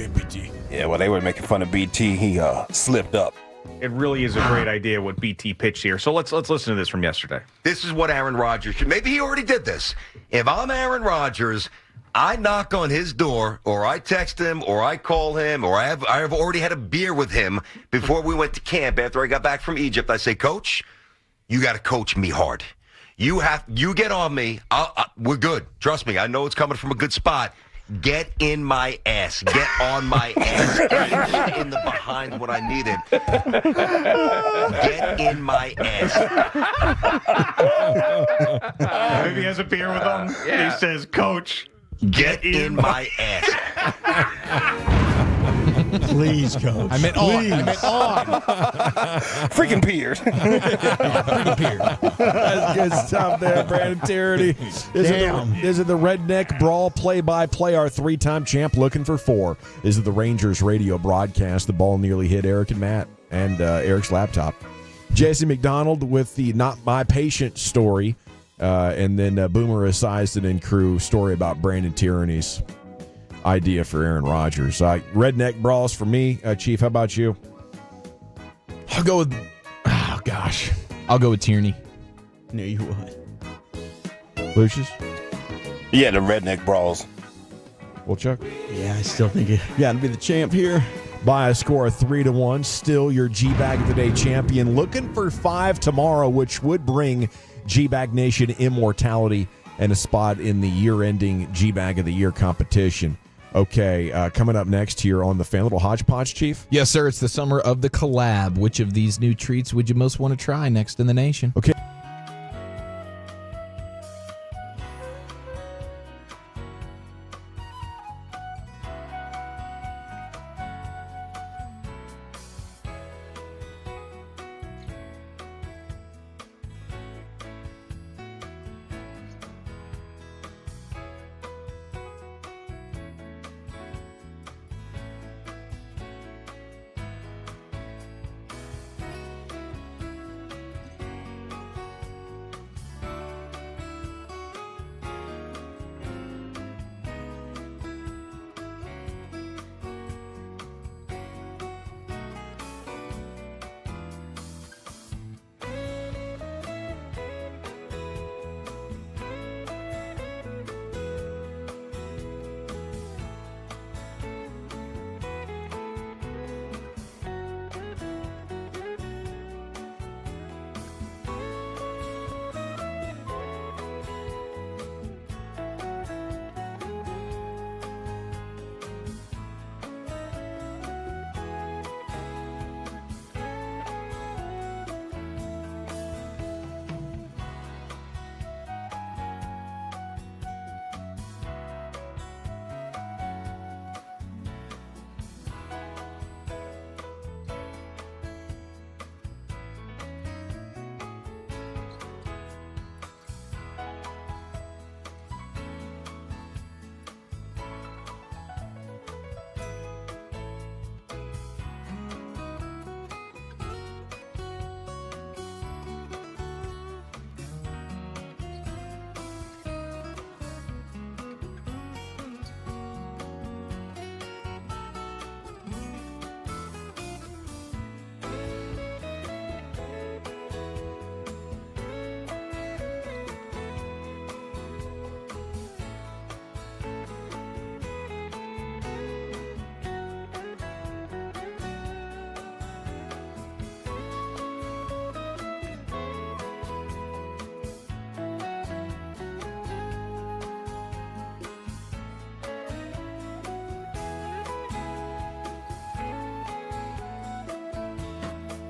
BT. Yeah, well, they were making fun of BT. He slipped up. It really is a great idea what BT pitched here. So let's listen to this from yesterday. This is what Aaron Rodgers should. Maybe he already did this. If I'm Aaron Rodgers, I knock on his door, or I text him, or I call him, or I have already had a beer with him before we went to camp after I got back from Egypt. I say, "Coach, you got to coach me hard. You get on me. We're good. Trust me. I know it's coming from a good spot. Get in my ass. Get on my ass. Get in the behind when I need it. Get in my ass." Maybe he has a beer with him. Yeah. He says, "Coach, get in my ass." Please, Coach. I meant on. I meant on. Freaking Piers. That's good stuff there, Brandon Tierney. This is the Redneck Brawl play-by-play, our three-time champ looking for 4. This is the Rangers radio broadcast. The ball nearly hit Eric and Matt and Eric's laptop. Jesse McDonald with the Not My Patient story, and then Boomer Esiason and crew story about Brandon Tierney's idea for Aaron Rodgers. Redneck Brawls for me. Chief, how about you? I'll go with, I'll go with Tierney. No, you would. Lucius? Yeah, the Redneck Brawls. We'll check. Yeah, I still think you got to be the champ here. By a score of 3-1, still your G-Bag of the Day champion. Looking for 5 tomorrow, which would bring G-Bag Nation immortality and a spot in the year-ending G-Bag of the Year competition. Okay, coming up next here on the Fan, little hodgepodge, Chief. Yes, sir. It's the summer of the collab. Which of these new treats would you most want to try next in the nation? Okay.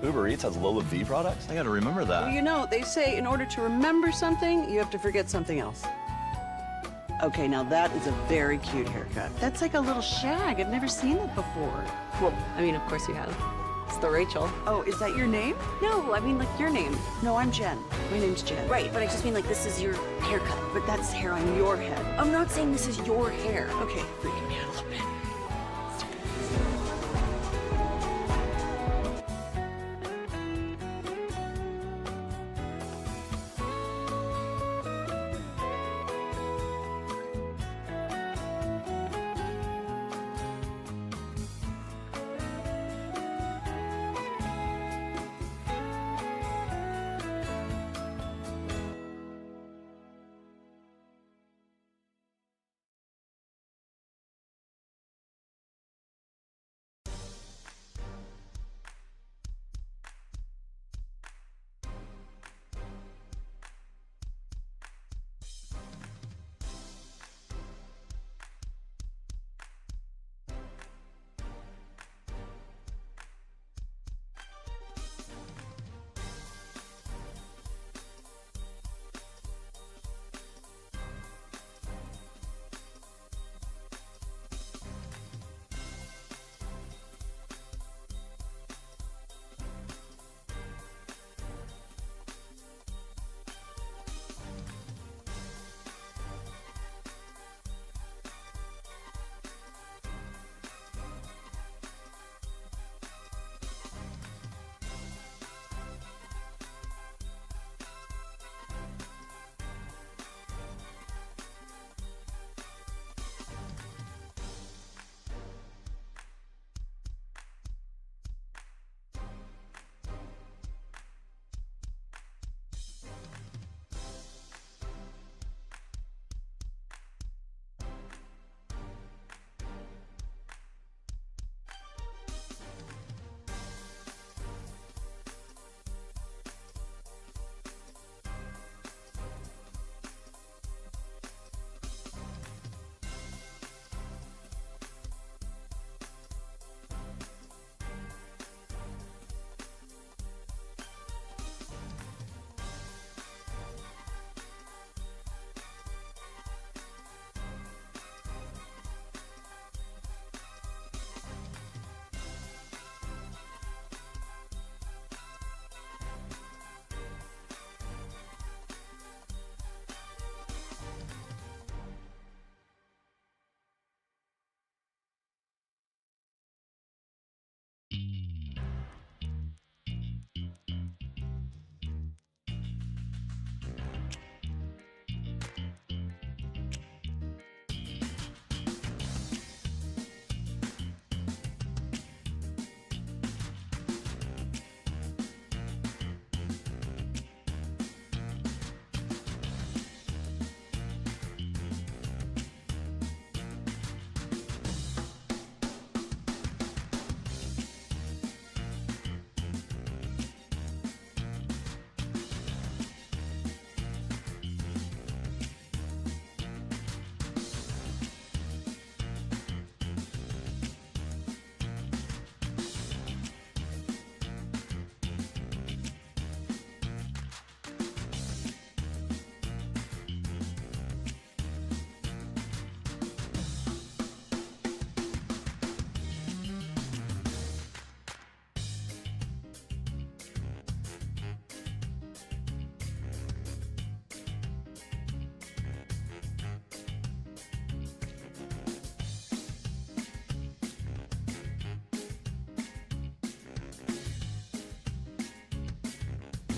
Uber Eats has Lola V products? I gotta remember that. Well, you know, they say in order to remember something, you have to forget something else. Okay, now that is a very cute haircut. That's like a little shag. I've never seen it before. Well, I mean, of course you have. It's the Rachel. Oh, is that your name? No, I mean, like, your name. No, I'm Jen. My name's Jen. Right, but I just mean, like, this is your haircut. But that's hair on your head. I'm not saying this is your hair. Okay, freaking me out a little bit.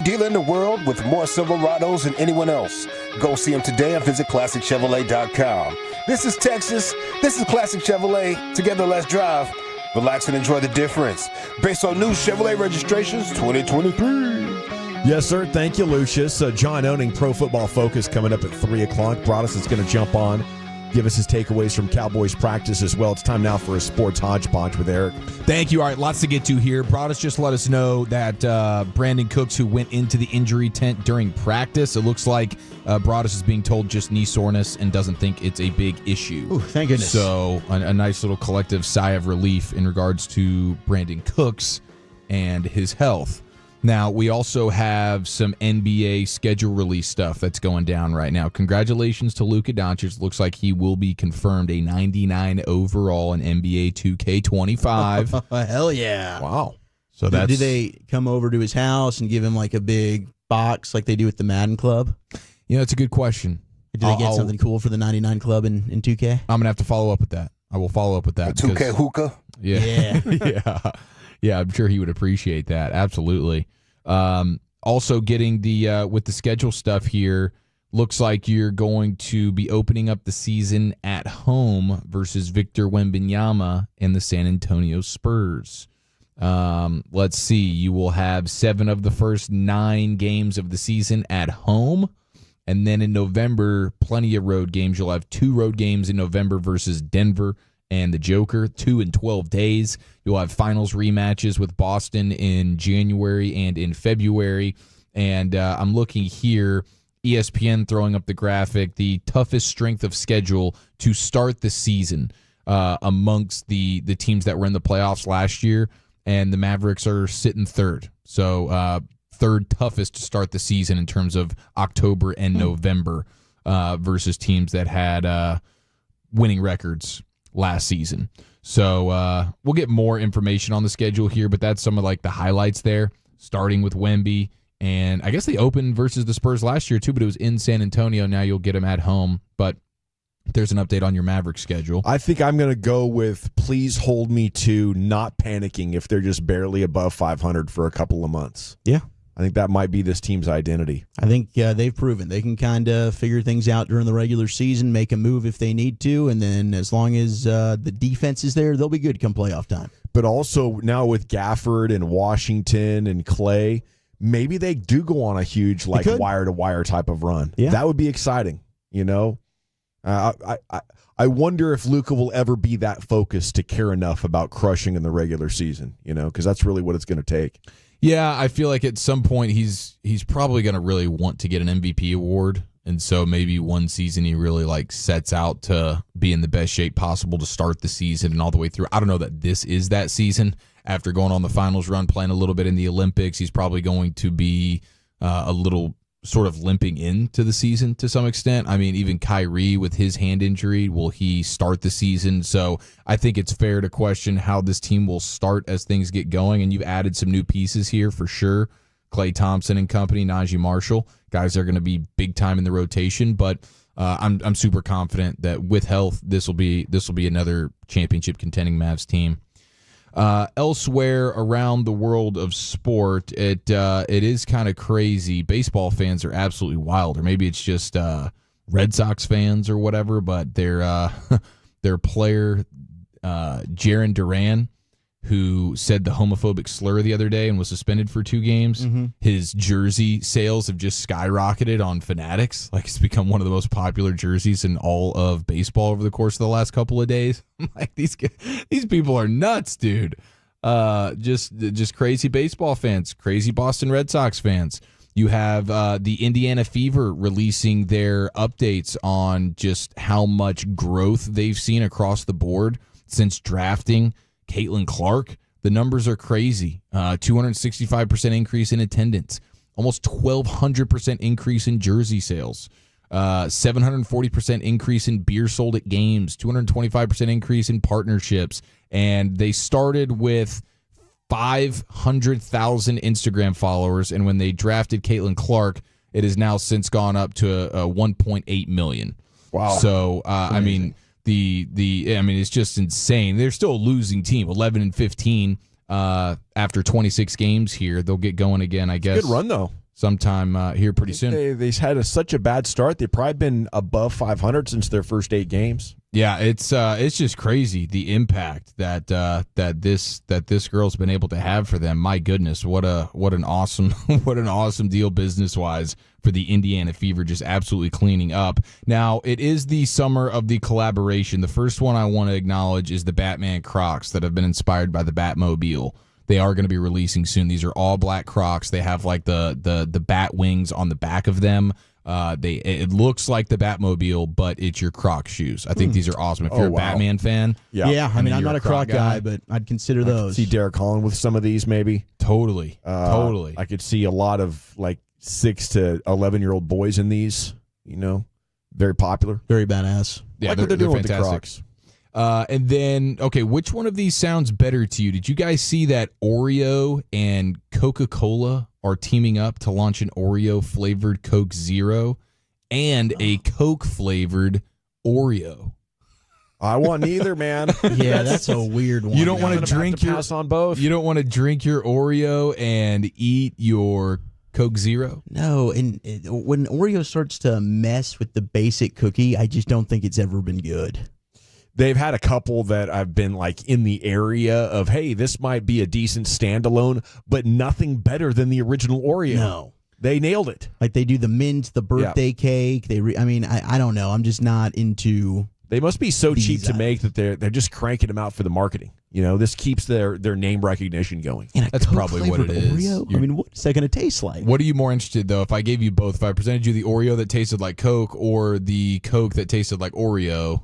dealer in the world with more Silverados than anyone else. Go see them today and visit ClassicChevrolet.com. This is Texas. This is Classic Chevrolet. Together, let's drive. Relax and enjoy the difference. Based on new Chevrolet registrations 2023. Yes, sir. Thank you, Lucius. John Owning, Pro Football Focus, coming up at 3 o'clock. Broaddus is going to jump on, give us his takeaways from Cowboys practice as well. It's time now for a sports hodgepodge with Eric. Thank you. All right, lots to get to here. Broaddus just let us know that Brandon Cooks, who went into the injury tent during practice, it looks like Broaddus is being told just knee soreness and doesn't think it's a big issue. Ooh, thank goodness. So a nice little collective sigh of relief in regards to Brandon Cooks and his health. Now, we also have some NBA schedule release stuff that's going down right now. Congratulations to Luka Doncic. Looks like he will be confirmed a 99 overall in NBA 2K25. Hell yeah. Wow. So that's... Do they come over to his house and give him like a big box like they do at the Madden Club? You know, it's a good question. Do they get something cool for the 99 Club in 2K? I'm going to have to follow up with that. I will follow up with that. 2K hookah? Yeah. Yeah, I'm sure he would appreciate that. Absolutely. Also getting the with the schedule stuff here, looks like you're going to be opening up the season at home versus Victor Wembanyama and the San Antonio Spurs. Let's see. You will have 7 of the first 9 games of the season at home. And then in November, plenty of road games. You'll have 2 road games in November versus Denver and the Joker, 2 in 12 days. You'll have finals rematches with Boston in January and in February. And I'm looking here, ESPN throwing up the graphic, the toughest strength of schedule to start the season amongst the teams that were in the playoffs last year. And the Mavericks are sitting third. So third toughest to start the season in terms of October and November versus teams that had winning records last season. So we'll get more information on the schedule here, but that's some of like the highlights there, starting with Wemby. And I guess they opened versus the Spurs last year too, but it was in San Antonio. Now you'll get them at home. But there's an update on your Mavericks schedule. I think I'm going to go with please hold me to not panicking if they're just barely above 500 for a couple of months. Yeah. I think that might be this team's identity. I think they've proven they can kind of figure things out during the regular season, make a move if they need to, and then as long as the defense is there, they'll be good come playoff time. But also now with Gafford and Washington and Clay, maybe they do go on a huge like wire-to-wire type of run. Yeah. That would be exciting, you know? I wonder if Luka will ever be that focused to care enough about crushing in the regular season, you know, because that's really what it's going to take. Yeah, I feel like at some point he's probably going to really want to get an MVP award, and so maybe one season he really like sets out to be in the best shape possible to start the season and all the way through. I don't know that this is that season. After going on the finals run, playing a little bit in the Olympics, he's probably going to be a little sort of limping into the season to some extent. I mean, even Kyrie with his hand injury, will he start the season? So I think it's fair to question how this team will start as things get going. And you've added some new pieces here for sure. Klay Thompson and company, Najee Marshall, guys are going to be big time in the rotation. But I'm super confident that with health, this will be another championship contending Mavs team. Elsewhere around the world of sport, it is kind of crazy. Baseball fans are absolutely wild, or maybe it's just Red Sox fans or whatever. But their player, Jarren Duran, who said the homophobic slur the other day and was suspended for 2 games. Mm-hmm. His jersey sales have just skyrocketed on Fanatics. Like, it's become one of the most popular jerseys in all of baseball over the course of the last couple of days. Like, these people are nuts, dude. Just crazy baseball fans, crazy Boston Red Sox fans. You have the Indiana Fever releasing their updates on just how much growth they've seen across the board since drafting Caitlin Clark. The numbers are crazy. 265% increase in attendance, almost 1,200% increase in jersey sales, 740% increase in beer sold at games, 225% increase in partnerships. And they started with 500,000 Instagram followers, and when they drafted Caitlin Clark, it has now since gone up to 1.8 million. Wow. So I mean, it's just insane. They're still a losing team, 11-15 after 26 games here. They'll get going again, I guess. Good run though. sometime here pretty soon. They've had such a bad start. They've probably been above 500 since their first 8 games. Yeah, it's just crazy the impact that this girl's been able to have for them. My goodness, what an awesome deal business wise for the Indiana Fever, just absolutely cleaning up. Now it is the summer of the collaboration. The first one I want to acknowledge is the Batman Crocs that have been inspired by the Batmobile. They are going to be releasing soon. These are all black Crocs. They have like the bat wings on the back of them. It looks like the Batmobile, but it's your Croc shoes. I think these are awesome. If you're a Batman fan, I mean, I'm not a Croc guy, but I'd consider those. See Derek Holland with some of these, maybe. Totally. I could see a lot of like 6 to 11-year-old boys in these. Very popular, very badass. Yeah, like what they're doing with the fantastic. Crocs. And then, okay, which one of these sounds better to you? Did you guys see that Oreo and Coca-Cola are teaming up to launch an Oreo-flavored Coke Zero and a Coke-flavored Oreo? I want neither, man. Yeah, that's a weird one. You don't want to drink your pass on both. You don't want to drink your Oreo and eat your Coke Zero? No, and when Oreo starts to mess with the basic cookie, I just don't think it's ever been good. They've had a couple that I've been like in the area of, hey, this might be a decent standalone, but nothing better than the original Oreo. No. They nailed it. Like they do the mint, the birthday cake. I don't know. I'm just not into. They must be so cheap to make that they're just cranking them out for the marketing. This keeps their name recognition going. That's probably what it is. Oreo? I mean, what is that going to taste like? What are you more interested, though, if I gave you both? If I presented you the Oreo that tasted like Coke or the Coke that tasted like Oreo?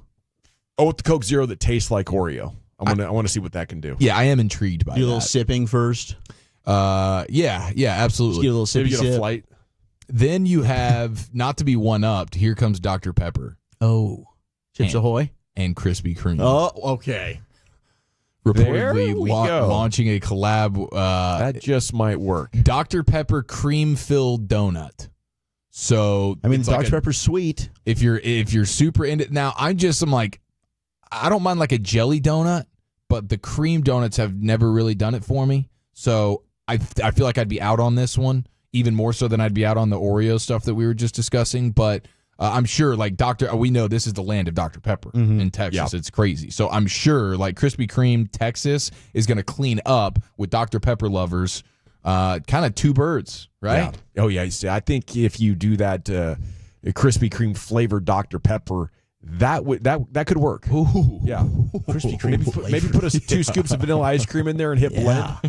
Oh, with the Coke Zero that tastes like Oreo. I want to see what that can do. Yeah, I am intrigued by do a that. little sipping first. Yeah, absolutely. Just get a little sippy Maybe get a sip. flight. Then you have, not to be one-upped, here comes Dr. Pepper. Oh, Chips Ahoy. And Krispy Kreme. Oh, okay. Reportedly launching a collab. That just might work. Dr. Pepper cream-filled donut. So I mean, it's Dr. like Pepper's sweet. If you're super into it. Now, I'm like, I don't mind like a jelly donut, but the cream donuts have never really done it for me. So I feel like I'd be out on this one, even more so than I'd be out on the Oreo stuff that we were just discussing. But I'm sure like we know this is the land of Dr. Pepper in Texas. Yeah. It's crazy. So I'm sure like Krispy Kreme, Texas is going to clean up with Dr. Pepper lovers. Kind of two birds, right? Yeah. Oh, yeah. I think if you do that Krispy Kreme flavored Dr. Pepper, that could work. Ooh. Yeah. Krispy Kreme Maybe put 2 scoops of vanilla ice cream in there and hit blend.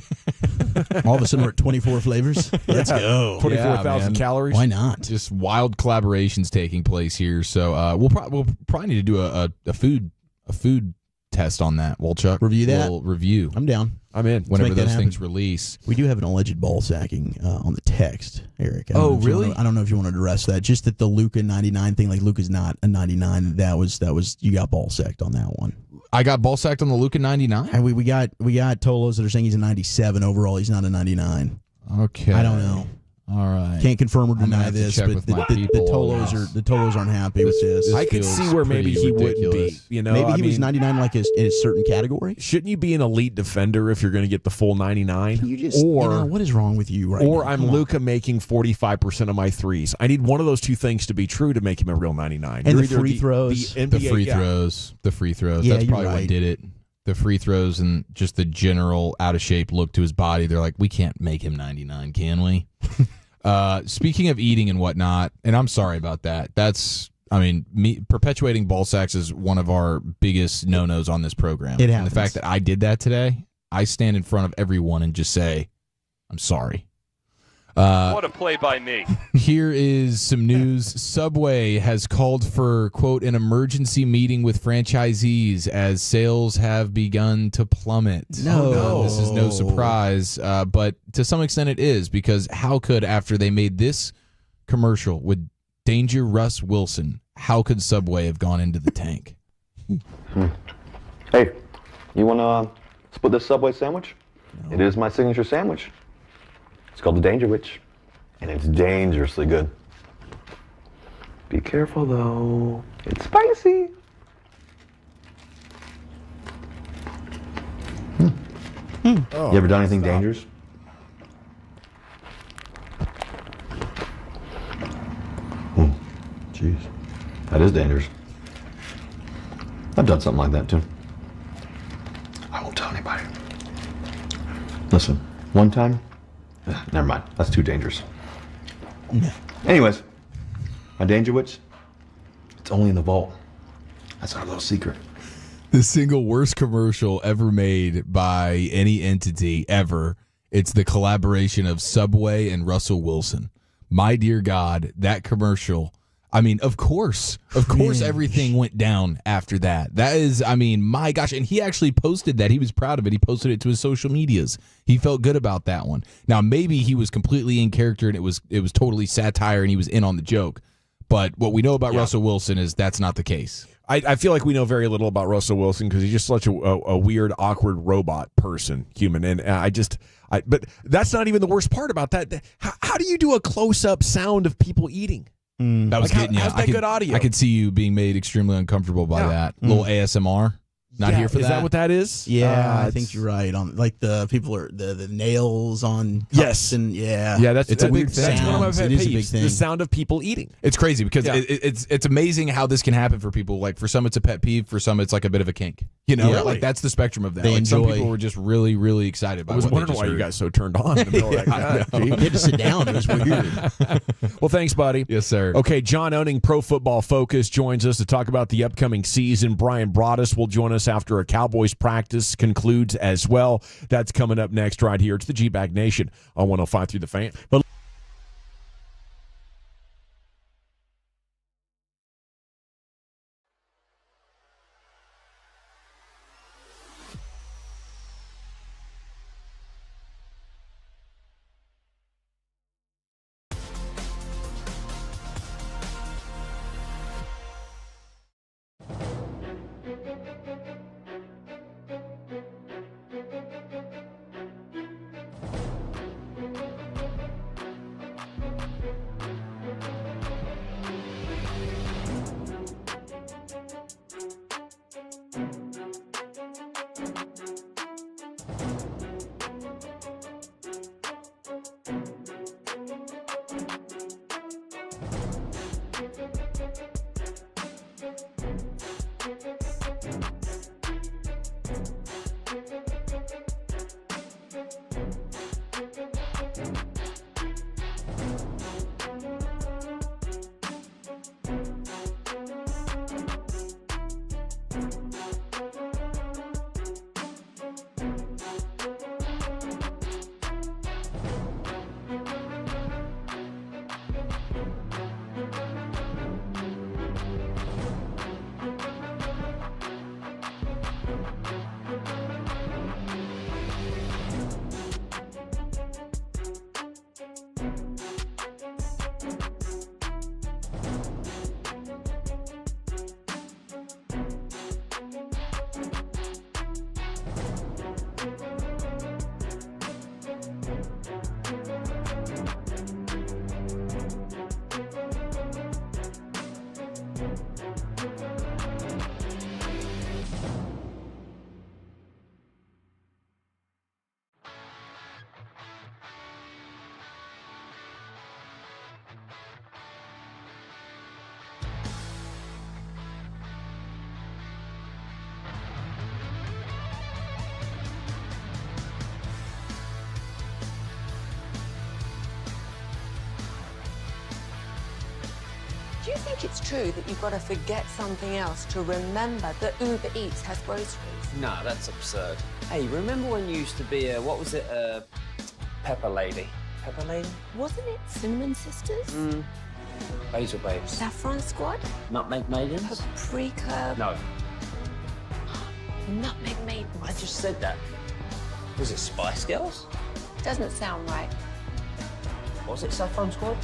All of a sudden we're at 24 flavors. Let's go. 24,000 calories. Why not? Just wild collaborations taking place here. So we'll probably need to do a food test on that. Wolchuk. Review that. We'll review. I'm down. I'm in. Whenever make that those happen. things release. We do have an alleged ball sacking on the text, Eric. Really? I don't know if you want to address that. Just that the Luka 99 thing, like Luka's not a 99. That was you got ball sacked on that one. I got ball sacked on the Luka 99. And we got Tolos that are saying he's a 97 overall. He's not a 99. Okay. I don't know. All right. Can't confirm or I'm gonna deny have to this, check but with the my people on Tolos this. aren't happy with this. I could see where maybe he wouldn't be. Maybe he was 99 like in a certain category. Shouldn't you be an elite defender if you're going to get the full 99? What is wrong with you right now? Or I'm Luka making 45% of my threes. I need one of those two things to be true to make him a real 99. And You're the either free throws. The The NBA, free yeah. throws. The free throws. Yeah, That's you're probably what right. did it. The free throws and just the general out of shape look to his body. They're like, we can't make him 99, can we? Speaking of eating and whatnot, and I'm sorry about that. Perpetuating ball sacks is one of our biggest no-nos on this program. It And happens. the fact that I did that today, I stand in front of everyone and just say, I'm sorry. What a play by me. Here is some news. Subway has called for, quote, an emergency meeting with franchisees as sales have begun to plummet. No. This is no surprise, but to some extent it is, because how could, after they made this commercial with Danger Russ Wilson, how could Subway have gone into the tank? Hey, you want to split this Subway sandwich? No. It is my signature sandwich. It's called the Danger Witch, and it's dangerously good. Be careful, though. It's spicy. Oh, You ever done anything dangerous? jeez. That is dangerous. I've done something like that, too. I won't tell anybody. Listen, one time, never mind. That's too dangerous. Anyways, my danger witch, it's only in the vault. That's our little secret. The single worst commercial ever made by any entity ever. It's the collaboration of Subway and Russell Wilson. My dear God, that commercial. I mean, of course, everything went down after that. That is, I mean, my gosh. And he actually posted that. He was proud of it. He posted it to his social medias. He felt good about that one. Now, maybe he was completely in character and it was totally satire and he was in on the joke. But what we know about Russell Wilson is that's not the case. I feel like we know very little about Russell Wilson because he's just such a weird, awkward robot human. And but that's not even the worst part about that. How do you do a close-up sound of people eating? That was getting you. How's that good audio? I could see you being made extremely uncomfortable by that. Little ASMR. Not here for that. Is that what that is? Yeah, I think you're right. On like the people are the nails on cups. Yes. And yeah, it's a weird thing. That's one of my pet It is a big peeves, thing. the sound of people eating. It's crazy because it's amazing how this can happen for people. Like for some it's a pet peeve, for some it's like a bit of a kink. You know, like that's the spectrum of that. They Like some enjoy- people were just really, really excited by I was what they wondering just why you heard. guys so turned on in the middle of that. You had to sit down. It was weird. Well, thanks, buddy. Yes, sir. Okay, John Owning, Pro Football Focus, joins us to talk about the upcoming season. Brian Broaddus will join us after a Cowboys practice concludes as well. That's coming up next right here. It's the G-Bag Nation on 105 through the Fan. Do you think it's true that you've got to forget something else to remember that Uber Eats has groceries? No, that's absurd. Hey, remember when you used to be a pepper lady? Pepper lady? Wasn't it Cinnamon Sisters? Basil babes. Saffron Squad? Nutmeg maidens? Paprika? No, Nutmeg Maidens? I just said that. Was it Spice Girls? Doesn't sound right. Was it Saffron Squad?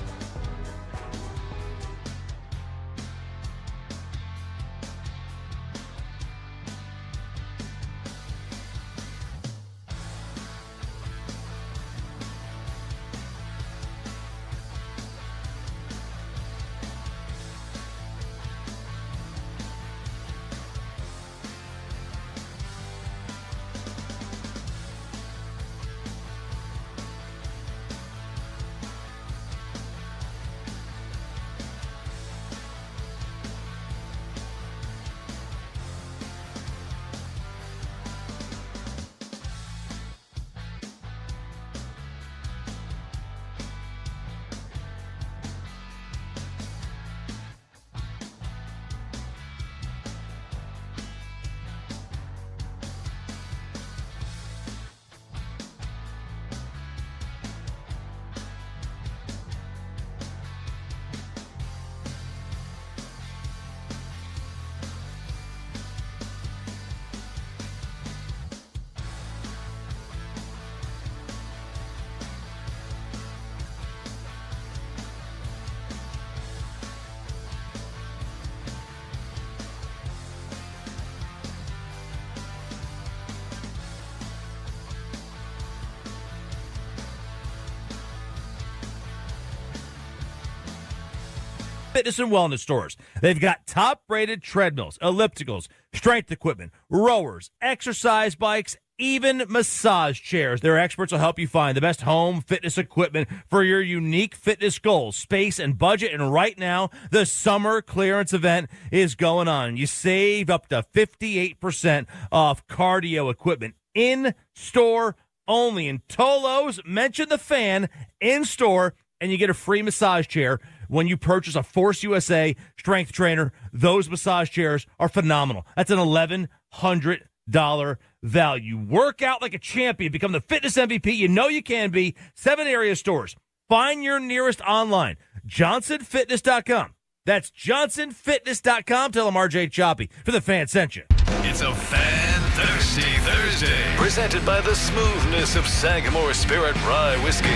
Fitness and wellness stores. They've got top-rated treadmills, ellipticals, strength equipment, rowers, exercise bikes, even massage chairs. Their experts will help you find the best home fitness equipment for your unique fitness goals, space, and budget. And right now, the summer clearance event is going on. You save up to 58% off cardio equipment in-store only. In Tolos, mention the Fan in-store, and you get a free massage chair when you purchase a Force USA strength trainer. Those massage chairs are phenomenal. That's an $1,100 value. Work out like a champion. Become the fitness MVP you know you can be. 7 area stores. Find your nearest online. JohnsonFitness.com. That's JohnsonFitness.com. Tell them RJ Choppy for the Fan sent you. It's a Fan Thirsty Thursday. Presented by the smoothness of Sagamore Spirit Rye Whiskey.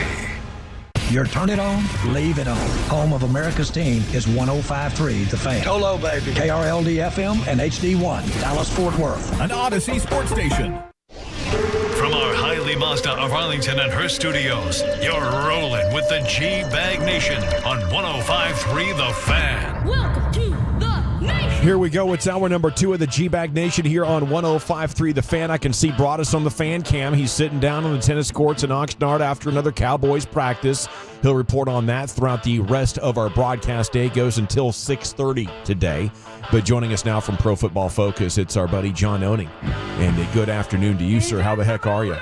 Your turn it on, leave it on. Home of America's team is 105.3 The Fan. Hello, baby. KRLD-FM and HD1, Dallas-Fort Worth. An Odyssey sports station. From our Hiley Mazda of Arlington and her studios, you're rolling with the G-Bag Nation on 105.3 The Fan. Welcome to the nation. Here we go. It's hour number 2 of the G-Bag Nation here on 105.3 The Fan. I can see Broaddus on the fan cam. He's sitting down on the tennis courts in Oxnard after another Cowboys practice. He'll report on that throughout the rest of our broadcast day. Goes until 6:30 today. But joining us now from Pro Football Focus, it's our buddy John Owning. And a good afternoon to you, sir. How the heck are you?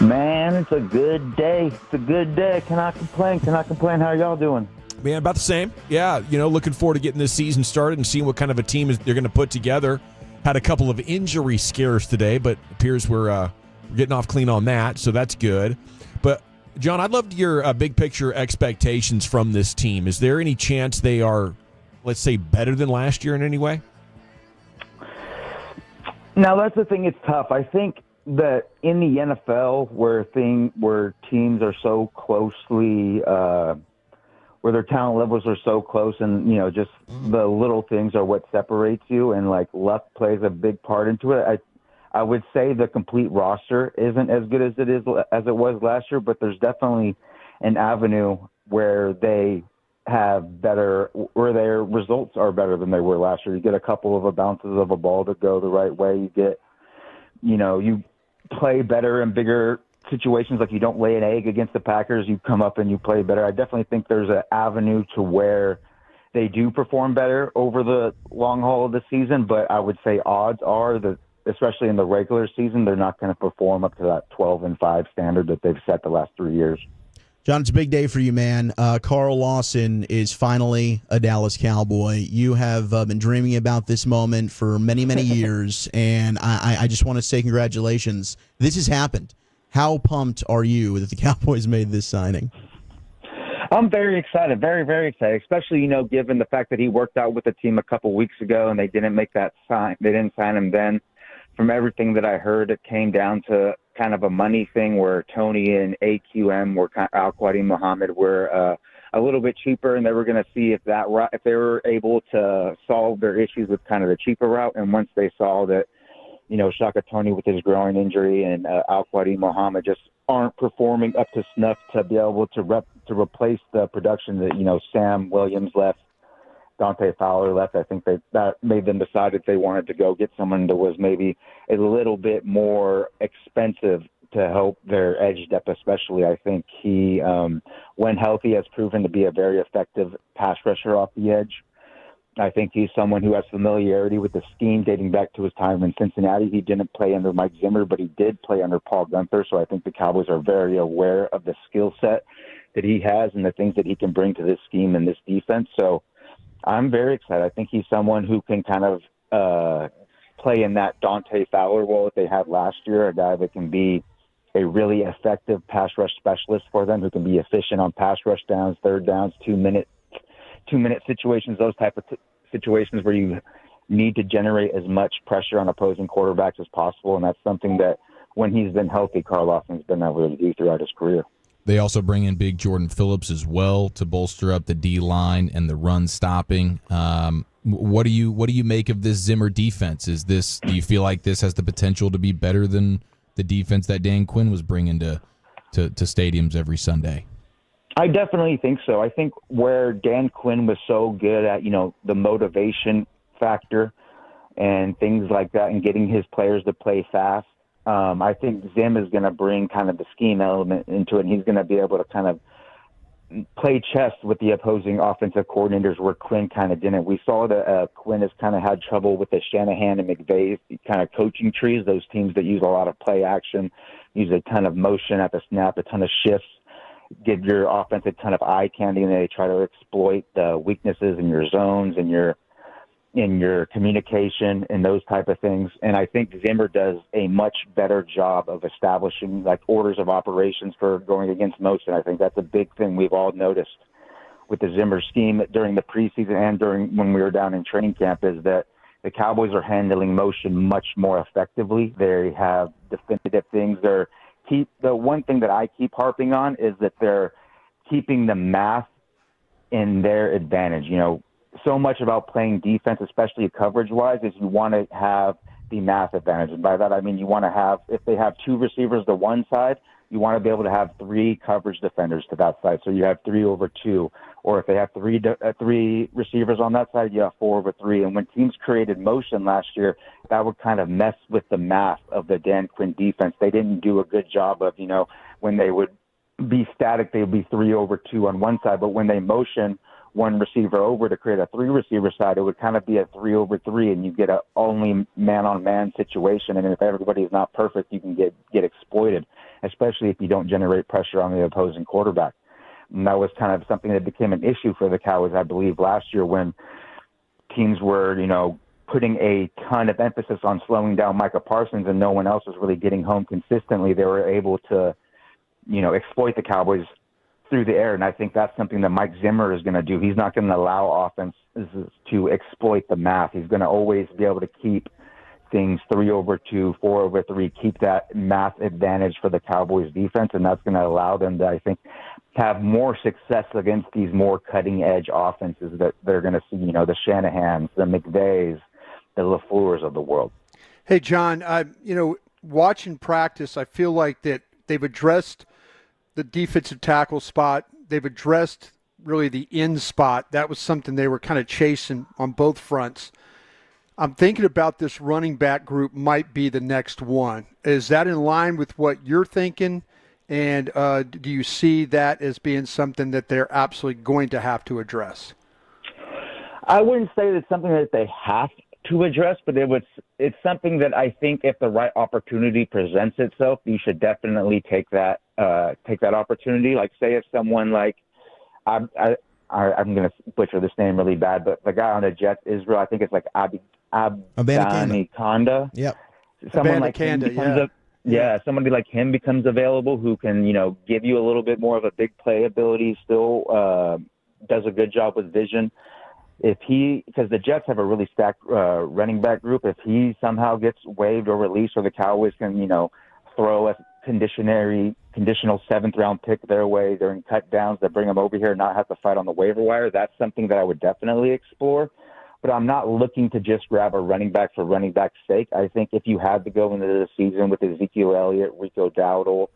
Man, it's a good day. It's a good day. Cannot complain. How are y'all doing? Man, about the same. Yeah, looking forward to getting this season started and seeing what kind of a team they're going to put together. Had a couple of injury scares today, but appears we're getting off clean on that, so that's good. But, John, I'd love your big picture expectations from this team. Is there any chance they are, let's say, better than last year in any way? Now, that's the thing. It's tough. I think that in the NFL where teams are so closely where their talent levels are so close and, just the little things are what separates you, and, luck plays a big part into it. I would say the complete roster isn't as good as it was last year, but there's definitely an avenue where they have better, where their results are better than they were last year. You get a couple of bounces of a ball to go the right way. You get, you play better in bigger situations, like you don't lay an egg against the Packers. You come up and you play better. I definitely think there's an avenue to where they do perform better over the long haul of the season, but I would say odds are that, especially in the regular season, they're not going to perform up to that 12-5 standard that they've set the last 3 years. John, it's a big day for you, man. Carl Lawson is finally a Dallas Cowboy. You have been dreaming about this moment for many, many years, and I just want to say congratulations. This has happened. How pumped are you that the Cowboys made this signing? I'm very excited, very, very excited, especially, given the fact that he worked out with the team a couple weeks ago and they didn't make that sign. They didn't sign him then. From everything that I heard, it came down to kind of a money thing where Tony and AQM were Al-Quadi Muhammad were a little bit cheaper, and they were going to see if they were able to solve their issues with kind of the cheaper route. And once they saw that, Shaka Tony with his groin injury and Al-Quadi Muhammad just aren't performing up to snuff to be able to replace the production that, Sam Williams left, Dante Fowler left. I think that made them decide that they wanted to go get someone that was maybe a little bit more expensive to help their edge depth, especially. I think he, when healthy, has proven to be a very effective pass rusher off the edge. I think he's someone who has familiarity with the scheme dating back to his time in Cincinnati. He didn't play under Mike Zimmer, but he did play under Paul Guenther. So I think the Cowboys are very aware of the skill set that he has and the things that he can bring to this scheme and this defense. So I'm very excited. I think he's someone who can kind of play in that Dante Fowler role that they had last year, a guy that can be a really effective pass rush specialist for them, who can be efficient on pass rush downs, third downs, 2-minute situations, those type of situations where you need to generate as much pressure on opposing quarterbacks as possible. And that's something that when he's been healthy, Carl Lawson's been able to do throughout his career. They also bring in big Jordan Phillips as well to bolster up the D-line and the run stopping. What do you make of this Zimmer defense? Do you feel like this has the potential to be better than the defense that Dan Quinn was bringing to stadiums every Sunday? I definitely think so. I think where Dan Quinn was so good at, the motivation factor and things like that and getting his players to play fast, I think Zim is going to bring kind of the scheme element into it, and he's going to be able to kind of play chess with the opposing offensive coordinators where Quinn kind of didn't. We saw that Quinn has kind of had trouble with the Shanahan and McVay kind of coaching trees, those teams that use a lot of play action, use a ton of motion at the snap, a ton of shifts, give your offense a ton of eye candy, and they try to exploit the weaknesses in your zones and in your communication and those type of things. And I think Zimmer does a much better job of establishing like orders of operations for going against motion. I think that's a big thing we've all noticed with the Zimmer scheme during the preseason and during when we were down in training camp is that the Cowboys are handling motion much more effectively. They have definitive things. The one thing that I keep harping on is that they're keeping the math in their advantage. So much about playing defense, especially coverage-wise, is you want to have the math advantage. And by that, I mean you want to have, if they have two receivers to one side, you want to be able to have three coverage defenders to that side. So you have 3 over 2. Or if they have three receivers on that side, you have 4 over 3. And when teams created motion last year, that would kind of mess with the math of the Dan Quinn defense. They didn't do a good job of, when they would be static, they would be 3 over 2 on one side. But when they motion one receiver over to create a 3 receiver side, it would kind of be a 3 over 3, and you get a only man-on-man situation. And if everybody is not perfect, you can get exploited, especially if you don't generate pressure on the opposing quarterback. And that was kind of something that became an issue for the Cowboys, I believe, last year when teams were, putting a ton of emphasis on slowing down Micah Parsons and no one else was really getting home consistently. They were able to, exploit the Cowboys through the air, and I think that's something that Mike Zimmer is going to do. He's not going to allow offenses to exploit the math. He's going to always be able to keep things 3 over 2, 4 over 3, keep that math advantage for the Cowboys defense, and that's going to allow them to, I think, have more success against these more cutting-edge offenses that they're going to see, the Shanahans, the McVays, the LaFleurs of the world. Hey, John, watching practice, I feel like that they've addressed the defensive tackle spot. They've addressed really the end spot. That was something they were kind of chasing on both fronts. I'm thinking about this running back group might be the next one. Is that in line with what you're thinking? And do you see that as being something that they're absolutely going to have to address? I wouldn't say it's something that they have to address, but it's something that I think if the right opportunity presents itself, you should definitely take that opportunity. Like, say if someone like I'm going to butcher this name really bad, but the guy on the Jets, Israel, I think it's like Abanikanda. Yep. Someone like him becomes somebody like him becomes available who can, give you a little bit more of a big play ability, still does a good job with vision. Because the Jets have a really stacked running back group, if he somehow gets waived or released, or the Cowboys can, throw a conditional 7th-round pick their way during cut downs that bring them over here and not have to fight on the waiver wire, that's something that I would definitely explore. But I'm not looking to just grab a running back for running back's sake. I think if you had to go into the season with Ezekiel Elliott, Rico Dowdle,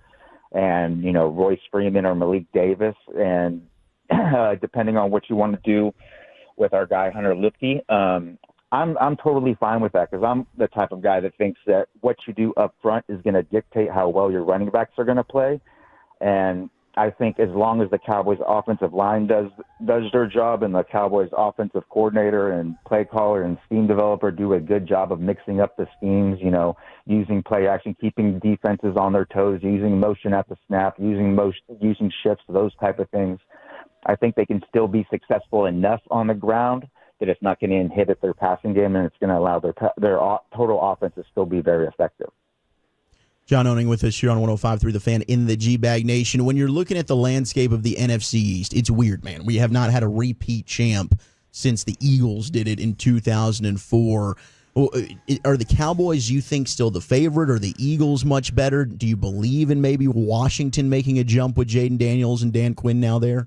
and, Royce Freeman or Malik Davis, and depending on what you want to do with our guy Hunter Lipke, I'm totally fine with that, because I'm the type of guy that thinks that what you do up front is going to dictate how well your running backs are going to play. And I think as long as the Cowboys offensive line does their job, and the Cowboys offensive coordinator and play caller and scheme developer do a good job of mixing up the schemes, using play action, keeping defenses on their toes, using motion at the snap, using shifts, those type of things, I think they can still be successful enough on the ground that it's not going to inhibit their passing game, and it's going to allow their total offense to still be very effective. John Owning with us here on 105.3 The Fan in the G-Bag Nation. When you're looking at the landscape of the NFC East, it's weird, man. We have not had a repeat champ since the Eagles did it in 2004. Are the Cowboys, you think, still the favorite? Are the Eagles much better? Do you believe in maybe Washington making a jump with Jaden Daniels and Dan Quinn now there?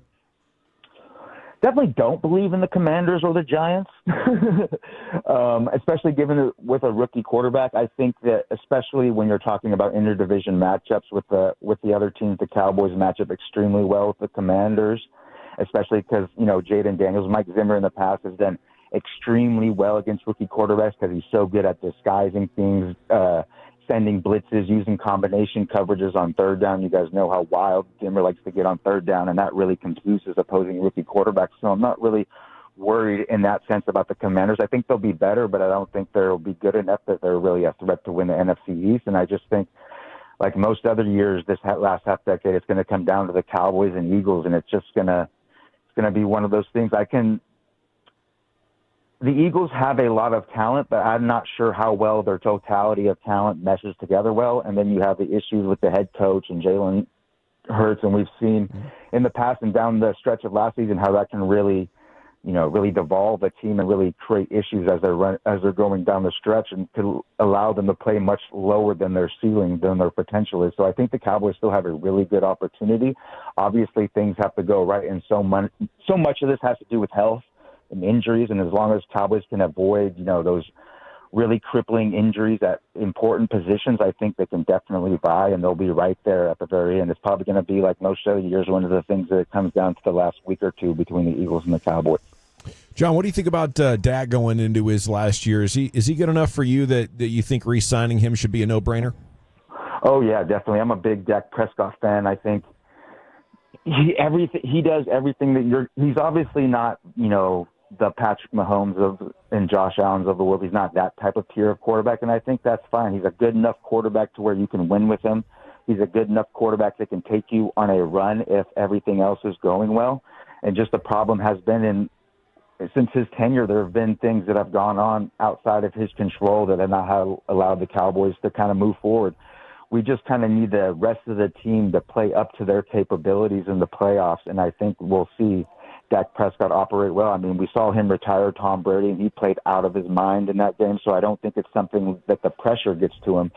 definitely don't believe in the Commanders or the Giants, especially given with a rookie quarterback. I think that especially when you're talking about interdivision matchups with the other teams, the Cowboys match up extremely well with the Commanders, especially because, Jaden Daniels, Mike Zimmer in the past has done extremely well against rookie quarterbacks because he's so good at disguising things, sending blitzes, using combination coverages on third down. You guys know how wild Zimmer likes to get on third down, and that really confuses opposing rookie quarterbacks. So I'm not really worried in that sense about the Commanders. I think they'll be better, but I don't think they'll be good enough that they're really a threat to win the NFC East. And I just think, like most other years, this last half decade, it's going to come down to the Cowboys and Eagles, and it's going to be one of those things. The Eagles have a lot of talent, but I'm not sure how well their totality of talent meshes together well. And then you have the issues with the head coach and Jalen Hurts, and we've seen in the past and down the stretch of last season how that can really, really devolve a team and really create issues as they're going down the stretch, and could allow them to play much lower than their ceiling, than their potential is. So I think the Cowboys still have a really good opportunity. Obviously, things have to go right, and so much of this has to do with health and injuries, and as long as Cowboys can avoid, those really crippling injuries at important positions, I think they can definitely buy, and they'll be right there at the very end. It's probably going to be like most other years, one of the things that it comes down to the last week or two between the Eagles and the Cowboys. John, what do you think about Dak going into his last year? Is he good enough for you that you think re-signing him should be a no-brainer? Oh yeah, definitely. I'm a big Dak Prescott fan. I think he does everything that he's obviously not, the Patrick Mahomes and Josh Allen's of the world. He's not that type of tier of quarterback, and I think that's fine. He's a good enough quarterback to where you can win with him. He's a good enough quarterback that can take you on a run if everything else is going well. And just the problem has been since his tenure, there have been things that have gone on outside of his control that have not allowed the Cowboys to kind of move forward. We just kind of need the rest of the team to play up to their capabilities in the playoffs, and I think we'll see Dak Prescott operate well. I mean, we saw him retire Tom Brady, and he played out of his mind in that game, so I don't think it's something that the pressure gets to him.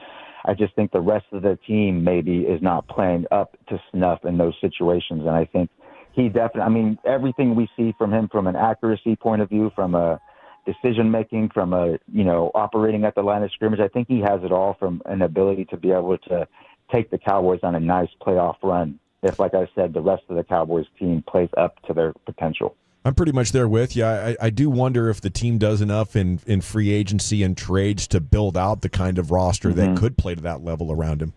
I just think the rest of the team maybe is not playing up to snuff in those situations, and I think he definitely, everything we see from him from an accuracy point of view, from a decision-making, from a, operating at the line of scrimmage, I think he has it all, from an ability to be able to take the Cowboys on a nice playoff run if, like I said, the rest of the Cowboys team plays up to their potential. I'm pretty much there with you. I do wonder if the team does enough in free agency and trades to build out the kind of roster that could play to that level around him.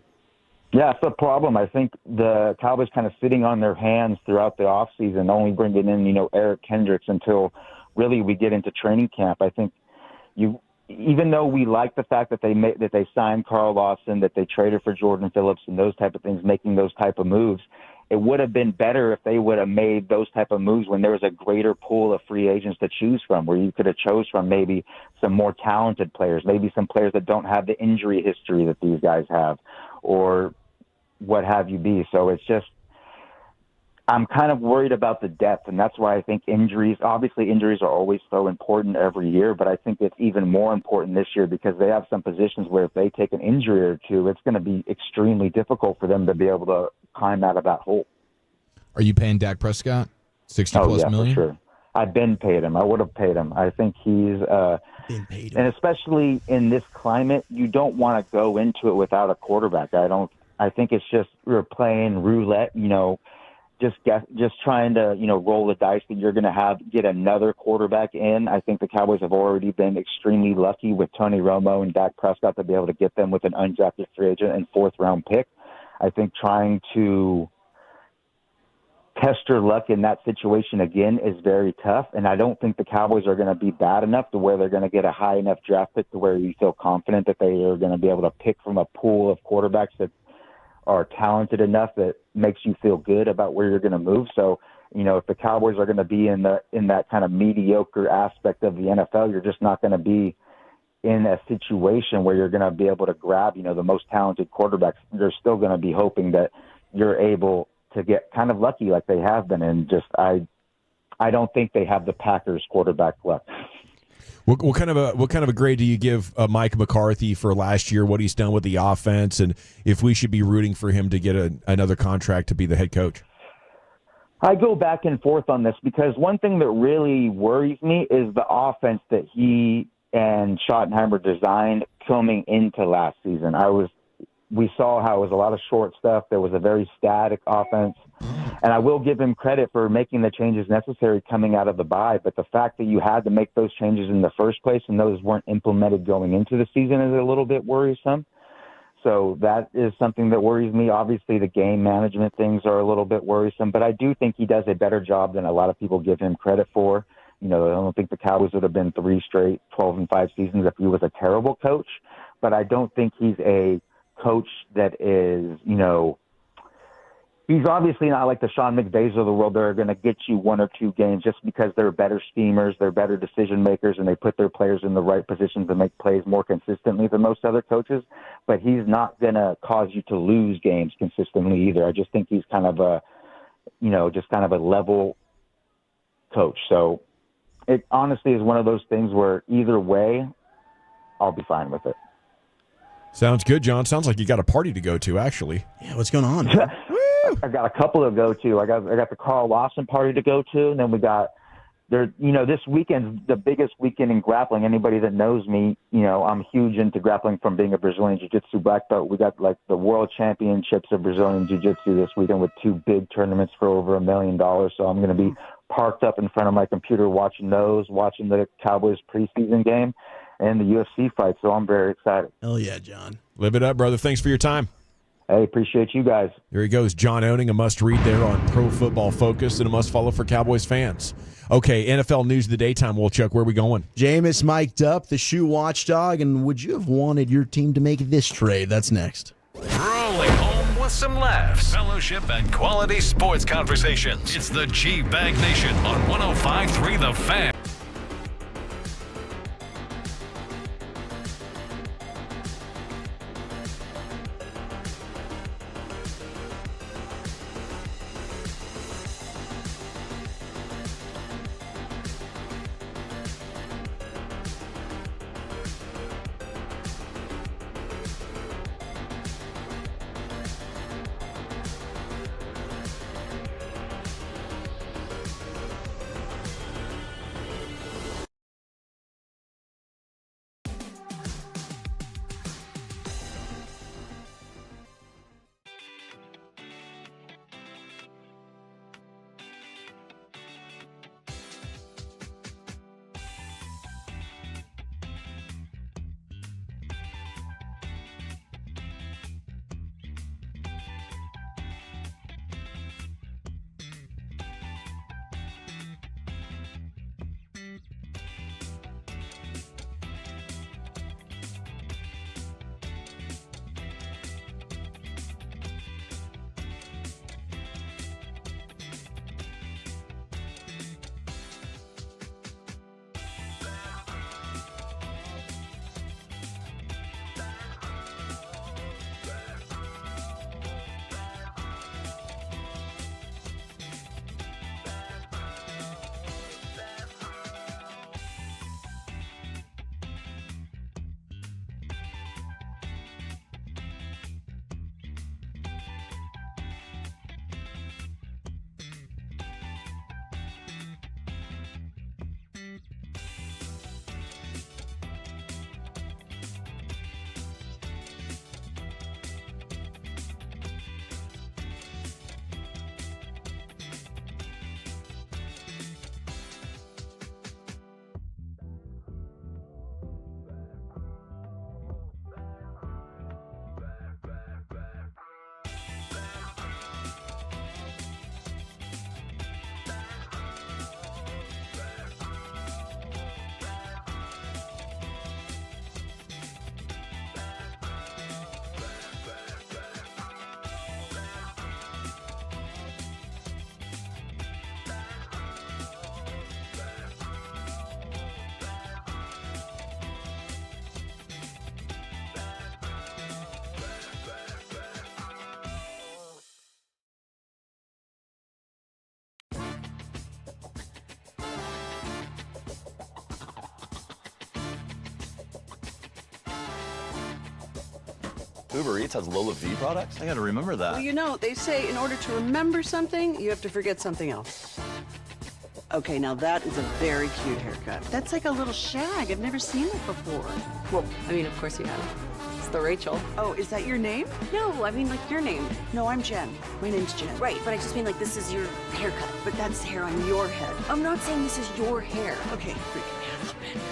Yeah, it's a problem. I think the Cowboys kind of sitting on their hands throughout the offseason, only bringing in, Eric Kendricks until really we get into training camp. I think even though we like the fact that they signed Carl Lawson, that they traded for Jordan Phillips and those type of things, making those type of moves, it would have been better if they would have made those type of moves when there was a greater pool of free agents to choose from, where you could have chose from maybe some more talented players, maybe some players that don't have the injury history that these guys have, or what have you be. So it's just, I'm kind of worried about the depth, and that's why I think injuries are always so important every year, but I think it's even more important this year because they have some positions where if they take an injury or two, it's going to be extremely difficult for them to be able to climb out of that hole. Are you paying Dak Prescott $60+ million? For sure. I've been paid him. I would have paid him. I think he's been paid him. And especially in this climate, you don't want to go into it without a quarterback. I think it's just we're playing roulette, just trying to, roll the dice that you're going to get another quarterback in. I think the Cowboys have already been extremely lucky with Tony Romo and Dak Prescott to be able to get them with an undrafted free agent and fourth-round pick. I think trying to test your luck in that situation again is very tough, and I don't think the Cowboys are going to be bad enough to where they're going to get a high enough draft pick to where you feel confident that they are going to be able to pick from a pool of quarterbacks that are talented enough that makes you feel good about where you're going to move. So, if the Cowboys are going to be in that kind of mediocre aspect of the NFL, you're just not going to be in a situation where you're going to be able to grab, the most talented quarterbacks. You're still going to be hoping that you're able to get kind of lucky like they have been. And just, I don't think they have the Packers quarterback luck. What kind of a grade do you give Mike McCarthy for last year, what he's done with the offense, and if we should be rooting for him to get another contract to be the head coach? I go back and forth on this because one thing that really worries me is the offense that he and Schottenheimer designed coming into last season. We saw how it was a lot of short stuff. There was a very static offense. And I will give him credit for making the changes necessary coming out of the bye. But the fact that you had to make those changes in the first place and those weren't implemented going into the season is a little bit worrisome. So that is something that worries me. Obviously, the game management things are a little bit worrisome. But I do think he does a better job than a lot of people give him credit for. I don't think the Cowboys would have been 3 straight 12-5 seasons if he was a terrible coach. But I don't think he's a coach that is, he's obviously not like the Sean McVays of the world that are going to get you 1 or 2 games just because they're better schemers, they're better decision makers, and they put their players in the right position to make plays more consistently than most other coaches. But he's not going to cause you to lose games consistently either. I just think he's kind of a, just kind of a level coach. So it honestly is one of those things where either way, I'll be fine with it. Sounds good, John. Sounds like you got a party to go to, actually. Yeah, what's going on? I got a couple to go to. I got the Carl Lawson party to go to, and then we got this weekend's the biggest weekend in grappling. Anybody that knows me, I'm huge into grappling from being a Brazilian Jiu-Jitsu black belt. We got like the World Championships of Brazilian Jiu-Jitsu this weekend with 2 big tournaments for over $1 million. So I'm going to be parked up in front of my computer watching the Cowboys preseason game and the UFC fight. So I'm very excited. Hell yeah, John. Live it up, brother. Thanks for your time. Hey, appreciate you guys. There he goes, John Owning, a must-read there on Pro Football Focus and a must-follow for Cowboys fans. Okay, NFL News of the Daytime, Wolchuk. Where are we going? Jameis mic'd up, the shoe watchdog, and would you have wanted your team to make this trade? That's next. Rolling home with some laughs, fellowship, and quality sports conversations. It's the G-Bag Nation on 105.3 The Fan. Uber Eats has Lola V products? I gotta remember that. Well, you know, they say in order to remember something, you have to forget something else. Okay, now that is a very cute haircut. That's like a little shag. I've never seen it before. Well, I mean, of course you have. It's the Rachel. Oh, is that your name? No, I mean, like, your name. No, I'm Jen. My name's Jen. Right, but I just mean, like, this is your haircut. But that's hair on your head. I'm not saying this is your hair. Okay, freaking hands, man.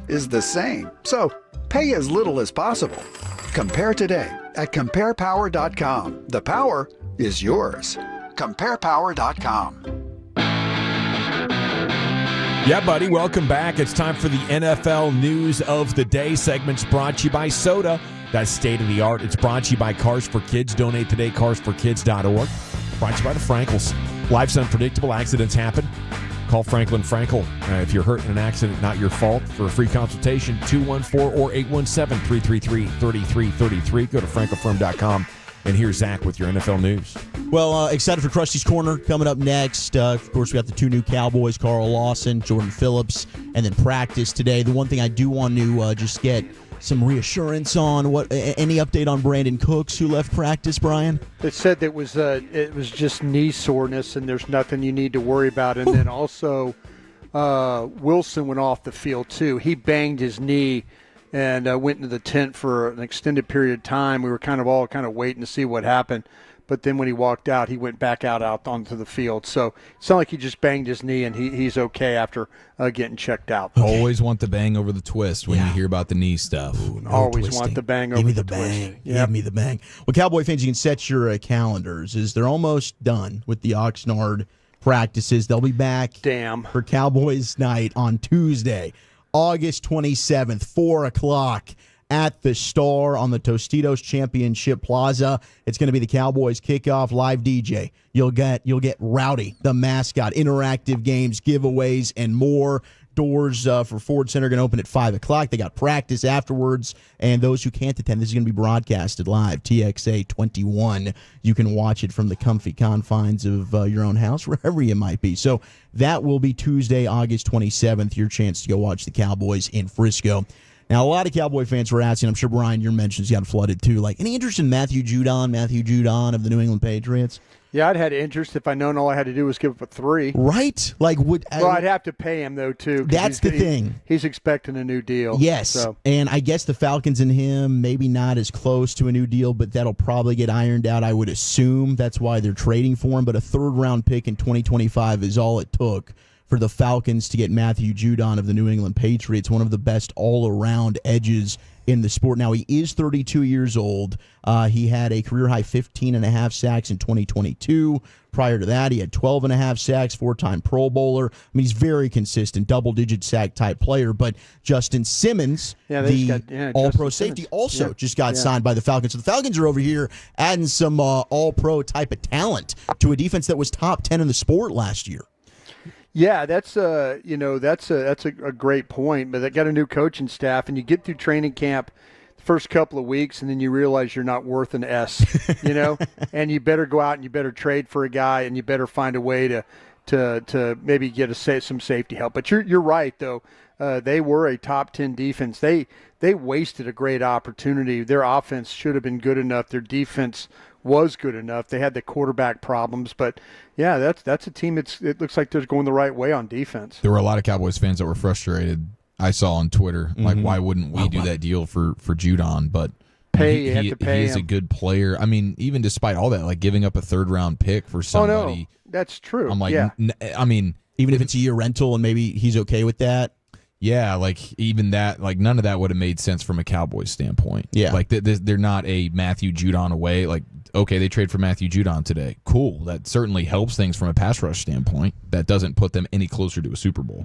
Is the same, so pay as little as possible. Compare today at comparepower.com. The power is yours. Comparepower.com. Yeah, buddy, welcome back. It's time for the NFL News of the Day. Segment's brought to you by Soda. That's state of the art. It's brought to you by Cars for Kids. Donate today, carsforkids.org. Brought to you by the Frankels. Life's unpredictable. Accidents happen. Call Franklin Frankel if you're hurt in an accident, not your fault. For a free consultation, 214 or 817-333-3333. Go to frankelfirm.com. And here's Zach with your NFL news. Well, excited for Krusty's Corner coming up next. Of course, we got the two new Cowboys, Carl Lawson, Jordan Phillips, and then practice today. The one thing I do want to just get some reassurance on any update on Brandon Cooks, who left practice, Brian? It said it was just knee soreness and there's nothing you need to worry about. And then also Wilson went off the field too. He banged his knee and went into the tent for an extended period of time. We were kind of waiting to see what happened. But then when he walked out, he went back out onto the field. So it's not like he just banged his knee and he's okay after getting checked out. Always want the bang over the twist when you hear about the knee stuff. Ooh, no Always twisting. want the bang Give over me the bang. twist. Give me the bang. Well, Cowboy fans, you can set your calendars. They're almost done with the Oxnard practices. They'll be back for Cowboys night on Tuesday, August 27th, 4 o'clock. At the Star on the Tostitos Championship Plaza. It's going to be the Cowboys kickoff live DJ. You'll get Rowdy, the mascot, interactive games, giveaways, and more. Doors for Ford Center are going to open at 5 o'clock. They got practice afterwards, and those who can't attend, this is going to be broadcasted live, TXA 21. You can watch it from the comfy confines of your own house, wherever you might be. So that will be Tuesday, August 27th, your chance to go watch the Cowboys in Frisco. Now, a lot of Cowboy fans were asking, I'm sure, Brian, your mentions got flooded too. Like, any interest in Matthew Judon of the New England Patriots? Yeah, I'd had interest if I known all I had to do was give up a 3. Right? Like, I'd have to pay him, though, too. That's the thing. He's expecting a new deal. Yes. So. And I guess the Falcons and him, maybe not as close to a new deal, but that'll probably get ironed out, I would assume. That's why they're trading for him. But a third-round pick in 2025 is all it took for the Falcons to get Matthew Judon of the New England Patriots, one of the best all-around edges in the sport. Now, he is 32 years old. He had a career-high 15.5 sacks in 2022. Prior to that, he had 12.5 sacks, 4-time Pro Bowler. I mean, he's very consistent, double-digit sack-type player. But Justin Simmons, the All-Pro safety, also just got signed by the Falcons. So the Falcons are over here adding some All-Pro type of talent to a defense that was top 10 in the sport last year. Yeah, that's a great point. But they got a new coaching staff, and you get through training camp the first couple of weeks, and then you realize you're not worth an S, and you better go out and you better trade for a guy, and you better find a way to maybe get some safety help. But you're right though. They were a top 10 defense. They wasted a great opportunity. Their offense should have been good enough. Their defense was good enough. They had the quarterback problems, but yeah, that's a team. It looks like they're going the right way on defense. There were a lot of Cowboys fans that were frustrated. I saw on Twitter, like, why wouldn't we do that deal for Judon? But you have to pay he is him. a good player. I mean, even despite all that, like giving up a third-round pick for somebody. Oh, no, that's true. I'm like, even if it's a year rental and maybe he's okay with that. Yeah, like even that, like none of that would have made sense from a Cowboys standpoint. Yeah, like they're not a Matthew Judon away. Like, okay, they trade for Matthew Judon today. Cool, that certainly helps things from a pass rush standpoint. That doesn't put them any closer to a Super Bowl.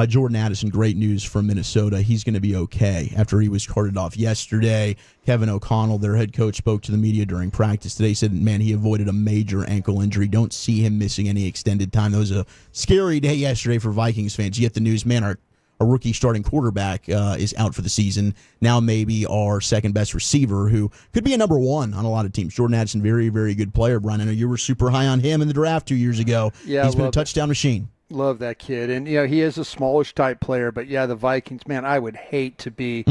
Jordan Addison, great news from Minnesota. He's going to be okay after he was carted off yesterday. Kevin O'Connell, their head coach, spoke to the media during practice today. He said, man, he avoided a major ankle injury. Don't see him missing any extended time. That was a scary day yesterday for Vikings fans. You get the news, man, our rookie starting quarterback is out for the season. Now maybe our second-best receiver, who could be a number 1 on a lot of teams. Jordan Addison, very, very good player, Brian. I know you were super high on him in the draft 2 years ago. Yeah, he's been a touchdown machine. Love that kid. And, he is a smallish type player. But, yeah, the Vikings, man, I would hate to be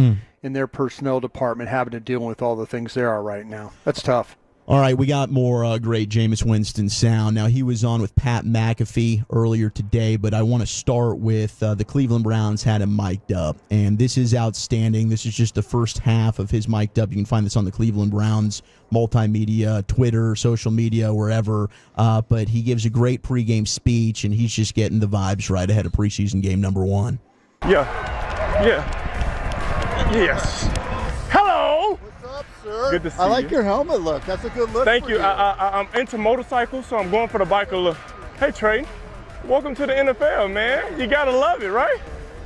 in their personnel department having to deal with all the things there are right now. That's tough. All right, we got more great Jameis Winston sound. Now, he was on with Pat McAfee earlier today, but I want to start with the Cleveland Browns had him mic'd up, and this is outstanding. This is just the first half of his mic'd up. You can find this on the Cleveland Browns multimedia, Twitter, social media, wherever, but he gives a great pregame speech, and he's just getting the vibes right ahead of preseason game number 1. Yes. Hello. Good to see you. I like your helmet look. That's a good look. Thank you. I'm into motorcycles, so I'm going for the biker look. Hey, Trey, welcome to the NFL, man. You gotta love it, right?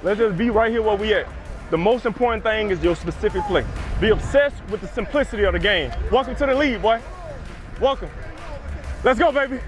Let's just be right here where we at. The most important thing is your specific play. Be obsessed with the simplicity of the game. Welcome to the league, boy. Welcome. Let's go, baby.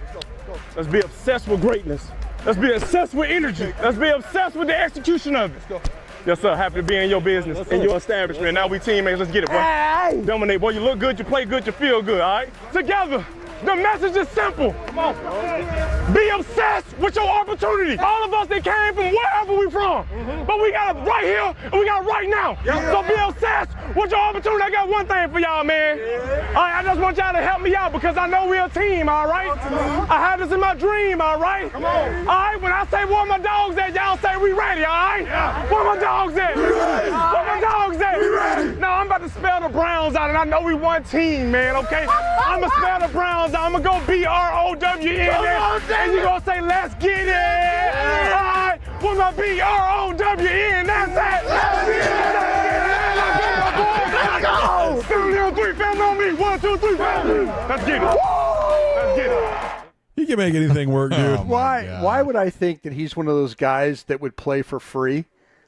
Let's be obsessed with greatness. Let's be obsessed with energy. Let's be obsessed with the execution of it. Let's go. Yes, sir. Happy to be in your business, in your establishment. Now we teammates. Let's get it, boy. Hey. Dominate, boy. You look good, you play good, you feel good, all right? Together. The message is simple. Come on. Be obsessed with your opportunity. All of us that came from wherever we from. But we got it right here and we got it right now. So be obsessed with your opportunity. I got one thing for y'all, man. All right, I just want y'all to help me out because I know we're a team, all right? I had this in my dream, all right? All right, when I say where my dogs at, y'all say we ready, all right? Where my dogs at? Where my dogs at? No, I'm about to spell the Browns out, and I know we one team, man, okay? I'm going to spell the Browns out. I'm going to go BROWN, and you going to say, let's get it. All right, with my BROWN, that's it. Let's get it. Let's go. Family on three, family on me. 1, 2, 3, family. Let's get it. Let's get it. He can make anything work, dude. Why would I think that he's one of those guys that would play for free?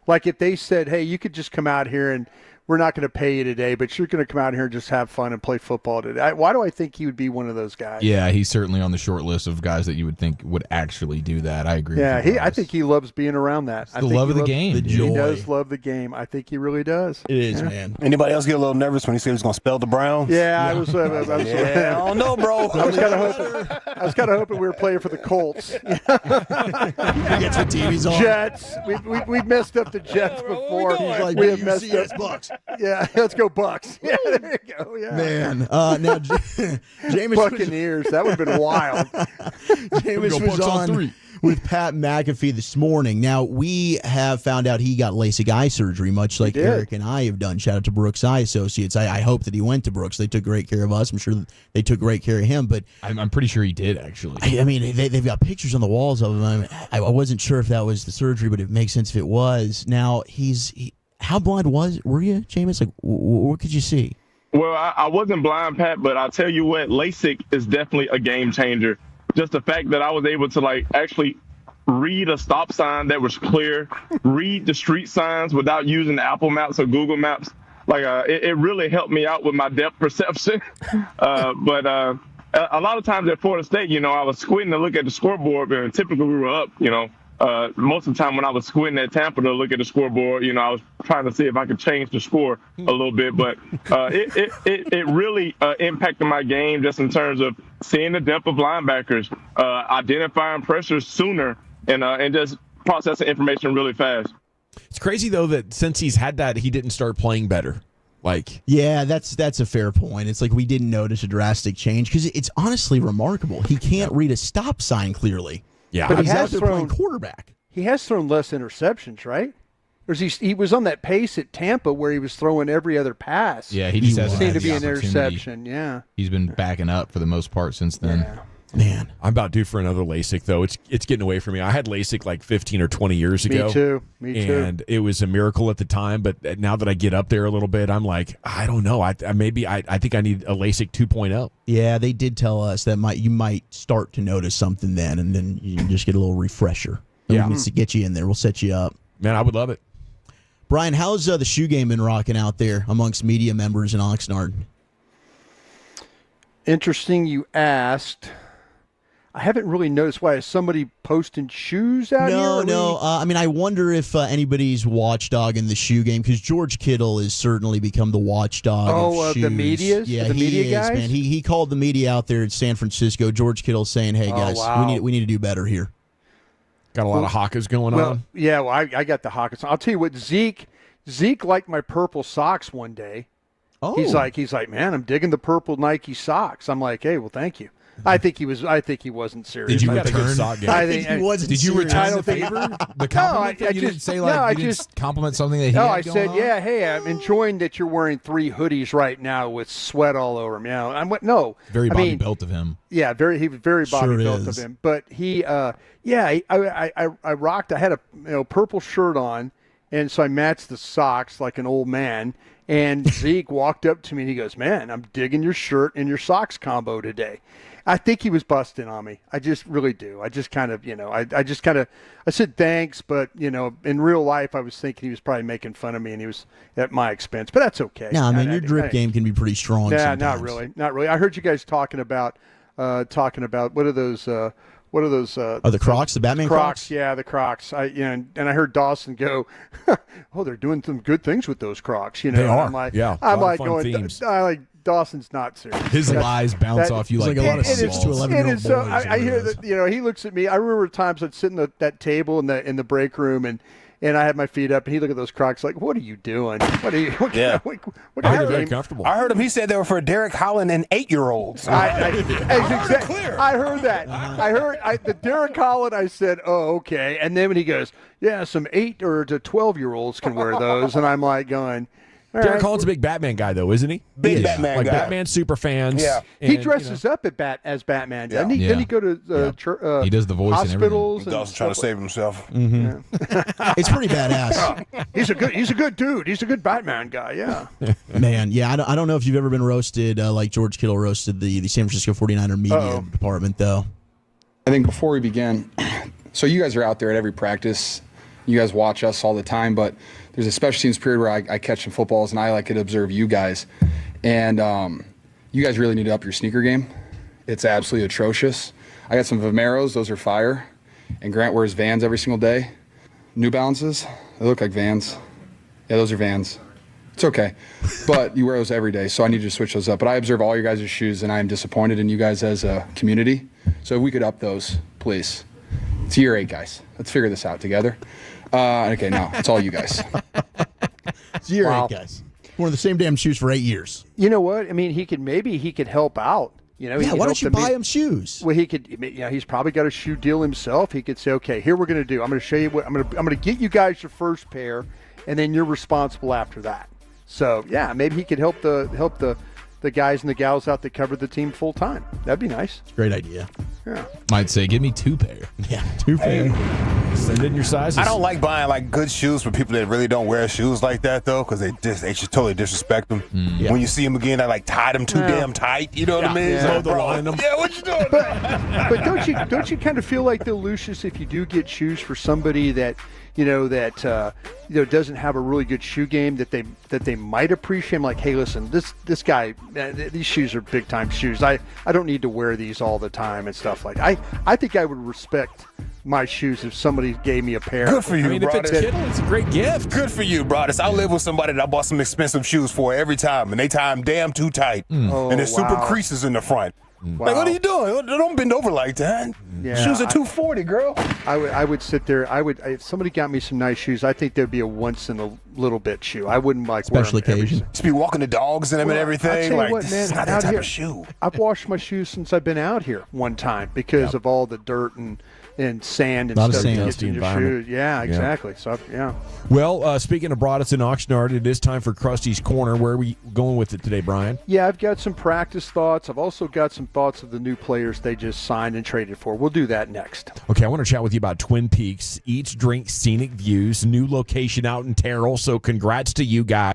Like if they said, hey, you could just come out here and we're not going to pay you today, but you're going to come out here and just have fun and play football today. Why do I think he would be one of those guys? Yeah, he's certainly on the short list of guys that you would think would actually do that. I agree. Yeah, with you, I think he loves being around that. It's the love of the game. The joy. He does love the game. I think he really does. It is, man. Anybody else get a little nervous when he said he was going to spell the Browns? Yeah, I was. Yeah, oh no, bro. I was kind of hoping we were playing for the Colts. Gets the TV's on. Jets. We messed up the Jets before. He's like, we have messed up Bucks. Yeah, let's go Bucks. Yeah, there you go. Yeah. Man, now Jameis Buccaneers. That would have been wild. Jameis was on with Pat McAfee this morning. Now, we have found out he got LASIK eye surgery, much like Eric and I have done. Shout out to Brooks Eye Associates. I hope that he went to Brooks. They took great care of us. I'm sure they took great care of him. But I'm pretty sure he did, actually. I mean, they've got pictures on the walls of him. I wasn't sure if that was the surgery, but it makes sense if it was. Now, how blind were you, Jameis? Like, what could you see? Well, I wasn't blind, Pat, but I'll tell you what, LASIK is definitely a game changer. Just the fact that I was able to actually read a stop sign that was clear, read the street signs without using Apple Maps or Google Maps. It really helped me out with my depth perception. But a lot of times at Florida State, I was squinting to look at the scoreboard, and typically we were up, most of the time when I was squinting at Tampa to look at the scoreboard, I was trying to see if I could change the score a little bit. But it really impacted my game just in terms of seeing the depth of linebackers, identifying pressures sooner, and just processing information really fast. It's crazy, though, that since he's had that, he didn't start playing better. Yeah, that's a fair point. It's like we didn't notice a drastic change because it's honestly remarkable. He can't read a stop sign clearly. Yeah, but he's out there playing quarterback. He has thrown less interceptions, right? Or he was on that pace at Tampa where he was throwing every other pass. Yeah, he just hasn't seemed had to be the an interception. Yeah, he's been backing up for the most part since then. Yeah. Man, I'm about due for another LASIK, though. It's getting away from me. I had LASIK like 15 or 20 years ago. Me too. And it was a miracle at the time, but now that I get up there a little bit, I'm like, I don't know. I think I need a LASIK 2.0. Yeah, they did tell us that you might start to notice something then, and then you can just get a little refresher. Yeah, to get you in there. We'll set you up. Man, I would love it. Brian, how's the shoe game been rocking out there amongst media members in Oxnard? Interesting you asked. I haven't really noticed. Why is somebody posting shoes out here? No. I wonder if anybody's watchdogging the shoe game because George Kittle has certainly become the watchdog of shoes. The media? Yeah, the media is, guys? man. He called the media out there in San Francisco. George Kittle saying, "Hey guys, we need to do better here." Got a lot of hawkers going on. Yeah, I got the hawkers. I'll tell you what, Zeke liked my purple socks one day. Oh, he's like, man, I'm digging the purple Nike socks. I'm like, hey, well, thank you. I think he wasn't serious. Did you return? I think he wasn't. Did you serious. return the favor? The compliment? No, you didn't say you didn't compliment something that he had I going said, on? yeah, hey, I'm enjoying that you're wearing 3 hoodies right now with sweat all over them. No. Very Bobby built of him. Yeah, he was very Bobby built of him. But he, I rocked. I had a purple shirt on, and so I matched the socks like an old man. And Zeke walked up to me and he goes, "Man, I'm digging your shirt and your socks combo today." I think he was busting on me. I just really do. I just kind of, I said thanks, but, in real life I was thinking he was probably making fun of me and he was at my expense. But that's okay. No, your drip game can be pretty strong sometimes. Not really. I heard you guys talking about what are those what are those? The Crocs, the Batman Crocs? Yeah, the Crocs. And I heard Dawson go, "Oh, they're doing some good things with those Crocs." You know, They are. I'm like, Yeah, I'm a lot like of fun going, themes. Dawson's not serious. His lies bounce off you like a lot of 6 to balls. 11-year-old So boys. I hear that, he looks at me. I remember times I'd sit in that table in the break room and I had my feet up and he'd look at those Crocs like, "What are you doing? What are you?" What Yeah. what kind of Very game? comfortable. I heard him. He said they were for Derek Holland and 8-year-olds. I heard that. I heard the Derek Holland. I said, "Oh, okay." And then when he goes, "Yeah, some 8 or to 12-year-olds can wear those," and I'm like going. Derek Holland's a big Batman guy, though, isn't he? Big Batman like guy. Batman super fans. Yeah. He dresses up as Batman. Doesn't he? Yeah. Then he go to He does the voice and hospitals He's also trying to save himself. It's pretty badass. He's a good dude. He's a good Batman guy. Yeah. Man, yeah, I don't know if you've ever been roasted like George Kittle roasted the San Francisco 49er media department, though. I think before we begin, so you guys are out there at every practice. You guys watch us all the time, but there's a special teams period where I catch some footballs and I like to observe you guys. And you guys really need to up your sneaker game. It's absolutely atrocious. I got some Vomeros, those are fire. And Grant wears Vans every single day. New Balances, they look like Vans. Yeah, those are Vans. It's okay. But you wear those every day, so I need you to switch those up. But I observe all your guys' shoes, and I am disappointed in you guys as a community. So if we could up those, please. It's year 8, guys. Let's figure this out together. Okay, no, it's all you guys. It's year 8, guys. Worn the same damn shoes for 8 years. You know what? I mean, he could help out. He Yeah, could why help don't you them buy him shoes? Well, he could. He's probably got a shoe deal himself. He could say, "Okay, here we're going to do. I'm going to show you what I'm going to get you guys your first pair, and then you're responsible after that." So yeah, maybe he could help the guys and the gals out that cover the team full time. That'd be nice. Great idea. Yeah. Might say, "Give me 2 pair." Yeah, 2 pair. Send in your sizes. I don't like buying like good shoes for people that really don't wear shoes like that though, because they should totally disrespect them. Yeah. When you see them again, I like tied them too damn tight. You know what I mean? Yeah. So, the line them. Yeah, what you doing? But don't you kind of feel like though, Lucius, if you do get shoes for somebody that doesn't have a really good shoe game that they might appreciate. I'm like, hey, listen, this guy, these shoes are big time shoes. I don't need to wear these all the time and stuff like that. I think I would respect my shoes if somebody gave me a pair. Good for you, I mean, if it's Broaddus. Kittle, it's a great gift. Good for you, Broaddus. I live with somebody that I bought some expensive shoes for every time, and they tie them damn too tight, Oh, and there's super wow. creases in the front. Wow. Like, what are you doing? Don't bend over like that. Yeah, Shoes are $240, girl. I would sit there. If somebody got me some nice shoes, I think there'd be a once in a little bit shoe. I wouldn't like Special wear them occasion. Just be walking the dogs in them and I'll everything. tell you Like, what, this man, is not that out type here, of shoe. I've washed my shoes since I've been out here one time because of all the dirt and sand and A lot of stuff sand. that That's gets the in your environment. shoes. Yeah, exactly. So yeah. Well, speaking of Broaddus and Oxnard, it is time for Krusty's Corner. Where are we going with it today, Brian? Yeah, I've got some practice thoughts. I've also got some thoughts of the new players they just signed and traded for. We'll do that next. Okay, I want to chat with you about Twin Peaks. Each drink scenic views, new location out in Terrell. So congrats to you guys.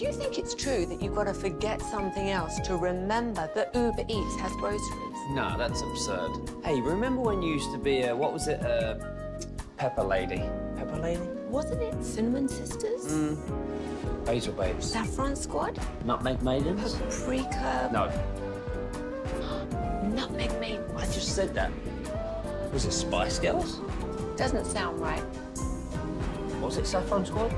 Do you think it's true that you've got to forget something else to remember that Uber Eats has groceries? No, that's absurd. Hey, remember when you used to be a, what was it, Pepper Lady? Pepper Lady? Wasn't it Cinnamon Sisters? Basil Babes. Saffron Squad? Nutmeg Maidens? Paprika? No. Nutmeg Maidens. I just said that. Was it Spice Girls? Doesn't sound right. Was it Saffron Squad?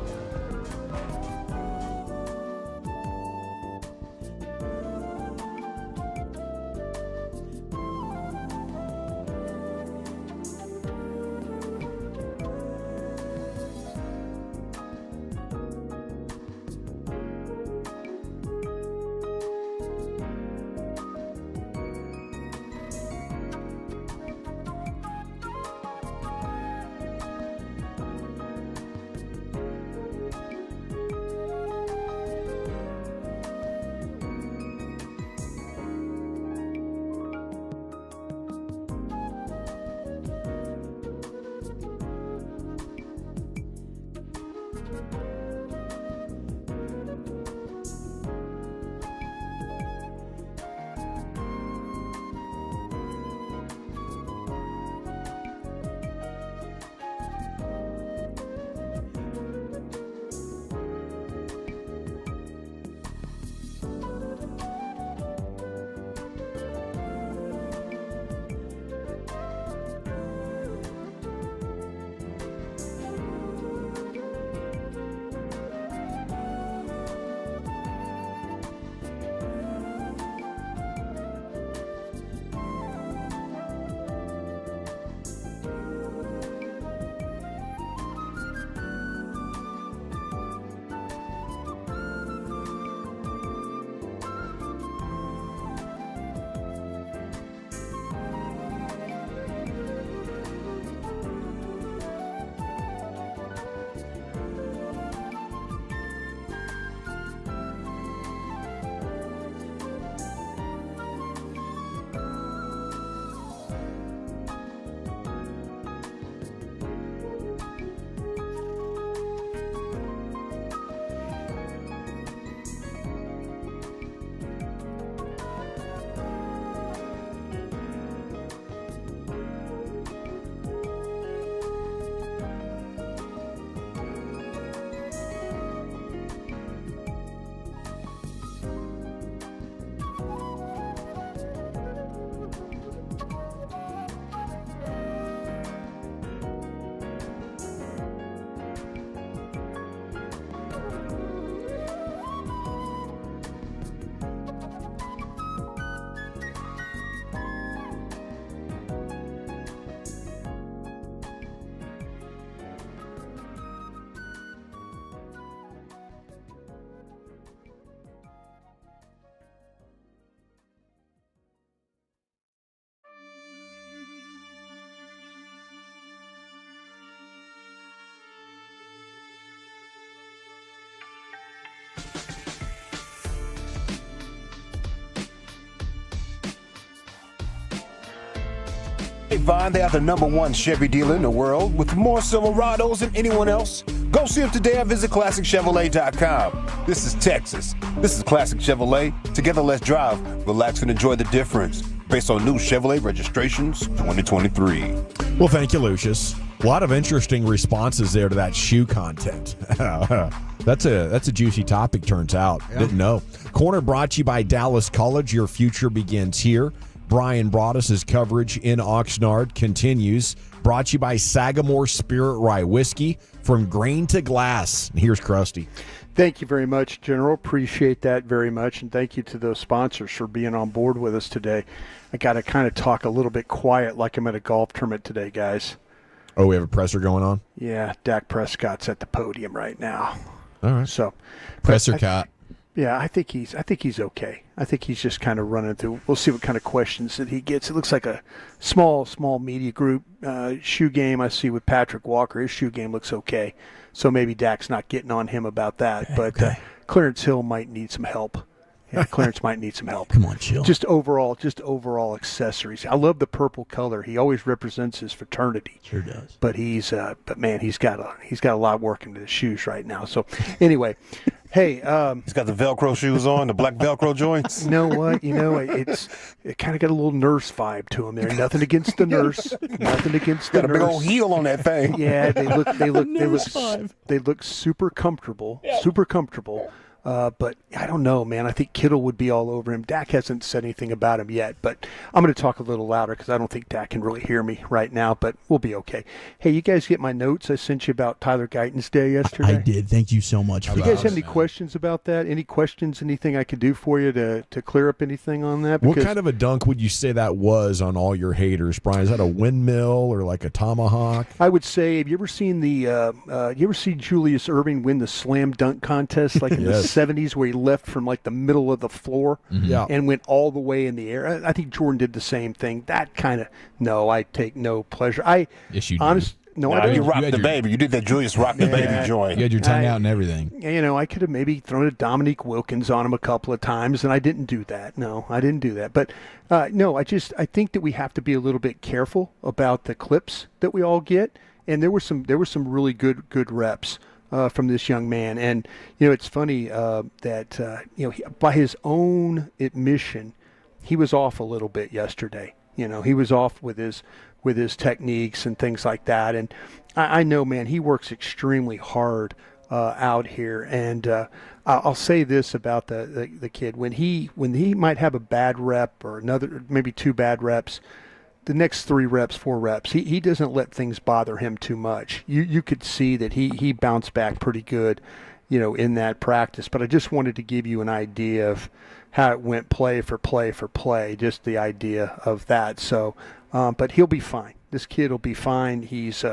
Vine, they are the #1 Chevy dealer in the world with more Silverados than anyone else. Go see them today or visit ClassicChevrolet.com. This is Texas. This is Classic Chevrolet. Together, let's drive, relax, and enjoy the difference. Based on new Chevrolet registrations 2023. Well, thank you, Lucius. A lot of interesting responses there to that shoe content. That's a juicy topic, turns out. Yeah. Didn't know. Corner brought to you by Dallas College. Your future begins here. Brian Broaddus' coverage in Oxnard continues. Brought to you by Sagamore Spirit Rye Whiskey, from grain to glass. And here's Krusty. Thank you very much, General. Appreciate that very much. And thank you to those sponsors for being on board with us today. I got to kind of talk a little bit quiet like I'm at a golf tournament today, guys. Oh, we have a presser going on? Yeah, Dak Prescott's at the podium right now. All right. So presser cat. Yeah, I think he's okay. I think he's just kind of running through. We'll see what kind of questions that he gets. It looks like a small media group shoe game I see with Patrick Walker. His shoe game looks okay. So maybe Dak's not getting on him about that. But Clarence Hill might need some help. Yeah, Clarence might need some help. Come on, chill. Just overall accessories. I love the purple color. He always represents his fraternity. Sure does. But he's got a lot of work into his shoes right now. So anyway, Hey, he's got the Velcro shoes on, the black Velcro joints. You know what? It kind of got a little nurse vibe to him there. Nothing against the nurse. Nothing against the Got a nurse. big old heel on that thing. Yeah, they look super comfortable. Super comfortable. But I don't know, man. I think Kittle would be all over him. Dak hasn't said anything about him yet, but I'm going to talk a little louder because I don't think Dak can really hear me right now, but we'll be okay. Hey, you guys get my notes I sent you about Tyler Guyton's day yesterday? I did. Thank you so much for You guys have any questions about that? Any questions, anything I could do for you to clear up anything on that? What kind of a dunk would you say that was on all your haters, Brian? Is that a windmill or like a tomahawk? I would say, have you ever seen you ever see Julius Erving win the slam dunk contest like in the 70s where he left from like the middle of the floor and went all the way in the air? I think Jordan did the same thing. That kind of, no, I take no pleasure. Yes, you do. No, I don't. You rocked the baby. You did that Julius rock the baby joint. You had your tongue out and everything. You know, I could have maybe thrown a Dominique Wilkins on him a couple of times, and I didn't do that. No, I didn't do that. But no, I think that we have to be a little bit careful about the clips that we all get. And there were some really good reps from this young man. And you know, it's funny that by his own admission, he was off a little bit yesterday. You know, he was off with his techniques and things like that. And I know, man, he works extremely hard out here. And I'll say this about the kid: when he might have a bad rep or another, maybe two bad reps, the next 3 reps, 4 reps, he doesn't let things bother him too much. You could see that he bounced back pretty good, you know, in that practice. But I just wanted to give you an idea of how it went play for play, just the idea of that. So, but he'll be fine. This kid will be fine. He's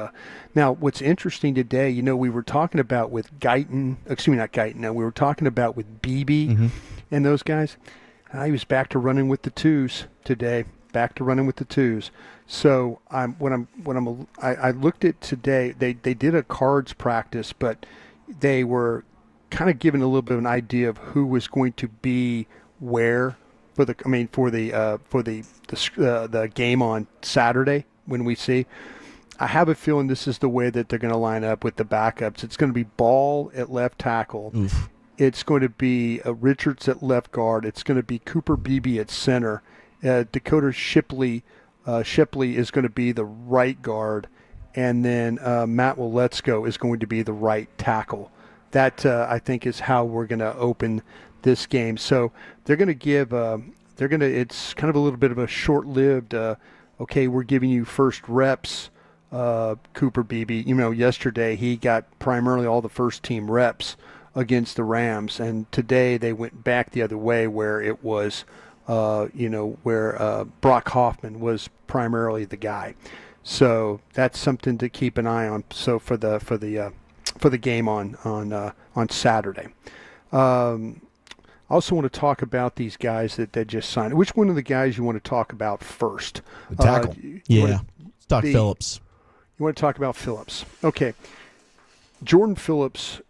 now. What's interesting today, you know, we were talking about with Guyton. Excuse me, not Guyton. No, we were talking about with BB and those guys. He was back to running with the twos today. Back to running with the twos. So I looked at today. They did a cards practice, but they were kind of giving a little bit of an idea of who was going to be where for the game on Saturday when we see. I have a feeling this is the way that they're going to line up with the backups. It's going to be Ball at left tackle. Oof. It's going to be Richards at left guard. It's going to be Cooper Beebe at center. Dakota Shipley is going to be the right guard, and then Matt Waletzko is going to be the right tackle. That I think is how we're going to open this game. So they're going to give it's kind of a little bit of a short-lived. Okay, we're giving you first reps. Cooper Beebe, you know, yesterday he got primarily all the first team reps against the Rams, and today they went back the other way where it was. Where Brock Hoffman was primarily the guy, so that's something to keep an eye on. So for the game on Saturday, I also want to talk about these guys that just signed. Which one of the guys you want to talk about first? The tackle. Let's talk Phillips. You want to talk about Phillips? Okay, Jordan Phillips.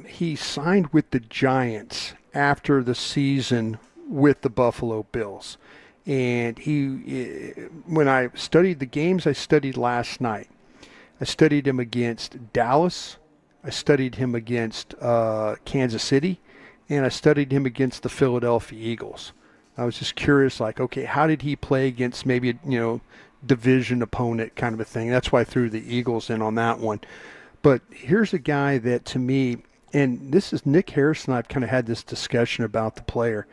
He signed with the Giants after the season with the Buffalo Bills. And when I studied the games I studied last night, I studied him against Dallas, I studied him against Kansas City, and I studied him against the Philadelphia Eagles. I was just curious, like, okay, how did he play against maybe a, division opponent kind of a thing? That's why I threw the Eagles in on that one. But here's a guy that to me, and this is Nick Harrison, I've kind of had this discussion about the player.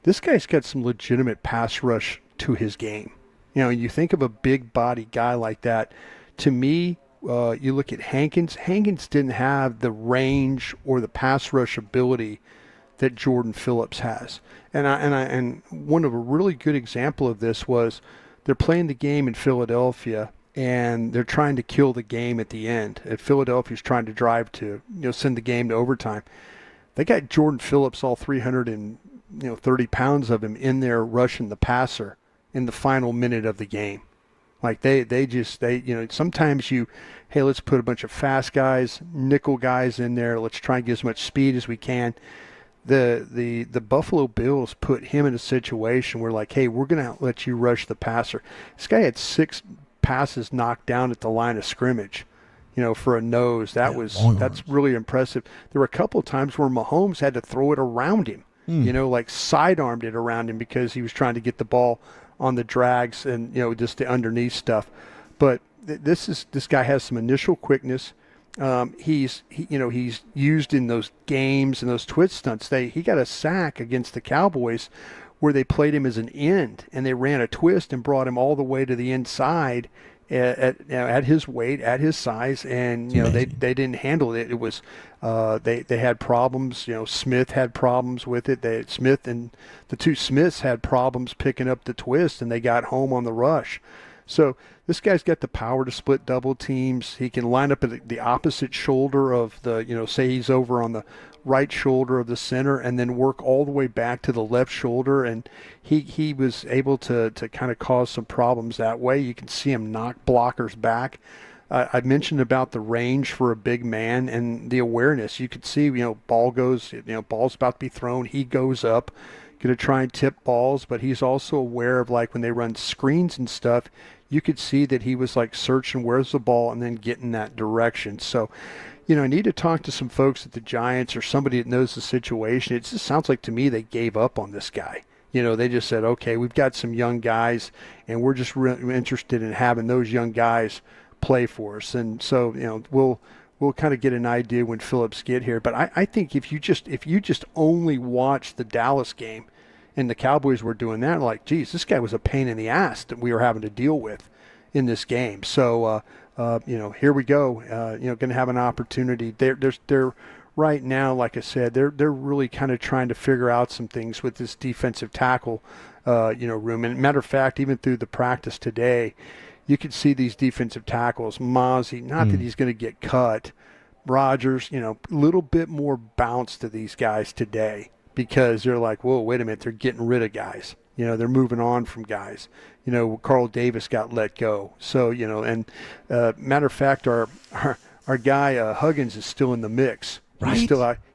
This guy's got some legitimate pass rush to his game. You know, you think of a big body guy like that. To me, you look at Hankins. Hankins didn't have the range or the pass rush ability that Jordan Phillips has. And one of a really good example of this was they're playing the game in Philadelphia and they're trying to kill the game at the end. And Philadelphia's trying to drive to send the game to overtime. They got Jordan Phillips, all 330 pounds of him in there rushing the passer in the final minute of the game. Like they sometimes hey, let's put a bunch of fast guys, nickel guys in there. Let's try and get as much speed as we can. The Buffalo Bills put him in a situation where like, hey, we're going to let you rush the passer. This guy had 6 passes knocked down at the line of scrimmage. for a nose. That's really impressive. There were a couple of times where Mahomes had to throw it around him, like sidearmed it around him because he was trying to get the ball on the drags and, just the underneath stuff. But this guy has some initial quickness. He's used in those games and those twist stunts. He got a sack against the Cowboys where they played him as an end and they ran a twist and brought him all the way to the inside at his weight, at his size, and they didn't handle it. It was they had problems. Smith had problems with it. Smith and the two Smiths had problems picking up the twist, and they got home on the rush. So this guy's got the power to split double teams. He can line up at the opposite shoulder of say he's over on the right shoulder of the center and then work all the way back to the left shoulder. And he was able to kind of cause some problems that way. You can see him knock blockers back. I mentioned about the range for a big man and the awareness. You could see, ball's about to be thrown. He goes up, going to try and tip balls, but he's also aware of when they run screens and stuff, you could see that he was searching where's the ball and then getting that direction. So, I need to talk to some folks at the Giants or somebody that knows the situation. It just sounds like to me they gave up on this guy. They just said, okay, we've got some young guys and we're just interested in having those young guys play for us. And so, we'll kind of get an idea when Phillips get here. But I think if you just only watch the Dallas game and the Cowboys were doing that, geez, this guy was a pain in the ass that we were having to deal with in this game. So, here we go. Going to have an opportunity. They're right now, like I said, they're really kind of trying to figure out some things with this defensive tackle, room. And matter of fact, even through the practice today, you could see these defensive tackles. Mozzie, not that he's going to get cut. Rodgers, a little bit more bounce to these guys today because they're like, whoa, wait a minute, they're getting rid of guys. They're moving on from guys. Carl Davis got let go. So, and matter of fact, our guy Huggins is still in the mix. Right.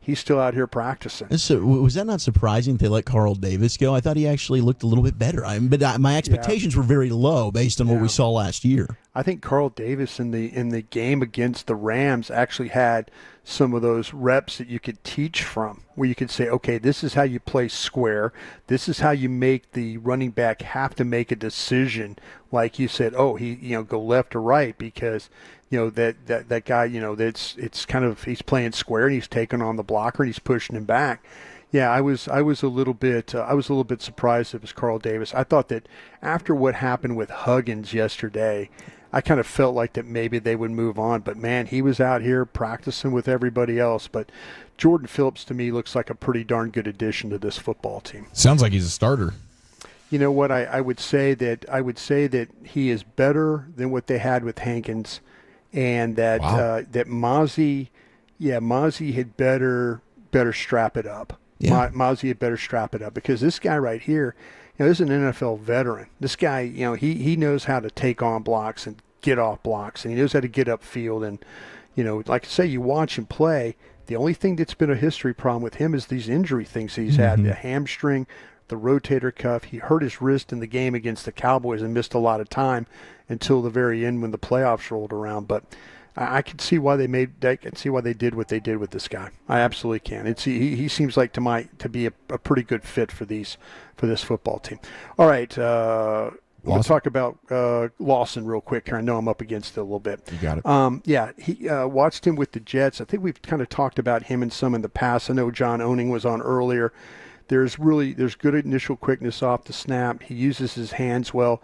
He's still out here practicing. So was that not surprising they let Carl Davis go? I thought he actually looked a little bit better. But my expectations were very low based on what we saw last year. I think Carl Davis in the game against the Rams actually had some of those reps that you could teach from, where you could say, okay, this is how you play square. This is how you make the running back have to make a decision. Like you said, go left or right because that guy, it's kind of, he's playing square and he's taking on the blocker and he's pushing him back. Yeah, I was a little bit surprised it was Carl Davis. I thought that after what happened with Huggins yesterday, I kind of felt like that maybe they would move on. But man, he was out here practicing with everybody else. But Jordan Phillips to me looks like a pretty darn good addition to this football team. Sounds like he's a starter. You know what? I would say that he is better than what they had with Hankins. And that that Mozzie had better strap it up. Yeah. Mozzie had better strap it up because this guy right here, this is an NFL veteran. This guy, he knows how to take on blocks and get off blocks, and he knows how to get upfield. And like I say, you watch him play. The only thing that's been a history problem with him is these injury things he's had: the hamstring, the rotator cuff. He hurt his wrist in the game against the Cowboys and missed a lot of time until the very end when the playoffs rolled around. But I can see why they did what they did with this guy. I absolutely can. He seems like to be a pretty good fit for this football team. All right, we'll talk about Lawson real quick here. I know I'm up against it a little bit. You got it. He watched him with the Jets. I think we've kind of talked about him in the past. I know John Owning was on earlier. There's good initial quickness off the snap. He uses his hands well.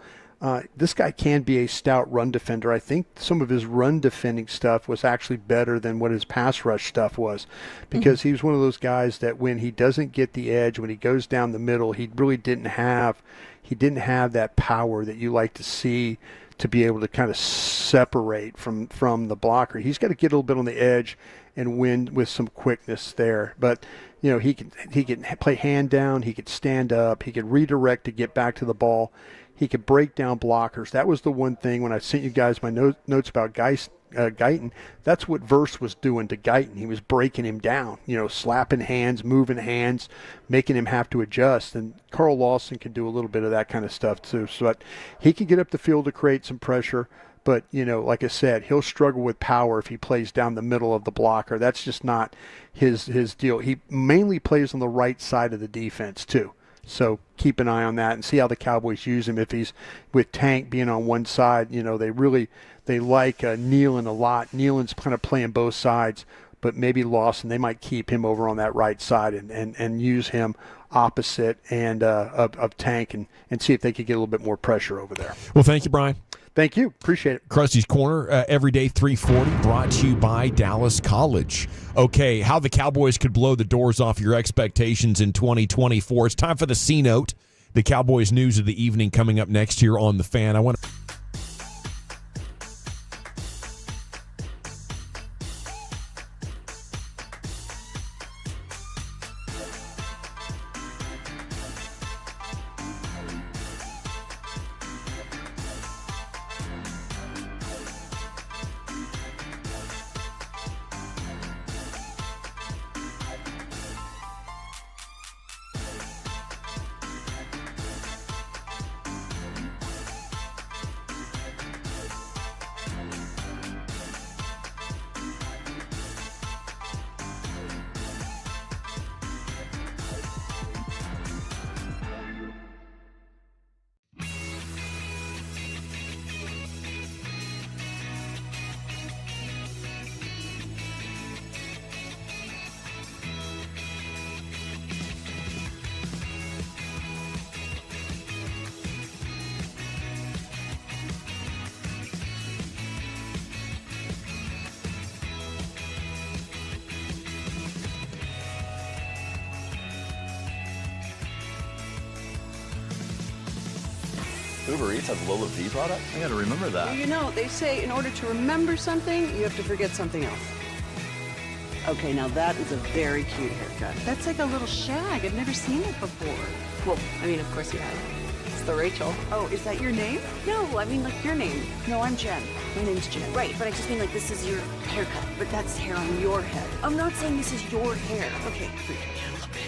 This guy can be a stout run defender. I think some of his run defending stuff was actually better than what his pass rush stuff was, because he was one of those guys that when he doesn't get the edge, when he goes down the middle, he really didn't have that power that you like to see to be able to kind of separate from the blocker. He's got to get a little bit on the edge and win with some quickness there. But he can play hand down, he could stand up, he could redirect to get back to the ball. He could break down blockers. That was the one thing when I sent you guys my notes about Guyton. That's what Verse was doing to Guyton. He was breaking him down, slapping hands, moving hands, making him have to adjust. And Carl Lawson can do a little bit of that kind of stuff too. So he can get up the field to create some pressure. But, like I said, he'll struggle with power if he plays down the middle of the blocker. That's just not his deal. He mainly plays on the right side of the defense, too. So keep an eye on that and see how the Cowboys use him. If he's with Tank being on one side, they like Nealon a lot. Nealon's kind of playing both sides, but maybe Lawson, they might keep him over on that right side and use him opposite and of Tank and see if they could get a little bit more pressure over there. Well, thank you, Brian. Thank you. Appreciate it. Krusty's Corner, every day 3:40, brought to you by Dallas College. Okay, how the Cowboys could blow the doors off your expectations in 2024. It's time for the C-Note, the Cowboys news of the evening coming up next here on The Fan. I want to... Uber Eats has Lola V products? I gotta remember that. Well, they say in order to remember something, you have to forget something else. Okay, now that is a very cute haircut. That's like a little shag. I've never seen it before. Well, of course you have. It's the Rachel. Oh, is that your name? No, like your name. No, I'm Jen. My name's Jen. Right, but I just mean this is your haircut. But that's hair on your head. I'm not saying this is your hair. Okay, freak me out a little bit.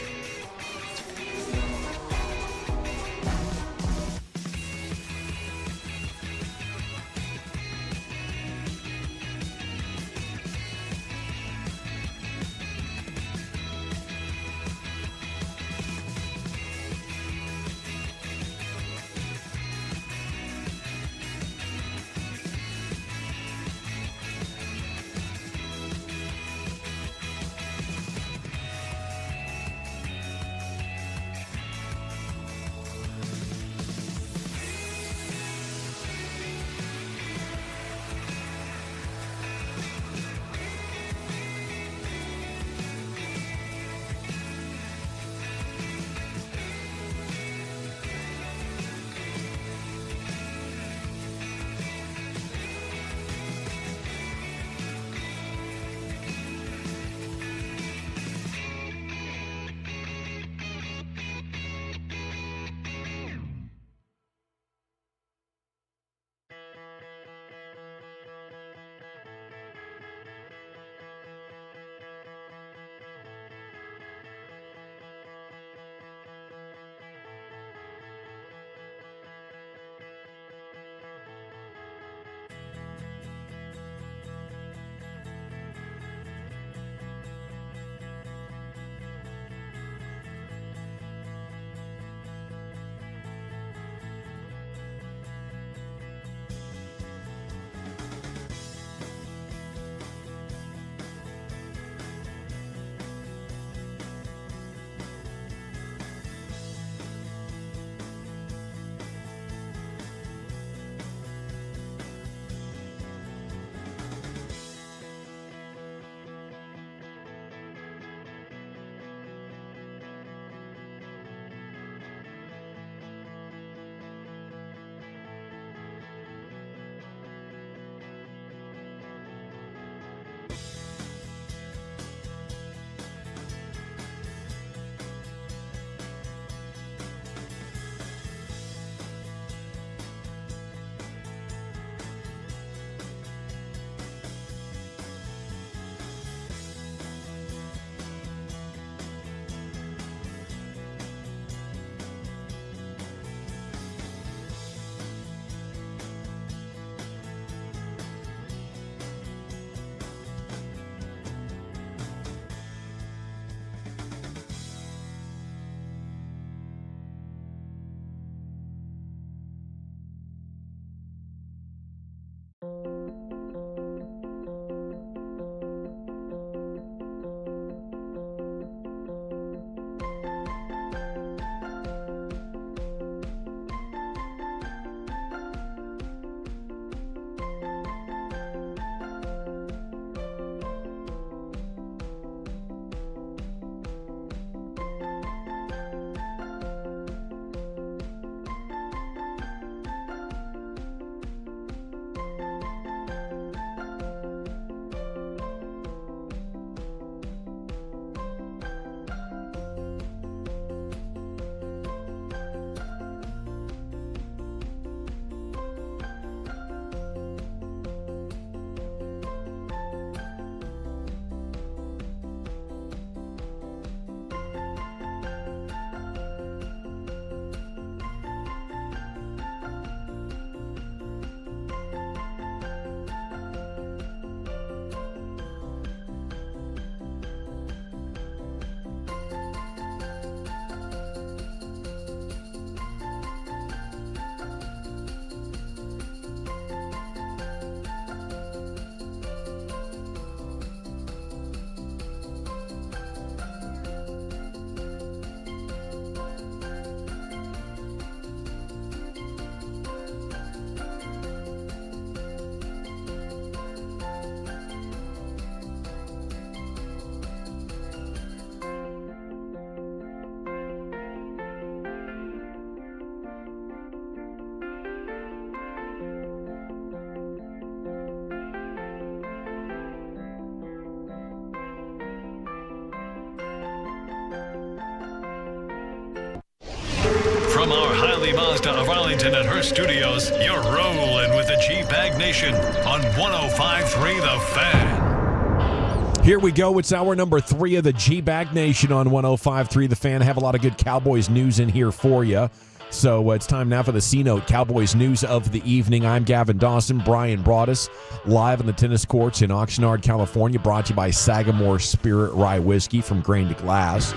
Mazda of Arlington and her studios, you're rolling with the G-Bag Nation on 105.3 The Fan. Here we go. It's hour number 3 of the G-Bag Nation on 105.3 The Fan. Have a lot of good Cowboys news in here for you. So it's time now for the C-Note Cowboys news of the evening. I'm Gavin Dawson, Brian Broaddus, live on the tennis courts in Oxnard, California, brought to you by Sagamore Spirit Rye Whiskey from grain to glass.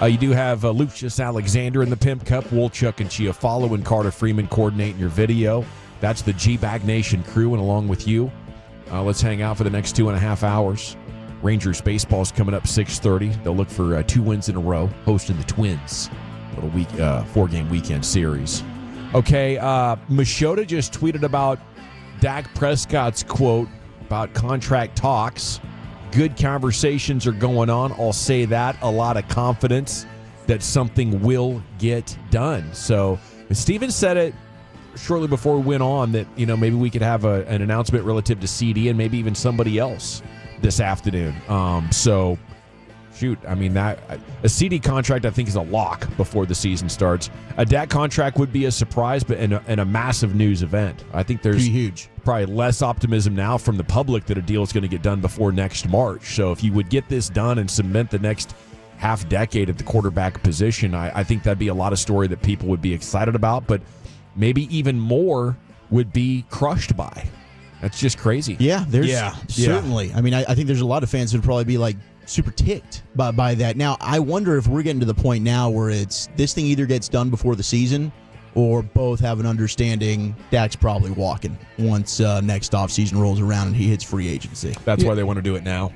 You do have Lucius Alexander in the Pimp Cup, Wolchuk and Chiafalo and Carter Freeman coordinating your video. That's the G-Bag Nation crew, and along with you, let's hang out for the next 2.5 hours. Rangers baseball's coming up 6:30. They'll look for 2 wins in a row, hosting the Twins. Little 4-game weekend series. Okay, Machota just tweeted about Dak Prescott's quote about contract talks. Good conversations are going on. I'll say that. A lot of confidence that something will get done. So Steven said it shortly before we went on that, maybe we could have an announcement relative to CD and maybe even somebody else this afternoon. Shoot, I mean, a CD contract I think is a lock before the season starts. A Dak contract would be a surprise, but in a massive news event. I think there's huge. Probably less optimism now from the public that a deal is going to get done before next March. So if you would get this done and cement the next half decade at the quarterback position, I think that'd be a lot of story that people would be excited about, but maybe even more would be crushed by. That's just crazy. Yeah, certainly. I mean, I think there's a lot of fans who would probably be like, super ticked by that. Now, I wonder if we're getting to the point now where it's this thing either gets done before the season or both have an understanding Dak's probably walking once next offseason rolls around and he hits free agency. That's why they want to do it now.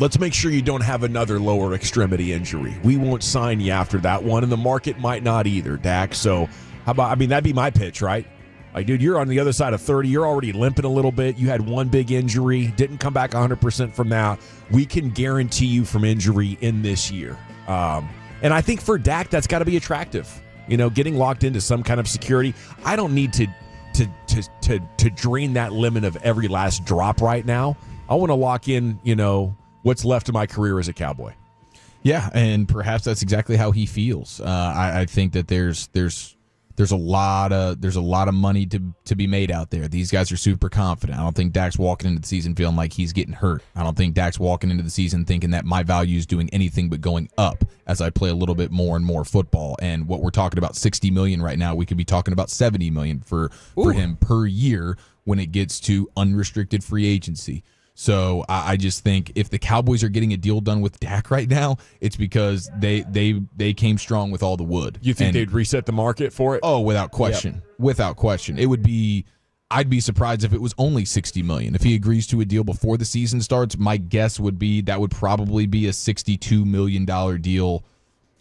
Let's make sure you don't have another lower extremity injury. We won't sign you after that one, and the market might not either, Dak. So how about, that'd be my pitch, right? Like, dude, you're on the other side of 30. You're already limping a little bit. You had one big injury, didn't come back 100% from that. We can guarantee you from injury in this year. And I think for Dak, that's got to be attractive. Getting locked into some kind of security. I don't need to drain that limit of every last drop right now. I want to lock in, what's left of my career as a Cowboy. Yeah, and perhaps that's exactly how he feels. I think that there's a lot of money to be made out there. These guys are super confident. I don't think Dak's walking into the season feeling like he's getting hurt. I don't think Dak's walking into the season thinking that my value is doing anything but going up as I play a little bit more and more football. And what we're talking about, $60 million right now, we could be talking about $70 million for him per year when it gets to unrestricted free agency. So I just think if the Cowboys are getting a deal done with Dak right now, it's because they came strong with all the wood. You think they'd reset the market for it? Oh, without question. Yep. Without question. I'd be surprised if it was only $60 million. If he agrees to a deal before the season starts, my guess would be that would probably be a $62 million deal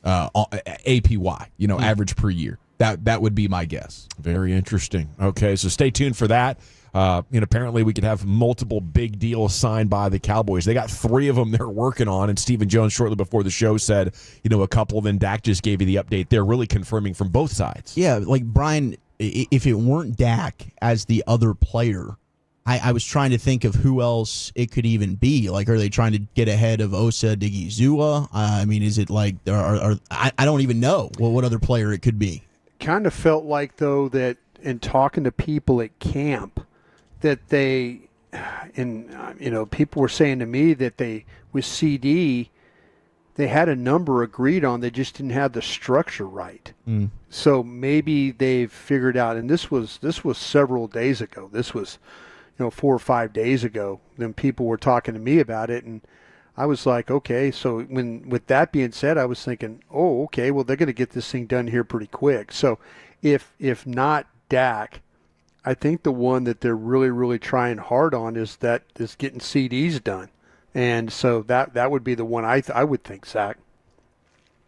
APY, average per year. That would be my guess. Very interesting. Okay, so stay tuned for that. Apparently we could have multiple big deals signed by the Cowboys. They got 3 of them they're working on, and Stephen Jones shortly before the show said, a couple of them. Dak just gave you the update. They're really confirming from both sides. Yeah, like Brian, if it weren't Dak as the other player, I was trying to think of who else it could even be. Like, are they trying to get ahead of Osa Digizua? Is it like, I don't even know what other player it could be. Kind of felt like, though, that in talking to people at camp, that people were saying to me that with CD, they had a number agreed on, they just didn't have the structure right. So maybe they've figured out, and this was several days ago. This was, 4 or 5 days ago. Then people were talking to me about it, and I was like, okay. So with that being said, I was thinking, oh, okay, well, they're going to get this thing done here pretty quick. So if not Dak, I think the one that they're really, really trying hard on is getting CDs done. And so that would be the one I would think, Zach.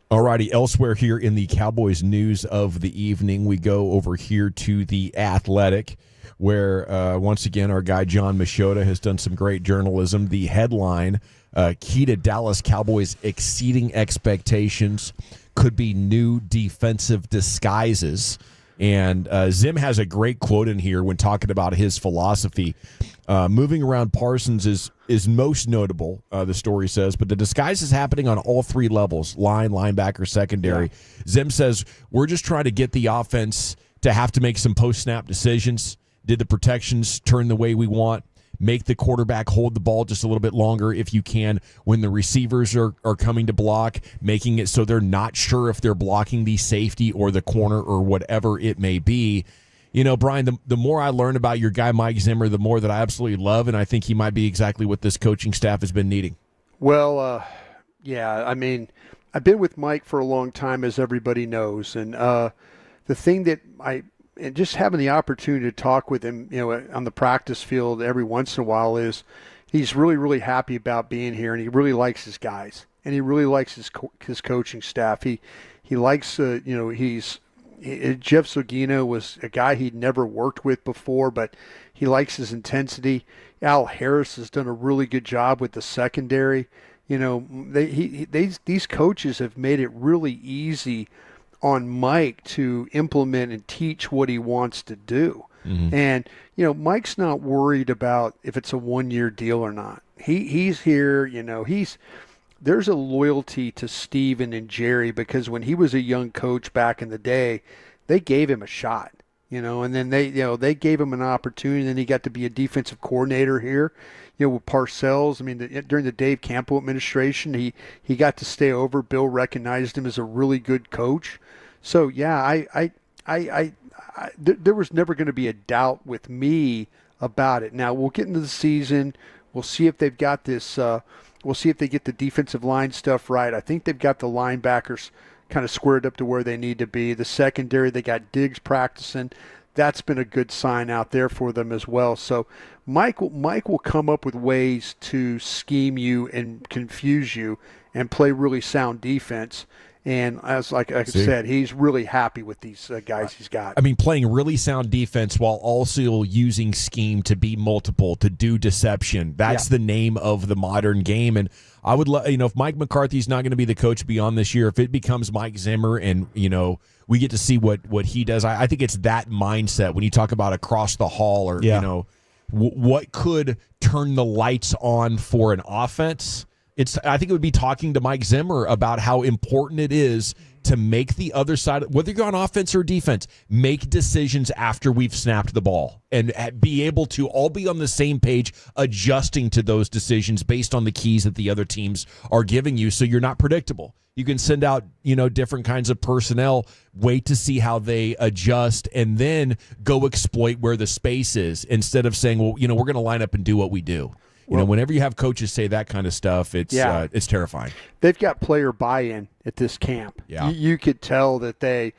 All righty, elsewhere here in the Cowboys news of the evening, we go over here to The Athletic, where once again our guy John Machota has done some great journalism. The headline, key to Dallas Cowboys exceeding expectations, could be new defensive disguises. And Zim has a great quote in here when talking about his philosophy. Moving around Parsons is most notable, the story says, but the disguise is happening on all three levels, line, linebacker, secondary. Yeah. Zim says, we're just trying to get the offense to have to make some post-snap decisions. Did the protections turn the way we want? Make the quarterback hold the ball just a little bit longer if you can when the receivers are coming to block, making it so they're not sure if they're blocking the safety or the corner or whatever it may be. You know, Brian, the more I learn about your guy Mike Zimmer, the more that I absolutely love, and I think he might be exactly what this coaching staff has been needing. Well, yeah, I mean, I've been with Mike for a long time, as everybody knows, and the thing that and just having the opportunity to talk with him, you know, on the practice field every once in a while is he's really, really happy about being here, and he really likes his guys, and he really likes his coaching staff. He likes, you know, Jeff Zogino was a guy he'd never worked with before, but he likes his intensity. Al Harris has done a really good job with the secondary. You know, these coaches have made it really easy on Mike to implement and teach what he wants to do. Mm-hmm. And, you know, Mike's not worried about if it's a one-year deal or not. He's here, you know, there's a loyalty to Steven and Jerry because when he was a young coach back in the day, they gave him a shot, you know, and then they gave him an opportunity, and then he got to be a defensive coordinator here, you know, with Parcells. I mean, during the Dave Campbell administration, he got to stay over. Bill recognized him as a really good coach. So yeah, there was never going to be a doubt with me about it. Now we'll get into the season. We'll see if they've got this. We'll see if they get the defensive line stuff right. I think they've got the linebackers kind of squared up to where they need to be. The secondary, they got Diggs practicing. That's been a good sign out there for them as well. So Mike will come up with ways to scheme you and confuse you and play really sound defense. And as like I said, he's really happy with these guys he's got. I mean, playing really sound defense while also using scheme to be multiple, to do deception. That's the name of the modern game. And I would love, you know, if Mike McCarthy's not going to be the coach beyond this year, if it becomes Mike Zimmer and, you know, we get to see what he does, I think it's that mindset when you talk about across the hall or, you know, what could turn the lights on for an offense. I think it would be talking to Mike Zimmer about how important it is to make the other side, whether you're on offense or defense, make decisions after we've snapped the ball and be able to all be on the same page, adjusting to those decisions based on the keys that the other teams are giving you, so you're not predictable. You can send out, you know, different kinds of personnel, wait to see how they adjust, and then go exploit where the space is instead of saying, well, you know, we're going to line up and do what we do. You know, whenever you have coaches say that kind of stuff, it's terrifying. They've got player buy-in at this camp. Yeah. You could tell that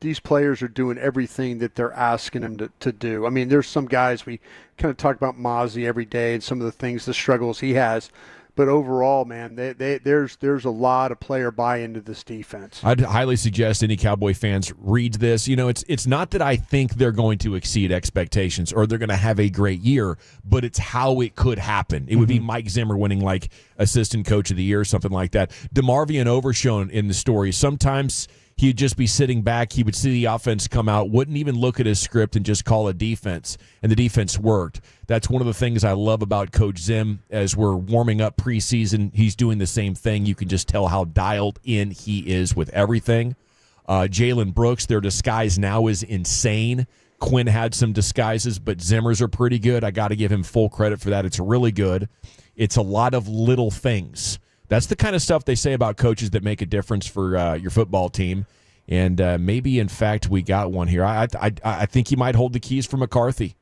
these players are doing everything that they're asking them to do. I mean, there's some guys, we kind of talk about Mozzie every day and some of the things, the struggles he has. But overall, man, there's a lot of player buy-in to this defense. I'd highly suggest any Cowboy fans read this. You know, it's not that I think they're going to exceed expectations or they're going to have a great year, but it's how it could happen. It would be Mike Zimmer winning like assistant coach of the year or something like that. DeMarvion Overshown in the story, sometimes he'd just be sitting back. He would see the offense come out, wouldn't even look at his script and just call a defense, and the defense worked. That's one of the things I love about Coach Zim. As we're warming up preseason, he's doing the same thing. You can just tell how dialed in he is with everything. Jalen Brooks, their disguise now is insane. Quinn had some disguises, but Zimmer's are pretty good. I got to give him full credit for that. It's really good. It's a lot of little things. That's the kind of stuff they say about coaches that make a difference for your football team. And maybe, in fact, we got one here. I think he might hold the keys for McCarthy.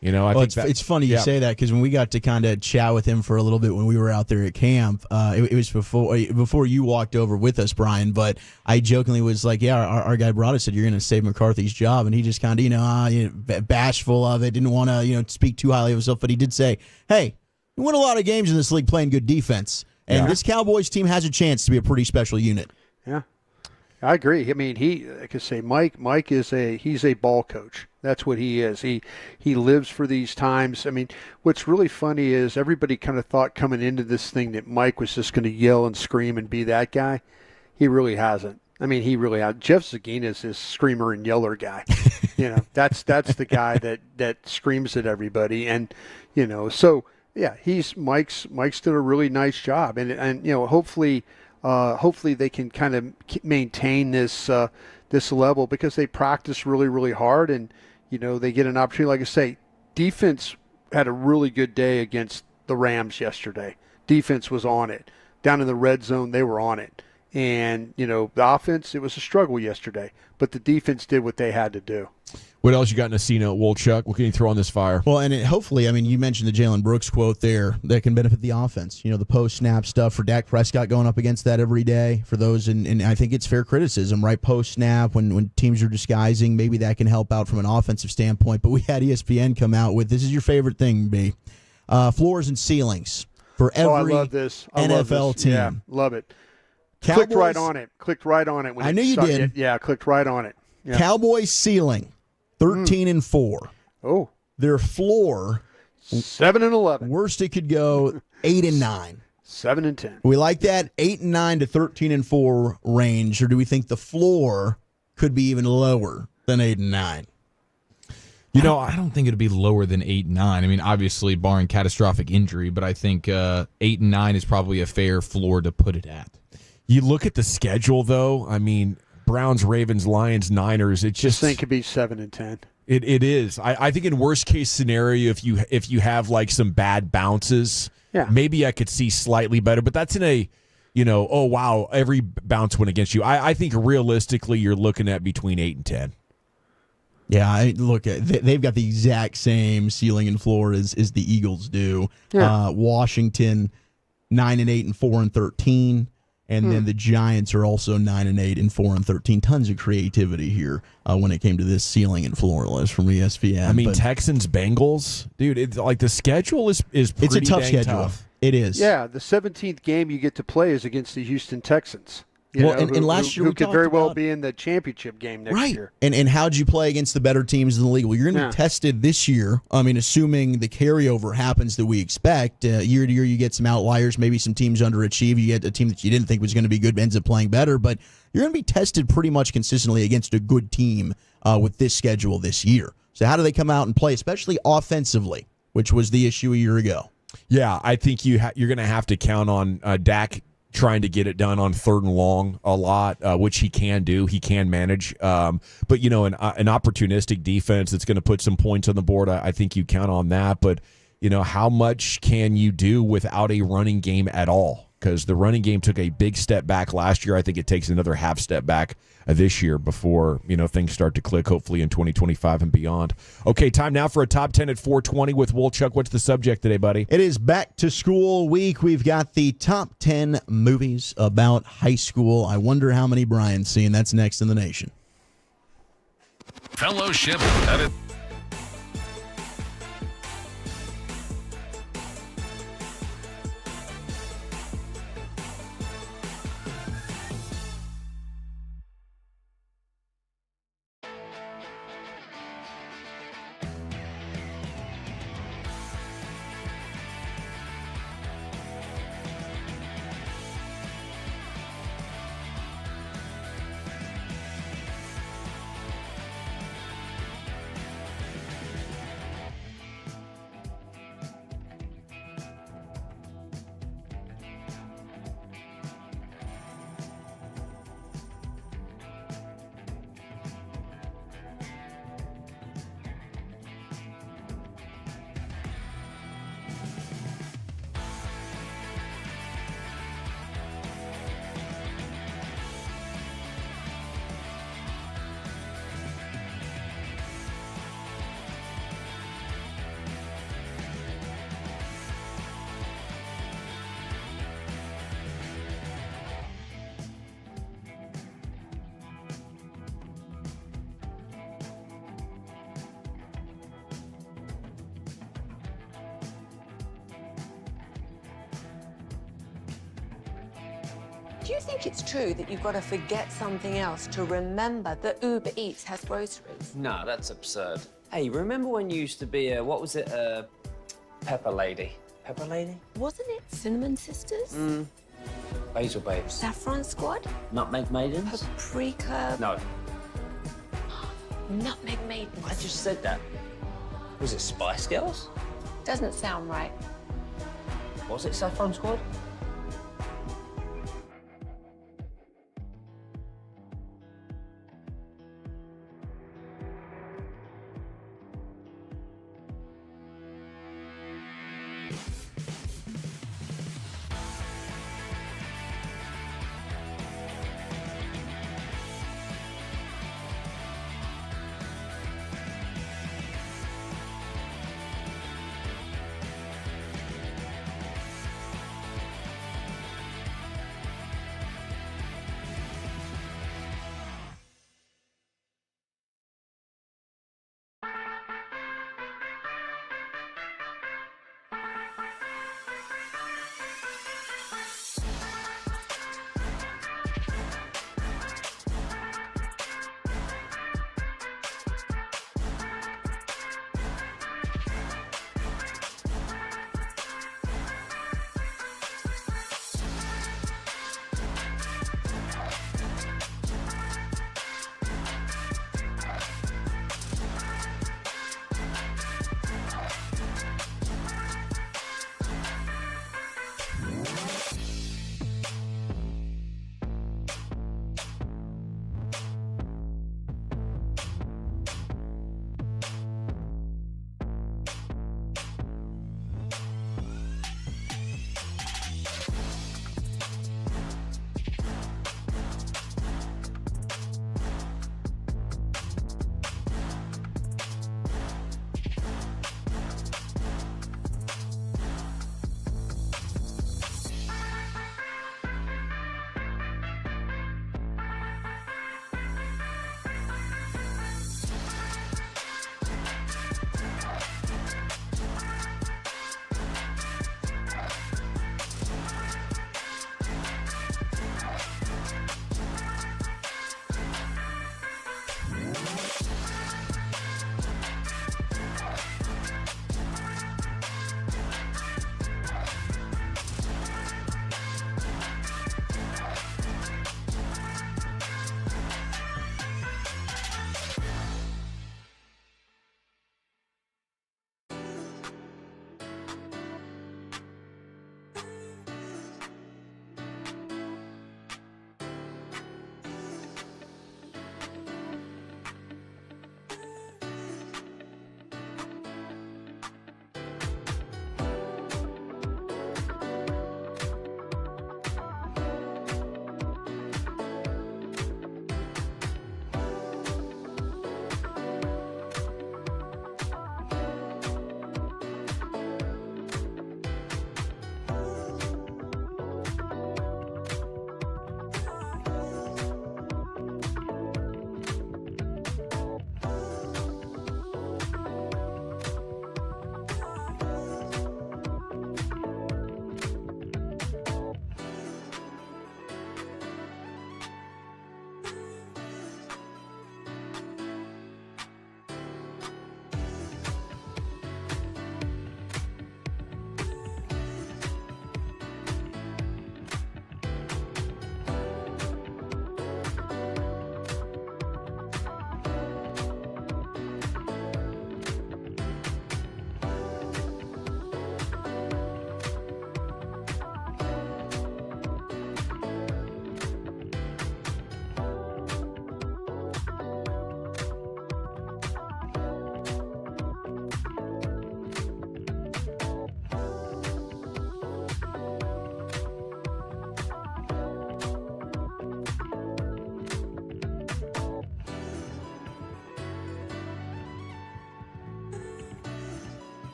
You know, it's funny you say that because when we got to kind of chat with him for a little bit when we were out there at camp, it was before you walked over with us, Brian. But I jokingly was like, "Yeah, our guy Broaddus said you're going to save McCarthy's job," and he just kind of bashful of it, didn't want to speak too highly of himself. But he did say, "Hey, we won a lot of games in this league playing good defense, and this Cowboys team has a chance to be a pretty special unit." Yeah. I agree. I mean, like I say, Mike is he's a ball coach. That's what he is. He lives for these times. I mean, what's really funny is everybody kind of thought coming into this thing that Mike was just going to yell and scream and be that guy. He really hasn't. I mean, he really Jeff Zagina is this screamer and yeller guy. That's the guy that screams at everybody, and so yeah, Mike's done a really nice job, and hopefully they can kind of maintain this level because they practice really, really hard, and they get an opportunity. Like I say, defense had a really good day against the Rams yesterday. Defense was on it. Down in the red zone, they were on it. And, the offense, it was a struggle yesterday. But the defense did what they had to do. What else you got in a C-note, Wolchuk? What can you throw on this fire? Well, and hopefully, you mentioned the Jalen Brooks quote there that can benefit the offense. The post-snap stuff for Dak Prescott going up against that every day. For those, and I think it's fair criticism, right? Post-snap, when teams are disguising, maybe that can help out from an offensive standpoint. But we had ESPN come out with, this is your favorite thing, B, floors and ceilings for every I love this. NFL team. Yeah, love it. Cowboys, clicked right on it. When I knew you did. Yeah, clicked right on it. Yeah. Cowboys ceiling, 13-4. Oh, their floor, 7-11. Worst it could go, 8-9. 7-10. We like that 8-9 to 13-4 range, or do we think the floor could be even lower than 8-9? I don't think it'd be lower than 8-9. I mean, obviously, barring catastrophic injury, but I think 8-9 is probably a fair floor to put it at. You look at the schedule, though. I mean, Browns, Ravens, Lions, Niners. It just think could be 7-10. It is. I think in worst case scenario, if you have like some bad bounces, maybe I could see slightly better. But that's in a, oh wow, every bounce went against you. I think realistically, you're looking at between 8 and 10. Yeah, they've got the exact same ceiling and floor as the Eagles do. Yeah. Washington 9-8 and 4-13. And then the Giants are also 9-8 and 4-13. Tons of creativity here when it came to this ceiling and floor list from ESPN. I mean, Texans, Bengals, dude. It's like the schedule is pretty it's a tough schedule. Tough. It is. Yeah, the 17th game you get to play is against the Houston Texans. And last year who we could talked very well about, be in the championship game next year. And how'd you play against the better teams in the league? Well, you're going to be tested this year. I mean, assuming the carryover happens that we expect. Year to year, you get some outliers. Maybe some teams underachieve. You get a team that you didn't think was going to be good ends up playing better. But you're going to be tested pretty much consistently against a good team with this schedule this year. So how do they come out and play, especially offensively, which was the issue a year ago? Yeah, I think you're going to have to count on Dak trying to get it done on 3rd and long a lot, which he can do. He can manage. But, an opportunistic defense that's going to put some points on the board, I think you count on that. But, how much can you do without a running game at all? Because the running game took a big step back last year. I think it takes another half step back this year before, things start to click, hopefully in 2025 and beyond. Okay, time now for a top 10 at 420 with Wolchuk. What's the subject today, buddy? It is back to school week. We've got the top 10 movies about high school. I wonder how many Brian's seen. That's next in the nation. Fellowship. Do you think it's true that you've got to forget something else to remember that Uber Eats has groceries? No, that's absurd. Hey, remember when you used to be a pepper lady? Pepper lady? Wasn't it Cinnamon Sisters? Basil babes. Saffron Squad? Nutmeg maidens? Paprika? No. Nutmeg Maidens. I just said that. Was it Spice Girls? Doesn't sound right. Was it Saffron Squad?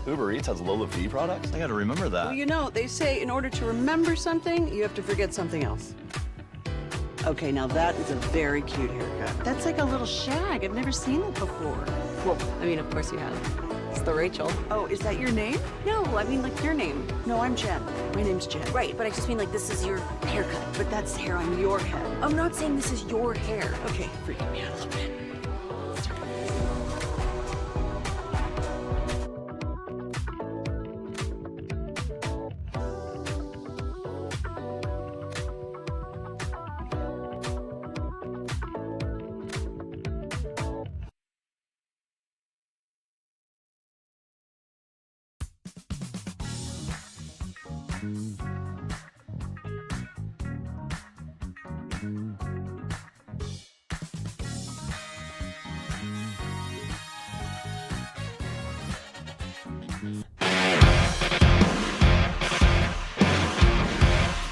Uber Eats has low fee products? I gotta remember that. Well, you know, they say in order to remember something, you have to forget something else. Okay, now that is a very cute haircut. That's like a little shag. I've never seen it before. Well, I mean, of course you have. It's the Rachel. Oh, is that your name? No, I mean like your name. No, I'm Jen. My name's Jen. Right, but I just mean like this is your haircut. But that's the hair on your head. I'm not saying this is your hair. Okay, freaking me out a little bit.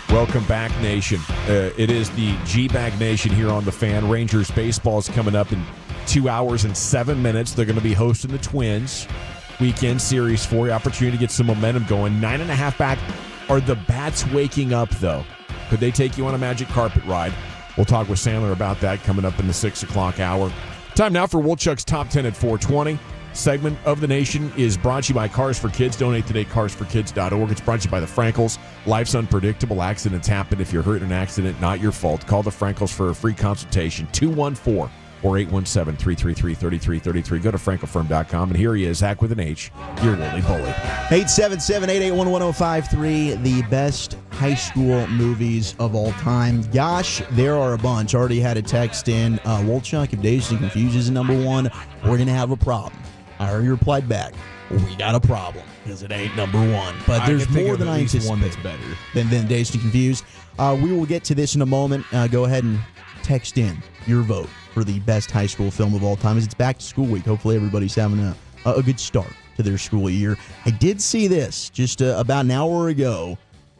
Welcome back, Nation. It is the G-Bag Nation here on the Fan. Rangers baseball is coming up in 2 hours and 7 minutes. They're going to be hosting the Twins. Weekend Series 4, opportunity to get some momentum going. 9.5 back. Are the bats waking up, though? Could they take you on a magic carpet ride? We'll talk with Sandler about that coming up in the 6 o'clock hour. Time now for Wolchuk's Top 10 at 420. Segment of the Nation is brought to you by Cars for Kids. Donate today, carsforkids.org. It's brought to you by the Frankels. Life's unpredictable. Accidents happen. If you're hurt in an accident, not your fault. Call the Frankels for a free consultation. 214 or 817-333-3333. Go to frankelfirm.com. And here he is, Zach with an H, your Lily Bully. 877-881-1053, the best high school movies of all time. Gosh, there are a bunch. Already had a text in, Wolchuk, if Dazed and Confused is number one, we're going to have a problem. I already replied back, we got a problem, because it ain't number one. But there's more than I anticipated. One that's better than Dazed and Confused. We will get to this in a moment. Go ahead and text in your vote for the best high school film of all time, as it's back to school week. Hopefully everybody's having a good start to their school year. I did see this just about an hour ago.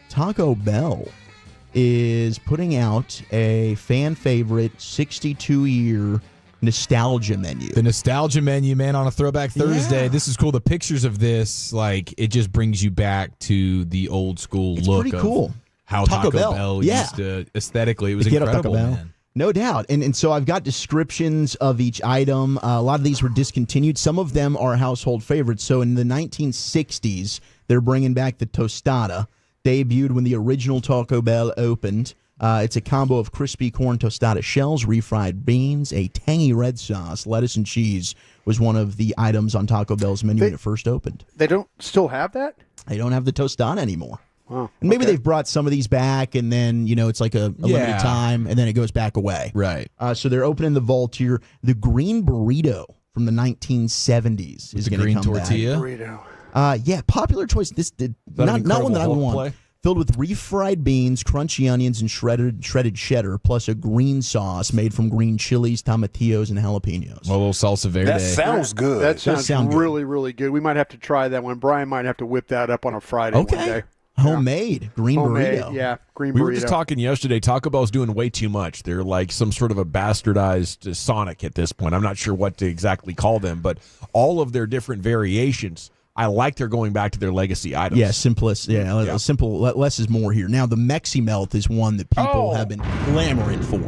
Taco Bell is putting out a fan favorite 62-year nostalgia menu. The nostalgia menu, man, on a Throwback Thursday. Yeah. This is cool. The pictures of this, like, it just brings you back to the old school look pretty of cool. how Taco Bell used to aesthetically. It was incredible, man. No doubt. And so I've got descriptions of each item. A lot of these were discontinued. Some of them are household favorites. So in the 1960s, they're bringing back the tostada. Debuted when the original Taco Bell opened. It's a combo of crispy corn tostada shells, refried beans, a tangy red sauce, lettuce, and cheese was one of the items on Taco Bell's menu when it first opened. They don't still have that? They don't have the tostada anymore. Wow. And maybe they've brought some of these back, and then, it's like a limited time, and then it goes back away. Right. So they're opening the vault here. The green burrito from the 1970s is going to come tortilla? Burrito. Yeah, popular choice. This did not one that I would want. Play? Filled with refried beans, crunchy onions, and shredded cheddar, plus a green sauce made from green chilies, tomatillos, and jalapenos. A little salsa verde. That sounds good. That sounds really, really good. We might have to try that one. Brian might have to whip that up on a Friday one day. Homemade green burrito. Yeah, green burrito. We were just talking yesterday. Taco Bell's doing way too much. They're like some sort of a bastardized Sonic at this point. I'm not sure what to exactly call them, but all of their different variations, I like they're going back to their legacy items. Yeah, simple. Less is more here. Now, the Mexi Melt is one that people have been clamoring for.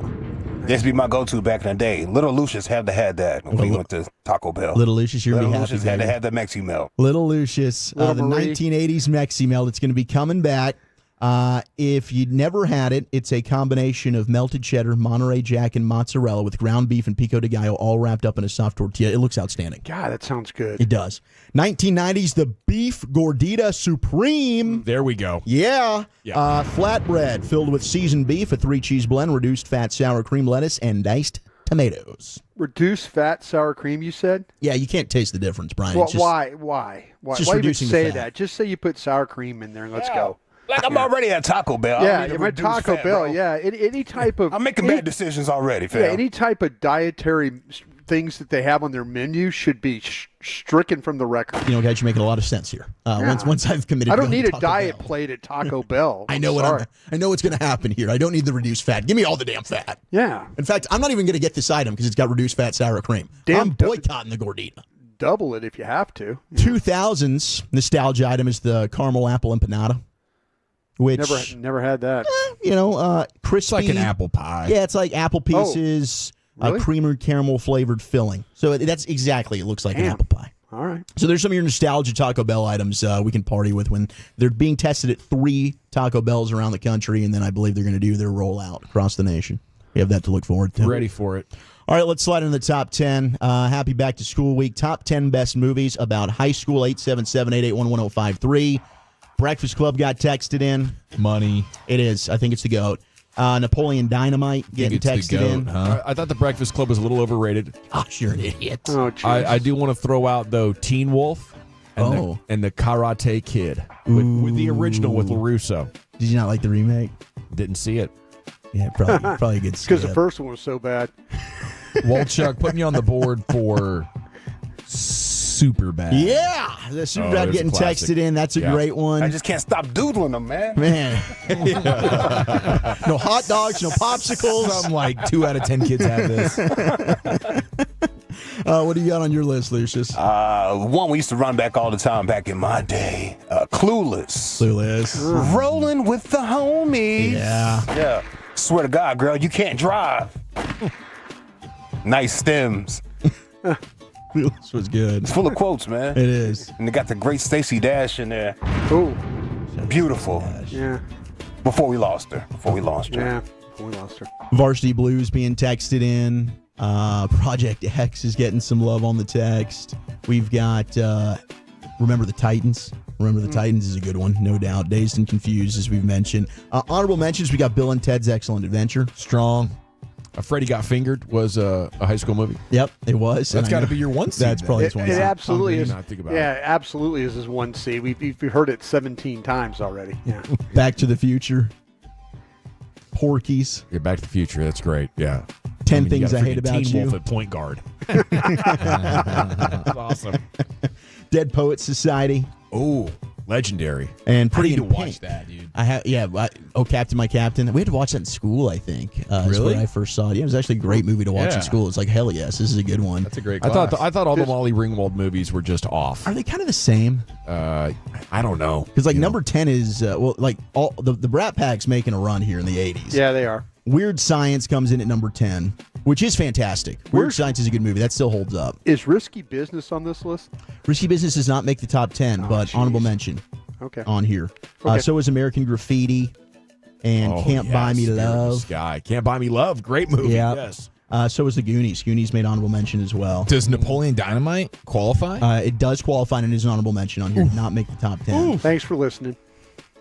This would be my go-to back in the day. Little Lucius had to have that when we went to Taco Bell. Little Lucius, you're going to be happy. Lucius had to have the Mexi Melt. Little Lucius, the 1980s Mexi Melt. It's going to be coming back. If you'd never had it, it's a combination of melted cheddar, Monterey Jack, and mozzarella with ground beef and pico de gallo all wrapped up in a soft tortilla. It looks outstanding. God, that sounds good. It does. 1990s, the Beef Gordita Supreme. There we go. Yeah. Flatbread filled with seasoned beef, a 3-cheese blend, reduced fat sour cream lettuce, and diced tomatoes. Reduced fat sour cream, you said? Yeah, you can't taste the difference, Brian. Well, why? Why just even reducing the say fat. that? Just say you put sour cream in there and let's go. Like I'm already at Taco Bell. Yeah, I'm at Taco Bell. Bro. Yeah, any type of. I'm making bad decisions already, fam. Yeah, any type of dietary things that they have on their menu should be stricken from the record. Guys, you're making a lot of sense here. Once I've committed, I don't need a Taco diet Bell. plate at Taco Bell. I know what's going to happen here. I don't need the reduced fat. Give me all the damn fat. Yeah. In fact, I'm not even going to get this item because it's got reduced fat sour cream. I'm boycotting the Gordita. Double it if you have to. 2000s nostalgia item is the caramel apple empanada. Which never had that. Crispy. It's like an apple pie. Yeah, it's like apple pieces, really? Creamer caramel flavored filling. So that's exactly, it looks like an apple pie. All right. So there's some of your nostalgia Taco Bell items we can party with when they're being tested at 3 Taco Bells around the country, and then I believe they're going to do their rollout across the nation. We have that to look forward to. Ready for it. All right, let's slide into the top 10. Happy back to school week. Top 10 best movies about high school, 877-881-1053. Breakfast Club got texted in. Money. It is. I think it's the GOAT. Napoleon Dynamite getting texted in. Huh? I thought the Breakfast Club was a little overrated. Gosh, you're an idiot. Oh, I do want to throw out, though, Teen Wolf and the Karate Kid with the original with LaRusso. Did you not like the remake? Didn't see it. Yeah, probably a good because the first one was so bad. Walchuk, put me on the board for Super Bad. Yeah, the Super Bad getting texted in. That's a great one. I just can't stop doodling them, man. No hot dogs, no popsicles. Something like 2 out of 10 kids have this. What do you got on your list, Lucius? One we used to run back all the time back in my day. Clueless. Rolling with the homies. Yeah. Swear to God, girl, you can't drive. Nice stems. This was good. It's full of quotes, man. It is. And they got the great Stacey Dash in there. Ooh. Beautiful. Yeah. Before we lost her. Yeah, before we lost her. Varsity Blues being texted in. Project X is getting some love on the text. We've got Remember the Titans. Remember the Titans is a good one, no doubt. Dazed and Confused, as we've mentioned. Honorable mentions, we got Bill and Ted's Excellent Adventure. Strong. Freddy Got Fingered was a high school movie. Yep, it was. That's got to be your 1 seed. That's probably his 1 seed. It absolutely is. Not think about Yeah, absolutely is his 1 seed. We've heard it 17 times already. Yeah. Back to the Future. Porky's. Yeah, Back to the Future. That's great. Yeah. 10 Things I Hate About Teen You. Wolf at point guard. That's awesome. Dead Poets Society. Oh, legendary. And Pretty I need in to Pink. watch that, dude. Captain, My Captain. We had to watch that in school, I think. That's Really? where I first saw it. Yeah, it was actually a great movie to watch in school. It's like, hell yes, this is a good one. That's a great I class. thought all the Molly Ringwald movies were just off. Are they kind of the same? I don't know. Because number 10 is all the Brat Pack's making a run here in the 80s. Yeah, they are. Weird Science comes in at number 10, which is fantastic. Weird Science is a good movie. That still holds up. Is Risky Business on this list? Risky Business does not make the top 10, but honorable mention on here. Okay. So is American Graffiti and Can't Buy Me Love. Sky. Can't Buy Me Love. Great movie. Yeah. Yes. So is the Goonies. Goonies made honorable mention as well. Does Napoleon Dynamite qualify? It does qualify and is an honorable mention on here. Did not make the top 10. Thanks for listening.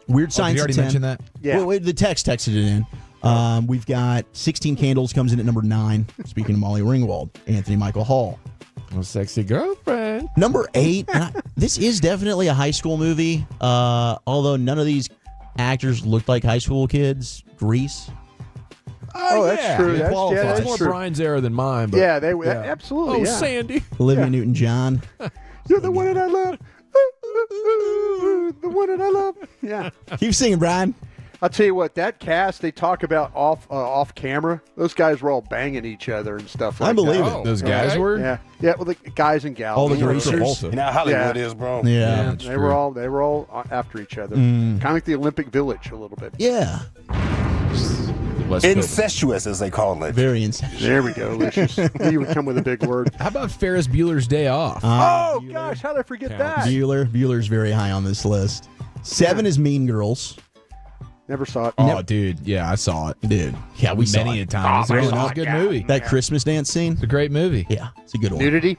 Weird Science did you at already 10. mention that? Yeah. Wait, the text texted it in. We've got 16 Candles comes in at number 9. Speaking of Molly Ringwald, Anthony Michael Hall. A sexy girlfriend. Number 8. This is definitely a high school movie. Although none of these actors looked like high school kids. Grease. That's true. That's That's more true. Brian's era than mine. But Yeah, absolutely. Oh, yeah. Sandy. Olivia Newton-John. You're the one that I love. The one that I love. Yeah. Keep singing, Brian. I'll tell you what, that cast they talk about off camera, those guys were all banging each other and stuff like I believe that. it. Those guys were? Yeah. Yeah, well the guys and gals. All the They were- greasers. You know how Hollywood is, bro. Yeah. They were all after each other. Kind of like the Olympic Village a little bit. Yeah. Incestuous, as they call it. Very incestuous. There we go, Lucius. You would come with a big word. How about Ferris Bueller's Day Off? Oh gosh, how did I forget that? Bueller's very high on this list. 7 is Mean Girls. Never saw it. Oh, dude. Yeah, I saw it. Dude. Yeah, we saw Many it. a time. It's a good movie. That Christmas dance scene. It's a great movie. Yeah, it's a good one. Nudity?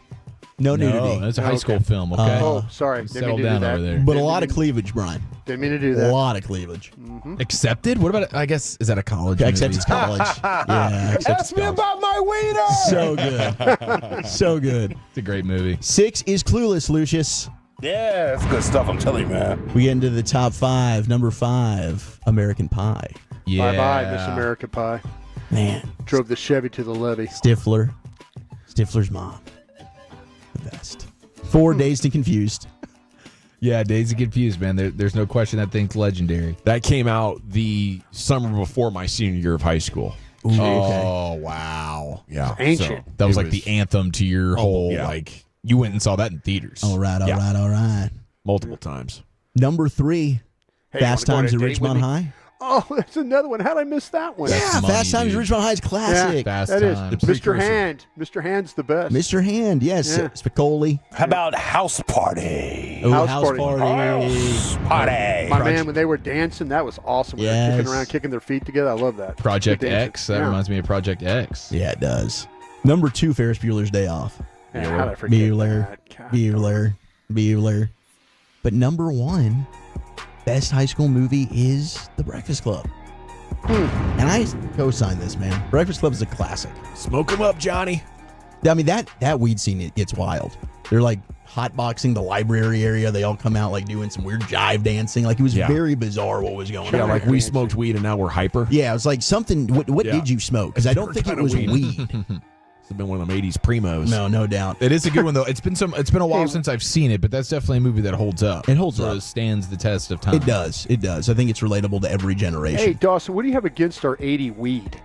No nudity. That's a high school film, okay? Oh, sorry. Didn't Settle mean to do down that. over there. But a lot of cleavage, Brian. Didn't mean to do A that. lot of cleavage. Accepted? What about, I guess, is that a college Except movie? it's college. Yeah. Except Ask me about my wiener. so good. So good. It's a great movie. 6 is Clueless, Lucius. Yeah, that's good stuff. I'm telling you, man. We get into the top 5. Number 5, American Pie. Yeah. Bye-bye, Miss America Pie. Man. Drove the Chevy to the levee. Stifler's mom. The best. 4, Dazed and Confused. Yeah, Dazed and Confused, man. There's no question that thing's legendary. That came out the summer before my senior year of high school. Ooh, okay. Oh, wow. Yeah. Ancient. So That was it like the anthem to your whole, yeah. like, you went and saw that in theaters. All right. Yeah. All right. multiple times. Number 3, Hey, Fast you wanna Times go at on a date with Ridgemont me? High. Oh, that's another one. How'd I miss that one? Yeah, Fast Times at Ridgemont High is classic. That is. Mr. Hand. Mr. Hand's the best. Mr. Hand, yes. Yeah. Spicoli. How about House Party? Oh, House House Party. Party. House Party. My man, when they were dancing, that was awesome. When they were kicking around, kicking their feet together. I love that. Project Good dancing. X. That reminds me of Project X. Yeah, it does. Number 2, Ferris Bueller's Day Off. Yeah, how'd I forget that? Bueller. But number 1, best high school movie is The Breakfast Club. And I co-sign this, man. Breakfast Club is a classic. Smoke 'em up, Johnny. I mean, that weed scene, it gets wild. They're like hotboxing the library area. They all come out like doing some weird jive dancing. Like it was very bizarre what was going on. Yeah, like we smoked weed and now we're hyper. Yeah, it was like something. What did you smoke? Because I don't think it was weed. It's been one of them 80s primos. No doubt. It is a good one though. It's been a while since I've seen it, but that's definitely a movie that holds up. It holds up. It stands the test of time. It does. I think it's relatable to every generation. Hey, Dawson, what do you have against our 80 weed?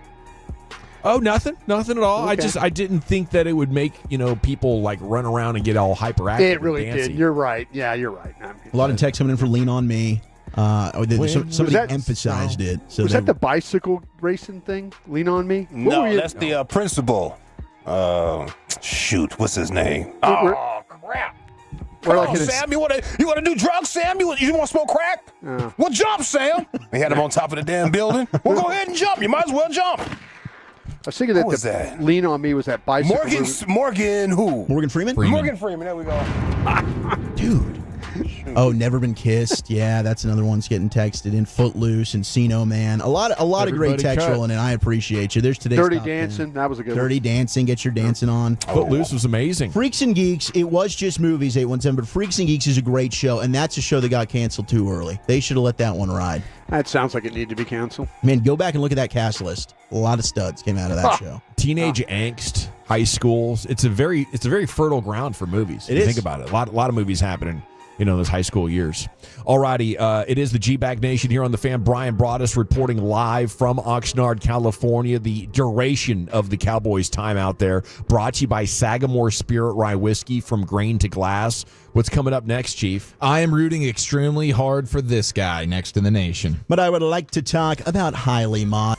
Oh, nothing at all. Okay. I didn't think that it would make people like run around and get all hyperactive. It really and dancey. Did. You're right. Yeah, you're right. A lot of texts coming in for Lean on Me. Somebody emphasized it. So was that the bicycle racing thing? Lean on Me? No, that's the principal. Shoot, what's his name? Crap. Come on, Sam, you want to do drugs, Sam? You want to smoke crack? Well, jump, Sam. They had him on top of the damn building. Well, go ahead and jump. You might as well jump. I was thinking that Lean on Me was that bicycle. Morgan who? Morgan Freeman? Morgan Freeman. There we go. Dude. Oh, Never Been Kissed. Yeah, that's another one's getting texted in. Footloose, Encino Man. A lot of great text rolling in. I appreciate you. There's today's Dirty top Dancing. 10. That was a good Dirty one. Dancing. Get your dancing on. Footloose was amazing. Freaks and Geeks. It was just movies, 817, but Freaks and Geeks is a great show, and that's a show that got canceled too early. They should have let that one ride. That sounds like it needed to be canceled. Man, go back and look at that cast list. A lot of studs came out of that show. Teenage angst, high schools. It's a very fertile ground for movies. It is. Think about it. A lot of movies happening. Those high school years. Alrighty, it is the G-Bag Nation here on the Fan. Brian Broaddus reporting live from Oxnard, California. The duration of the Cowboys' time out there brought to you by Sagamore Spirit Rye Whiskey from grain to glass. What's coming up next, Chief? I am rooting extremely hard for this guy next in the nation. But I would like to talk about highly mod.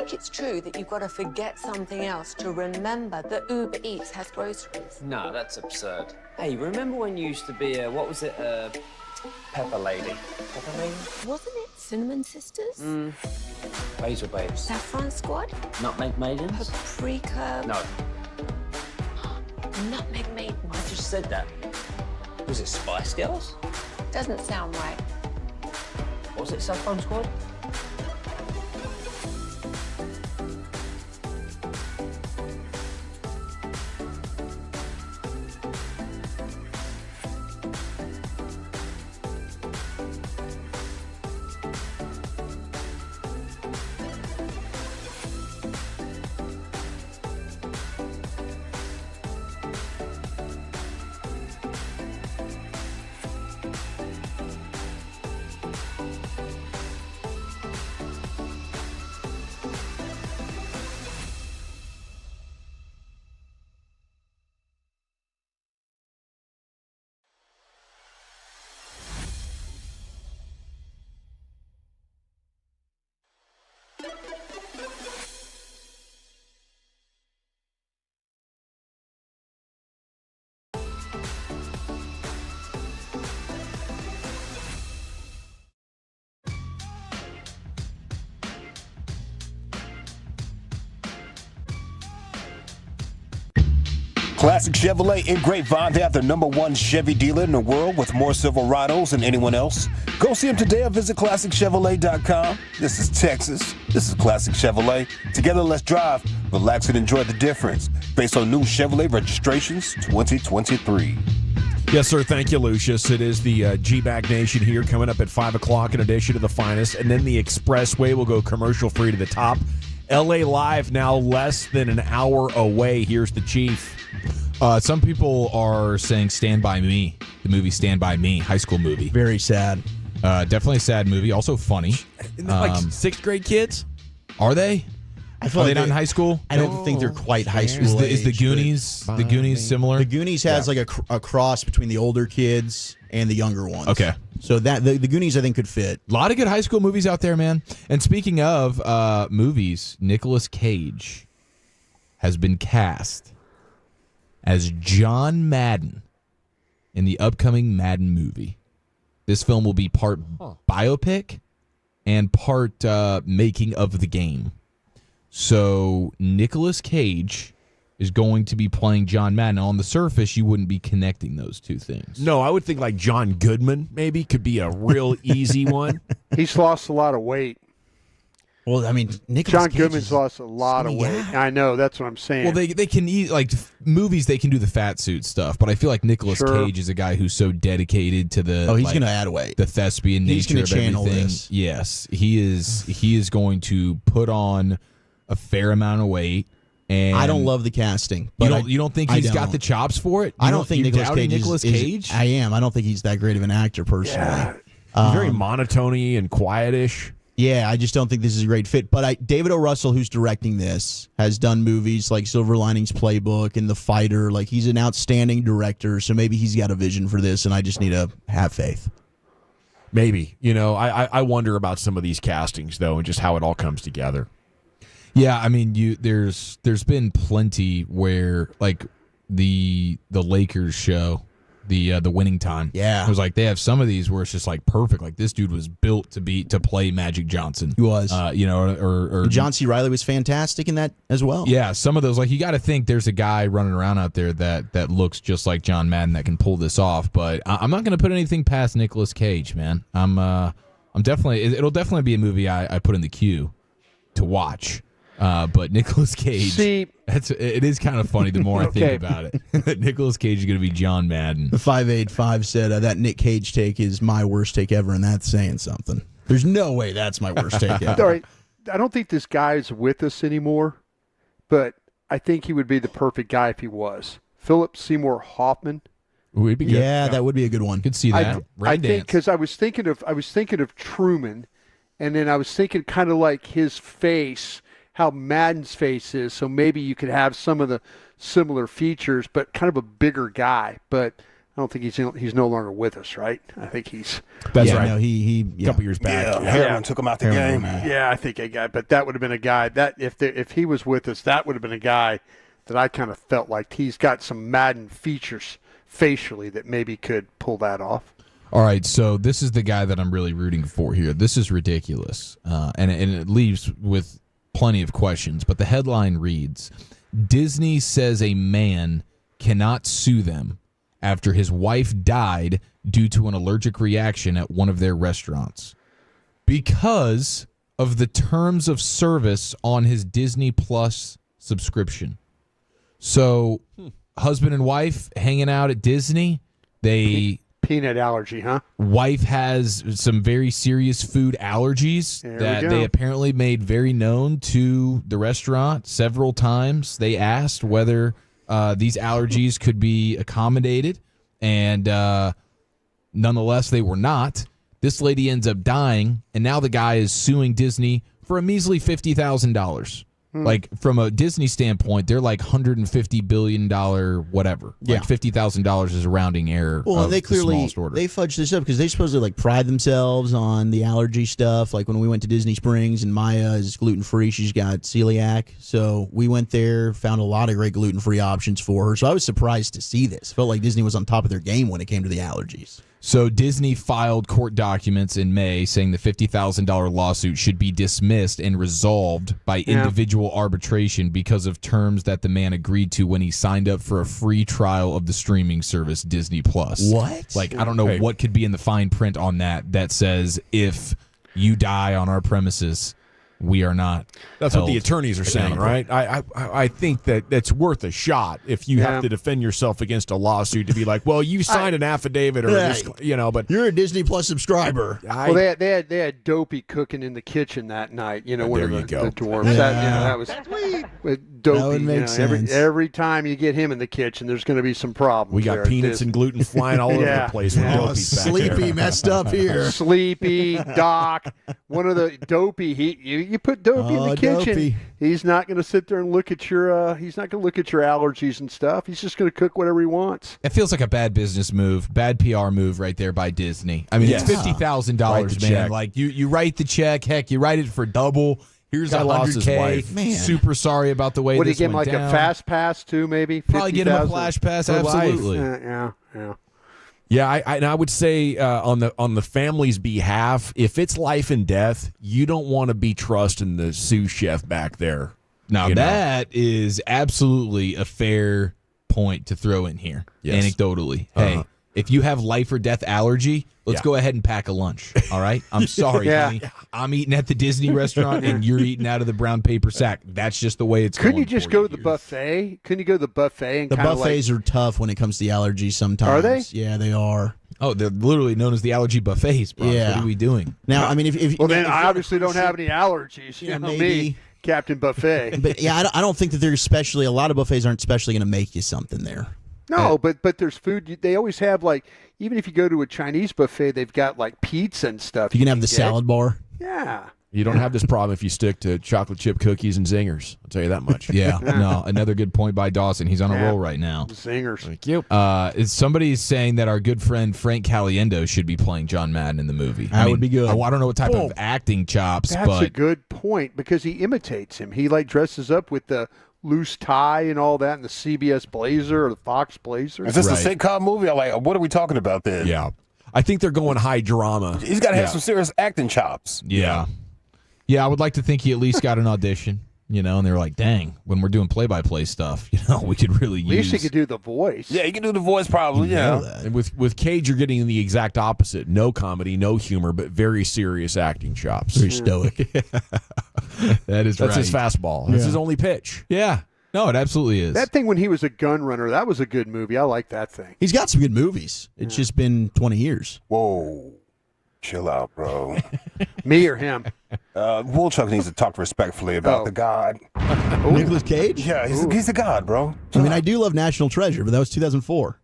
think it's true that you've got to forget something else to remember that Uber Eats has groceries? No, that's absurd. Hey, remember when you used to be a, what was it, Pepper Lady? Pepper Lady? Wasn't it Cinnamon Sisters? Basil Babes. Saffron Squad? Nutmeg Maidens? Paprika? No, Nutmeg Maidens. I just said that. Was it Spice Girls? Doesn't sound right. Was it Saffron Squad? Classic Chevrolet in Grapevine. They have the #1 Chevy dealer in the world with more Silverados than anyone else. Go see them today or visit ClassicChevrolet.com. This is Texas. This is Classic Chevrolet. Together, let's drive, relax, and enjoy the difference. Based on new Chevrolet registrations 2023. Yes, sir. Thank you, Lucius. It is the G-Bag Nation here coming up at 5 o'clock in addition to the finest. And then the Expressway will go commercial-free to the top. L.A. Live now less than an hour away. Here's the Chief. Some people are saying Stand By Me, the movie Stand By Me, high school movie. Very sad. Definitely a sad movie. Also funny. Like sixth grade kids? Are they? I feel Are like they not in high school? I don't think they're quite high school. Is the age, Goonies but- the Goonies similar? The Goonies has like a cross between the older kids and the younger ones. Okay. So that the Goonies I think could fit. A lot of good high school movies out there, man. And speaking of movies, Nicolas Cage has been cast as John Madden in the upcoming Madden movie. This film will be part biopic and part making of the game. So Nicolas Cage is going to be playing John Madden. Now, on the surface, you wouldn't be connecting those two things. No, I would think like John Goodman maybe could be a real easy one. He's lost a lot of weight. Well, I mean, Nicolas John Cage Goodman's is lost a lot of weight. I know, that's what I'm saying. Well, they can eat, like, movies, they can do the fat suit stuff, but I feel like Nicolas Cage is a guy who's so dedicated to the he's going to add weight. The thespian He's nature gonna of channel everything. this. Yes, he is going to put on a fair amount of weight. And I don't love the casting. But you don't think he's got the chops for it? I don't think Nicolas Cage Nicolas Cage? I am. I don't think he's that great of an actor personally. He's very monotony and quietish. Yeah, I just don't think this is a great fit. But David O. Russell, who's directing this, has done movies like Silver Linings Playbook and The Fighter. Like, he's an outstanding director, so maybe he's got a vision for this, and I just need to have faith. Maybe. You know, I wonder about some of these castings, though, and just how it all comes together. Yeah, I mean, there's been plenty where, like, the Lakers show, the Winning Time. Yeah, it was like they have some of these where it's just like perfect. Like, this dude was built to play Magic Johnson. He was, or John C. Reilly was fantastic in that as well. Yeah, some of those, like, you got to think there's a guy running around out there that looks just like John Madden that can pull this off. But I'm not going to put anything past Nicolas Cage, man. I'm definitely, it'll definitely be a movie I put in the queue to watch. But Nicolas Cage, it is kind of funny the more I think about it. Nicolas Cage is going to be John Madden. The 585 said that Nick Cage take is my worst take ever, and that's saying something. There's no way that's my worst take ever. All right. I don't think this guy's with us anymore, but I think he would be the perfect guy if he was. Philip Seymour Hoffman. Would be good. Yeah, that would be a good one. Could see that. I think because I was thinking of Truman, and then I was thinking kind of like his face, how Madden's face is, so maybe you could have some of the similar features, but kind of a bigger guy. But don't think he's no longer with us, right? I think he's. That's right. No, he a couple years back. Heroin took him out the game. Yeah, I think but that would have been a guy that if he was with us, that would have been a guy that I kind of felt like he's got some Madden features facially that maybe could pull that off. All right, so this is the guy that I'm really rooting for here. This is ridiculous, and it leaves with plenty of questions. But the headline reads, Disney says a man cannot sue them after his wife died due to an allergic reaction at one of their restaurants because of the terms of service on his Disney Plus subscription. So husband and wife hanging out at Disney, peanut allergy, huh? Wife has some very serious food allergies that they apparently made very known to the restaurant several times. They asked whether these allergies could be accommodated, and nonetheless, they were not. This lady ends up dying, and now the guy is suing Disney for a measly $50,000. Like, from a Disney standpoint, they're like $150 billion whatever. Like $50,000 is a rounding error. Well, of they clearly the smallest order. they fudged this up because they supposedly like pride themselves on the allergy stuff. Like when we went to Disney Springs, and Maya is gluten free, she's got celiac, so we went there, found a lot of great gluten free options for her. So I was surprised to see this. Felt like Disney was on top of their game when it came to the allergies. So Disney filed court documents in May saying the $50,000 lawsuit should be dismissed and resolved by individual arbitration because of terms that the man agreed to when he signed up for a free trial of the streaming service Disney Plus. What? Like, I don't know what could be in the fine print on that says if you die on our premises, we are not. That's what the attorneys are saying, right? I think that that's worth a shot if you have to defend yourself against a lawsuit to be like, well, you signed an affidavit or but you're a Disney Plus subscriber. Well, they had Dopey cooking in the kitchen that night. You know, one of the dwarves. Yeah. That was Dopey. That would make sense. Every time you get him in the kitchen, there's going to be some problems. We got peanuts and gluten flying all over the place. When Dopey's back Sleepy there. messed up here. Sleepy, Doc, one of the Dopey. You put Dopey in the kitchen. Dopey. He's not going to sit there and look at your. He's not going to look at your allergies and stuff. He's just going to cook whatever he wants. It feels like a bad business move, bad PR move right there by Disney. I mean, it's $50,000, man. Check. Like you write the check. Heck, you write it for double. Here's $100K. Man. Super sorry about the way What do you this get him, went like down. a fast pass too? Maybe Probably get him a 50,000? flash pass. For life. Absolutely. Yeah. Yeah, I would say on the family's behalf, if it's life and death, you don't want to be trusting the sous chef back there. Now, that is absolutely a fair point to throw in here, anecdotally. Hey, if you have life or death allergy, let's go ahead and pack a lunch, all right? I'm sorry, honey. I'm eating at the Disney restaurant, and you're eating out of the brown paper sack. That's just the way it's going. Couldn't you just go to the buffet? Couldn't you go to the buffet? And The buffets are tough when it comes to the allergies sometimes. Are they? Yeah, they are. Oh, they're literally known as the allergy buffets, bro. Yeah. What are we doing? Now, I mean, if then I obviously don't have any allergies. You know maybe. me, Captain Buffet. But yeah, I don't think that they're especially. A lot of buffets aren't especially going to make you something there. No, but there's food. They always have, like, even if you go to a Chinese buffet, they've got like pizza and stuff. You can have the get. salad bar. Yeah. You don't have this problem if you stick to chocolate chip cookies and zingers. I'll tell you that much. Yeah, no, another good point by Dawson. He's on a roll right now. Zingers. Thank you. Somebody's saying that our good friend Frank Caliendo should be playing John Madden in the movie. That would be good. I don't know what type of acting chops, That's but a good point because he imitates him. He like dresses up with the loose tie and all that, and the CBS blazer or the Fox blazer. Is this a sitcom movie? What are we talking about then? Yeah. I think they're going high drama. He's got to have some serious acting chops. Yeah. Yeah, I would like to think he at least got an audition, and they were like, dang, when we're doing play-by-play stuff, we could really use. At least he could do the voice. Yeah, he can do the voice probably, And with Cage, you're getting the exact opposite. No comedy, no humor, but very serious acting chops. Very stoic. That's That's his fastball. That's his only pitch. Yeah. No, it absolutely is. That thing when he was a gun runner, that was a good movie. I like that thing. He's got some good movies. It's just been 20 years. Whoa. Chill out, bro. Me or him? Woolchuck needs to talk respectfully about the god. Nicolas Cage? Yeah, he's a god, bro. I mean, I do love National Treasure, but that was 2004.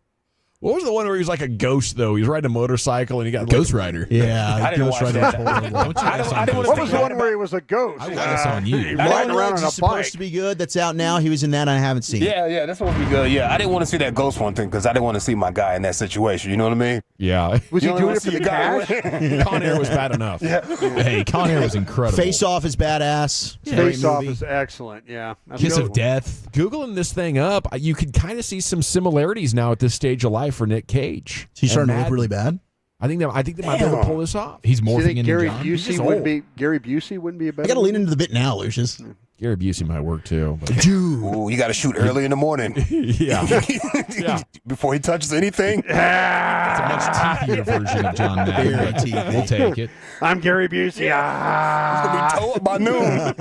What was the one where he was like a ghost, though? He was riding a motorcycle and he got Ghost Rider. Yeah, I didn't watch that. What was the one where he was a ghost? I guess on you. Riding around on a supposed bike. to be good. That's out now. He was in that. I haven't seen it. Yeah, that's supposed to be good. Yeah, I didn't want to see that ghost one thing because I didn't want to see my guy in that situation. You know what I mean? Yeah. Was he You doing only it for see the a guy cash? Con Air was bad enough. Hey, Con Air was incredible. Face Off is badass. It's a great Face Off movie. is excellent. Yeah. That's Kiss a good of one. Death. Googling this thing up, you could kind of see some similarities now at this stage of life for Nick Cage. He's starting to And look really bad. I think they might be able to pull this off. He's Do you morphing think into Gary John. Busey wouldn't be a better? I got to lean into the bit now, Lucius. Gary Busey might work too. But. Dude. Ooh, you got to shoot early in the morning. Yeah. Before he touches anything. It's a much teethier version of John Madden. Very but teethy. We'll take it. I'm Gary Busey. He's going to be told by noon.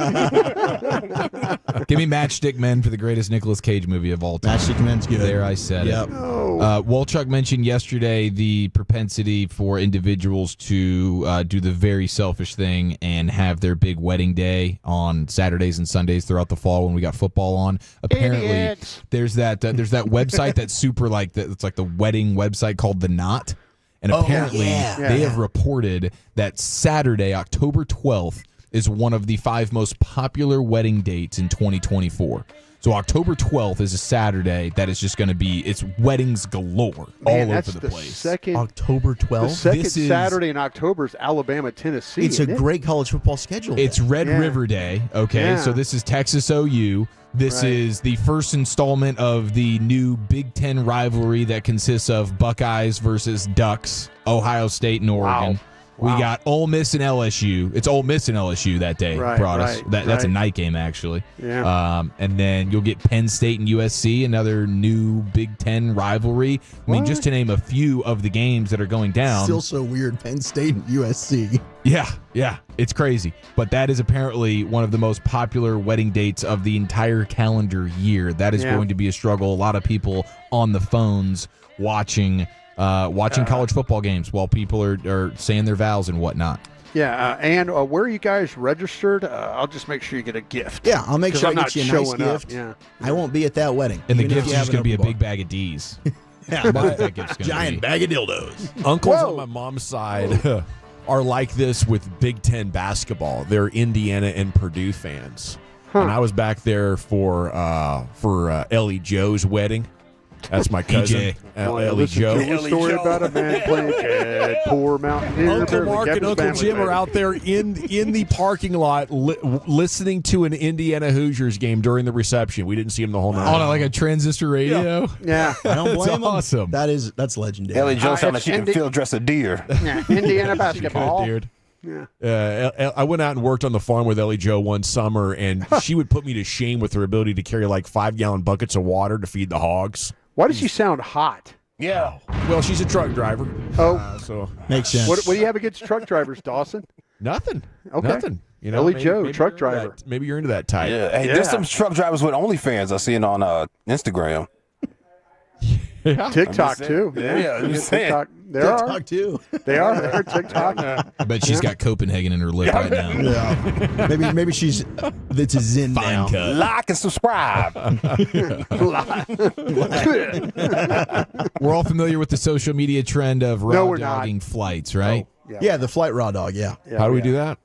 Give me Matchstick Men for the greatest Nicolas Cage movie of all time. Matchstick Men's good. There, I said Yep. it. Wolchuk mentioned yesterday the propensity for individuals to do the very selfish thing and have their big wedding day on Saturdays and Sundays throughout the fall when we got football on. Apparently, Idiots. there's that website that's super it's like the wedding website called The Knot, and apparently they have reported that Saturday, October 12th, is one of the 5 most popular wedding dates in 2024. So October 12th is a Saturday that is just going to be, it's weddings galore all over the place. Second, October the 12th. second This is- Saturday in October is Alabama, Tennessee. It's a isn't it? great college football schedule. It's Red Yeah. River Day, okay? Yeah. So this is Texas OU. This Right. is the first installment of the new Big Ten rivalry that consists of Buckeyes versus Ducks, Ohio State and Oregon. We Wow. got Ole Miss and LSU. It's Ole Miss and LSU that day, Right, Broaddus. right, That's a right. night game, actually. Yeah. And then you'll get Penn State and USC, another new Big Ten rivalry. I mean, just to name a few of the games that are going down. Still so weird. Penn State and USC. Yeah, it's crazy. But that is apparently one of the most popular wedding dates of the entire calendar year. That is Yeah. going to be a struggle. A lot of people on the phones watching college football games while people are saying their vows and whatnot. Yeah, and where are you guys registered? I'll just make sure you get a gift. Yeah, I'll make 'Cause sure I'm I not get you a nice showing up. gift. Yeah. I won't be at that wedding. And the even if gift's you just have going to an be a open big bag of D's. Yeah, What that gift's gonna giant be. bag of dildos. Uncles Whoa. on my mom's side are like this with Big Ten basketball. They're Indiana and Purdue fans. And I was back there for Ellie Joe's wedding. That's my cousin, EJ. Ellie Listen Joe. to a story about a man playing dead, poor mountaineer. Uncle Mark and Kept his Uncle family Jim are fed. out there in the parking lot listening to an Indiana Hoosiers game during the reception. We didn't see him the whole night. On like a transistor radio. Yeah. I don't blame him. Awesome. That's legendary. Ellie Joe sounded like it's she can field dress a deer. Yeah, Indiana basketball. Good, dude. Yeah. I went out and worked on the farm with Ellie Joe one summer, and she would put me to shame with her ability to carry like 5-gallon buckets of water to feed the hogs. Why does she sound hot? Yeah. Well, she's a truck driver. Oh, So Makes sense. what do you have against truck drivers, Dawson? nothing. Okay. Nothing. You know, Ellie maybe- Joe, maybe truck you're into driver. that- maybe you're into that type. Yeah. Hey, Yeah. there's some truck drivers with OnlyFans I seen on Instagram. TikTok saying. too. Yeah, I'm just saying. TikTok. There are. TikTok too. They are. They're TikTok. I bet she's got Copenhagen in her lip right now. Yeah. maybe she's that's a Zen now. Fine cut. Like and subscribe. We're all familiar with the social media trend of raw No, we're not. dogging flights, right? Yeah, the flight raw dog. Yeah. How do we do that?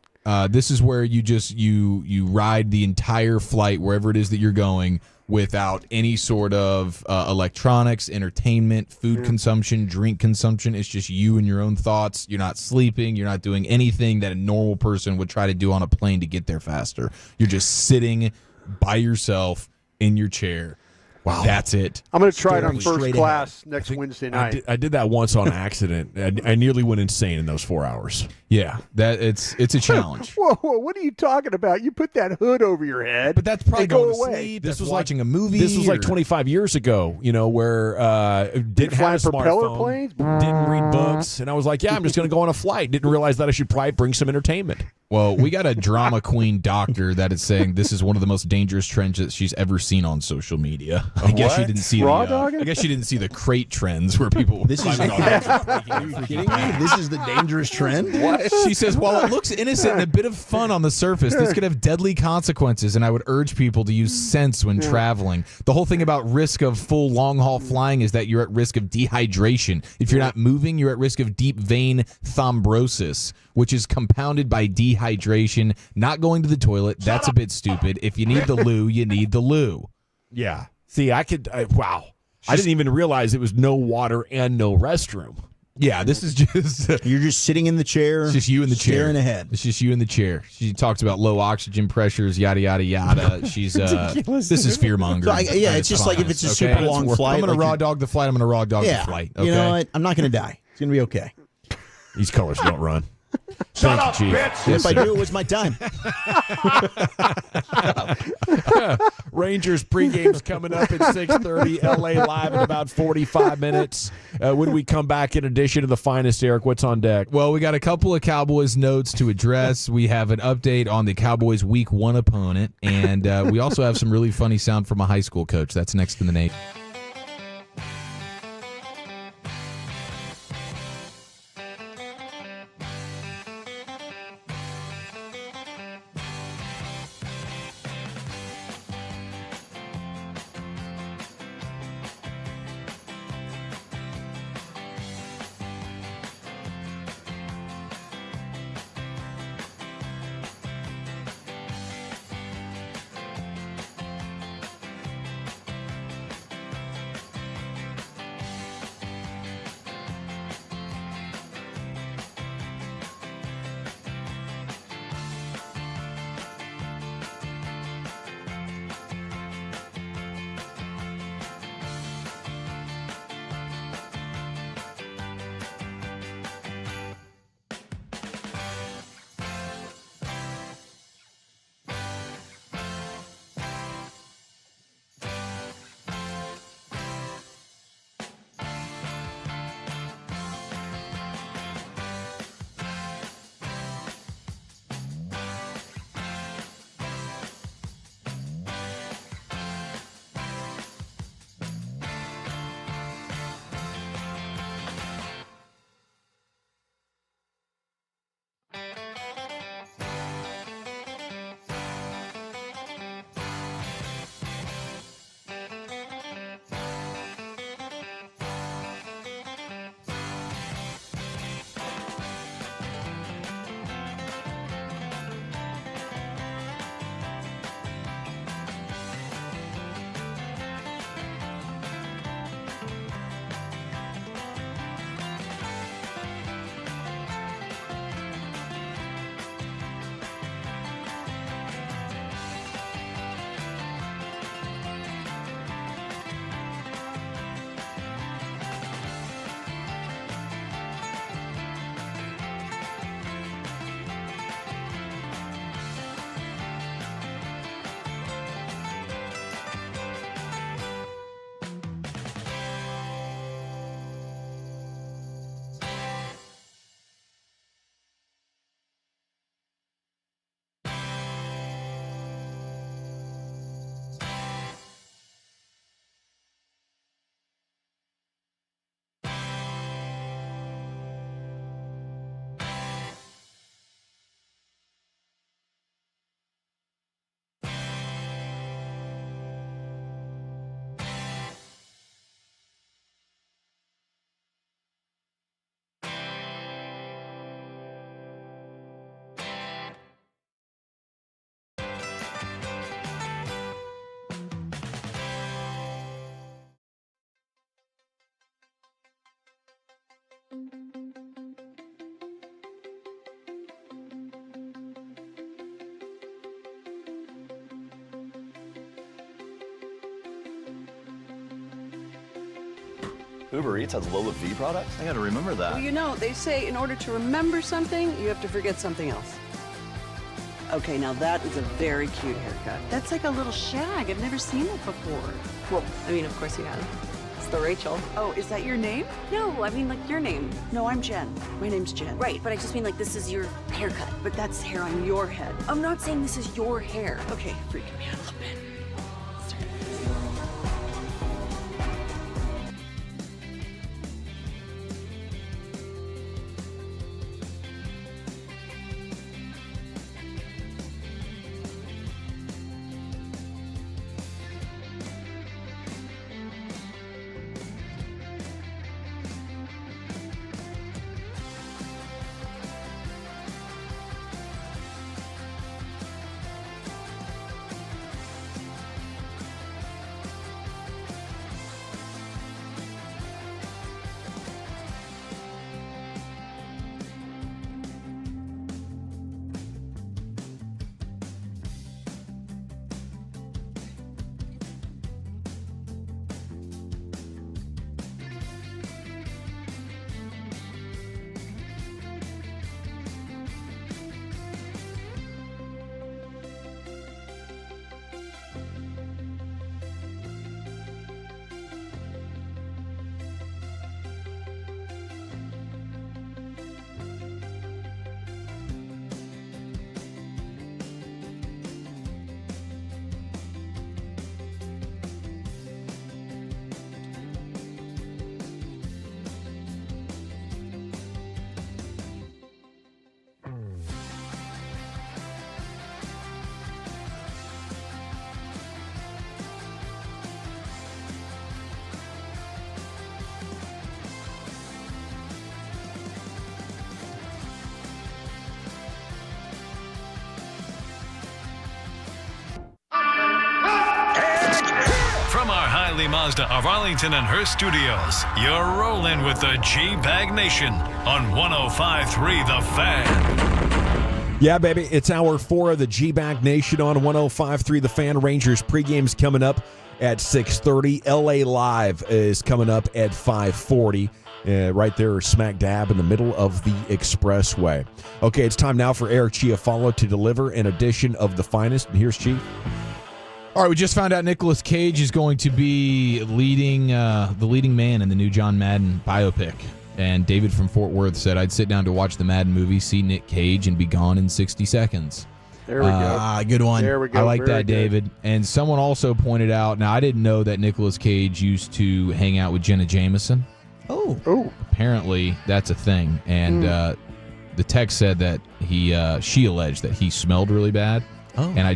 This is where you just you ride the entire flight wherever it is that you're going without any sort of electronics, entertainment, food consumption, drink consumption. It's just you and your own thoughts. You're not sleeping. You're not doing anything that a normal person would try to do on a plane to get there faster. You're just sitting by yourself in your chair. Wow. That's it. I'm going to try it on Straight first ahead. class next Wednesday night. I did that once on accident. I nearly went insane in those 4 hours. Yeah, that it's a challenge. Whoa, what are you talking about? You put that hood over your head. But that's probably and go going to away. sleep. This That's was watching a movie. This was like or- 25 years ago, where didn't flying have a propeller smartphone, planes? didn't read books, and I was like, yeah, I'm just going to go on a flight. Didn't realize that I should probably bring some entertainment. Well, we got a drama queen doctor that is saying this is one of the most dangerous trends that she's ever seen on social media. I guess she didn't see Raw the. dogging? I guess she didn't see the crate trends where people. This is. climbing on Are you kidding me? This is the dangerous trend. What? She says, while it looks innocent and a bit of fun on the surface, this could have deadly consequences, and I would urge people to use sense when traveling. The whole thing about risk of full long-haul flying is that you're at risk of dehydration. If you're not moving, you're at risk of deep vein thrombosis, which is compounded by dehydration. Not going to the toilet, that's a bit stupid. If you need the loo, you need the loo. Yeah. See, wow. I didn't even realize it was no water and no restroom. Yeah, this is just... You're just sitting in the chair. It's just you in the chair. Staring ahead. It's just you in the chair. She talks about low oxygen pressures, yada, yada, yada. She's, this is fear-mongering. So it's just like if it's a super long flight. I'm going to raw dog the flight. I'm going to raw dog the flight. Okay? You know what? I'm not going to die. It's going to be okay. These colors don't run. Shut up, Chief. bitch. If I do, it was my time. Rangers pregame's coming up at 6:30. LA live in about 45 minutes. When we come back, in addition to the finest, Eric, what's on deck? Well, we got a couple of Cowboys notes to address. We have an update on the Cowboys' Week 1 opponent, and we also have some really funny sound from a high school coach. That's next in the Nate. Uber Eats has Lola V products? I gotta remember that. Well, you know, they say in order to remember something, you have to forget something else. Okay, now that is a very cute haircut. That's like a little shag. I've never seen it before. Well, I mean, of course you have. It's the Rachel. Oh, is that your name? No, I mean, like, your name. No, I'm Jen. My name's Jen. Right, but I just mean, like, this is your haircut. But that's hair on your head. I'm not saying this is your hair. Okay, freaking me out a little bit. Mazda of Arlington and Hearst Studios. You're rolling with the G-Bag Nation on 105.3 The Fan. Yeah, baby. It's hour 4 of the G-Bag Nation on 105.3 The Fan. Rangers pregame's coming up at 6:30. LA Live is coming up at 5:40. Right there, smack dab in the middle of the expressway. Okay, it's time now for Eric Chiafalo to deliver an edition of The Finest. And here's Chief. All right, we just found out Nicolas Cage is going to be leading the leading man in the new John Madden biopic. And David from Fort Worth said, I'd sit down to watch the Madden movie, see Nick Cage, and be gone in 60 seconds. There we go. Good one. There we go. I like Very that, good. David. And someone also pointed out, now I didn't know that Nicolas Cage used to hang out with Jenna Jameson. Oh. Apparently, that's a thing. And the text said that she alleged that he smelled really bad. Oh. And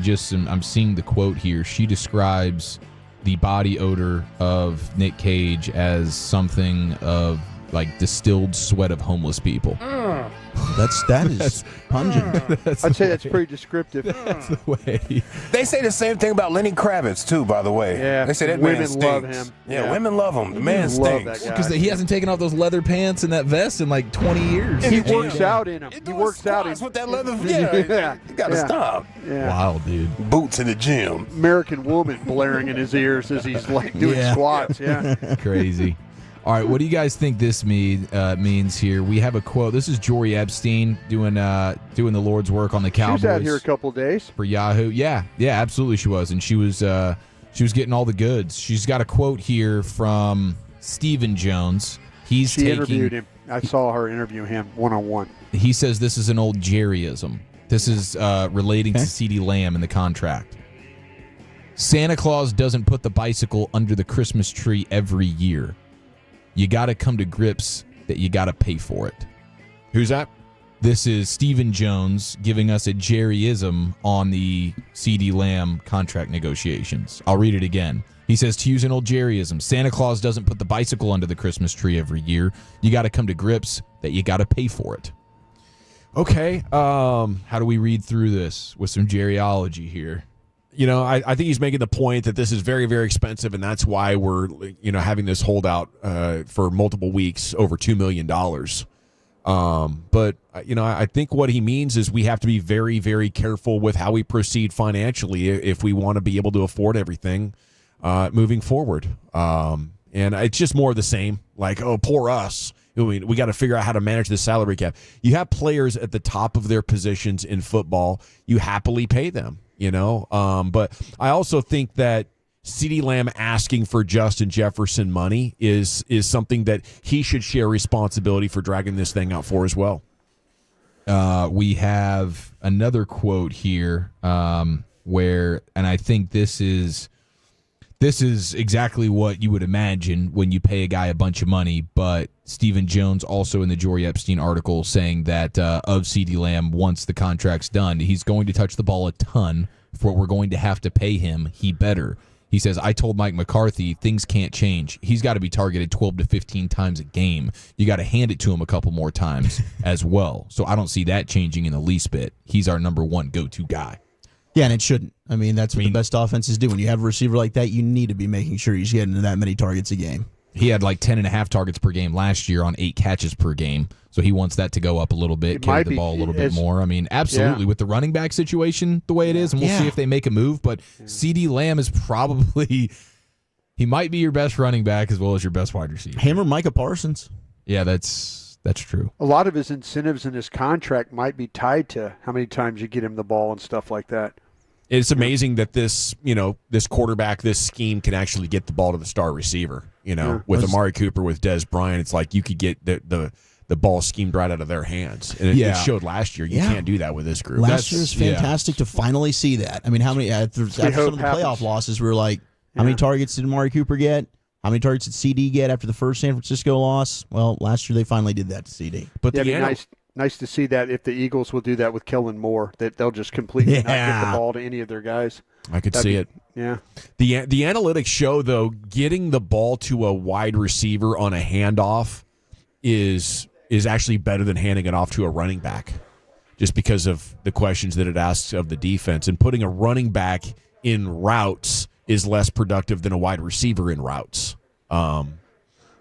I'm seeing the quote here. She describes the body odor of Nick Cage as something of like distilled sweat of homeless people. That is pungent. I'd say that's pretty descriptive. That's the way. They say the same thing about Lenny Kravitz too, by the way. Yeah, they say that women man stinks. love him. Yeah, women love him. The man Love that stinks. guy. Because he hasn't taken off those leather pants and that vest in like 20 years. He works out in them. He works out in with that leather. Yeah, you gotta stop. Yeah. Wild, dude. Boots in the gym. American Woman blaring in his ears as he's like doing squats. Yeah. Crazy. All right, what do you guys think this means here? We have a quote. This is Jory Epstein doing the Lord's work on the Cowboys. She was out here a couple of days for Yahoo. Yeah, absolutely she was, and she was getting all the goods. She's got a quote here from Stephen Jones. She interviewed him. I saw her interview him one-on-one. He says this is an old Jerryism. This is relating to CeeDee Lamb in the contract. Santa Claus doesn't put the bicycle under the Christmas tree every year. You got to come to grips that you got to pay for it. Who's that? This is Stephen Jones giving us a Jerryism on the CeeDee Lamb contract negotiations. I'll read it again. He says, to use an old Jerryism, Santa Claus doesn't put the bicycle under the Christmas tree every year. You got to come to grips that you got to pay for it. Okay. How do we read through this with some Jerryology here? You know, I think he's making the point that this is very, very expensive, and that's why we're, having this holdout for multiple weeks, over $2 million. But I think what he means is we have to be very, very careful with how we proceed financially if we want to be able to afford everything moving forward. And it's just more of the same, like, oh, poor us. We got to figure out how to manage the salary cap. You have players at the top of their positions in football. You happily pay them. But I also think that CeeDee Lamb asking for Justin Jefferson money is something that he should share responsibility for dragging this thing out for as well. We have another quote here where, and I think this is exactly what you would imagine when you pay a guy a bunch of money, but Stephen Jones also in the Jory Epstein article saying that of CeeDee Lamb, once the contract's done, he's going to touch the ball a ton for what we're going to have to pay him. He better. He says, I told Mike McCarthy things can't change. He's got to be targeted 12 to 15 times a game. You got to hand it to him a couple more times as well. So I don't see that changing in the least bit. He's our number one go-to guy. Yeah, and it shouldn't. I mean, that's what the best offenses do. When you have a receiver like that, you need to be making sure he's getting that many targets a game. He had like 10.5 targets per game last year on 8 catches per game. So he wants that to go up a little bit, carry the ball a little bit more. I mean, absolutely. With the running back situation the way it is, and we'll see if they make a move. But CeeDee Lamb is probably, he might be your best running back as well as your best wide receiver. Him or Micah Parsons. Yeah, that's true. A lot of his incentives in his contract might be tied to how many times you get him the ball and stuff like that. It's amazing that this quarterback, this scheme can actually get the ball to the star receiver. With Amari Cooper, with Dez Bryant, it's like you could get the ball schemed right out of their hands. And it showed last year. You can't do that with this group. Last year was fantastic to finally see that. I mean, how many after some of the playoff losses, we were like, how many targets did Amari Cooper get? How many targets did CD get after the first San Francisco loss? Well, last year they finally did that to CD. But nice to see that if the Eagles will do that with Kellen Moore, that they'll just completely not get the ball to any of their guys. I could see it. Yeah. The analytics show, though, getting the ball to a wide receiver on a handoff is actually better than handing it off to a running back, just because of the questions that it asks of the defense. And putting a running back in routes is less productive than a wide receiver in routes.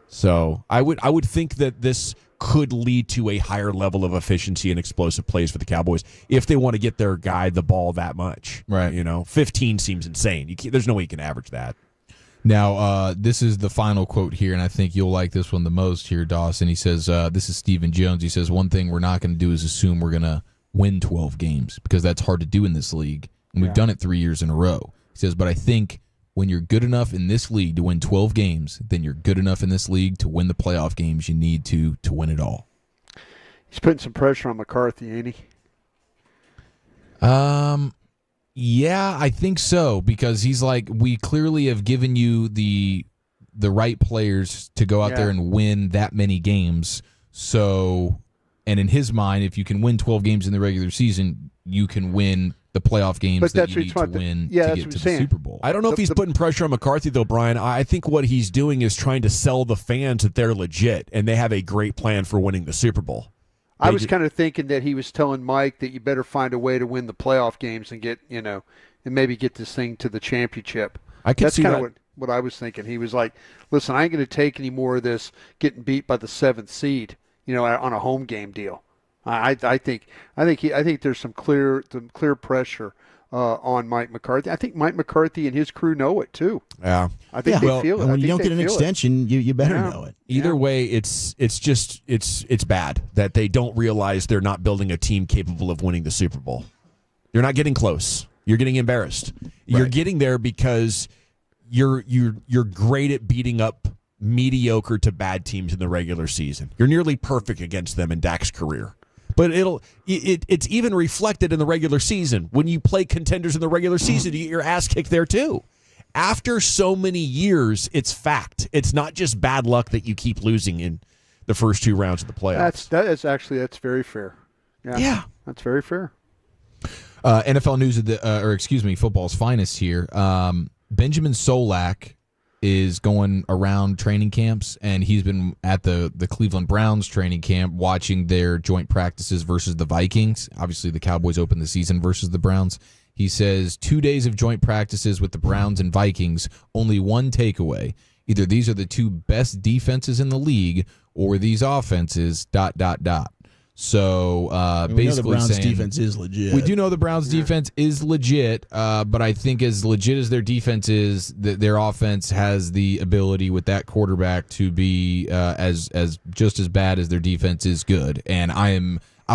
So I would think that this could lead to a higher level of efficiency and explosive plays for the Cowboys if they want to get their guy the ball that much. Right. 15 seems insane. There's no way you can average that. Now, this is the final quote here, and I think you'll like this one the most here, Dawson. He says, this is Stephen Jones. He says, one thing we're not going to do is assume we're going to win 12 games because that's hard to do in this league, and we've done it 3 years in a row. He says, but I think when you're good enough in this league to win 12 games, then you're good enough in this league to win the playoff games you need to win it all. He's putting some pressure on McCarthy, ain't he? Yeah, I think so, because he's like, we clearly have given you the right players to go out there and win that many games. So, and in his mind, if you can win 12 games in the regular season, you can win the playoff games that you need to win to get to the Super Bowl. I don't know if he's putting pressure on McCarthy, though, Brian. I think what he's doing is trying to sell the fans that they're legit, and they have a great plan for winning the Super Bowl. I was kind of thinking that he was telling Mike that you better find a way to win the playoff games and get, and maybe get this thing to the championship. That's kind of what I was thinking. He was like, listen, I ain't going to take any more of this getting beat by the 7th seed, on a home game deal. I think there's some clear pressure on Mike McCarthy. I think Mike McCarthy and his crew know it too. Yeah, I think they feel it. And when you don't get an extension, you better know it. Either way, it's bad that they don't realize they're not building a team capable of winning the Super Bowl. You're not getting close. You're getting embarrassed. You're getting there because you're great at beating up mediocre to bad teams in the regular season. You're nearly perfect against them in Dak's career. But it's even reflected in the regular season. When you play contenders in the regular season, you get your ass kicked there too. After so many years, it's fact. It's not just bad luck that you keep losing in the first 2 rounds of the playoffs. That's very fair. Yeah, that's very fair. NFL news of football's finest here. Benjamin Solak is going around training camps, and he's been at the Cleveland Browns training camp watching their joint practices versus the Vikings. Obviously, the Cowboys opened the season versus the Browns. He says 2 days of joint practices with the Browns and Vikings, only one takeaway. Either these are the 2 best defenses in the league, or these offenses, ... So we basically know the Browns' saying, defense is legit. We do know the Browns' defense is legit, but I think as legit as their defense is, their offense has the ability with that quarterback to be as just as bad as their defense is good. And I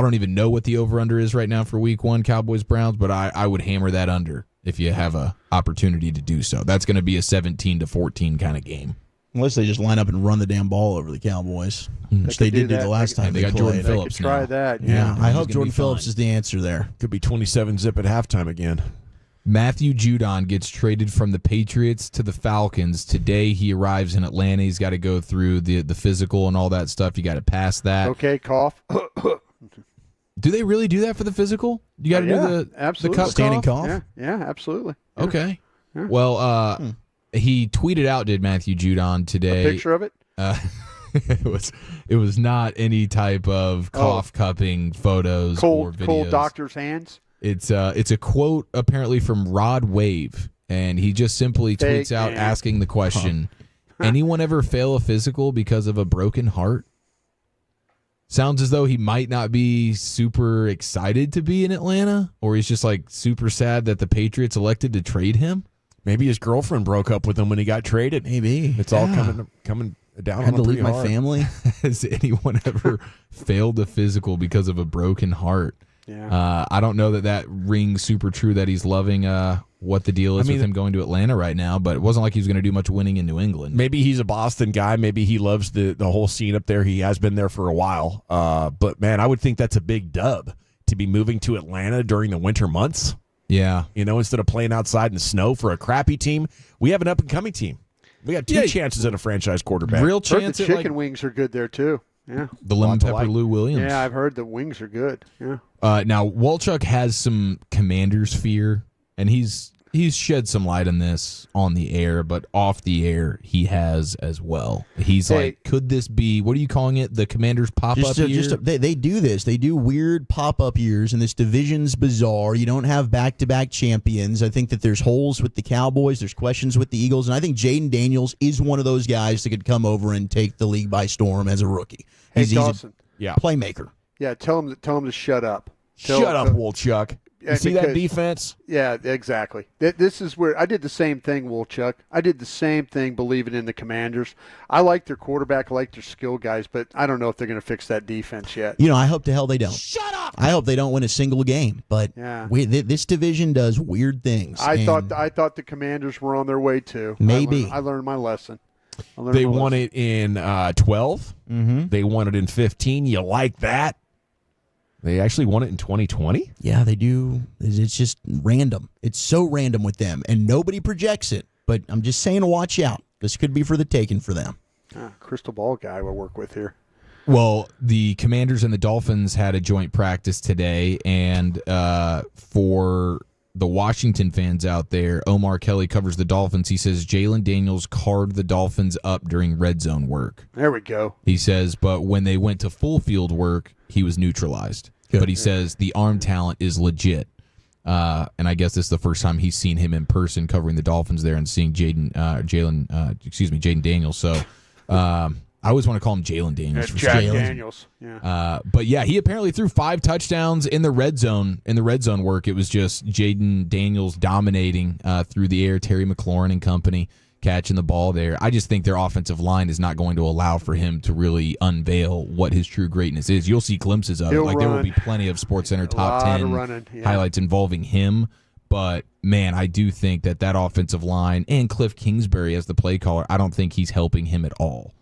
don't even know what the over-under is right now for Week 1 Cowboys-Browns, but I would hammer that under if you have a opportunity to do so. That's going to be a 17-14 kind of game. Unless they just line up and run the damn ball over the Cowboys, which they did do the last time they got played. Jordan Phillips. Try that. Yeah, I hope Jordan Phillips is the answer there. Could be 27-zip at halftime again. Matthew Judon gets traded from the Patriots to the Falcons. Today he arrives in Atlanta. He's got to go through the physical and all that stuff. You got to pass that. Okay, cough. Do they really do that for the physical? You got to do the cut standing cough? Yeah, absolutely. Yeah. Okay. Yeah. Well, he tweeted out, did Matthew Judon today. A picture of it? It was not any type of cough cupping photos or videos. Cold doctor's hands? It's a quote apparently from Rod Wave, and he just simply tweets out asking the question, anyone ever fail a physical because of a broken heart? Sounds as though he might not be super excited to be in Atlanta, or he's just like super sad that the Patriots elected to trade him. Maybe his girlfriend broke up with him when he got traded. Maybe. It's all coming down. I had to leave my hard. family. Has anyone ever failed a physical because of a broken heart? Yeah. I don't know that rings super true that he's loving what the deal is with him going to Atlanta right now, but it wasn't like he was going to do much winning in New England. Maybe he's a Boston guy. Maybe he loves the whole scene up there. He has been there for a while. But, man, I would think that's a big dub to be moving to Atlanta during the winter months. Yeah. Instead of playing outside in the snow for a crappy team, we have an up-and-coming team. We got 2 chances at a franchise quarterback. Real chance the chicken wings are good there, too. Yeah. The lemon pepper Lou Williams. Yeah, I've heard the wings are good. Yeah. Now, Walchuk has some Commanders fear, and he's he's shed some light on this on the air, but off the air he has as well. He's like, could this be, what are you calling it? The Commanders pop-up year? They do this. They do weird pop-up years, and this division's bizarre. You don't have back-to-back champions. I think that there's holes with the Cowboys. There's questions with the Eagles, and I think Jaden Daniels is one of those guys that could come over and take the league by storm as a rookie. Hey, He's Dawson. a playmaker. Yeah, tell him to shut up. Shut up, Woolchuck. You see that defense? Yeah, exactly. This is where I did the same thing, Woolchuck. I did the same thing believing in the Commanders. I like their quarterback, I like their skill guys, but I don't know if they're going to fix that defense yet. You know, I hope to hell they don't. Shut up! I hope they don't win a single game, but this division does weird things. I thought the Commanders were on their way too. Maybe. I learned my lesson. They won it in 12. Mm-hmm. They won it in 15. You like that? They actually won it in 2020? Yeah, they do. It's just random. It's so random with them, and nobody projects it. But I'm just saying, watch out. This could be for the taking for them. Crystal ball guy we'll work with here. Well, the Commanders and the Dolphins had a joint practice today, and for the Washington fans out there, Omar Kelly covers the Dolphins. He says Jalen Daniels carved the Dolphins up during red zone work. There we go. He says, but when they went to full field work, he was neutralized. Good. But he says the arm talent is legit. And I guess this is the first time he's seen him in person covering the Dolphins there and seeing Jaden Daniels. So I always want to call him Jalen Daniels. Jack Daniels. Yeah. But yeah, he apparently threw 5 touchdowns in the red zone. In the red zone work, it was just Jaden Daniels dominating through the air. Terry McLaurin and company catching the ball there. I just think their offensive line is not going to allow for him to really unveil what his true greatness is. You'll see glimpses of it. Like there will be plenty of SportsCenter top 10 highlights involving him. But man, I do think that offensive line and Cliff Kingsbury as the play caller, I don't think he's helping him at all.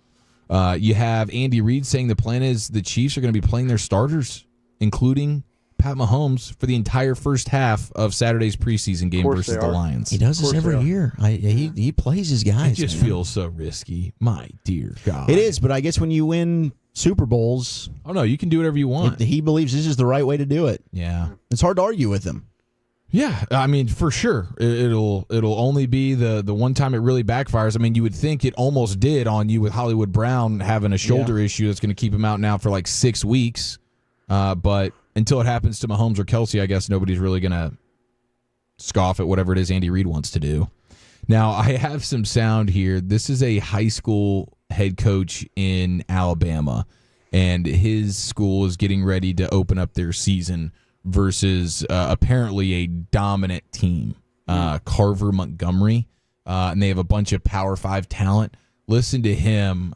You have Andy Reid saying the plan is the Chiefs are going to be playing their starters, including Pat Mahomes, for the entire first half of Saturday's preseason game versus the Lions. He does this every year. He plays his guys. It just feels so risky. My dear God. It is, but I guess when you win Super Bowls... Oh, no, you can do whatever you want. He believes this is the right way to do it. Yeah. It's hard to argue with him. Yeah, I mean, for sure. It'll only be the one time it really backfires. I mean, you would think it almost did on you with Hollywood Brown having a shoulder issue that's going to keep him out now for like 6 weeks. But until it happens to Mahomes or Kelsey, I guess nobody's really going to scoff at whatever it is Andy Reid wants to do. Now, I have some sound here. This is a high school head coach in Alabama, and his school is getting ready to open up their season versus apparently a dominant team, Carver Montgomery, and they have a bunch of Power 5 talent. Listen to him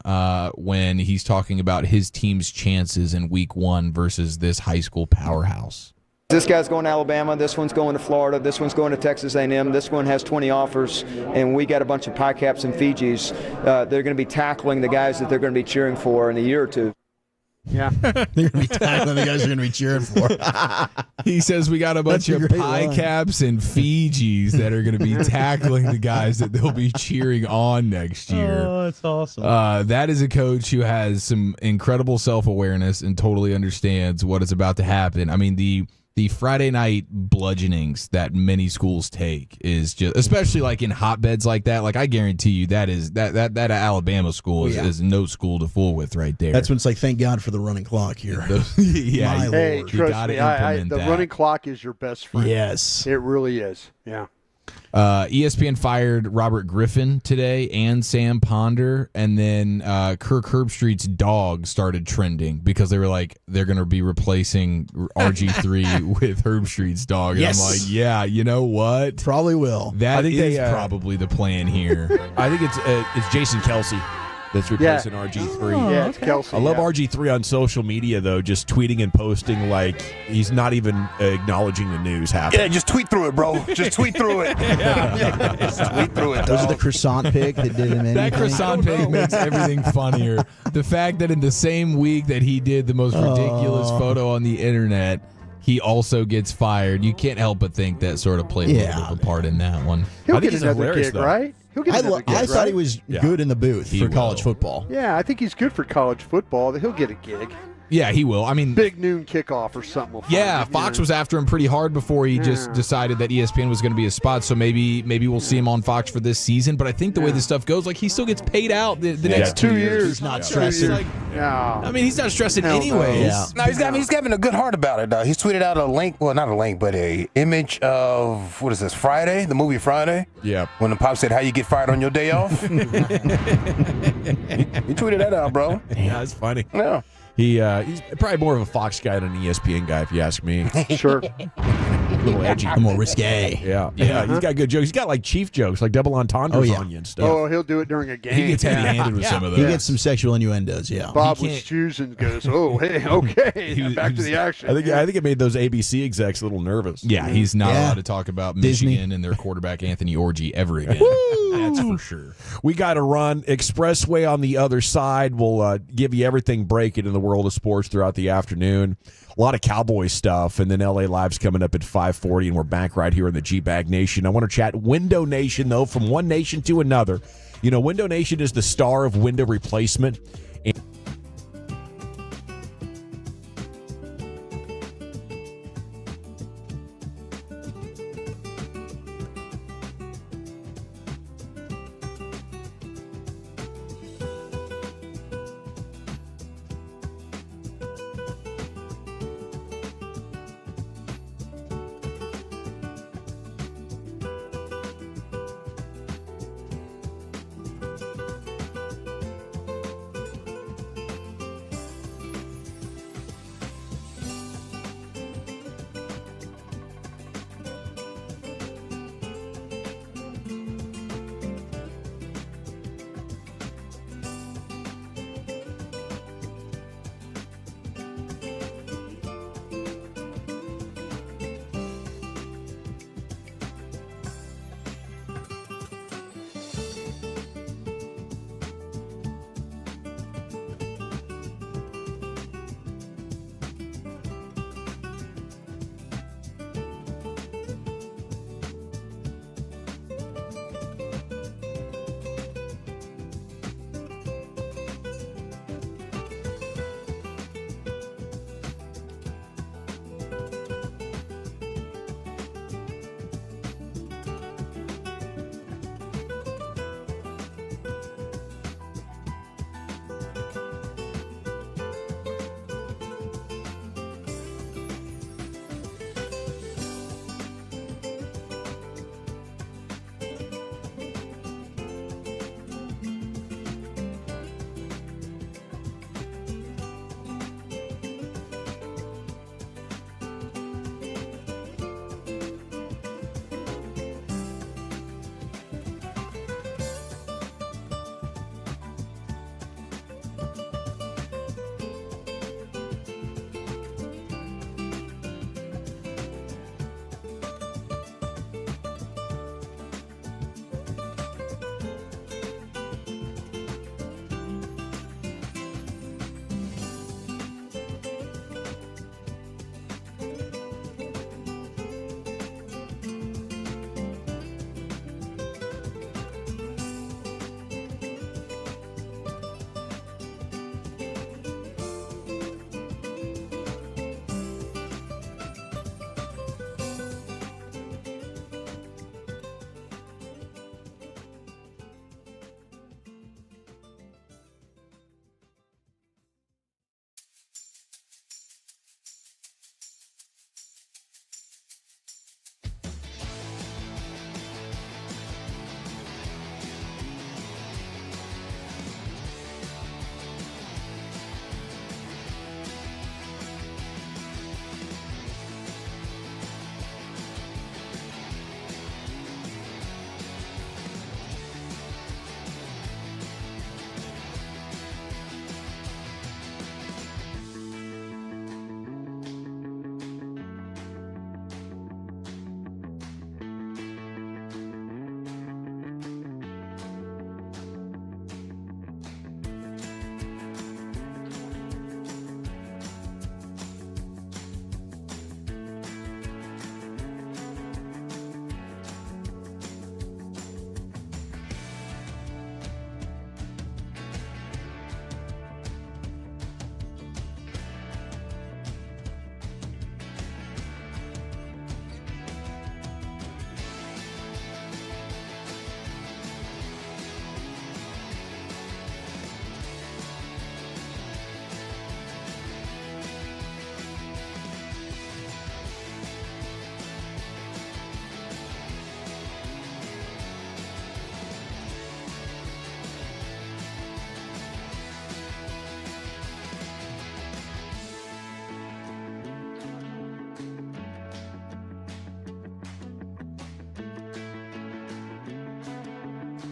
when he's talking about his team's chances in Week 1 versus this high school powerhouse. This guy's going to Alabama, this one's going to Florida, this one's going to Texas A&M, this one has 20 offers, and we got a bunch of pie caps and Fijis. They're going to be tackling the guys that they're going to be cheering for in a year or two. Yeah. They're going to be tackling the guys they're going to be cheering for. He says we got a bunch of pie caps and Fijis that are going to be tackling the guys that they'll be cheering on next year. Oh, that's awesome. That is a coach who has some incredible self-awareness and totally understands what is about to happen. I mean, the Friday night bludgeonings that many schools take is just, especially like in hotbeds like that. Like I guarantee you that Alabama school is no school to fool with right there. That's when it's like, thank God for the running clock here. Yeah, hey, trust me, the running clock is your best friend. Yes, it really is. Yeah. ESPN fired Robert Griffin today and Sam Ponder, and then Kirk Herbstreit's dog started trending because they were like, they're going to be replacing RG3 with Herbstreit's dog. And yes. I'm like, yeah, you know what? Probably will. That is probably the plan here. I think it's Jason Kelsey that's replacing RG3. Yeah, it's Kelsey. I love RG3 on social media, though, just tweeting and posting like he's not even acknowledging the news happening. Yeah, just tweet through it, bro. Just tweet through it. Just tweet through it, Was it the croissant pig that did him anything? That croissant pig makes everything funnier. The fact that in the same week that he did the most ridiculous photo on the internet, he also gets fired. You can't help but think that sort of played a little bit of a part in that one. He'll get another gig, right? He'll get another gig, I thought he was good in the booth for college football. Yeah, I think he's good for college football. He'll get a gig. Yeah, he will. I mean, big noon kickoff or something. Will yeah, Fox was after him pretty hard before he just decided that ESPN was going to be a spot. So maybe we'll see him on Fox for this season. But I think the way this stuff goes, like he still gets paid out the next 2 years. He's not stressing. I mean, he's not stressing anyways. Yeah. No, he's having a good heart about it. He's tweeted out a link, well, not a link, but a image of, what is this, Friday? The movie Friday? Yeah. When the pop said, how you get fired on your day off? he tweeted that out, bro. Yeah, it's funny. Yeah. He's probably more of a Fox guy than an ESPN guy, if you ask me. Sure. A little edgy. A more risque. Yeah. He's got good jokes. He's got like chief jokes, like double entendres on you and stuff. Oh, he'll do it during a game. He gets heavy-handed with some of those. He gets some sexual innuendos, yeah. Bob was choosing goes, oh, hey, okay, back to the action. I think it made those ABC execs a little nervous. Yeah, he's not allowed to talk about Michigan and their quarterback Anthony Orgy ever again. That's for sure. We got to run. Expressway on the other side. We'll give you everything breaking in the world of sports throughout the afternoon. A lot of Cowboys stuff, and then LA Live's coming up at 5:40, and we're back right here in the G-Bag Nation. I want to chat Window Nation, though, from one nation to another. You know, Window Nation is the star of window replacement.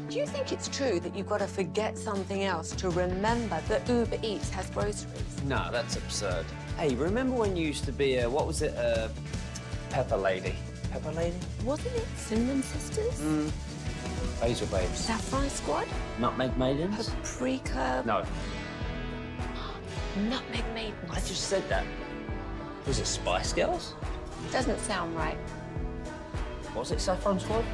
Do you think it's true that you've got to forget something else to remember that Uber Eats has groceries? No, that's absurd. Hey, remember when you used to be a, what was it, a pepper lady? Pepper lady? Wasn't it Cinnamon Sisters? Basil babes. Saffron Squad? Nutmeg maidens? Paprika? No. Nutmeg Maidens. I just said that. Was it Spice Girls? Doesn't sound right. Was it Saffron Squad?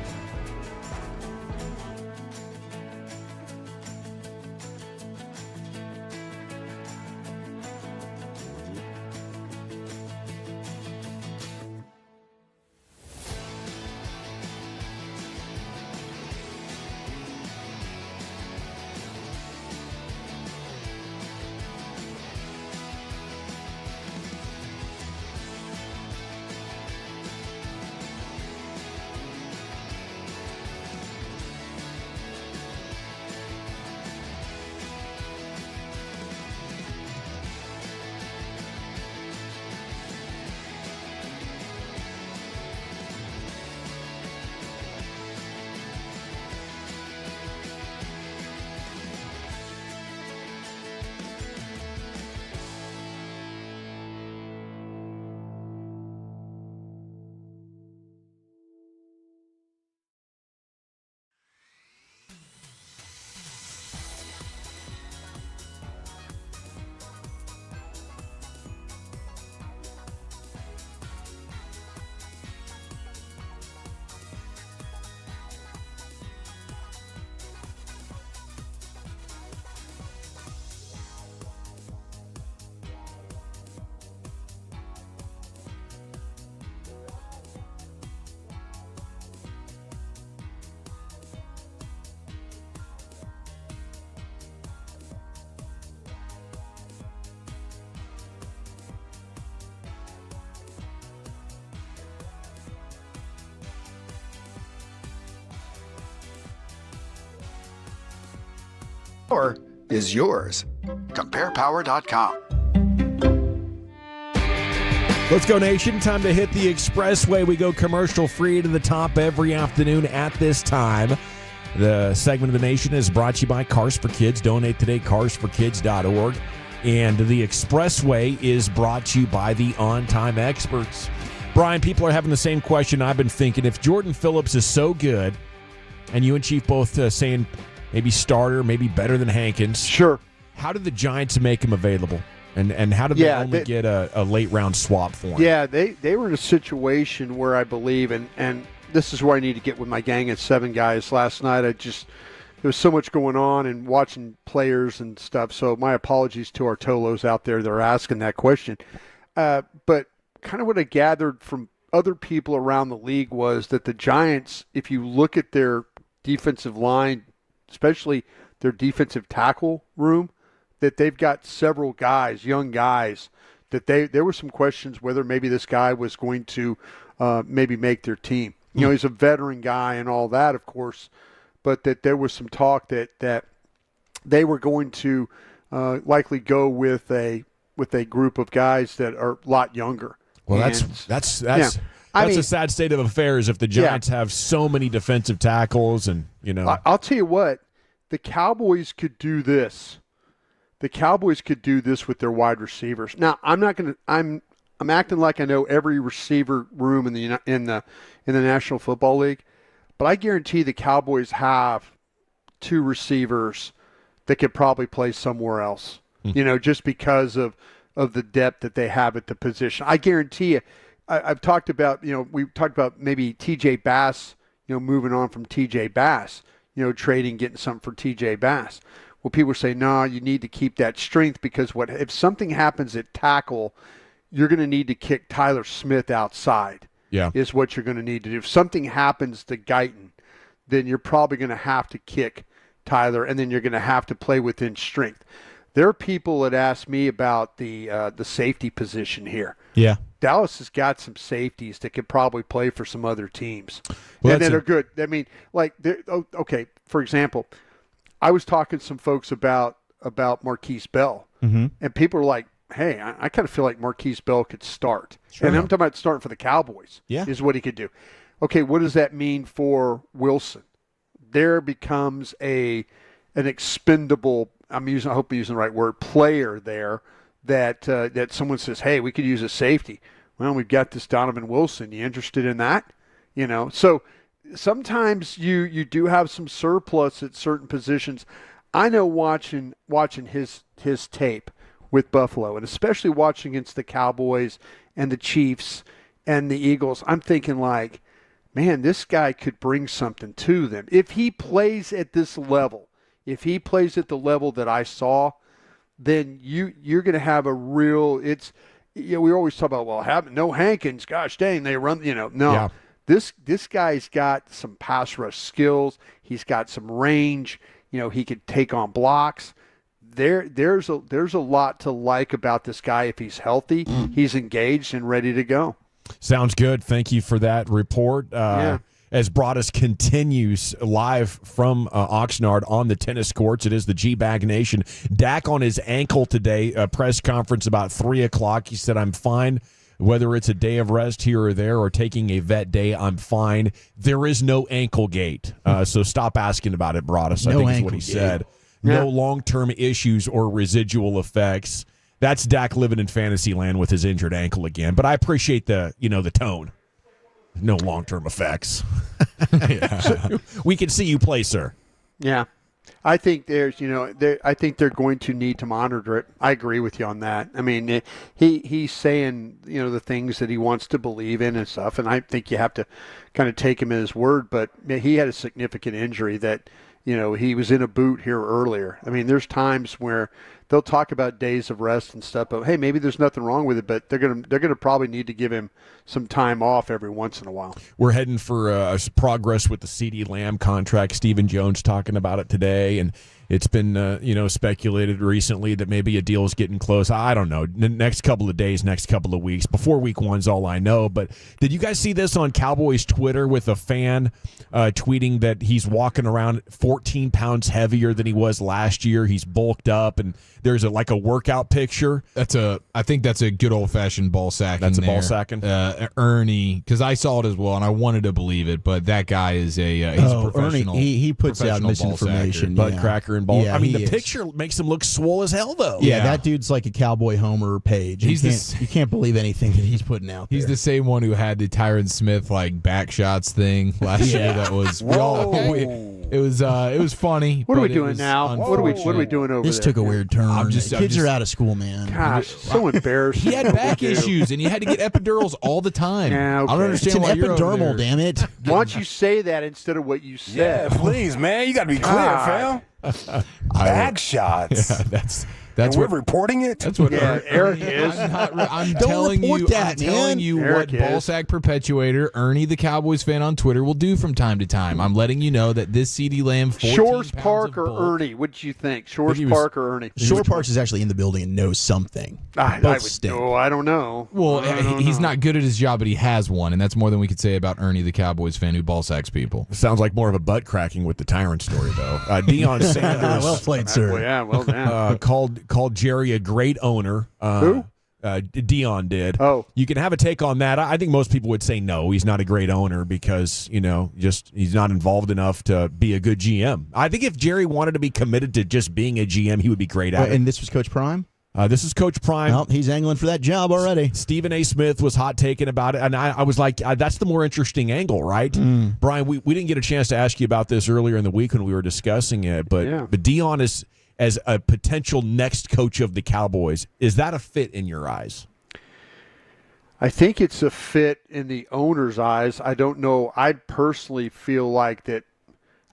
Power is yours. ComparePower.com. Let's go, Nation. Time to hit the expressway. We go commercial free to the top every afternoon at this time. The segment of the Nation is brought to you by Cars for Kids. Donate today, carsforkids.org. And the expressway is brought to you by the On Time Experts. Brian, people are having the same question I've been thinking. If Jordan Phillips is so good, and you and Chief both saying maybe starter, maybe better than Hankins. Sure. How did the Giants make him available? And how did they only get a late round swap for him? Yeah, they were in a situation where I believe, and this is where I need to get with my gang of 7 guys. Last night, there was so much going on and watching players and stuff. So my apologies to our Tolos out there that are asking that question. But kind of what I gathered from other people around the league was that the Giants, if you look at their defensive line, especially their defensive tackle room, that they've got several guys, young guys, that there were some questions whether maybe this guy was going to maybe make their team. You know, he's a veteran guy and all that, of course, but that there was some talk that they were going to likely go with a group of guys that are a lot younger. Well, that's a sad state of affairs if the Giants have so many defensive tackles and, you know. I'll tell you what, the Cowboys could do this. The Cowboys could do this with their wide receivers. Now, I'm acting like I know every receiver room in the National Football League, but I guarantee the Cowboys have 2 receivers that could probably play somewhere else. You know, just because of the depth that they have at the position. I guarantee you. I've talked about, we've talked about maybe TJ Bass, moving on from TJ Bass, trading, getting something for TJ Bass. Well, people say, no, you need to keep that strength because if something happens at tackle, you're going to need to kick Tyler Smith outside. Yeah. Is what you're going to need to do. If something happens to Guyton, then you're probably going to have to kick Tyler, and then you're going to have to play within strength. There are people that ask me about the safety position here. Yeah. Dallas has got some safeties that could probably play for some other teams. Well, and that are good. I mean, okay, for example, I was talking to some folks about Marquise Bell, and people are like, hey, I kind of feel like Marquise Bell could start. Sure. And I'm talking about starting for the Cowboys, is what he could do. Okay, what does that mean for Wilson? there becomes an expendable, I hope I'm using the right word, player there that someone says, hey, we could use a safety. Well, we've got this Donovan Wilson. You interested in that? So sometimes you do have some surplus at certain positions. I know watching his tape with Buffalo, and especially watching against the Cowboys and the Chiefs and the Eagles, I'm thinking like, man, this guy could bring something to them. If he plays at this level, if he plays at the level that I saw, then you're going to have a real, we always talk about, having no Hankins, gosh dang, they run, no. Yeah. This guy's got some pass rush skills. He's got some range. He could take on blocks. There's a lot to like about this guy. If he's healthy, he's engaged and ready to go. Sounds good. Thank you for that report. As Broaddus continues live from Oxnard on the tennis courts, it is the G-Bag Nation. Dak on his ankle today, a press conference about 3 o'clock. He said, I'm fine. Whether it's a day of rest here or there or taking a vet day, I'm fine. There is no ankle gate. So stop asking about it, Broaddus. I think is what he said. Yeah. No long-term issues or residual effects. That's Dak living in fantasy land with his injured ankle again. But I appreciate the tone. No long-term effects. We can see you play, sir. Yeah. I think I think they're going to need to monitor it. I agree with you on that. I mean, he's saying, the things that he wants to believe in and stuff, and I think you have to kind of take him at his word, but he had a significant injury that, he was in a boot here earlier. I mean, there's times where they'll talk about days of rest and stuff, but hey, maybe there's nothing wrong with it, but they're gonna probably need to give him some time off every once in a while. We're heading for progress with the CeeDee Lamb contract. Stephen Jones talking about it today, and it's been speculated recently that maybe a deal is getting close. I don't know. Next couple of days, next couple of weeks. Before week one's all I know. But did you guys see this on Cowboys Twitter with a fan tweeting that he's walking around 14 pounds heavier than he was last year? He's bulked up, and there's a workout picture. I think that's a good old fashioned ball sacking. That's a there. ball sacking. Ernie, because I saw it as well, and I wanted to believe it, but that guy is he's a professional. Ernie, he puts out professional misinformation. Butt cracker and ball. Yeah, I mean, the is. picture makes him look swole as hell, though. Yeah, that dude's like a Cowboy Homer page. You can't believe anything that he's putting out there. He's the same one who had the Tyron Smith back shots thing last year. That was it was funny. What are we but it doing was now? What are we doing over This there? took a weird turn. Kids are out of school, man. Gosh, so embarrassing. He had back issues, and he had to get epidurals all the time. Yeah, okay. I don't understand It's why an you're over epidermal, there. damn it. Why don't you say that instead of what you said? Yeah, please, man. You got to be clear, fam. Back shots. Yeah, that's and what we're reporting it. That's what Eric is. I'm Don't telling report you. that, I'm telling man. you Eric what is. ballsack perpetuator Ernie the Cowboys fan on Twitter will do from time to time. I'm letting you know that this CeeDee Lamb 14 Shores pounds Park of or bulk- Ernie? What did you think? Shores he was- Park or Ernie? Shore Parks is actually in the building and knows something. I Both would stink. know. I don't know. Well, I don't he's know. not good at his job, but he has one, and that's more than we could say about Ernie the Cowboys fan who ballsacks people. Sounds like more of a butt cracking with the Tyrant story, though. Deion Sanders. Well played, sir. Well, yeah, well done. Called Jerry a great owner. Who? Deion did. Oh. You can have a take on that. I think most people would say no, he's not a great owner because, he's not involved enough to be a good GM. I think if Jerry wanted to be committed to just being a GM, he would be great at it. And this was Coach Prime? This is Coach Prime. Well, he's angling for that job already. Stephen A. Smith was hot taken about it, and I was like, that's the more interesting angle, right? Brian, we didn't get a chance to ask you about this earlier in the week when we were discussing it, but Deion is as a potential next coach of the Cowboys. Is that a fit in your eyes? I think it's a fit in the owner's eyes. I don't know. I personally feel like that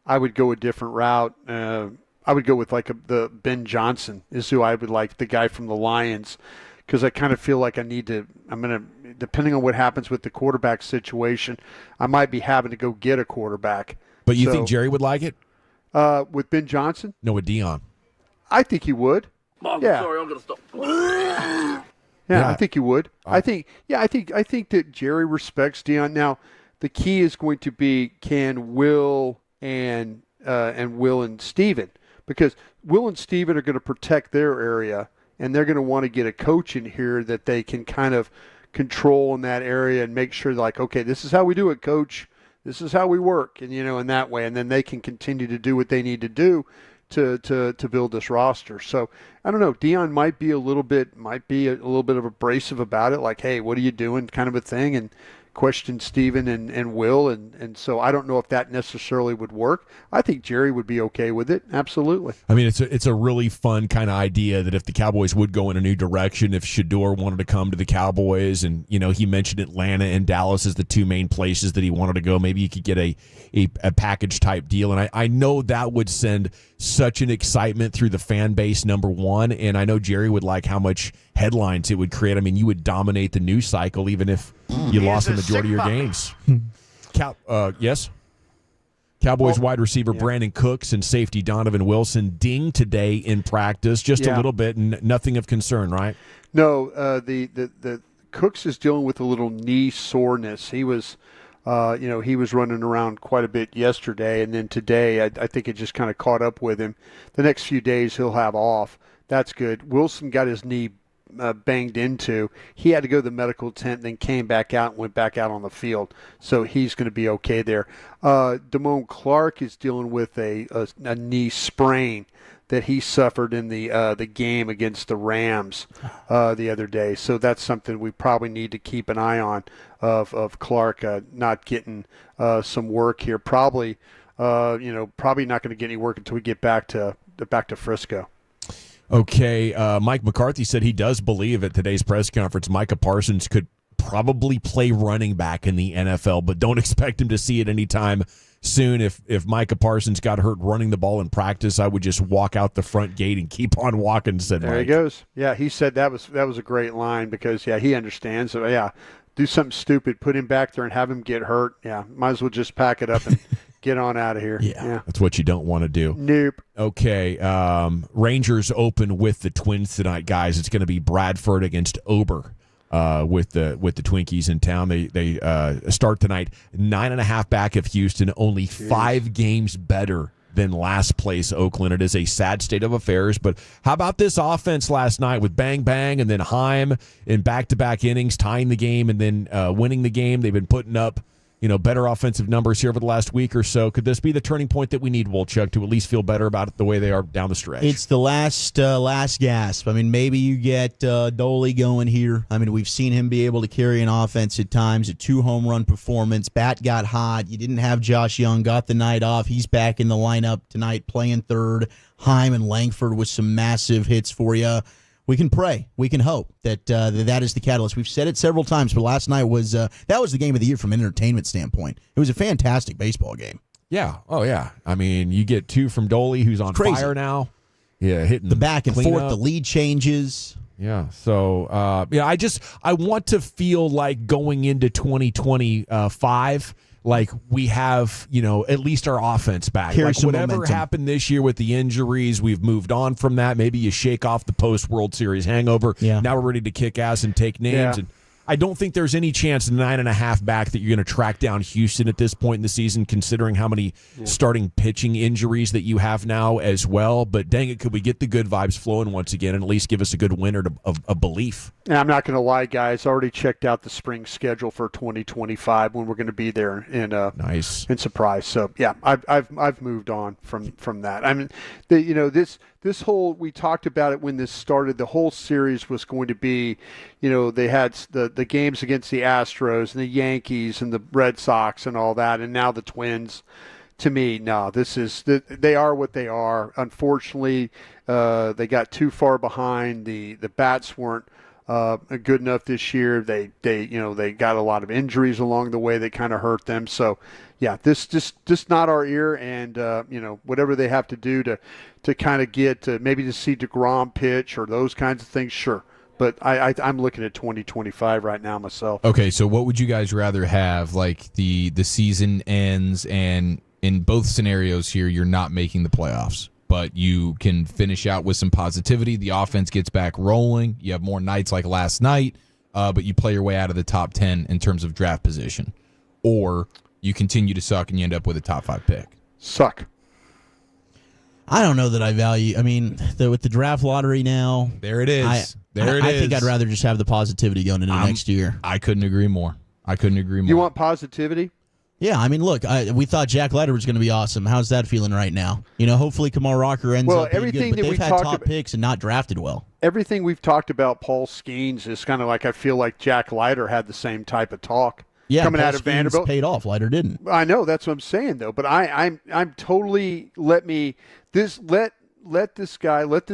I would go a different route. I would go with the Ben Johnson is who I would like, the guy from the Lions, because I kind of feel like depending on what happens with the quarterback situation, I might be having to go get a quarterback. But you think Jerry would like it? With Ben Johnson? No, with Deion. I think he would. Mom, Yeah. sorry, I'm gonna stop. Yeah, I think he would. I think that Jerry respects Deion. Now, the key is going to be can Will and Steven, because Will and Steven are going to protect their area, and they're going to want to get a coach in here that they can kind of control in that area and make sure, like, okay, this is how we do it, Coach. This is how we work, and in that way, and then they can continue to do what they need to do to build this roster. So I don't know. Dion might be a little bit of abrasive about it, like, hey, what are you doing, kind of a thing, and question Steven and Will, and so I don't know if that necessarily would work. I think Jerry would be okay with it. Absolutely. I mean, it's a really fun kind of idea that if the Cowboys would go in a new direction, if Shedeur wanted to come to the Cowboys, and he mentioned Atlanta and Dallas as the two main places that he wanted to go, maybe you could get a package type deal. And I know that would send such an excitement through the fan base, number one, and I know Jerry would like how much headlines it would create. I mean, you would dominate the news cycle even if you lost the majority of your games. Yes? Cowboys wide receiver Brandon Cooks and safety Donovan Wilson dinged today in practice, just a little bit, and nothing of concern, right? No, the Cooks is dealing with a little knee soreness. He was he was running around quite a bit yesterday, and then today I think it just kind of caught up with him. The next few days he'll have off. That's good. Wilson got his knee banged into. He had to go to the medical tent, then came back out and went back out on the field. So he's going to be okay there. Damone Clark is dealing with a knee sprain that he suffered in the game against the Rams the other day. So that's something we probably need to keep an eye on of Clark not getting some work here. Probably probably not going to get any work until we get back to Frisco. Okay, Mike McCarthy said he does believe at today's press conference Micah Parsons could probably play running back in the NFL, but don't expect him to see it anytime soon. If Micah Parsons got hurt running the ball in practice, I would just walk out the front gate and keep on walking, said there Mike. He goes. Yeah, he said that was a great line because, he understands. So, do something stupid, put him back there and have him get hurt. Yeah, might as well just pack it up and get on out of here. Yeah, that's what you don't want to do. Nope. Okay, Rangers open with the Twins tonight, guys. It's going to be Bradford against Ober with the Twinkies in town. They start tonight 9.5 back of Houston, only 5 games better than last place Oakland. It is a sad state of affairs, but how about this offense last night with Bang Bang and then Heim in back-to-back innings, tying the game and then winning the game? They've been putting up better offensive numbers here over the last week or so. Could this be the turning point that we need, Wolchuk, to at least feel better about it the way they are down the stretch? It's the last gasp. I mean, maybe you get Doley going here. I mean, we've seen him be able to carry an offense at times, a 2-home run performance. Bat got hot. You didn't have Josh Young, got the night off. He's back in the lineup tonight playing third. Heim and Langford with some massive hits for you. We can pray. We can hope that that is the catalyst. We've said it several times, but last night was that was the game of the year from an entertainment standpoint. It was a fantastic baseball game. Yeah. Oh, yeah. I mean, you get 2 from Doley, who's on fire now. Yeah, hitting the back and forth, up. the lead changes. Yeah. So, I want to feel like going into 2025, like we have, at least our offense back. Carry like some whatever momentum. happened this year with the injuries, we've moved on from that. Maybe you shake off the post-World Series hangover. Yeah. Now we're ready to kick ass and take names. Yeah. And I don't think there's any chance 9.5 back that you're going to track down Houston at this point in the season, considering how many starting pitching injuries that you have now as well. But dang it, could we get the good vibes flowing once again and at least give us a good winner of belief? And I'm not going to lie, guys. I already checked out the spring schedule for 2025 when we're going to be there in Surprise. So yeah, I've moved on from that. I mean, this whole, we talked about it when this started. The whole series was going to be, they had the games against the Astros and the Yankees and the Red Sox and all that, and now the Twins. To me, no, they are what they are. Unfortunately, they got too far behind. The bats weren't good enough this year. They got a lot of injuries along the way that kind of hurt them. So, yeah, this just not our year. And whatever they have to do to kind of get maybe to see DeGrom pitch or those kinds of things, sure. But I'm looking at 2025 right now myself. Okay, so what would you guys rather have? Like the season ends, and in both scenarios here, you're not making the playoffs, but you can finish out with some positivity. The offense gets back rolling. You have more nights like last night, but you play your way out of the top 10 in terms of draft position. Or you continue to suck and you end up with a top 5 pick. Suck. I don't know that I value. I mean, with the draft lottery now, there it is. I think I'd rather just have the positivity going into next year. I couldn't agree more. You want positivity? Yeah, I mean, look, we thought Jack Leiter was going to be awesome. How's that feeling right now? You know, hopefully Kamal Rocker ends up being good, but they've had top picks and not drafted well. Everything we've talked about Paul Skeens is kind of like, I feel like Jack Leiter had the same type of talk. Yeah, coming Paul out of Skeens Vanderbilt paid off. Leiter didn't. I know, that's what I'm saying though. But I'm totally let this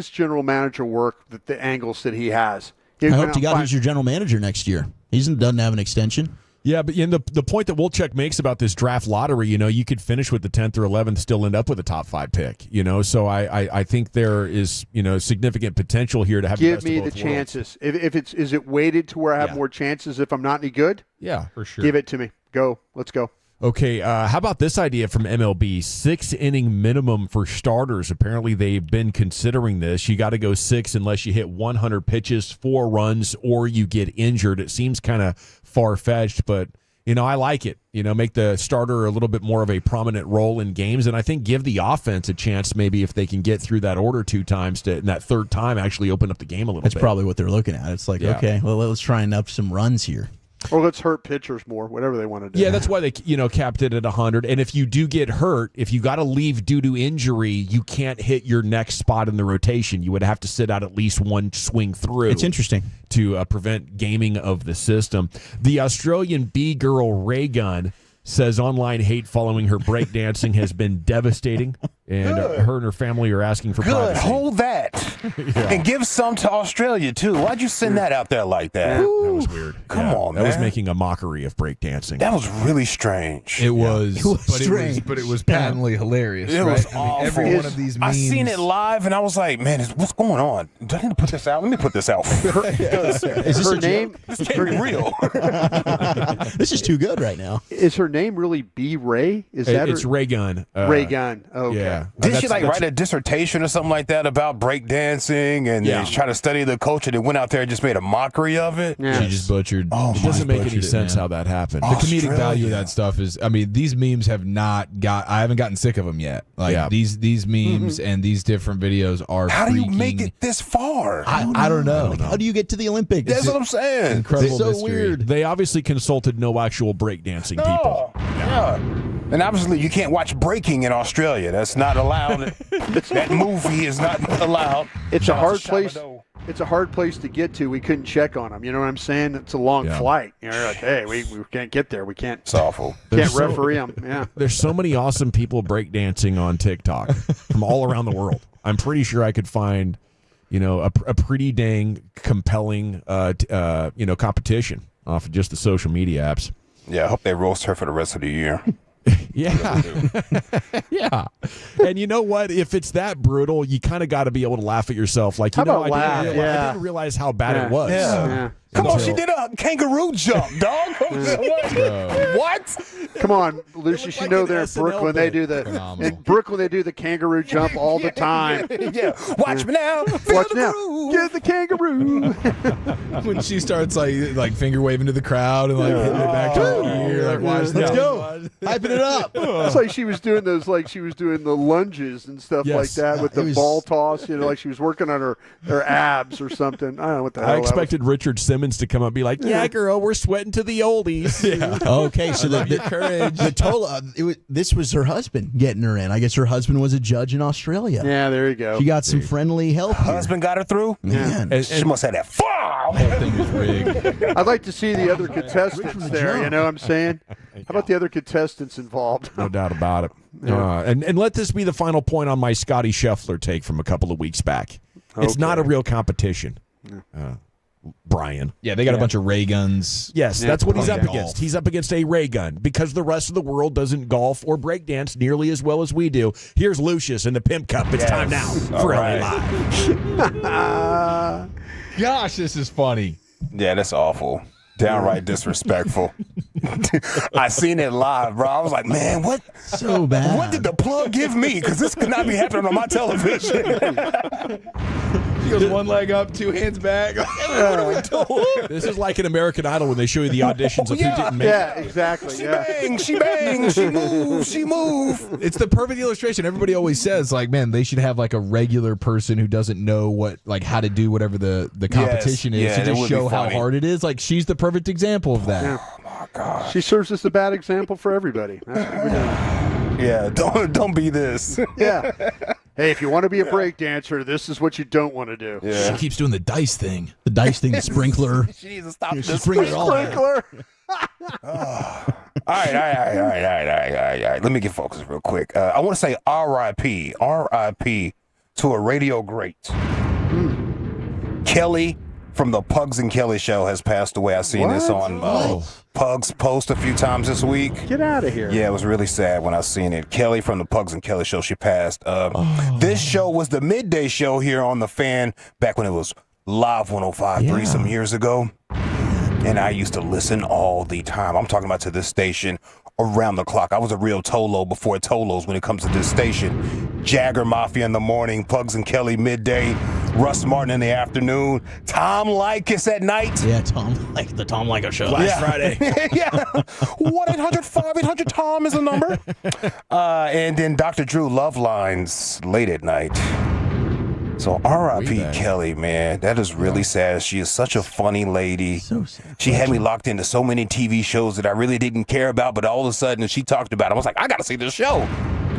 general manager work the angles that he has. I hope to God he's your general manager next year. He doesn't have an extension. Yeah, but in the point that Wolchek makes about this draft lottery, you know, you could finish with the 10th or 11th, still end up with a top 5 pick, you know. So I think there is, you know, significant potential here to have give the me best the of both worlds. chances. If is it weighted to where I have more chances if I'm not any good? Yeah, for sure. Give it to me. Go. Let's go. Okay, how about this idea from MLB? 6-inning minimum for starters. Apparently, they've been considering this. You got to go 6 unless you hit 100 pitches, 4 runs, or you get injured. It seems kind of far-fetched, but, you know, I like it. You know, make the starter a little bit more of a prominent role in games, and I think give the offense a chance maybe if they can get through that order 2 times to, and that third time actually open up the game a little bit. That's probably what they're looking at. It's like, okay, well, let's try and up some runs here. Or let's hurt pitchers more, whatever they want to do. Yeah, that's why they, you know, capped it at 100. And if you do get hurt, if you got to leave due to injury, you can't hit your next spot in the rotation. You would have to sit out at least one swing through. It's interesting. To prevent gaming of the system. The Australian B-girl Ray Gun says online hate following her breakdancing has been devastating, and her and her family are asking for privacy. Hold that. And give some to Australia, too. Why'd you send that out there like that? That was weird. Come on, man. That was making a mockery of breakdancing. That was really strange. It was, strange. but it was patently hilarious. It right? was I mean, awful. every one of these memes. I seen it live, and I was like, man, what's going on? Do I need to put this out? Let me put this out. Is this her name? This can't be real. This is too good right now. Is her name really B. Ray? Is that it's her? Ray Gun. Ray Gun. Okay. Yeah. Did she write a dissertation or something like that about breakdancing and they try to study the culture? They went out there and just made a mockery of it. Yeah. She just butchered. Oh, it doesn't make any butchered it, sense man. how that happened. The comedic value of that stuff is, I mean, these memes have not got, I haven't gotten sick of them yet. Like these memes and these different videos are How do you freaking- make it this far? I don't know. Like, how do you get to the Olympics? That's what I'm saying. Incredible It's so mystery. weird. They obviously consulted no actual breakdancing people. Yeah. And obviously, you can't watch breaking in Australia. That's not allowed. That movie is not allowed. It's a hard place. It's a hard place to get to. We couldn't check on them. You know what I'm saying? It's a long flight. You know, you're like, hey, we can't get there. We can't. It's awful. Can't referee them. Yeah. There's so many awesome people breakdancing on TikTok from all around the world. I'm pretty sure I could find, you know, a pretty dang compelling, you know, competition off of just the social media apps. Yeah, I hope they roast her for the rest of the year. Yeah. Yeah. And you know what? If it's that brutal, you kind of got to be able to laugh at yourself. Like, you know, I didn't realize how bad it was. Yeah. Come on, she did a kangaroo jump, dog. What? Come on, Lucy. You know they're in Brooklyn. They do in Brooklyn they do the kangaroo jump all the time. Yeah. Watch me now. Watch now. Get the kangaroo. When she starts like finger waving to the crowd and like hitting it back to her ear, like watch Let's go. Hyping it up. It's like she was doing those, like she was doing the lunges and stuff like that with the ball toss. You know, like she was working on her abs or something. I don't know what the hell. I expected Richard Simmons to come up and be like, yeah, girl, we're sweating to the oldies. Yeah. Okay, so the courage. The total. This was her husband getting her in. I guess her husband was a judge in Australia. Yeah, there you go. She got some friendly help. Husband got her through. Man, And she must have that. Thing was rigged. I'd like to see the other contestants there. You know what I'm saying? How about the other contestants involved? No doubt about it. And let this be the final point on my Scotty Scheffler take from a couple of weeks back. It's not a real competition. Brian. Yeah, they got a bunch of ray guns. Yes, that's what he's up Golf. against. He's up against a ray gun because the rest of the world doesn't golf or breakdance nearly as well as we do. Here's Lucius in the Pimp Cup. It's time now for LA Live. Gosh, this is funny. Yeah, that's awful. Downright disrespectful. I seen it live, bro. I was like, man, what? So bad. What did the plug give me? Because this could not be happening on my television. She goes one leg up, 2 hands back. What are we doing? This is like an American Idol when they show you the auditions of who didn't make it. Yeah, exactly. She bang, she bang, she move, she move. It's the perfect illustration. Everybody always says, like, man, they should have like a regular person who doesn't know what, like, how to do whatever the competition is to that just would be show how funny. hard it is. Like, she's the perfect example of that. Yeah. gosh. She serves as a bad example for everybody. That's what we're doing. Yeah, don't be this. Yeah. Hey, if you want to be a break dancer, this is what you don't want to do. She keeps doing the dice thing. The dice thing, the sprinkler. She needs to stop She's this bringing it all back. Sprinkler. All right. Let me get focused real quick. I want to say R.I.P. to a radio great. Kelly from the Pugs and Kelly show has passed away. I seen this on Pugs post a few times this week. Get out of here. Yeah, it was really sad when I seen it. Kelly from the Pugs and Kelly show, she passed. This show was the midday show here on The Fan back when it was live 105.3 some years ago. And I used to listen all the time. I'm talking about to this station around the clock. I was a real Tolo before Tolos when it comes to this station. Jagger Mafia in the morning, Pugs and Kelly midday, Russ Martin in the afternoon, Tom Likas at night. Yeah, the Tom Likas show. Last Friday. Yeah. 1-800-5800-TOM is the number. And then Dr. Drew Love Lines late at night. So R.I.P. Kelly, man. That is really sad. She is such a funny lady. So sad. She had me locked into so many TV shows that I really didn't care about, but all of a sudden she talked about it. I was like, I got to see this show.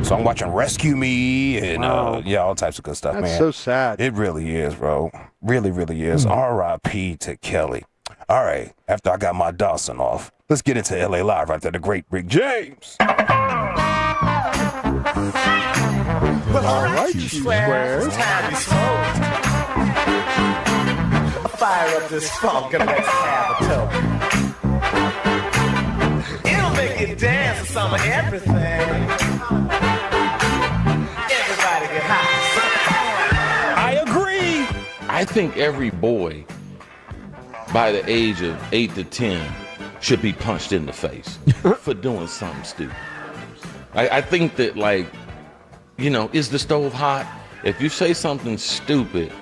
So I'm watching Rescue Me and all types of good stuff, man. That's so sad. It really is, bro. Really, really is. R.I.P. to Kelly. All right. After I got my Dawson off, let's get into L.A. Live right there. The great Rick James. Well, all right, you squares. It's time to smoke. Fire up this funk and let's have a toke. It'll make you dance to some of everything. Everybody get high. I agree. I think every boy by the age of 8 to 10 should be punched in the face for doing something stupid. I think that, like, you know, is the stove hot? If you say something stupid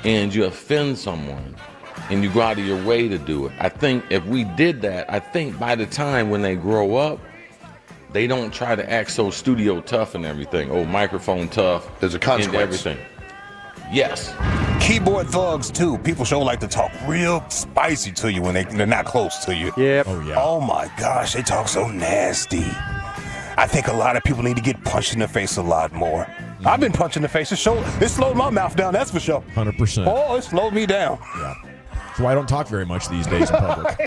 and you offend someone and you go out of your way to do it, I think if we did that, I think by the time when they grow up, they don't try to act so studio tough and everything. Oh, microphone tough. There's a consequence. And everything. Yes. Keyboard thugs, too. People sure like to talk real spicy to you when they're not close to you. Yep. Oh, yeah. Oh, my gosh. They talk so nasty. I think a lot of people need to get punched in the face a lot more. I've been punched in the face. It slowed my mouth down, that's for sure. 100%. Oh, it slowed me down. Yeah. That's why I don't talk very much these days in public.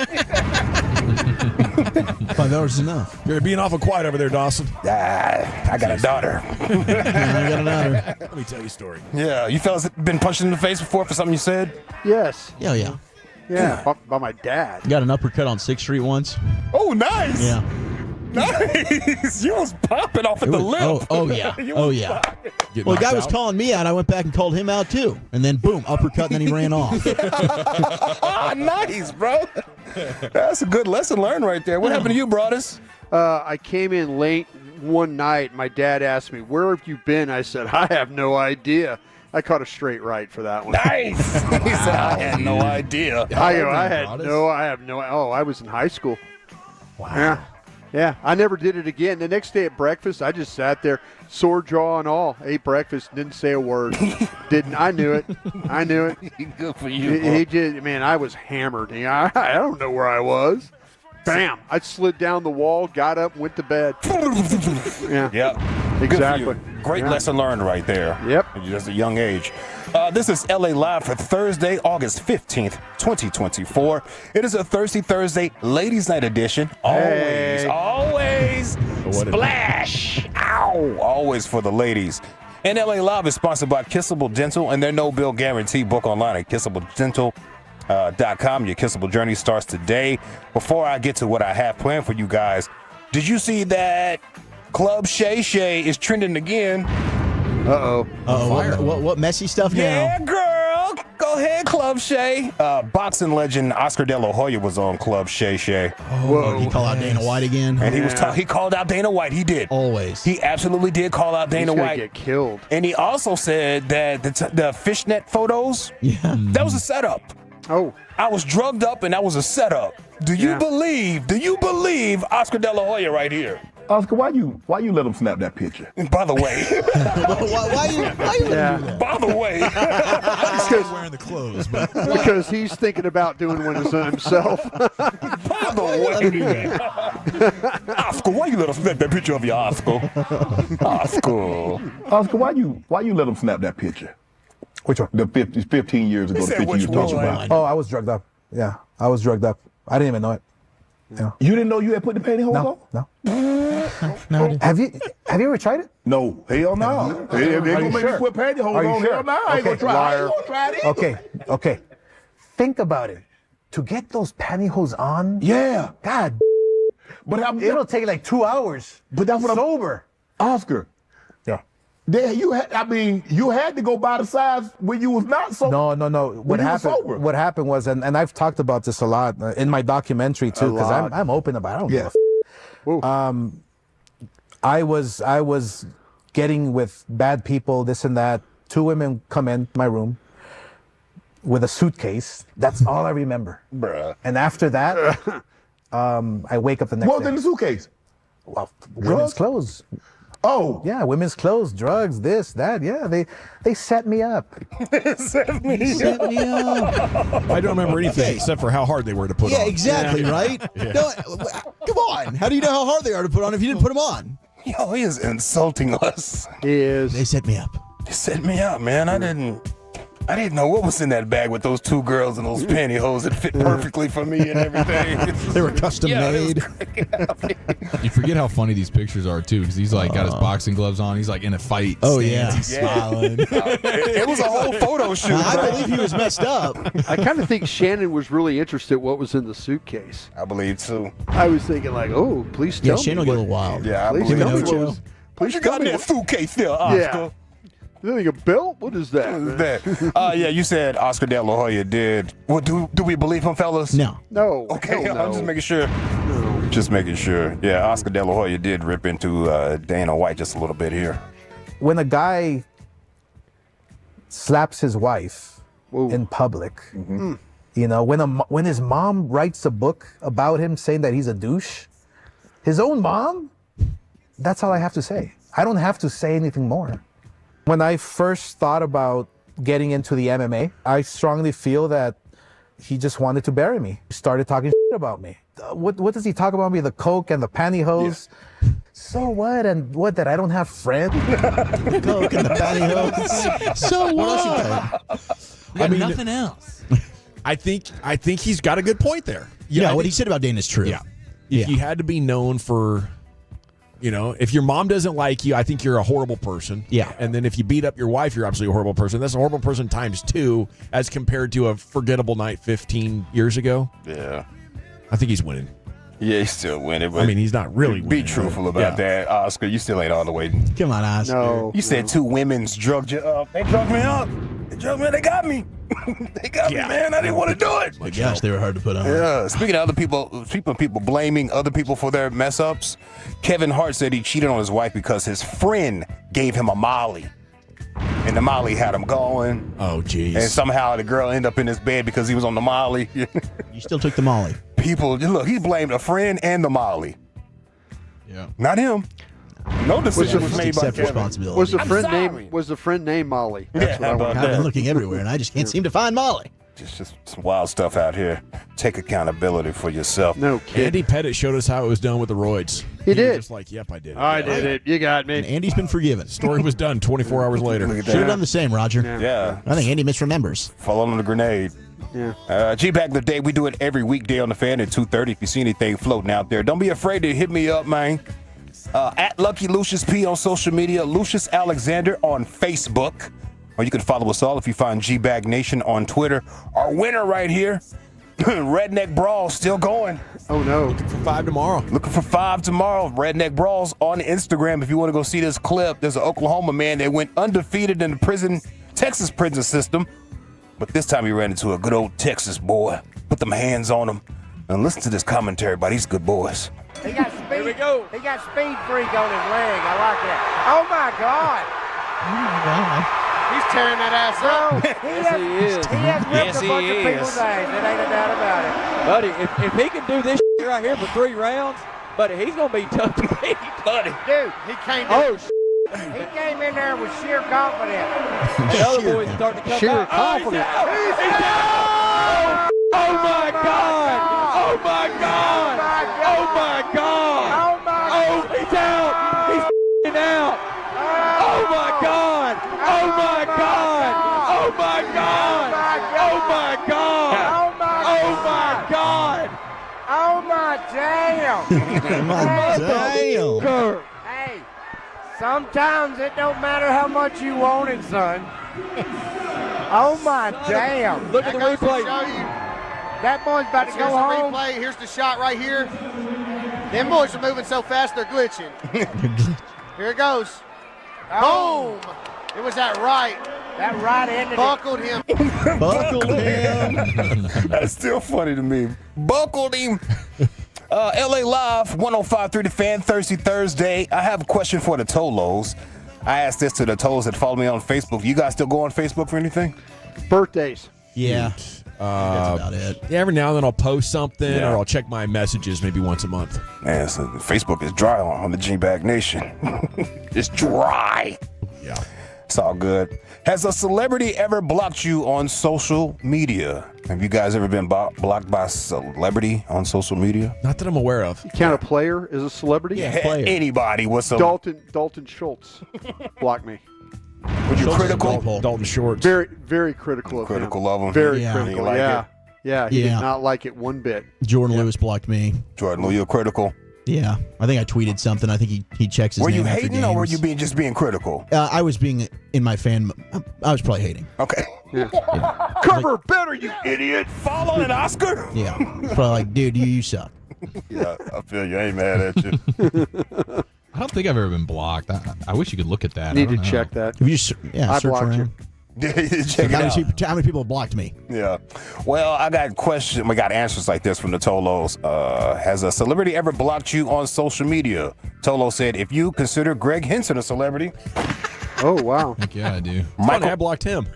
5 hours is enough. You're being awful quiet over there, Dawson. I got a daughter. I got a daughter. Let me tell you a story. Yeah, you fellas been punched in the face before for something you said? Yes. Yeah. Yeah, by my dad. Got an uppercut on 6th Street once. Oh, nice. Yeah. Nice. You was popping off at the lip. Oh yeah. Oh, yeah. Well, the guy was calling me out. I went back and called him out, too. And then, boom, uppercut, and then he ran off. Nice, bro. That's a good lesson learned right there. What happened to you, Broaddus? I came in late one night. My dad asked me, "Where have you been?" I said, "I have no idea." I caught a straight right for that one. Nice. He said, "I had no idea." I was in high school. Wow. Yeah, I never did it again. The next day at breakfast, I just sat there, sore jaw and all, ate breakfast, didn't say a word. I knew it. Good for you. He did. Man, I was hammered. I don't know where I was. Bam! I slid down the wall, got up, went to bed. Yeah. Yep. Exactly. Great lesson learned right there. Yep. Just a young age. This is LA Live for Thursday, August 15th, 2024. It is a Thirsty Thursday Ladies Night edition. Always splash. Ow. Always for the ladies. And LA Live is sponsored by Kissable Dental and their no-bill guarantee. Book online at kissabledental.com. Your Kissable journey starts today. Before I get to what I have planned for you guys, did you see that Club Shay Shay is trending again? Uh-oh. What messy stuff now? Yeah, girl. Go ahead, Club Shay. Boxing legend Oscar De La Hoya was on Club Shay Shay. Whoa. He called out Dana White again? And he called out Dana White. He did. Always. He absolutely did call out Dana White. He's gonna get killed. And he also said that the fishnet photos, that was a setup. Oh. I was drugged up and that was a setup. Do you believe Oscar De La Hoya right here? Oscar, why you let him snap that picture? By the way. why you let him do that? By the way. He's wearing the clothes. But because he's thinking about doing one himself. By other way. Oscar, why you let him snap that picture of your Oscar? Oscar, why you let him snap that picture? Which one? The 15 years ago, the picture you were talking about. Oh, I was drugged up. Yeah, I was drugged up. I didn't even know it. Yeah. You didn't know you had put the pantyhose on? No. No. Have you ever tried it? No. Hell no. They gonna make you put pantyhose on. Sure? Hell no. I ain't gonna try. I ain't gonna try it either. Okay. Think about it. To get those pantyhose on. Yeah. God. But it'll take like 2 hours. But that's what sober. Oscar. Yeah. You had to go by the size when you was not sober. No. What happened was, and I've talked about this a lot in my documentary too, because I'm open about it. I don't give a I was getting with bad people, this and that. 2 women come in my room with a suitcase. That's all I remember. Bruh. And after that, I wake up the next day. What was in the suitcase? Well, women's clothes. Oh. Yeah, women's clothes, drugs, this, that. Yeah, they set me up. Set me up. I don't remember anything except for how hard they were to put on. Yeah, exactly, right? Yeah. No, come on. How do you know how hard they are to put on if you didn't put them on? Yo, he is insulting us. He is. They set me up. They set me up, man. I didn't know what was in that bag with those 2 girls and those pantyhose that fit perfectly for me and everything. They were custom made. You forget how funny these pictures are too, because he's like got his boxing gloves on. He's like in a fight. Oh stance, yeah, he's smiling. It was a whole photo shoot. I believe he was messed up. I kind of think Shannon was really interested in what was in the suitcase. I believe too. I was thinking like, oh, please tell me. Shannon will get a little wild. Yeah, I Please believe tell me it. what was. What you got in that suitcase there, Oscar? Yeah. You think a belt? What is that? What is that? Yeah, you said Oscar De La Hoya did. Well, do we believe him, fellas? No. No. Okay, hell I'm no. just making sure. No. Just making sure. Yeah, Oscar De La Hoya did rip into Dana White just a little bit here. When a guy slaps his wife in public, you know, when his mom writes a book about him saying that he's a douche, his own mom, that's all I have to say. I don't have to say anything more. When I first thought about getting into the MMA, I strongly feel that he just wanted to bury me. He started talking shit about me. What does he talk about me? The coke and the pantyhose? Yeah. So what? And what, that I don't have friends? Coke and the pantyhose. So what? I mean, nothing else. I think he's got a good point there. Yeah, what he said about Dana is true. Yeah. If you had to be known for, you know, if your mom doesn't like you, I think you're a horrible person. Yeah. And then if you beat up your wife, you're absolutely a horrible person. That's a horrible person times 2 as compared to a forgettable night 15 years ago. Yeah. I think he's winning. Yeah, he's still winning. But I mean, he's not really winning. Be truthful about that, Oscar. You still ain't all the way. Come on, Oscar. No. You said 2 women's drugged you up. They drugged me up. They drugged me. They got me. They got me, man. I didn't want to do it. My gosh, they were hard to put on. Yeah. Speaking of other people blaming other people for their mess ups, Kevin Hart said he cheated on his wife because his friend gave him a Molly. And the Molly had him going. Oh, jeez. And somehow the girl ended up in his bed because he was on the Molly. You still took the Molly. People, look, he blamed a friend and the Molly. Yeah. Not him. No decision was made by Kevin. Responsibility. Was the friend named Molly? That's what I want. I've been looking everywhere, and I just can't seem to find Molly. Just some wild stuff out here. Take accountability for yourself. No kid. Andy Pettit showed us how it was done with the roids. He did. Was just like, yep, I did it. I did it. You got me. And Andy's been forgiven. Story was done 24 hours later. Look at Should have that. done the same, Roger. Yeah. I think Andy misremembers. Fall on the grenade. Yeah. G-Back the Day, we do it every weekday on the Fan at 2:30. If you see anything floating out there, don't be afraid to hit me up, man. At Lucky Lucius P on social media, Lucius Alexander on Facebook. Or you can follow us all if you find G-Bag Nation on Twitter. Our winner right here, Redneck Brawl, still going. Oh, no. Looking for 5 tomorrow. Looking for 5 tomorrow. Redneck Brawls on Instagram. If you want to go see this clip, there's an Oklahoma man that went undefeated in the Texas prison system. But this time he ran into a good old Texas boy. Put them hands on him. And listen to this commentary by these good boys. He got speed. Here we go. He got speed freak on his leg. I like that. Oh my God. Oh, my God. He's tearing that ass up. Yes, he is. He has ripped a bunch of people's names. There ain't a doubt about it. Buddy, if he can do this right here for 3 rounds, buddy, he's going to be tough to beat, buddy. Dude, he came in. He came in there with sheer confidence. The other boys are starting to come Sheer back. confidence. Oh, my God. Oh, Oh my God! Oh my God! Oh my Oh, he's out! He's f***ing out! Oh my God! Oh my God! Oh my God! Oh my God! Oh my God! Oh my damn! Damn. Hey, sometimes it don't matter how much you want it, son. Oh my damn! Look at the replay. That boy's about to go home. Replay. Here's the shot right here. Them boys are moving so fast they're glitching. Here it goes. Boom! It was that right. That right ended Buckled him. Buckled him. That's still funny to me. Buckled him. LA Live, 105.3 The Fan, Thursday. I have a question for the Tolos. I asked this to the Tolos that follow me on Facebook. You guys still go on Facebook for anything? Birthdays. Yeah. That's about it. Yeah, every now and then I'll post something Yeah. or I'll check my messages maybe once a month. Man, so Facebook is dry on the G-Bag Nation. It's dry. Yeah. It's all good. Has a celebrity ever blocked you on social media? Have you guys ever been blocked by a celebrity on social media? Not that I'm aware of. Count a player as a celebrity? Yeah, anybody with some... Dalton Schultz blocked me. Were you critical? Dalton Shorts. Very, very critical of him. Critical of him? Very Yeah. critical, You like yeah. it? Yeah, he Yeah. did not like it one bit. Jordan Lewis blocked me. Jordan, were you critical? Yeah. I think I tweeted something. I think he checks his Were name you after hating or were games. you just being critical? I was being in my fan. I was probably hating. Okay. Cover better, you idiot! Fall on an Oscar? Yeah. Probably like, dude, you suck. Yeah, I feel you. I ain't mad at you. I don't think I've ever been blocked. I wish you could look at that. Need I to don't know. check that. If you just I search blocked around. Check it out. How many people have blocked me? Yeah. Well, I got questions. We got answers like this from the Tolos. Has a celebrity ever blocked you on social media? Tolo said, if you consider Greg Henson a celebrity. Oh, wow. Heck yeah, I do. Funny, I blocked him.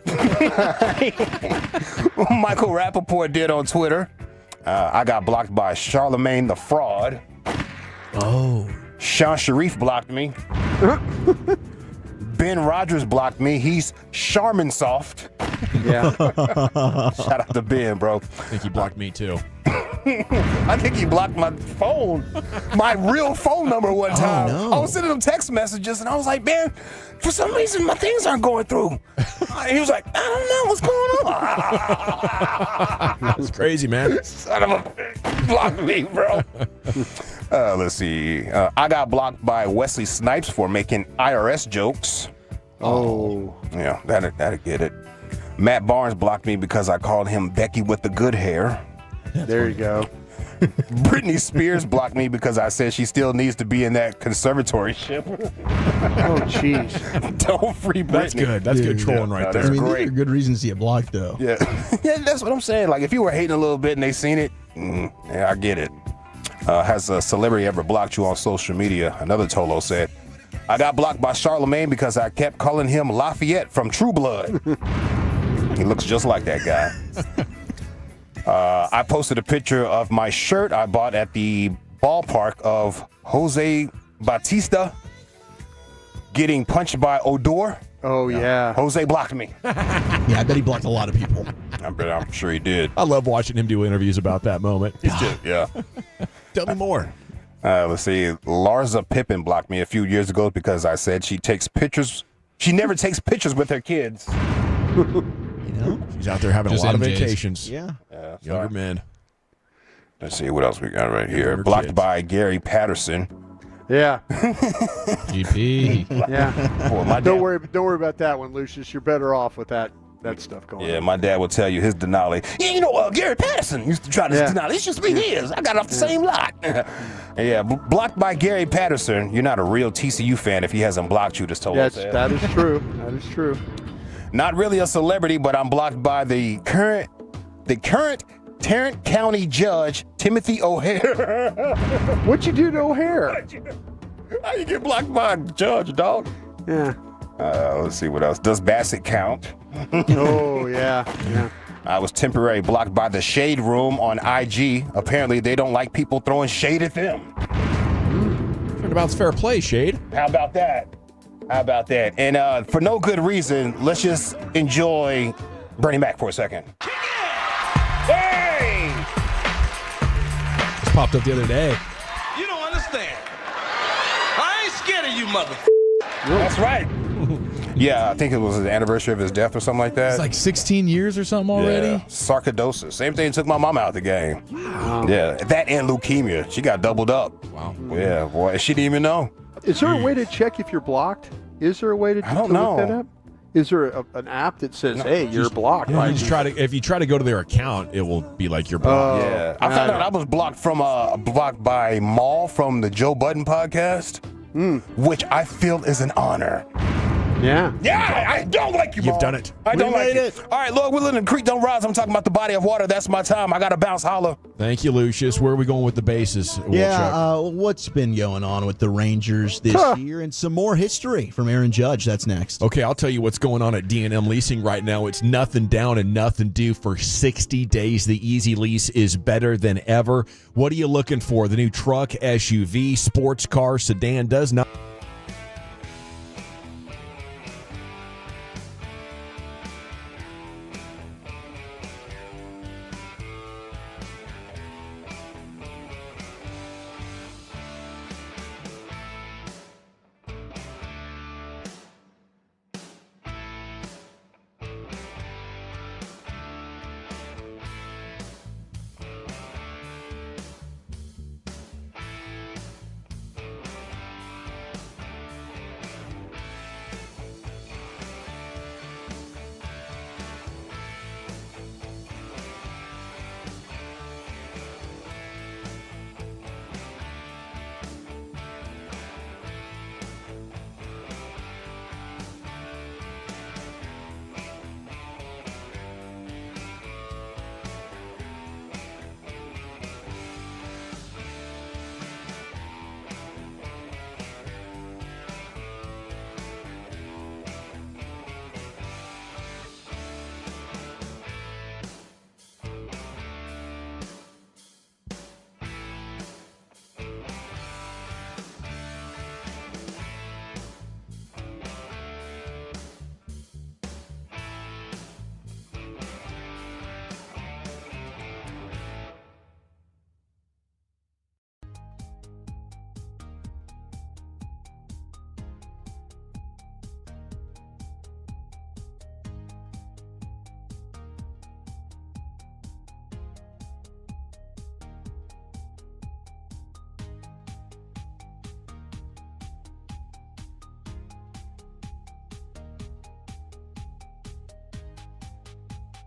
Michael Rappaport did on Twitter. I got blocked by Charlemagne the Fraud. Oh. Sean Sharif blocked me. Ben Rogers blocked me. He's Charmin Soft. Yeah. Shout out to Ben, bro. I think he blocked me too. I think he blocked my phone, my real phone number one time. no. I was sending him text messages, and I was like, man, for some reason, my things aren't going through. He was like, I don't know what's going on. That's crazy, man. Son of a bitch. Block me, bro. Let's see. I got blocked by Wesley Snipes for making IRS jokes. Oh. Yeah, that'll get it. Matt Barnes blocked me because I called him Becky with the good hair. There you go. Britney Spears blocked me because I said she still needs to be in that conservatory ship. Oh, jeez. Don't free Britney. That's good. That's good trolling right there. That's I mean, great. these are good reasons to get blocked, though. Yeah. Yeah, that's what I'm saying. Like, if you were hating a little bit and they seen it, yeah, I get it. Has a celebrity ever blocked you on social media? Another Tolo said, I got blocked by Charlemagne because I kept calling him Lafayette from True Blood. He looks just like that guy. I posted a picture of my shirt I bought at the ballpark of Jose Bautista getting punched by Odor. Oh, yeah. Jose blocked me. Yeah, I bet he blocked a lot of people. I'm sure he did. I love watching him do interviews about that moment. Yeah. Tell me more. Let's see. Larsa Pippen blocked me a few years ago because I said she takes pictures. She never takes pictures with her kids. You know? He's out there having Just a lot of MJs. vacations. Yeah. Younger men. Let's see what else we got right here. Younger Blocked kids. by Gary Patterson. Yeah. GP. Yeah. Boy, my Don't dad, worry about that one, Lucius. You're better off with that stuff going on. yeah, my dad would tell you his Denali. Yeah, you know, Gary Patterson used to try this Denali. It used to be his. I got it off the same lot. Yeah, blocked by Gary Patterson. You're not a real TCU fan if he hasn't blocked you, this Tolo said. That is true. That is true. Not really a celebrity, but I'm blocked by the current Tarrant County Judge, Timothy O'Hare. What'd you do to O'Hare? How you get blocked by a judge, dog? Yeah. Let's see what else. Does Bassett count? Oh, yeah. Yeah. I was temporarily blocked by the Shade Room on IG. Apparently, they don't like people throwing shade at them. Turnabout's fair play, Shade. How about that? And for no good reason, let's just enjoy Bernie Mac for a second. Hey! popped up the other day. You don't understand. I ain't scared of you, mother. That's right. Yeah, I think it was the anniversary of his death or something like that. It's like 16 years or something already. Yeah. Sarcoidosis. Same thing took my mom out of the game. Wow. Yeah, that and leukemia. She got doubled up. Wow. Yeah, boy, she didn't even know. Is there a way to check if you're blocked? Is there a way to, I don't to know. look that up? Is there an app that says, "Hey, you're blocked"? Yeah, if you try to go to their account, it will be like you're blocked. Yeah, I found out I was blocked by Maul from the Joe Budden podcast, which I feel is an honor. Yeah. Yeah, I don't like you, Maul. You've done it. I don't We like made it. All right, Lord willing, the creek don't rise. I'm talking about the body of water. That's my time. I got to bounce, holler. Thank you, Lucius. Where are we going with the bases? What's been going on with the Rangers this year, and some more history from Aaron Judge. That's next. Okay, I'll tell you what's going on at D&M Leasing right now. It's nothing down and nothing due for 60 days. The easy lease is better than ever. What are you looking for? The new truck, SUV, sports car, sedan does not